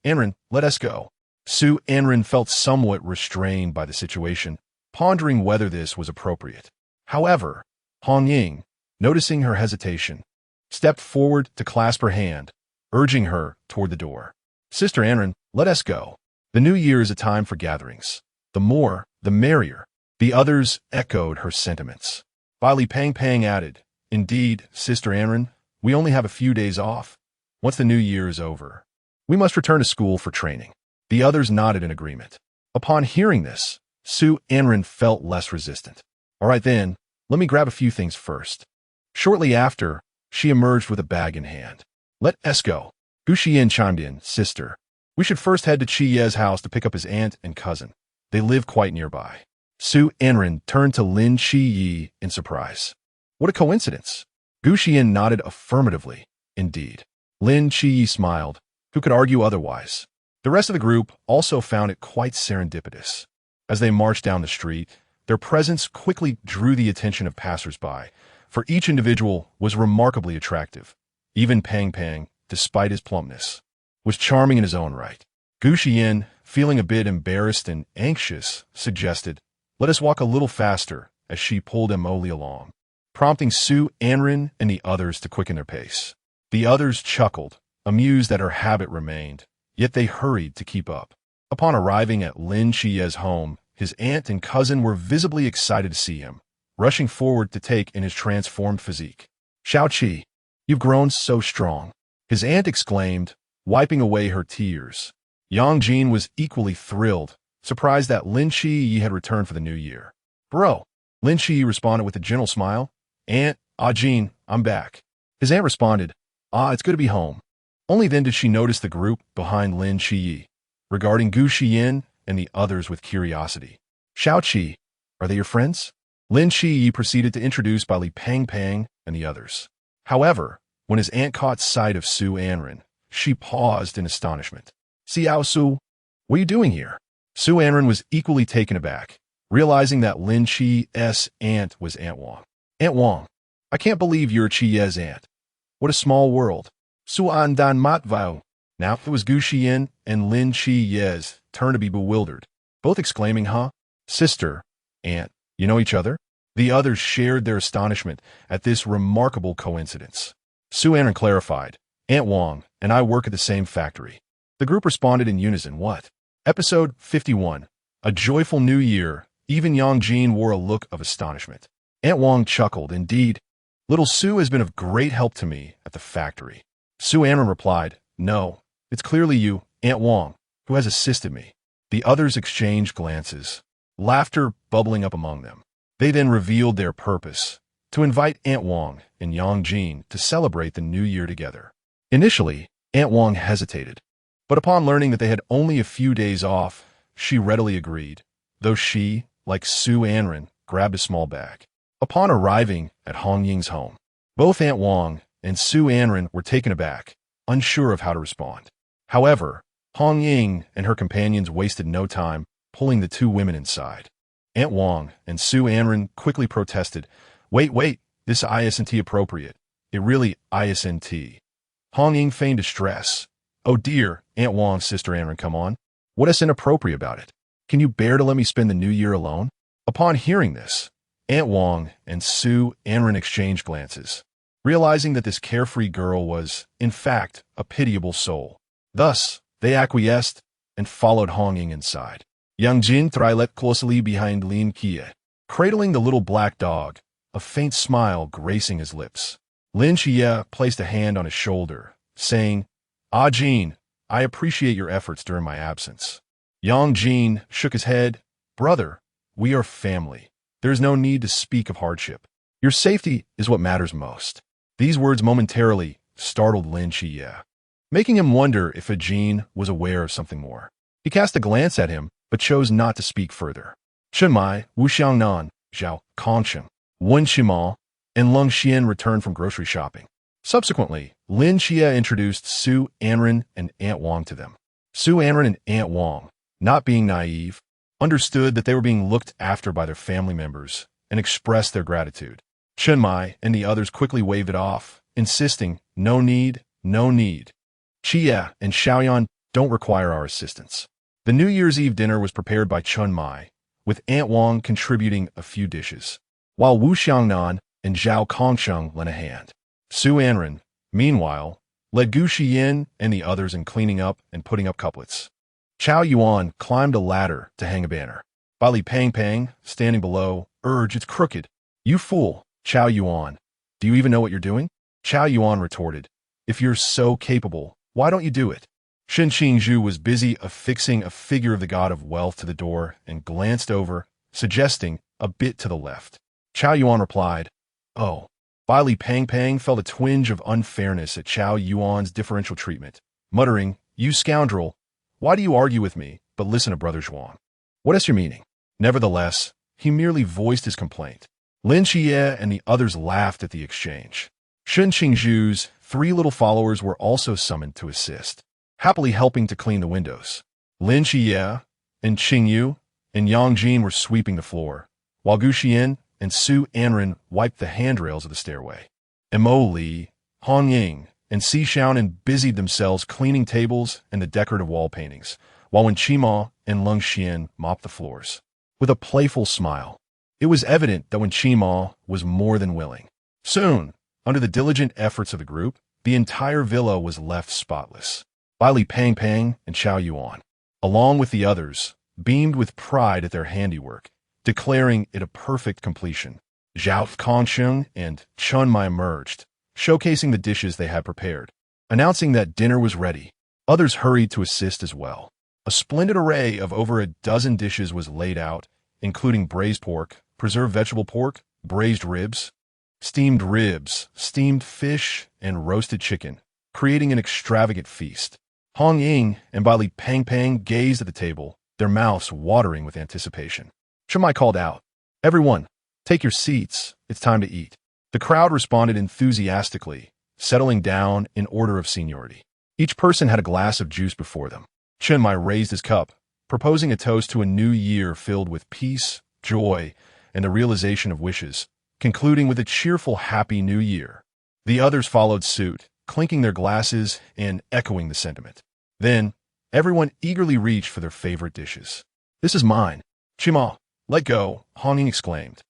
Anren, let us go." Su Anren felt somewhat restrained by the situation, pondering whether this was appropriate. However, Hong Ying, noticing her hesitation, stepped forward to clasp her hand, urging her toward the door. "Sister Anren, let us go. The new year is a time for gatherings. The more, the merrier." The others echoed her sentiments. Bailey Pang Pang added, "Indeed, Sister Anren, we only have a few days off. Once the new year is over, we must return to school for training." The others nodded in agreement. Upon hearing this, Su Anren felt less resistant. "All right then, let me grab a few things first." Shortly after, she emerged with a bag in hand. "Let us go." Gu Xiyan chimed in, "Sister, we should first head to Qi Ye's house to pick up his aunt and cousin. They live quite nearby." Su Anren turned to Lin Qi in surprise. "What a coincidence." Gu Xiyan nodded affirmatively. "Indeed." Lin Qi smiled. Who could argue otherwise? The rest of the group also found it quite serendipitous. As they marched down the street, their presence quickly drew the attention of passers-by, for each individual was remarkably attractive. Even Pang Pang, despite his plumpness, was charming in his own right. Gu Xiyan, feeling a bit embarrassed and anxious, suggested, "Let us walk a little faster," as she pulled Emily along, prompting Su Anren and the others to quicken their pace. The others chuckled, amused that her habit remained, yet they hurried to keep up. Upon arriving at Lin Xie's home, his aunt and cousin were visibly excited to see him, rushing forward to take in his transformed physique. "Xiao Qi, you've grown so strong," his aunt exclaimed, wiping away her tears. Yang Jin was equally thrilled, surprised that Lin Qi had returned for the new year. "Bro," Lin Qi responded with a gentle smile. "Aunt, Jin, I'm back." His aunt responded, "It's good to be home." Only then did she notice the group behind Lin Qi, regarding Gu Xiyan and the others with curiosity. "Xiao Qi, are they your friends?" Lin Qi proceeded to introduce Bailey Pang Pang and the others. However, when his aunt caught sight of Su Anren, she paused in astonishment. "Xiao Su, what are you doing here?" Su Anren was equally taken aback, realizing that Lin Qi's aunt was Aunt Wang. "Aunt Wang, I can't believe you're Qi's aunt. What a small world." Su An Dan Mat Vao. Now it was Gu Xiyan and Lin Qi's turn to be bewildered, both exclaiming, "Huh? Sister, aunt, you know each other?" The others shared their astonishment at this remarkable coincidence. Su Anren clarified, "Aunt Wang and I work at the same factory." The group responded in unison, "What?" Episode 51. A joyful new year. Even Yang Jin wore a look of astonishment. Aunt Wang chuckled, "Indeed, little Su has been of great help to me at the factory." Su Anren replied, "No, it's clearly you, Aunt Wang, who has assisted me." The others exchanged glances, laughter bubbling up among them. They then revealed their purpose, to invite Aunt Wang and Yang Jin to celebrate the new year together. Initially, Aunt Wang hesitated, but upon learning that they had only a few days off, she readily agreed, though she, like Su Anren, grabbed a small bag. Upon arriving at Hong Ying's home, both Aunt Wang and Su Anren were taken aback, unsure of how to respond. Hideous, Hong Ying and her companions wasted no time pulling the two women inside. Aunt Wang and Su Anren quickly protested, Wait, this isn't appropriate. It really isn't." Hong Ying feigned distress. "Oh dear, Aunt Wang, Sister Anren, come on. What is inappropriate about it? Can you bear to let me spend the new year alone?" Upon hearing this, Aunt Wang and Su Anren exchanged glances, realizing that this carefree girl was, in fact, a pitiable soul. Thus, they acquiesced and followed Hong Ying inside. Yang Jin threatened closely behind Lin Qie, cradling the little black dog, a faint smile gracing his lips. Lin Qie placed a hand on his shoulder, saying, "Ah, Jin, I appreciate your efforts during my absence." Yang Jin shook his head. "Brother, we are family. There is no need to speak of hardship. Your safety is what matters most." These words momentarily startled Lin Qie, making him wonder if Jin was aware of something more. He cast a glance at him, but chose not to speak further. Chen Mai, Wu Xiangnan, Zhao Kongsheng, Wen Qimao, and Lung Xian returned from grocery shopping. Subsequently, Lin Qie introduced Su Anren and Aunt Wang to them. Su Anren and Aunt Wang, not being naive, understood that they were being looked after by their family members and expressed their gratitude. Chen Mai and the others quickly waved it off, insisting, "No need, no need. Qie and Xiaoyan don't require our assistance." The New Year's Eve dinner was prepared by Chen Mai, with Aunt Wang contributing a few dishes, while Wu Xiangnan and Zhao Kongsheng lent a hand. Su Anren, meanwhile, led Gu Xiyan and the others in cleaning up and putting up couplets. Chao Yuan climbed a ladder to hang a banner. Bali Pang Pang, standing below, urged, "It's crooked." "You fool, Chao Yuan. Do you even know what you're doing?" Chao Yuan retorted, "If you're so capable, why don't you do it?" Shen Qingzhu was busy affixing a figure of the god of wealth to the door and glanced over, suggesting a bit to the left. Chao Yuan replied, "Oh." Bali Pang Pang felt a twinge of unfairness at Chao Yuan's differential treatment, muttering, "You scoundrel, why do you argue with me, but listen to Brother Zhuang? What is your meaning?" Nevertheless, he merely voiced his complaint. Lin Qie and the others laughed at the exchange. Shen Qingzhu's 3 little followers were also summoned to assist, happily helping to clean the windows. Lin Qie and Qingyu and Yang Jin were sweeping the floor, while Gu Xiyan and Su Anren wiped the handrails of the stairway. Mo Li, Hong Ying, and Si Xiaonan busied themselves cleaning tables and the decorative wall paintings, while Wen Qimao and Lung Xian mopped the floors. With a playful smile, it was evident that Wen Qimao was more than willing. Soon, under the diligent efforts of the group, the entire villa was left spotless. Bali Pang Pang and Chao Yuan, along with the others, beamed with pride at their handiwork, declaring it a perfect completion. Zhao Kongsheng and Chen Mai emerged, showcasing the dishes they had prepared. Announcing that dinner was ready, others hurried to assist as well. A splendid array of over a dozen dishes was laid out, including braised pork, preserved vegetable pork, braised ribs, steamed fish, and roasted chicken, creating an extravagant feast. Hong Ying and Bali Pang Pang gazed at the table, their mouths watering with anticipation. Chen Mai called out, "Everyone, take your seats, it's time to eat." The crowd responded enthusiastically, settling down in order of seniority. Each person had a glass of juice before them. Chen Mai raised his cup, proposing a toast to a new year filled with peace, joy, and the realization of wishes, concluding with a cheerful Happy New Year. The others followed suit, clinking their glasses and echoing the sentiment. Then, everyone eagerly reached for their favorite dishes. "This is mine." "Qimao, let go," Hong Ying exclaimed.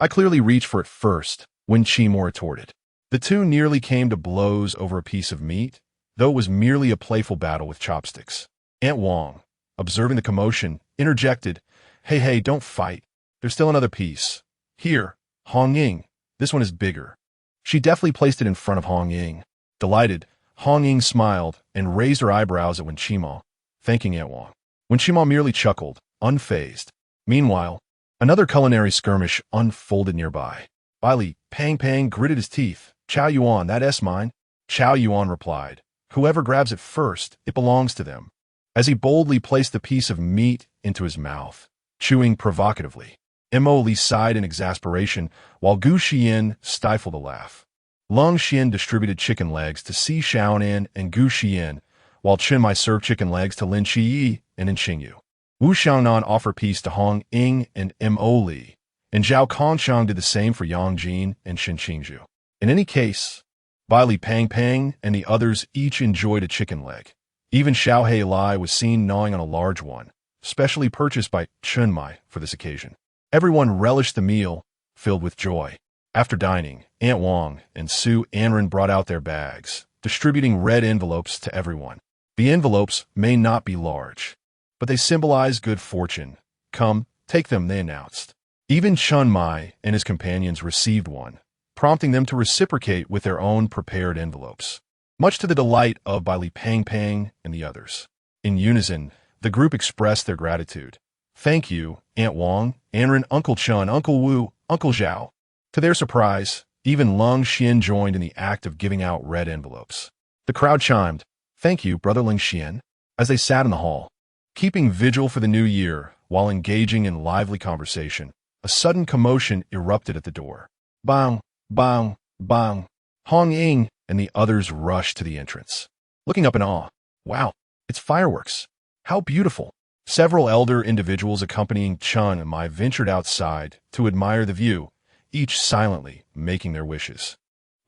"I clearly reached for it first," Wen Qimao retorted. The two nearly came to blows over a piece of meat, though it was merely a playful battle with chopsticks. Aunt Wang, observing the commotion, interjected, Hey, don't fight. There's still another piece. Here, Hong Ying, this one is bigger." She deftly placed it in front of Hong Ying. Delighted, Hong Ying smiled and raised her eyebrows at Wen Qimao, thanking Aunt Wang. Wen Qimao merely chuckled, unfazed. Meanwhile, another culinary skirmish unfolded nearby. Bali Pang Pang gritted his teeth. "Chao Yuan, that's mine." Chao Yuan replied, "Whoever grabs it first, it belongs to them," as he boldly placed the piece of meat into his mouth, chewing provocatively. Mo Li sighed in exasperation, while Gu Xiyan stifled a laugh. Lung Xian distributed chicken legs to Si Xiaonan and Gu Xiyan, while Chen Mai served chicken legs to Lin Qi and Qingyu. Wu Xiangnan offered peace to Hong Ying and Mo Li, and Zhao Kongsheng did the same for Yang Jin and Shen Qingzhu. In any case, Bali Pang Pang and the others each enjoyed a chicken leg. Even Xiao Hei Lai was seen gnawing on a large one, specially purchased by Chen Mai for this occasion. Everyone relished the meal, filled with joy. After dining, Aunt Wang and Su Anren brought out their bags, distributing red envelopes to everyone. The envelopes may not be large, but they symbolize good fortune. Come, take them, they announced. Even Chun Mai and his companions received one, prompting them to reciprocate with their own prepared envelopes, much to the delight of Bai Li Pang Pang and the others. In unison, the group expressed their gratitude. Thank you, Aunt Wang, Anren, Uncle Chun, Uncle Wu, Uncle Zhao. To their surprise, even Ling Xian joined in the act of giving out red envelopes. The crowd chimed, "Thank you, Brother Ling Xian," as they sat in the hall. Keeping vigil for the new year while engaging in lively conversation, a sudden commotion erupted at the door. Bang, bang, bang. Hong Ying and the others rushed to the entrance, looking up in awe. Wow, it's fireworks. How beautiful. Several elder individuals accompanying Chun and Mai ventured outside to admire the view, each silently making their wishes.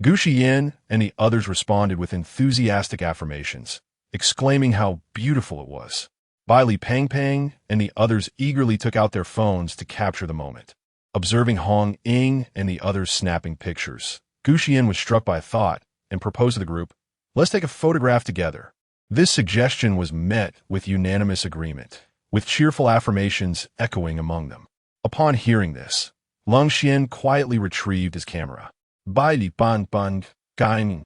Gu Xiyan and the others responded with enthusiastic affirmations, exclaiming how beautiful it was. Bai Li Pang Pang and the others eagerly took out their phones to capture the moment. Observing Hong Ying and the others snapping pictures, Gu Xiyan was struck by a thought and proposed to the group, "Let's take a photograph together." This suggestion was met with unanimous agreement, with cheerful affirmations echoing among them. Upon hearing this, Ling Xian quietly retrieved his camera. Bai Li Ban Ban Gain.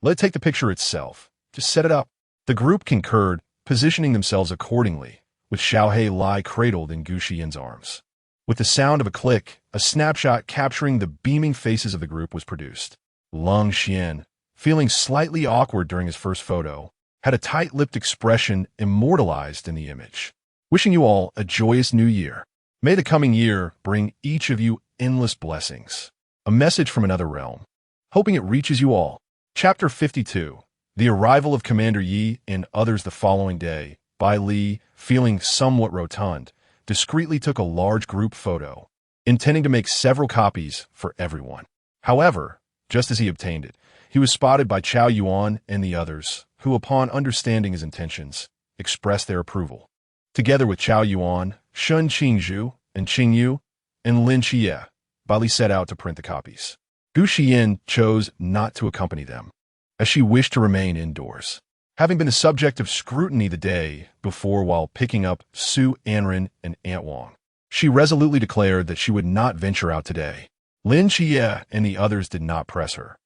Let's take the picture itself. Just set it up. The group concurred, positioning themselves accordingly, with Xiaohei Lai cradled in Gu Xian's arms. With the sound of a click, a snapshot capturing the beaming faces of the group was produced. Ling Xian, feeling slightly awkward during his first photo, had a tight-lipped expression immortalized in the image. Wishing you all a joyous new year. May the coming year bring each of you endless blessings. A message from another realm. Hoping it reaches you all. Chapter 52. The arrival of Commander Yi and others the following day. Bai Li, feeling somewhat rotund, discreetly took a large group photo, intending to make several copies for everyone. However, just as he obtained it, he was spotted by Chao Yuan and the others, who, upon understanding his intentions, expressed their approval. Together with Chao Yuan, Shun Qingzhu, and Qingyu, and Lin Xie, Bai Li set out to print the copies. Gu Xiyan chose not to accompany them, as she wished to remain indoors, having been the subject of scrutiny the day before while picking up Su Anren and Aunt Wang. She resolutely declared that she would not venture out today. Lin Xie and the others did not press her,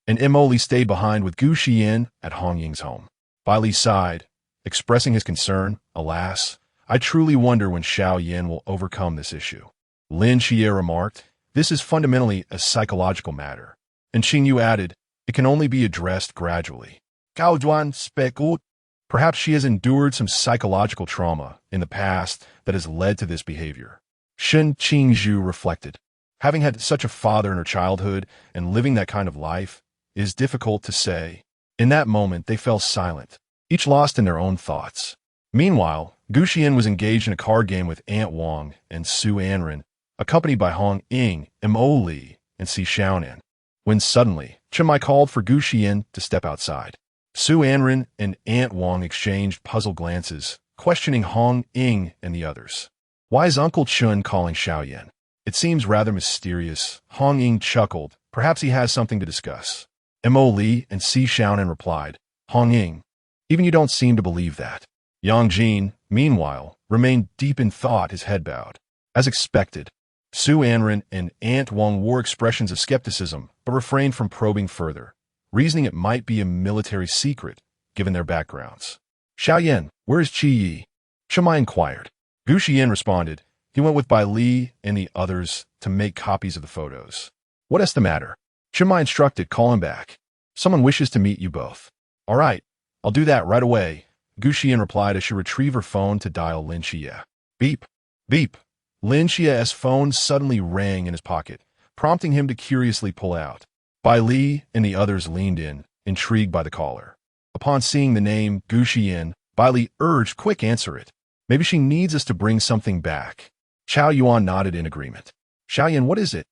and Emoli stayed behind with Gu Xiyan at Hong Ying's home. Bai Li sighed, expressing his concern. Alas, I truly wonder when Xiao Yan will overcome this issue. Lin Xie remarked, this is fundamentally a psychological matter. And Qingyu added, it can only be addressed gradually. Gao Duan speculated, perhaps she has endured some psychological trauma in the past that has led to this behavior. Shen Qingzhu reflected, having had such a father in her childhood and living that kind of life, it is difficult to say. In that moment, they fell silent, each lost in their own thoughts. Meanwhile, Gu Xiyan was engaged in a card game with Aunt Wang and Su Anren, accompanied by Hong Ying, Mo Li, and Si Xiaonan, when suddenly, Chen Mai called for Gu Xiyan to step outside. Su Anren and Aunt Wang exchanged puzzled glances, questioning Hong Ying and the others. Why is Uncle Chun calling Xiaoyan? It seems rather mysterious. Hong Ying chuckled. Perhaps he has something to discuss. Mo Li and Si Xiaonan replied, Hong Ying, even you don't seem to believe that. Yang Jin, meanwhile, remained deep in thought, his head bowed. As expected, Su Anren and Aunt Wang wore expressions of skepticism, but refrained from probing further, reasoning it might be a military secret, given their backgrounds. Xiaoyan, where is Qi Yi? Shimai inquired. Gu Xiyan responded, he went with Bai Li and the others to make copies of the photos. What is the matter? Shimai instructed, call him back. Someone wishes to meet you both. All right, I'll do that right away, Gu Xiyan replied as she retrieved her phone to dial Lin Xie. Beep, beep. Lin Xie's phone suddenly rang in his pocket, prompting him to curiously pull out. Bai Li and the others leaned in, intrigued by the caller. Upon seeing the name Gu Xiyan, Bai Li urged, quick, answer it. Maybe she needs us to bring something back. Chao Yuan nodded in agreement. Xiaoyan, what is it?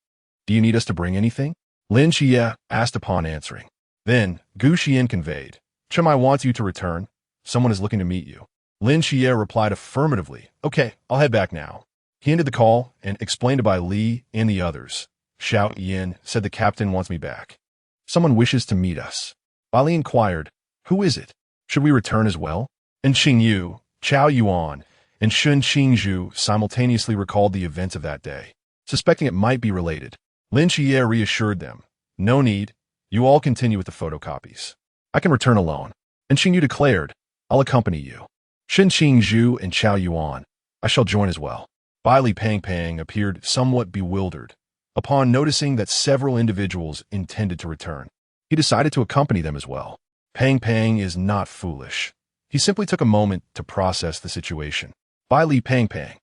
Do you need us to bring anything? Lin Xie asked upon answering. Then, Gu Xiyan conveyed, Chimai wants you to return. Someone is looking to meet you. Lin Xie replied affirmatively. Okay, I'll head back now. He ended the call and explained to Bai Li and the others. Xiao Yan said the captain wants me back. Someone wishes to meet us. Bai Li inquired, who is it? Should we return as well? And Qingyu, Chao Yuan, and Shun Qingzhu simultaneously recalled the events of that day, suspecting it might be related. Lin Xie reassured them, "No need. You all continue with the photocopies. I can return alone." And Xingyu declared, "I'll accompany you. Shen Qingzhu and Qiao Yuan, I shall join as well." Bai Li Pangpang appeared somewhat bewildered. Upon noticing that several individuals intended to return, he decided to accompany them as well. Pangpang is not foolish. He simply took a moment to process the situation. "Bai Li Pangpang,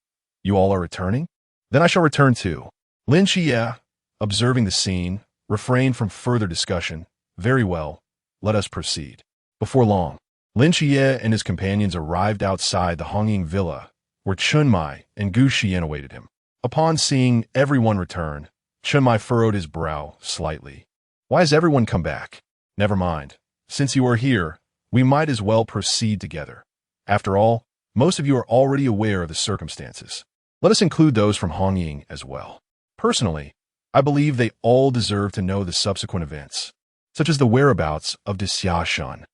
you all are returning? Then I shall return too." Lin Xie, observing the scene, refrained from further discussion. "Very well, let us proceed." Before long, Lin Xie and his companions arrived outside the Hongying villa, where Chunmai and Gu Xiyan awaited him. Upon seeing everyone return, Chunmai furrowed his brow slightly. "Why has everyone come back? Never mind. Since you are here, we might as well proceed together. After all, most of you are already aware of the circumstances. Let us include those from Hongying as well. Personally, I believe they all deserve to know the subsequent events, such as the whereabouts of Xiashan."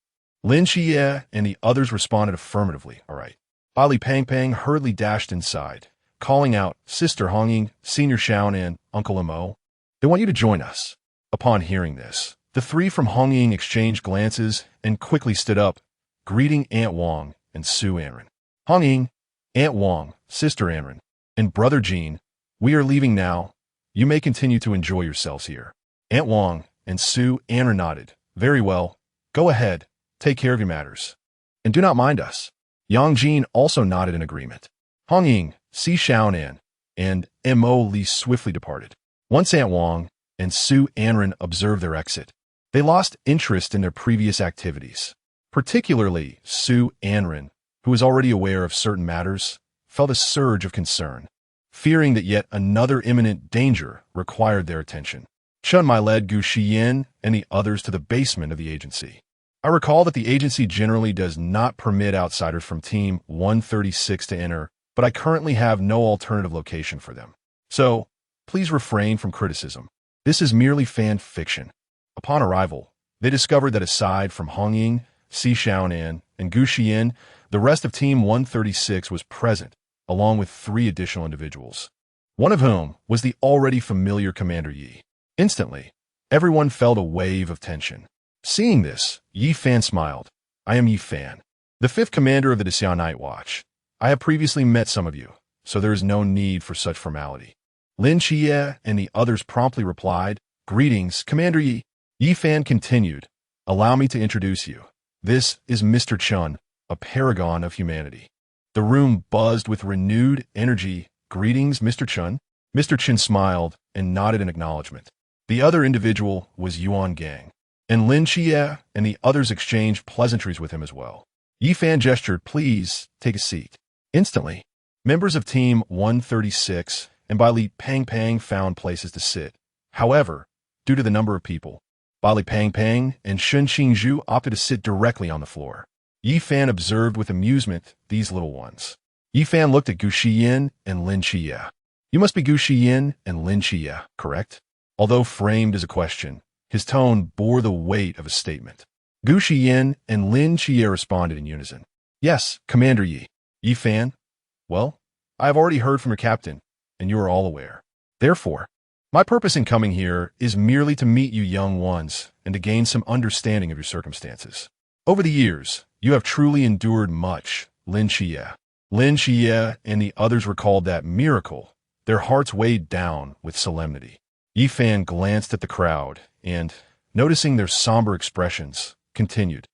Lin Xie and the others responded affirmatively. "All right." Bai Li Pangpang hurriedly dashed inside, calling out, "Sister Hongying, Senior Shaon, and Uncle Mo. They want you to join us." Upon hearing this, the three from Hongying exchanged glances and quickly stood up, greeting Aunt Wang and Su Anren. "Hongying, Aunt Wang, Sister Anren, and Brother Jean, we are leaving now. You may continue to enjoy yourselves here." Aunt Wang and Su Anren nodded. "Very well. Go ahead. Take care of your matters. And do not mind us." Yang Jin also nodded in agreement. Hongying, Si Shaonan, and Mo Li swiftly departed. Once Aunt Wang and Su Anren observed their exit, they lost interest in their previous activities. Particularly Su Anren, who was already aware of certain matters, felt a surge of concern, fearing that yet another imminent danger required their attention. Chunmai led Gu Xiyan and the others to the basement of the agency. I recall that the agency generally does not permit outsiders from Team 136 to enter, but I currently have no alternative location for them. So, please refrain from criticism. This is merely fan fiction. Upon arrival, they discovered that aside from Hongying, Si Shaonan, and Gu Xiyan, the rest of Team 136 was present, along with 3 additional individuals, one of whom was the already familiar Commander Yi. Instantly, everyone felt a wave of tension. Seeing this, Yi Fan smiled. "I am Yi Fan, the 5th commander of the Xian Night Watch. I have previously met some of you, so there is no need for such formality." Lin Xie and the others promptly replied, "Greetings, Commander Yi." Yi Fan continued, "Allow me to introduce you. This is Mr. Chun, a paragon of humanity." The room buzzed with renewed energy. "Greetings, Mr. Chun." Mr. Chun smiled and nodded in acknowledgement. The other individual was Yuan Gang, and Lin Xie and the others exchanged pleasantries with him as well. Yi Fan gestured, "Please, take a seat." Instantly, members of Team 136 and Bai Li Pangpang found places to sit. However, due to the number of people, Bai Li Pangpang and Shun Qingzhu opted to sit directly on the floor. Yi Fan observed with amusement these little ones. Yi Fan looked at Gu Xiyan and Lin Xie. "You must be Gu Xiyan and Lin Xie, correct?" Although framed as a question, his tone bore the weight of a statement. Gu Xiyan and Lin Xie responded in unison. "Yes, Commander Yi." "Yi Fan? Well, I have already heard from your captain, and you are all aware. Therefore, my purpose in coming here is merely to meet you young ones and to gain some understanding of your circumstances. Over the years, you have truly endured much, Lin Xie." Lin Xie and the others recalled that miracle, their hearts weighed down with solemnity. Yi Fan glanced at the crowd and, noticing their somber expressions, continued,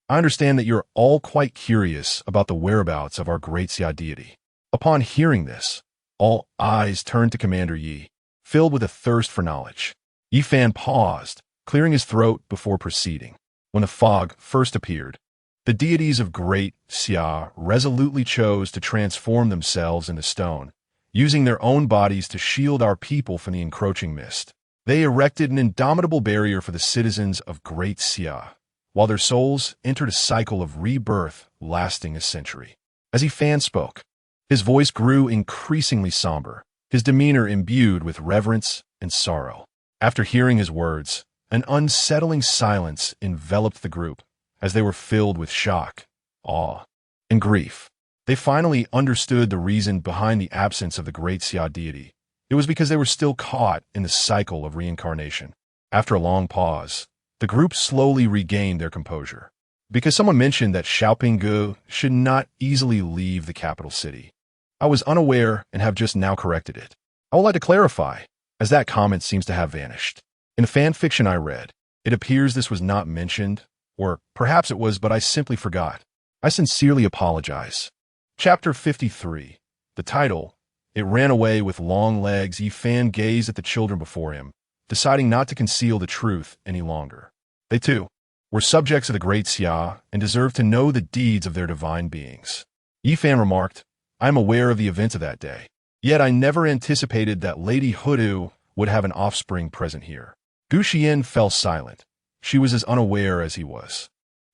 "I understand that you're all quite curious about the whereabouts of our great Xia deity." Upon hearing this, all eyes turned to Commander Yi, filled with a thirst for knowledge. Yi Fan paused, clearing his throat before proceeding. When the fog first appeared, the deities of Great Xia resolutely chose to transform themselves into stone, using their own bodies to shield our people from the encroaching mist. They erected an indomitable barrier for the citizens of Great Xia, while their souls entered a cycle of rebirth lasting a century. As Yi Fan spoke, his voice grew increasingly somber, his demeanor imbued with reverence and sorrow. After hearing his words, an unsettling silence enveloped the group, as they were filled with shock, awe, and grief. They finally understood the reason behind the absence of the great Xia deity. It was because they were still caught in the cycle of reincarnation. After a long pause, the group slowly regained their composure. Because someone mentioned that Xiaopinggu should not easily leave the capital city. I was unaware and have just now corrected it. I would like to clarify, as that comment seems to have vanished. In the fan fiction I read, it appears this was not mentioned, or perhaps it was, but I simply forgot. I sincerely apologize. Chapter 53. The title, It Ran Away with Long Legs. Yi Fan gazed at the children before him, deciding not to conceal the truth any longer. They, too, were subjects of the great Xia and deserved to know the deeds of their divine beings. Yi Fan remarked, I am aware of the events of that day. Yet I never anticipated that Lady Hudu would have an offspring present here. Gu Xiyan fell silent. She was as unaware as he was.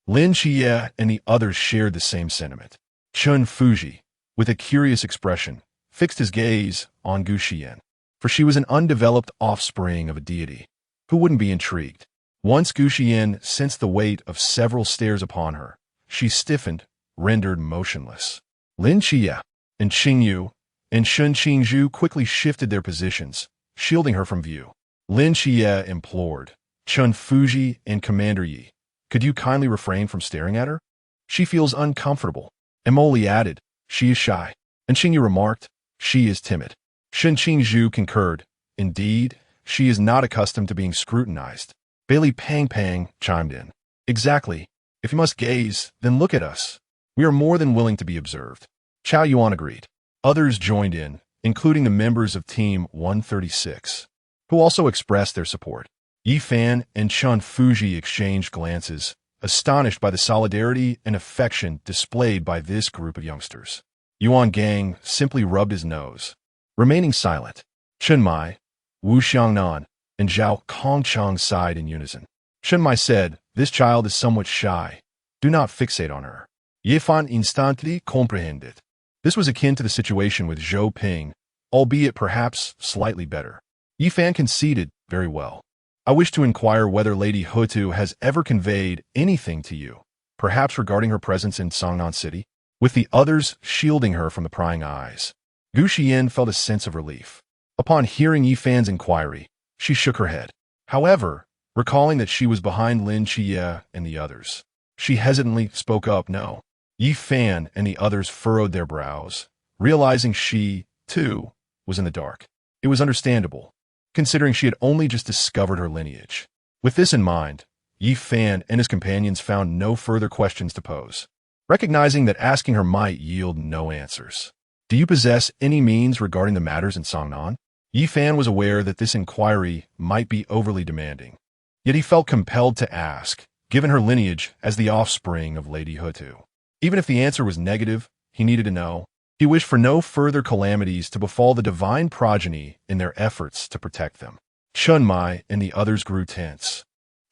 Lin Xie and the others shared the same sentiment. Chun Fuji, with a curious expression, fixed his gaze on Gu Xiyan, for she was an undeveloped offspring of a deity. Who wouldn't be intrigued? Once Gu Xiyan sensed the weight of several stares upon her, she stiffened, rendered motionless. Lin Xie and Qingyu and Shun Qingzhu quickly shifted their positions, shielding her from view. Lin Xie implored, Chun Fuji and Commander Yi, could you kindly refrain from staring at her? She feels uncomfortable. Emoli added, she is shy. And Qingyu remarked, she is timid. Shun Qingzhu concurred, indeed, she is not accustomed to being scrutinized. Bailey Pang Pang chimed in. Exactly. If you must gaze, then look at us. We are more than willing to be observed. Chao Yuan agreed. Others joined in, including the members of Team 136, who also expressed their support. Yi Fan and Chun Fuji exchanged glances, astonished by the solidarity and affection displayed by this group of youngsters. Yuan Gang simply rubbed his nose, remaining silent. Chen Mai, Wu Xiangnan, and Zhao Kongchang sighed in unison. Chen Mai said, this child is somewhat shy. Do not fixate on her. Ye Fan instantly comprehended. This was akin to the situation with Zhou Ping, albeit perhaps slightly better. Yi Fan conceded, very well. I wish to inquire whether Lady Hutu has ever conveyed anything to you, perhaps regarding her presence in Songnan City, with the others shielding her from the prying eyes. Gu Xiyan felt a sense of relief. Upon hearing Yi Fan's inquiry, she shook her head. However, recalling that she was behind Lin Xie and the others, she hesitantly spoke up, no. Yi Fan and the others furrowed their brows, realizing she, too, was in the dark. It was understandable, considering she had only just discovered her lineage. With this in mind, Yi Fan and his companions found no further questions to pose, recognizing that asking her might yield no answers. Do you possess any means regarding the matters in Songnan? Yi Fan was aware that this inquiry might be overly demanding, yet he felt compelled to ask, given her lineage as the offspring of Lady Hutu. Even if the answer was negative, he needed to know. He wished for no further calamities to befall the divine progeny in their efforts to protect them. Chun Mai and the others grew tense,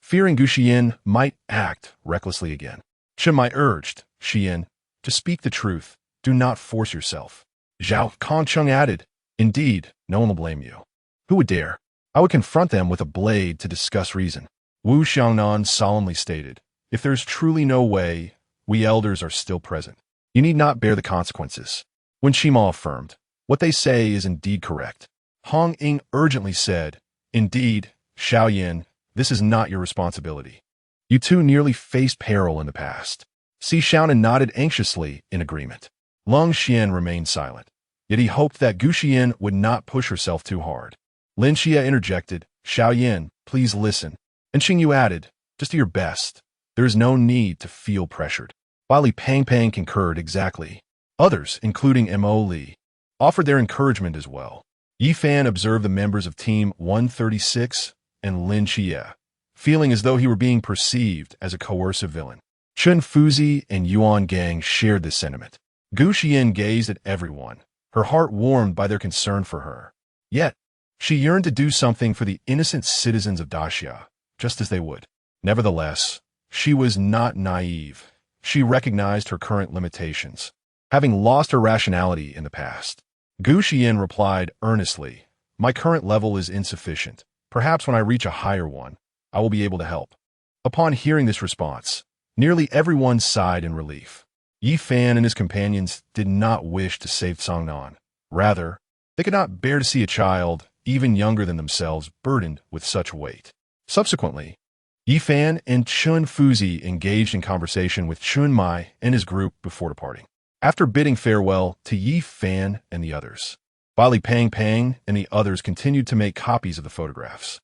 fearing Gu Xiyan might act recklessly again. Chun Mai urged, Xiyan, to speak the truth, do not force yourself. Zhao Kongcheng added, indeed, no one will blame you. Who would dare? I would confront them with a blade to discuss reason. Wu Xiangnan solemnly stated, if there is truly no way, we elders are still present. You need not bear the consequences. When Shima affirmed, what they say is indeed correct. Hong Ying urgently said, indeed, Xiaoyan, this is not your responsibility. You two nearly faced peril in the past. Si Xiaonan nodded anxiously in agreement. Lung Xian remained silent, yet he hoped that Gu Xiyan would not push herself too hard. Lin Xie interjected, Xiaoyan, please listen. And Qingyu added, just do your best. There is no need to feel pressured. Li Pang Pang concurred exactly. Others, including Mo Li, offered their encouragement as well. Yi Fan observed the members of Team 136 and Lin Xie, feeling as though he were being perceived as a coercive villain. Chun Fuzi and Yuan Gang shared this sentiment. Gu Xiyan gazed at everyone, her heart warmed by their concern for her. Yet, she yearned to do something for the innocent citizens of Daxia, just as they would. Nevertheless, she was not naive. She recognized her current limitations, having lost her rationality in the past. Gu Xiyan replied earnestly, my current level is insufficient. Perhaps when I reach a higher one, I will be able to help. Upon hearing this response, nearly everyone sighed in relief. Yi Fan and his companions did not wish to save Songnan. Rather, they could not bear to see a child, even younger than themselves, burdened with such weight. Subsequently, Yi Fan and Chun Fuzi engaged in conversation with Chun Mai and his group before departing. After bidding farewell to Yi Fan and the others, Bali Pang Pang and the others continued to make copies of the photographs.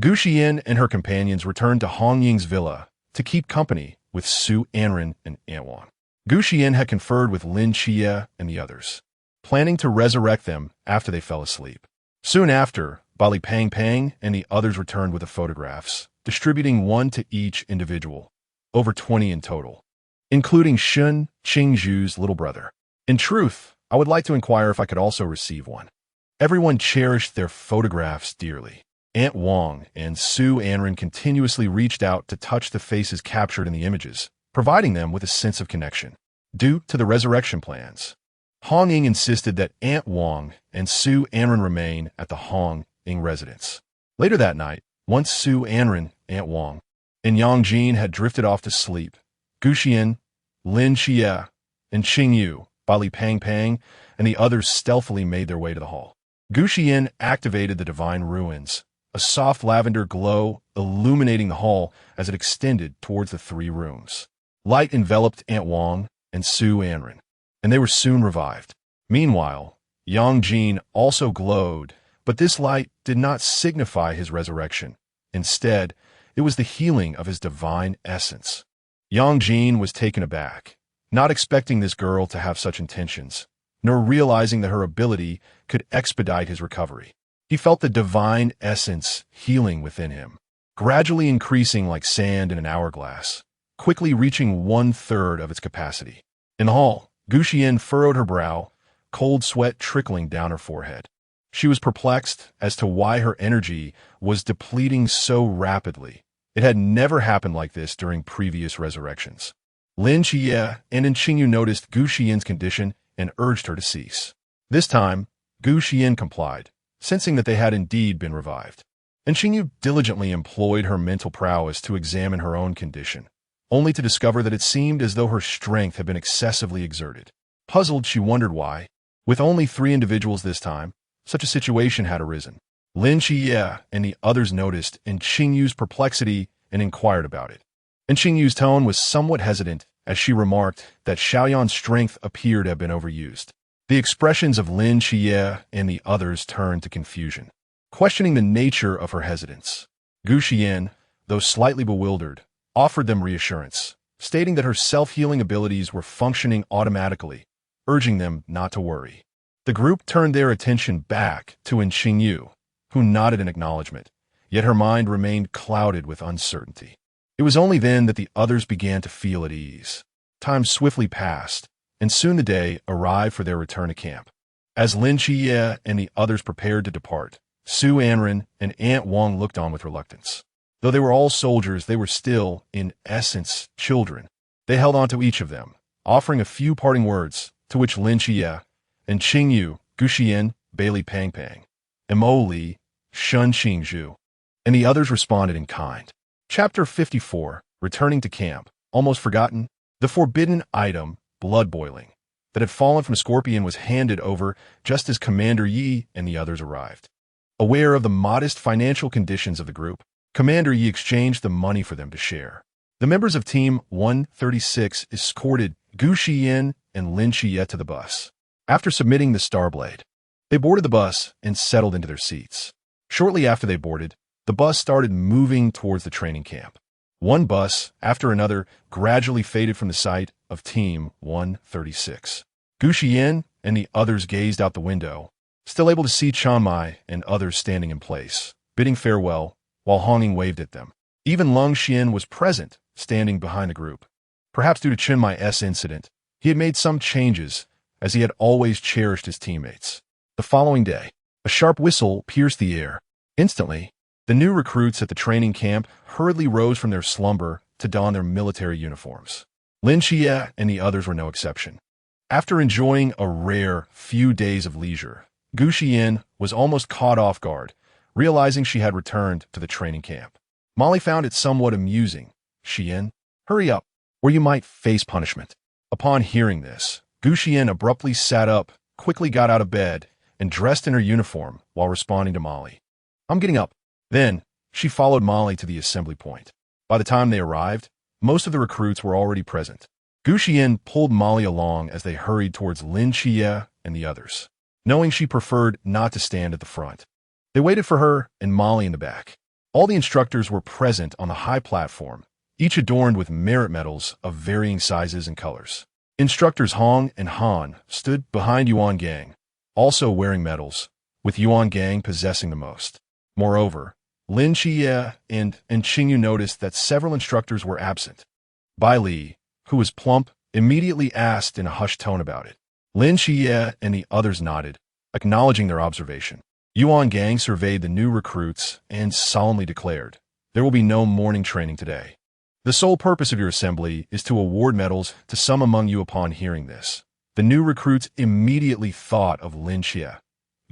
Gu Xiyan and her companions returned to Hong Ying's villa to keep company with Su Anren and Ant Wang. Gu Xiyan had conferred with Lin Chia and the others, planning to resurrect them after they fell asleep. Soon after, Bali Pang Pang and the others returned with the photographs, distributing one to each individual, over 20 in total, including Shun Qingzhu's little brother. In truth, I would like to inquire if I could also receive one. Everyone cherished their photographs dearly. Ant Wang and Su Anren continuously reached out to touch the faces captured in the images, providing them with a sense of connection. Due to the resurrection plans, Hong Ying insisted that Ant Wang and Su Anren remain at the Hong Ying residence. Later that night, once Su Anren, Ant Wang, and Yang Jin had drifted off to sleep, Gu Xiyan, Lin Xie, and Qing Yu, Bali Pang Pang, and the others stealthily made their way to the hall. Gu Xiyan activated the divine ruins, a soft lavender glow illuminating the hall as it extended towards the 3 rooms. Light enveloped Ant Wang and Su Anren, and they were soon revived. Meanwhile, Yang Jin also glowed, but this light did not signify his resurrection. Instead, it was the healing of his divine essence. Yang Jin was taken aback, not expecting this girl to have such intentions, nor realizing that her ability could expedite his recovery. He felt the divine essence healing within him, gradually increasing like sand in an hourglass, quickly reaching 1/3 of its capacity. In the hall, Gu Xiyan furrowed her brow, cold sweat trickling down her forehead. She was perplexed as to why her energy was depleting so rapidly. It had never happened like this during previous resurrections. Lin Xie and Qingyu noticed Gu Xiyan's condition and urged her to cease. This time, Gu Xiyan complied, sensing that they had indeed been revived. And Qingyu diligently employed her mental prowess to examine her own condition, only to discover that it seemed as though her strength had been excessively exerted. Puzzled, she wondered why, with only 3 individuals this time, such a situation had arisen. Lin Xie and the others noticed in Qingyu's perplexity and inquired about it. And Qingyu's tone was somewhat hesitant as she remarked that Xiaoyan's strength appeared to have been overused. The expressions of Lin Xie and the others turned to confusion, questioning the nature of her hesitance. Gu Xiyan, though slightly bewildered, offered them reassurance, stating that her self-healing abilities were functioning automatically, urging them not to worry. The group turned their attention back to Qingyu, who nodded in acknowledgement, yet her mind remained clouded with uncertainty. It was only then that the others began to feel at ease. Time swiftly passed, and soon the day arrived for their return to camp. As Lin Xie and the others prepared to depart, Su Anren and Ant Wang looked on with reluctance. Though they were all soldiers, they were still, in essence, children. They held on to each of them, offering a few parting words, to which Lin Xie and Qingyu, Gu Xiyan, Bali Pang Pang, and Mo Li, Shun Qingzhu, and the others responded in kind. Chapter 54, Returning to Camp. Almost forgotten, the forbidden item, blood boiling, that had fallen from Scorpion was handed over just as Commander Yi and the others arrived. Aware of the modest financial conditions of the group, Commander Yi exchanged the money for them to share. The members of Team 136 escorted Gu Xiyan and Lin Xie to the bus. After submitting the Starblade, they boarded the bus and settled into their seats. Shortly after they boarded, the bus started moving towards the training camp. One bus, after another, gradually faded from the sight of Team 136. Gu Xiyan and the others gazed out the window, still able to see Chiang Mai and others standing in place, bidding farewell, while Hong Ying waved at them. Even Lung Xian was present, standing behind the group. Perhaps due to Chiang Mai's incident, he had made some changes, as he had always cherished his teammates. The following day, a sharp whistle pierced the air. Instantly, the new recruits at the training camp hurriedly rose from their slumber to don their military uniforms. Lin Xie and the others were no exception. After enjoying a rare few days of leisure, Gu Xiyan was almost caught off guard, realizing she had returned to the training camp. Molly found it somewhat amusing. Xiyan, hurry up, or you might face punishment. Upon hearing this, Gu Xiyan abruptly sat up, quickly got out of bed, and dressed in her uniform while responding to Molly. "I'm getting up." Then, she followed Molly to the assembly point. By the time they arrived, most of the recruits were already present. Gu Xiyan pulled Molly along as they hurried towards Lin Xie and the others, knowing she preferred not to stand at the front. They waited for her and Molly in the back. All the instructors were present on the high platform, each adorned with merit medals of varying sizes and colors. Instructors Hong and Han stood behind Yuan Gang, also wearing medals, with Yuan Gang possessing the most. Moreover, Lin Xie and Qingyu noticed that several instructors were absent. Bai Li, who was plump, immediately asked in a hushed tone about it. Lin Xie and the others nodded, acknowledging their observation. Yuan Gang surveyed the new recruits and solemnly declared, "There will be no morning training today. The sole purpose of your assembly is to award medals to some among you." Upon hearing this, the new recruits immediately thought of Lin Xie,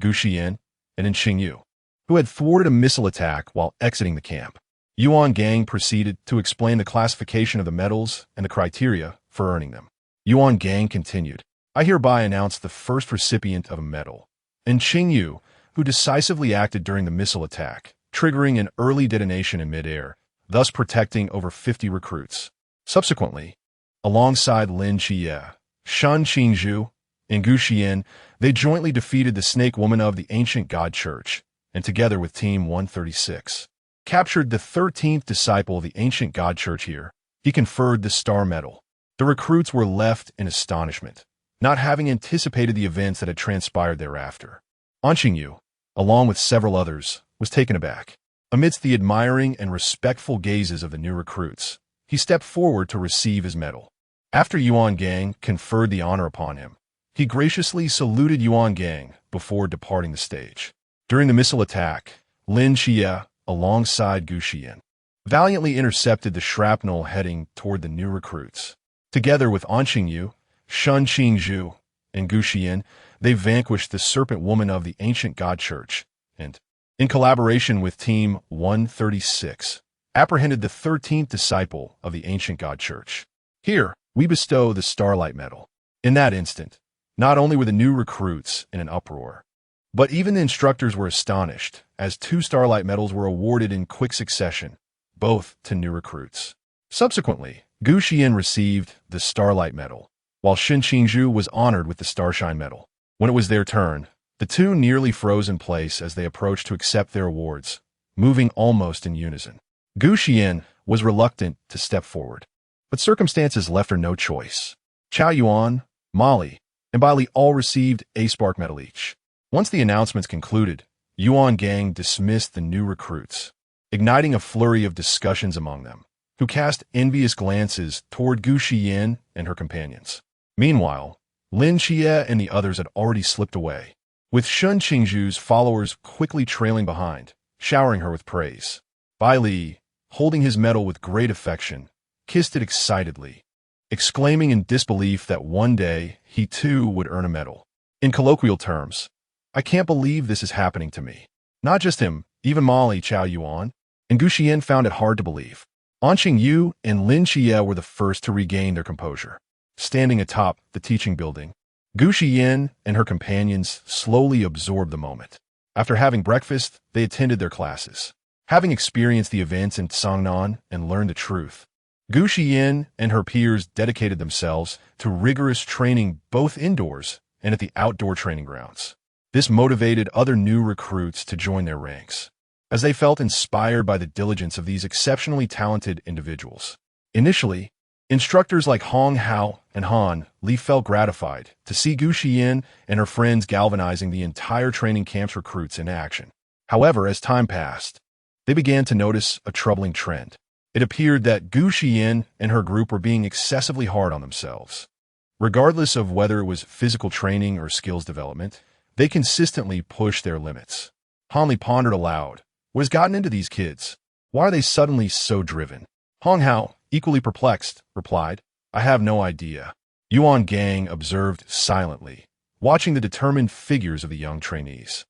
Gu Xiyan, and Qingyu, who had thwarted a missile attack while exiting the camp. Yuan Gang proceeded to explain the classification of the medals and the criteria for earning them. Yuan Gang continued, "I hereby announce the first recipient of a medal, and Qingyu, who decisively acted during the missile attack, triggering an early detonation in midair, thus protecting over 50 recruits. Subsequently, alongside Lin Xie, Shan Qingzhu, and Gu Xiyan, they jointly defeated the Snake Woman of the Ancient God Church, and together with Team 136, captured the 13th disciple of the Ancient God Church here. He conferred the Star Medal." The recruits were left in astonishment, not having anticipated the events that had transpired thereafter. An Qingyu, along with several others, was taken aback. Amidst the admiring and respectful gazes of the new recruits, he stepped forward to receive his medal. After Yuan Gang conferred the honor upon him, he graciously saluted Yuan Gang before departing the stage. During the missile attack, Lin Xie, alongside Gu Xiyan, valiantly intercepted the shrapnel heading toward the new recruits. Together with An Qingyu, Shan Qingzhu, and Gu Xiyan, they vanquished the Serpent Woman of the Ancient God Church, and, in collaboration with Team 136, apprehended the 13th disciple of the Ancient God Church. Here, we bestow the Starlight Medal. In that instant, not only were the new recruits in an uproar, but even the instructors were astonished, as 2 Starlight Medals were awarded in quick succession, both to new recruits. Subsequently, Gu Xiyan received the Starlight Medal, while Shan Qingzhu was honored with the Starshine Medal. When it was their turn, the two nearly froze in place as they approached to accept their awards, moving almost in unison. Gu Xiyan was reluctant to step forward, but circumstances left her no choice. Chao Yuan, Molly, and Bai Li all received a Spark Medal each. Once the announcements concluded, Yuan Gang dismissed the new recruits, igniting a flurry of discussions among them, who cast envious glances toward Gu Xiyan and her companions. Meanwhile, Lin Xie and the others had already slipped away, with Shan Qingzhu's followers quickly trailing behind, showering her with praise. Bai Li, holding his medal with great affection, kissed it excitedly, exclaiming in disbelief that one day he too would earn a medal. In colloquial terms, "I can't believe this is happening to me." Not just him, even Molly, Chao Yuan, and Gu Xiyan found it hard to believe. An Qingyu and Lin Xie were the first to regain their composure. Standing atop the teaching building, Gu Xiyan and her companions slowly absorbed the moment. After having breakfast, they attended their classes. Having experienced the events in Sangnan and learned the truth, Gu Xiyan and her peers dedicated themselves to rigorous training both indoors and at the outdoor training grounds. This motivated other new recruits to join their ranks, as they felt inspired by the diligence of these exceptionally talented individuals. Initially, instructors like Hong Hao and Han Li felt gratified to see Gu Xiyan and her friends galvanizing the entire training camp's recruits in action. However, as time passed, they began to notice a troubling trend. It appeared that Gu Xiyan and her group were being excessively hard on themselves. Regardless of whether it was physical training or skills development, they consistently pushed their limits. Han Li pondered aloud, "What has gotten into these kids? Why are they suddenly so driven?" Hong Hao, equally perplexed, replied, "I have no idea." Yuan Gang observed silently, watching the determined figures of the young trainees.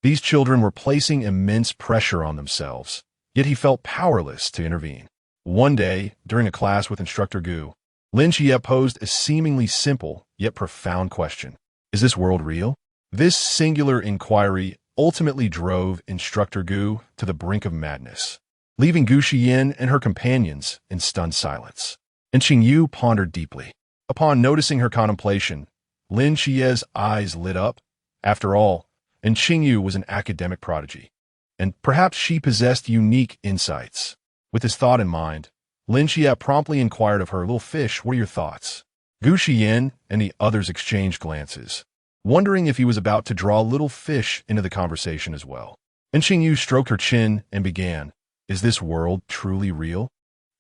These children were placing immense pressure on themselves, yet he felt powerless to intervene. One day, during a class with Instructor Gu, Lin Xie posed a seemingly simple yet profound question. Is this world real? This singular inquiry ultimately drove instructor Gu to the brink of madness, leaving Gu Xiyan and her companions in stunned silence. And Qingyu pondered deeply. Upon noticing her contemplation, Lin Xie's eyes lit up. After all, and Qingyu was an academic prodigy, and perhaps she possessed unique insights. With this thought in mind, Lin Xie promptly inquired of her, "Little fish, what are your thoughts?" Gu Xiyan and the others exchanged glances, wondering if he was about to draw Little Fish into the conversation as well. And Qingyu stroked her chin and began, "Is this world truly real?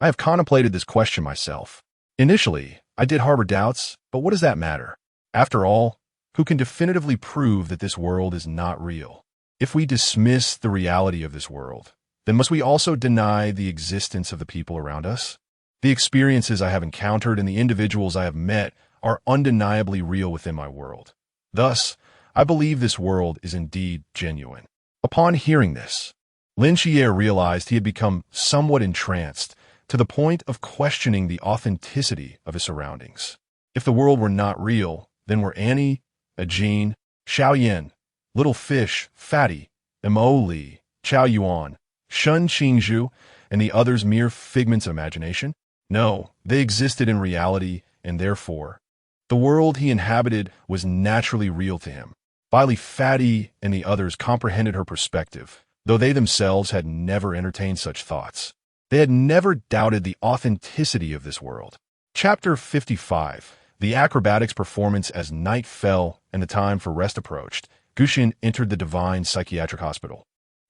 I have contemplated this question myself. Initially, I did harbor doubts, but what does that matter? After all, who can definitively prove that this world is not real? If we dismiss the reality of this world, then must we also deny the existence of the people around us? The experiences I have encountered and the individuals I have met are undeniably real within my world. Thus, I believe this world is indeed genuine." Upon hearing this, Lin Xie realized he had become somewhat entranced, to the point of questioning the authenticity of his surroundings. If the world were not real, then were Annie, Ajin, Xiaoyan, Little Fish, Fatty, Mo Li, Chao Yuan, Shun Qingzhu, and the others mere figments of imagination? No, they existed in reality, and therefore, the world he inhabited was naturally real to him. Finally, Fatty and the others comprehended her perspective, though they themselves had never entertained such thoughts. They had never doubted the authenticity of this world. Chapter 55. The acrobatics performance. As night fell and the time for rest approached, Gu Xiyan entered the Divine Psychiatric Hospital,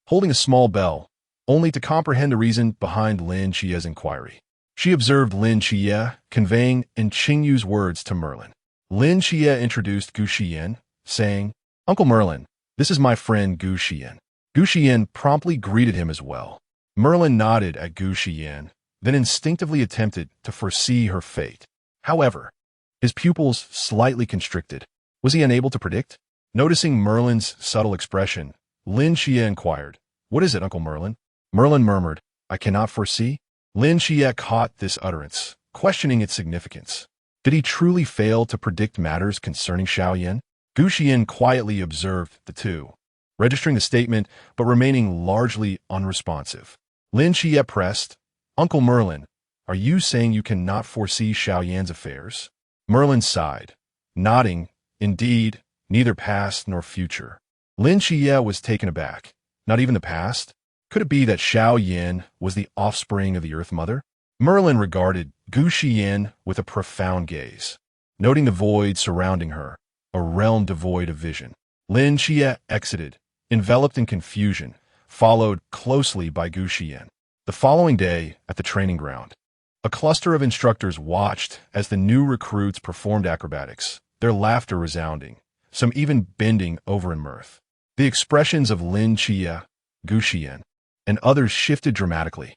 holding a small bell, only to comprehend the reason behind Lin Xie's inquiry. She observed Lin Xie conveying in Qingyu's words to Merlin. Lin Xie introduced Gu Xiyan, saying, "Uncle Merlin, this is my friend Gu Xiyan." Gu Xiyan promptly greeted him as well. Merlin nodded at Gu Xiyan, then instinctively attempted to foresee her fate. However, his pupils slightly constricted. Was he unable to predict? Noticing Merlin's subtle expression, Lin Xie inquired, "What is it, Uncle Merlin?" Merlin murmured, "I cannot foresee." Lin Xie caught this utterance, questioning its significance. Did he truly fail to predict matters concerning Xiaoyan? Gu Xiyan quietly observed the two, registering the statement but remaining largely unresponsive. Lin Xie pressed, "Uncle Merlin, are you saying you cannot foresee Xiaoyan's affairs?" Merlin sighed, nodding, "Indeed, neither past nor future." Lin Xie was taken aback. Not even the past? Could it be that Xiaoyan was the offspring of the Earth Mother? Merlin regarded Gu Xiyan with a profound gaze, noting the void surrounding her, a realm devoid of vision. Lin Xie exited, enveloped in confusion, followed closely by Gu Xiyan. The following day, at the training ground, a cluster of instructors watched as the new recruits performed acrobatics, their laughter resounding, some even bending over in mirth. The expressions of Lin Xie, Gu Xiyan, and others shifted dramatically.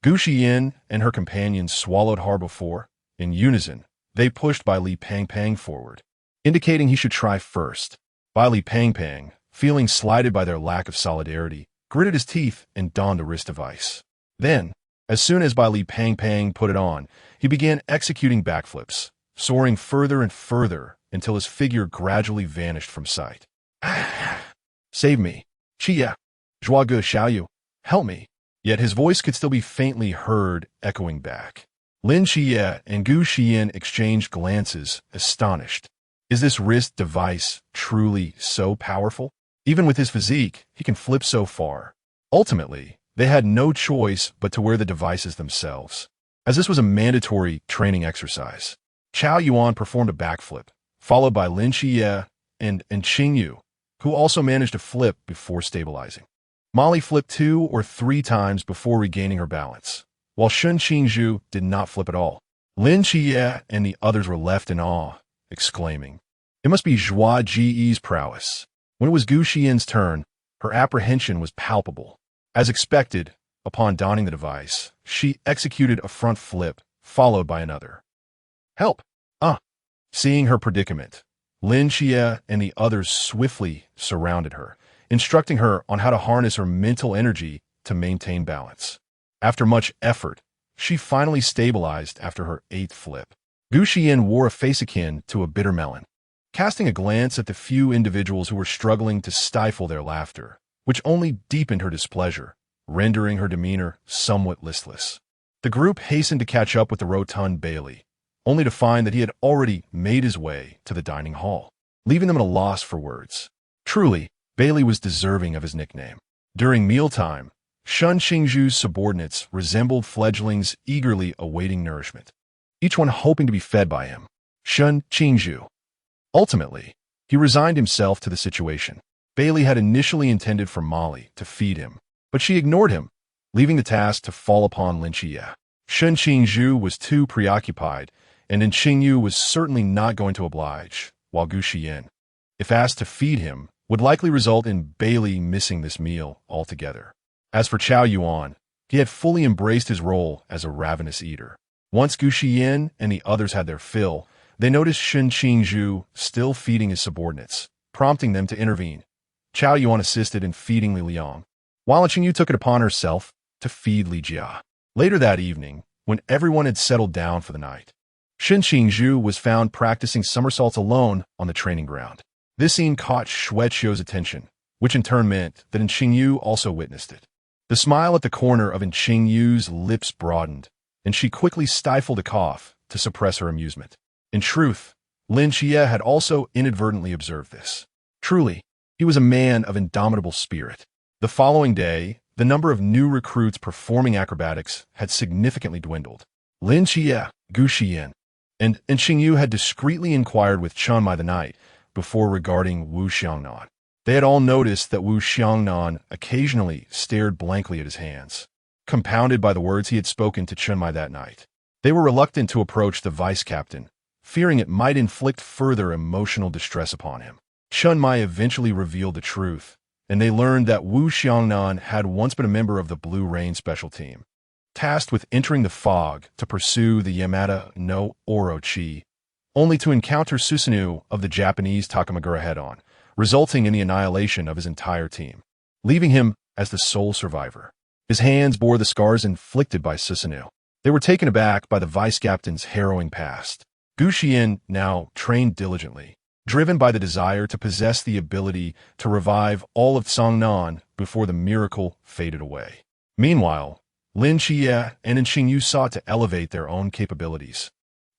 Gu Xiyan and her companions swallowed hard before. In unison, they pushed Bai Li Pang Pang forward, indicating he should try first. Bai Li Pang Pang, feeling slighted by their lack of solidarity, gritted his teeth and donned the wrist device. Then, as soon as Bai Li Pang Pang put it on, he began executing backflips, soaring further and further until his figure gradually vanished from sight. "Save me! Xie! Zhua Ge Xiaoyu! Help me!" Yet his voice could still be faintly heard echoing back. Lin Xie and Gu Xiyan exchanged glances, astonished. Is this wrist device truly so powerful? Even with his physique, he can flip so far. Ultimately, they had no choice but to wear the devices themselves, as this was a mandatory training exercise. Chao Yuan performed a backflip, followed by Lin Xie and Qingyu, who also managed to flip before stabilizing. Molly flipped 2 or 3 times before regaining her balance, while Shun Qingzhu did not flip at all. Lin Xie and the others were left in awe, exclaiming, "It must be Zhua Ji's prowess." When it was Gu Xiyan's turn, her apprehension was palpable. As expected, upon donning the device, she executed a front flip, followed by another. "Help! Seeing her predicament, Lin Xie and the others swiftly surrounded her, instructing her on how to harness her mental energy to maintain balance. After much effort, she finally stabilized after her 8th flip. Gu Xiyan wore a face akin to a bitter melon, casting a glance at the few individuals who were struggling to stifle their laughter, which only deepened her displeasure, rendering her demeanor somewhat listless. The group hastened to catch up with the rotund Bailey, only to find that he had already made his way to the dining hall, leaving them at a loss for words. Truly, Bailey was deserving of his nickname. During mealtime, Shen Qingzhu's subordinates resembled fledglings eagerly awaiting nourishment, each one hoping to be fed by him. Shen Qingzhu. Ultimately, he resigned himself to the situation. Bailey had initially intended for Molly to feed him, but she ignored him, leaving the task to fall upon Lin Qie. Shen Qingzhu was too preoccupied, and Lin Qingyu was certainly not going to oblige, while Gu Xiyan, if asked to feed him, would likely result in Bailey missing this meal altogether. As for Chao Yuan, he had fully embraced his role as a ravenous eater. Once Gu Xiyan and the others had their fill, they noticed Shen Qingzhu still feeding his subordinates, prompting them to intervene. Chao Yuan assisted in feeding Li Liang, while Lin Qingyu took it upon herself to feed Li Jia. Later that evening, when everyone had settled down for the night, Shen Qingzhu was found practicing somersaults alone on the training ground. This scene caught Xueqiu's attention, which in turn meant that Lin Qingyu also witnessed it. The smile at the corner of Lin Qingyu's lips broadened, and she quickly stifled a cough to suppress her amusement. In truth, Lin Qie had also inadvertently observed this. Truly, he was a man of indomitable spirit. The following day, the number of new recruits performing acrobatics had significantly dwindled. Lin Qie, Gu Xiyan, and Lin Qingyu had discreetly inquired with Chunmai the night before regarding Wu Xiangnan. They had all noticed that Wu Xiangnan occasionally stared blankly at his hands, compounded by the words he had spoken to Chunmai that night. They were reluctant to approach the vice-captain, fearing it might inflict further emotional distress upon him. Chunmai eventually revealed the truth, and they learned that Wu Xiangnan had once been a member of the Blue Rain Special Team, tasked with entering the fog to pursue the Yamada no Orochi, only to encounter Susanoo of the Japanese Takamagura head-on, resulting in the annihilation of his entire team, leaving him as the sole survivor. His hands bore the scars inflicted by Susanoo. They were taken aback by the vice-captain's harrowing past. Gu Xiyan now trained diligently, driven by the desire to possess the ability to revive all of Songnan before the miracle faded away. Meanwhile, Lin Qie and Lin Qingyu sought to elevate their own capabilities,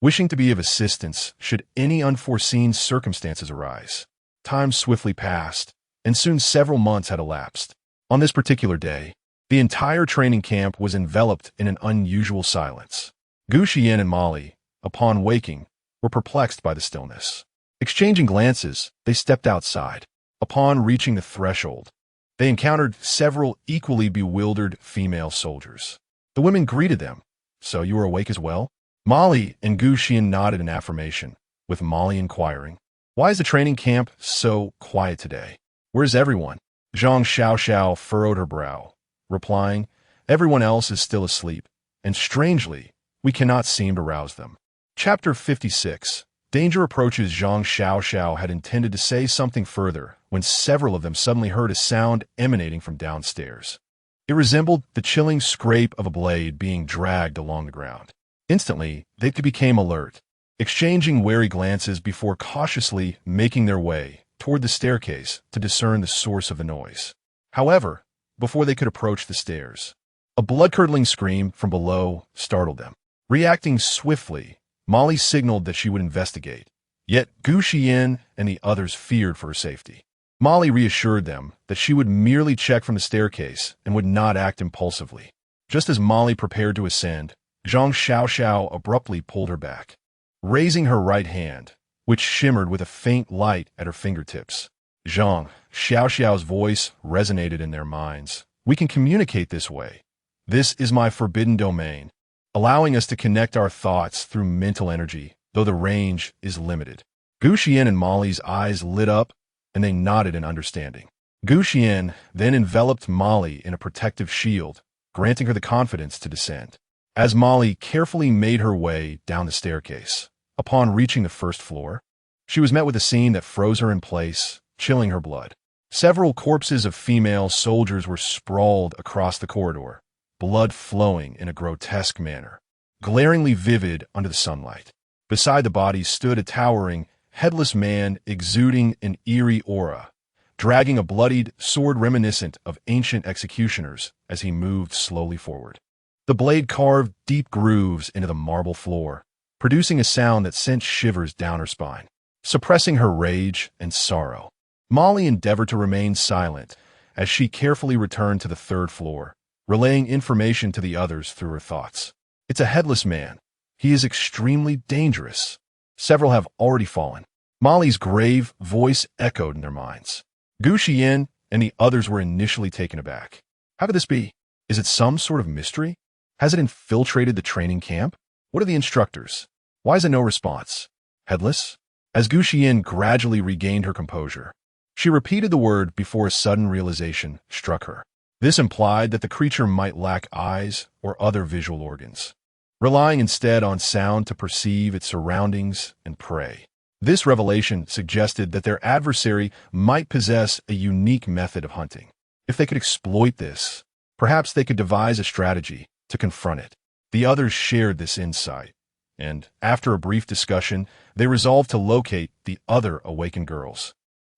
wishing to be of assistance should any unforeseen circumstances arise. Time swiftly passed, and soon several months had elapsed. On this particular day, the entire training camp was enveloped in an unusual silence. Gu Xiyan and Molly, upon waking, were perplexed by the stillness. Exchanging glances, they stepped outside. Upon reaching the threshold, they encountered several equally bewildered female soldiers. The women greeted them. "So you are awake as well?" Molly and Gu Xiyan nodded in affirmation, with Molly inquiring, "Why is the training camp so quiet today? Where's everyone?" Zhang Xiaoxiao furrowed her brow, replying, "Everyone else is still asleep, and strangely, we cannot seem to rouse them." Chapter 56. Danger approaches. Zhang Xiaoxiao had intended to say something further when several of them suddenly heard a sound emanating from downstairs. It resembled the chilling scrape of a blade being dragged along the ground. Instantly, they became alert, exchanging wary glances before cautiously making their way toward the staircase to discern the source of the noise. However, before they could approach the stairs, a blood-curdling scream from below startled them. Reacting swiftly, Molly signaled that she would investigate, yet Gu Xiyan and the others feared for her safety. Molly reassured them that she would merely check from the staircase and would not act impulsively. Just as Molly prepared to ascend, Zhang Xiaoxiao abruptly pulled her back, raising her right hand, which shimmered with a faint light at her fingertips. Zhang Xiaoxiao's voice resonated in their minds. "We can communicate this way. This is my forbidden domain, allowing us to connect our thoughts through mental energy, though the range is limited." Gu Xiyan and Molly's eyes lit up, and they nodded in understanding. Gu Xiyan then enveloped Molly in a protective shield, granting her the confidence to descend. As Molly carefully made her way down the staircase, upon reaching the first floor, she was met with a scene that froze her in place, chilling her blood. Several corpses of female soldiers were sprawled across the corridor, blood flowing in a grotesque manner, glaringly vivid under the sunlight. Beside the body stood a towering, headless man exuding an eerie aura, dragging a bloodied sword reminiscent of ancient executioners as he moved slowly forward. The blade carved deep grooves into the marble floor, producing a sound that sent shivers down her spine. Suppressing her rage and sorrow, Molly endeavored to remain silent as she carefully returned to the third floor, relaying information to the others through her thoughts. It's a headless man. He is extremely dangerous. Several have already fallen. Molly's grave voice echoed in their minds. Gu Xiyan and the others were initially taken aback. How could this be? Is it some sort of mystery? Has it infiltrated the training camp? What are the instructors? Why is there no response? Headless? As Gu Xiyan gradually regained her composure, she repeated the word before a sudden realization struck her. This implied that the creature might lack eyes or other visual organs, relying instead on sound to perceive its surroundings and prey. This revelation suggested that their adversary might possess a unique method of hunting. If they could exploit this, perhaps they could devise a strategy to confront it. The others shared this insight, and after a brief discussion, they resolved to locate the other awakened girls,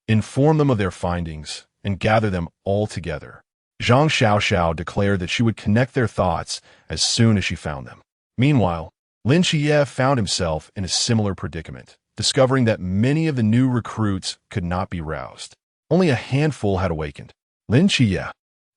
inform them of their findings, and gather them all together. Zhang Xiaoxiao declared that she would connect their thoughts as soon as she found them. Meanwhile, Lin Xie found himself in a similar predicament, discovering that many of the new recruits could not be roused. Only a handful had awakened. Lin Xie,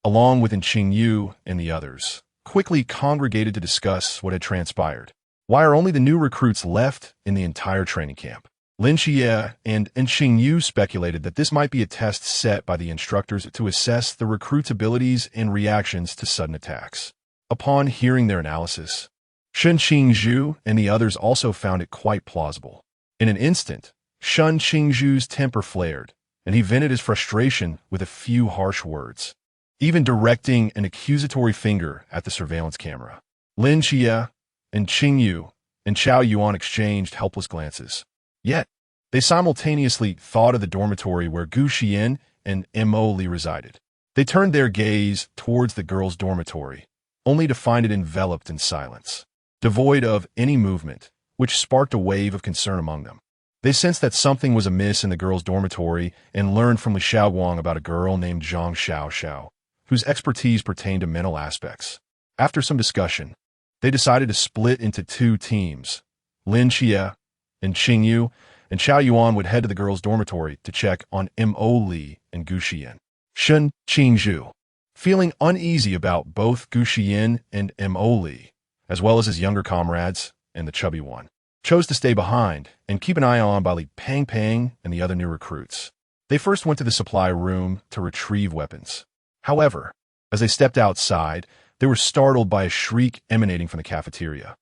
along with Qing Yu and the others, quickly congregated to discuss what had transpired. Why are only the new recruits left in the entire training camp? Lin Xie and Qing Yu speculated that this might be a test set by the instructors to assess the recruits' abilities and reactions to sudden attacks. Upon hearing their analysis, Shen Qingzhu and the others also found it quite plausible. In an instant, Shen Qingzhu's temper flared, and he vented his frustration with a few harsh words, even directing an accusatory finger at the surveillance camera. Lin Xie and Qing Yu and Chao Yuan exchanged helpless glances. Yet, they simultaneously thought of the dormitory where Gu Xiyan and Mo Li resided. They turned their gaze towards the girls' dormitory, only to find it enveloped in silence, devoid of any movement, which sparked a wave of concern among them. They sensed that something was amiss in the girls' dormitory and learned from Li Xiaoguang about a girl named Zhang Xiaoxiao, whose expertise pertained to mental aspects. After some discussion, they decided to split into two teams. Lin Xie and Qing Yu and Chao Yuan would head to the girls' dormitory to check on Mo Li and Gu Xiyan. Shen Qingzhu, feeling uneasy about both Gu Xiyan and Mo Li, as well as his younger comrades and the chubby one, chose to stay behind and keep an eye on by Li Pang Pang and the other new recruits. They first went to the supply room to retrieve weapons. However, as they stepped outside, they were startled by a shriek emanating from the cafeteria.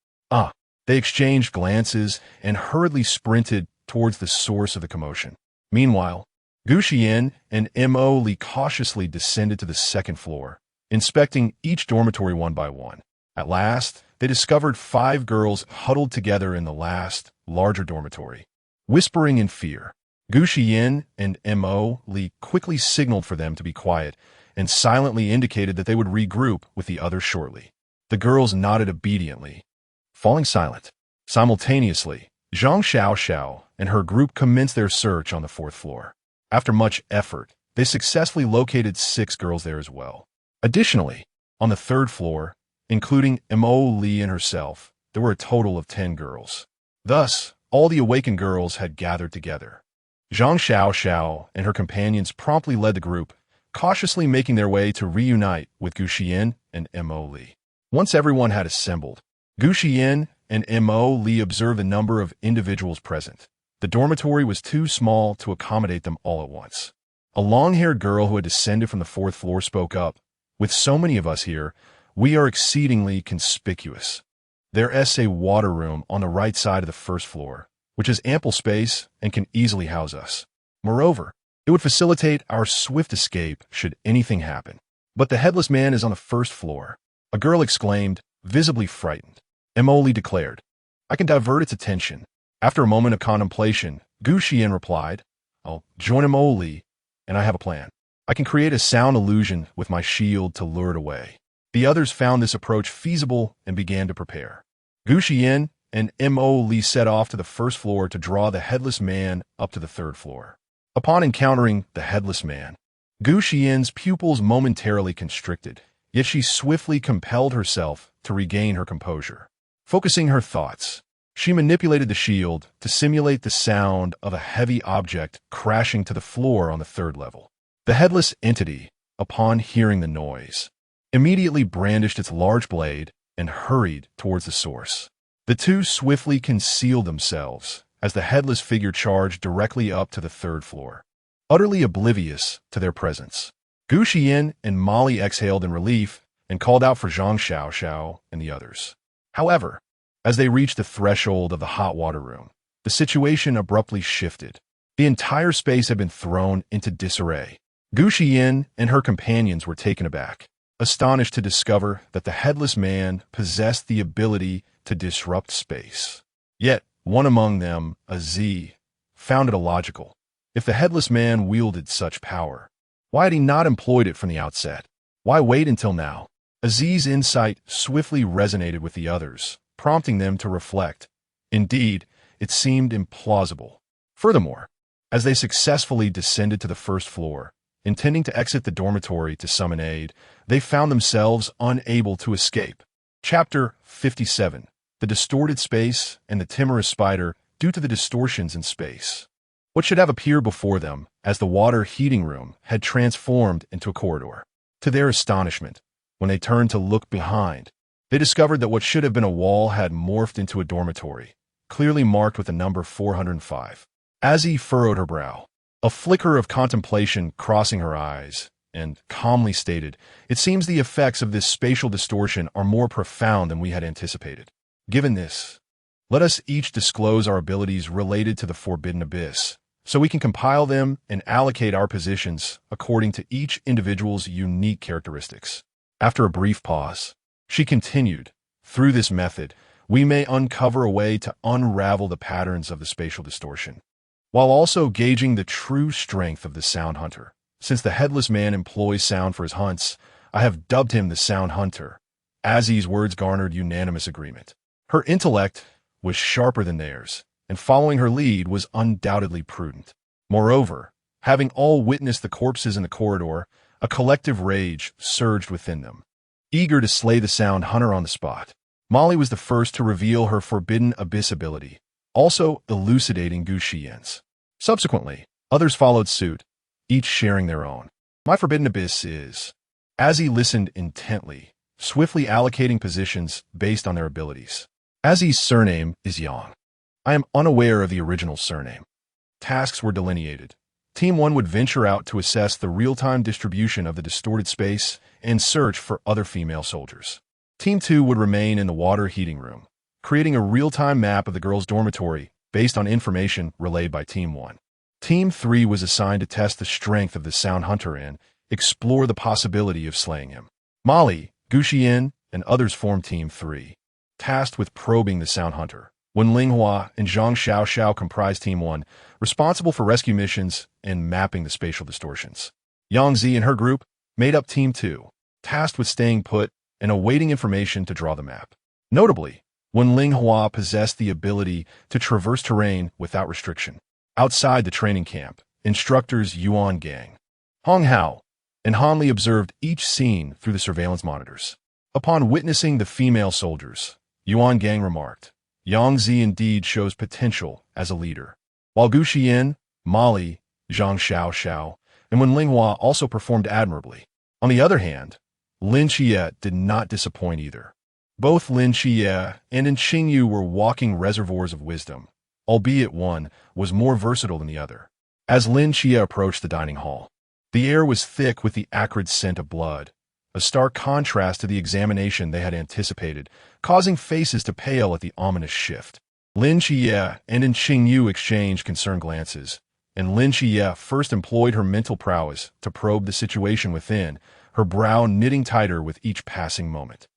They exchanged glances and hurriedly sprinted towards the source of the commotion. Meanwhile, Gu Xiyan and Mo Li cautiously descended to the second floor, inspecting each dormitory one by one. At last, they discovered 5 girls huddled together in the last, larger dormitory. Whispering in fear, Gu Xiyan and Mo Li quickly signaled for them to be quiet and silently indicated that they would regroup with the others shortly. The girls nodded obediently, falling silent. Simultaneously, Zhang Xiaoxiao and her group commenced their search on the 4th floor. After much effort, they successfully located 6 girls there as well. Additionally, on the 3rd floor, including Mo Li and herself, there were a total of 10 girls. Thus, all the awakened girls had gathered together. Zhang Xiaoxiao and her companions promptly led the group, cautiously making their way to reunite with Gu Xiyan and Mo Li. Once everyone had assembled, Gu Xiyan and Mo Li observed the number of individuals present. The dormitory was too small to accommodate them all at once. A long-haired girl who had descended from the 4th floor spoke up. With so many of us here, we are exceedingly conspicuous. There is a water room on the right side of the 1st floor, which has ample space and can easily house us. Moreover, it would facilitate our swift escape should anything happen. But the headless man is on the 1st floor, a girl exclaimed, visibly frightened. Mo Li declared, I can divert its attention. After a moment of contemplation, Gu Xiyan replied, I'll join Mo Li, and I have a plan. I can create a sound illusion with my shield to lure it away. The others found this approach feasible and began to prepare. Gu Xiyan and Mo Li set off to the first floor to draw the headless man up to the third floor. Upon encountering the headless man, Gu Xiyan's pupils momentarily constricted, yet she swiftly compelled herself to regain her composure. Focusing her thoughts, she manipulated the shield to simulate the sound of a heavy object crashing to the floor on the third level. The headless entity, upon hearing the noise, immediately brandished its large blade and hurried towards the source. The two swiftly concealed themselves as the headless figure charged directly up to the third floor, utterly oblivious to their presence. Gu Xiyan and Molly exhaled in relief and called out for Zhang Xiao and the others. However, as they reached the threshold of the hot water room, the situation abruptly shifted. The entire space had been thrown into disarray. Gu Xiyan and her companions were taken aback, astonished to discover that the headless man possessed the ability to disrupt space. Yet, one among them, a Z, found it illogical. If the headless man wielded such power, why had he not employed it from the outset? Why wait until now? Aziz's insight swiftly resonated with the others, prompting them to reflect. Indeed, it seemed implausible. Furthermore, as they successfully descended to the first floor, intending to exit the dormitory to summon aid, they found themselves unable to escape. Chapter 57. The Distorted Space and the Timorous Spider due to the distortions in space. What should have appeared before them as the water heating room had transformed into a corridor. To their astonishment, when they turned to look behind, they discovered that what should have been a wall had morphed into a dormitory, clearly marked with the number 405. Azzy furrowed her brow, a flicker of contemplation crossing her eyes, and calmly stated, "It seems the effects of this spatial distortion are more profound than we had anticipated. Given this, let us each disclose our abilities related to the Forbidden Abyss, so we can compile them and allocate our positions according to each individual's unique characteristics." After a brief pause, she continued, "Through this method, we may uncover a way to unravel the patterns of the spatial distortion, while also gauging the true strength of the Sound Hunter. Since the headless man employs sound for his hunts, I have dubbed him the Sound Hunter." Azzy's words garnered unanimous agreement. Her intellect was sharper than theirs, and following her lead was undoubtedly prudent. Moreover, having all witnessed the corpses in the corridor, a collective rage surged within them. Eager to slay the Sound Hunter on the spot, Molly was the first to reveal her Forbidden Abyss ability, also elucidating Gu Xiyan's. Subsequently, others followed suit, each sharing their own. "My Forbidden Abyss is..." Azzy listened intently, swiftly allocating positions based on their abilities. "Azzy's surname is Yang. I am unaware of the original surname." Tasks were delineated. Team 1 would venture out to assess the real-time distribution of the distorted space and search for other female soldiers. Team 2 would remain in the water heating room, creating a real-time map of the girls' dormitory based on information relayed by Team 1. Team 3 was assigned to test the strength of the Sound Hunter and explore the possibility of slaying him. Molly, Gu Xiyan, and others formed Team 3, tasked with probing the Sound Hunter. Wen Linghua and Zhang Xiao comprised Team 1, responsible for rescue missions and mapping the spatial distortions. Yang Zi and her group made up Team 2, tasked with staying put and awaiting information to draw the map. Notably, Wen Linghua possessed the ability to traverse terrain without restriction. Outside the training camp, instructors Yuan Gang, Hong Hao, and Hanli observed each scene through the surveillance monitors. Upon witnessing the female soldiers, Yuan Gang remarked, "Yang Zi indeed shows potential as a leader." While Gu Xiyan, Molly, Zhang Xiao, and Wen Linghua also performed admirably. On the other hand, Lin Xie did not disappoint either. Both Lin Xie and Qingyu were walking reservoirs of wisdom, albeit one was more versatile than the other. As Lin Xie approached the dining hall, the air was thick with the acrid scent of blood, a stark contrast to the examination they had anticipated, causing faces to pale at the ominous shift. Lin Xie and Qingyu exchanged concerned glances, and Lin Xie first employed her mental prowess to probe the situation within, her brow knitting tighter with each passing moment.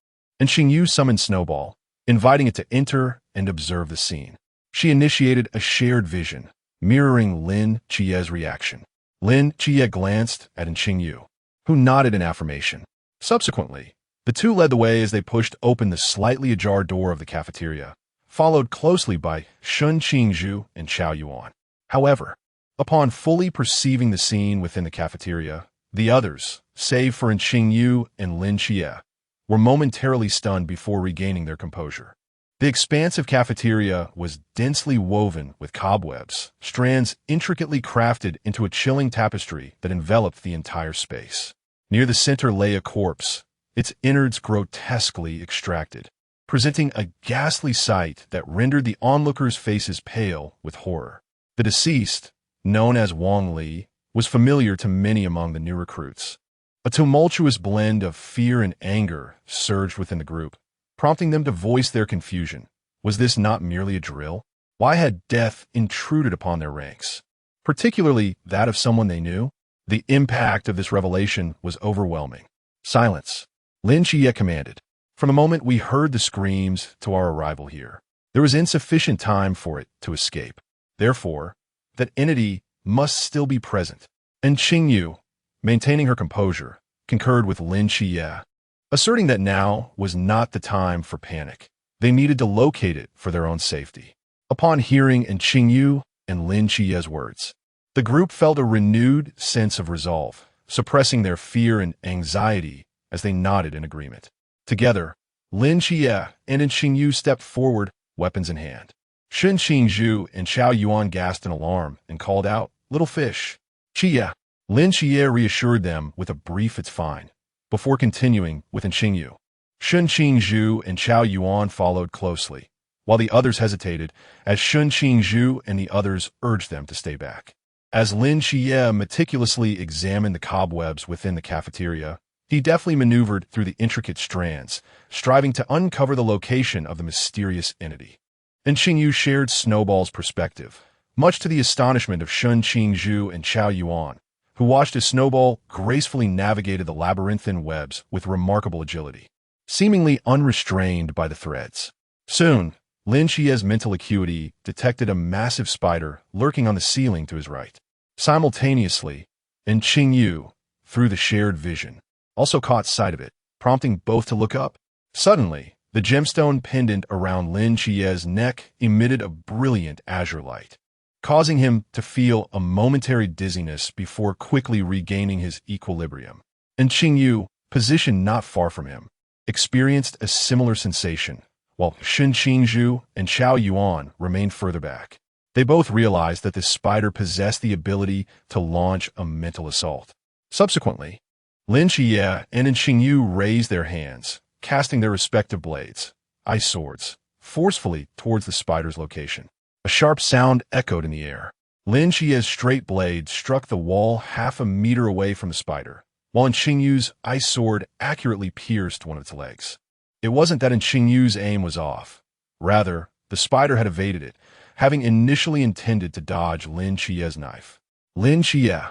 And Qingyu summoned Snowball, inviting it to enter and observe the scene. She initiated a shared vision, mirroring Lin Xie's reaction. Lin Xie glanced at Qingyu, who nodded in affirmation. Subsequently, The two led the way as they pushed open the slightly ajar door of the cafeteria, followed closely by Shun Qingzhu and Chao Yuan. However, upon fully perceiving the scene within the cafeteria, the others, save for Qingyu and Lin Xie, were momentarily stunned before regaining their composure. The expansive cafeteria was densely woven with cobwebs, strands intricately crafted into a chilling tapestry that enveloped the entire space. Near the center lay a corpse, its innards grotesquely extracted, presenting a ghastly sight that rendered the onlookers' faces pale with horror. The deceased, known as Wang Li, was familiar to many among the new recruits. A tumultuous blend of fear and anger surged within the group, prompting them to voice their confusion. Was this not merely a drill? Why had death intruded upon their ranks, particularly that of someone they knew? The impact of this revelation was overwhelming. Silence, Lin Xie commanded. From the moment we heard the screams to our arrival here, there was insufficient time for it to escape. Therefore, that entity must still be present. And Qingyu, maintaining her composure, concurred with Lin Xie, asserting that now was not the time for panic. They needed to locate it for their own safety. Upon hearing Qingyu and Lin Xie's words, the group felt a renewed sense of resolve, suppressing their fear and anxiety as they nodded in agreement. Together, Lin Xie and Qingyu stepped forward, weapons in hand. Shun Qingzhu and Chao Yuan gasped in alarm and called out, "Little fish!" Xie. Lin Xie reassured them with a brief "it's fine," before continuing with Qingyu. Shun Qingzhu and Chao Yuan followed closely, while the others hesitated as Shun Qingzhu and the others urged them to stay back. As Lin Xie meticulously examined the cobwebs within the cafeteria, he deftly maneuvered through the intricate strands, striving to uncover the location of the mysterious entity. And Qingyu shared Snowball's perspective, much to the astonishment of Shun Qingzhu and Chao Yuan, who watched as Snowball gracefully navigated the labyrinthine webs with remarkable agility, seemingly unrestrained by the threads. Soon, Lin Xie's mental acuity detected a massive spider lurking on the ceiling to his right. Simultaneously, and Qingyu, through the shared vision, also caught sight of it, prompting both to look up. Suddenly, the gemstone pendant around Lin Xie's neck emitted a brilliant azure light, causing him to feel a momentary dizziness before quickly regaining his equilibrium. And Qingyu, positioned not far from him, experienced a similar sensation, while Shun Qingzhu and Chao Yuan remained further back. They both realized that this spider possessed the ability to launch a mental assault. Subsequently, Lin Xie and Qingyu raised their hands, casting their respective blades, ice swords, forcefully towards the spider's location. A sharp sound echoed in the air. Lin Xie's straight blade struck the wall half a meter away from the spider, while Qingyu's ice sword accurately pierced one of its legs. It wasn't that Qingyu's aim was off. Rather, the spider had evaded it, having initially intended to dodge Lin Xie's knife. Lin Xie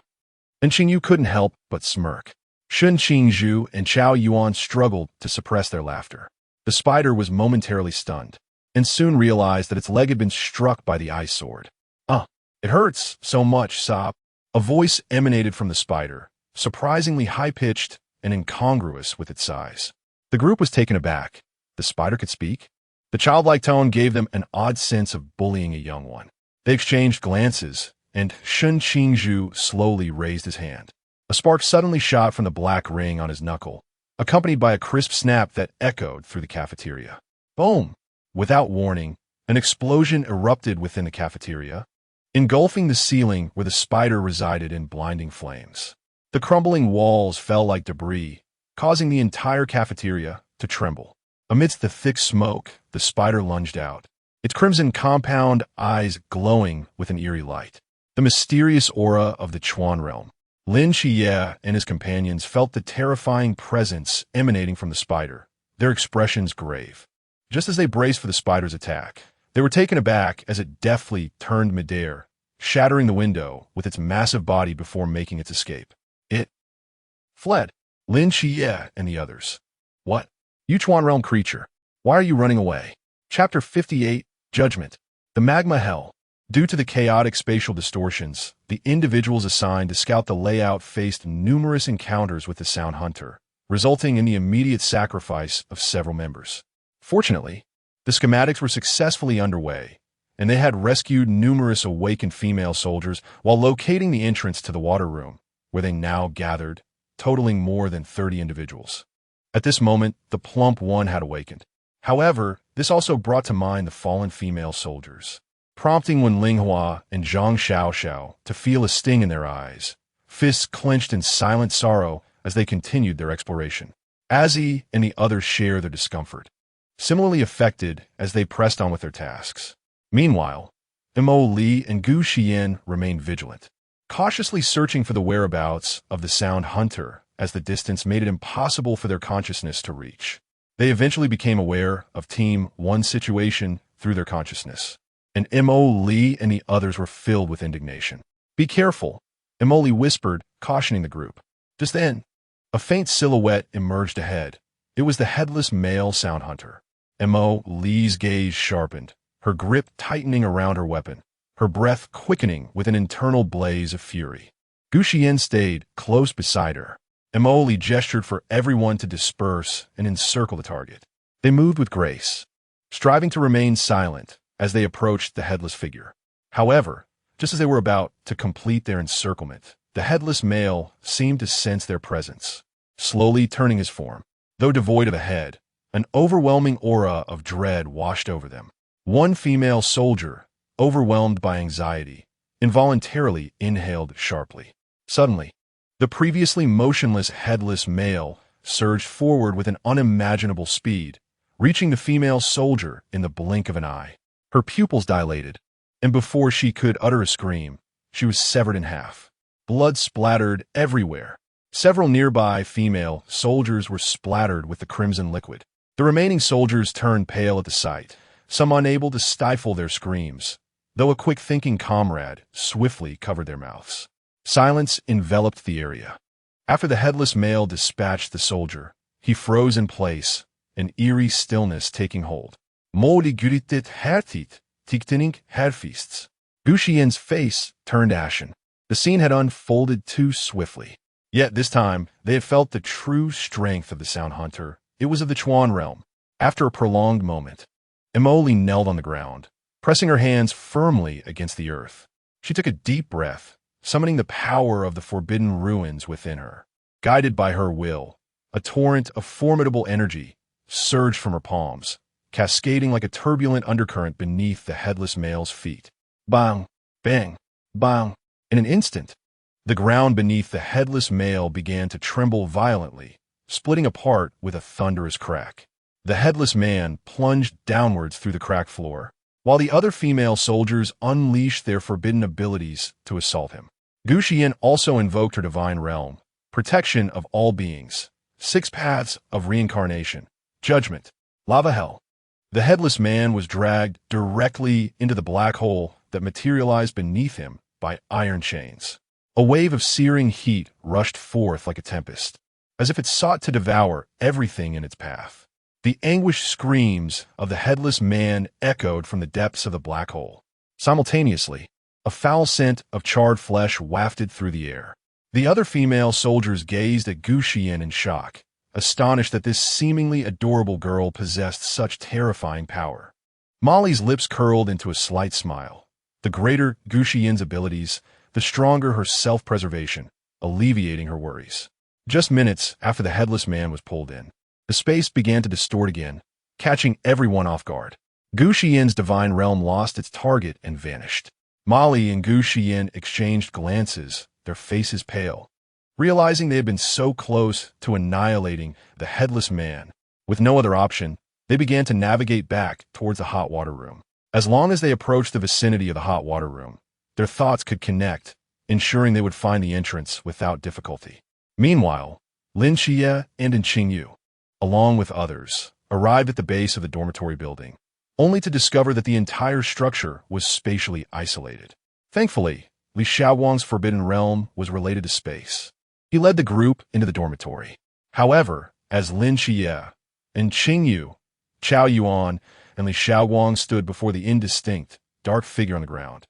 and Qingyu couldn't help but smirk. Shun Qingzhu and Chao Yuan struggled to suppress their laughter. The spider was momentarily stunned, and soon realized that its leg had been struck by the ice sword. It hurts so much, sob." A voice emanated from the spider, surprisingly high-pitched and incongruous with its size. The group was taken aback. The spider could speak? The childlike tone gave them an odd sense of bullying a young one. They exchanged glances, and Shun Qingzhu slowly raised his hand. A spark suddenly shot from the black ring on his knuckle, accompanied by a crisp snap that echoed through the cafeteria. Boom! Without warning, an explosion erupted within the cafeteria, engulfing the ceiling where the spider resided in blinding flames. The crumbling walls fell like debris, causing the entire cafeteria to tremble. Amidst the thick smoke, the spider lunged out, its crimson compound eyes glowing with an eerie light. The mysterious aura of the Chuan realm. Lin Xie and his companions felt the terrifying presence emanating from the spider, their expressions grave. Just as they braced for the spider's attack, they were taken aback as it deftly turned midair, shattering the window with its massive body before making its escape. It fled. Lin Xie and the others. What? You Chuan realm creature, why are you running away? Chapter 58, Judgment. The Magma Hell. Due to the chaotic spatial distortions, the individuals assigned to scout the layout faced numerous encounters with the Sound Hunter, resulting in the immediate sacrifice of several members. Fortunately, the schematics were successfully underway, and they had rescued numerous awakened female soldiers while locating the entrance to the water room, where they now gathered, totaling more than 30 individuals. At this moment, the plump one had awakened. However, this also brought to mind the fallen female soldiers, prompting Wen Linghua and Zhang Xiaoxiao to feel a sting in their eyes, fists clenched in silent sorrow as they continued their exploration. Azzy and the others share their discomfort, similarly affected as they pressed on with their tasks. Meanwhile, Mo Li and Gu Xiyan remained vigilant, cautiously searching for the whereabouts of the sound hunter as the distance made it impossible for their consciousness to reach. They eventually became aware of Team 1's situation through their consciousness, and Mo Li and the others were filled with indignation. "Be careful," Mo Li whispered, cautioning the group. Just then, a faint silhouette emerged ahead. It was the headless male sound hunter. Mo Li's gaze sharpened, her grip tightening around her weapon, her breath quickening with an internal blaze of fury. Gu Xiyan stayed close beside her. Mo Li gestured for everyone to disperse and encircle the target. They moved with grace, striving to remain silent as they approached the headless figure. However, just as they were about to complete their encirclement, the headless male seemed to sense their presence, slowly turning his form. Though devoid of a head, an overwhelming aura of dread washed over them. One female soldier, overwhelmed by anxiety, involuntarily inhaled sharply. Suddenly, the previously motionless headless male surged forward with an unimaginable speed, reaching the female soldier in the blink of an eye. Her pupils dilated, and before she could utter a scream, she was severed in half. Blood splattered everywhere. Several nearby female soldiers were splattered with the crimson liquid. The remaining soldiers turned pale at the sight, some unable to stifle their screams, though a quick-thinking comrade swiftly covered their mouths. Silence enveloped the area. After the headless male dispatched the soldier, he froze in place, an eerie stillness taking hold. Modi guritet hertit, tiktening herfists. Gu Xiyan's face turned ashen. The scene had unfolded too swiftly. Yet this time, they had felt the true strength of the Sound Hunter. It was of the Chuan realm. After a prolonged moment, Mo Li knelt on the ground, pressing her hands firmly against the earth. She took a deep breath, summoning the power of the forbidden ruins within her. Guided by her will, a torrent of formidable energy surged from her palms, cascading like a turbulent undercurrent beneath the headless male's feet. Bang! Bang! Bang! In an instant, the ground beneath the headless male began to tremble violently, splitting apart with a thunderous crack. The headless man plunged downwards through the cracked floor, while the other female soldiers unleashed their forbidden abilities to assault him. Gu Xiyan also invoked her divine realm, protection of all beings, 6 paths of reincarnation, judgment, lava hell. The headless man was dragged directly into the black hole that materialized beneath him by iron chains. A wave of searing heat rushed forth like a tempest, as if it sought to devour everything in its path. The anguished screams of the headless man echoed from the depths of the black hole. Simultaneously, a foul scent of charred flesh wafted through the air. The other female soldiers gazed at Gu Xiyan in shock, astonished that this seemingly adorable girl possessed such terrifying power. Molly's lips curled into a slight smile. The greater Gu Xiyan's abilities, the stronger her self-preservation, alleviating her worries. Just minutes after the headless man was pulled in, the space began to distort again, catching everyone off guard. Gu Xiyan's divine realm lost its target and vanished. Molly and Gu Xiyan exchanged glances, their faces pale, realizing they had been so close to annihilating the headless man. With no other option, they began to navigate back towards the hot water room. As long as they approached the vicinity of the hot water room, their thoughts could connect, ensuring they would find the entrance without difficulty. Meanwhile, Lin Xie and Qingyu, along with others, arrived at the base of the dormitory building, only to discover that the entire structure was spatially isolated. Thankfully, Li Xiaowang's forbidden realm was related to space. He led the group into the dormitory. However, as Lin Xie and Qingyu, Chao Yuan, and Li Xiaowang stood before the indistinct, dark figure on the ground,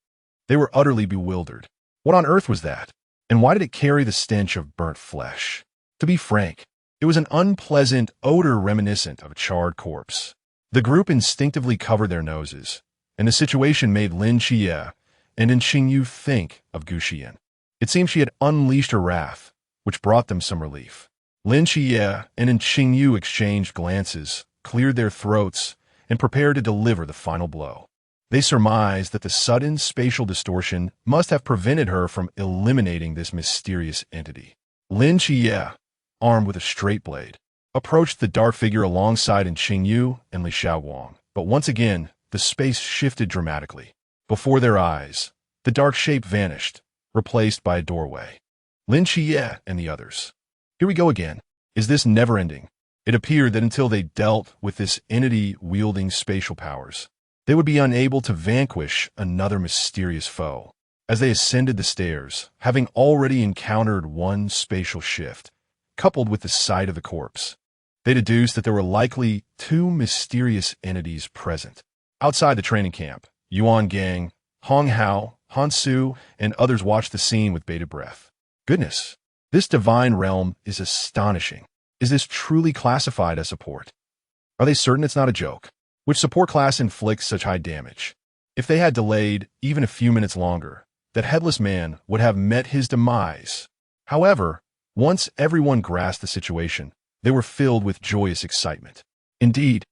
they were utterly bewildered. What on earth was that? And why did it carry the stench of burnt flesh? To be frank, It was an unpleasant odor reminiscent of a charred corpse. The group instinctively covered their noses, and the situation made Lin Xie and Xingyu think of Gu Xiyan. It seemed she had unleashed her wrath, which brought them some relief. Lin Xie and Xingyu exchanged glances, cleared their throats, and prepared to deliver the final blow. They surmised that the sudden spatial distortion must have prevented her from eliminating this mysterious entity. Lin Xie, armed with a straight blade, approached the dark figure alongside Xingyu and Li Xiaowang, but once again, the space shifted dramatically. Before their eyes, the dark shape vanished, replaced by a doorway. Lin Xie and the others. Here we go again. Is this never-ending? It appeared that until they dealt with this entity wielding spatial powers, they would be unable to vanquish another mysterious foe. As they ascended the stairs, having already encountered one spatial shift, coupled with the sight of the corpse, they deduced that there were likely two mysterious entities present. Outside the training camp, Yuan Gang, Hong Hao, Han Su, and others watched the scene with bated breath. Goodness, this divine realm is astonishing. Is this truly classified as support? Are they certain it's not a joke? Which support class inflicts such high damage? If they had delayed even a few minutes longer, that headless man would have met his demise. However, once everyone grasped the situation, they were filled with joyous excitement. Indeed,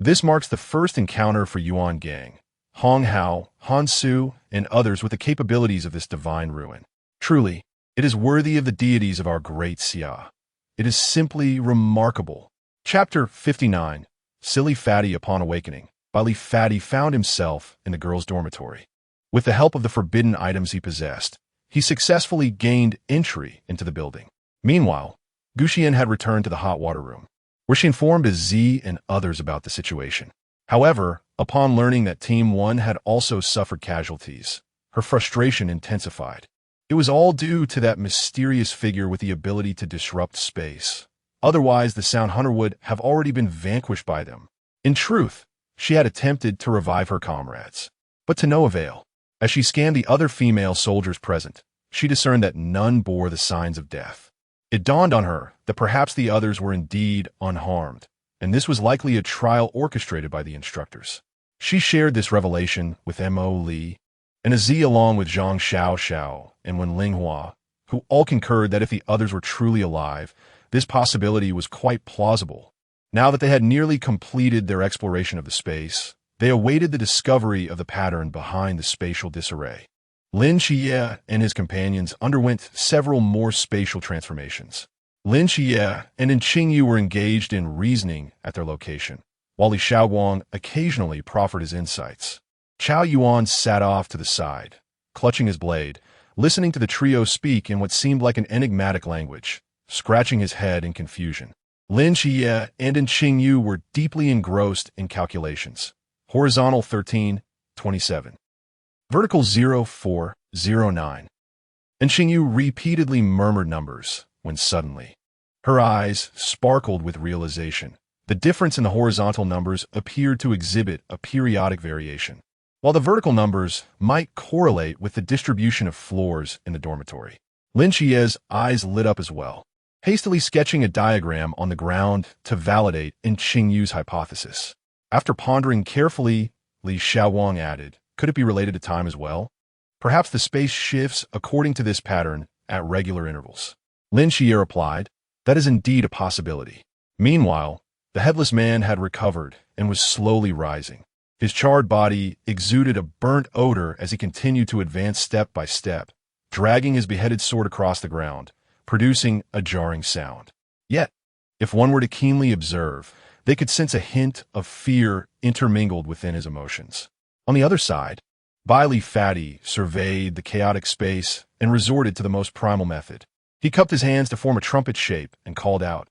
this marks the first encounter for Yuan Gang, Hong Hao, Han Su, and others with the capabilities of this divine ruin. Truly, it is worthy of the deities of our great Xia. It is simply remarkable. Chapter 59, Silly Fatty Upon Awakening. Billy Fatty found himself in the girls' dormitory. With the help of the forbidden items he possessed, he successfully gained entry into the building. Meanwhile, Gu Xiyan had returned to the hot water room, where she informed Z and others about the situation. However, upon learning that Team 1 had also suffered casualties, her frustration intensified. It was all due to that mysterious figure with the ability to disrupt space. Otherwise, the Sound Hunter would have already been vanquished by them. In truth, she had attempted to revive her comrades, but to no avail. As she scanned the other female soldiers present, she discerned that none bore the signs of death. It dawned on her that perhaps the others were indeed unharmed, and this was likely a trial orchestrated by the instructors. She shared this revelation with Mo Li and Z along with Zhang Xiao and Wen Linghua, who all concurred that if the others were truly alive, this possibility was quite plausible. Now that they had nearly completed their exploration of the space, they awaited the discovery of the pattern behind the spatial disarray. Lin Xie and his companions underwent several more spatial transformations. Lin Xie and Xingyu were engaged in reasoning at their location, while Li Xiaowang occasionally proffered his insights. Chao Yuan sat off to the side, clutching his blade, listening to the trio speak in what seemed like an enigmatic language, scratching his head in confusion. Lin Xie and Xingyu were deeply engrossed in calculations. Horizontal 1327. Vertical 0409. And Xingyu repeatedly murmured numbers when suddenly, her eyes sparkled with realization. The difference in the horizontal numbers appeared to exhibit a periodic variation, while the vertical numbers might correlate with the distribution of floors in the dormitory. Lin Xie's eyes lit up as well, hastily sketching a diagram on the ground to validate Xingyu's hypothesis. After pondering carefully, Li Xiaowang added, could it be related to time as well? Perhaps the space shifts according to this pattern at regular intervals. Lin Xie replied, that is indeed a possibility. Meanwhile, the headless man had recovered and was slowly rising. His charred body exuded a burnt odor as he continued to advance step by step, dragging his beheaded sword across the ground, producing a jarring sound. Yet, if one were to keenly observe, they could sense a hint of fear intermingled within his emotions. On the other side, Biley Fatty surveyed the chaotic space and resorted to the most primal method. He cupped his hands to form a trumpet shape and called out,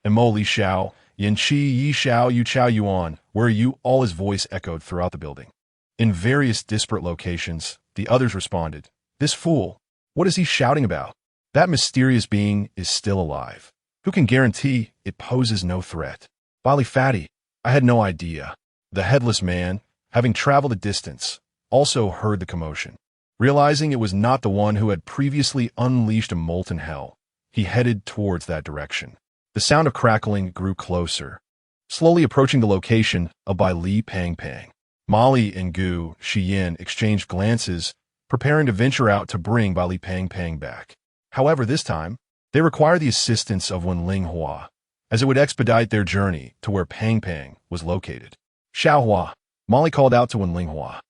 Emo Li Xiao, Yin Chi Yi Xiao Yu Chao Yuan, where are you? All his voice echoed throughout the building. In various disparate locations, the others responded, this fool, what is he shouting about? That mysterious being is still alive. Who can guarantee it poses no threat? Biley Fatty, I had no idea. The headless man, having traveled a distance, also heard the commotion. Realizing it was not the one who had previously unleashed a molten hell, he headed towards that direction. The sound of crackling grew closer, slowly approaching the location of by Li Pang Pang. Molly and Gu Xiyan exchanged glances, preparing to venture out to bring Ba Li Pang Pang back. However, this time, they required the assistance of Wenling Hua, as it would expedite their journey to where Pang Pang was located. Xiao Hua, Molly called out to Wenling Hua.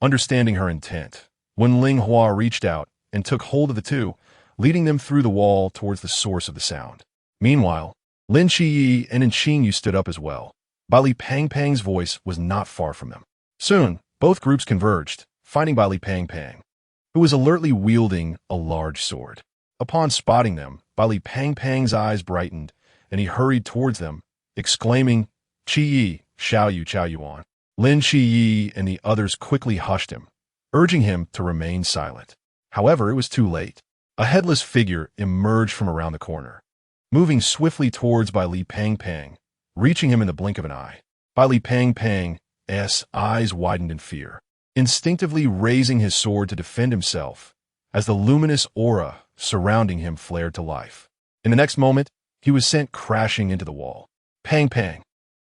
Understanding her intent, Wenling Hua reached out and took hold of the two, leading them through the wall towards the source of the sound. Meanwhile, Lin Shiyi and Qingyu stood up as well. Ba Li Pang Pang's voice was not far from them. Soon, both groups converged, finding Ba Li Pang Pang, who was alertly wielding a large sword. Upon spotting them, Ba Li Pang Pang's eyes brightened, and he hurried towards them, exclaiming, "Qi Yi, Chao Yuan." Lin Shiyi and the others quickly hushed him, urging him to remain silent. However, it was too late. A headless figure emerged from around the corner, moving swiftly towards Ba Li Pang Pang, reaching him in the blink of an eye. Ba Li Pang Pang's eyes widened in fear, instinctively raising his sword to defend himself as the luminous aura surrounding him flared to life. In the next moment, he was sent crashing into the wall. Pang Pang.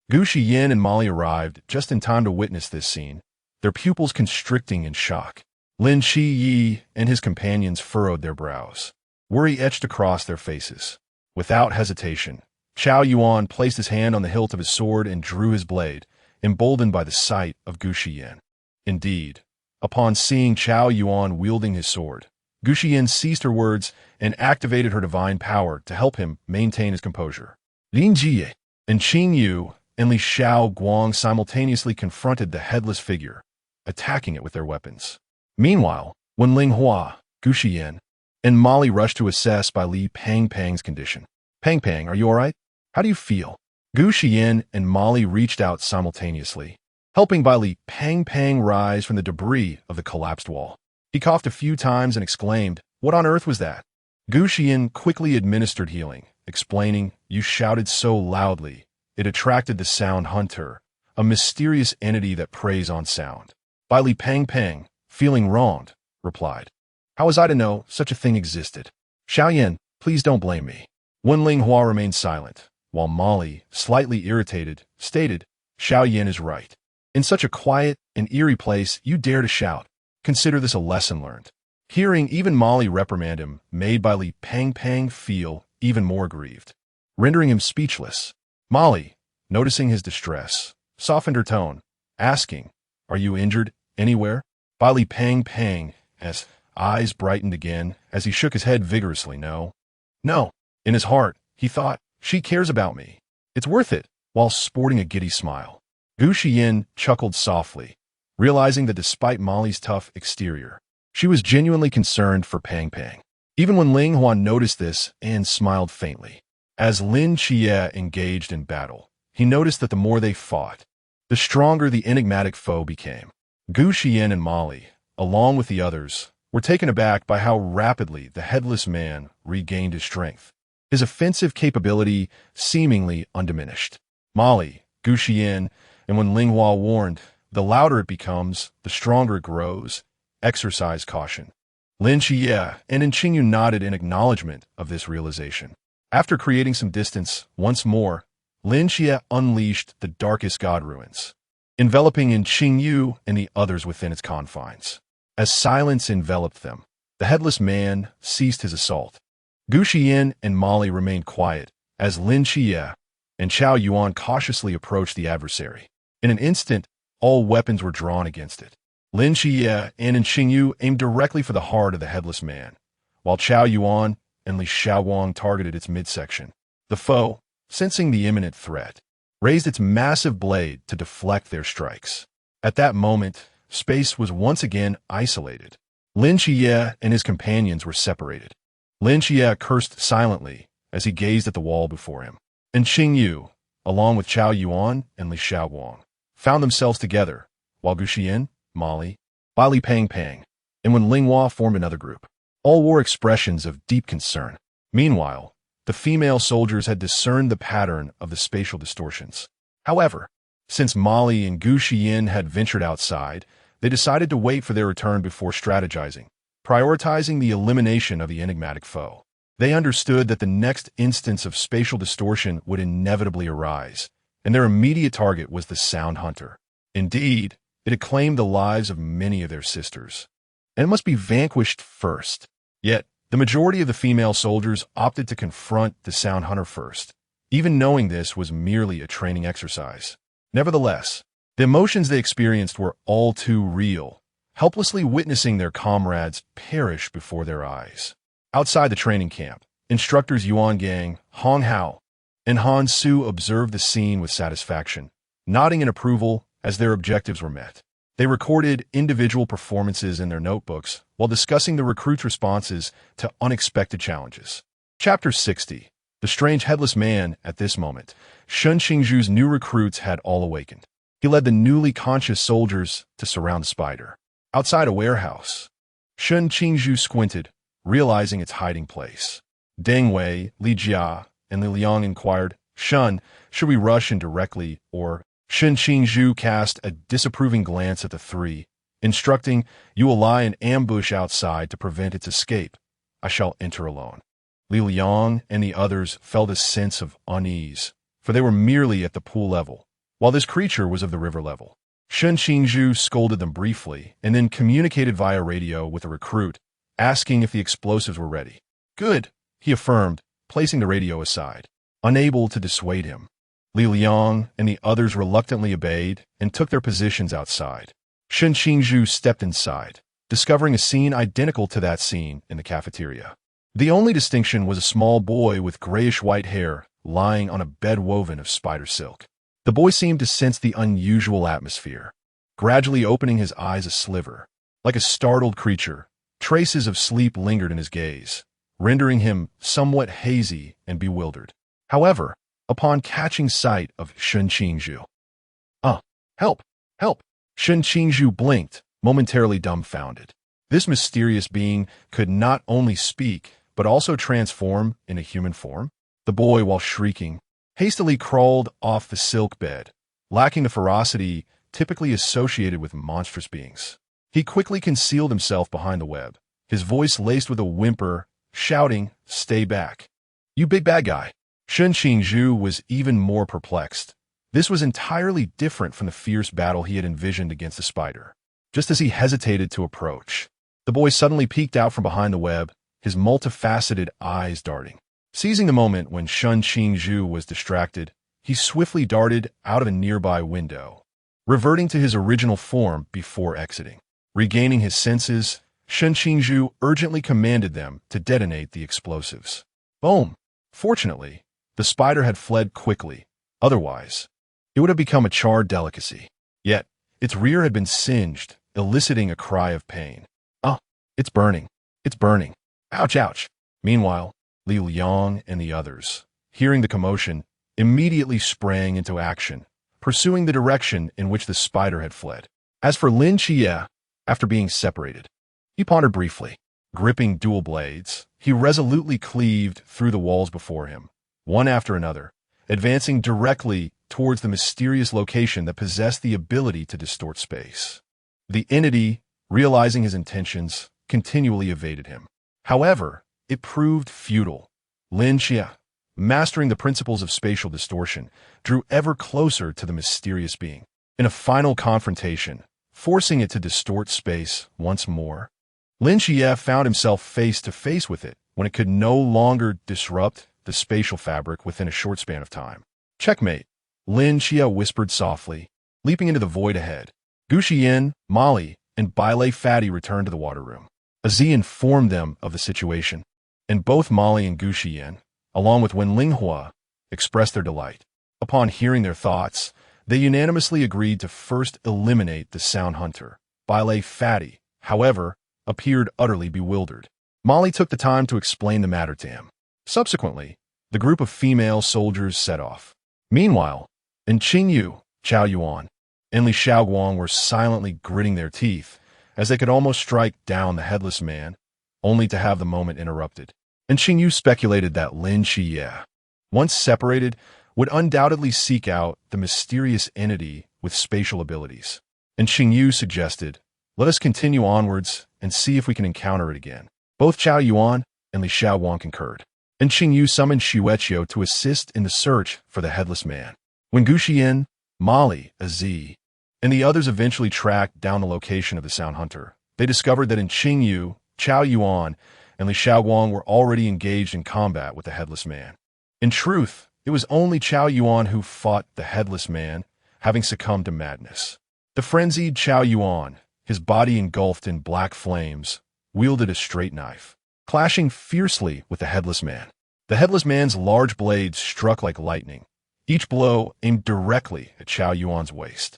Gu Xiyan and Molly arrived just in time to witness this scene, their pupils constricting in shock. Lin Shiyi and his companions furrowed their brows. Worry etched across their faces. Without hesitation, Chao Yuan placed his hand on the hilt of his sword and drew his blade, emboldened by the sight of Gu Xiyan. Indeed, upon seeing Chao Yuan wielding his sword, Gu Xiyan ceased her words and activated her divine power to help him maintain his composure. Lin Jie and Qingyu and Li Xiao Guang simultaneously confronted the headless figure, attacking it with their weapons. Meanwhile, Wenling Hua, Gu Xiyan, and Molly rushed to assess Ba Li Pang Pang's condition. Pang Pang, are you all right? How do you feel? Gu Xiyan and Molly reached out simultaneously, helping Ba Li Pang Pang rise from the debris of the collapsed wall. He coughed a few times and exclaimed, "What on earth was that?" Gu Xiyan quickly administered healing, explaining, "You shouted so loudly, it attracted the sound hunter, a mysterious entity that preys on sound." Ba Li Pang Pang, feeling wronged, replied, "How was I to know such a thing existed? Xiaoyan, please don't blame me." Wenling Hua remained silent, while Molly, slightly irritated, stated, "Xiaoyan is right. In such a quiet and eerie place, you dare to shout. Consider this a lesson learned." Hearing even Molly reprimand him made Ba Li Pang Pang feel even more grieved, rendering him speechless. Molly, noticing his distress, softened her tone, asking, "Are you injured anywhere?" Ba Li Pang Pang's eyes brightened again as he shook his head vigorously. No. In his heart, he thought, "She cares about me. It's worth it," while sporting a giddy smile. Gu Xiyan chuckled softly, realizing that despite Molly's tough exterior, she was genuinely concerned for Pang Pang. Even when Ling Huan noticed this and smiled faintly. As Lin Xie engaged in battle, he noticed that the more they fought, the stronger the enigmatic foe became. Gu Xiyan and Molly, along with the others, were taken aback by how rapidly the headless man regained his strength, his offensive capability seemingly undiminished. Molly, Gu Xiyan, and when Ling Hua warned, "The louder it becomes, the stronger it grows. Exercise caution." Lin Xie and Qingyu nodded in acknowledgement of this realization. After creating some distance, once more, Lin Xie unleashed the darkest god ruins, enveloping Qingyu and the others within its confines. As silence enveloped them, the headless man ceased his assault. Gu Xiyan and Molly remained quiet as Lin Xie and Chao Yuan cautiously approached the adversary. In an instant, all weapons were drawn against it. Lin Xie and Qingyu aimed directly for the heart of the headless man, while Chao Yuan and Li Xiaoguang targeted its midsection. The foe, sensing the imminent threat, raised its massive blade to deflect their strikes. At that moment, space was once again isolated. Lin Xie and his companions were separated. Lin Xie cursed silently as he gazed at the wall before him. And Qingyu, along with Chao Yuan and Li Xiaoguang, found themselves together, while Gu Xiyan, Molly, Ba Li Pang Pang, and Wen Linghua formed another group. All wore expressions of deep concern. Meanwhile, the female soldiers had discerned the pattern of the spatial distortions. However, since Molly and Gu Xiyan had ventured outside, they decided to wait for their return before strategizing, prioritizing the elimination of the enigmatic foe. They understood that the next instance of spatial distortion would inevitably arise, and their immediate target was the Sound Hunter. Indeed, it had claimed the lives of many of their sisters, and it must be vanquished first. Yet, the majority of the female soldiers opted to confront the Sound Hunter first, even knowing this was merely a training exercise. Nevertheless, the emotions they experienced were all too real, helplessly witnessing their comrades perish before their eyes. Outside the training camp, instructors Yuan Gang, Hong Hao, and Han Su observed the scene with satisfaction, nodding in approval as their objectives were met. They recorded individual performances in their notebooks while discussing the recruits' responses to unexpected challenges. Chapter 60. The Strange Headless Man. At this moment, Shun Qingzhu's new recruits had all awakened. He led the newly conscious soldiers to surround the spider. Outside a warehouse, Shun Qingzhu squinted, realizing its hiding place. Deng Wei, Li Jia, and Li Liang inquired, "Shun, should we rush in directly, or—" Shun Qingzhu cast a disapproving glance at the three, instructing, "You will lie in ambush outside to prevent its escape. I shall enter alone." Li Liang and the others felt a sense of unease, for they were merely at the pool level, while this creature was of the river level. Shun Qingzhu scolded them briefly and then communicated via radio with a recruit, asking if the explosives were ready. "Good," he affirmed, placing the radio aside. Unable to dissuade him, Li Liang and the others reluctantly obeyed and took their positions outside. Shun Qingzhu stepped inside, discovering a scene identical to that scene in the cafeteria. The only distinction was a small boy with grayish-white hair lying on a bed woven of spider silk. The boy seemed to sense the unusual atmosphere, gradually opening his eyes a sliver. Like a startled creature, traces of sleep lingered in his gaze, rendering him somewhat hazy and bewildered. However, upon catching sight of Shun Qingzhu, help! Help! Shun Qingzhu blinked, momentarily dumbfounded. This mysterious being could not only speak, but also transform in a human form. The boy, while shrieking, hastily crawled off the silk bed, lacking the ferocity typically associated with monstrous beings. He quickly concealed himself behind the web, his voice laced with a whimper, shouting, "Stay back, you big bad guy." Shun Qingzhu was even more perplexed. This was entirely different from the fierce battle he had envisioned against the spider. Just as he hesitated to approach, the boy suddenly peeked out from behind the web, his multifaceted eyes darting. Seizing the moment when Shun Qingzhu was distracted, he swiftly darted out of a nearby window, reverting to his original form before exiting. Regaining his senses, Shun Qingzhu urgently commanded them to detonate the explosives. Boom! Fortunately, the spider had fled quickly. Otherwise, it would have become a charred delicacy. Yet, its rear had been singed, eliciting a cry of pain. "Oh, it's burning! It's burning! Ouch, ouch!" Meanwhile, Li Liang and the others, hearing the commotion, immediately sprang into action, pursuing the direction in which the spider had fled. As for Lin Xie, after being separated, he pondered briefly. Gripping dual blades, he resolutely cleaved through the walls before him, one after another, advancing directly towards the mysterious location that possessed the ability to distort space. The entity, realizing his intentions, continually evaded him. However, it proved futile. Lin Xie, mastering the principles of spatial distortion, drew ever closer to the mysterious being. In a final confrontation, forcing it to distort space once more, Lin Xie found himself face to face with it when it could no longer disrupt the spatial fabric within a short span of time. "Checkmate," Lin Xie whispered softly, leaping into the void ahead. Gu Xiyan, Molly, and Bailey Fatty returned to the water room. Azi informed them of the situation, and both Molly and Gu Xiyan, along with Wen Linghua, expressed their delight. Upon hearing their thoughts, they unanimously agreed to first eliminate the Sound Hunter. Bailey Fatty, however, appeared utterly bewildered. Molly took the time to explain the matter to him. Subsequently, the group of female soldiers set off. Meanwhile, in Qingyu, Chao Yuan, and Li Xiaoguang were silently gritting their teeth, as they could almost strike down the headless man, only to have the moment interrupted. And Qingyu speculated that Lin Xie, once separated, would undoubtedly seek out the mysterious entity with spatial abilities. And Qingyu suggested, "Let us continue onwards and see if we can encounter it again." Both Chao Yuan and Li Xiaowang concurred. And Qingyu summoned Xueqiu to assist in the search for the headless man. When Gu Xiyan, Molly, Aziz, and the others eventually tracked down the location of the Sound Hunter, they discovered that in Qingyu, Chao Yuan, and Li Xiaowang were already engaged in combat with the headless man. In truth, it was only Chao Yuan who fought the headless man, having succumbed to madness. The frenzied Chao Yuan, his body engulfed in black flames, wielded a straight knife, clashing fiercely with the headless man. The headless man's large blades struck like lightning, each blow aimed directly at Chao Yuan's waist,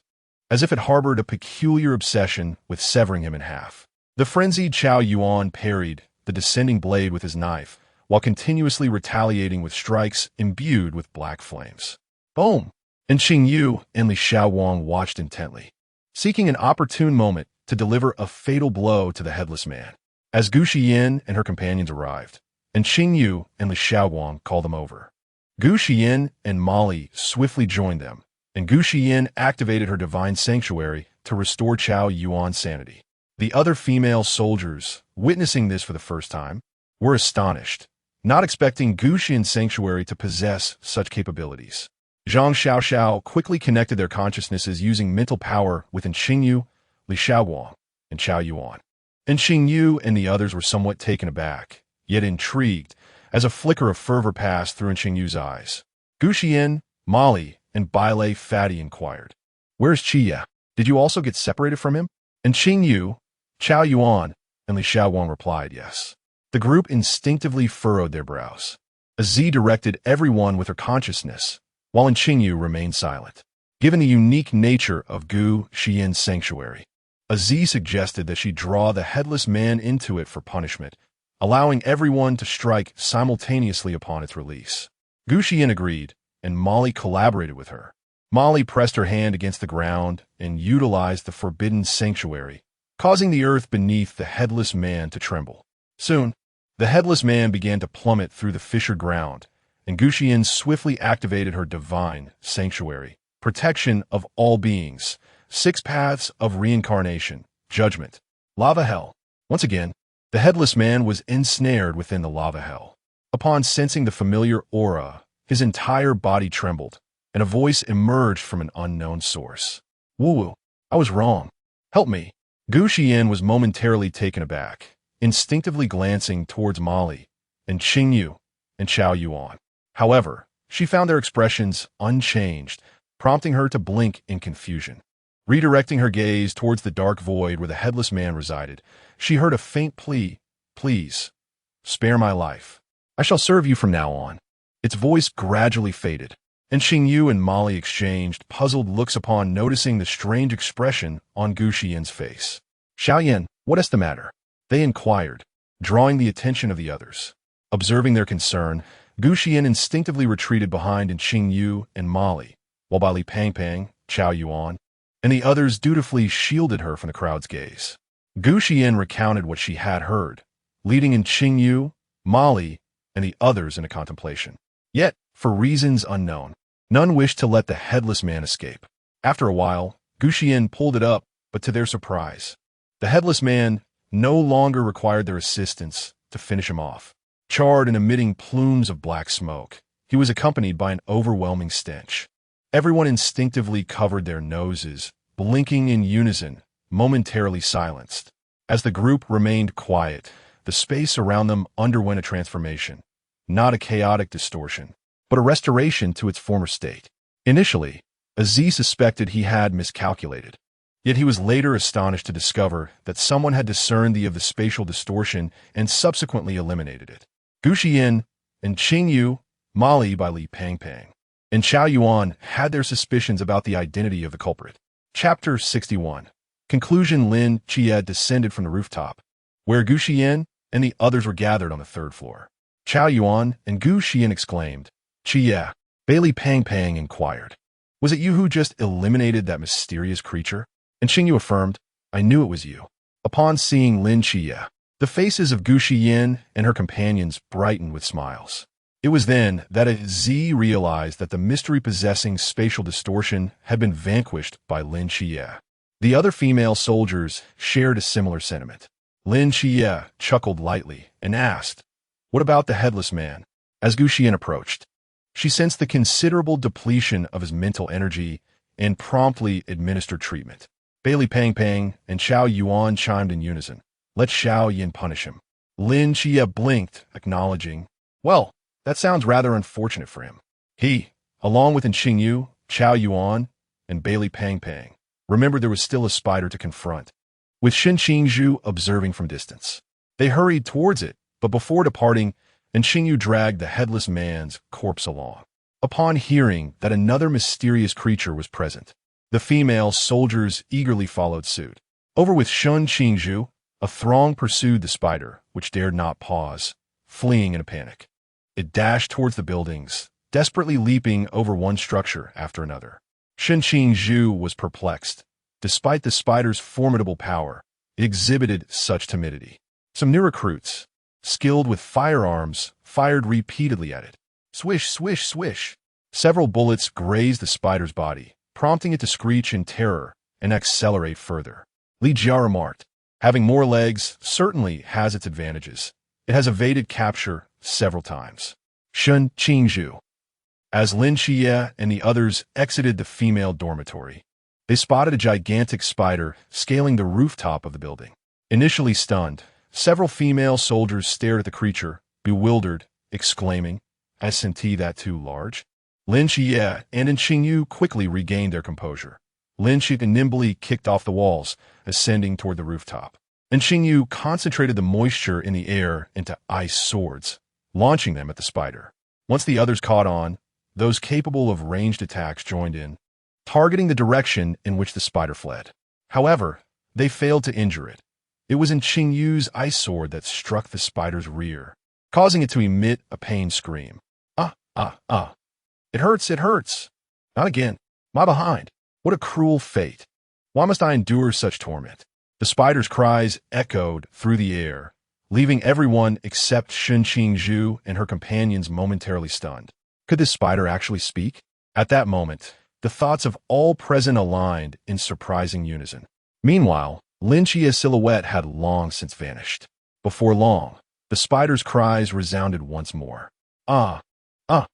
as if it harbored a peculiar obsession with severing him in half. The frenzied Chao Yuan parried the descending blade with his knife, while continuously retaliating with strikes imbued with black flames. Boom! And Qingyu and Li Xiaowang watched intently, seeking an opportune moment to deliver a fatal blow to the headless man. As Gu Xiyan and her companions arrived, and Qingyu and Li Xiaowang called them over, Gu Xiyan and Molly swiftly joined them, and Gu Xiyan activated her divine sanctuary to restore Chao Yuan's sanity. The other female soldiers, witnessing this for the first time, were astonished, not expecting Gu Xiyan's sanctuary to possess such capabilities. Zhang Xiaoxiao quickly connected their consciousnesses using mental power within Qingyu, Li Xiaowang, and Chao Yuan. And Qingyu and the others were somewhat taken aback, yet intrigued, as a flicker of fervor passed through in Qingyu's eyes. Gu Xiyan, Molly, and Bailei Fatty inquired, "Where's Qia? Did you also get separated from him?" And Qingyu, Chao Yuan, and Li Xiaowang replied, "Yes." The group instinctively furrowed their brows. Aziz directed everyone with her consciousness, while Qingyu remained silent. Given the unique nature of Gu Xiyan's sanctuary, Aziz suggested that she draw the headless man into it for punishment, allowing everyone to strike simultaneously upon its release. Gu Xiyan agreed, and Molly collaborated with her. Molly pressed her hand against the ground and utilized the forbidden sanctuary, causing the earth beneath the headless man to tremble. Soon, the headless man began to plummet through the fissured ground, and Gu Xiyan swiftly activated her divine sanctuary, protection of all beings, 6 paths of reincarnation, judgment, lava hell. Once again, the headless man was ensnared within the lava hell. Upon sensing the familiar aura, his entire body trembled, and a voice emerged from an unknown source. "Woo, I was wrong. Help me." Gu Xiyan was momentarily taken aback, instinctively glancing towards Molly, and Qingyu, and Chao Yuan. However, she found their expressions unchanged, prompting her to blink in confusion. Redirecting her gaze towards the dark void where the headless man resided, she heard a faint plea, "Please, spare my life. I shall serve you from now on." Its voice gradually faded, and Qingyu and Molly exchanged puzzled looks upon noticing the strange expression on Gu Xiyan's face. "Xiaoyan, what is the matter?" they inquired, drawing the attention of the others. Observing their concern, Gu Xiyan instinctively retreated behind in Qingyu and Molly, while Bai Li Pangpang, Chao Yuan, and the others dutifully shielded her from the crowd's gaze. Gu Xiyan recounted what she had heard, leading in Qingyu, Molly, and the others into contemplation. Yet, for reasons unknown, none wished to let the headless man escape. After a while, Gu Xiyan pulled it up, but to their surprise, the headless man no longer required their assistance to finish him off. Charred and emitting plumes of black smoke, he was accompanied by an overwhelming stench. Everyone instinctively covered their noses, blinking in unison, momentarily silenced. As the group remained quiet, the space around them underwent a transformation, not a chaotic distortion, but a restoration to its former state. Initially, Aziz suspected he had miscalculated, yet he was later astonished to discover that someone had discerned the spatial distortion and subsequently eliminated it. Gu Xiyan and Qingyu, Molly Bai Li Pangpang, and Chao Yuan had their suspicions about the identity of the culprit. Chapter 61. Conclusion. Lin Qia descended from the rooftop, where Gu Xiyan and the others were gathered on the 3rd floor. Chao Yuan and Gu Xiyan exclaimed, "Qia." Bai Li Pangpang inquired, "Was it you who just eliminated that mysterious creature?" And Qingyu affirmed, "I knew it was you." Upon seeing Lin Qia, the faces of Gu Xiyan and her companions brightened with smiles. It was then that Aziz realized that the mystery-possessing spatial distortion had been vanquished by Lin Qia. The other female soldiers shared a similar sentiment. Lin Qia chuckled lightly and asked, What about the headless man? As Gu Xiyan approached, she sensed the considerable depletion of his mental energy and promptly administered treatment. Bailey Pang Pang and Xiao Yuan chimed in unison. Let Xiao Yin punish him. Lin Xie blinked, acknowledging, well, that sounds rather unfortunate for him. He, along with Qing Yu, Xiao Yuan, and Bailey Pang Pang, remembered there was still a spider to confront. With Shen Qingzhu observing from distance, they hurried towards it, but before departing, Qing Yu dragged the headless man's corpse along. Upon hearing that another mysterious creature was present, the female soldiers eagerly followed suit. Over with Shen Qingzhu, a throng pursued the spider, which dared not pause, fleeing in a panic. It dashed towards the buildings, desperately leaping over one structure after another. Shen Qingzhu was perplexed. Despite the spider's formidable power, it exhibited such timidity. Some new recruits, skilled with firearms, fired repeatedly at it. Swish, swish, swish. Several bullets grazed the spider's body, prompting it to screech in terror and accelerate further. Li Jia remarked, having more legs certainly has its advantages. It has evaded capture several times. Shen Qingzhu. As Lin Xie and the others exited the female dormitory, they spotted a gigantic spider scaling the rooftop of the building. Initially stunned, several female soldiers stared at the creature, bewildered, exclaiming, "Isn't that too large?" Lin Xie and Qing Yu quickly regained their composure. Lin Xie nimbly kicked off the walls, ascending toward the rooftop. And Qing Yu concentrated the moisture in the air into ice swords, launching them at the spider. Once the others caught on, those capable of ranged attacks joined in, targeting the direction in which the spider fled. However, they failed to injure it. It was in Qing Yu's ice sword that struck the spider's rear, causing it to emit a pain scream. Ah, ah, ah. It hurts, it hurts. Not again. My behind. What a cruel fate. Why must I endure such torment? The spider's cries echoed through the air, leaving everyone except Shen Qingzhu and her companions momentarily stunned. Could this spider actually speak? At that moment, the thoughts of all present aligned in surprising unison. Meanwhile, Lin Xie's silhouette had long since vanished. Before long, the spider's cries resounded once more. Ah! Ah!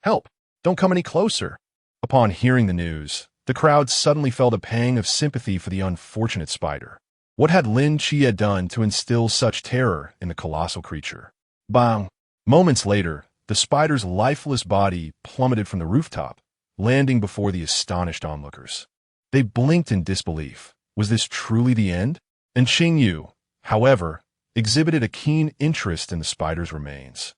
Help! Don't come any closer! Upon hearing the news, the crowd suddenly felt a pang of sympathy for the unfortunate spider. What had Lin Xie done to instill such terror in the colossal creature? Bang! Moments later, the spider's lifeless body plummeted from the rooftop, landing before the astonished onlookers. They blinked in disbelief. Was this truly the end? And Qing Yu, however, exhibited a keen interest in the spider's remains,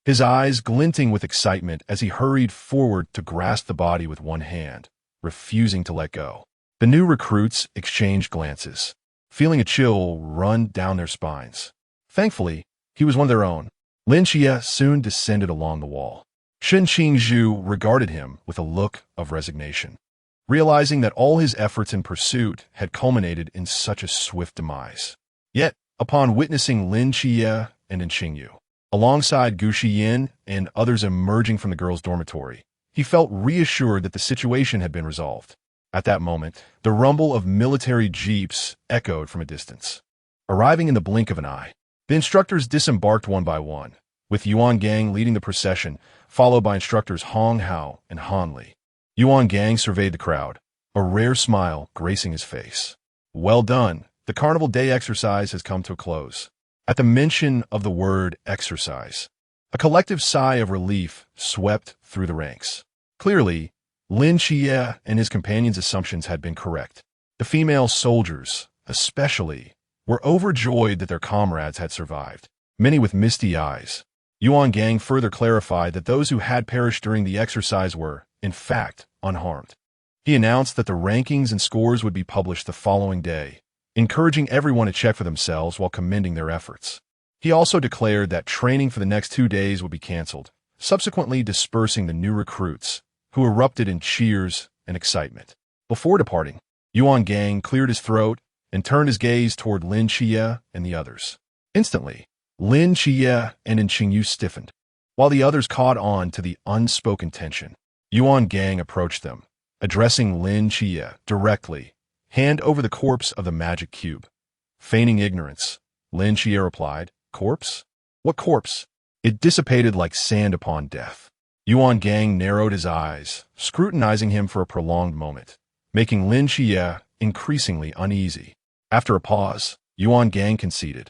his eyes glinting with excitement as he hurried forward to grasp the body with one hand, refusing to let go. The new recruits exchanged glances, feeling a chill run down their spines. Thankfully, he was one of their own. Lin Xie soon descended along the wall. Shen Qingzhu regarded him with a look of resignation, realizing that all his efforts in pursuit had culminated in such a swift demise. Yet, upon witnessing Lin Xie and Qing Yu, alongside Gu Xiyan and others emerging from the girls' dormitory, he felt reassured that the situation had been resolved. At that moment, the rumble of military jeeps echoed from a distance. Arriving in the blink of an eye, the instructors disembarked one by one, with Yuan Gang leading the procession, followed by instructors Hong Hao and Han Li. Yuan Gang surveyed the crowd, a rare smile gracing his face. Well done. The carnival day exercise has come to a close. At the mention of the word exercise, a collective sigh of relief swept through the ranks. Clearly, Lin Xie and his companions' assumptions had been correct. The female soldiers, especially, were overjoyed that their comrades had survived, many with misty eyes. Yuan Gang further clarified that those who had perished during the exercise were, in fact, unharmed. He announced that the rankings and scores would be published the following day, encouraging everyone to check for themselves while commending their efforts. He also declared that training for the next 2 days would be canceled, subsequently dispersing the new recruits, who erupted in cheers and excitement. Before departing, Yuan Gang cleared his throat and turned his gaze toward Lin Xie and the others. Instantly, Lin Xie and Qing Yu stiffened. While the others caught on to the unspoken tension, Yuan Gang approached them, addressing Lin Xie directly. Hand over the corpse of the magic cube. Feigning ignorance, Lin Xie replied, Corpse? What corpse? It dissipated like sand upon death. Yuan Gang narrowed his eyes, scrutinizing him for a prolonged moment, making Lin Xie increasingly uneasy. After a pause, Yuan Gang conceded.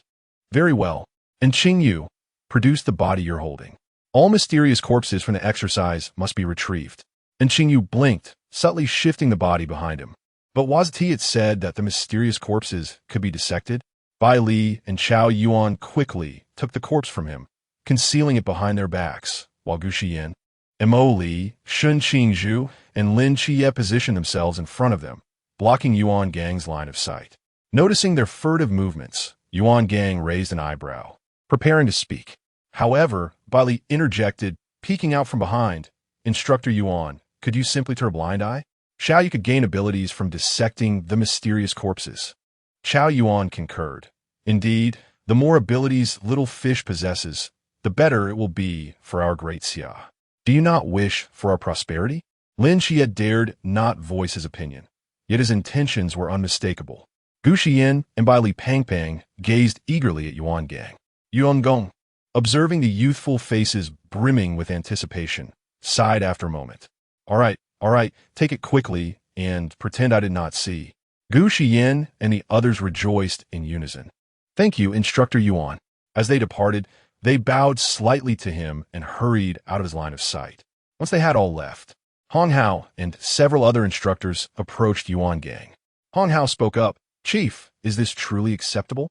Very well. And Qing Yu, produce the body you're holding. All mysterious corpses from the exercise must be retrieved. And Qing Yu blinked, subtly shifting the body behind him. But wasn't it said that the mysterious corpses could be dissected? Bai Li and Chao Yuan quickly took the corpse from him, concealing it behind their backs, while Gu Xiyan, Mo Li, Shun Qingzhu, and Lin Xie positioned themselves in front of them, blocking Yuan Gang's line of sight. Noticing their furtive movements, Yuan Gang raised an eyebrow, preparing to speak. However, Bai Li interjected, peeking out from behind. Instructor Yuan, could you simply turn a blind eye? Xiao Yu could gain abilities from dissecting the mysterious corpses. Chao Yuan concurred. Indeed, the more abilities Little Fish possesses, the better it will be for our great Xia. Do you not wish for our prosperity? Lin Xie dared not voice his opinion, yet his intentions were unmistakable. Gu Xiyan and Bai Li Pangpang gazed eagerly at Yuan Gang. Yuan Gong, observing the youthful faces brimming with anticipation, sighed after a moment. All right, take it quickly and pretend I did not see. Gu Xiyan and the others rejoiced in unison. Thank you, Instructor Yuan. As they departed, they bowed slightly to him and hurried out of his line of sight. Once they had all left, Hong Hao and several other instructors approached Yuan Gang. Hong Hao spoke up, Chief, is this truly acceptable?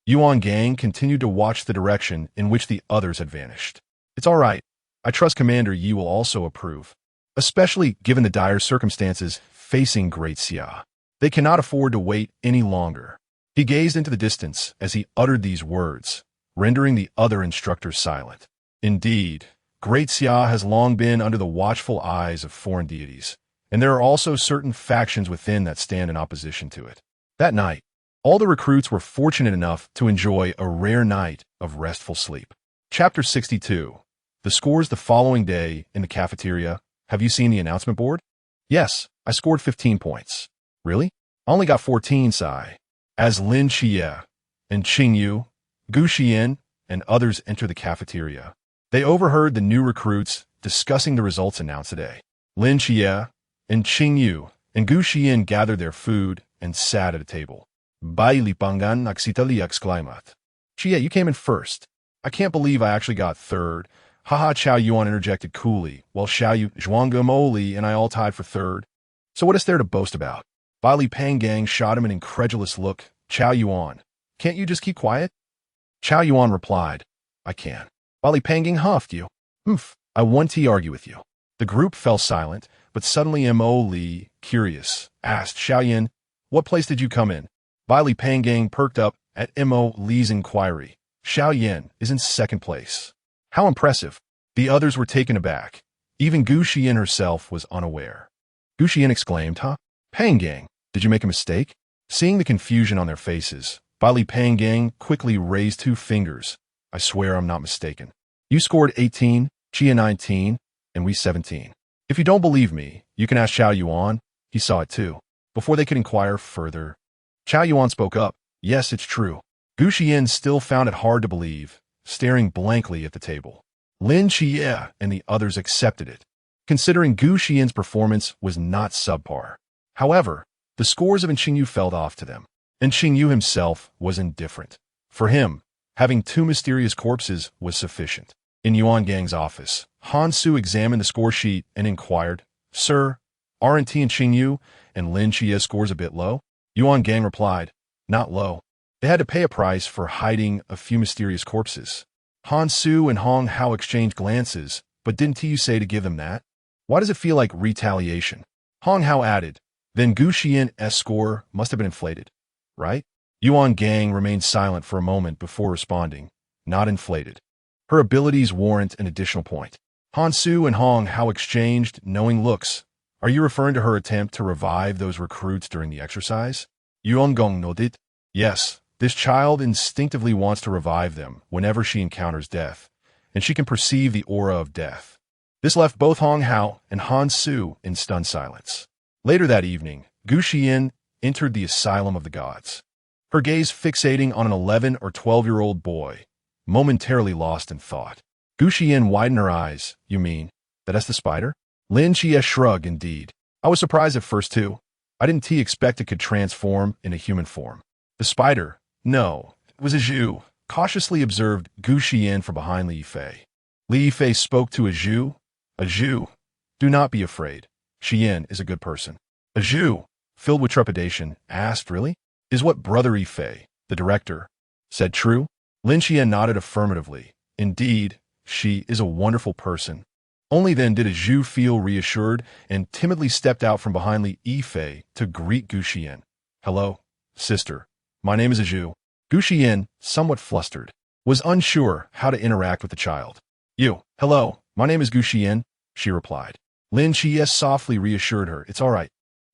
Yuan Gang continued to watch the direction in which the others had vanished. It's all right. I trust Commander Yi will also approve, especially given the dire circumstances facing Great Xia. They cannot afford to wait any longer. He gazed into the distance as he uttered these words, rendering the other instructors silent. Indeed, Great Xia has long been under the watchful eyes of foreign deities, and there are also certain factions within that stand in opposition to it. That night, all the recruits were fortunate enough to enjoy a rare night of restful sleep. Chapter 62. The scores the following day in the cafeteria. Have you seen the announcement board? Yes, I scored 15 points. Really? I only got 14, Sai. As Lin Xie and Qing Yu, Gu Xiyan, and others entered the cafeteria, they overheard the new recruits discussing the results announced today. Lin Xie and Qing Yu and Gu Xiyan gathered their food and sat at a table. Bai Li Pangan Naxitali exclaimed. Xie, you came in first. I can't believe I actually got third. Haha, Chao Yuan interjected coolly, while Xiao Yu, Zhuangge Moli, and I all tied for third. So what is there to boast about? Bai Li Pangang shot him an incredulous look. Chao Yuan, can't you just keep quiet? Chao Yuan replied, I can. Bai Li Pangang huffed you. I want to argue with you. The group fell silent, but suddenly Mo Li, curious, asked Xiao Yin, what place did you come in? Bai Li Pangang perked up at Mo Li's inquiry. Xiao Yin is in second place. How impressive. The others were taken aback. Even Gu Xiyan herself was unaware. Gu Xiyan exclaimed, Huh? Pangang, did you make a mistake? Seeing the confusion on their faces, Bai Li Pangang quickly raised 2 fingers. I swear I'm not mistaken. You scored 18, Chia 19, and we 17. If you don't believe me, you can ask Chao Yuan. He saw it too. Before they could inquire further, Chao Yuan spoke up. Yes, it's true. Gu Xiyan still found it hard to believe, staring blankly at the table. Lin Xie and the others accepted it, considering Gu Xiyan's performance was not subpar. However, the scores of Qing Yu fell off to them, and Qing Yu himself was indifferent. For him, having 2 mysterious corpses was sufficient. In Yuan Gang's office, Han Su examined the score sheet and inquired, Sir, aren't T and Qing Yu and Lin Xie's scores a bit low? Yuan Gang replied, Not low. They had to pay a price for hiding a few mysterious corpses. Han Su and Hong Hao exchanged glances, but didn't T say to give them that? Why does it feel like retaliation? Hong Hao added, Then Gu Xiyan's score must have been inflated, right? Yuan Gang remained silent for a moment before responding, Not inflated. Her abilities warrant an additional point. Han Su and Hong Hao exchanged knowing looks. Are you referring to her attempt to revive those recruits during the exercise? Yuan Gong nodded. Yes, this child instinctively wants to revive them whenever she encounters death, and she can perceive the aura of death. This left both Hong Hao and Han Su in stunned silence. Later that evening, Gu Xiyan entered the Asylum of the Gods, her gaze fixating on an 11 or 12-year-old boy, momentarily lost in thought. Gu Xiyan widened her eyes. You mean, that's the spider? Lin Xie shrugged, indeed. I was surprised at first, too. I didn't expect it could transform into human form. The spider? No, it was a Zhu, cautiously observed Gu Xiyan from behind Li Yifei. Li Yifei spoke to a Zhu. A Zhu. Do not be afraid. Xiyan is a good person. A Zhu, filled with trepidation, asked, really? Is what Brother Yifei, the director, said true? Lin Xian nodded affirmatively. Indeed, she is a wonderful person. Only then did a Zhu feel reassured and timidly stepped out from behind Li Yifei to greet Gu Xiyan. Hello, sister. My name is a Zhu. Gu Xiyan, somewhat flustered, was unsure how to interact with the child. Hello, my name is Gu Xiyan, she replied. Lin Xie softly reassured her. It's all right.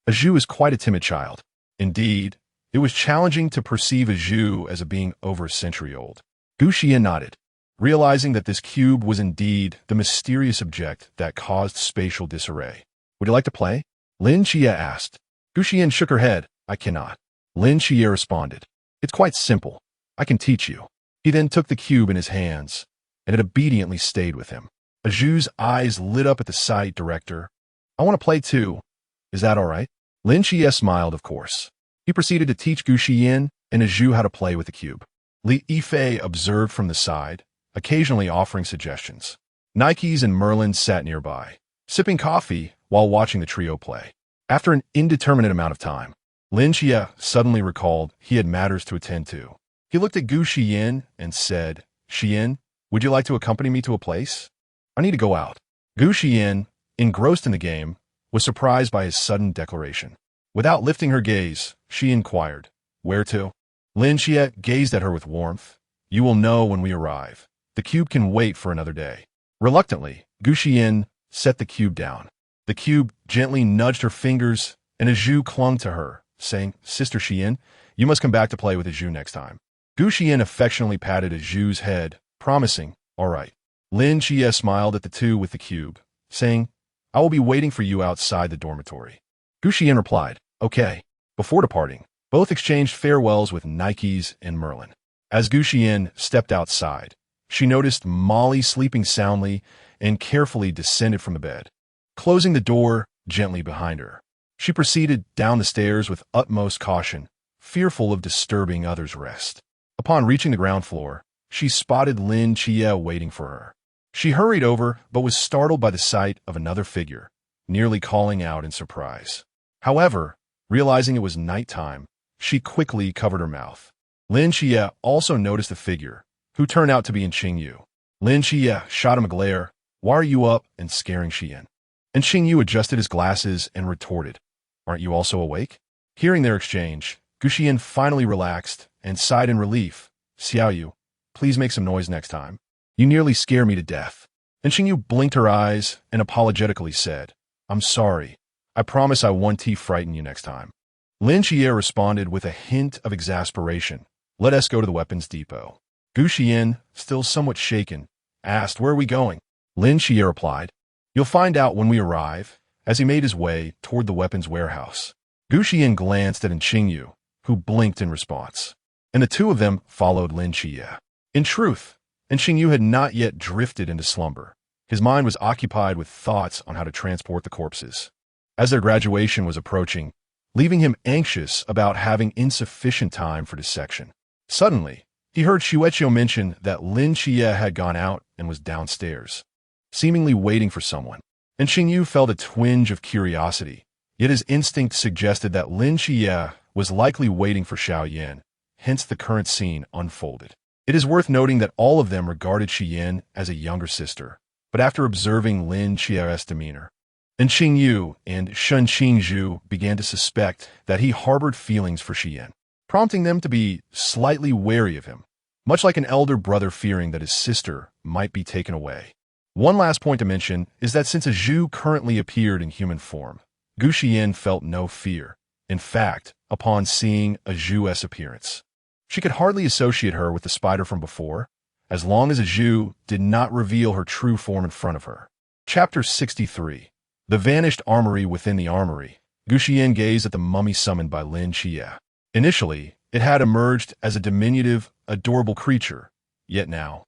A Zhu is quite a timid child. Indeed, it was challenging to perceive a Zhu as a being over a century old. Gu Xiyan nodded, realizing that this cube was indeed the mysterious object that caused spatial disarray. Would you like to play? Lin Xie asked. Gu Xiyan shook her head. I cannot. Lin Xie responded. It's quite simple. I can teach you. He then took the cube in his hands, and it obediently stayed with him. A Zhu's eyes lit up at the sight. Director, I want to play too. Is that all right? Lin Xie smiled, of course. He proceeded to teach Gu Xiyan and a Zhu how to play with the cube. Li Yifei observed from the side, occasionally offering suggestions. Nikes and Merlin sat nearby, sipping coffee while watching the trio play. After an indeterminate amount of time, Lin Xie suddenly recalled he had matters to attend to. He looked at Gu Xiyan and said, Xiyan, would you like to accompany me to a place? I need to go out. Gu Xiyan, engrossed in the game, was surprised by his sudden declaration. Without lifting her gaze, she inquired, where to? Lin Xie gazed at her with warmth. You will know when we arrive. The cube can wait for another day. Reluctantly, Gu Xiyan set the cube down. The cube gently nudged her fingers, and a Zhu clung to her, saying, Sister Xiyan, you must come back to play with a Zhu next time. Gu Xiyan affectionately patted a Zhu's head, promising, all right. Lin Xie smiled at the two with the cube, saying, I will be waiting for you outside the dormitory. Gu Xiyan replied, okay. Before departing, both exchanged farewells with Nikes and Merlin. As Gu Xiyan stepped outside, she noticed Molly sleeping soundly and carefully descended from the bed, closing the door gently behind her. She proceeded down the stairs with utmost caution, fearful of disturbing others' rest. Upon reaching the ground floor, she spotted Lin Xie waiting for her. She hurried over, but was startled by the sight of another figure, nearly calling out in surprise. However, realizing it was nighttime, she quickly covered her mouth. Lin Xie also noticed the figure, who turned out to be Xingyu. Lin Xie shot him a glare. Why are you up and scaring Xiyan? And Xingyu adjusted his glasses and retorted, Aren't you also awake? Hearing their exchange, Gu Xiyan finally relaxed and sighed in relief. Xiaoyu, please make some noise next time. You nearly scare me to death. And Xingyu blinked her eyes and apologetically said, I'm sorry. I promise I won't frighten you next time. Lin Xie responded with a hint of exasperation. Let us go to the weapons depot. Gu Xiyan, still somewhat shaken, asked, Where are we going? Lin Xie replied, You'll find out when we arrive, as he made his way toward the weapons warehouse. Gu Xiyan glanced at Xingyu, who blinked in response, and the two of them followed Lin Xie. In truth, Xingyu had not yet drifted into slumber. His mind was occupied with thoughts on how to transport the corpses. As their graduation was approaching, leaving him anxious about having insufficient time for dissection. Suddenly, he heard Xueqiu mention that Lin Xie had gone out and was downstairs, seemingly waiting for someone. And Xingyu felt a twinge of curiosity, yet his instinct suggested that Lin Xie was likely waiting for Xiaoyan, hence the current scene unfolded. It is worth noting that all of them regarded Xiyan as a younger sister, but after observing Lin Xie's demeanor, and Xingyu and Shen Xingzhu began to suspect that he harbored feelings for Xiyan, prompting them to be slightly wary of him, much like an elder brother fearing that his sister might be taken away. One last point to mention is that since a Zhu currently appeared in human form, Gu Xiyan felt no fear. In fact, upon seeing a Zhu's appearance, she could hardly associate her with the spider from before, as long as a Zhu did not reveal her true form in front of her. Chapter 63. The Vanished Armory Within the Armory. Gu Xiyan gazed at the mummy summoned by Lin Xie. Initially, it had emerged as a diminutive, adorable creature, yet now,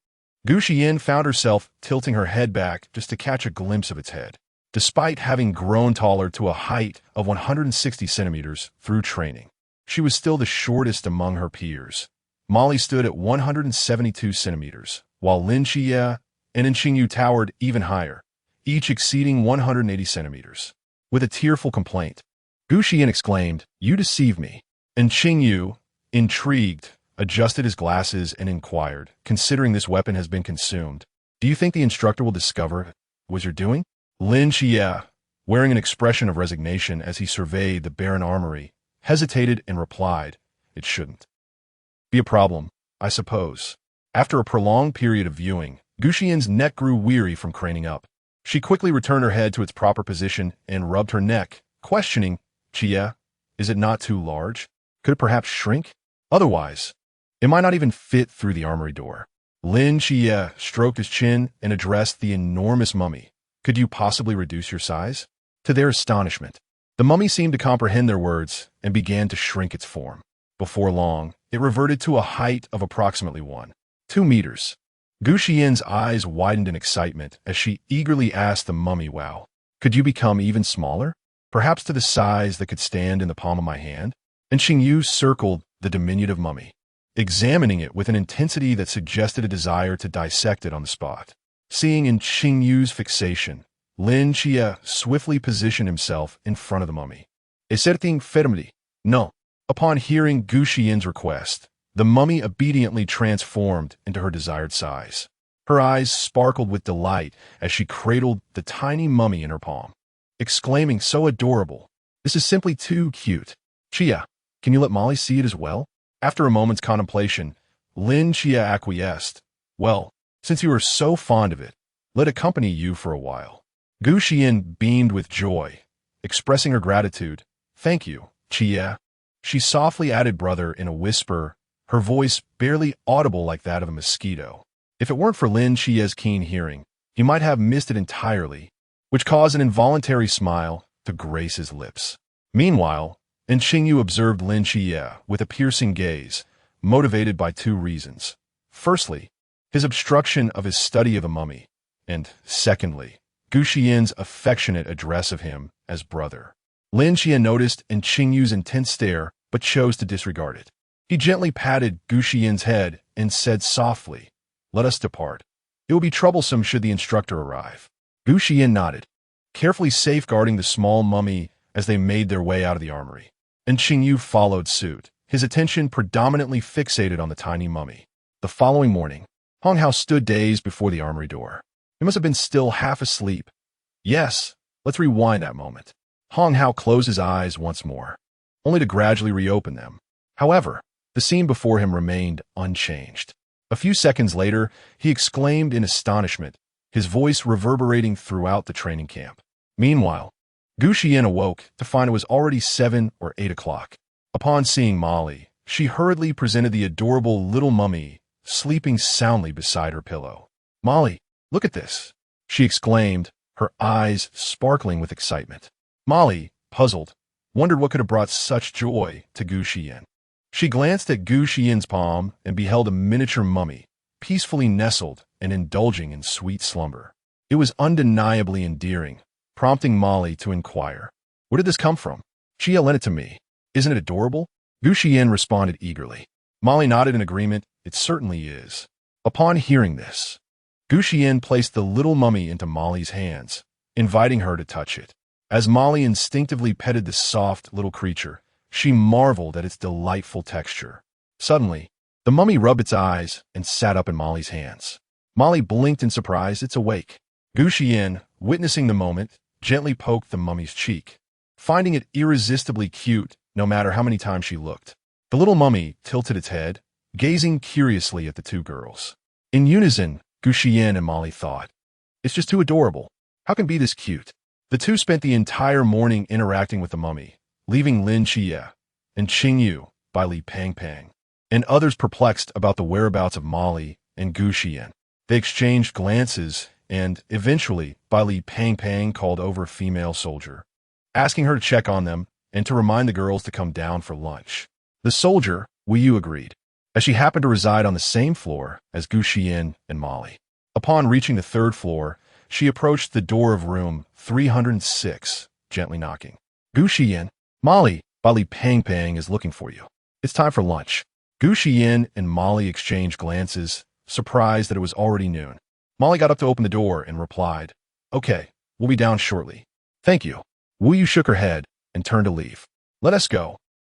Gu Xiyan found herself tilting her head back just to catch a glimpse of its head. Despite having grown taller to a height of 160 centimeters through training, she was still the shortest among her peers. Molly stood at 172 centimeters, while Lin Xie and Qingyu towered even higher, each exceeding 180 centimeters. With a tearful complaint, Gu Xiyan exclaimed, "You deceive me." And Qingyu, intrigued, adjusted his glasses and inquired, "Considering this weapon has been consumed, do you think the instructor will discover what you're doing?" Lin Xie, wearing an expression of resignation as he surveyed the barren armory, hesitated and replied, "It shouldn't be a problem, I suppose." After a prolonged period of viewing, Gu Xiyan's neck grew weary from craning up. She quickly returned her head to its proper position and rubbed her neck, questioning, "Xie, is it not too large? Could it perhaps shrink? Otherwise, it might not even fit through the armory door." Lin Xie stroked his chin and addressed the enormous mummy. "Could you possibly reduce your size?" To their astonishment, the mummy seemed to comprehend their words and began to shrink its form. Before long, it reverted to a height of approximately 2 meters. Gu Xiyan's eyes widened in excitement as she eagerly asked the mummy, "Wow, could you become even smaller? Perhaps to the size that could stand in the palm of my hand?" And Qingyu circled the diminutive mummy, examining it with an intensity that suggested a desire to dissect it on the spot. Seeing in Qingyu's fixation, Lin Xie swiftly positioned himself in front of the mummy. "A certain fermity." No. Upon hearing Gu Xiyan's request, the mummy obediently transformed into her desired size. Her eyes sparkled with delight as she cradled the tiny mummy in her palm, exclaiming, "So adorable. This is simply too cute. Xie, can you let Molly see it as well?" After a moment's contemplation, Lin Xie acquiesced. "Well, since you are so fond of it, let it accompany you for a while." Gu Xiyan beamed with joy, expressing her gratitude. "Thank you, Xie." She softly added brother in a whisper, her voice barely audible like that of a mosquito. If it weren't for Lin Xie's keen hearing, he might have missed it entirely, which caused an involuntary smile to grace his lips. Meanwhile, Qingyu observed Lin Xie with a piercing gaze, motivated by 2 reasons. Firstly, his obstruction of his study of the mummy, and secondly, Gu Xiyan's affectionate address of him as brother. Lin Xie noticed Qingyu's intense stare, but chose to disregard it. He gently patted Gu Xiyan's head and said softly, "Let us depart. It will be troublesome should the instructor arrive." Gu Xiyan nodded, carefully safeguarding the small mummy as they made their way out of the armory. Qingyu followed suit, his attention predominantly fixated on the tiny mummy. The following morning, Hong Hao stood dazed before the armory door. He must have been still half asleep. Yes, let's rewind that moment. Hong Hao closed his eyes once more, only to gradually reopen them. However, the scene before him remained unchanged. A few seconds later, he exclaimed in astonishment, his voice reverberating throughout the training camp. Meanwhile, Gu Xiyan awoke to find it was already 7 or 8 o'clock. Upon seeing Molly, she hurriedly presented the adorable little mummy, sleeping soundly beside her pillow. "Molly, look at this," she exclaimed, her eyes sparkling with excitement. Molly, puzzled, wondered what could have brought such joy to Gu Xiyan. She glanced at Gu Xiyan's palm and beheld a miniature mummy, peacefully nestled and indulging in sweet slumber. It was undeniably endearing, prompting Molly to inquire, "Where did this come from?" "Xie lent it to me. Isn't it adorable?" Gu Xiyan responded eagerly. Molly nodded in agreement. "It certainly is." Upon hearing this, Gu Xiyan placed the little mummy into Molly's hands, inviting her to touch it. As Molly instinctively petted the soft little creature, she marveled at its delightful texture. Suddenly, the mummy rubbed its eyes and sat up in Molly's hands. Molly blinked in surprise. "It's awake." Gu Xiyan, witnessing the moment, gently poked the mummy's cheek, finding it irresistibly cute no matter how many times she looked. The little mummy tilted its head, gazing curiously at the 2 girls. In unison, Gu Xiyan and Molly thought, "It's just too adorable. How can it be this cute?" The 2 spent the entire morning interacting with the mummy, leaving Lin Xie and Qingyu by Li Pangpang, and others perplexed about the whereabouts of Molly and Gu Xiyan. They exchanged glances, and eventually, Bai Li Pangpang called over a female soldier, asking her to check on them and to remind the girls to come down for lunch. The soldier, Wu Yu, agreed. as she happened to reside on the same floor as Gu Xiyan and Molly. Upon reaching the third floor, she approached the door of room 306, gently knocking. Gu Xiyan, Molly, Bali Pang Pang is looking for you. It's time for lunch. Gu Xiyan and Molly exchanged glances, surprised that it was already noon. Molly got up to open the door and replied, "Okay, we'll be down shortly. Thank you." Wu Yu shook her head and turned to leave. "Let us go,"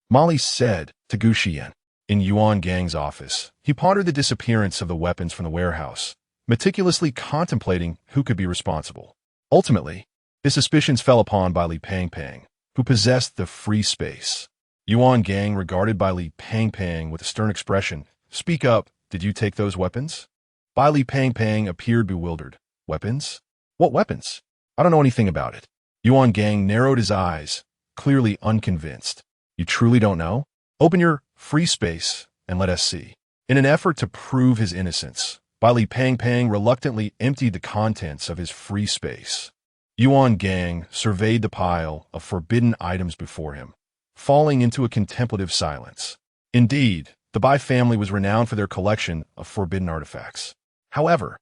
Molly said to Gu Xiyan. In Yuan Gang's office, he pondered the disappearance of the weapons from the warehouse, meticulously contemplating who could be responsible. Ultimately, his suspicions fell upon Bai Li Pang Pang, who possessed the free space. Yuan Gang regarded Bai Li Pang Pang with a stern expression. "Speak up, did you take those weapons?" Bai Li Pang Pang appeared bewildered. "Weapons? What weapons? I don't know anything about it." Yuan Gang narrowed his eyes, clearly unconvinced. "You truly don't know? Open your free space and let us see." In an effort to prove his innocence, Bai Li Pang Pang reluctantly emptied the contents of his free space. Yuan Gang surveyed the pile of forbidden items before him, falling into a contemplative silence. Indeed, the Bai family was renowned for their collection of forbidden artifacts. However,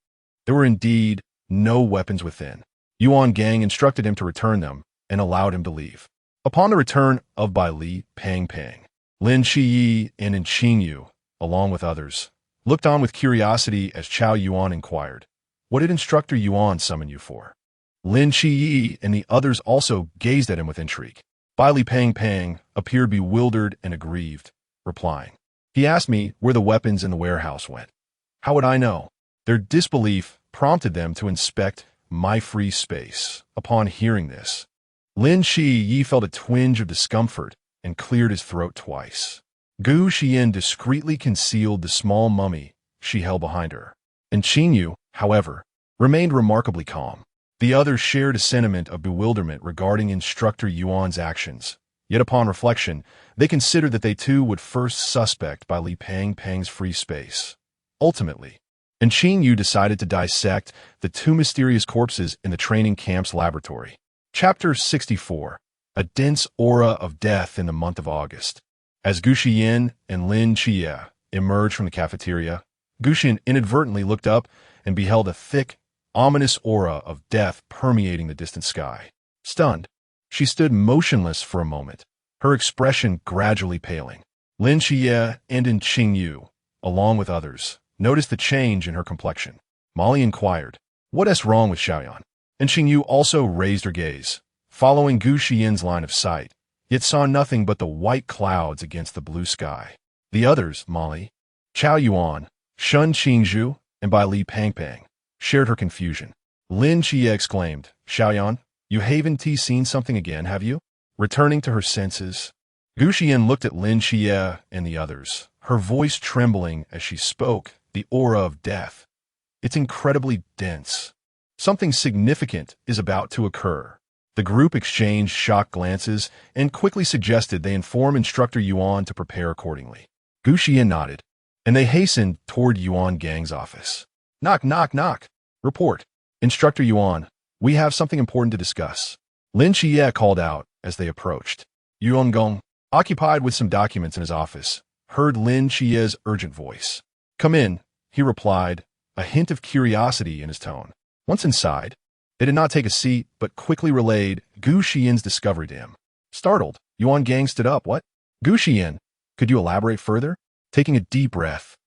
there were indeed no weapons within. Yuan Gang instructed him to return them and allowed him to leave. Upon the return of Bai Li Pang Pang, Lin Shiyi and Qingyu, along with others, looked on with curiosity as Chao Yuan inquired, "What did Instructor Yuan summon you for?" Lin Shiyi and the others also gazed at him with intrigue. Bai Li Pang Pang appeared bewildered and aggrieved, replying, "He asked me where the weapons in the warehouse went. How would I know?" Their disbelief prompted them to inspect my free space. Upon hearing this, Lin Shiyi felt a twinge of discomfort and cleared his throat twice. Gu Xiyan discreetly concealed the small mummy she held behind her, and Qingyu, however, remained remarkably calm. The others shared a sentiment of bewilderment regarding Instructor Yuan's actions, yet upon reflection, they considered that they too would first suspect Bai Li Pang Pang's free space. Ultimately, and Qingyu decided to dissect the two mysterious corpses in the training camp's laboratory. Chapter 64. A dense aura of death in the month of August. As Gu Xiyan and Lin Chia emerged from the cafeteria, Gu Xiyan inadvertently looked up and beheld a thick, ominous aura of death permeating the distant sky. Stunned, she stood motionless for a moment, her expression gradually paling. Lin Xie and Qingyu, along with others, noticed the change in her complexion. Molly inquired, "What is wrong with Xiaoyan?" And Qingyu also raised her gaze, following Gu Xiyan's line of sight, yet saw nothing but the white clouds against the blue sky. The others, Molly, Chao Yuan, Shun Qingzhu, and Bai Li Pang Pang, shared her confusion. Lin Xie exclaimed, "Xiaoyan, you haven't seen something again, have you?" Returning to her senses, Gu Xiyan looked at Lin Xie and the others, her voice trembling as she spoke, the aura of death. "It's incredibly dense. Something significant is about to occur." The group exchanged shocked glances and quickly suggested they inform Instructor Yuan to prepare accordingly. Gu Xiyan nodded, and they hastened toward Yuan Gang's office. "Knock, knock, knock. Report. Instructor Yuan, we have something important to discuss." Lin Xie called out as they approached. Yuan Gong, occupied with some documents in his office, heard Lin Xie's urgent voice. "Come in," he replied, a hint of curiosity in his tone. Once inside, they did not take a seat, but quickly relayed Gu Xiyan's discovery to him. Startled, Yuan Gang stood up. "What? Gu Xiyan, could you elaborate further?" Taking a deep breath,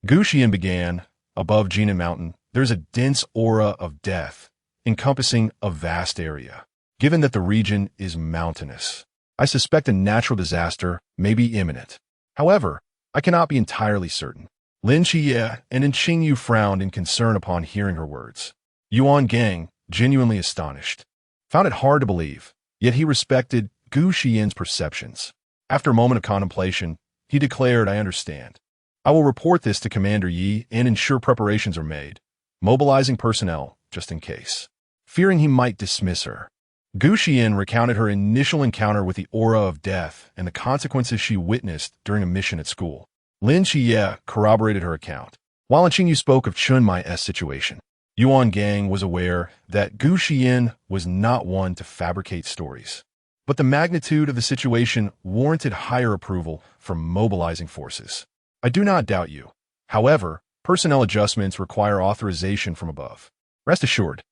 Gu Xiyan began, "Above Jinan Mountain, there's a dense aura of death, encompassing a vast area. Given that the region is mountainous, I suspect a natural disaster may be imminent. However, I cannot be entirely certain." Lin Xie and Qingyu frowned in concern upon hearing her words. Yuan Gang, genuinely astonished, found it hard to believe, yet he respected Gu Xiyan's perceptions. After a moment of contemplation, he declared, "I understand. I will report this to Commander Yi and ensure preparations are made, mobilizing personnel just in case." Fearing he might dismiss her, Gu Xiyan recounted her initial encounter with the aura of death and the consequences she witnessed during a mission at school. Lin Xie corroborated her account, while Qingyu spoke of Chun Mai's situation. Yuan Gang was aware that Gu Xiyan was not one to fabricate stories, but the magnitude of the situation warranted higher approval from mobilizing forces. I do not doubt you. However, personnel adjustments require authorization from above. Rest assured,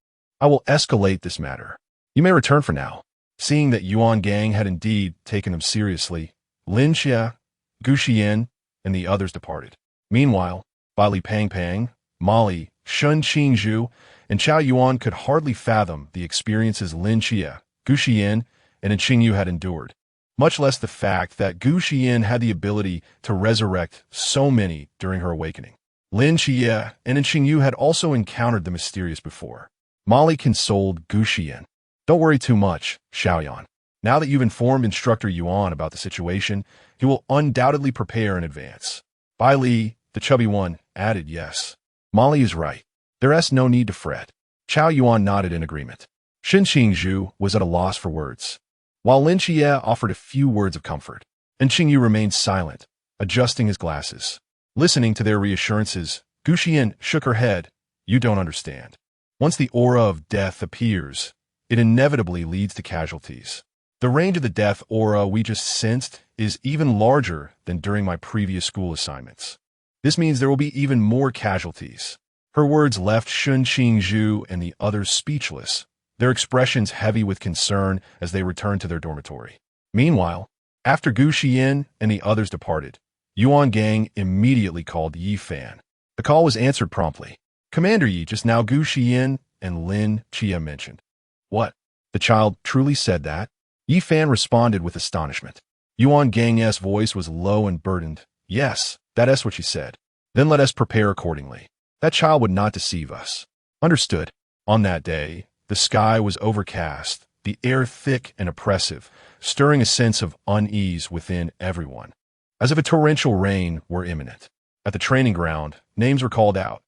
I will escalate this matter. You may return for now. Seeing that Yuan Gang had indeed taken them seriously, Lin Xie, Gu Xiyan, and the others departed. Meanwhile, Bai Li Pang, Molly, Shun Qingzhu, and Chao Yuan could hardly fathom the experiences Lin Xie, Gu Xiyan, and Qingyu had endured, much less the fact that Gu Xiyan had the ability to resurrect so many during her awakening. Lin Xie and Qingyu had also encountered the mysterious before. Molly consoled Gu Xiyan. Don't worry too much, Xiaoyan. Now that you've informed Instructor Yuan about the situation, he will undoubtedly prepare in advance. Bai Li, the chubby one, added yes. Molly is right. There's no need to fret. Chao Yuan nodded in agreement. Shin Qingzhu was at a loss for words, while Lin Xie offered a few words of comfort, and Qingyu remained silent, adjusting his glasses. Listening to their reassurances, Gu Xiyan shook her head. You don't understand. Once the aura of death appears, it inevitably leads to casualties. The range of the death aura we just sensed is even larger than during my previous school assignments. This means there will be even more casualties. Her words left Shun Qingzhu and the others speechless, their expressions heavy with concern as they returned to their dormitory. Meanwhile, after Gu Xiyan and the others departed, Yuan Gang immediately called Yi Fan. The call was answered promptly. Commander Yi, just now Gu Xiyan and Lin Xie mentioned. What? The child truly said that? Yi Fan responded with astonishment. Yuan Gang's voice was low and burdened. Yes, that's what she said. Then let us prepare accordingly. That child would not deceive us. Understood. On that day, the sky was overcast, the air thick and oppressive, stirring a sense of unease within everyone, as if a torrential rain were imminent. At the training ground, names were called out.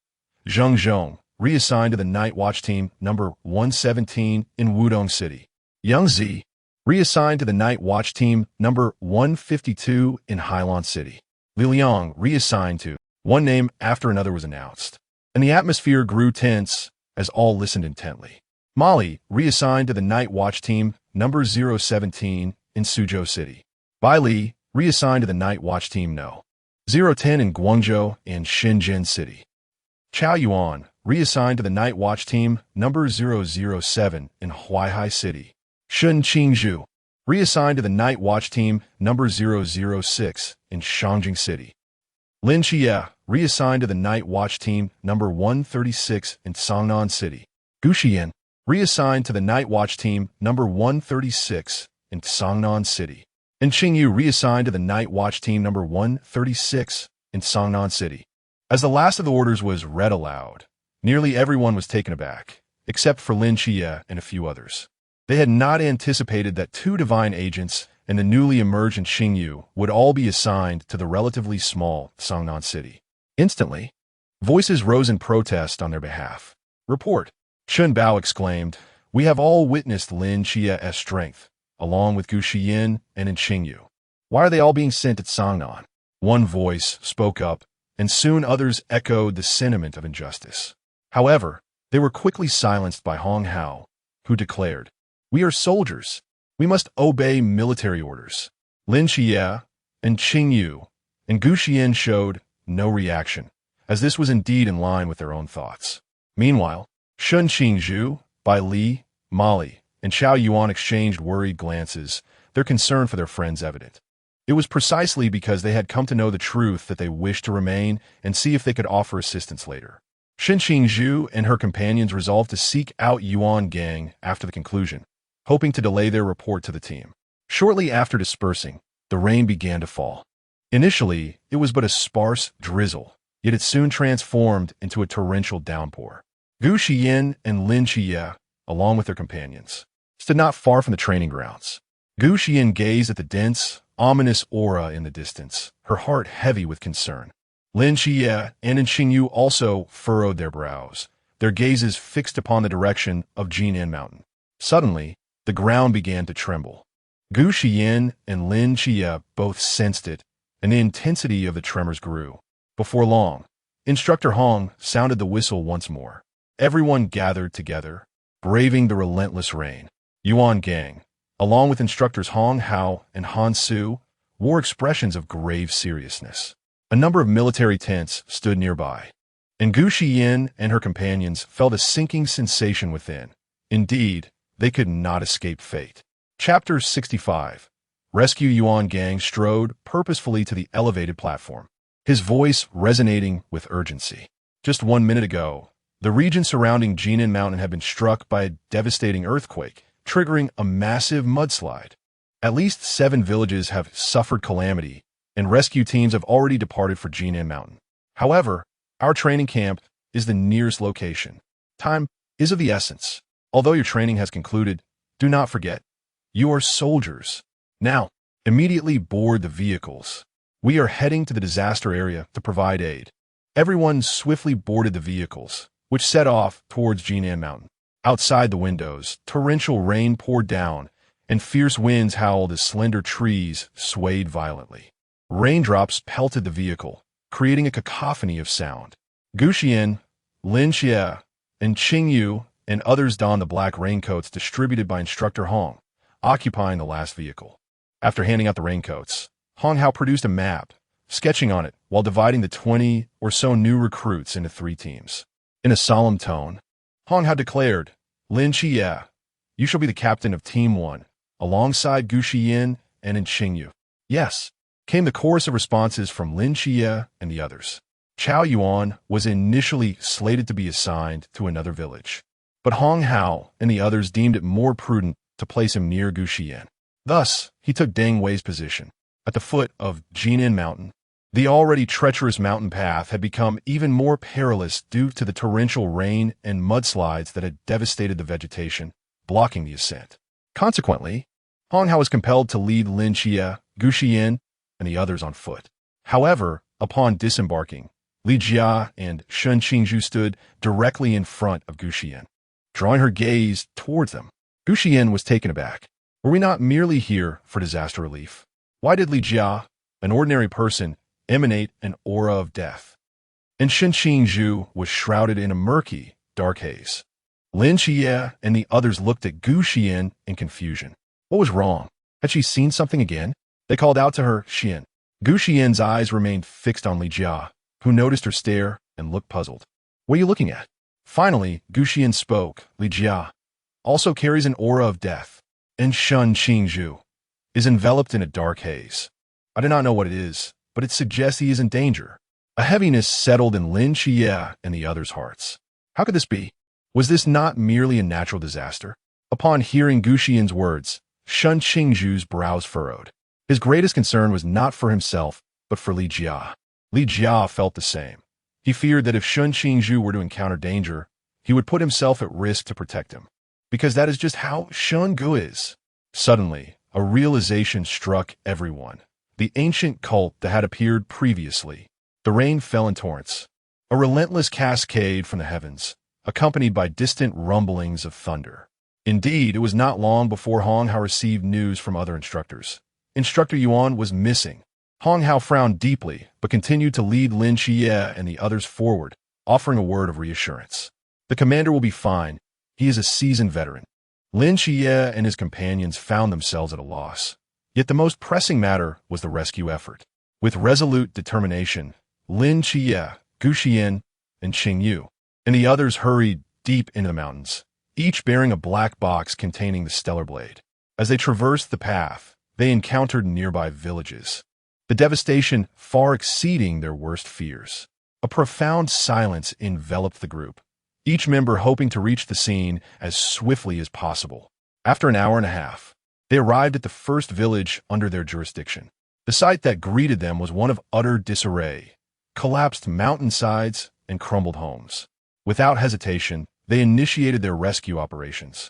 Zheng Zhong, reassigned to the Night Watch Team number 117 in Wudong City. Yang Zi, reassigned to the Night Watch Team number 152 in Hailan City. Li Liang, reassigned to. One name after another was announced, and the atmosphere grew tense as all listened intently. Molly, reassigned to the Night Watch Team number 017 in Suzhou City. Bai Li, reassigned to the Night Watch Team No. 010 in Guangzhou and Shenzhen City. Chao Yuan, reassigned to the Night Watch Team number 007 in Huaihai City. Shun Qingzhu, reassigned to the Night Watch Team number 006 in Shangjing City. Lin Xie, reassigned to the Night Watch Team number 136 in Songnan City. Gu Xiyan, reassigned to the Night Watch Team number 136 in Songnan City. And Qingyu, reassigned to the Night Watch Team number 136 in Songnan City. As the last of the orders was read aloud, nearly everyone was taken aback, except for Lin Xie and a few others. They had not anticipated that two divine agents and the newly emergent Qingyu would all be assigned to the relatively small Songnan City. Instantly, voices rose in protest on their behalf. Report. Chun Bao exclaimed, We have all witnessed Lin Xie's strength, along with Gu Xiyan and Qingyu. Why are they all being sent at Songnan? One voice spoke up, and soon others echoed the sentiment of injustice. However, they were quickly silenced by Hong Hao, who declared, We are soldiers. We must obey military orders. Lin Xie and Qingyu and Gu Xiyan showed no reaction, as this was indeed in line with their own thoughts. Meanwhile, Shun Qingzhu, Bai Li, Molly, and Chao Yuan exchanged worried glances, their concern for their friends evident. It was precisely because they had come to know the truth that they wished to remain and see if they could offer assistance later. Shin Qingzhu and her companions resolved to seek out Yuan Gang after the conclusion, hoping to delay their report to the team. Shortly after dispersing, the rain began to fall. Initially, it was but a sparse drizzle, yet it soon transformed into a torrential downpour. Gu Xiyan and Lin Xie, along with their companions, stood not far from the training grounds. Gu Xiyan gazed at the dense, ominous aura in the distance, her heart heavy with concern. Lin Xie and Qingyu also furrowed their brows, their gazes fixed upon the direction of Jinan Mountain. Suddenly, the ground began to tremble. Gu Xiyan and Lin Xie both sensed it, and the intensity of the tremors grew. Before long, Instructor Hong sounded the whistle once more. Everyone gathered together, braving the relentless rain. Yuan Gang, along with instructors Hong Hao and Han Su, wore expressions of grave seriousness. A number of military tents stood nearby, and Gu Xiyan and her companions felt a sinking sensation within. Indeed, they could not escape fate. Chapter 65. Rescue Yuan Gang strode purposefully to the elevated platform, his voice resonating with urgency. Just 1 minute ago, the region surrounding Jinan Mountain had been struck by a devastating earthquake, triggering a massive mudslide. At least 7 villages have suffered calamity, and rescue teams have already departed for Jinan Mountain. However, our training camp is the nearest location. Time is of the essence. Although your training has concluded, do not forget, you are soldiers. Now, immediately board the vehicles. We are heading to the disaster area to provide aid. Everyone swiftly boarded the vehicles, which set off towards Jinan Mountain. Outside the windows, torrential rain poured down, and fierce winds howled as slender trees swayed violently. Raindrops pelted the vehicle, creating a cacophony of sound. Gu Xiyan, Lin Xie, and Qing Yu and others donned the black raincoats distributed by Instructor Hong, occupying the last vehicle. After handing out the raincoats, Hong Hao produced a map, sketching on it while dividing the 20 or so new recruits into 3 teams. In a solemn tone, Hong Hao declared, Lin Xie, you shall be the captain of Team 1, alongside Gu Xiyan and Qing Yu. Yes, came the chorus of responses from Lin Xie and the others. Chao Yuan was initially slated to be assigned to another village, but Hong Hao and the others deemed it more prudent to place him near Gu Xiyan. Thus, he took Deng Wei's position. At the foot of Jinan Mountain, the already treacherous mountain path had become even more perilous due to the torrential rain and mudslides that had devastated the vegetation, blocking the ascent. Consequently, Hong Hao was compelled to lead Lin Xie, Gu Xiyan, and the others on foot. However, upon disembarking, Li Jia and Shen Qingzhu stood directly in front of Gu Xiyan, drawing her gaze towards them. Gu Xiyan was taken aback. Were we not merely here for disaster relief? Why did Li Jia, an ordinary person, emanate an aura of death? And Shen Qingzhu was shrouded in a murky, dark haze. Lin Xie and the others looked at Gu Xiyan in confusion. What was wrong? Had she seen something again? They called out to her, Xian. Gu Xian's eyes remained fixed on Li Jia, who noticed her stare and looked puzzled. What are you looking at? Finally, Gu Xiyan spoke. Li Jia also carries an aura of death, and Shen Qingzhu is enveloped in a dark haze. I do not know what it is, but it suggests he is in danger. A heaviness settled in Lin Xie and the others' hearts. How could this be? Was this not merely a natural disaster? Upon hearing Gu Xian's words, Shen Qingzhu's brows furrowed. His greatest concern was not for himself, but for Li Jia. Li Jia felt the same. He feared that if Shen Qingzhu were to encounter danger, he would put himself at risk to protect him, because that is just how Shen Gu is. Suddenly, a realization struck everyone. The ancient cult that had appeared previously. The rain fell in torrents, a relentless cascade from the heavens, accompanied by distant rumblings of thunder. Indeed, it was not long before Hong Hao received news from other instructors. Instructor Yuan was missing. Hong Hao frowned deeply, but continued to lead Lin Xie and the others forward, offering a word of reassurance. The commander will be fine. He is a seasoned veteran. Lin Xie and his companions found themselves at a loss. Yet the most pressing matter was the rescue effort. With resolute determination, Lin Xie, Gu Xiyan, and Qing Yu, and the others hurried deep into the mountains, each bearing a black box containing the stellar blade. As they traversed the path, they encountered nearby villages, the devastation far exceeding their worst fears. A profound silence enveloped the group, each member hoping to reach the scene as swiftly as possible. After an hour and a half, they arrived at the first village under their jurisdiction. The sight that greeted them was one of utter disarray, collapsed mountainsides and crumbled homes. Without hesitation, they initiated their rescue operations.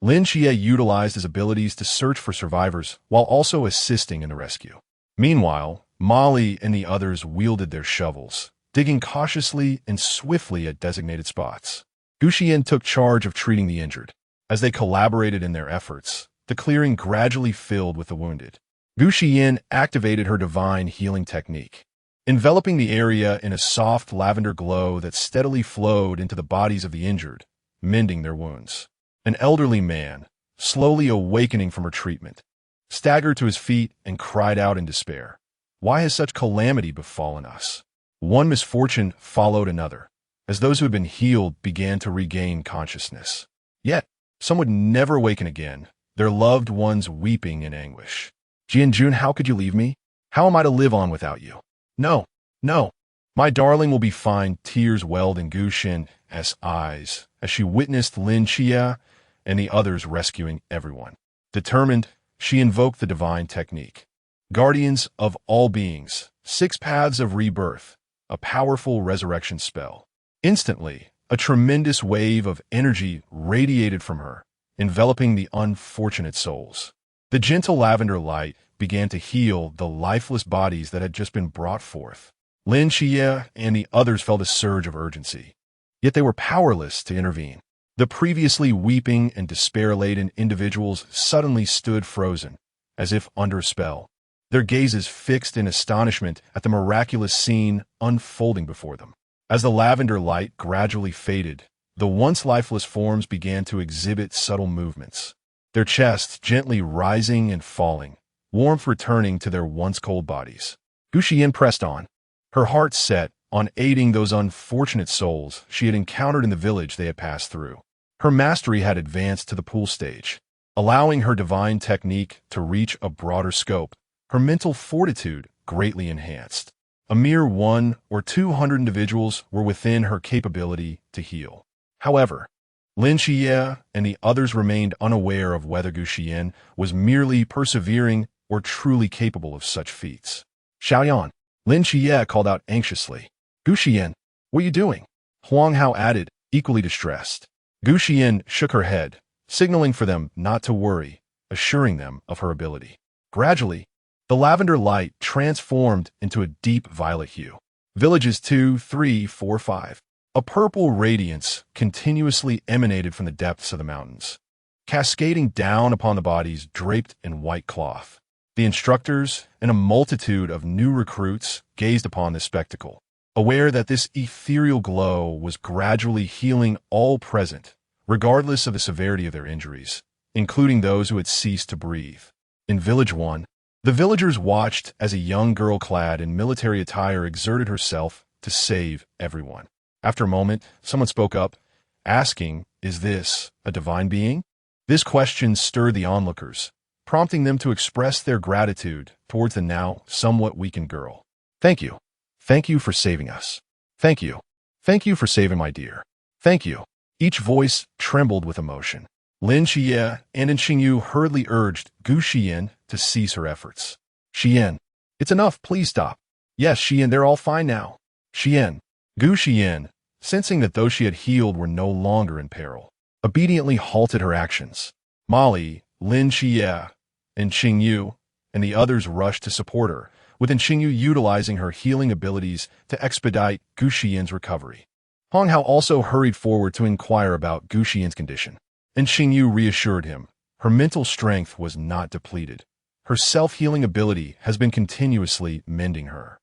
Lin Xie utilized his abilities to search for survivors while also assisting in the rescue. Meanwhile, Molly and the others wielded their shovels, digging cautiously and swiftly at designated spots. Gu Xiyan took charge of treating the injured. As they collaborated in their efforts, the clearing gradually filled with the wounded. Gu Xiyan activated her divine healing technique, enveloping the area in a soft lavender glow that steadily flowed into the bodies of the injured, mending their wounds. An elderly man, slowly awakening from her treatment, staggered to his feet and cried out in despair. Why has such calamity befallen us? One misfortune followed another, as those who had been healed began to regain consciousness. Yet, some would never awaken again, their loved ones weeping in anguish. Jianjun, how could you leave me? How am I to live on without you? No, no. My darling will be fine. Tears welled in Gu Xiyan's eyes as she witnessed Lin Xia and the others rescuing everyone. Determined, she invoked the divine technique. Guardians of all beings, 6 paths of rebirth, a powerful resurrection spell. Instantly, a tremendous wave of energy radiated from her, enveloping the unfortunate souls. The gentle lavender light began to heal the lifeless bodies that had just been brought forth. Lin Xia and the others felt a surge of urgency, yet they were powerless to intervene. The previously weeping and despair-laden individuals suddenly stood frozen, as if under a spell, their gazes fixed in astonishment at the miraculous scene unfolding before them. As the lavender light gradually faded, the once lifeless forms began to exhibit subtle movements, their chests gently rising and falling, warmth returning to their once cold bodies. Gu Xiyan pressed on, her heart set on aiding those unfortunate souls she had encountered in the village they had passed through. Her mastery had advanced to the pool stage, allowing her divine technique to reach a broader scope, her mental fortitude greatly enhanced. A mere 100 or 200 individuals were within her capability to heal. However, Lin Xia and the others remained unaware of whether Gu Xiyan was merely persevering or truly capable of such feats. Xiaoyan, Lin Xia called out anxiously. Gu Xiyan, what are you doing? Huang Hao added, equally distressed. Gu Xiyan shook her head, signaling for them not to worry, assuring them of her ability. Gradually, the lavender light transformed into a deep violet hue. Villages 2, 3, 4, 5. A purple radiance continuously emanated from the depths of the mountains, cascading down upon the bodies draped in white cloth. The instructors and a multitude of new recruits gazed upon this spectacle, aware that this ethereal glow was gradually healing all present, regardless of the severity of their injuries, including those who had ceased to breathe. In Village 1, the villagers watched as a young girl clad in military attire exerted herself to save everyone. After a moment, someone spoke up, asking, "Is this a divine being?" This question stirred the onlookers, prompting them to express their gratitude towards the now somewhat weakened girl. "Thank you. Thank you for saving us. Thank you. Thank you for saving my dear. Thank you." Each voice trembled with emotion. Lin Xia and Xingyu hurriedly urged Gu Xiyan to cease her efforts. "Xiyan, it's enough, please stop." "Yes, Xiyan, they're all fine now." "Xiyan." Gu Xiyan, sensing that those she had healed were no longer in peril, obediently halted her actions. Molly, Lin Xia, and Xingyu, and the others rushed to support her, with Xingyu utilizing her healing abilities to expedite Gu Xiyan's recovery. Hong Hao also hurried forward to inquire about Gu Xiyan's condition, and Xingyu reassured him her mental strength was not depleted. Her self-healing ability has been continuously mending her.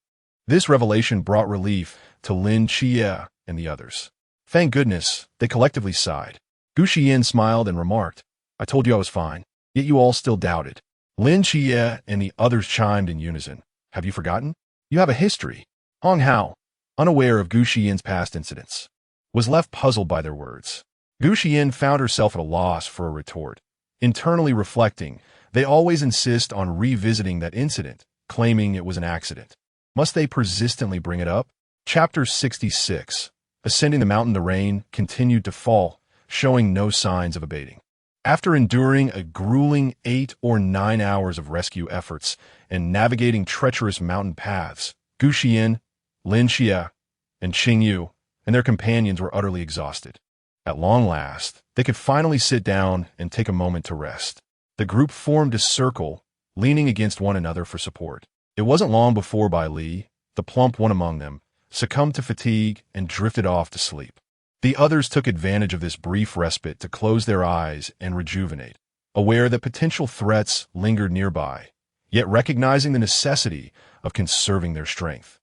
This revelation brought relief to Lin Xia and the others. Thank goodness, they collectively sighed. Gu Xiyan smiled and remarked, "I told you I was fine, yet you all still doubted." Lin Xia and the others chimed in unison. "Have you forgotten? You have a history." Hong Hao, unaware of Gu Xiyan's past incidents, was left puzzled by their words. Gu Xiyan found herself at a loss for a retort. Internally reflecting, they always insist on revisiting that incident, claiming it was an accident. Must they persistently bring it up? Chapter 66. Ascending the mountain, the rain continued to fall, showing no signs of abating. After enduring a grueling 8 or 9 hours of rescue efforts and navigating treacherous mountain paths, Gu Xiyan, Lin Xia, and Xingyu and their companions were utterly exhausted. At long last, they could finally sit down and take a moment to rest. The group formed a circle, leaning against one another for support. It wasn't long before Bai Li, the plump one among them, succumbed to fatigue and drifted off to sleep. The others took advantage of this brief respite to close their eyes and rejuvenate, aware that potential threats lingered nearby, yet recognizing the necessity of conserving their strength,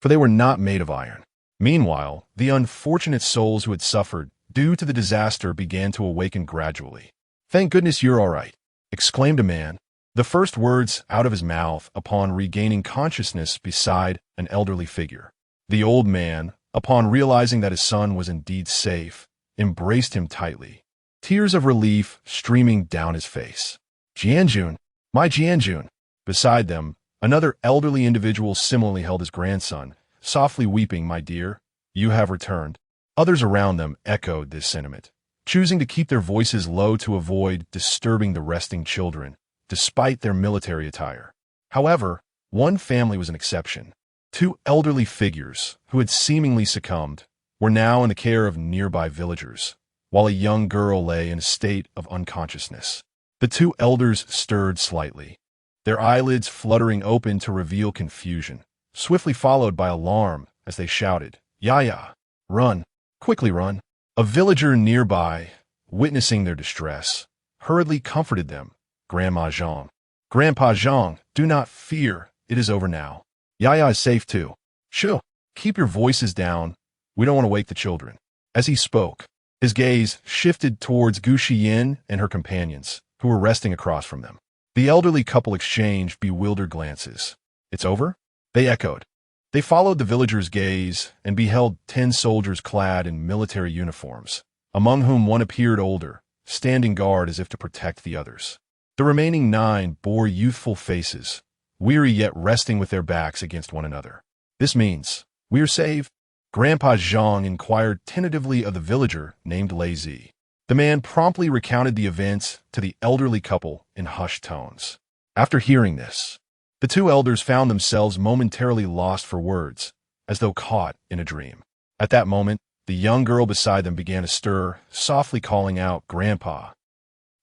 for they were not made of iron. Meanwhile, the unfortunate souls who had suffered due to the disaster began to awaken gradually. "Thank goodness you're all right," exclaimed a man, The first words out of his mouth upon regaining consciousness beside an elderly figure. The old man, upon realizing that his son was indeed safe, embraced him tightly, tears of relief streaming down his face. Jianjun, my Jianjun. Beside them, another elderly individual similarly held his grandson, softly weeping, my dear, you have returned. Others around them echoed this sentiment, choosing to keep their voices low to avoid disturbing the resting children, despite their military attire. However, one family was an exception. Two elderly figures, who had seemingly succumbed, were now in the care of nearby villagers, while a young girl lay in a state of unconsciousness. The two elders stirred slightly, their eyelids fluttering open to reveal confusion, swiftly followed by alarm as they shouted, Yaya, run, quickly run. A villager nearby, witnessing their distress, hurriedly comforted them. Grandma Zhang. Grandpa Zhang, do not fear, it is over now. Yaya is safe too. Shoo, keep your voices down, we don't want to wake the children. As he spoke, his gaze shifted towards Gu Xiyan and her companions, who were resting across from them. The elderly couple exchanged bewildered glances. It's over? They echoed. They followed the villagers' gaze and beheld 10 soldiers clad in military uniforms, among whom one appeared older, standing guard as if to protect the others. The remaining 9 bore youthful faces, weary yet resting with their backs against one another. This means, we are saved? Grandpa Zhang inquired tentatively of the villager named Lazy. The man promptly recounted the events to the elderly couple in hushed tones. After hearing this, the two elders found themselves momentarily lost for words, as though caught in a dream. At that moment, the young girl beside them began to stir, softly calling out, Grandpa.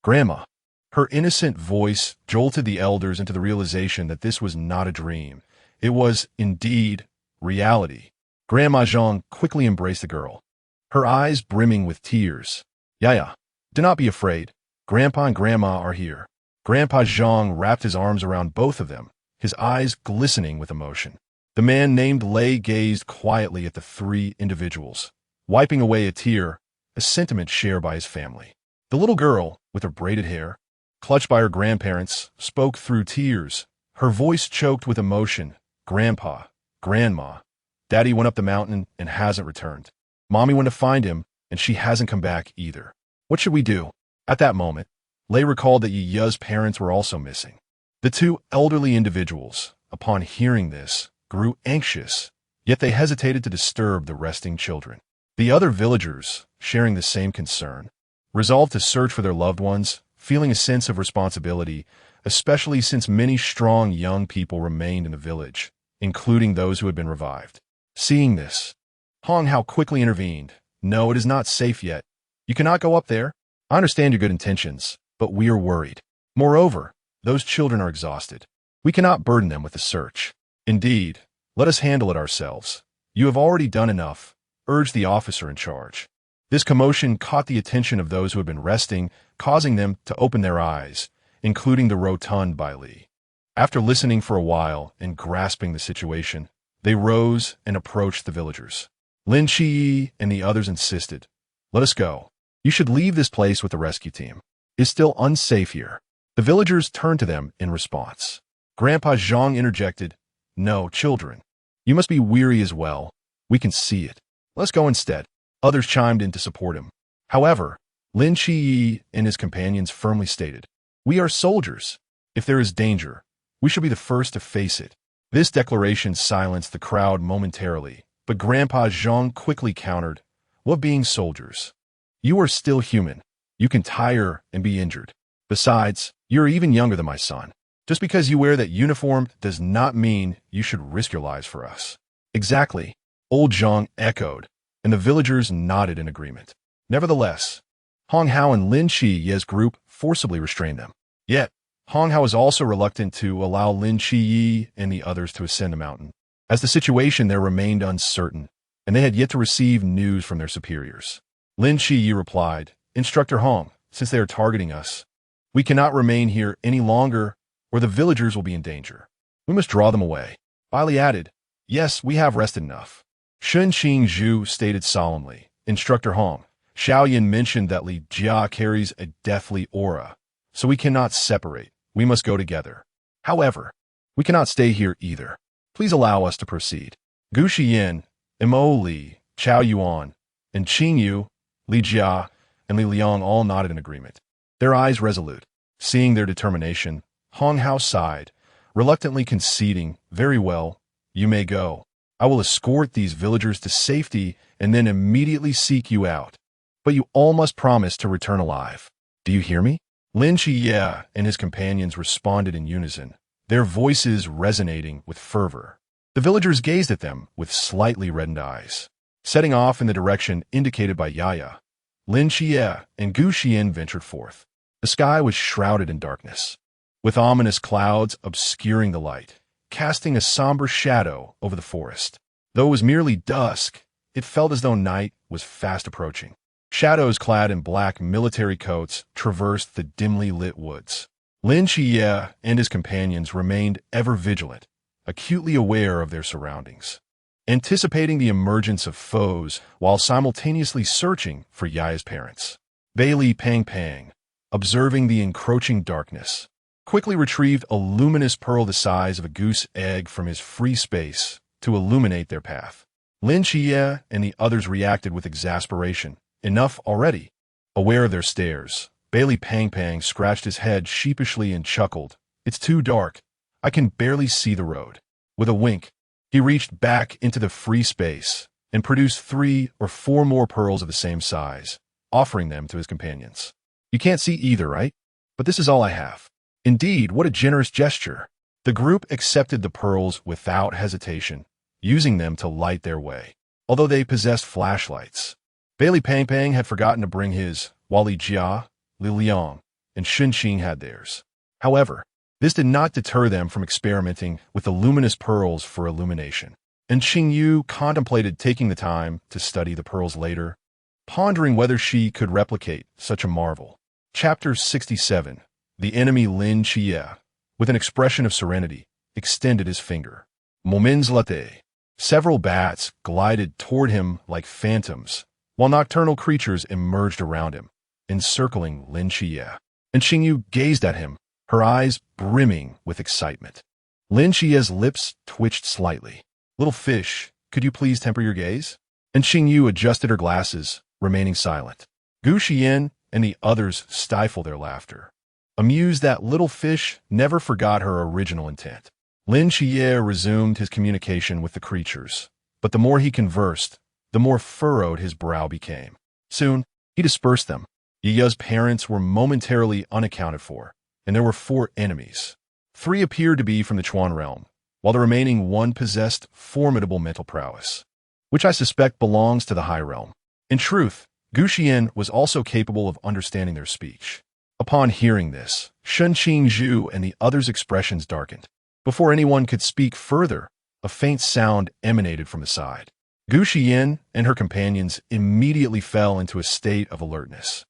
Grandma. Her innocent voice jolted the elders into the realization that this was not a dream. It was, indeed, reality. Grandma Zhang quickly embraced the girl, her eyes brimming with tears. Yaya, do not be afraid. Grandpa and Grandma are here. Grandpa Zhang wrapped his arms around both of them, his eyes glistening with emotion. The man named Lei gazed quietly at the 3 individuals, wiping away a tear, a sentiment shared by his family. The little girl, with her braided hair, clutched by her grandparents, spoke through tears, her voice choked with emotion. Grandpa, Grandma, Daddy went up the mountain and hasn't returned. Mommy went to find him, and she hasn't come back either. What should we do? At that moment, Lei recalled that Yaya's parents were also missing. The 2 elderly individuals, upon hearing this, grew anxious, yet they hesitated to disturb the resting children. The other villagers, sharing the same concern, resolved to search for their loved ones, feeling a sense of responsibility, especially since many strong young people remained in the village, including those who had been revived. Seeing this, Hong Hao quickly intervened. No, it is not safe yet. You cannot go up there. I understand your good intentions, but we are worried. Moreover, those children are exhausted. We cannot burden them with the search. Indeed, let us handle it ourselves. You have already done enough, urged the officer in charge. This commotion caught the attention of those who had been resting, causing them to open their eyes, including the rotund Bai Li. After listening for a while and grasping the situation, they rose and approached the villagers. Lin Qi and the others insisted, let us go. You should leave this place with the rescue team. It's still unsafe here. The villagers turned to them in response. Grandpa Zhang interjected, no, children. You must be weary as well. We can see it. Let's go instead. Others chimed in to support him. However, Lin Qi and his companions firmly stated, we are soldiers. If there is danger, we should be the first to face it. This declaration silenced the crowd momentarily, but Grandpa Zhang quickly countered, what being soldiers? You are still human. You can tire and be injured. Besides, you're even younger than my son. Just because you wear that uniform does not mean you should risk your lives for us. Exactly, old Zhang echoed, and the villagers nodded in agreement. Nevertheless, Hong Hao and Lin Qi's group forcibly restrained them. Yet, Hong Hao was also reluctant to allow Lin Qi and the others to ascend the mountain, as the situation there remained uncertain, and they had yet to receive news from their superiors. Lin Qi replied, Instructor Hong, since they are targeting us, we cannot remain here any longer, or the villagers will be in danger. We must draw them away. Bai Li added, yes, we have rested enough. Shun Qing Zhu stated solemnly, Instructor Hong, Xiaoyan mentioned that Li Jia carries a deathly aura, so we cannot separate. We must go together. However, we cannot stay here either. Please allow us to proceed. Gu Xiyan, Mo Li, Chao Yuan, and Qing Yu, Li Jia, and Li Liang all nodded in agreement, their eyes resolute. Seeing their determination, Hong Hao sighed, reluctantly conceding, "Very well, you may go. I will escort these villagers to safety and then immediately seek you out. But you all must promise to return alive. Do you hear me?" Lin Qiye and his companions responded in unison, their voices resonating with fervor. The villagers gazed at them with slightly reddened eyes. Setting off in the direction indicated by Yaya, Lin Qiye and Gu Xiyan ventured forth. The sky was shrouded in darkness, with ominous clouds obscuring the light, casting a somber shadow over the forest. Though it was merely dusk, it felt as though night was fast approaching. Shadows clad in black military coats traversed the dimly lit woods. Lin Qiye and his companions remained ever vigilant, acutely aware of their surroundings, anticipating the emergence of foes while simultaneously searching for Yaya's parents. Bailey Pang, observing the encroaching darkness, quickly retrieved a luminous pearl the size of a goose egg from his free space to illuminate their path. Lin Qiye and the others reacted with exasperation. Enough already. Aware of their stares, Bailey Pang scratched his head sheepishly and chuckled. "It's too dark. I can barely see the road." With a wink, he reached back into the free space and produced 3 or 4 more pearls of the same size, offering them to his companions. "You can't see either, right? But this is all I have." Indeed, what a generous gesture. The group accepted the pearls without hesitation, using them to light their way. Although they possessed flashlights, Bailey Pang had forgotten to bring his, while Li Jia, Li Liang, and Xinqing had theirs. However, this did not deter them from experimenting with the luminous pearls for illumination. And Qing Yu contemplated taking the time to study the pearls later, pondering whether she could replicate such a marvel. Chapter 67. The enemy Lin Qiye, with an expression of serenity, extended his finger. Moments later, several bats glided toward him like phantoms, while nocturnal creatures emerged around him, encircling Lin Qiye. And Qing Yu gazed at him, her eyes brimming with excitement. Lin Qiye's lips twitched slightly. "Little fish, could you please temper your gaze?" And Qing Yu adjusted her glasses, remaining silent. Gu Xiyan and the others stifled their laughter, amused that little fish never forgot her original intent. Lin Qiye resumed his communication with the creatures, but the more he conversed, the more furrowed his brow became. Soon, he dispersed them. Yaya's parents were momentarily unaccounted for, and there were 4 enemies. 3 appeared to be from the Chuan realm, while the remaining 1 possessed formidable mental prowess, which I suspect belongs to the High realm. In truth, Gu Xiyan was also capable of understanding their speech. Upon hearing this, Xinqing Zhu and the others' expressions darkened. Before anyone could speak further, a faint sound emanated from the side. Gu Xiyan and her companions immediately fell into a state of alertness.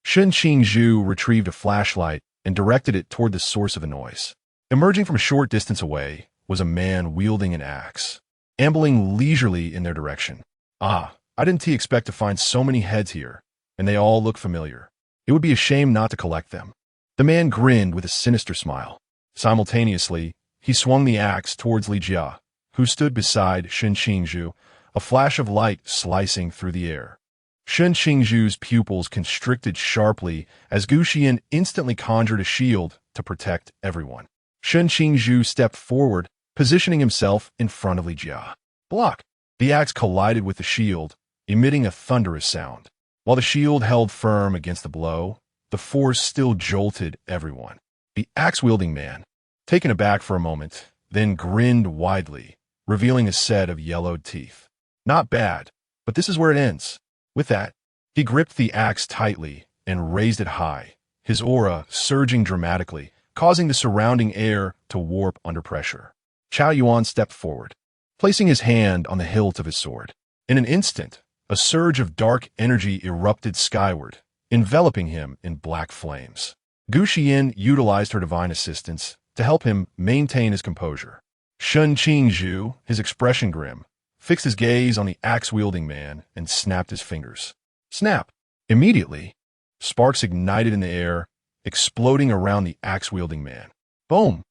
Xinqing Zhu retrieved a flashlight and directed it toward the source of the noise. Emerging from a short distance away was a man wielding an axe, ambling leisurely in their direction. "Ah, I didn't expect to find so many heads here, and they all look familiar. It would be a shame not to collect them." The man grinned with a sinister smile. Simultaneously, he swung the axe towards Li Jia, who stood beside Xinqing Zhu, a flash of light slicing through the air. Xinqing Zhu's pupils constricted sharply as Gu Xiyan instantly conjured a shield to protect everyone. Xinqing Zhu stepped forward, positioning himself in front of Li Jia. Block! The axe collided with the shield, emitting a thunderous sound. While the shield held firm against the blow, the force still jolted everyone. The axe-wielding man, taken aback for a moment, then grinned widely, revealing a set of yellowed teeth. "Not bad, but this is where it ends." With that, he gripped the axe tightly and raised it high, his aura surging dramatically, causing the surrounding air to warp under pressure. Chao Yuan stepped forward, placing his hand on the hilt of his sword. In an instant, a surge of dark energy erupted skyward, enveloping him in black flames. Gu Xiyan utilized her divine assistance to help him maintain his composure. Xinqing Zhu, his expression grim, fixed his gaze on the axe-wielding man and snapped his fingers. Snap! Immediately, sparks ignited in the air, exploding around the axe-wielding man. Boom!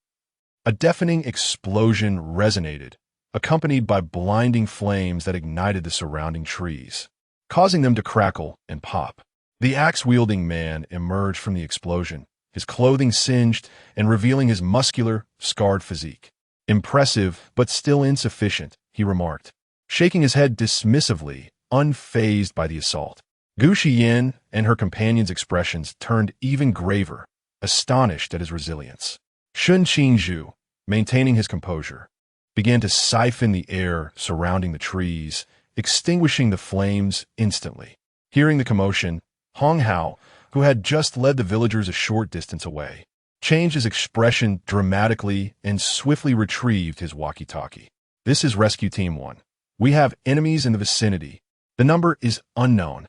A deafening explosion resonated, accompanied by blinding flames that ignited the surrounding trees, causing them to crackle and pop. The axe-wielding man emerged from the explosion, his clothing singed and revealing his muscular, scarred physique. "Impressive, but still insufficient," he remarked, shaking his head dismissively, unfazed by the assault. Gu Xiyan and her companion's expressions turned even graver, astonished at his resilience. Shun Qingzhu, maintaining his composure, began to siphon the air surrounding the trees, extinguishing the flames instantly. Hearing the commotion, Hong Hao, who had just led the villagers a short distance away, changed his expression dramatically and swiftly retrieved his walkie-talkie. "This is Rescue Team 1. We have enemies in the vicinity. The number is unknown.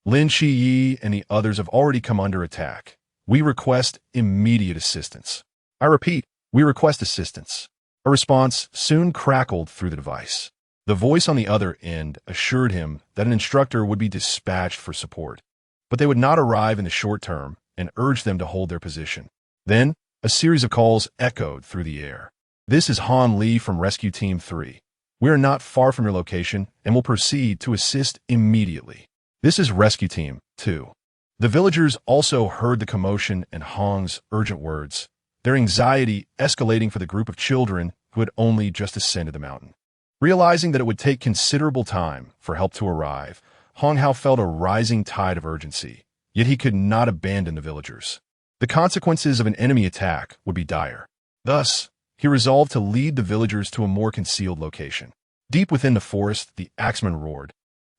Lin Shiyi and the others have already come under attack. We request immediate assistance. I repeat, we request assistance." A response soon crackled through the device. The voice on the other end assured him that an instructor would be dispatched for support, but they would not arrive in the short term and urged them to hold their position. Then, a series of calls echoed through the air. "This is Han Li from Rescue Team 3. We are not far from your location and will proceed to assist immediately. This is Rescue Team 2. The villagers also heard the commotion and Hong's urgent words, their anxiety escalating for the group of children who had only just ascended the mountain. Realizing that it would take considerable time for help to arrive, Hong Hao felt a rising tide of urgency, yet he could not abandon the villagers. The consequences of an enemy attack would be dire. Thus, he resolved to lead the villagers to a more concealed location. Deep within the forest, the axeman roared,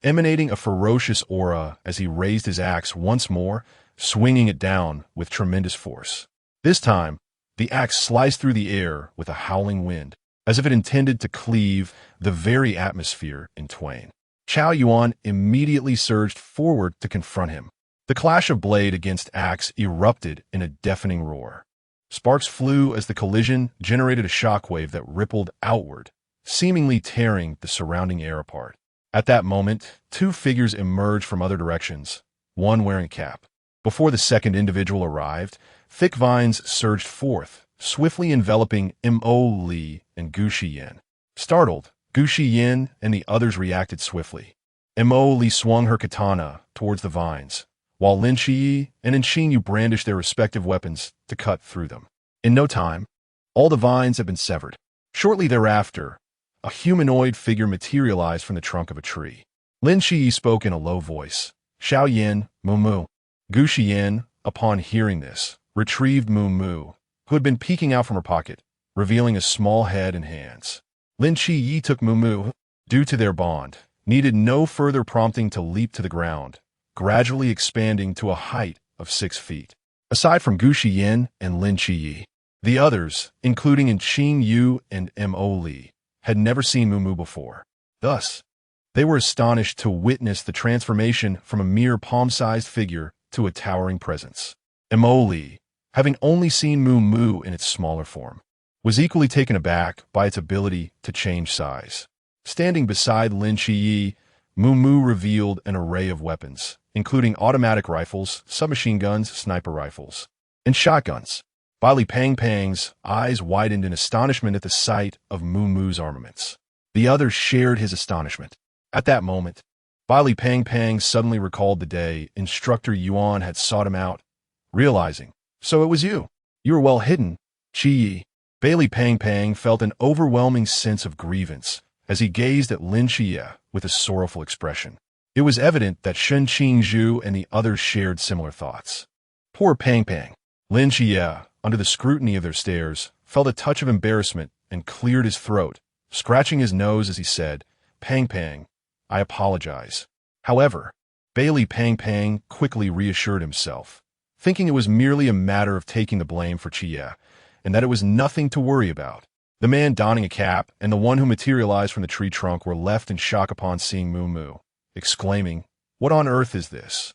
emanating a ferocious aura as he raised his axe once more, swinging it down with tremendous force. This time, the axe sliced through the air with a howling wind, as if it intended to cleave the very atmosphere in twain. Chao Yuan immediately surged forward to confront him. The clash of blade against axe erupted in a deafening roar. Sparks flew as the collision generated a shockwave that rippled outward, seemingly tearing the surrounding air apart. At that moment, two figures emerged from other directions, one wearing a cap. Before the second individual arrived, thick vines surged forth, swiftly enveloping Mo Li and Gu Xiyan. Startled, Gu Xiyan and the others reacted swiftly. Mo Li swung her katana towards the vines, while Lin Shiyi and Xinyu brandished their respective weapons to cut through them. In no time, all the vines had been severed. Shortly thereafter, a humanoid figure materialized from the trunk of a tree. Lin Shiyi spoke in a low voice. "Xiao Yin, Mu Mu." Gu Xiyan, upon hearing this, retrieved Mu Mu, who had been peeking out from her pocket, revealing a small head and hands. Lin Shiyi took Mu Mu, due to their bond, needed no further prompting to leap to the ground, gradually expanding to a height of 6 feet. Aside from Gu Xiyan and Lin Shiyi, the others, including Xinyu and Mo Li, had never seen Mu Mu before. Thus, they were astonished to witness the transformation from a mere palm-sized figure to a towering presence. Mo Li, having only seen Mu Mu in its smaller form, was equally taken aback by its ability to change size. Standing beside Lin Shiyi, Mu Mu revealed an array of weapons, including automatic rifles, submachine guns, sniper rifles, and shotguns. Baili Pang Pang's eyes widened in astonishment at the sight of Mu Mu's armaments. The others shared his astonishment. At that moment, Baili Pang Pang suddenly recalled the day Instructor Yuan had sought him out, realizing, "So it was you. You were well hidden, Qi." Baili Pang Pang felt an overwhelming sense of grievance as he gazed at Lin Xie with a sorrowful expression. It was evident that Shen Qingzhu and the others shared similar thoughts. Poor Pang Pang. Lin Xie, under the scrutiny of their stares, felt a touch of embarrassment and cleared his throat, scratching his nose as he said, "Pang Pang, I apologize." However, Baili Pang Pang quickly reassured himself, thinking it was merely a matter of taking the blame for Xie, and that it was nothing to worry about. The man donning a cap and the one who materialized from the tree trunk were left in shock upon seeing Mu Mu, exclaiming, "What on earth is this?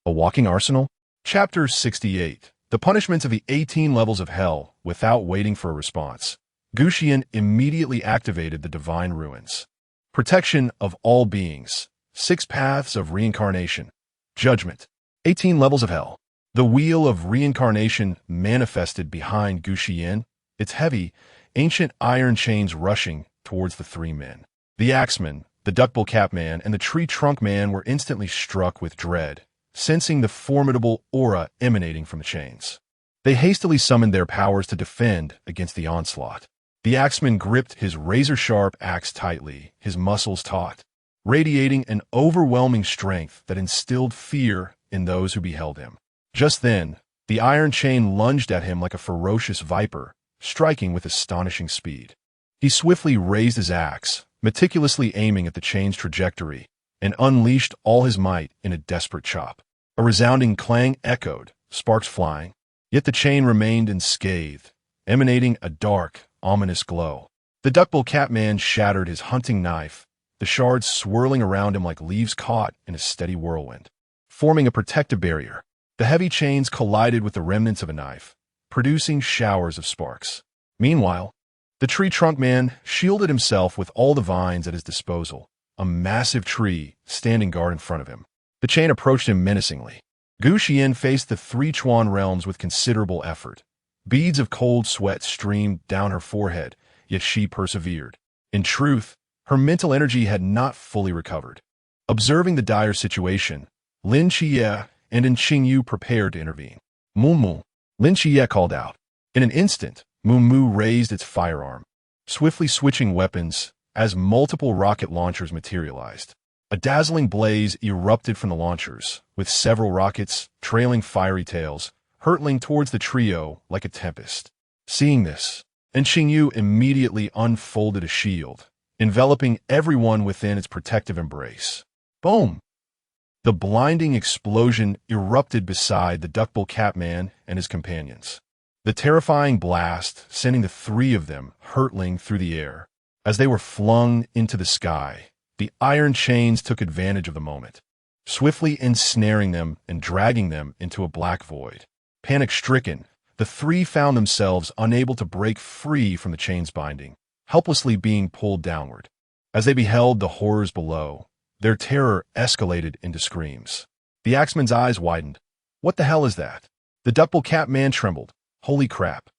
A walking arsenal?" Chapter 68. The punishments of the 18 levels of hell. Without waiting for a response, Gu Xiyan immediately activated the divine ruins. Protection of all beings. 6 paths of reincarnation. Judgment. 18 levels of hell. The wheel of reincarnation manifested behind Gu Xiyan, its heavy, ancient iron chains rushing towards the three men. The axeman, the duckbill cap man, and the tree trunk man were instantly struck with dread, sensing the formidable aura emanating from the chains. They hastily summoned their powers to defend against the onslaught. The axeman gripped his razor-sharp axe tightly, his muscles taut, radiating an overwhelming strength that instilled fear in those who beheld him. Just then, the iron chain lunged at him like a ferocious viper, striking with astonishing speed. He swiftly raised his axe, meticulously aiming at the chain's trajectory, and unleashed all his might in a desperate chop. A resounding clang echoed, sparks flying, yet the chain remained unscathed, emanating a dark, ominous glow. The duckbill cap man shattered his hunting knife, the shards swirling around him like leaves caught in a steady whirlwind, forming a protective barrier. The heavy chains collided with the remnants of a knife, producing showers of sparks. Meanwhile, the tree trunk man shielded himself with all the vines at his disposal, a massive tree standing guard in front of him. The chain approached him menacingly. Gu Xiyan faced the three Chuan realms with considerable effort. Beads of cold sweat streamed down her forehead, yet she persevered. In truth, her mental energy had not fully recovered. Observing the dire situation, Lin Qie and Qingyu prepared to intervene. Mu, Lin Qie called out. In an instant, Mu raised its firearm, swiftly switching weapons as multiple rocket launchers materialized. A dazzling blaze erupted from the launchers, with several rockets trailing fiery tails, hurtling towards the trio like a tempest. Seeing this, Qingyu immediately unfolded a shield, enveloping everyone within its protective embrace. Boom! The blinding explosion erupted beside the duckbill cap man and his companions. The terrifying blast sending the three of them hurtling through the air. As they were flung into the sky, the iron chains took advantage of the moment, swiftly ensnaring them and dragging them into a black void. Panic-stricken, the three found themselves unable to break free from the chains binding, helplessly being pulled downward. As they beheld the horrors below, their terror escalated into screams. The axeman's eyes widened. What the hell is that? The duckbill cap man trembled. Holy crap.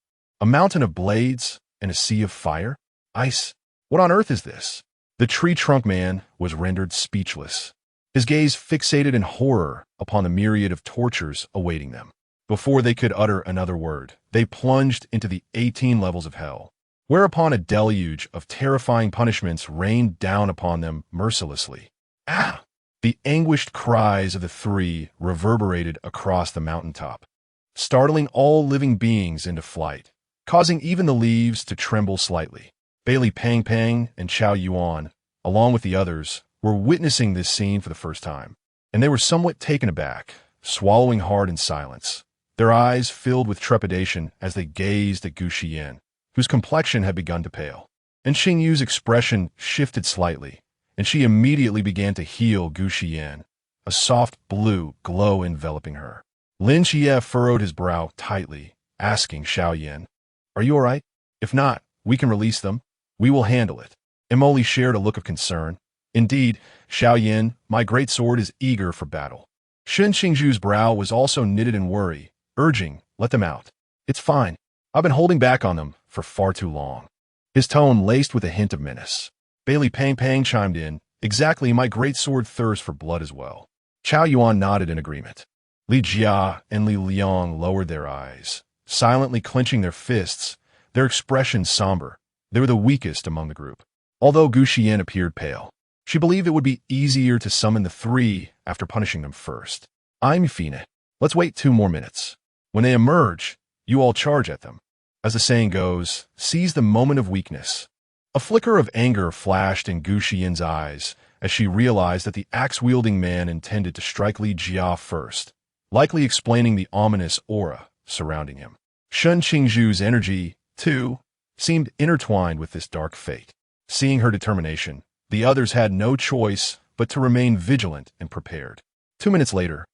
A mountain of blades and a sea of fire? Ice? What on earth is this? The tree trunk man was rendered speechless, his gaze fixated in horror upon the myriad of tortures awaiting them. Before they could utter another word, they plunged into the 18 levels of hell, whereupon a deluge of terrifying punishments rained down upon them mercilessly. Ah! The anguished cries of the three reverberated across the mountaintop, startling all living beings into flight, causing even the leaves to tremble slightly. Bailey Pang Pang and Chao Yuan, along with the others, were witnessing this scene for the first time, and they were somewhat taken aback, swallowing hard in silence, their eyes filled with trepidation as they gazed at Gu Xiyan, whose complexion had begun to pale. And Qingyu's expression shifted slightly, and she immediately began to heal Gu Xiyan, a soft blue glow enveloping her. Lin Qie furrowed his brow tightly, asking Xiaoyan, "Are you all right? If not, we can release them. We will handle it." Emoli shared a look of concern. "Indeed, Xiaoyan, my great sword is eager for battle." Shen Qingju's brow was also knitted in worry, urging, "Let them out. It's fine. I've been holding back on them for far too long." His tone laced with a hint of menace. Bailey Pang Pang chimed in, "Exactly, my great sword thirsts for blood as well." Chao Yuan nodded in agreement. Li Jia and Li Liang lowered their eyes, silently clenching their fists, their expressions somber. They were the weakest among the group. Although Gu Xiyan appeared pale, she believed it would be easier to summon the three after punishing them first. "I'm Fina. Let's wait 2 more minutes. When they emerge, you all charge at them. As the saying goes, seize the moment of weakness." A flicker of anger flashed in Gu Xiyan's eyes as she realized that the axe-wielding man intended to strike Li Jia first, likely explaining the ominous aura surrounding him. Shen Qingju's energy, too, seemed intertwined with this dark fate. Seeing her determination, the others had no choice but to remain vigilant and prepared. 2 minutes later,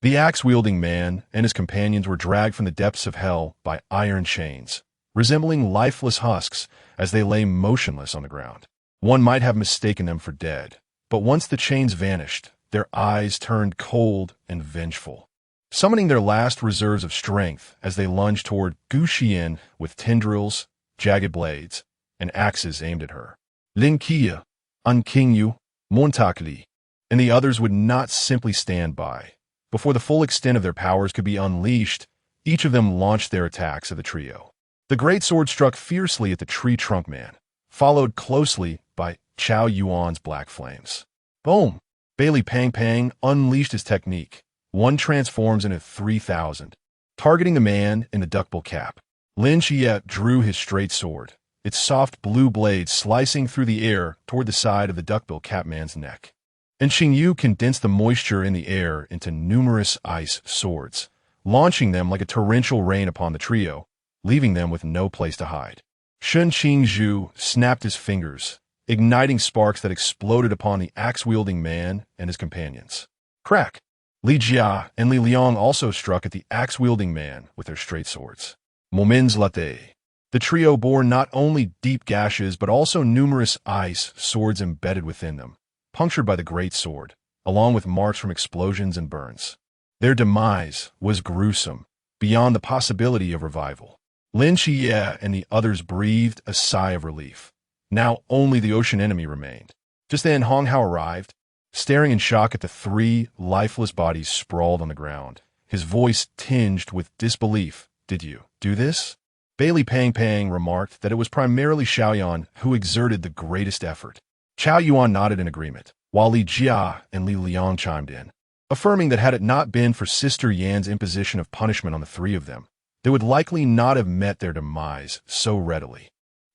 the axe-wielding man and his companions were dragged from the depths of hell by iron chains, resembling lifeless husks as they lay motionless on the ground. One might have mistaken them for dead, but once the chains vanished, their eyes turned cold and vengeful. summoning their last reserves of strength as they lunged toward Gu Xiyan with tendrils, jagged blades, and axes aimed at her. Lin Kia, An Qingyu, Montakli, and the others would not simply stand by. Before the full extent of their powers could be unleashed, each of them launched their attacks at the trio. The great sword struck fiercely at the tree trunk man, followed closely by Chao Yuan's black flames. Boom! Bailey Pang Pang unleashed his technique. One transforms into 3,000, targeting the man in the duckbill cap. Lin Xie drew his straight sword, its soft blue blade slicing through the air toward the side of the duckbill cap man's neck. And Xingyu condensed the moisture in the air into numerous ice swords, launching them like a torrential rain upon the trio, leaving them with no place to hide. Shen Qingzhu snapped his fingers, igniting sparks that exploded upon the axe-wielding man and his companions. Crack! Li Jia and Li Liang also struck at the axe-wielding man with their straight swords. Moments later, the trio bore not only deep gashes but also numerous ice swords embedded within them, punctured by the great sword, along with marks from explosions and burns. Their demise was gruesome, beyond the possibility of revival. Lin Xie and the others breathed a sigh of relief. Now only the ocean enemy remained. Just then Hong Hao arrived, staring in shock at the three lifeless bodies sprawled on the ground, his voice tinged with disbelief. Did you do this? Bailey Pang Pang remarked that it was primarily Xiaoyan who exerted the greatest effort. Chao Yuan nodded in agreement, while Li Jia and Li Liang chimed in, affirming that had it not been for Sister Yan's imposition of punishment on the three of them, they would likely not have met their demise so readily.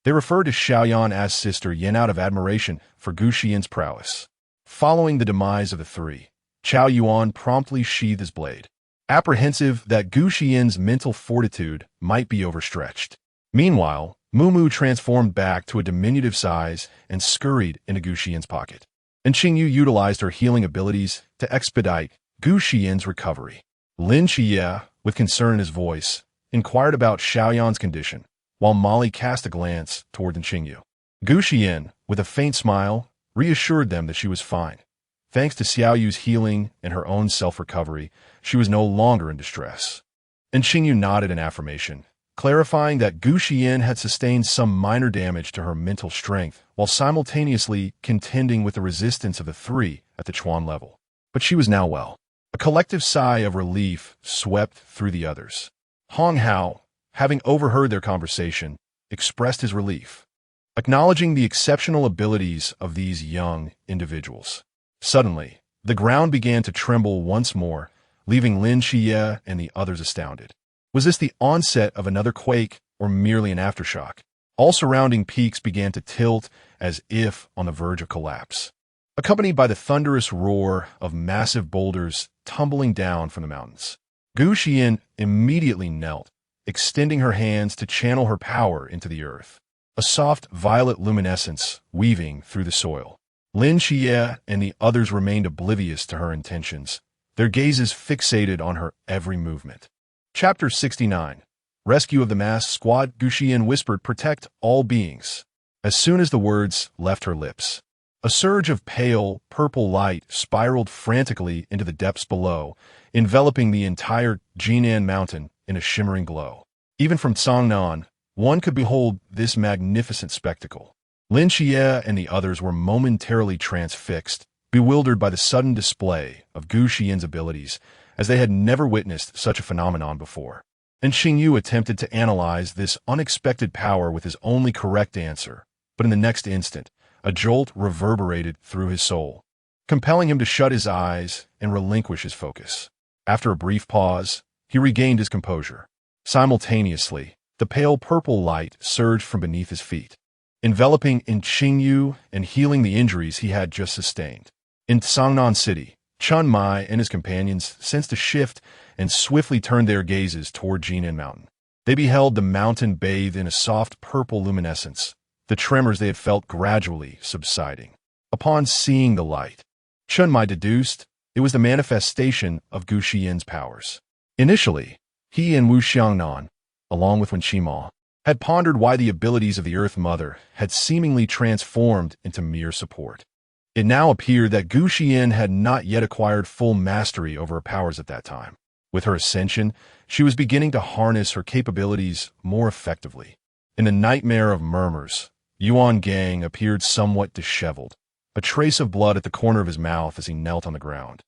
They referred to Xiaoyan as Sister Yan out of admiration for Gu Xiyan's prowess. Following the demise of the three, Chao Yuan promptly sheathed his blade, apprehensive that Gu Xiyan's mental fortitude might be overstretched. Meanwhile, Mumu transformed back to a diminutive size and scurried into Gu Xiyan's pocket. And Xingyu utilized her healing abilities to expedite Gu Xiyan's recovery. Lin Xie, with concern in his voice, inquired about Xiaoyan's condition, while Molly cast a glance toward Xingyu. Gu Xiyan, with a faint smile, reassured them that she was fine. Thanks to Xiaoyu's healing and her own self-recovery, she was no longer in distress. And Xingyu nodded in affirmation, clarifying that Gu Xiyan had sustained some minor damage to her mental strength while simultaneously contending with the resistance of the three at the Chuan level. But she was now well. A collective sigh of relief swept through the others. Hong Hao, having overheard their conversation, expressed his relief, acknowledging the exceptional abilities of these young individuals. Suddenly, the ground began to tremble once more, leaving Lin Xie and the others astounded. Was this the onset of another quake or merely an aftershock? All surrounding peaks began to tilt as if on the verge of collapse, accompanied by the thunderous roar of massive boulders tumbling down from the mountains. Gu Xiyan immediately knelt, extending her hands to channel her power into the earth, a soft violet luminescence weaving through the soil. Lin Xie and the others remained oblivious to her intentions, their gazes fixated on her every movement. Chapter 69. Rescue of the Mass Squad. Gu Xiyan whispered, "Protect all beings." As soon as the words left her lips, a surge of pale, purple light spiraled frantically into the depths below, enveloping the entire Jinan Mountain in a shimmering glow. Even from Cangnan, one could behold this magnificent spectacle. Lin Xie and the others were momentarily transfixed, bewildered by the sudden display of Gu Xiyan's abilities, as they had never witnessed such a phenomenon before. And Xingyu attempted to analyze this unexpected power with his only correct answer, but in the next instant, a jolt reverberated through his soul, compelling him to shut his eyes and relinquish his focus. After a brief pause, he regained his composure. Simultaneously, the pale purple light surged from beneath his feet, enveloping in Xingyu and healing the injuries he had just sustained. In Cangnan City, Chun Mai and his companions sensed a shift and swiftly turned their gazes toward Jinan Mountain. They beheld the mountain bathed in a soft purple luminescence, the tremors they had felt gradually subsiding. Upon seeing the light, Chun Mai deduced it was the manifestation of Gu Xiyan's powers. Initially, he and Wu Xiangnan, along with Wen Qima, had pondered why the abilities of the Earth Mother had seemingly transformed into mere support. It now appeared that Gu Xiyan had not yet acquired full mastery over her powers at that time. With her ascension, she was beginning to harness her capabilities more effectively. In the nightmare of murmurs, Yuan Gang appeared somewhat disheveled, a trace of blood at the corner of his mouth as he knelt on the ground.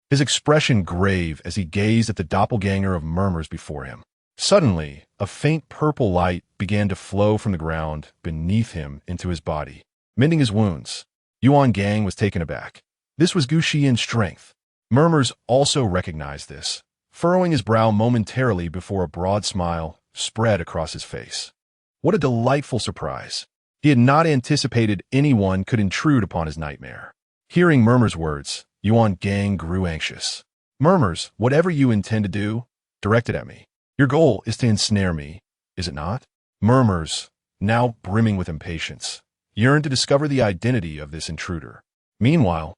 His expression grave as he gazed at the doppelganger of murmurs before him. Suddenly, a faint purple light began to flow from the ground beneath him into his body, mending his wounds. Yuan Gang was taken aback. This was Gu Xiyan's strength. Murmurs also recognized this, furrowing his brow momentarily before a broad smile spread across his face. What a delightful surprise. He had not anticipated anyone could intrude upon his nightmare. Hearing Murmur's words, Yuan Gang grew anxious. Murmurs, whatever you intend to do, direct it at me. Your goal is to ensnare me, is it not? Murmurs, now brimming with impatience, yearned to discover the identity of this intruder. Meanwhile,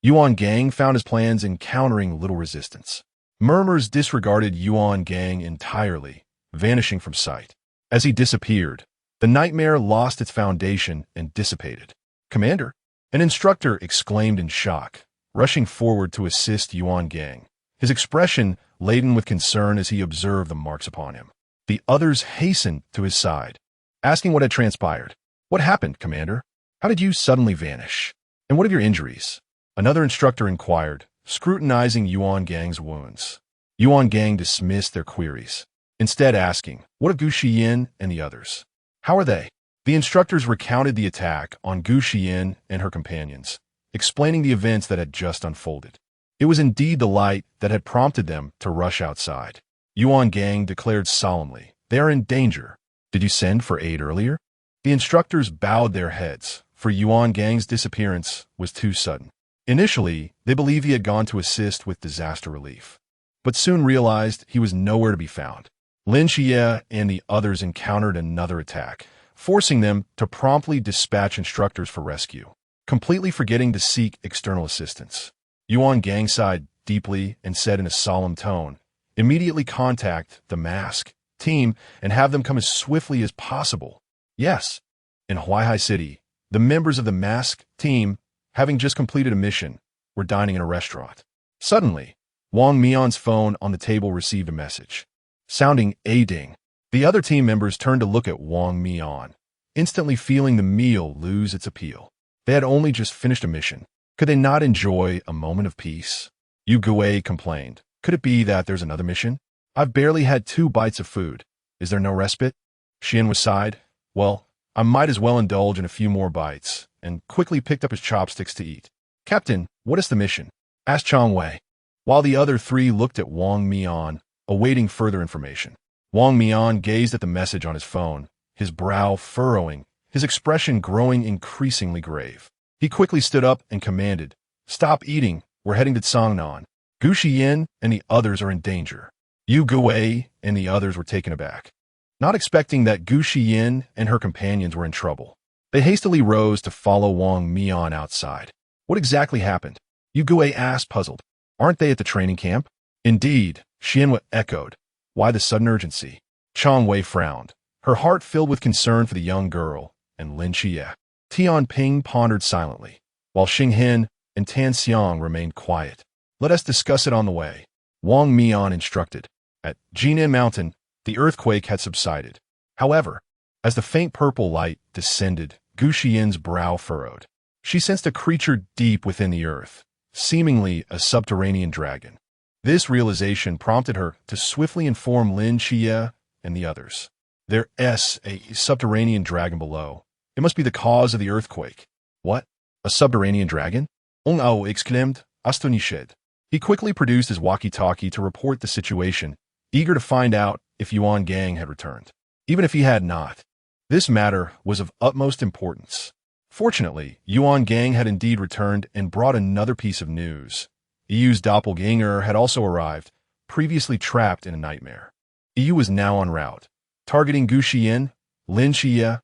Yuan Gang found his plans encountering little resistance. Murmurs disregarded Yuan Gang entirely, vanishing from sight. As he disappeared, the nightmare lost its foundation and dissipated. Commander, an instructor exclaimed in shock, rushing forward to assist Yuan Gang, his expression laden with concern as he observed the marks upon him. The others hastened to his side, asking what had transpired. What happened, Commander? How did you suddenly vanish? And what of your injuries? Another instructor inquired, scrutinizing Yuan Gang's wounds. Yuan Gang dismissed their queries, instead asking, what of Gu Xiyan and the others? How are they? The instructors recounted the attack on Gu Xiyan and her companions, explaining the events that had just unfolded. It was indeed the light that had prompted them to rush outside. Yuan Gang declared solemnly, they are in danger. Did you send for aid earlier? The instructors bowed their heads, for Yuan Gang's disappearance was too sudden. Initially, they believed he had gone to assist with disaster relief, but soon realized he was nowhere to be found. Lin Xie and the others encountered another attack, forcing them to promptly dispatch instructors for rescue, completely forgetting to seek external assistance. Yuan Gang sighed deeply and said in a solemn tone, immediately contact the mask team and have them come as swiftly as possible. Yes. In Huaihai City, the members of the mask team, having just completed a mission, were dining in a restaurant. Suddenly, Wang Mian's phone on the table received a message. Sounding a ding, the other team members turned to look at Wang Mian, instantly feeling the meal lose its appeal. They had only just finished a mission. Could they not enjoy a moment of peace? Yu Gui complained. Could it be that there's another mission? I've barely had 2 bites of food. Is there no respite? Xian was sighed. Well, I might as well indulge in a few more bites, and quickly picked up his chopsticks to eat. Captain, what is the mission? Asked Chang Wei, while the other 3 looked at Wang Mian, awaiting further information. Wang Mian gazed at the message on his phone, his brow furrowing, his expression growing increasingly grave. He quickly stood up and commanded, Stop eating, we're heading to Cangnan. Gu Xiyan and the others are in danger. Yu Gui and the others were taken aback, not expecting that Gu Xiyan and her companions were in trouble. They hastily rose to follow Wang Mian outside. What exactly happened? Yu Gui asked, puzzled. Aren't they at the training camp? Indeed, Xian echoed. Why the sudden urgency? Chang Wei frowned, her heart filled with concern for the young girl, and Lin Xie. Tian Ping pondered silently, while Xing Hin and Tan Xiang remained quiet. Let us discuss it on the way, Wang Mian instructed. At Jinan Mountain, the earthquake had subsided. However, as the faint purple light descended, Gu Xiyan's brow furrowed. She sensed a creature deep within the earth, seemingly a subterranean dragon. This realization prompted her to swiftly inform Lin Xie and the others. There's a subterranean dragon below. It must be the cause of the earthquake. What? A subterranean dragon? Ong Ao exclaimed, astonished. He quickly produced his walkie-talkie to report the situation, eager to find out if Yuan Gang had returned. Even if he had not, this matter was of utmost importance. Fortunately, Yuan Gang had indeed returned and brought another piece of news. Yu's doppelganger had also arrived, previously trapped in a nightmare. Yu was now en route, targeting Gu Xiyan, Lin Xie,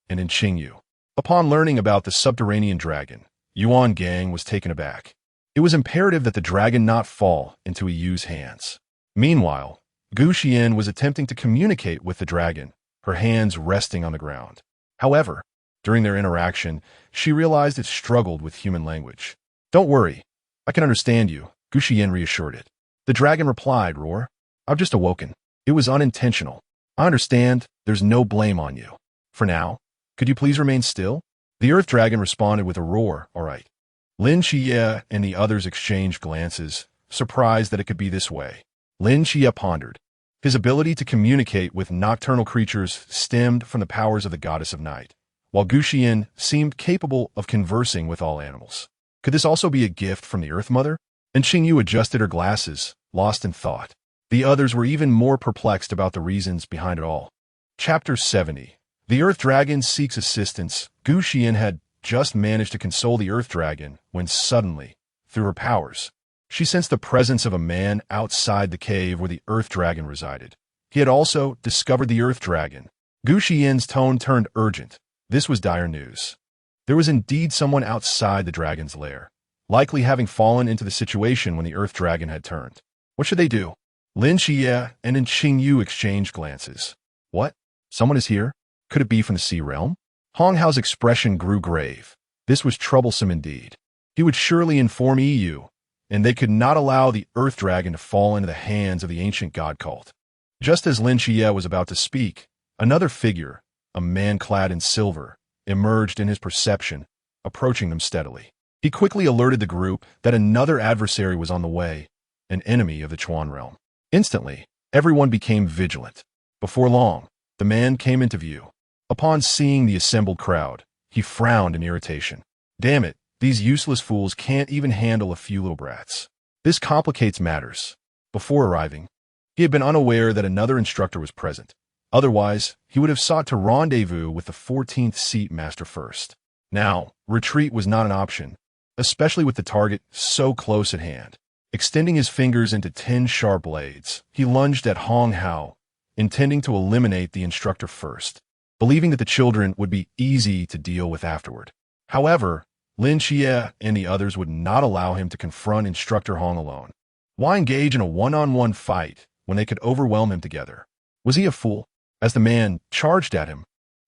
and in Qingyu. Upon learning about the subterranean dragon, Yuan Gang was taken aback. It was imperative that the dragon not fall into Yu's hands. Meanwhile, Gu Xiyan was attempting to communicate with the dragon, her hands resting on the ground. However, during their interaction, she realized it struggled with human language. Don't worry, I can understand you, Gu Xiyan reassured it. The dragon replied, Roar, I've just awoken. It was unintentional. I understand. There's no blame on you. For now, could you please remain still? The Earth Dragon responded with a roar. All right. Lin Xie and the others exchanged glances, surprised that it could be this way. Lin Xie pondered. His ability to communicate with nocturnal creatures stemmed from the powers of the goddess of night, while Gu Xiyan seemed capable of conversing with all animals. Could this also be a gift from the Earth Mother? And Xingyu adjusted her glasses, lost in thought. The others were even more perplexed about the reasons behind it all. Chapter 70. The Earth Dragon seeks assistance. Gu Xiyan had just managed to console the Earth Dragon when suddenly, through her powers, she sensed the presence of a man outside the cave where the Earth Dragon resided. He had also discovered the Earth Dragon. Gu Xiyan's tone turned urgent. This was dire news. There was indeed someone outside the dragon's lair, likely having fallen into the situation when the Earth Dragon had turned. What should they do? Lin Xie and Xingyu exchanged glances. What? Someone is here? Could it be from the Sea Realm? Hong Hao's expression grew grave. This was troublesome indeed. He would surely inform EU, and they could not allow the Earth Dragon to fall into the hands of the ancient god cult. Just as Lin Xie was about to speak, another figure, a man clad in silver, emerged in his perception, approaching them steadily. He quickly alerted the group that another adversary was on the way, an enemy of the Chuan realm. Instantly, everyone became vigilant. Before long, the man came into view. Upon seeing the assembled crowd, he frowned in irritation. Damn it, these useless fools can't even handle a few little brats. This complicates matters. Before arriving, he had been unaware that another instructor was present. Otherwise, he would have sought to rendezvous with the 14th seat master first. Now, retreat was not an option, especially with the target so close at hand. Extending his fingers into 10 sharp blades, he lunged at Hong Hao, intending to eliminate the instructor first, believing that the children would be easy to deal with afterward. However, Lin Xie and the others would not allow him to confront Instructor Hong alone. Why engage in a one-on-one fight when they could overwhelm him together? Was he a fool? As the man charged at him,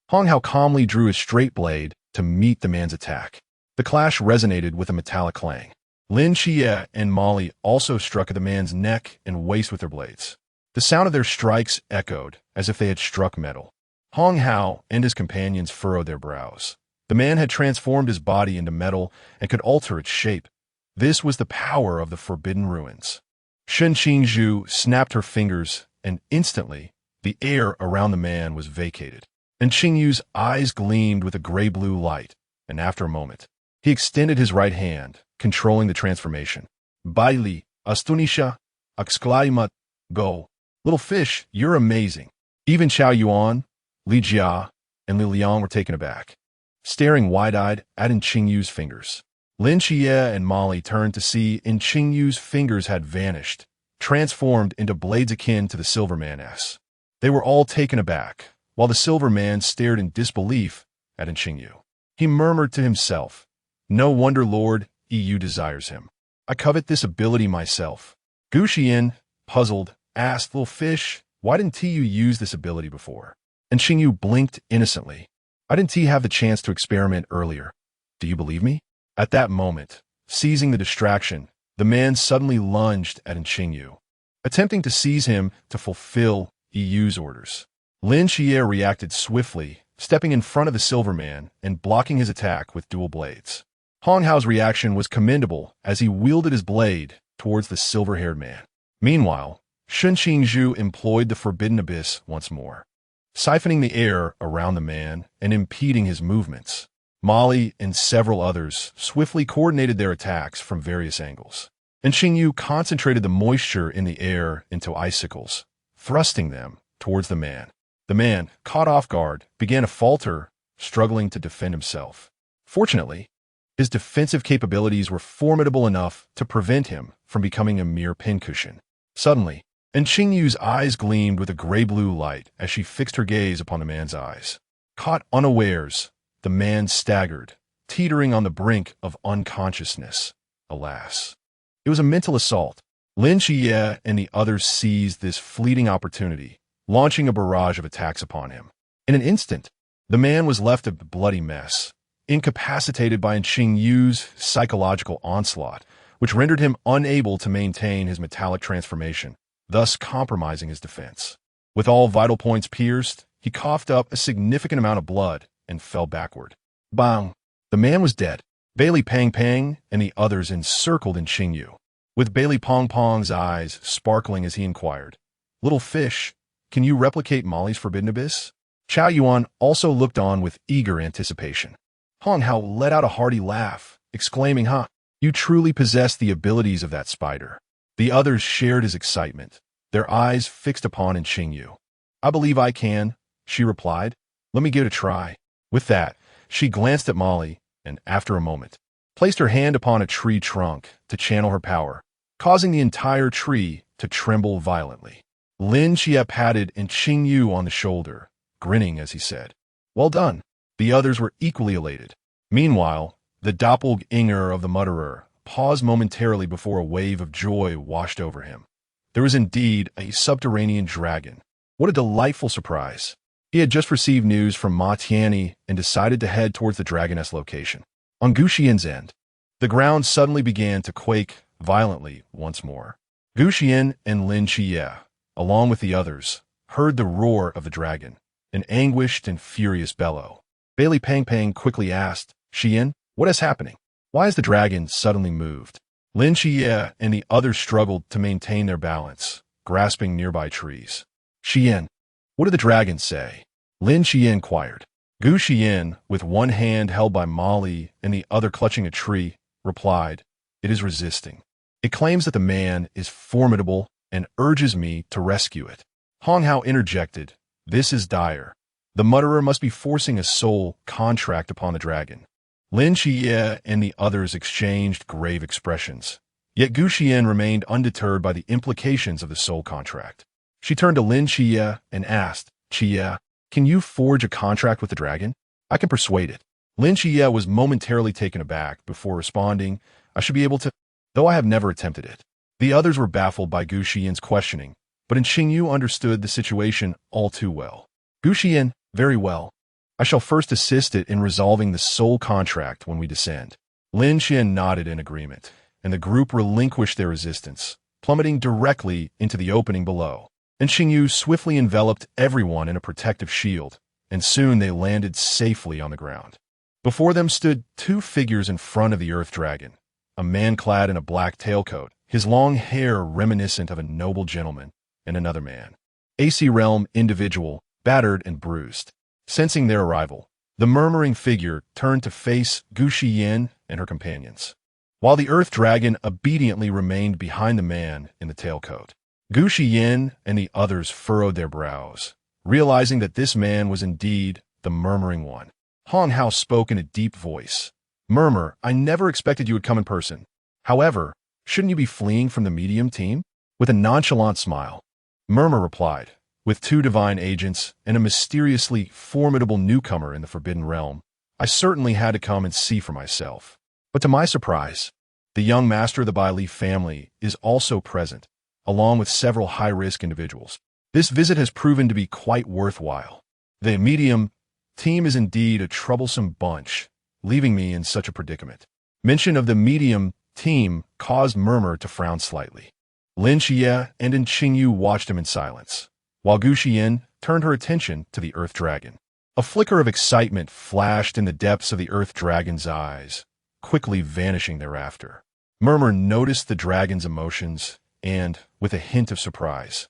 Hong Hao calmly drew his straight blade to meet the man's attack. The clash resonated with a metallic clang. Lin Xie and Molly also struck at the man's neck and waist with their blades. The sound of their strikes echoed as if they had struck metal. Hong Hao and his companions furrowed their brows. The man had transformed his body into metal and could alter its shape. This was the power of the Forbidden Ruins. Shen Qingzhu snapped her fingers, and instantly, the air around the man was vacated. And Qingyu's eyes gleamed with a gray-blue light, and after a moment, he extended his right hand, controlling the transformation. Baili, Astunisha, Exclaimat, go. Little fish, you're amazing. Even Xiao Yuan, Li Jia, and Li Liang were taken aback, staring wide-eyed at Qingyu's fingers. Lin Xie and Molly turned to see Qingyu's fingers had vanished, transformed into blades akin to the Silver Man's. They were all taken aback, while the Silver Man stared in disbelief at Qingyu. He murmured to himself, no wonder Lord EU desires him. I covet this ability myself. Gu Xiyan, puzzled, asked, little fish, why didn't you use this ability before? And Qingyu blinked innocently. I didn't have the chance to experiment earlier. Do you believe me? At that moment, seizing the distraction, the man suddenly lunged at Qingyu, attempting to seize him to fulfill EU's orders. Lin Xie reacted swiftly, stepping in front of the Silver Man and blocking his attack with dual blades. Hong Hao's reaction was commendable as he wielded his blade towards the silver-haired man. Meanwhile, Shen Qingzhu employed the Forbidden Abyss once more, siphoning the air around the man and impeding his movements. Molly and several others swiftly coordinated their attacks from various angles, and Qingyu concentrated the moisture in the air into icicles, thrusting them towards the man. The man, caught off guard, began to falter, struggling to defend himself. Fortunately, his defensive capabilities were formidable enough to prevent him from becoming a mere pincushion. Suddenly, Qingyu's eyes gleamed with a gray-blue light as she fixed her gaze upon the man's eyes. Caught unawares, the man staggered, teetering on the brink of unconsciousness. Alas, it was a mental assault. Lin Xie and the others seized this fleeting opportunity, launching a barrage of attacks upon him. In an instant, the man was left a bloody mess, incapacitated by Qingyu's psychological onslaught, which rendered him unable to maintain his metallic transformation. thus compromising his defense. With all vital points pierced, he coughed up a significant amount of blood and fell backward. Bang! The man was dead. Bailey Pang Pang and the others encircled Xingyu, with Bailey Pong Pong's eyes sparkling as he inquired, "Little fish, can you replicate Molly's forbidden abyss?" Chao Yuan also looked on with eager anticipation. Hong Hao let out a hearty laugh, exclaiming, "Huh, you truly possess the abilities of that spider." The others shared his excitement, their eyes fixed upon Xingyu. "I believe I can," she replied. "Let me give it a try." With that, she glanced at Molly and, after a moment, placed her hand upon a tree trunk to channel her power, causing the entire tree to tremble violently. Lin Xie patted Xingyu on the shoulder, grinning as he said, "Well done." The others were equally elated. Meanwhile, the doppelganger of the mutterer paused momentarily before a wave of joy washed over him. There was indeed a subterranean dragon. What a delightful surprise. He had just received news from Ma Tianyi and decided to head towards the dragoness location. On Gu Xiyan's end, the ground suddenly began to quake violently once more. Gu Xiyan and Lin Xie, along with the others, heard the roar of the dragon, an anguished and furious bellow. Bailey Pang Pang quickly asked, "Xiyan, what is happening? Why has the dragon suddenly moved?" Lin Xie and the others struggled to maintain their balance, grasping nearby trees. "Xiyan, what did the dragon say?" Lin Xie inquired. Gu Xiyan, with one hand held by Molly and the other clutching a tree, replied, "It is resisting. It claims that the man is formidable and urges me to rescue it." Hong Hao interjected, "This is dire. The mutterer must be forcing a soul contract upon the dragon." Lin Xie and the others exchanged grave expressions. Yet Gu Xiyan remained undeterred by the implications of the soul contract. She turned to Lin Xie and asked, "Xie, can you forge a contract with the dragon? I can persuade it." Lin Xie was momentarily taken aback before responding, "I should be able to, though I have never attempted it." The others were baffled by Gu Xiyan's questioning, but Xingyu understood the situation all too well. "Gu Xiyan, very well. I shall first assist it in resolving the soul contract when we descend." Lin Xian nodded in agreement, and the group relinquished their resistance, plummeting directly into the opening below. And Xingyu swiftly enveloped everyone in a protective shield, and soon they landed safely on the ground. Before them stood two figures in front of the earth dragon, a man clad in a black tailcoat, his long hair reminiscent of a noble gentleman, and another man, AC Realm individual, battered and bruised. Sensing their arrival, the murmuring figure turned to face Gu Xiyan and her companions, while the earth dragon obediently remained behind the man in the tailcoat. Gu Xiyan and the others furrowed their brows, realizing that this man was indeed the murmuring one. Hong Hao spoke in a deep voice. "Murmur, I never expected you would come in person. However, shouldn't you be fleeing from the medium team?" With a nonchalant smile, Murmur replied, "With two divine agents and a mysteriously formidable newcomer in the Forbidden Realm, I certainly had to come and see for myself." But to my surprise, the young master of the Bai Li family is also present, along with several high-risk individuals. This visit has proven to be quite worthwhile. The medium team is indeed a troublesome bunch, leaving me in such a predicament. Mention of the medium team caused Murmur to frown slightly. Lin Xie and Xingyu watched him in silence, while Gu Xiyan turned her attention to the earth dragon. A flicker of excitement flashed in the depths of the earth dragon's eyes, quickly vanishing thereafter. Murmur noticed the dragon's emotions and, with a hint of surprise,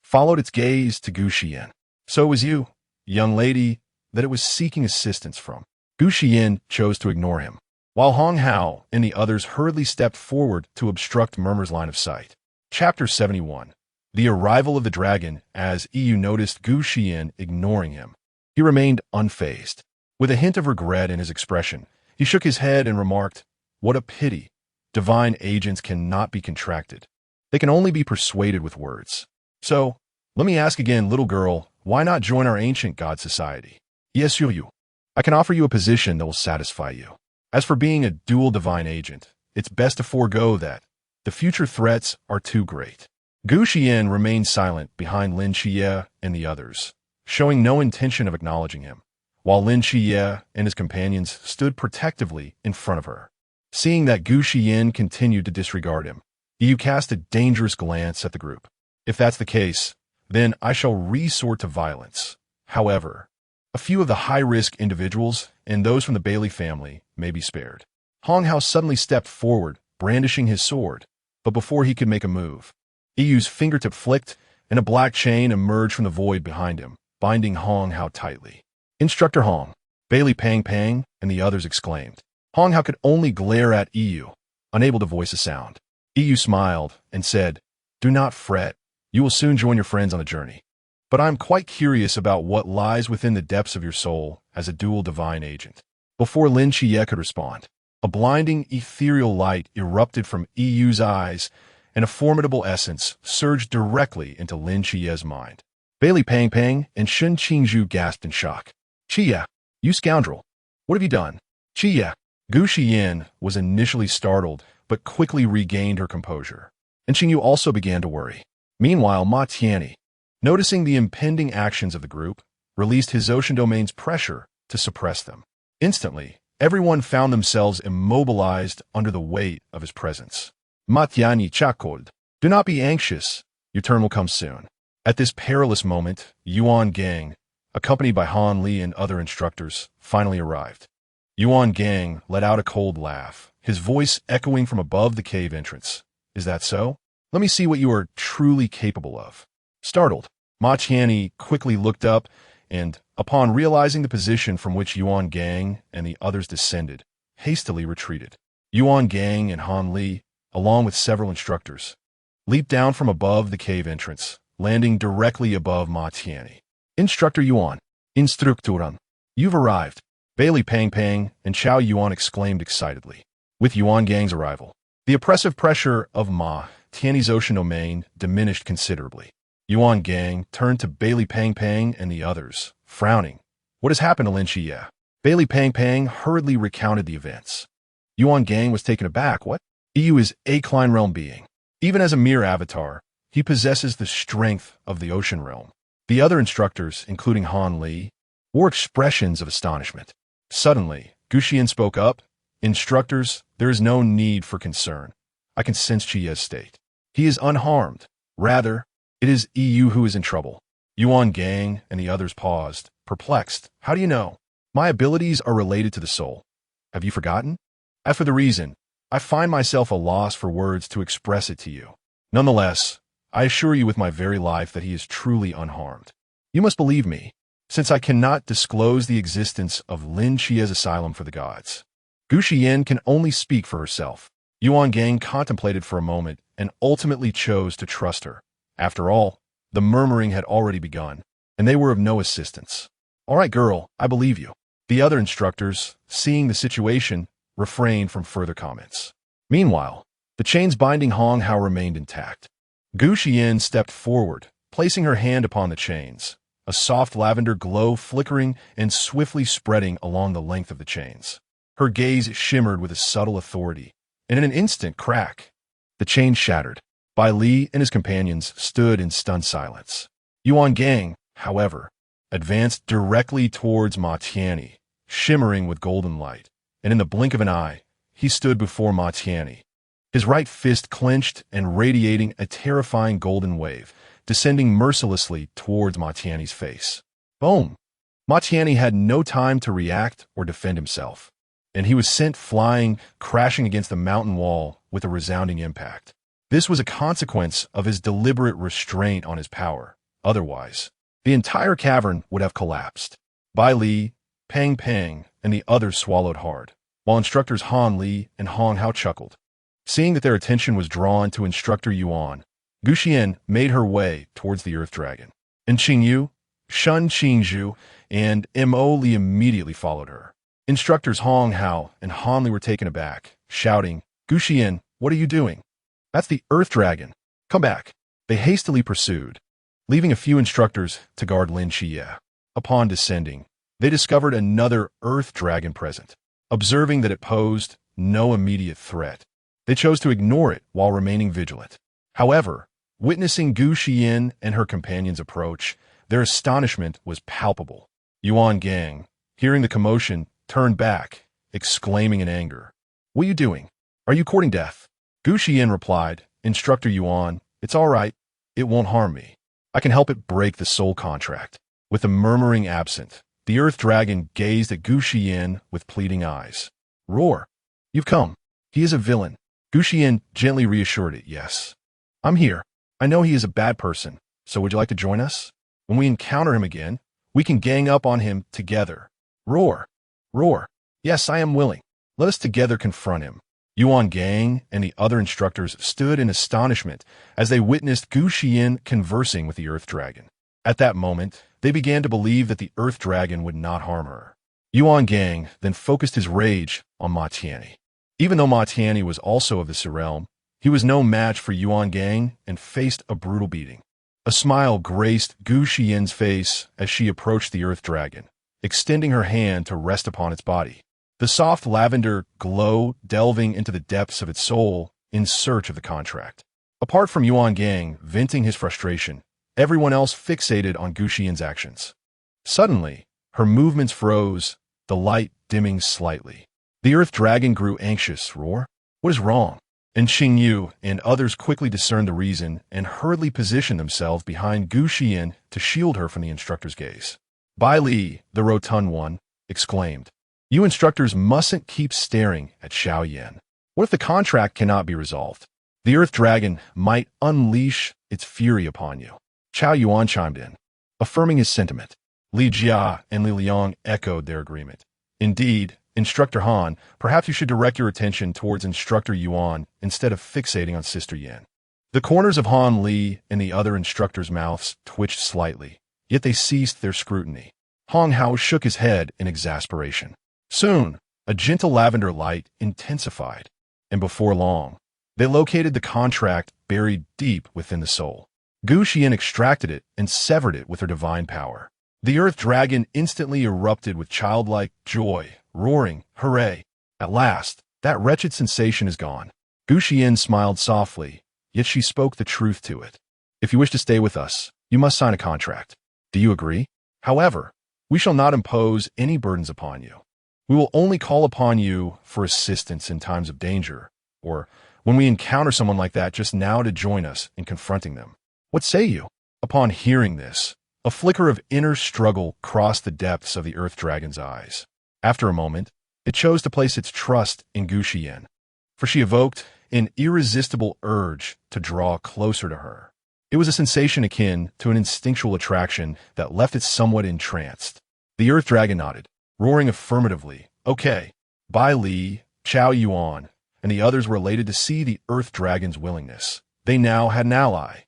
followed its gaze to Gu Xiyan. "So it was you, young lady, that it was seeking assistance from." Gu Xiyan chose to ignore him, while Hong Hao and the others hurriedly stepped forward to obstruct Murmur's line of sight. Chapter 71. The arrival of the dragon as EU noticed Gu Xiyan ignoring him. He remained unfazed. With a hint of regret in his expression, he shook his head and remarked, "What a pity. Divine agents cannot be contracted. They can only be persuaded with words. So, let me ask again, little girl, why not join our ancient god society? Yes, you. I can offer you a position that will satisfy you. As for being a dual divine agent, it's best to forego that. The future threats are too great." Gu Xiyan remained silent behind Lin Xie and the others, showing no intention of acknowledging him, while Lin Xie and his companions stood protectively in front of her. Seeing that Gu Xiyan continued to disregard him, Yu cast a dangerous glance at the group. If that's the case, then I shall resort to violence. However, a few of the high-risk individuals and those from the Bailey family may be spared. Hong Hao suddenly stepped forward, brandishing his sword, but before he could make a move, Yu's fingertip flicked, and a black chain emerged from the void behind him, binding Hong Hao tightly. Instructor Hong, Bailey Pang Pang, and the others exclaimed. Hong Hao could only glare at Yu, unable to voice a sound. Yu smiled and said, "Do not fret. You will soon join your friends on the journey. But I am quite curious about what lies within the depths of your soul as a dual divine agent." Before Lin Chiye could respond, a blinding ethereal light erupted from Yu's eyes, and a formidable essence surged directly into Lin Chiye's mind. Bailey Pang Pang and Shen Qingzhu gasped in shock. "Chiye, you scoundrel! What have you done?" "Chiye." Gu Xiyan was initially startled, but quickly regained her composure. And Qingyu also began to worry. Meanwhile, Ma Tianyi, noticing the impending actions of the group, released his ocean domain's pressure to suppress them. Instantly, everyone found themselves immobilized under the weight of his presence. Ma Tianyi chuckled. "Do not be anxious. Your turn will come soon." At this perilous moment, Yuan Gang, accompanied by Han Li and other instructors, finally arrived. Yuan Gang let out a cold laugh, his voice echoing from above the cave entrance. "Is that so? Let me see what you are truly capable of." Startled, Ma Tianyi quickly looked up and, upon realizing the position from which Yuan Gang and the others descended, hastily retreated. Yuan Gang and Han Li, along with several instructors, leaped down from above the cave entrance, landing directly above Ma Tianyi. "Instructor Yuan, Instructoran, you've arrived." Bailey Pang Pang and Chao Yuan exclaimed excitedly. With Yuan Gang's arrival, the oppressive pressure of Ma Tianyi's ocean domain diminished considerably. Yuan Gang turned to Bailey Pang Pang and the others, frowning. "What has happened to Lin Chiye?" Bailey Pang Pang hurriedly recounted the events. Yuan Gang was taken aback. "What?" Yu is a Klein Realm being. Even as a mere avatar, he possesses the strength of the ocean realm. The other instructors, including Han Li, wore expressions of astonishment. Suddenly, Gu Xiyan spoke up. "Instructors, there is no need for concern. I can sense Chiye's state. He is unharmed. Rather, it is Yu who is in trouble." Yuan Gang and the others paused, perplexed. "How do you know?" "My abilities are related to the soul. Have you forgotten?" "As for the reason, I find myself a loss for words to express it to you. Nonetheless, I assure you with my very life that he is truly unharmed. You must believe me, since I cannot disclose the existence of Lin Chiye's asylum for the gods." Gu Xiyan can only speak for herself. Yuan Gang contemplated for a moment and ultimately chose to trust her. After all, the murmuring had already begun, and they were of no assistance. "All right, girl, I believe you." The other instructors, seeing the situation, refrained from further comments. Meanwhile, the chains binding Hong Hao remained intact. Gu Xiyan stepped forward, placing her hand upon the chains, a soft lavender glow flickering and swiftly spreading along the length of the chains. Her gaze shimmered with a subtle authority, and in an instant, crack, the chains shattered. Bai Li and his companions stood in stunned silence. Yuan Gang, however, advanced directly towards Ma Tianyi, shimmering with golden light, and in the blink of an eye, he stood before Ma Tianyi, his right fist clenched and radiating a terrifying golden wave, descending mercilessly towards Ma Tianyi's face. Boom! Ma Tianyi had no time to react or defend himself, and he was sent flying, crashing against the mountain wall with a resounding impact. This was a consequence of his deliberate restraint on his power. Otherwise, the entire cavern would have collapsed. Bai Li, Pang Pang, and the others swallowed hard, while instructors Han Li and Hong Hao chuckled. Seeing that their attention was drawn to Instructor Yuan, Gu Xiyan made her way towards the Earth Dragon. And Qingyu, Shen Qingzhu, and Mo Li immediately followed her. Instructors Hong Hao and Han Li were taken aback, shouting, "Gu Xiyan, what are you doing?" "That's the Earth Dragon. Come back." They hastily pursued, leaving a few instructors to guard Lin Chiye. Upon descending, they discovered another Earth Dragon present. Observing that it posed no immediate threat, they chose to ignore it while remaining vigilant. However, witnessing Gu Xiyan and her companions approach, their astonishment was palpable. Yuan Gang, hearing the commotion, turned back, exclaiming in anger, "What are you doing? Are you courting death?" Gu Xiyan replied, "Instructor Yuan, it's all right. It won't harm me. I can help it break the soul contract. With a murmuring absent, the Earth Dragon gazed at Gu Xiyan with pleading eyes. Roar. You've come. He is a villain. Gu Xiyan gently reassured it. Yes. I'm here. I know he is a bad person, so would you like to join us? When we encounter him again, we can gang up on him together. Roar. Roar. Yes, I am willing. Let us together confront him. Yuan Gang and the other instructors stood in astonishment as they witnessed Gu Xiyan conversing with the Earth Dragon. At that moment, they began to believe that the Earth Dragon would not harm her. Yuan Gang then focused his rage on Ma Tianyi. Even though Ma Tianyi was also of the realm, he was no match for Yuan Gang and faced a brutal beating. A smile graced Gu Xiyan's face as she approached the Earth Dragon, extending her hand to rest upon its body. The soft lavender glow delving into the depths of its soul in search of the contract. Apart from Yuan Gang venting his frustration, everyone else fixated on Gu Xiyan's actions. Suddenly, her movements froze, the light dimming slightly. The Earth Dragon grew anxious. Roar. What is wrong? And Xingyu and others quickly discerned the reason and hurriedly positioned themselves behind Gu Xiyan to shield her from the instructor's gaze. Bai Li, the rotund one, exclaimed, You instructors mustn't keep staring at Xiao Yan. What if the contract cannot be resolved? The Earth Dragon might unleash its fury upon you. Chao Yuan chimed in, affirming his sentiment. Li Jia and Li Liang echoed their agreement. Indeed, Instructor Han, perhaps you should direct your attention towards Instructor Yuan instead of fixating on Sister Yan. The corners of Han Li and the other instructors' mouths twitched slightly, yet they ceased their scrutiny. Hong Hao shook his head in exasperation. Soon, a gentle lavender light intensified, and before long, they located the contract buried deep within the soul. Gu Xiyan extracted it and severed it with her divine power. The Earth Dragon instantly erupted with childlike joy, roaring, Hooray! At last, that wretched sensation is gone. Gu Xiyan smiled softly, yet she spoke the truth to it. If you wish to stay with us, you must sign a contract. Do you agree? However, we shall not impose any burdens upon you. We will only call upon you for assistance in times of danger, or when we encounter someone like that just now to join us in confronting them. What say you? Upon hearing this, a flicker of inner struggle crossed the depths of the Earth Dragon's eyes. After a moment, it chose to place its trust in Gu Xiyan, for she evoked an irresistible urge to draw closer to her. It was a sensation akin to an instinctual attraction that left it somewhat entranced. The Earth Dragon nodded, roaring affirmatively, Okay. Bai Li, Chao Yuan, and the others were elated to see the Earth Dragon's willingness. They now had an ally.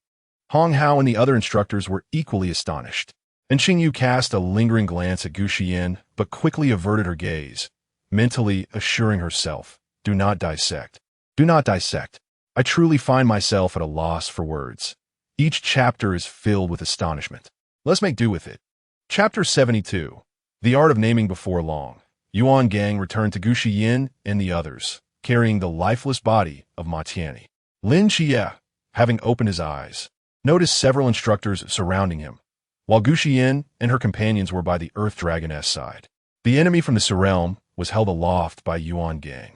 Hong Hao and the other instructors were equally astonished, and Xingyu cast a lingering glance at Gu Xiyan, but quickly averted her gaze, mentally assuring herself, Do not dissect. Do not dissect. I truly find myself at a loss for words. Each chapter is filled with astonishment. Let's make do with it. Chapter 72. The Art of Naming Before Long. Yuan Gang returned to Gu Xiyan and the others, carrying the lifeless body of Ma Tianyi. Lin Xie, having opened his eyes, noticed several instructors surrounding him, while Gu Xiyan and her companions were by the Earth Dragoness side. The enemy from the realm was held aloft by Yuan Gang,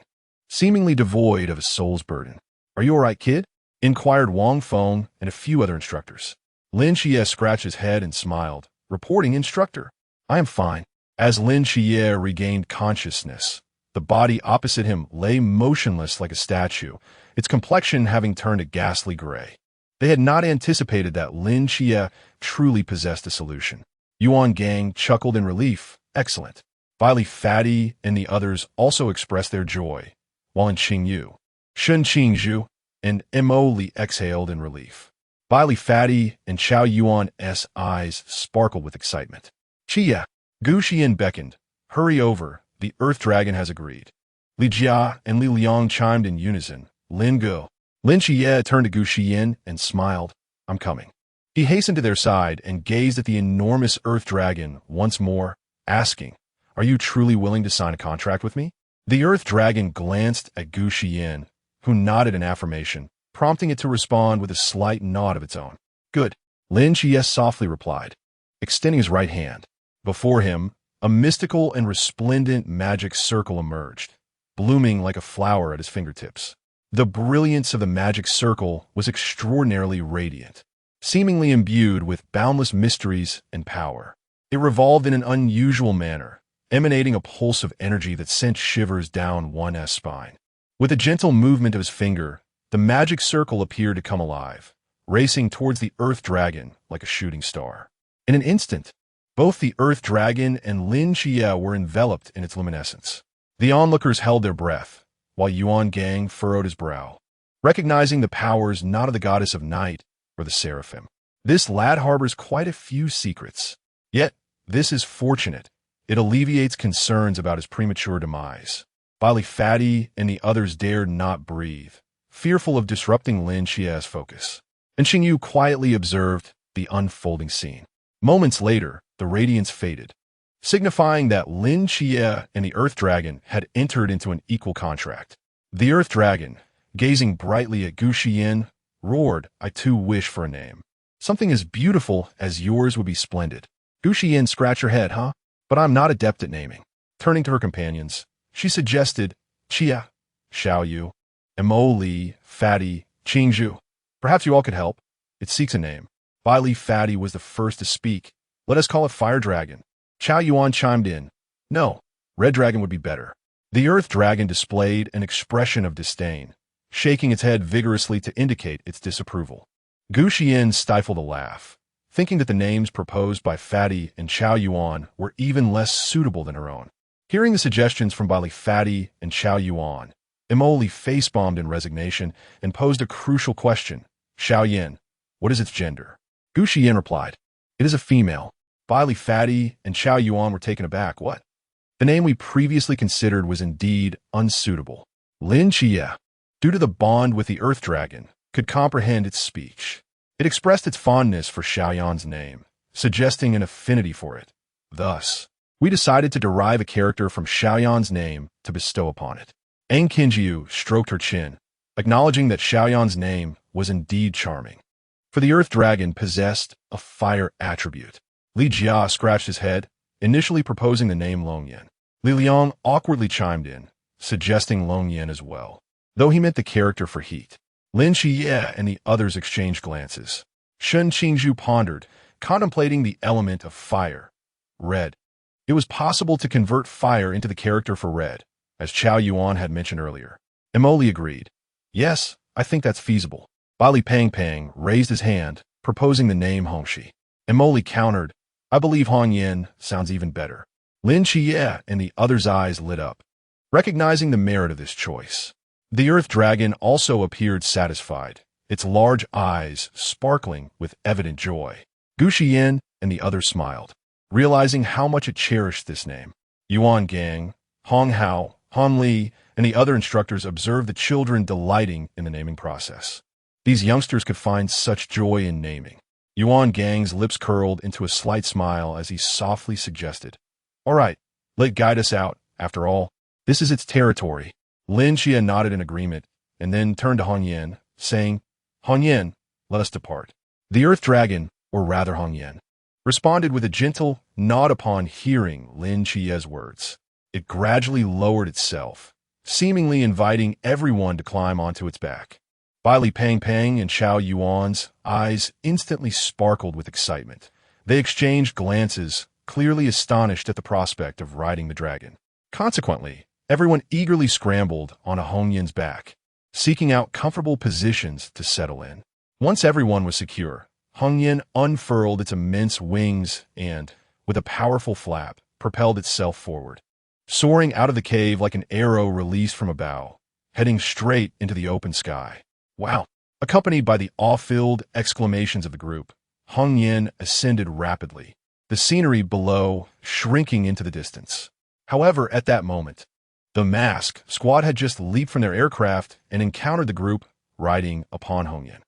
seemingly devoid of a soul's burden. Are you all right, kid? Inquired Wang Feng and a few other instructors. Lin Xie scratched his head and smiled, reporting, Instructor, I am fine. As Lin Xie regained consciousness, the body opposite him lay motionless like a statue, its complexion having turned a ghastly gray. They had not anticipated that Lin Xie truly possessed a solution. Yuan Gang chuckled in relief. Excellent. Baili Fatty and the others also expressed their joy, while in Xingyu, Shen Qingzhu, and Mo Li exhaled in relief. Baili Fatty and Chao Yuan's eyes sparkled with excitement. Chia, Gu Xiyan beckoned. Hurry over, the Earth Dragon has agreed. Li Jia and Li Liang chimed in unison. Lin Gu. Lin Xie turned to Gu Xiyan and smiled. I'm coming. He hastened to their side and gazed at the enormous Earth Dragon once more, asking, Are you truly willing to sign a contract with me? The Earth Dragon glanced at Gu Xiyan, who nodded in affirmation, prompting it to respond with a slight nod of its own. Good. Lin Xie softly replied, extending his right hand. Before him, a mystical and resplendent magic circle emerged, blooming like a flower at his fingertips. The brilliance of the magic circle was extraordinarily radiant. seemingly imbued with boundless mysteries and power. It revolved in an unusual manner, emanating a pulse of energy that sent shivers down one's spine. With a gentle movement of his finger, the magic circle appeared to come alive, racing towards the Earth Dragon like a shooting star. In an instant, both the Earth Dragon and Lin Xie were enveloped in its luminescence. The onlookers held their breath, while Yuan Gang furrowed his brow, recognizing the powers not of the goddess of night or the seraphim. This lad harbors quite a few secrets. Yet, this is fortunate. It alleviates concerns about his premature demise. Bali Fatty and the others dared not breathe, fearful of disrupting Lin Xie's focus. And Xingyu quietly observed the unfolding scene. Moments later, the radiance faded, signifying that Lin Xie and the Earth Dragon had entered into an equal contract. The Earth Dragon, gazing brightly at Gu Xiyan, roared, "I too wish for a name. Something as beautiful as yours would be splendid." Gu Xiyan scratched her head, But I'm not adept at naming. Turning to her companions, she suggested Chia, Xiaoyu, Mo Li, Fatty, Qingzhu. Perhaps you all could help. It seeks a name. Bai Li Fatty was the first to speak. Let us call it Fire Dragon. Chao Yuan chimed in. No, Red Dragon would be better. The Earth Dragon displayed an expression of disdain, shaking its head vigorously to indicate its disapproval. Gu Xiyan stifled a laugh, thinking that the names proposed by Fatty and Chao Yuan were even less suitable than her own. Hearing the suggestions from Bali Fatty and Chao Yuan, Emoli face-bombed in resignation and posed a crucial question. Xiao Yin, what is its gender? Gu Xiyan replied, it is a female. Bali Fatty and Chao Yuan were taken aback. What? The name we previously considered was indeed unsuitable. Lin Xie, due to the bond with the Earth Dragon, could comprehend its speech. It expressed its fondness for Xiaoyan's name, suggesting an affinity for it. Thus, we decided to derive a character from Xiaoyan's name to bestow upon it. Ang Qingjiu stroked her chin, acknowledging that Xiaoyan's name was indeed charming. For the Earth Dragon possessed a fire attribute. Li Jia scratched his head, initially proposing the name Longyan. Li Liang awkwardly chimed in, suggesting Longyan as well, though he meant the character for heat. Lin Xie and the others exchanged glances. Shen Qingzhu pondered, contemplating the element of fire. Red. It was possible to convert fire into the character for red, as Chao Yuan had mentioned earlier. Emoli agreed. Yes, I think that's feasible. Bali Pang Pang raised his hand, proposing the name Hongxi. Emoli countered, I believe Hong Yin sounds even better. Lin Xie and the others' eyes lit up, recognizing the merit of this choice. The Earth Dragon also appeared satisfied, its large eyes sparkling with evident joy. Gu Xiyan and the others smiled, realizing how much it cherished this name. Yuan Gang, Hong Hao, Han Li, and the other instructors observed the children delighting in the naming process. These youngsters could find such joy in naming. Yuan Gang's lips curled into a slight smile as he softly suggested, All right, let it guide us out. After all, this is its territory. Lin Xie nodded in agreement, and then turned to Hong Yin, saying, Hong Yin, let us depart. The Earth Dragon, or rather Hong Yin, responded with a gentle nod upon hearing Lin Xie's words. It gradually lowered itself, seemingly inviting everyone to climb onto its back. Bai Li Pang Pang and Chao Yuan's eyes instantly sparkled with excitement. They exchanged glances, clearly astonished at the prospect of riding the dragon. Consequently, everyone eagerly scrambled on a Hong Yin's back, seeking out comfortable positions to settle in. Once everyone was secure, Hong Yin unfurled its immense wings and, with a powerful flap, propelled itself forward, soaring out of the cave like an arrow released from a bow, heading straight into the open sky. Wow! Accompanied by the awe-filled exclamations of the group, Hong Yin ascended rapidly, the scenery below shrinking into the distance. However, at that moment, the mask squad had just leaped from their aircraft and encountered the group riding upon Hong Yin.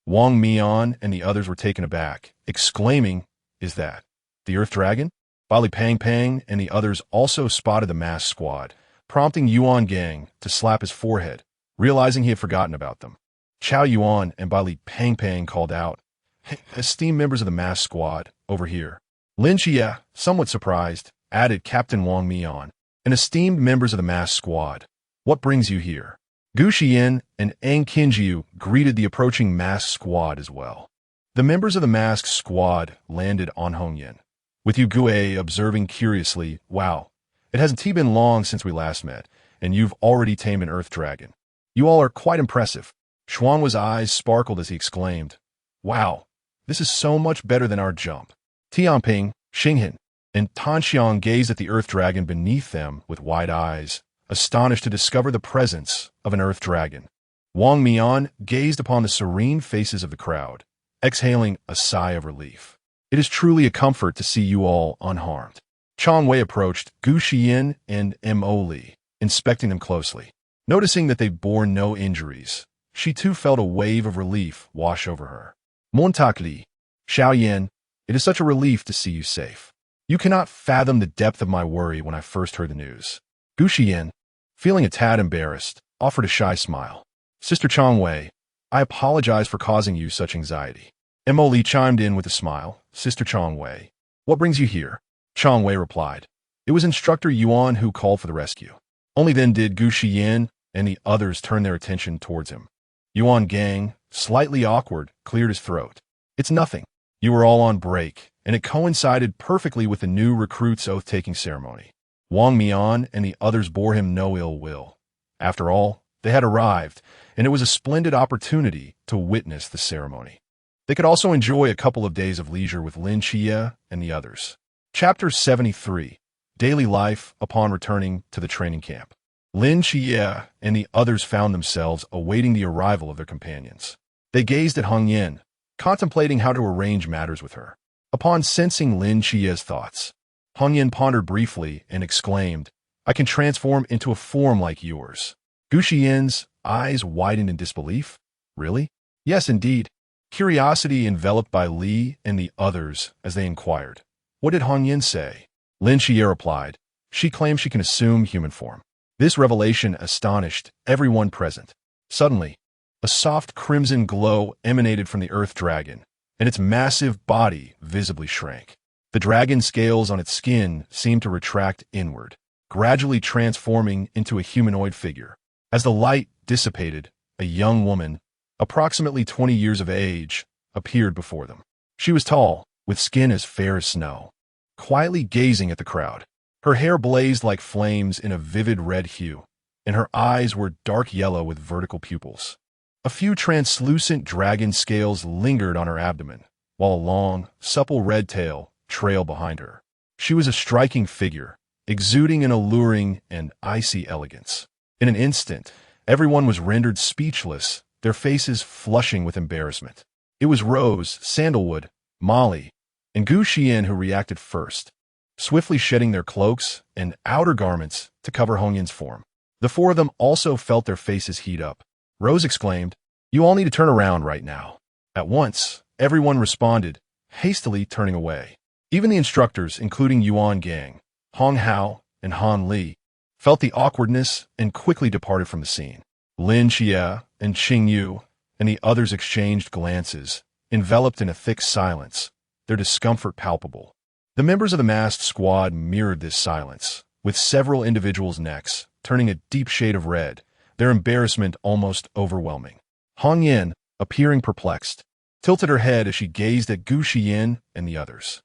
Wang Mian and the others were taken aback, exclaiming, Is that the Earth Dragon? Bali Pang Pang and the others also spotted the masked squad, prompting Yuan Gang to slap his forehead, realizing he had forgotten about them. Chao Yuan and Bali Pang Pang called out, Hey, esteemed members of the masked squad, over here. Lin Xie, somewhat surprised, added Captain Wang Mian, and esteemed members of the masked squad. What brings you here? Gu Xiyan and Ang Qingjiu greeted the approaching masked squad as well. The members of the masked squad landed on Hongyan, with Yu Gue observing curiously, "Wow, it hasn't been long since we last met, and you've already tamed an earth dragon. You all are quite impressive." Xuanwa's eyes sparkled as he exclaimed, "Wow, this is so much better than our jump." Tianping, Xinghan, and Tanxiang gazed at the earth dragon beneath them with wide eyes, astonished to discover the presence of an earth dragon. Wang Mian gazed upon the serene faces of the crowd, exhaling a sigh of relief. "It is truly a comfort to see you all unharmed." Chang Wei approached Gu Xiyan and Mo Li, inspecting them closely. Noticing that they bore no injuries, she too felt a wave of relief wash over her. "Montak Li, Xiaoyan, it is such a relief to see you safe. You cannot fathom the depth of my worry when I first heard the news." Gu Xiyan, feeling a tad embarrassed, offered a shy smile. "Sister Chang Wei, I apologize for causing you such anxiety." Mo Li chimed in with a smile. "Sister Chang Wei, what brings you here?" Chang Wei replied, "It was Instructor Yuan who called for the rescue." Only then did Gu Xiyan and the others turn their attention towards him. Yuan Gang, slightly awkward, cleared his throat. "It's nothing. You were all on break, and it coincided perfectly with the new recruit's oath-taking ceremony." Wang Mian and the others bore him no ill will. After all, they had arrived, and it was a splendid opportunity to witness the ceremony. They could also enjoy a couple of days of leisure with Lin Xie and the others. Chapter 73. Daily Life upon returning to the training camp. Lin Xie and the others found themselves awaiting the arrival of their companions. They gazed at Hongyan, contemplating how to arrange matters with her. Upon sensing Lin Xie's thoughts, Hongyan pondered briefly and exclaimed, "I can transform into a form like yours." Gu Xiyan's eyes widened in disbelief. "Really?" "Yes, indeed." Curiosity enveloped by Li and the others as they inquired, "What did Hongyan say?" Lin Xie replied, "She claims she can assume human form." This revelation astonished everyone present. Suddenly, a soft crimson glow emanated from the earth dragon, and its massive body visibly shrank. The dragon scales on its skin seemed to retract inward, gradually transforming into a humanoid figure. As the light dissipated, a young woman, approximately 20 years of age, appeared before them. She was tall, with skin as fair as snow, quietly gazing at the crowd. Her hair blazed like flames in a vivid red hue, and her eyes were dark yellow with vertical pupils. A few translucent dragon scales lingered on her abdomen, while a long, supple red tail trailed behind her. She was a striking figure, exuding an alluring and icy elegance. In an instant, everyone was rendered speechless, their faces flushing with embarrassment. It was Rose, Sandalwood, Molly, and Gu Xiyan who reacted first, swiftly shedding their cloaks and outer garments to cover Hongyan's form. The four of them also felt their faces heat up. Rose exclaimed, "You all need to turn around right now." At once, everyone responded, hastily turning away. Even the instructors, including Yuan Gang, Hong Hao, and Han Li, felt the awkwardness and quickly departed from the scene. Lin Xie and Xing Yu and the others exchanged glances, enveloped in a thick silence, their discomfort palpable. The members of the masked squad mirrored this silence, with several individuals' necks turning a deep shade of red, their embarrassment almost overwhelming. Hongyan, appearing perplexed, tilted her head as she gazed at Gu Xiyan and the others.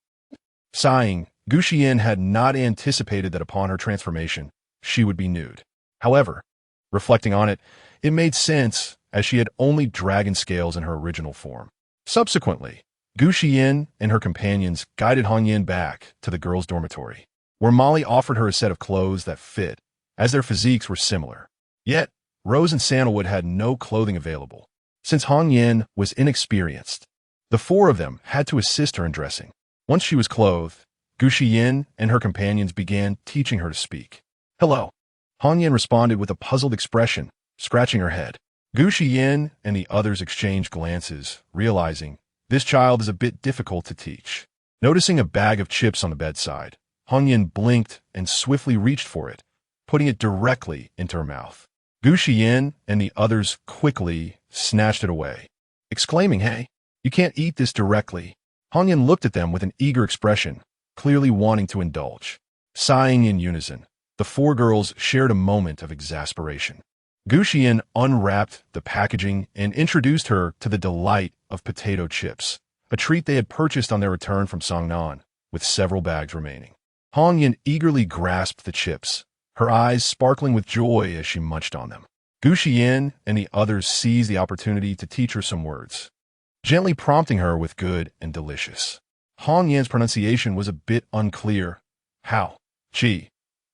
Sighing, Gu Xiyan had not anticipated that upon her transformation, she would be nude. However, reflecting on it, it made sense as she had only dragon scales in her original form. Subsequently, Gu Xiyan and her companions guided Hongyan back to the girls' dormitory, where Molly offered her a set of clothes that fit, as their physiques were similar. Yet, Rose and Sandalwood had no clothing available. Since Hongyan was inexperienced, the four of them had to assist her in dressing. Once she was clothed, Gu Xiyan and her companions began teaching her to speak. "Hello." Hongyan responded with a puzzled expression, scratching her head. Gu Xiyan and the others exchanged glances, realizing this child is a bit difficult to teach. Noticing a bag of chips on the bedside, Hongyan blinked and swiftly reached for it, putting it directly into her mouth. Gu Xiyan and the others quickly snatched it away, exclaiming, "Hey, you can't eat this directly." Hongyan looked at them with an eager expression, clearly wanting to indulge. Sighing in unison, the four girls shared a moment of exasperation. Gu Xiyan unwrapped the packaging and introduced her to the delight of potato chips, a treat they had purchased on their return from Songnan, with several bags remaining. Hong Yin eagerly grasped the chips, her eyes sparkling with joy as she munched on them. Gu Xiyan and the others seized the opportunity to teach her some words, gently prompting her with good and delicious. Hong Yan's pronunciation was a bit unclear. How? Chi.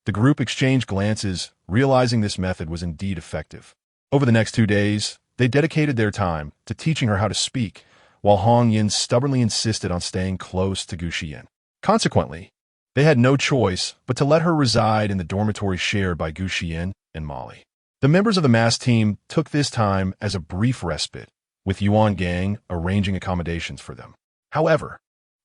The group exchanged glances, realizing this method was indeed effective. Over the next 2 days, they dedicated their time to teaching her how to speak, while Hong Yin stubbornly insisted on staying close to Gu Xiyan. Consequently, they had no choice but to let her reside in the dormitory shared by Gu Xiyan and Molly. The members of the mass team took this time as a brief respite, with Yuan Gang arranging accommodations for them. However,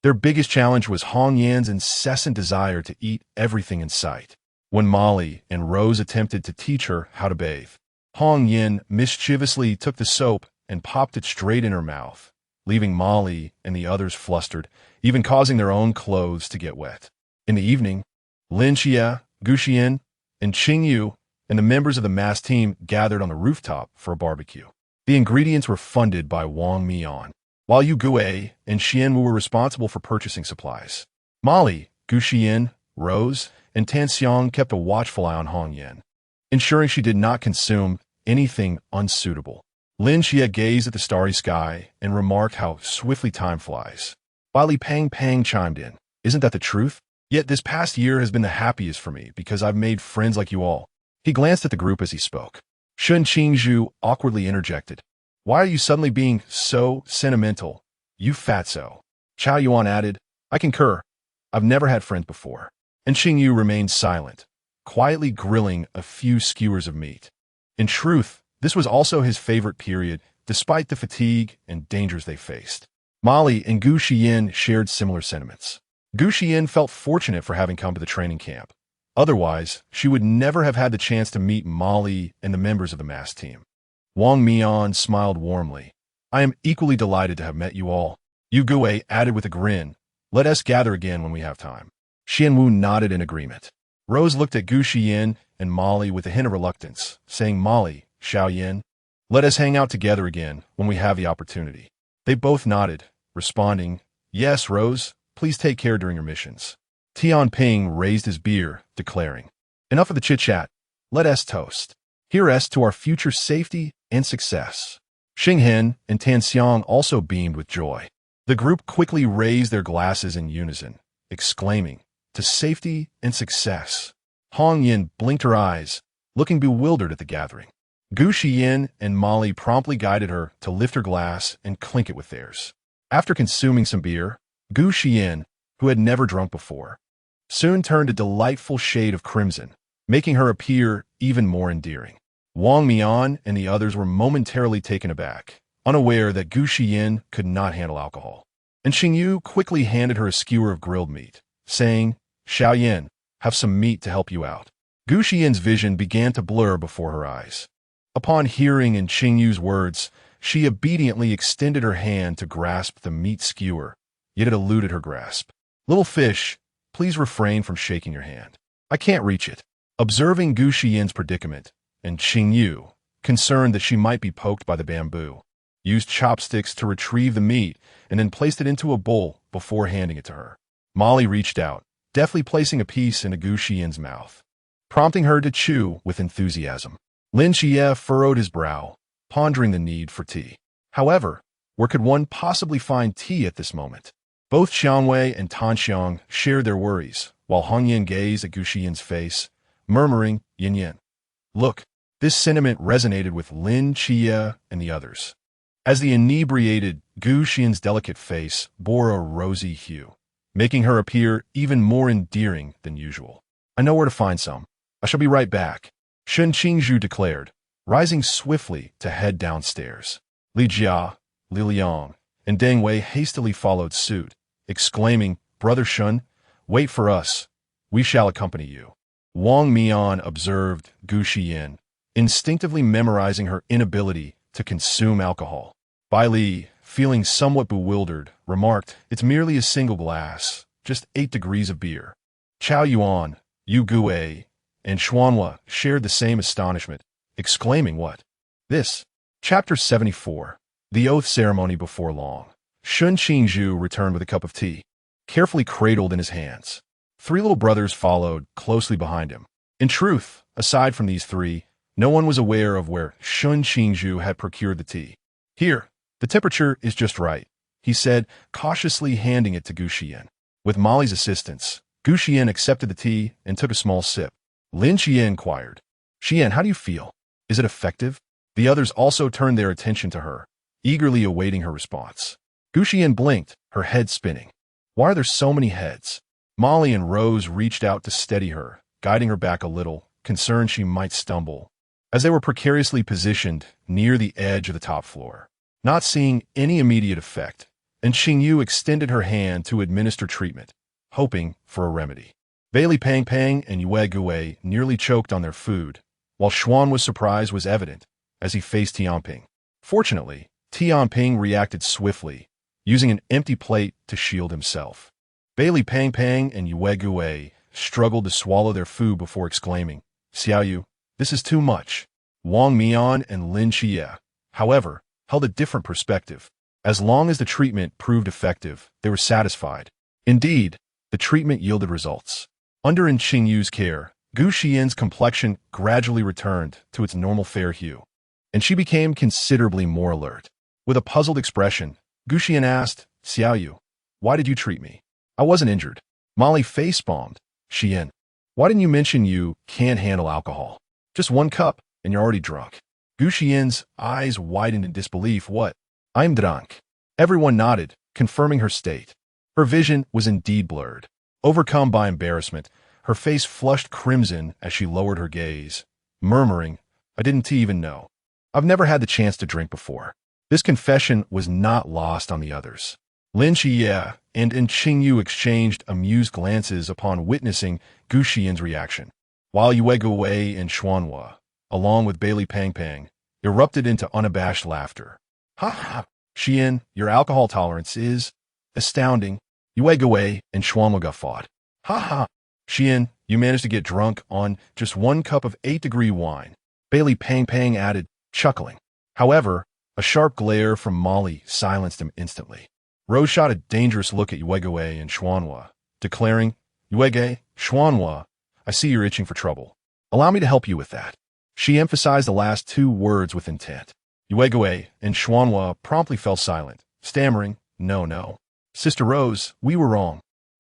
their biggest challenge was Hong Yan's incessant desire to eat everything in sight. When Molly and Rose attempted to teach her how to bathe, Hong Yin mischievously took the soap and popped it straight in her mouth, leaving Molly and the others flustered, even causing their own clothes to get wet. In the evening, Lin Xie, Gu Xiyan, and Qing Yu and the members of the mass team gathered on the rooftop for a barbecue. The ingredients were funded by Wang Mian, while Yu Gue and Xian Wu were responsible for purchasing supplies. Molly, Gu Xiyan, Rose, and Tan Xiang kept a watchful eye on Hong Yan, ensuring she did not consume anything unsuitable. Lin Xie gazed at the starry sky and remarked how swiftly time flies. While Li Pang Pang chimed in, "Isn't that the truth? Yet this past year has been the happiest for me because I've made friends like you all." He glanced at the group as he spoke. Shun Qingzhu awkwardly interjected, "Why are you suddenly being so sentimental, you fatso?" Chao Yuan added, "I concur. I've never had friends before." And Qing Yu remained silent, quietly grilling a few skewers of meat. In truth, this was also his favorite period, despite the fatigue and dangers they faced. Molly and Gu Xiyan shared similar sentiments. Gu Xiyan felt fortunate for having come to the training camp. Otherwise, she would never have had the chance to meet Molly and the members of the mass team. Wang Mian smiled warmly. "I am equally delighted to have met you all." Yu Gue added with a grin, "Let us gather again when we have time." Xian Wu nodded in agreement. Rose looked at Gu Xiyan and Molly with a hint of reluctance, saying, "Molly, Xiao Yin, let us hang out together again when we have the opportunity." They both nodded, responding, "Yes, Rose, please take care during your missions." Tian Ping raised his beer, declaring, "Enough of the chit-chat. Let us toast. Here's to our future safety and success." Xing Hen and Tan Xiang also beamed with joy. The group quickly raised their glasses in unison, exclaiming, "To safety and success." Hong Yin blinked her eyes, looking bewildered at the gathering. Gu Xiyan and Molly promptly guided her to lift her glass and clink it with theirs. After consuming some beer, Gu Xiyan, who had never drunk before, soon turned a delightful shade of crimson, making her appear even more endearing. Wang Mian and the others were momentarily taken aback, unaware that Gu Xiyan could not handle alcohol. And Xing Yu quickly handed her a skewer of grilled meat, saying, "Xiao Yin, have some meat to help you out." Gu Xiyan's vision began to blur before her eyes. Upon hearing in Xing Yu's words, she obediently extended her hand to grasp the meat skewer, yet it eluded her grasp. "Little fish, please refrain from shaking your hand. I can't reach it." Observing Gu Xiyan's predicament, and Xing Yu, concerned that she might be poked by the bamboo, used chopsticks to retrieve the meat and then placed it into a bowl before handing it to her. Molly reached out, deftly placing a piece into Gu Xiyan's mouth, prompting her to chew with enthusiasm. Lin Xie furrowed his brow, pondering the need for tea. However, where could one possibly find tea at this moment? Both Xiangwei and Tan Xiang shared their worries, while Hong Yin gazed at Gu Xiyan's face, murmuring, "Yin Yin." Look, this sentiment resonated with Lin Xie and the others, as the inebriated Gu Xiyan's delicate face bore a rosy hue, making her appear even more endearing than usual. "I know where to find some. I shall be right back," Shun Qingzhu declared, rising swiftly to head downstairs. Li Jia, Li Liang, and Deng Wei hastily followed suit, exclaiming, "Brother Shun, wait for us. We shall accompany you." Wang Mian observed Gu Xiyan, instinctively memorizing her inability to consume alcohol. Bai Li, feeling somewhat bewildered, remarked, "It's merely a single glass, just 8 degrees of beer." Chao Yuan, Yu Gue, and Xuanhua shared the same astonishment, exclaiming, "What? This?" Chapter 74. The Oath Ceremony. Before long, Shun Qingzhu returned with a cup of tea, carefully cradled in his hands. 3 little brothers followed closely behind him. In truth, aside from these 3, no one was aware of where Shun Qingzhu had procured the tea. Here, the temperature is just right, he said, cautiously handing it to Gu Xiyan. With Molly's assistance, Gu Xiyan accepted the tea and took a small sip. Lin Qian inquired, Xian, how do you feel? Is it effective? The others also turned their attention to her, eagerly awaiting her response. Gu Xiyan blinked, her head spinning. Why are there so many heads? Molly and Rose reached out to steady her, guiding her back a little, concerned she might stumble. As they were precariously positioned near the edge of the top floor, not seeing any immediate effect, and Xingyu extended her hand to administer treatment, hoping for a remedy. Bailey Pang Pang and Yue Gue nearly choked on their food, while Xuan's surprise was evident as he faced Tianping. Fortunately, Tianping reacted swiftly, using an empty plate to shield himself. Bailey Pang Pang and Yue Gue struggled to swallow their food before exclaiming, Xiaoyu, this is too much. Wang Mian and Lin Xie, however, held a different perspective. As long as the treatment proved effective, they were satisfied. Indeed, the treatment yielded results. Under Xingyu's care, Gu Xiyan's complexion gradually returned to its normal fair hue, and she became considerably more alert. With a puzzled expression, Gu Xiyan asked, Xiaoyu, why did you treat me? I wasn't injured. Molly face-palmed. Xiyan, why didn't you mention you can't handle alcohol? Just 1 cup, and you're already drunk. Gu Xiyan's eyes widened in disbelief. What? I'm drunk. Everyone nodded, confirming her state. Her vision was indeed blurred. Overcome by embarrassment, her face flushed crimson as she lowered her gaze, murmuring, I didn't even know. I've never had the chance to drink before. This confession was not lost on the others. Lin Xie and Xingyu exchanged amused glances upon witnessing Gu Xiyan's reaction, while Yue Gue and Xuanhua, along with Bailey Pang Pang, erupted into unabashed laughter. Ha ha! Xiyan, your alcohol tolerance is astounding. Yue Gue and Xuanhua guffawed. Ha ha! Xiyan, you managed to get drunk on just 1 cup of 8-degree wine. Bailey Pang Pang added, chuckling. However, a sharp glare from Molly silenced him instantly. Rose shot a dangerous look at Yue Gue and Xuanhua, declaring, Yue Gue, Xuanhua, I see you're itching for trouble. Allow me to help you with that. She emphasized the last 2 words with intent. Yue Gue and Xuanhua promptly fell silent, stammering, No. Sister Rose, we were wrong.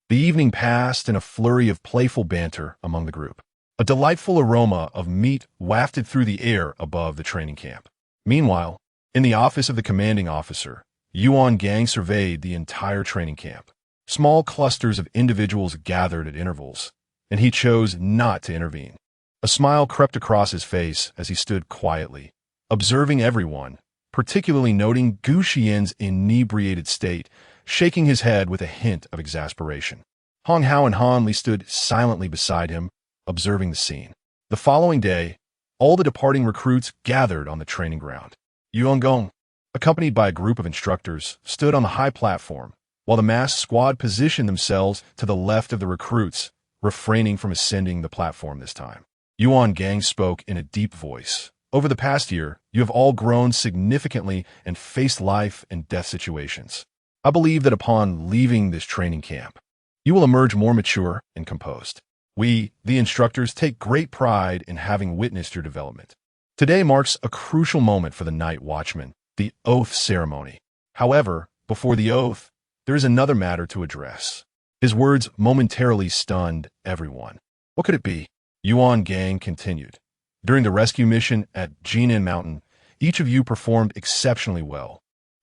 The evening passed in a flurry of playful banter among the group. A delightful aroma of meat wafted through the air above the training camp. Meanwhile, in the office of the commanding officer, Yuan Gang surveyed the entire training camp. Small clusters of individuals gathered at intervals, and he chose not to intervene. A smile crept across his face as he stood quietly, observing everyone, particularly noting Gu Xiyan's inebriated state, shaking his head with a hint of exasperation. Hong Hao and Han Li stood silently beside him, observing the scene. The following day, all the departing recruits gathered on the training ground. Yuan Gong, accompanied by a group of instructors, stood on the high platform, while the masked squad positioned themselves to the left of the recruits, refraining from ascending the platform this time. Yuan Gang spoke in a deep voice. Over the past year, you have all grown significantly and faced life and death situations. I believe that upon leaving this training camp, you will emerge more mature and composed. We, the instructors, take great pride in having witnessed your development. Today marks a crucial moment for the Night Watchman, the oath ceremony. However, before the oath, there is another matter to address. His words momentarily stunned everyone. What could it be? Yuan Gang continued. During the rescue mission at Jinan Mountain, each of you performed exceptionally well,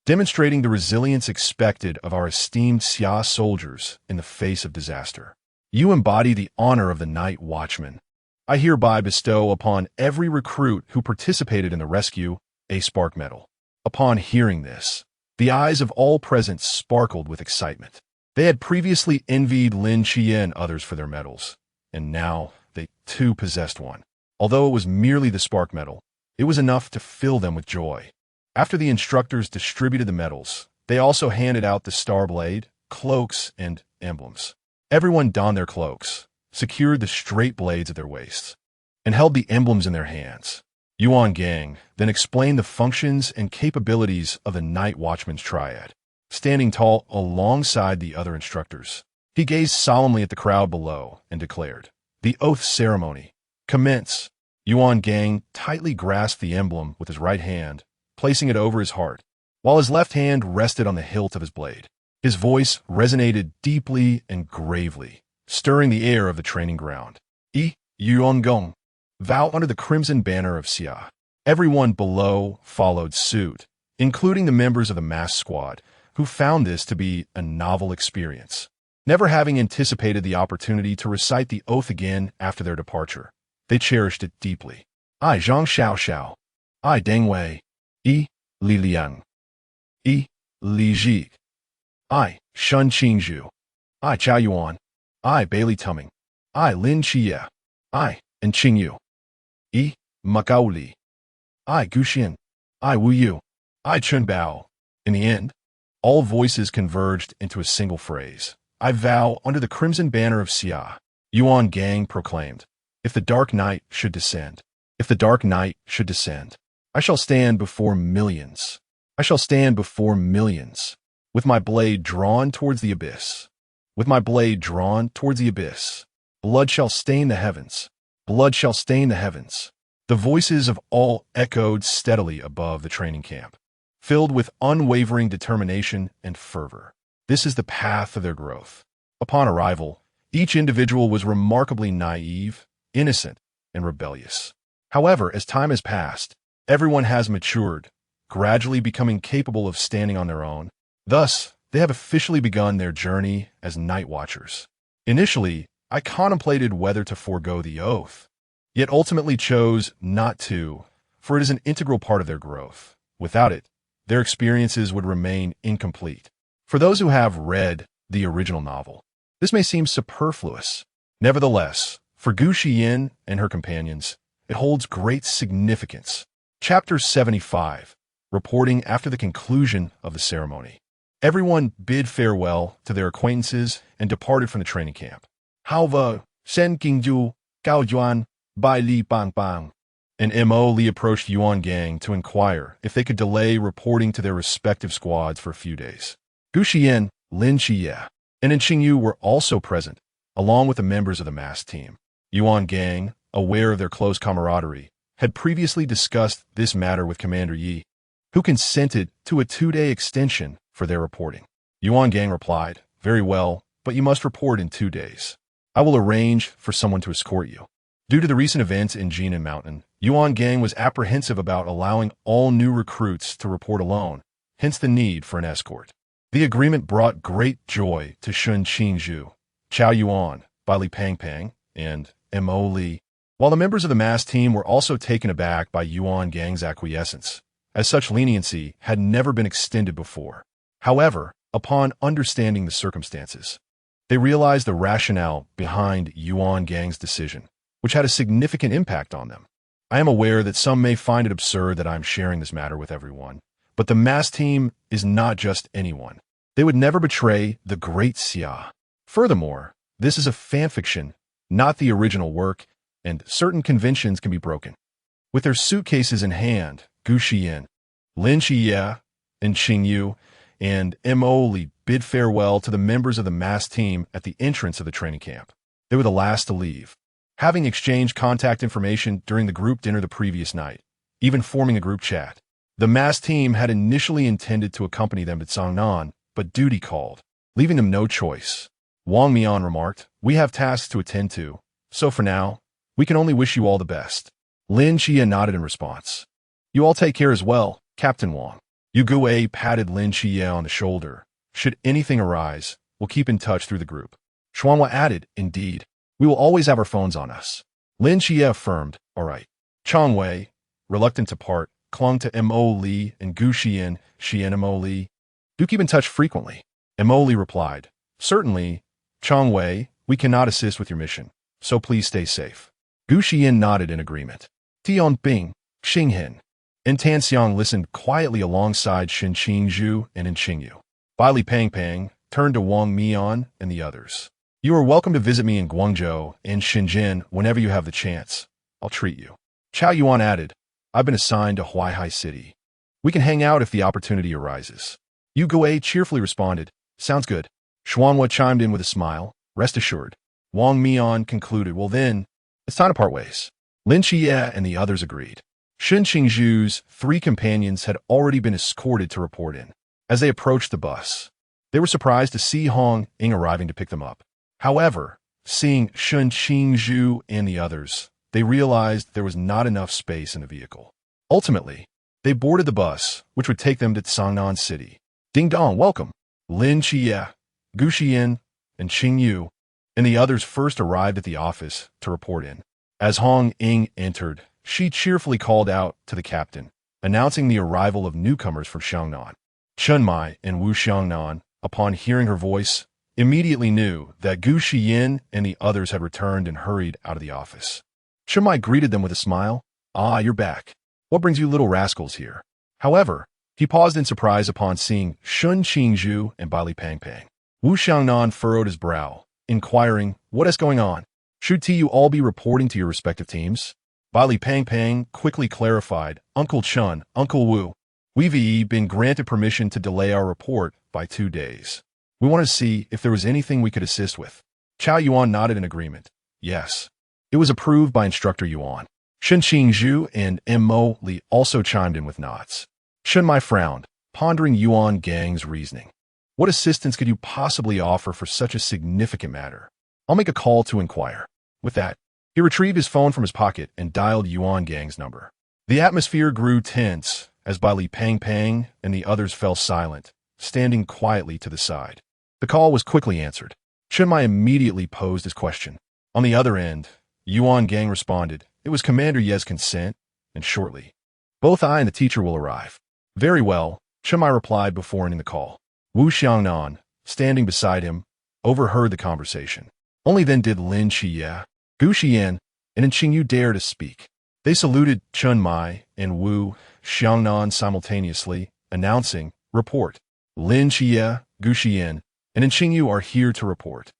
demonstrating the resilience expected of our esteemed Xia soldiers in the face of disaster. You embody the honor of the Night Watchman. I hereby bestow upon every recruit who participated in the rescue a Spark Medal. Upon hearing this, the eyes of all present sparkled with excitement. They had previously envied Lin Xie and others for their medals, and now they too possessed one. Although it was merely the Spark Medal, it was enough to fill them with joy. After the instructors distributed the medals, they also handed out the Star Blade, cloaks, and emblems. Everyone donned their cloaks, secured the straight blades at their waists, and held the emblems in their hands. Yuan Gang then explained the functions and capabilities of the Night Watchman's triad. standing tall alongside the other instructors. He gazed solemnly at the crowd below and declared, "The oath ceremony. Commence." Yuan Gang tightly grasped the emblem with his right hand, placing it over his heart, while his left hand rested on the hilt of his blade. His voice resonated deeply and gravely, stirring the air of the training ground. Yuan Gong, vow under the crimson banner of Xia. Everyone below followed suit, including the members of the mass squad, who found this to be a novel experience. Never having anticipated the opportunity to recite the oath again after their departure, they cherished it deeply. I Zhang Xiao Xiao. I Deng Wei. Li Liang. Li Ji. I Shun Qingzhu. I Chao Yuan. I Bailey Tuming. I Lin Qie. I and Qingyu. Macao Li. I Gu Xiyan. I Wu Yu. I Chun Bao. In the end, all voices converged into a single phrase. I vow under the crimson banner of Xia. Yuan Gang proclaimed, if the dark night should descend, I shall stand before millions. I shall stand before millions, with my blade drawn towards the abyss. With my blade drawn towards the abyss. Blood shall stain the heavens. Blood shall stain the heavens. The voices of all echoed steadily above the training camp, filled with unwavering determination and fervor. This is the path of their growth. Upon arrival, each individual was remarkably naive, innocent, and rebellious. However, as time has passed, everyone has matured, gradually becoming capable of standing on their own. Thus, they have officially begun their journey as night watchers. Initially, I contemplated whether to forego the oath, yet ultimately chose not to, for it is an integral part of their growth. Without it, their experiences would remain incomplete. For those who have read the original novel, this may seem superfluous. Nevertheless, for Gu Xiyan and her companions, it holds great significance. Chapter 75, reporting after the conclusion of the ceremony. Everyone bid farewell to their acquaintances and departed from the training camp. Halva, Shen Qingju, Gao Yuan, Bai Li Bang Bang. And Mo Li approached Yuan Gang to inquire if they could delay reporting to their respective squads for a few days. Gu Xiyan, Lin Qie, and Qingyu were also present, along with the members of the mass team. Yuan Gang, aware of their close camaraderie, had previously discussed this matter with Commander Yi, who consented to a 2-day extension for their reporting. Yuan Gang replied, "Very well, but you must report in 2 days. I will arrange for someone to escort you." Due to the recent events in Jinan Mountain, Yuan Gang was apprehensive about allowing all new recruits to report alone, hence the need for an escort. The agreement brought great joy to Shun Qingzhu, Chao Yuan, Bai Li Pang Pang, and Mo Li, while the members of the mass team were also taken aback by Yuan Gang's acquiescence, as such leniency had never been extended before. However, upon understanding the circumstances, they realized the rationale behind Yuan Gang's decision, which had a significant impact on them. I am aware that some may find it absurd that I am sharing this matter with everyone, but the mass team is not just anyone. They would never betray the great Xia. Furthermore, this is a fanfiction, not the original work, and certain conventions can be broken. With their suitcases in hand, Gu Xiyan, Lin Qie, and Qingyu, and Mo Li bid farewell to the members of the mass team at the entrance of the training camp. They were the last to leave, having exchanged contact information during the group dinner the previous night, even forming a group chat. The mass team had initially intended to accompany them to Changnan, but duty called, leaving them no choice. Wang Mian remarked, "We have tasks to attend to, so for now, we can only wish you all the best." Lin Qie nodded in response. "You all take care as well, Captain Wang." Yu Guwei patted Lin Qie on the shoulder. "Should anything arise, we'll keep in touch through the group." Xuanhua added, "Indeed, we will always have our phones on us." Lin Qie affirmed, "All right." Chang Wei, reluctant to part, clung to Mo Li and Gu Xiyan, Mo Li. "Do keep in touch frequently." Mo Li replied, "Certainly, Chang Wei, we cannot assist with your mission, so please stay safe." Gu Xiyan nodded in agreement. Tian Bing, Xinghen, and Tan Xiang listened quietly alongside Shin Qingzhu and Qingyu. Bai Li Pang Pang turned to Wang Mian and the others. "You are welcome to visit me in Guangzhou and Shenzhen whenever you have the chance. I'll treat you." Chao Yuan added, "I've been assigned to Huaihai City. We can hang out if the opportunity arises." Yu Guai cheerfully responded, "Sounds good." Xuanhua chimed in with a smile, "Rest assured." Wang Mian concluded, "Well then, it's time to part ways." Lin Xie and the others agreed. Shen Qingzhu's 3 companions had already been escorted to report in. As they approached the bus, they were surprised to see Hong Ying arriving to pick them up. However, seeing Shen Qingzhu and the others, they realized there was not enough space in the vehicle. Ultimately, they boarded the bus, which would take them to Sangnan City. Ding dong, welcome. Lin Xie, Gu Xiyan, and Qing Yu, and the others first arrived at the office to report in. As Hong Ying entered, she cheerfully called out to the captain, announcing the arrival of newcomers from Xiangnan. Chen Mai and Wu Xiangnan, upon hearing her voice, immediately knew that Gu Xiyan and the others had returned and hurried out of the office. Chen Mai greeted them with a smile. "Ah, you're back. What brings you little rascals here?" However, he paused in surprise upon seeing Shen Qingzhu and Baili Pangpang. Wu Xiangnan furrowed his brow, inquiring, "What is going on? Should you all be reporting to your respective teams?" Baili Pangpang quickly clarified, "Uncle Chen, Uncle Wu, we've been granted permission to delay our report by 2 days. We want to see if there was anything we could assist with." Chao Yuan nodded in agreement. Yes. It was approved by Instructor Yuan. Shen Qingzhu and Mo Li also chimed in with nods. Shen Mai frowned, pondering Yuan Gang's reasoning. What assistance could you possibly offer for such a significant matter? I'll make a call to inquire. With that, he retrieved his phone from his pocket and dialed Yuan Gang's number. The atmosphere grew tense as Baili Pangpang and the others fell silent, standing quietly to the side. The call was quickly answered. Chen Mai immediately posed his question. On the other end, Yuan Gang responded, "It was Commander Ye's consent, and shortly. Both I and the teacher will arrive." "Very well," Chen Mai replied before ending the call. Wu Xiangnan, standing beside him, overheard the conversation. Only then did Lin Xie, Gu Xiyan, and Qing Yu dare to speak. They saluted Chen Mai and Wu Xiangnan simultaneously, announcing, "Report. Lin Xie, Gu Xiyan, and Qing Yu are here to report."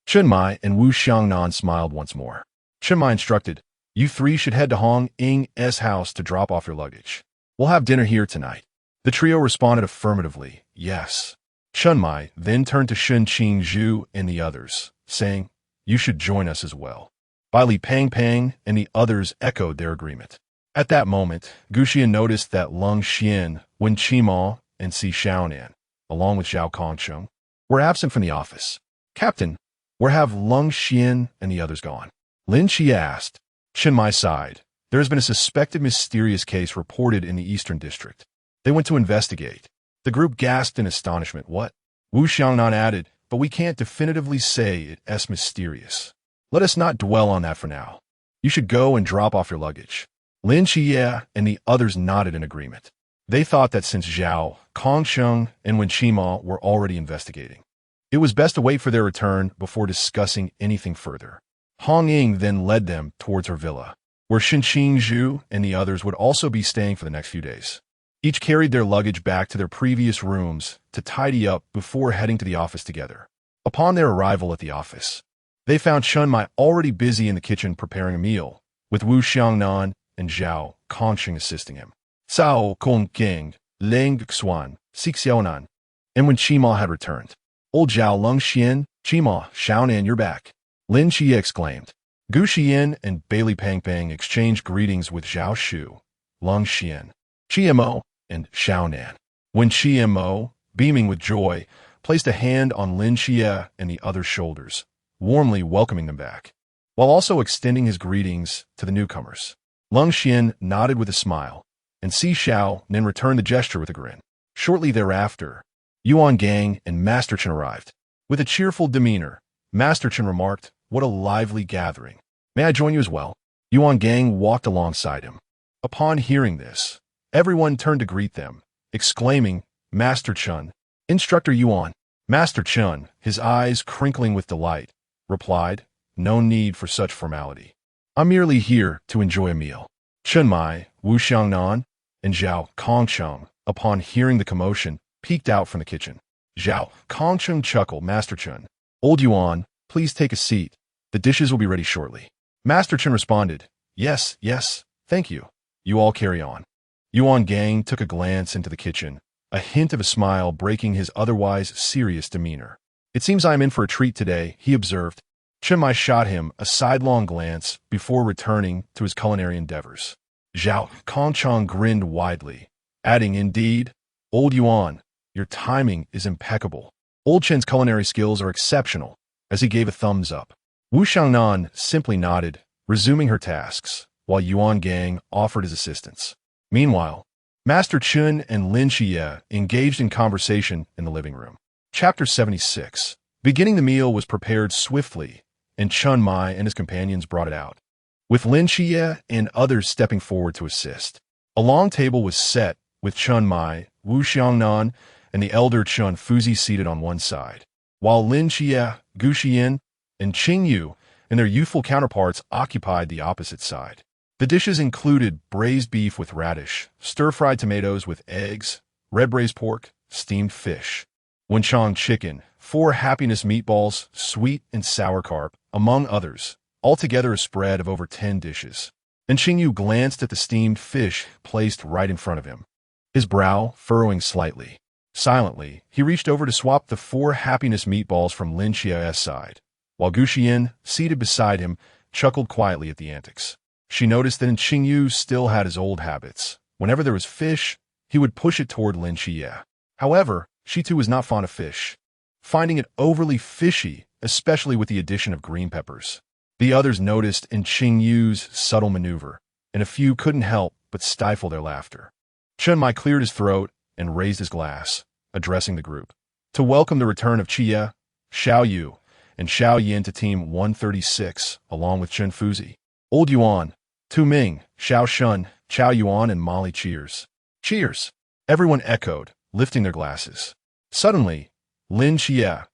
Chen Mai and Wu Xiangnan smiled once more. Chen Mai instructed, "You 3 should head to Hong Ying's house to drop off your luggage. We'll have dinner here tonight." The trio responded affirmatively, "Yes." Chen Mai then turned to Shen Qingzhu and the others, saying, "You should join us as well." Baili Pangpang and the others echoed their agreement. At that moment, Gu Xiyan noticed that Lung Xian, Wen Qima, and Si Xiaonan, along with Zhao Kongcheng, were absent from the office. "Captain, where have Lung Xian and the others gone?" Lin Xie asked. Chen Mai sighed. "There has been a suspected mysterious case reported in the Eastern District. They went to investigate." The group gasped in astonishment. "What?" Wu Xiangnan added, "But we can't definitively say it is mysterious. Let us not dwell on that for now. You should go and drop off your luggage." Lin Xie and the others nodded in agreement. They thought that since Zhao, Kongsheng, and Wen Qima were already investigating, it was best to wait for their return before discussing anything further. Hong Ying then led them towards her villa, where Shen Qingzhu and the others would also be staying for the next few days. Each carried their luggage back to their previous rooms to tidy up before heading to the office together. Upon their arrival at the office, they found Chen Mai already busy in the kitchen preparing a meal, with Wu Xiangnan and Zhao Kongsheng assisting him. Cao Kongking, Ling Xuan, Si Xiaonan, and Wen Qima had returned. "Old Zhao Lung Xian, Qima, Xiaonan, you're back," Lin Xie exclaimed. Gu Xiyan and Baili Pangpang exchanged greetings with Zhao Shu, Lung Xian, Qimo, and Xiaonan. When Qimo, beaming with joy, placed a hand on Lin Xie and the other's shoulders, warmly welcoming them back, while also extending his greetings to the newcomers. Lung Xian nodded with a smile, and Si Xiao then returned the gesture with a grin. Shortly thereafter, Yuan Gang and Master Chen arrived. With a cheerful demeanor, Master Chen remarked, "What a lively gathering. May I join you as well?" Yuan Gang walked alongside him. Upon hearing this, everyone turned to greet them, exclaiming, "Master Chen, Instructor Yuan." Master Chen, his eyes crinkling with delight, replied, "No need for such formality. I'm merely here to enjoy a meal." Chen Mai, Wu Xiangnan, and Zhao Kongcheng, upon hearing the commotion, peeked out from the kitchen. Zhao Kongcheng chuckled, "Master Chen, old Yuan, please take a seat. The dishes will be ready shortly." Master Chen responded, Yes, thank you. You all carry on." Yuan Gang took a glance into the kitchen, a hint of a smile breaking his otherwise serious demeanor. "It seems I am in for a treat today," he observed. Chen Mai shot him a sidelong glance before returning to his culinary endeavors. Zhao Kongchang grinned widely, adding, "Indeed, Old Yuan, your timing is impeccable." Old Chen's culinary skills are exceptional, as he gave a thumbs up. Wu Xiangnan simply nodded, resuming her tasks, while Yuan Gang offered his assistance. Meanwhile, Master Chun and Lin Xie engaged in conversation in the living room. Chapter 76. Beginning the meal was prepared swiftly, and Chun Mai and his companions brought it out, with Lin Xie and others stepping forward to assist. A long table was set, with Chun Mai, Wu Xiangnan, and the elder Chun Fuzi seated on one side, while Lin Xie, Gu Xiyan, and Qing Yu and their youthful counterparts occupied the opposite side. The dishes included braised beef with radish, stir-fried tomatoes with eggs, red braised pork, steamed fish, Wenchang chicken, 4 happiness meatballs, sweet and sour carp, among others, altogether a spread of over 10 dishes. And Qing Yu glanced at the steamed fish placed right in front of him, his brow furrowing slightly. Silently, he reached over to swap the 4 happiness meatballs from Lin Xie's side, while Gu Xiyan, seated beside him, chuckled quietly at the antics. She noticed that Qing Yu still had his old habits. Whenever there was fish, he would push it toward Lin Xie. However, she too was not fond of fish, finding it overly fishy, especially with the addition of green peppers. The others noticed in Qing Yu's subtle maneuver, and a few couldn't help but stifle their laughter. Chen Mai cleared his throat and raised his glass, addressing the group, to welcome the return of Chia, Xiao Yu, and Xiao Yin to Team 136, along with Chen Fuzi, Old Yuan, Tu Ming, Xiao Shun, Chao Yuan, and Molly cheers. Cheers! Everyone echoed, lifting their glasses. Suddenly, Lin Xie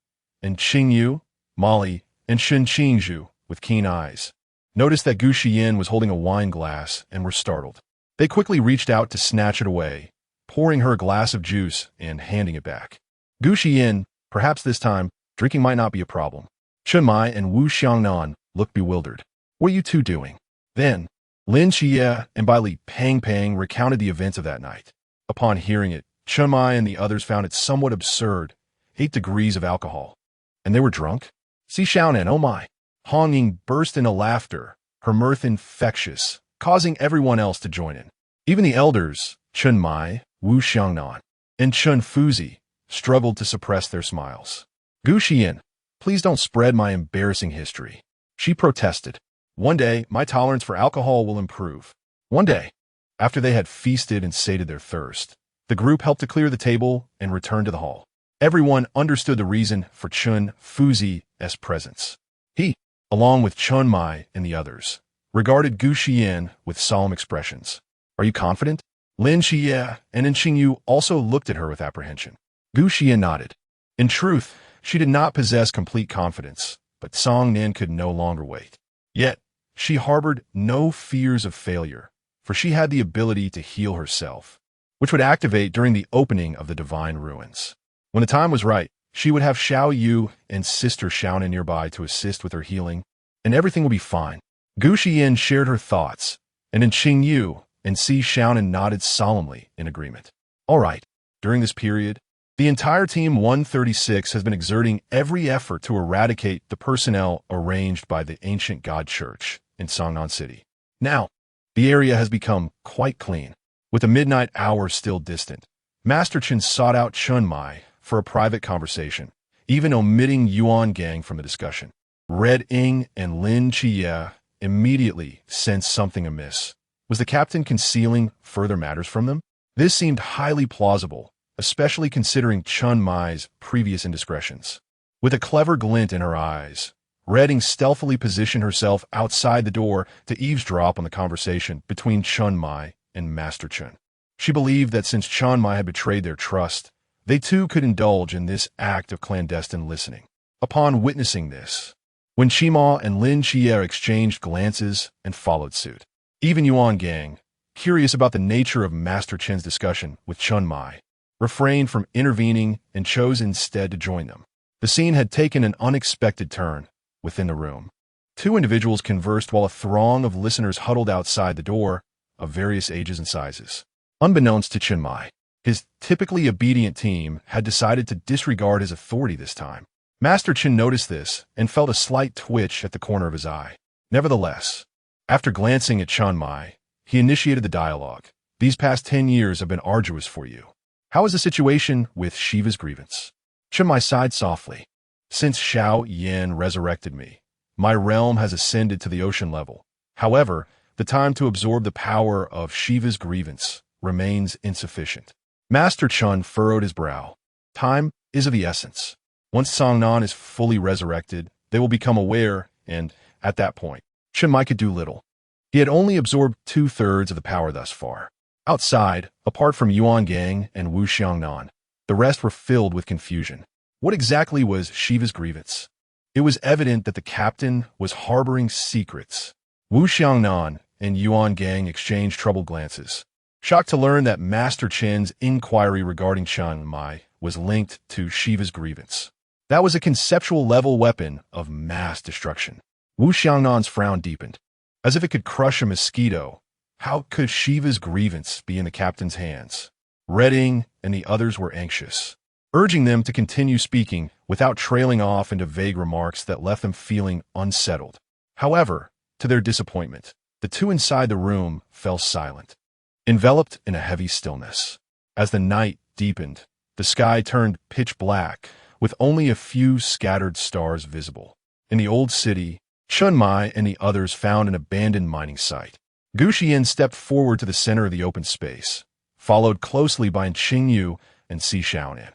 and Qing Yu, Molly, and Shen Qingzhu, with keen eyes, noticed that Gu Xiyan was holding a wine glass and were startled. They quickly reached out to snatch it away, pouring her a glass of juice and handing it back. Gu Xiyan, perhaps this time, drinking might not be a problem. Chen Mai and Wu Xiangnan looked bewildered. "What are you two doing?" Then, Lin Xie and Bai Li Pang recounted the events of that night. Upon hearing it, Chen Mai and the others found it somewhat absurd. 8 degrees of alcohol. And they were drunk? See Xiaonan, oh my. Hong Ying burst into laughter, her mirth infectious, causing everyone else to join in. Even the elders, Chen Mai, Wu Xiangnan, and Chen Fuzi, struggled to suppress their smiles. "Gu Xiyan, please don't spread my embarrassing history," she protested. "One day, my tolerance for alcohol will improve. One day." After they had feasted and sated their thirst, the group helped to clear the table and returned to the hall. Everyone understood the reason for Chen Fuzi's presence. He, along with Chen Mai and the others, regarded Gu Xiyan with solemn expressions. "Are you confident?" Lin Xie and Qing Yu also looked at her with apprehension. Gu Xiyan nodded. In truth, she did not possess complete confidence, but Song Nin could no longer wait. Yet, she harbored no fears of failure, for she had the ability to heal herself, which would activate during the opening of the divine ruins. When the time was right, she would have Xiao Yu and sister Xiaonan nearby to assist with her healing, and everything would be fine. Gu Xiyan shared her thoughts, and Qing Yu and Si Xiaonan nodded solemnly in agreement. All right, during this period, the entire Team 136 has been exerting every effort to eradicate the personnel arranged by the ancient God Church in Songnan City. Now, the area has become quite clean. With the midnight hour still distant, Master Chen sought out Chen Mai for a private conversation, even omitting Yuan Gang from the discussion. Red Ying and Lin Xie immediately sensed something amiss. Was the captain concealing further matters from them? This seemed highly plausible, especially considering Chen Mai's previous indiscretions. With a clever glint in her eyes, Red Ying stealthily positioned herself outside the door to eavesdrop on the conversation between Chen Mai and Master Chen. She believed that since Chen Mai had betrayed their trust, they too could indulge in this act of clandestine listening. Upon witnessing this, when Qima and Lin Xie exchanged glances and followed suit, even Yuan Gang, curious about the nature of Master Chen's discussion with Chen Mai, refrained from intervening and chose instead to join them. The scene had taken an unexpected turn within the room. 2 individuals conversed while a throng of listeners huddled outside the door, of various ages and sizes. Unbeknownst to Chen Mai, His typically obedient team had decided to disregard his authority this time. Master Chen noticed this and felt a slight twitch at the corner of his eye. Nevertheless, after glancing at Chen Mai, he initiated the dialogue. These past 10 years have been arduous for you. How is the situation with Shiva's grievance? Chen Mai sighed softly. Since Xiao Yan resurrected me, my realm has ascended to the ocean level. However, the time to absorb the power of Shiva's grievance remains insufficient. Master Chen furrowed his brow. Time is of the essence. Once Songnan is fully resurrected, they will become aware, and, at that point, Chen Mai could do little. He had only absorbed 2/3 of the power thus far. Outside, apart from Yuan Gang and Wu Xiangnan, the rest were filled with confusion. What exactly was Shiva's grievance? It was evident that the captain was harboring secrets. Wu Xiangnan and Yuan Gang exchanged troubled glances, shocked to learn that Master Chen's inquiry regarding Chen Mai was linked to Shiva's grievance. That was a conceptual-level weapon of mass destruction. Wu Xiangnan's frown deepened. As if it could crush a mosquito, how could Shiva's grievance be in the captain's hands? Redding and the others were anxious, urging them to continue speaking without trailing off into vague remarks that left them feeling unsettled. However, to their disappointment, the two inside the room fell silent, enveloped in a heavy stillness. As the night deepened, the sky turned pitch black, with only a few scattered stars visible. In the old city, Chen Mai and the others found an abandoned mining site. Gu Xiyan stepped forward to the center of the open space, followed closely by Qing Yu and Si Xiaonan.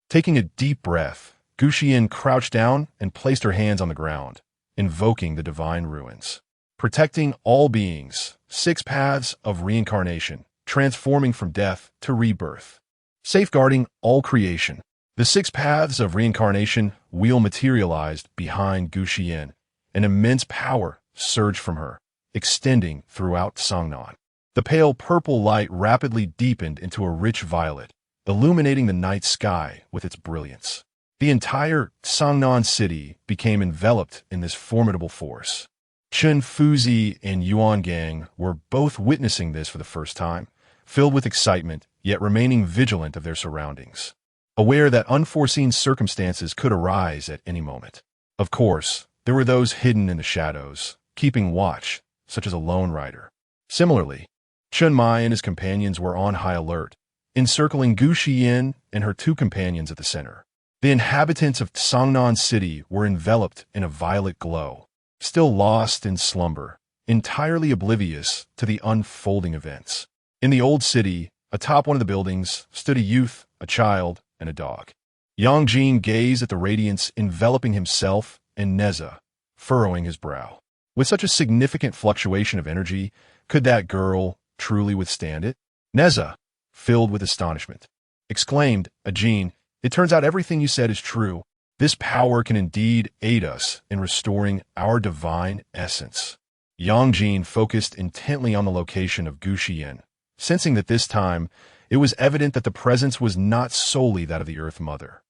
Taking a deep breath, Gu Xiyan crouched down and placed her hands on the ground, invoking the divine ruins. Protecting all beings, 6 paths of reincarnation, transforming from death to rebirth. Safeguarding all creation. The 6 paths of reincarnation wheel materialized behind Gu Xiyan. An immense power surged from her, extending throughout Songnan. The pale purple light rapidly deepened into a rich violet, illuminating the night sky with its brilliance. The entire Songnan city became enveloped in this formidable force. Chen Fuzi and Yuan Gang were both witnessing this for the first time, filled with excitement, yet remaining vigilant of their surroundings, aware that unforeseen circumstances could arise at any moment. Of course, there were those hidden in the shadows, keeping watch, such as a lone rider. Similarly, Chen Mai and his companions were on high alert, encircling Gu Xiyan and her 2 companions at the center. The inhabitants of Songnan City were enveloped in a violet glow, still lost in slumber, entirely oblivious to the unfolding events. In the old city, atop one of the buildings, stood a youth, a child, and a dog. Yang Jin gazed at the radiance enveloping himself and Neza, furrowing his brow. With such a significant fluctuation of energy, could that girl truly withstand it? Neza, filled with astonishment, exclaimed, Ajin, it turns out everything you said is true. This power can indeed aid us in restoring our divine essence. Yang Jin focused intently on the location of Gu Xiyan, sensing that this time it was evident that the presence was not solely that of the Earth Mother.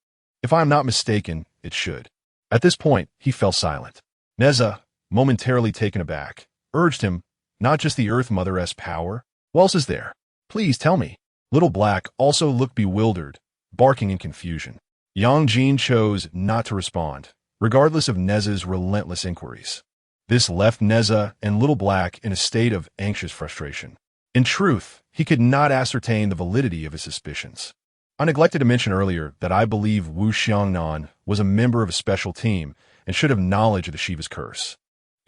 If I am not mistaken, it should. At this point, he fell silent. Neza, momentarily taken aback, urged him, not just the Earth Mother's power. What else is there? Please tell me. Little Black also looked bewildered, barking in confusion. Yang Jin chose not to respond, regardless of Neza's relentless inquiries. This left Neza and Little Black in a state of anxious frustration. In truth, he could not ascertain the validity of his suspicions. I neglected to mention earlier that I believe Wu Xiangnan was a member of a special team and should have knowledge of the Shiva's curse.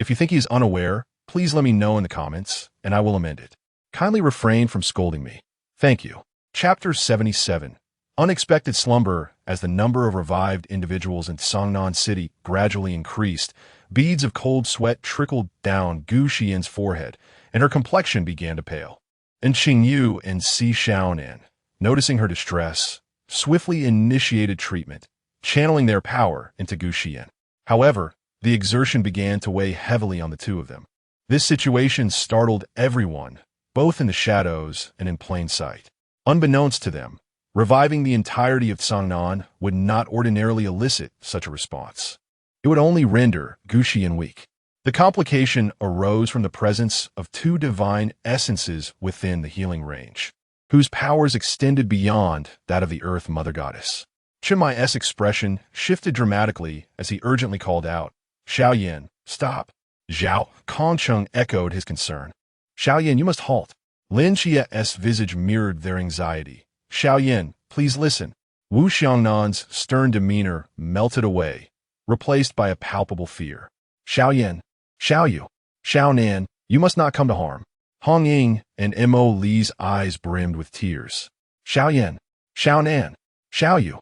If you think he is unaware, please let me know in the comments, and I will amend it. Kindly refrain from scolding me. Thank you. Chapter 77. Unexpected slumber. As the number of revived individuals in Songnan City gradually increased, beads of cold sweat trickled down Gu Xiyan's forehead, and her complexion began to pale. And Qing Yu and Si Xiaonan, noticing her distress, swiftly initiated treatment, channeling their power into Gu Xiyan. However, the exertion began to weigh heavily on the two of them. This situation startled everyone, both in the shadows and in plain sight. Unbeknownst to them, reviving the entirety of Songnan would not ordinarily elicit such a response. It would only render Gu Xiyan weak. The complication arose from the presence of 2 divine essences within the healing range. whose powers extended beyond that of the Earth Mother Goddess. Chen Mai's expression shifted dramatically as he urgently called out, "Xiaoyan, stop!" Zhao Kongcheng echoed his concern. "Xiaoyan, you must halt." Lin Qia's visage mirrored their anxiety. "Xiaoyan, please listen." Wu Xiangnan's stern demeanor melted away, replaced by a palpable fear. "Xiaoyan, Xiaoyu, Xiaonan, you must not come to harm." Hong Ying and Mo Li's eyes brimmed with tears. "Xiaoyan, Xiaonan, Xiaoyu."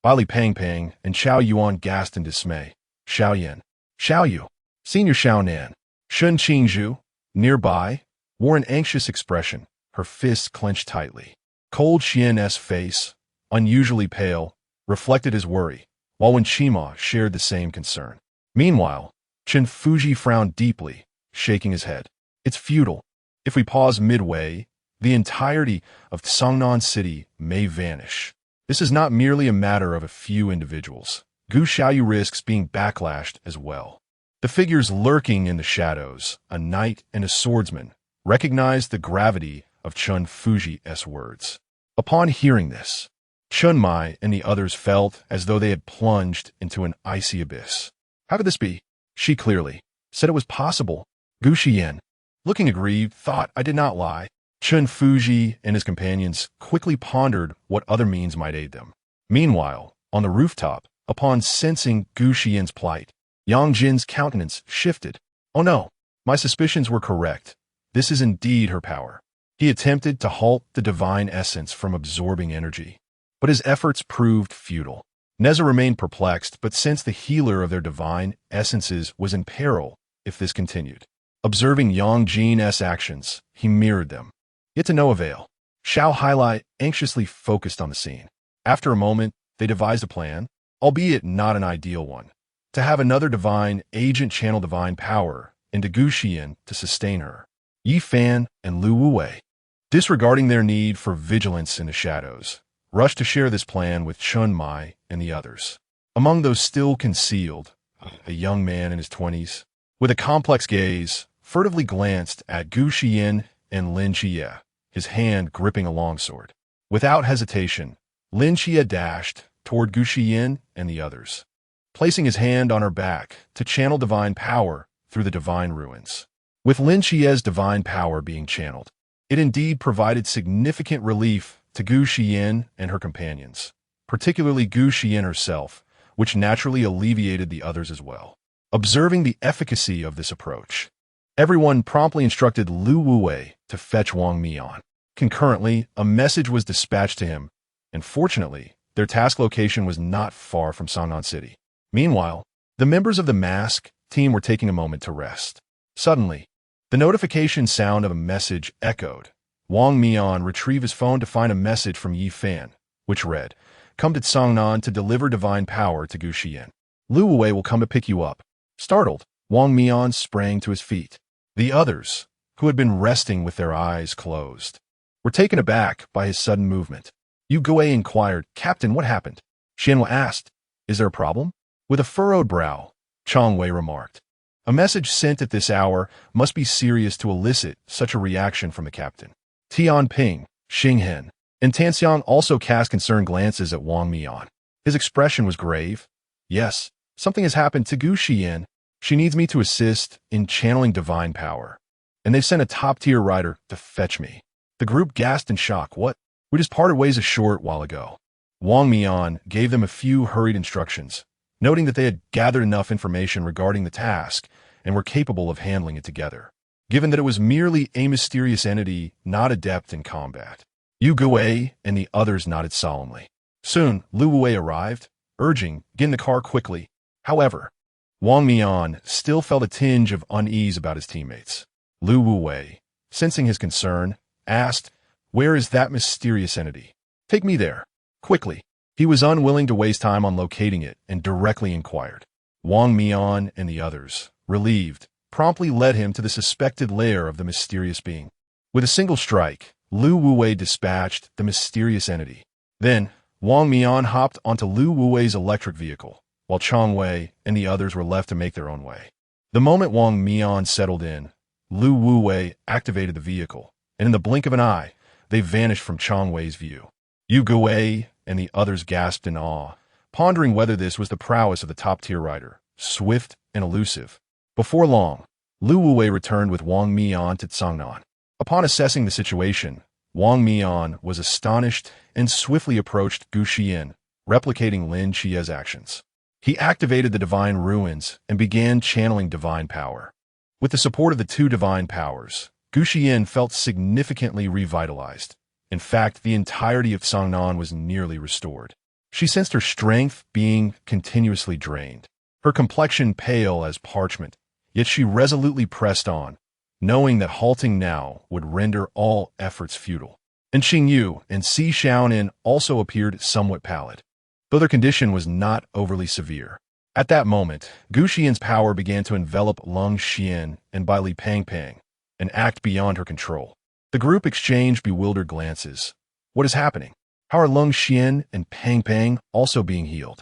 Bali Pang Pang and Xiao Yuan gasped in dismay. "Xiaoyan, Xiaoyu." Senior Xiaonan, Shun Qingzhu, nearby, wore an anxious expression, her fists clenched tightly. Cold Xian's face, unusually pale, reflected his worry, while Wen Qima shared the same concern. Meanwhile, Chen Fuji frowned deeply, shaking his head. "It's futile. If we pause midway, the entirety of Songnan City may vanish. This is not merely a matter of a few individuals. Gu Xiaoyu risks being backlashed as well." The figures lurking in the shadows, a knight and a swordsman, recognized the gravity of Chen Fuji's words. Upon hearing this, Chen Mai and the others felt as though they had plunged into an icy abyss. How could this be? She clearly said it was possible. Gu Xiyan, looking aggrieved, thought I did not lie. Chen Fuji and his companions quickly pondered what other means might aid them. Meanwhile, on the rooftop, upon sensing Gu Xiyan's plight, Yang Jin's countenance shifted. "Oh no, my suspicions were correct. This is indeed her power." He attempted to halt the divine essence from absorbing energy, but his efforts proved futile. Neza remained perplexed, but sensed the healer of their divine essences was in peril if this continued. Observing Yang Jin's actions, he mirrored them. Yet to no avail. Xiao Hailai anxiously focused on the scene. After a moment, they devised a plan, albeit not an ideal one, to have another divine agent channel divine power into Gu Xiyan to sustain her. Yi Fan and Lu Wuwei, disregarding their need for vigilance in the shadows, rushed to share this plan with Chen Mai and the others. Among those still concealed, a young man in his 20s, with a complex gaze, furtively glanced at Gu Xiyan and Lin Qia, his hand gripping a longsword. Without hesitation, Lin Qia dashed toward Gu Xiyan and the others, placing his hand on her back to channel divine power through the divine ruins. With Lin Qia's divine power being channeled, it indeed provided significant relief to Gu Xiyan and her companions, particularly Gu Xiyan herself, which naturally alleviated the others as well. Observing the efficacy of this approach, everyone promptly instructed Lu Wuwei to fetch Wang Mian. Concurrently, a message was dispatched to him, and fortunately, their task location was not far from Songnan City. Meanwhile, the members of the mask team were taking a moment to rest. Suddenly, the notification sound of a message echoed. Wang Mian retrieved his phone to find a message from Yi Fan, which read, "Come to Songnan to deliver divine power to Gu Xiyan. Lu Wuwei will come to pick you up." Startled, Wang Mian sprang to his feet. The others, who had been resting with their eyes closed, were taken aback by his sudden movement. Yu Guei inquired, "Captain, what happened?" Xianhua asked, "Is there a problem?" With a furrowed brow, Chong Wei remarked, "A message sent at this hour must be serious to elicit such a reaction from the captain." Tian Ping, Xing Hen, and Tan Xiang also cast concerned glances at Wang Mian. His expression was grave. "Yes, something has happened to Gu Xiyan. She needs me to assist in channeling divine power, and they've sent a top-tier rider to fetch me." The group gasped in shock. "What? We just parted ways a short while ago." Wang Mian gave them a few hurried instructions, noting that they had gathered enough information regarding the task and were capable of handling it together, given that it was merely a mysterious entity not adept in combat. Yu Guei and the others nodded solemnly. Soon, Lu Wuwei arrived, urging, "Get in the car quickly." However, Wang Mian still felt a tinge of unease about his teammates. Lu Wuwei, sensing his concern, asked, "Where is that mysterious entity? Take me there, quickly." He was unwilling to waste time on locating it and directly inquired. Wang Mian and the others, relieved, promptly led him to the suspected lair of the mysterious being. With a single strike, Lu Wuwei dispatched the mysterious entity. Then, Wang Mian hopped onto Lu Wuwei's electric vehicle, while Chong Wei and the others were left to make their own way. The moment Wang Mian settled in, Lu Wuwei activated the vehicle, and in the blink of an eye, they vanished from Chang Wei's view. Gu Wei and the others gasped in awe, pondering whether this was the prowess of the top-tier rider, swift and elusive. Before long, Lu Wuwei returned with Wang Mian to Cangnan. Upon assessing the situation, Wang Mian was astonished and swiftly approached Gu Xiyan, replicating Lin Chia's actions. He activated the divine ruins and began channeling divine power. With the support of the two divine powers, Gu Xiyan felt significantly revitalized. In fact, the entirety of Cangnan was nearly restored. She sensed her strength being continuously drained, her complexion pale as parchment, yet she resolutely pressed on, knowing that halting now would render all efforts futile. And Xingyu and Si Xiaonin also appeared somewhat pallid, though their condition was not overly severe. At that moment, Gu Xiyan's power began to envelop Lung Xian and Bai Li Pang, an act beyond her control. The group exchanged bewildered glances. What is happening? How are Lung Xian and Pang also being healed?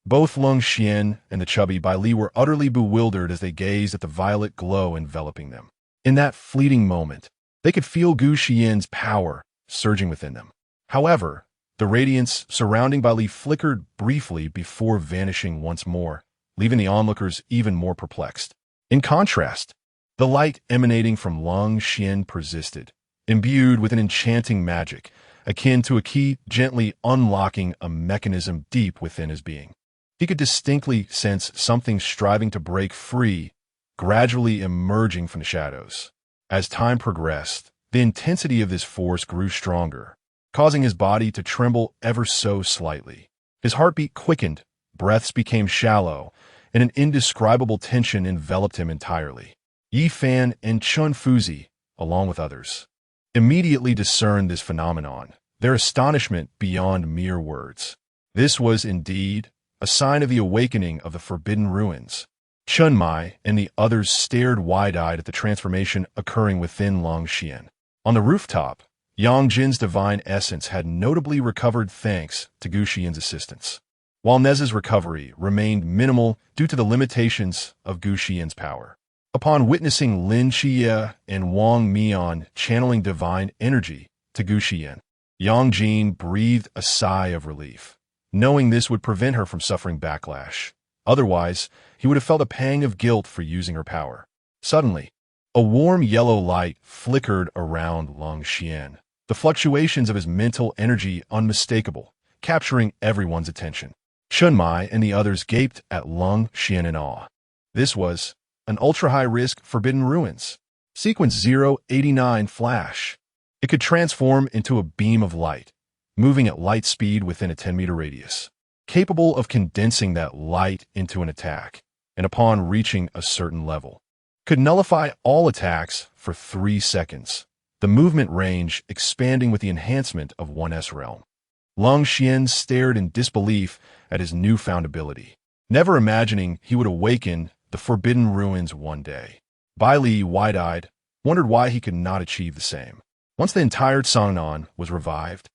Both Lung Xian and the chubby Bai Li were utterly bewildered as they gazed at the violet glow enveloping them. In that fleeting moment, they could feel Gu Xiyan's power surging within them. However, the radiance surrounding Bai Li flickered briefly before vanishing once more, leaving the onlookers even more perplexed. In contrast, the light emanating from Lung Xian persisted, imbued with an enchanting magic, akin to a key gently unlocking a mechanism deep within his being. He could distinctly sense something striving to break free, gradually emerging from the shadows. As time progressed, the intensity of this force grew stronger, causing his body to tremble ever so slightly. His heartbeat quickened, breaths became shallow, and an indescribable tension enveloped him entirely. Yi Fan and Chun Fuzi, along with others, immediately discerned this phenomenon, their astonishment beyond mere words. This was indeed a sign of the awakening of the forbidden ruins. Chun Mai and the others stared wide-eyed at the transformation occurring within Lung Xian. On the rooftop, Yang Jin's divine essence had notably recovered thanks to Gu Xiyan's assistance, while Nez's recovery remained minimal due to the limitations of Gu Xiyan's power. Upon witnessing Lin Chia and Wang Mian channeling divine energy to Gu Xiyan, Yang Jin breathed a sigh of relief, knowing this would prevent her from suffering backlash. Otherwise, he would have felt a pang of guilt for using her power. Suddenly, a warm yellow light flickered around Lung Xian, the fluctuations of his mental energy unmistakable, capturing everyone's attention. Chun Mai and the others gaped at Lung Xian in awe. This was an ultra-high-risk Forbidden Ruins. Sequence 089 Flash. It could transform into a beam of light, moving at light speed within a 10-meter radius, capable of condensing that light into an attack, and upon reaching a certain level, could nullify all attacks for 3 seconds, the movement range expanding with the enhancement of 1S realm. Lung Xian stared in disbelief at his newfound ability, never imagining he would awaken the Forbidden Ruins one day. Bai Li, wide-eyed, wondered why he could not achieve the same. Once the entire Cangnan was revived,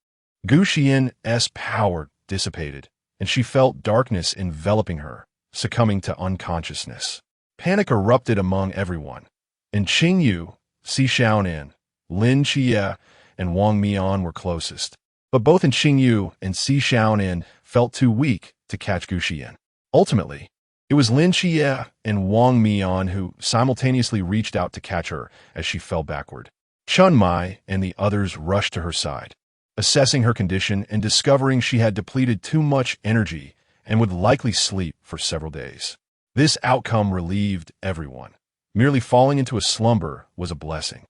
Gu Xian's power dissipated, and she felt darkness enveloping her, succumbing to unconsciousness. Panic erupted among everyone, and Xingyu, Si Xiaonin, Lin Chia, and Wang Mian were closest. But both Xingyu and Si Xiaonin felt too weak to catch Gu Xiyan. Ultimately, it was Lin Chia and Wang Mian who simultaneously reached out to catch her as she fell backward. Chun Mai and the others rushed to her side, assessing her condition and discovering she had depleted too much energy and would likely sleep for several days. This outcome relieved everyone. Merely falling into a slumber was a blessing.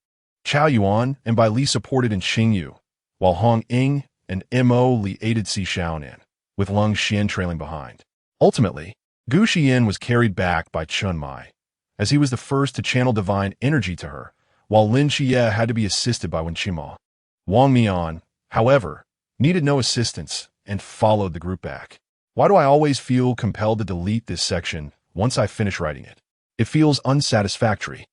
Chao Yuan and Bai Li supported in Xingyu, while Hong Ying and Mo Li aided Si Xiaonan, with Lung Xian trailing behind. Ultimately, Gu Xiyan was carried back by Chun Mai, as he was the first to channel divine energy to her, while Lin Xie had to be assisted by Wen Qima. Wang Mian, however, needed no assistance and followed the group back. Why do I always feel compelled to delete this section once I finish writing it? It feels unsatisfactory.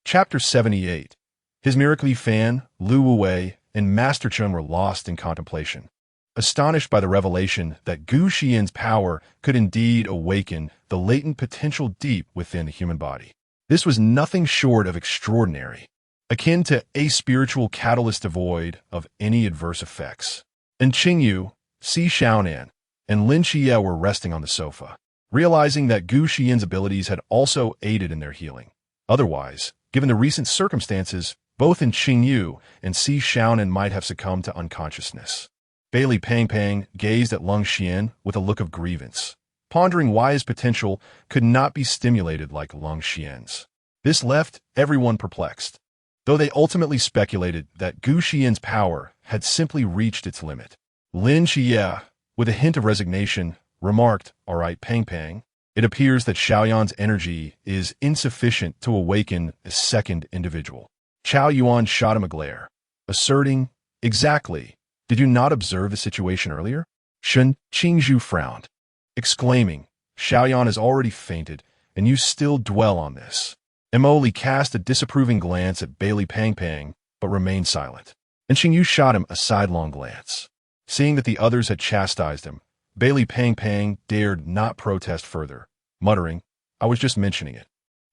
Chapter 78. His Miracle Fan, Lu Wuwei, and Master Chun were lost in contemplation, astonished by the revelation that Gu Xiyan's power could indeed awaken the latent potential deep within the human body. This was nothing short of extraordinary. akin to a spiritual catalyst devoid of any adverse effects. And Qingyu, Si Xiaonan, and Lin Xie were resting on the sofa, realizing that Gu Xiyan's abilities had also aided in their healing. Otherwise, given the recent circumstances, both in Qingyu and Si Xiaonan might have succumbed to unconsciousness. Bailey Pang gazed at Lung Xian with a look of grievance, pondering why his potential could not be stimulated like Lung Xian's. This left everyone perplexed, though they ultimately speculated that Gu Xiyan's power had simply reached its limit. Lin Xie, with a hint of resignation, remarked, "All right, Pang, it appears that Xiaoyan's energy is insufficient to awaken a second individual." Chao Yuan shot him a glare, asserting, "Exactly. Did you not observe the situation earlier?" Shen Qingzhu frowned, exclaiming, "Xiaoyan has already fainted, and you still dwell on this." Emoli cast a disapproving glance at Bailey Pang, but remained silent, and Qingyu shot him a sidelong glance. Seeing that the others had chastised him, Bailey Pang dared not protest further, muttering, "I was just mentioning it."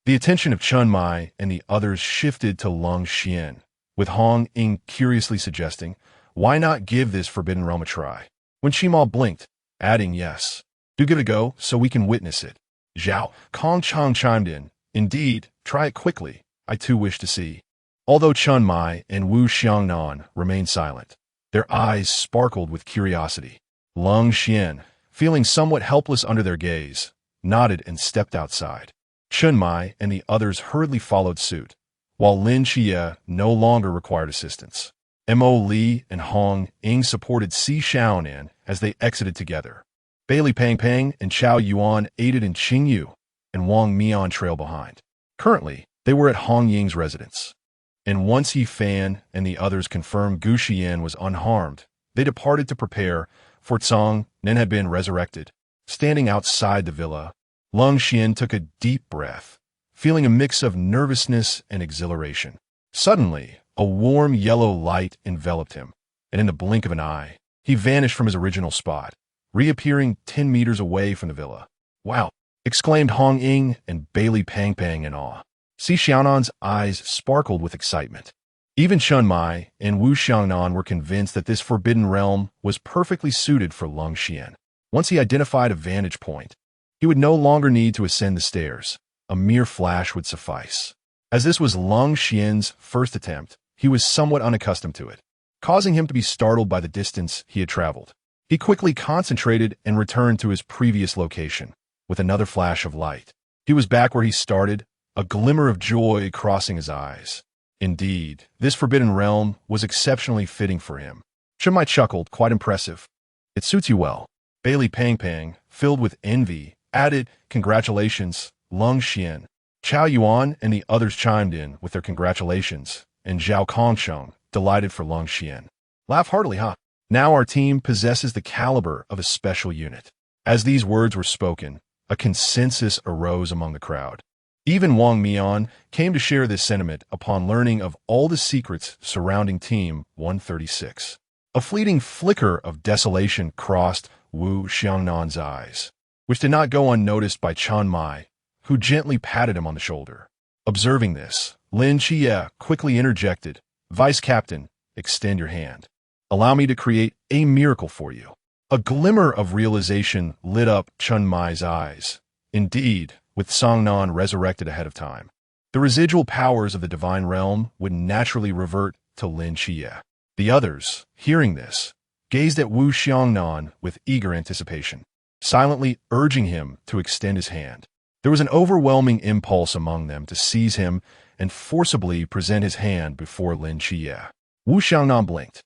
The attention of Chun Mai and the others shifted to Lung Xian, with Hong Ying curiously suggesting, "Why not give this Forbidden Realm a try?" When Shima blinked, adding, "Yes, do give it a go so we can witness it." Zhao Kong Chang chimed in, "Indeed, try it quickly. I too wish to see." Although Chun Mai and Wu Xiangnan remained silent, their eyes sparkled with curiosity. Lung Xian, feeling somewhat helpless under their gaze, nodded and stepped outside. Chun Mai and the others hurriedly followed suit, while Lin Xie no longer required assistance. Mo Li and Hong Ying supported Si Xiaonan as they exited together. Bailey Pang and Chao Yuan aided in Qingyu, and Wang Mian trailed behind. Currently, they were at Hong Ying's residence, and once He Fan and the others confirmed Gu Xiyan was unharmed, they departed to prepare for Tsang Nen had been resurrected. Standing outside the villa, Lung Xian took a deep breath, feeling a mix of nervousness and exhilaration. Suddenly, a warm yellow light enveloped him, and in the blink of an eye, he vanished from his original spot, reappearing 10 meters away from the villa. "Wow!" exclaimed Hong Ying and Bailey Pang in awe. Si Xiaonan's eyes sparkled with excitement. Even Chun Mai and Wu Xiangnan were convinced that this forbidden realm was perfectly suited for Lung Xian. Once he identified a vantage point, he would no longer need to ascend the stairs. A mere flash would suffice. As this was Lung Xian's first attempt, he was somewhat unaccustomed to it, causing him to be startled by the distance he had traveled. He quickly concentrated and returned to his previous location, with another flash of light. He was back where he started, a glimmer of joy crossing his eyes. Indeed, this forbidden realm was exceptionally fitting for him. Chun Mai chuckled, quite impressive. "It suits you well." Bailey Pang, filled with envy, added, "Congratulations, Lung Xian." Chao Yuan and the others chimed in with their congratulations, and Zhao Kongsheng, delighted for Lung Xian. "Laugh heartily, huh? Now our team possesses the caliber of a special unit." As these words were spoken, a consensus arose among the crowd. Even Wang Mian came to share this sentiment upon learning of all the secrets surrounding Team 136. A fleeting flicker of desolation crossed Wu Xiangnan's eyes, which did not go unnoticed by Chun Mai, who gently patted him on the shoulder. Observing this, Lin Xie quickly interjected, "Vice Captain, extend your hand. Allow me to create a miracle for you." A glimmer of realization lit up Chun Mai's eyes. Indeed, with Songnan resurrected ahead of time, the residual powers of the divine realm would naturally revert to Lin Xie. The others, hearing this, gazed at Wu Xiangnan with eager anticipation, silently urging him to extend his hand. There was an overwhelming impulse among them to seize him and forcibly present his hand before Lin Xie. Wu Xiangnan blinked,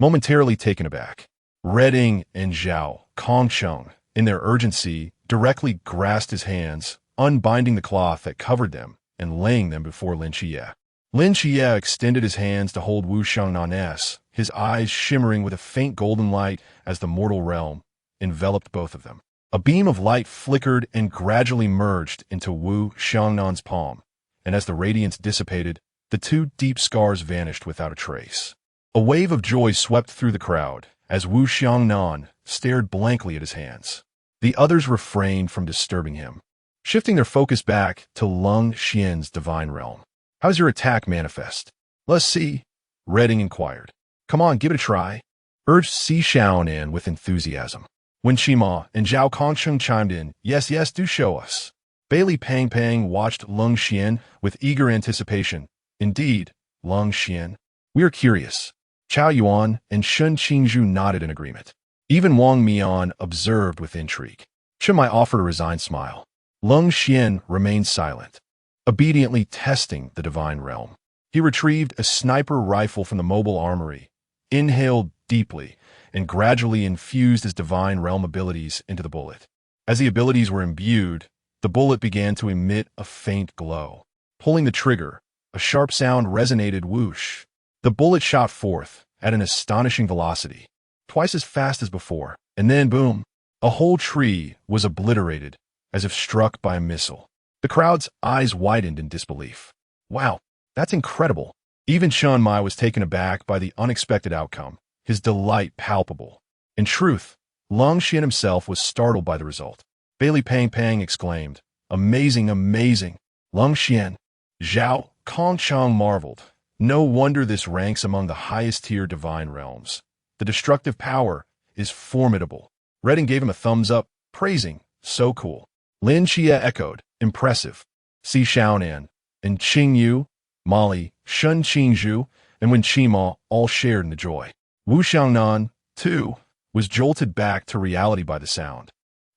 momentarily taken aback. Red Ying and Zhao Kongsheng, in their urgency, directly grasped his hands, unbinding the cloth that covered them and laying them before Lin Xie. Lin Xie extended his hands to hold Wu Xiangnan's, his eyes shimmering with a faint golden light as the mortal realm enveloped both of them. A beam of light flickered and gradually merged into Wu Xiangnan's palm, and as the radiance dissipated, the two deep scars vanished without a trace. A wave of joy swept through the crowd as Wu Xiangnan stared blankly at his hands. The others refrained from disturbing him, shifting their focus back to Lung Xian's divine realm. "How's your attack manifest?" Let's see, Redding inquired. Come on, give it a try, urged Si Xiaonan with enthusiasm. When Shima and Zhao Kongsheng chimed in, yes, yes, do show us. Bailey Pang Pang watched Lung Xian with eager anticipation. Indeed, Lung Xian. We are curious. Chao Yuan and Shun Qingzhu nodded in agreement. Even Wang Mian observed with intrigue. Chen Mai offered a resigned smile. Lung Xian remained silent, obediently testing the divine realm. He retrieved a sniper rifle from the mobile armory, inhaled deeply, and gradually infused his divine realm abilities into the bullet. As the abilities were imbued, the bullet began to emit a faint glow. Pulling the trigger, a sharp sound resonated whoosh. The bullet shot forth at an astonishing velocity, twice as fast as before, and then boom, a whole tree was obliterated as if struck by a missile. The crowd's eyes widened in disbelief. Wow, that's incredible. Even Chen Mai was taken aback by the unexpected outcome, his delight palpable. In truth, Lung Xian himself was startled by the result. Bailey Pang Pang exclaimed, amazing, amazing. Lung Xian. Zhao Kongsheng marveled. No wonder this ranks among the highest-tier divine realms. The destructive power is formidable. Redding gave him a thumbs up, praising, so cool. Lin Xie echoed, impressive. Si Xiaonan and Qing Yu, Molly, Shun Qingzhu, and Wen Qima all shared in the joy. Wu Xiangnan, too, was jolted back to reality by the sound.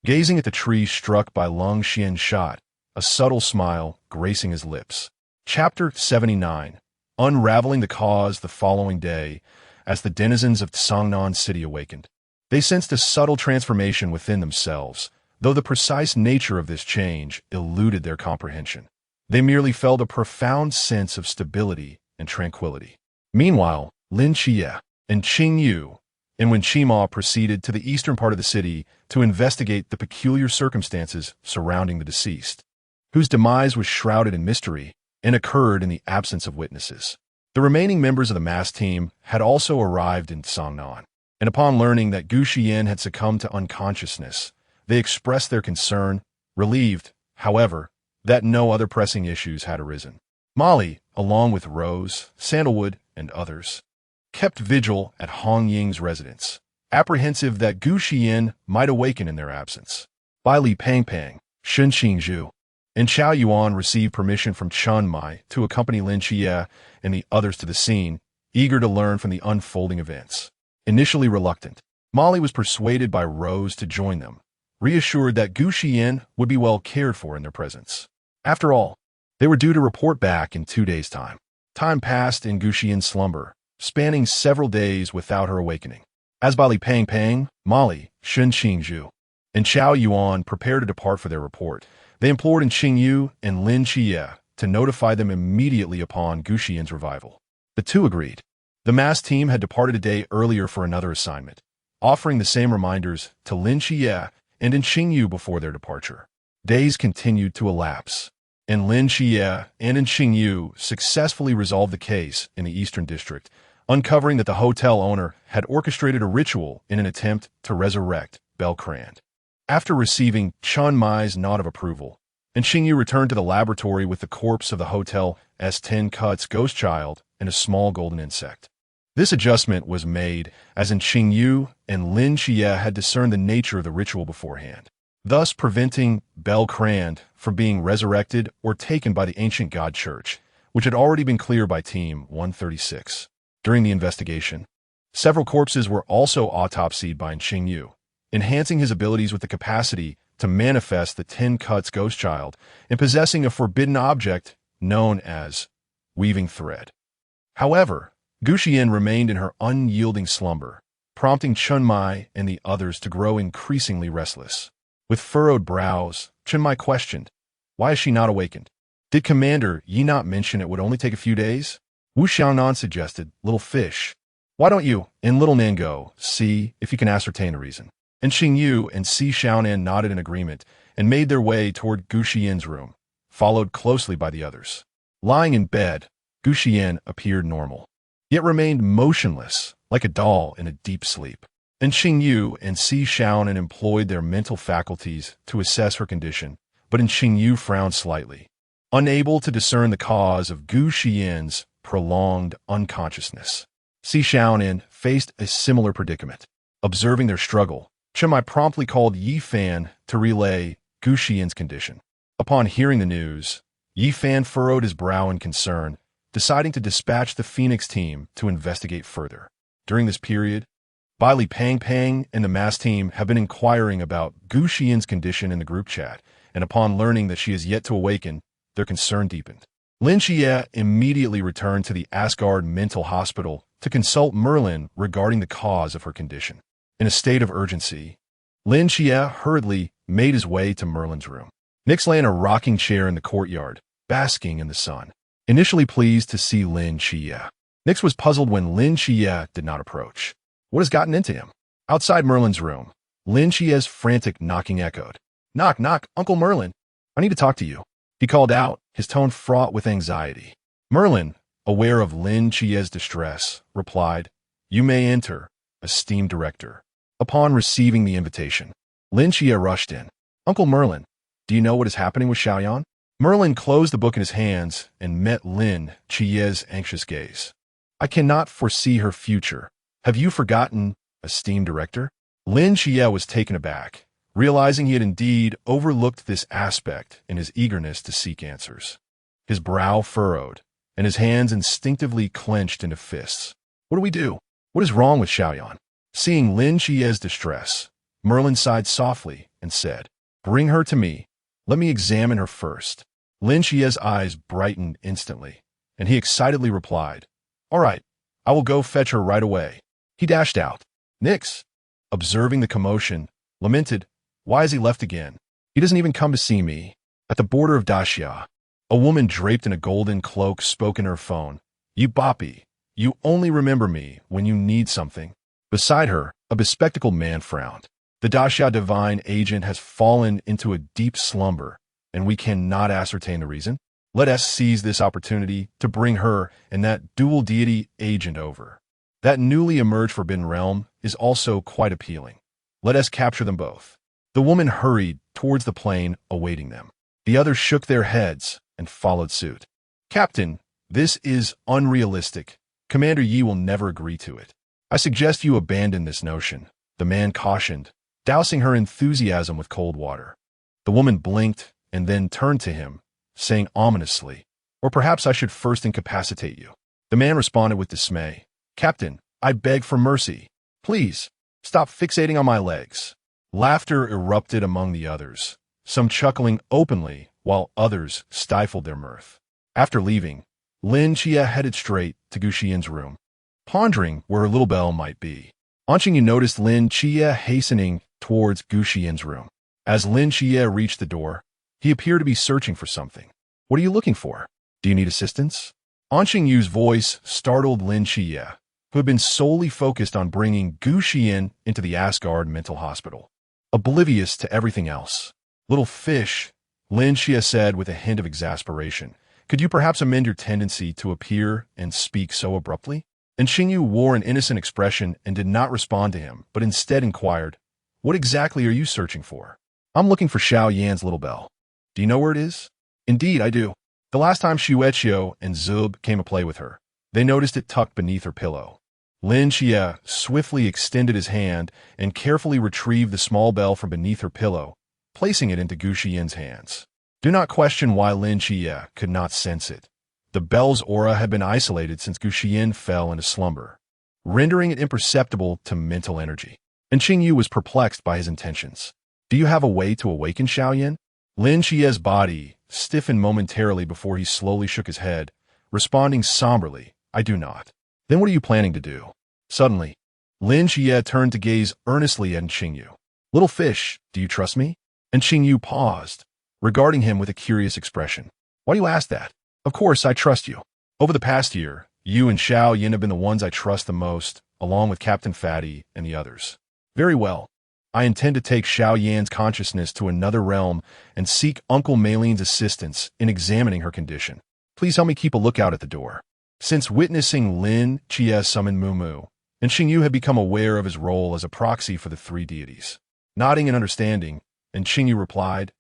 Gazing at the tree struck by Lung Xian's shot, a subtle smile gracing his lips. Chapter 79. Unraveling the cause the following day, as the denizens of Tsangnan City awakened. They sensed a subtle transformation within themselves, though the precise nature of this change eluded their comprehension. They merely felt a profound sense of stability and tranquility. Meanwhile, Lin Xie and Qing Yu and Wen Qima proceeded to the eastern part of the city to investigate the peculiar circumstances surrounding the deceased, whose demise was shrouded in mystery and occurred in the absence of witnesses. The remaining members of the mass team had also arrived in Tsangnan, and upon learning that Gu Xiyan had succumbed to unconsciousness, they expressed their concern, relieved, however, that no other pressing issues had arisen. Molly, along with Rose, Sandalwood, and others, kept vigil at Hong Ying's residence, apprehensive that Gu Xiyan might awaken in their absence. Bailey Pang Pang, Shun Qingzhu, and Chao Yuan received permission from Chen Mai to accompany Lin Xie and the others to the scene, eager to learn from the unfolding events. Initially reluctant, Molly was persuaded by Rose to join them, reassured that Gu Xiyan would be well cared for in their presence. After all, they were due to report back in 2 days' time. Time passed in Gu Xiyan's slumber, spanning several days without her awakening. As Bailey Pang Pang, Molly, Shun Qingzhu, and Chao Yuan prepared to depart for their report, they implored Qing Yu and Lin Xie to notify them immediately upon Gu Xiyan's revival. The two agreed. The mass team had departed a day earlier for another assignment, offering the same reminders to Lin Xie and Qing Yu before their departure. Days continued to elapse, and Lin Xie and Qing Yu successfully resolved the case in the Eastern District, uncovering that the hotel owner had orchestrated a ritual in an attempt to resurrect Belcrand. After receiving Chen Mai's nod of approval, Qing Yu returned to the laboratory with the corpse of the hotel S10 Cut's ghost child and a small golden insect. This adjustment was made as Qing Yu and Lin Xie had discerned the nature of the ritual beforehand, thus preventing Belcrand from being resurrected or taken by the ancient god church, which had already been cleared by Team 136. During the investigation, several corpses were also autopsied by Qing Yu, enhancing his abilities with the capacity to manifest the Ten Cut's ghost child and possessing a forbidden object known as weaving thread. However, Gu Xiyan remained in her unyielding slumber, prompting Chen Mai and the others to grow increasingly restless. With furrowed brows, Chen Mai questioned, why is she not awakened? Did Commander Yi not mention it would only take a few days? Wu Xiangnan suggested, little fish. Why don't you and little Nan go see if you can ascertain the reason? And Qing Yu and Si Xiaonan nodded in agreement and made their way toward Gu Xiyan's room, followed closely by the others. Lying in bed, Gu Xiyan appeared normal, yet remained motionless, like a doll in a deep sleep. And Qing Yu and Si Xiaonan employed their mental faculties to assess her condition, but Qing Yu frowned slightly. Unable to discern the cause of Gu Xiyan's prolonged unconsciousness. Si Xiaonan faced a similar predicament. Observing their struggle, Chen Mai promptly called Yi Fan to relay Gu Xiyan's condition. Upon hearing the news, Yi Fan furrowed his brow in concern, deciding to dispatch the Phoenix team to investigate further. During this period, Bai Li Pang and the mass team have been inquiring about Gu Xiyan's condition in the group chat, and upon learning that she is yet to awaken, their concern deepened. Lin Xie immediately returned to the Asgard Mental Hospital to consult Merlin regarding the cause of her condition. In a state of urgency, Lin Xie hurriedly made his way to Merlin's room. Nix lay in a rocking chair in the courtyard, basking in the sun. Initially pleased to see Lin Xie, Nix was puzzled when Lin Xie did not approach. What has gotten into him? Outside Merlin's room, Lin Xie's frantic knocking echoed. "Knock, knock, Uncle Merlin. I need to talk to you," he called out, his tone fraught with anxiety. Merlin, aware of Lin Xie's distress, replied, "You may enter, esteemed director." Upon receiving the invitation, Lin Xie rushed in. "Uncle Merlin, do you know what is happening with Xiaoyan?" Merlin closed the book in his hands and met Lin Xie's anxious gaze. "I cannot foresee her future. Have you forgotten, esteemed director?" Lin Xie was taken aback, realizing he had indeed overlooked this aspect in his eagerness to seek answers. His brow furrowed, and his hands instinctively clenched into fists. "What do we do? What is wrong with Xiaoyan?" Seeing Lin Xie's distress, Merlin sighed softly and said, "Bring her to me. Let me examine her first." Lin Xie's eyes brightened instantly, and he excitedly replied, "All right, I will go fetch her right away." He dashed out. Nix, observing the commotion, lamented, "Why has he left again? He doesn't even come to see me." At the border of Daxia, a woman draped in a golden cloak spoke in her phone. "You boppy, you only remember me when you need something." Beside her, a bespectacled man frowned. "The Daxia divine agent has fallen into a deep slumber, and we cannot ascertain the reason. Let us seize this opportunity to bring her and that dual deity agent over. That newly emerged forbidden realm is also quite appealing. Let us capture them both." The woman hurried towards the plane, awaiting them. The others shook their heads and followed suit. "Captain, this is unrealistic. Commander Yi will never agree to it. I suggest you abandon this notion," the man cautioned, dousing her enthusiasm with cold water. The woman blinked and then turned to him, saying ominously, "Or perhaps I should first incapacitate you." The man responded with dismay, "Captain, I beg for mercy. Please, stop fixating on my legs." Laughter erupted among the others, some chuckling openly while others stifled their mirth. After leaving, Lin Xie headed straight to Gu Xiyan's room, pondering where her little bell might be. Anqingyu noticed Lin Xie hastening towards Gu Xiyan's room. As Lin Xie reached the door, he appeared to be searching for something. "What are you looking for? Do you need assistance?" Anqingyu's voice startled Lin Xie, who had been solely focused on bringing Gu Xiyan into the Asgard Mental Hospital, oblivious to everything else. "Little fish," Lin Xie said with a hint of exasperation, "could you perhaps amend your tendency to appear and speak so abruptly?" And Xingyu wore an innocent expression and did not respond to him, but instead inquired, "What exactly are you searching for?" "I'm looking for Xiaoyan's little bell." "Do you know where it is?" "Indeed, I do. The last time Shueqiu and Zub came to play with her, they noticed it tucked beneath her pillow." Lin Xie swiftly extended his hand and carefully retrieved the small bell from beneath her pillow, placing it into Gu Xiyan's hands. Do not question why Lin Xie could not sense it. The bell's aura had been isolated since Gu Xiyan fell into slumber, rendering it imperceptible to mental energy. And Qingyu was perplexed by his intentions. "Do you have a way to awaken Xiaoyan?" Lin Xie's body stiffened momentarily before he slowly shook his head, responding somberly, "I do not." "Then what are you planning to do?" Suddenly, Lin Xie turned to gaze earnestly at Qingyu. "Little fish, do you trust me?" And Qingyu paused, regarding him with a curious expression. "Why do you ask that?" "Of course, I trust you. Over the past year, you and Xiaoyan have been the ones I trust the most, along with Captain Fatty and the others." "Very well. I intend to take Xiaoyan's consciousness to another realm and seek Uncle Mayleen's assistance in examining her condition. Please help me keep a lookout at the door." Since witnessing Lin Xie summon Mumu, and Xingyu had become aware of his role as a proxy for the three deities. Nodding in understanding, and Xingyu replied,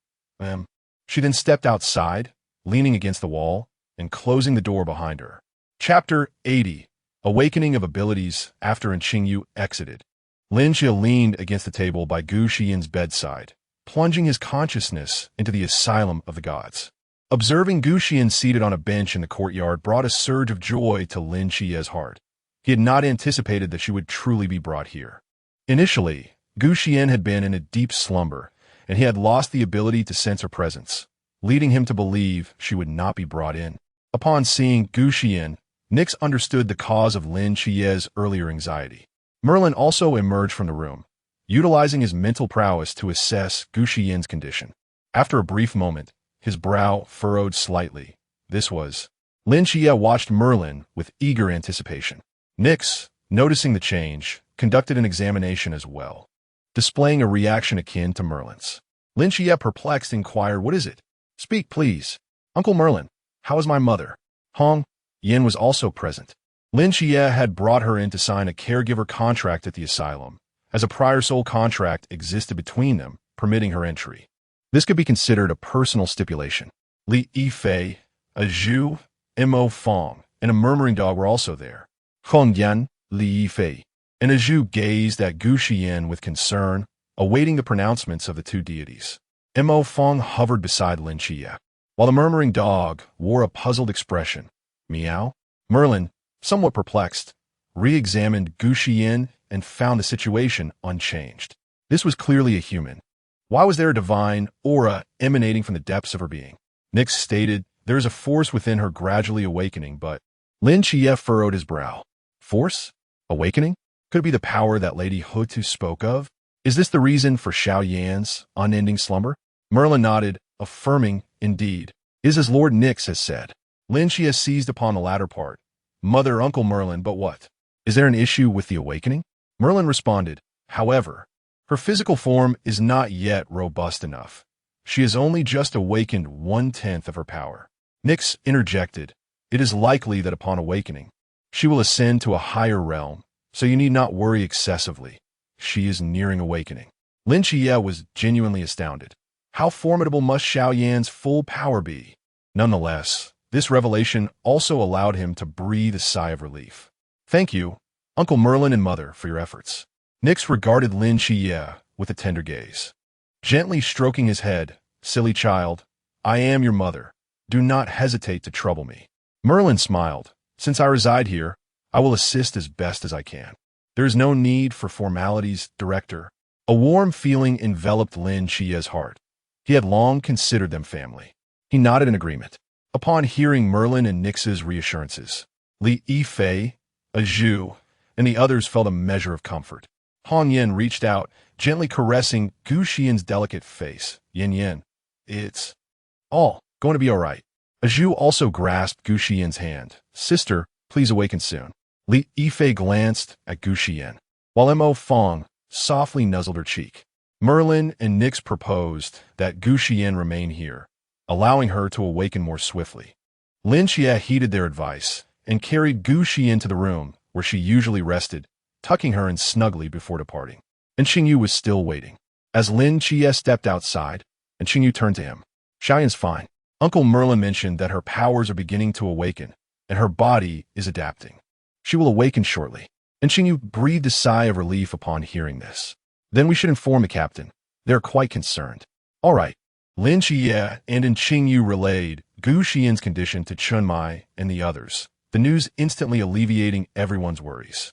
She then stepped outside, leaning against the wall, and closing the door behind her. Chapter 80. Awakening of Abilities after Qingyu exited. Lin Xie leaned against the table by Gu Xiyan's bedside, plunging his consciousness into the asylum of the gods. Observing Gu Xiyan seated on a bench in the courtyard brought a surge of joy to Lin Xie's heart. He had not anticipated that she would truly be brought here. Initially, Gu Xiyan had been in a deep slumber, and he had lost the ability to sense her presence, leading him to believe she would not be brought in. Upon seeing Gu Xiyan, Nix understood the cause of Lin Xie's earlier anxiety. Merlin also emerged from the room, utilizing his mental prowess to assess Gu Xiyan's condition. After a brief moment, his brow furrowed slightly. This was. Lin Xie watched Merlin with eager anticipation. Nix, noticing the change, conducted an examination as well, displaying a reaction akin to Merlin's. Lin Xie, perplexed, inquired, "What is it? Speak, please. Uncle Merlin, how is my mother?" Hong Yin was also present. Lin Xie had brought her in to sign a caregiver contract at the asylum, as a prior soul contract existed between them, permitting her entry. This could be considered a personal stipulation. Li Yifei, a Zhu, Mo Fong, and a murmuring dog were also there. Hong Yan, Li Yifei, and a Zhu gazed at Gu Xiyan with concern, awaiting the pronouncements of the two deities. Mo Fong hovered beside Lin Xie, while the murmuring dog wore a puzzled expression. Meow. Merlin, somewhat perplexed, re-examined Gu Xiyan and found the situation unchanged. This was clearly a human. Why was there a divine aura emanating from the depths of her being? Nix stated, "There is a force within her gradually awakening, but..." Lin Xie furrowed his brow. Force? Awakening? Could it be the power that Lady Hutu spoke of? Is this the reason for Xiao Yan's unending slumber? Merlin nodded, affirming, "Indeed. It is as Lord Nix has said." Lin Xie seized upon the latter part. "Mother, Uncle Merlin, but what? Is there an issue with the awakening?" Merlin responded, "However, her physical form is not yet robust enough. She has only just awakened 1/10 of her power." Nix interjected, "It is likely that upon awakening, she will ascend to a higher realm, so you need not worry excessively. She is nearing awakening." Lin Xie was genuinely astounded. How formidable must Xiao Yan's full power be? Nonetheless, this revelation also allowed him to breathe a sigh of relief. "Thank you, Uncle Merlin and Mother, for your efforts." Nix regarded Lin Xie with a tender gaze. Gently stroking his head, "Silly child, I am your mother. Do not hesitate to trouble me." Merlin smiled. "Since I reside here, I will assist as best as I can. There is no need for formalities, Director." A warm feeling enveloped Lin Xie's heart. He had long considered them family. He nodded in agreement. Upon hearing Merlin and Nix's reassurances, Li Yifei, a Zhu, and the others felt a measure of comfort. Hong Yin reached out, gently caressing Gu Xiyan's delicate face. "Yin Yin, it's all going to be all right." A Zhu also grasped Gu Xiyan's hand. "Sister, please awaken soon." Li Yifei glanced at Gu Xiyan, while Mo Fong softly nuzzled her cheek. Merlin and Nix proposed that Gu Xiyan remain here, allowing her to awaken more swiftly. Lin Xie heeded their advice and carried Gu Xiyan to the room where she usually rested, tucking her in snugly before departing. And Qingyu was still waiting. As Lin Xie stepped outside, and Qingyu turned to him. "Xiaoyan's fine. Uncle Merlin mentioned that her powers are beginning to awaken, and her body is adapting. She will awaken shortly." And Qingyu breathed a sigh of relief upon hearing this. "Then we should inform the captain. They are quite concerned." "All right." Lin Xie and Qingyu relayed Gu Xiyan's condition to Chunmai and the others, the news instantly alleviating everyone's worries.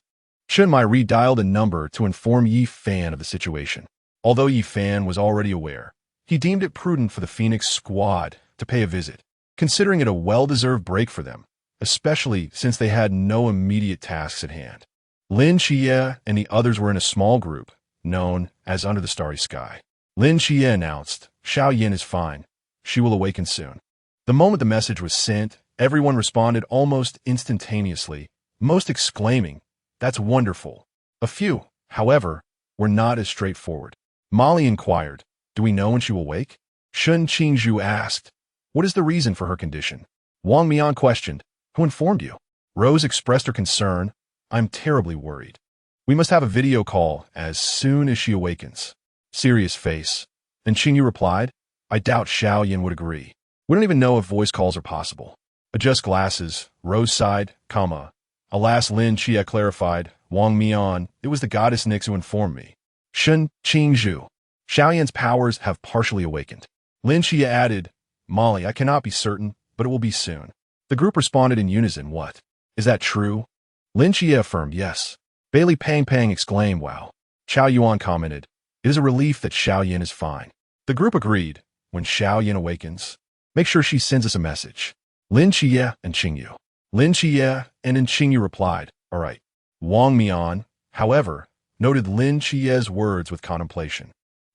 Chunmai redialed a number to inform Yi Fan of the situation. Although Yi Fan was already aware, he deemed it prudent for the Phoenix squad to pay a visit, considering it a well-deserved break for them, especially since they had no immediate tasks at hand. Lin Xie and the others were in a small group, known as Under the Starry Sky. Lin Xie announced, "Xiao Yin is fine. She will awaken soon." The moment the message was sent, everyone responded almost instantaneously, most exclaiming, "That's wonderful." A few, however, were not as straightforward. Molly inquired, "Do we know when she will wake?" Shun Qingzhu asked, "What is the reason for her condition?" Wang Mian questioned, "Who informed you?" Rose expressed her concern, "I'm terribly worried. We must have a video call as soon as she awakens." Serious face. And Qingyu replied, "I doubt Xiao Yin would agree. We don't even know if voice calls are possible." Adjust glasses, Rose sighed, comma. Alas, Lin Xie clarified, Wang Mian, it was the goddess Nyx who informed me. Shen Qingzhu. Xiaoyan's powers have partially awakened. Lin Xie added, Molly, I cannot be certain, but it will be soon. The group responded in unison, what? Is that true? Lin Xie affirmed, yes. Bailey Pang Pang exclaimed, wow. Xiao Yuan commented, it is a relief that Xiaoyan is fine. The group agreed, when Xiaoyan awakens, make sure she sends us a message. Lin Xie and Qingyu. Lin Xie and Qingyu replied, all right. Wang Mian, however, noted Lin Xie's words with contemplation.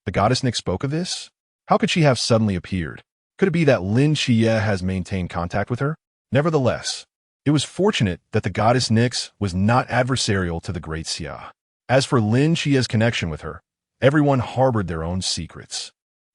The goddess Nyx spoke of this? How could she have suddenly appeared? Could it be that Lin Xie has maintained contact with her? Nevertheless, it was fortunate that the goddess Nyx was not adversarial to the great Xia. As for Lin Xie's connection with her, everyone harbored their own secrets,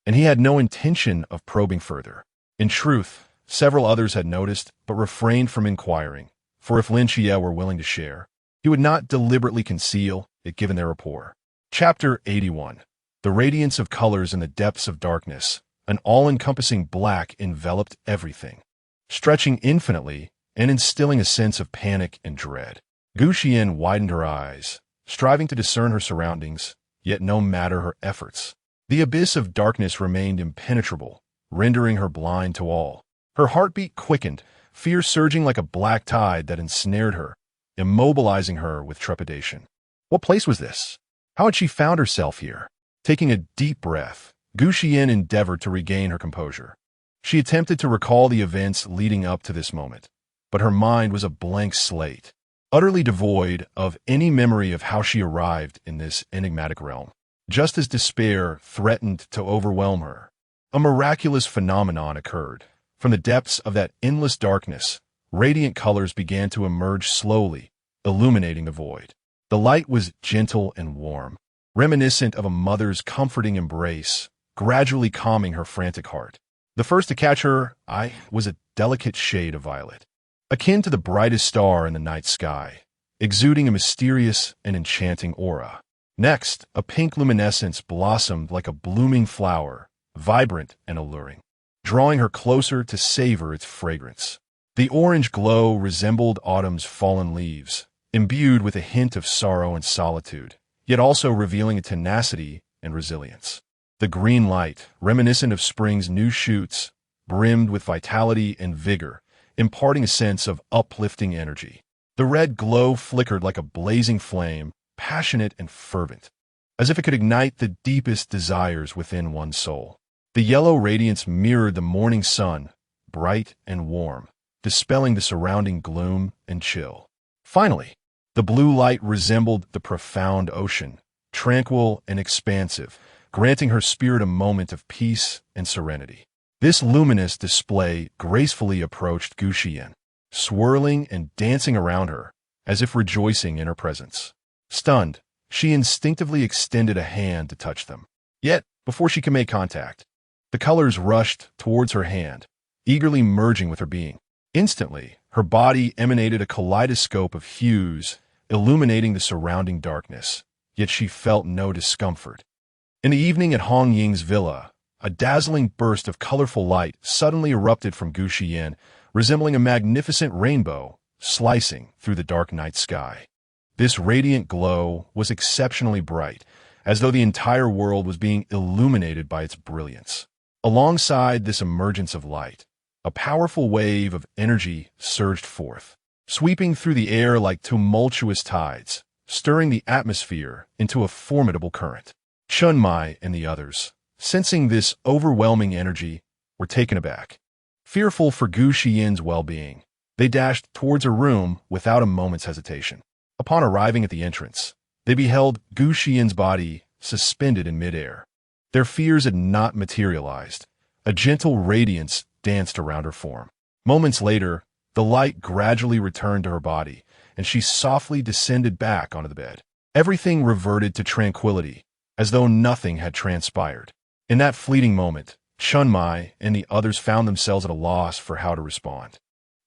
and he had no intention of probing further. In truth, several others had noticed but refrained from inquiring, for if Lin Xie were willing to share, he would not deliberately conceal it given their rapport. Chapter 81. The radiance of colors in the depths of darkness, an all-encompassing black enveloped everything, stretching infinitely and instilling a sense of panic and dread. Gu Xiyan widened her eyes, striving to discern her surroundings, yet no matter her efforts, the abyss of darkness remained impenetrable, rendering her blind to all. Her heartbeat quickened, fear surging like a black tide that ensnared her, immobilizing her with trepidation. What place was this? How had she found herself here? Taking a deep breath, Gu Xiyan endeavored to regain her composure. She attempted to recall the events leading up to this moment, but her mind was a blank slate, utterly devoid of any memory of how she arrived in this enigmatic realm. Just as despair threatened to overwhelm her, a miraculous phenomenon occurred. From the depths of that endless darkness, radiant colors began to emerge slowly, illuminating the void. The light was gentle and warm, reminiscent of a mother's comforting embrace, gradually calming her frantic heart. The first to catch her eye was a delicate shade of violet, akin to the brightest star in the night sky, exuding a mysterious and enchanting aura. Next, a pink luminescence blossomed like a blooming flower, vibrant and alluring, drawing her closer to savor its fragrance. The orange glow resembled autumn's fallen leaves, imbued with a hint of sorrow and solitude, yet also revealing a tenacity and resilience. The green light, reminiscent of spring's new shoots, brimmed with vitality and vigor, imparting a sense of uplifting energy. The red glow flickered like a blazing flame, passionate and fervent, as if it could ignite the deepest desires within one's soul. The yellow radiance mirrored the morning sun, bright and warm, dispelling the surrounding gloom and chill. Finally, the blue light resembled the profound ocean, tranquil and expansive, granting her spirit a moment of peace and serenity. This luminous display gracefully approached Gu Xiyan, swirling and dancing around her, as if rejoicing in her presence. Stunned, she instinctively extended a hand to touch them. Yet, before she could make contact, the colors rushed towards her hand, eagerly merging with her being. Instantly, her body emanated a kaleidoscope of hues, illuminating the surrounding darkness, yet she felt no discomfort. In the evening at Hong Ying's villa, a dazzling burst of colorful light suddenly erupted from Gu Xiyan, resembling a magnificent rainbow slicing through the dark night sky. This radiant glow was exceptionally bright, as though the entire world was being illuminated by its brilliance. Alongside this emergence of light, a powerful wave of energy surged forth, sweeping through the air like tumultuous tides, stirring the atmosphere into a formidable current. Chun Mai and the others, sensing this overwhelming energy, were taken aback. Fearful for Gu Xiyan's well-being, they dashed towards her room without a moment's hesitation. Upon arriving at the entrance, they beheld Gu Xiyan's body suspended in midair. Their fears had not materialized. A gentle radiance danced around her form. Moments later, the light gradually returned to her body, and she softly descended back onto the bed. Everything reverted to tranquility, as though nothing had transpired. In that fleeting moment, Chun Mai and the others found themselves at a loss for how to respond.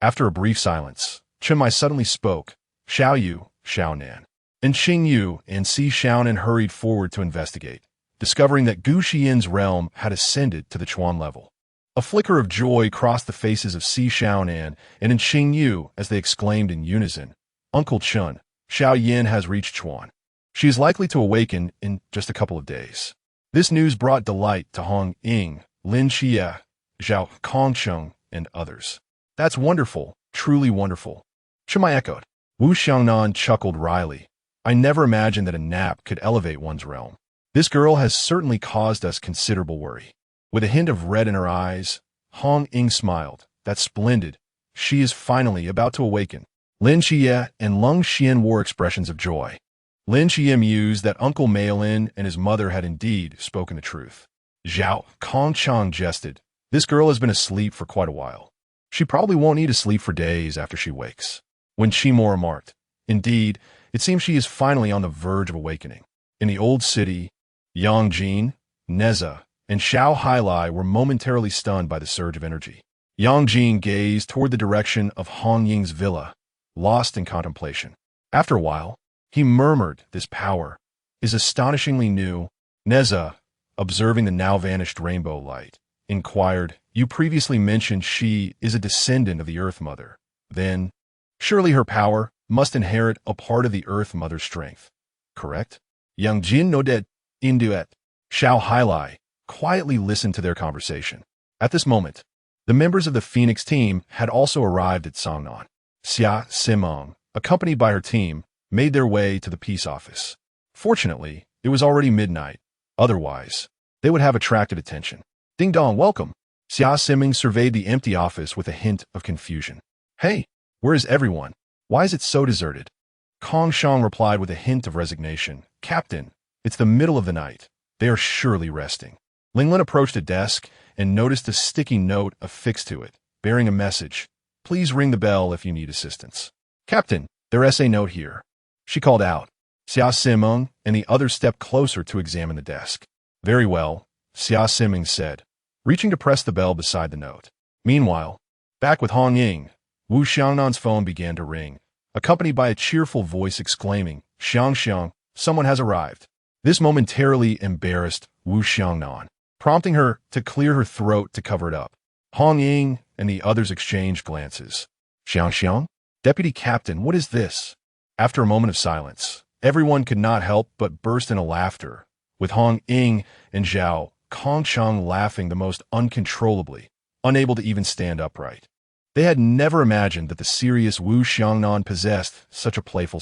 After a brief silence, Chun Mai suddenly spoke, Xiao Yu, Xiao Nan, and Xing Yu and Si Xiaonan hurried forward to investigate, discovering that Gu Xiyan's realm had ascended to the Chuan level. A flicker of joy crossed the faces of Si Xiaonan and Xing Yu as they exclaimed in unison, Uncle Chun, Xiao Yin has reached Chuan. She is likely to awaken in just a couple of days. This news brought delight to Hong Ying, Lin Xie, Zhao Kongsheng, and others. That's wonderful, truly wonderful. Chimai echoed. Wu Xiangnan chuckled wryly. I never imagined that a nap could elevate one's realm. This girl has certainly caused us considerable worry. With a hint of red in her eyes, Hong Ying smiled. That's splendid. She is finally about to awaken. Lin Xie and Lung Xian wore expressions of joy. Lin Xie mused that Uncle Maolin and his mother had indeed spoken the truth. Zhao Kongchang jested. This girl has been asleep for quite a while. She probably won't need to sleep for days after she wakes. When Chimora remarked, indeed, it seems she is finally on the verge of awakening. In the old city, Yang Jin, Neza, and Xiao Hailai were momentarily stunned by the surge of energy. Yang Jin gazed toward the direction of Hong Ying's villa, lost in contemplation. After a while, he murmured, this power is astonishingly new. Neza, observing the now-vanished rainbow light, inquired, you previously mentioned she is a descendant of the Earth Mother. Then, surely her power must inherit a part of the Earth Mother's strength. Correct? Yang Jin nodded. Induet. Xiao Hailai quietly listened to their conversation. At this moment, the members of the Phoenix team had also arrived at Songnan. Xia Simong, accompanied by her team, made their way to the peace office. Fortunately, it was already midnight. Otherwise, they would have attracted attention. Ding dong, welcome. Xia Siming surveyed the empty office with a hint of confusion. Hey, where is everyone? Why is it so deserted? Kong Shang replied with a hint of resignation. Captain, it's the middle of the night. They are surely resting. Linglin approached a desk and noticed a sticky note affixed to it, bearing a message. Please ring the bell if you need assistance. Captain, their essay note here. She called out. Xia Simeng and the others stepped closer to examine the desk. Very well, Xia Simeng said, reaching to press the bell beside the note. Meanwhile, back with Hong Ying, Wu Xiangnan's phone began to ring, accompanied by a cheerful voice exclaiming, Xiang, someone has arrived. This momentarily embarrassed Wu Xiangnan, prompting her to clear her throat to cover it up. Hong Ying and the others exchanged glances. Xiang? Deputy Captain, what is this? After a moment of silence, everyone could not help but burst into laughter, with Hong Ying and Zhao Kongchang laughing the most uncontrollably, unable to even stand upright. They had never imagined that the serious Wu Xiangnan possessed such a playful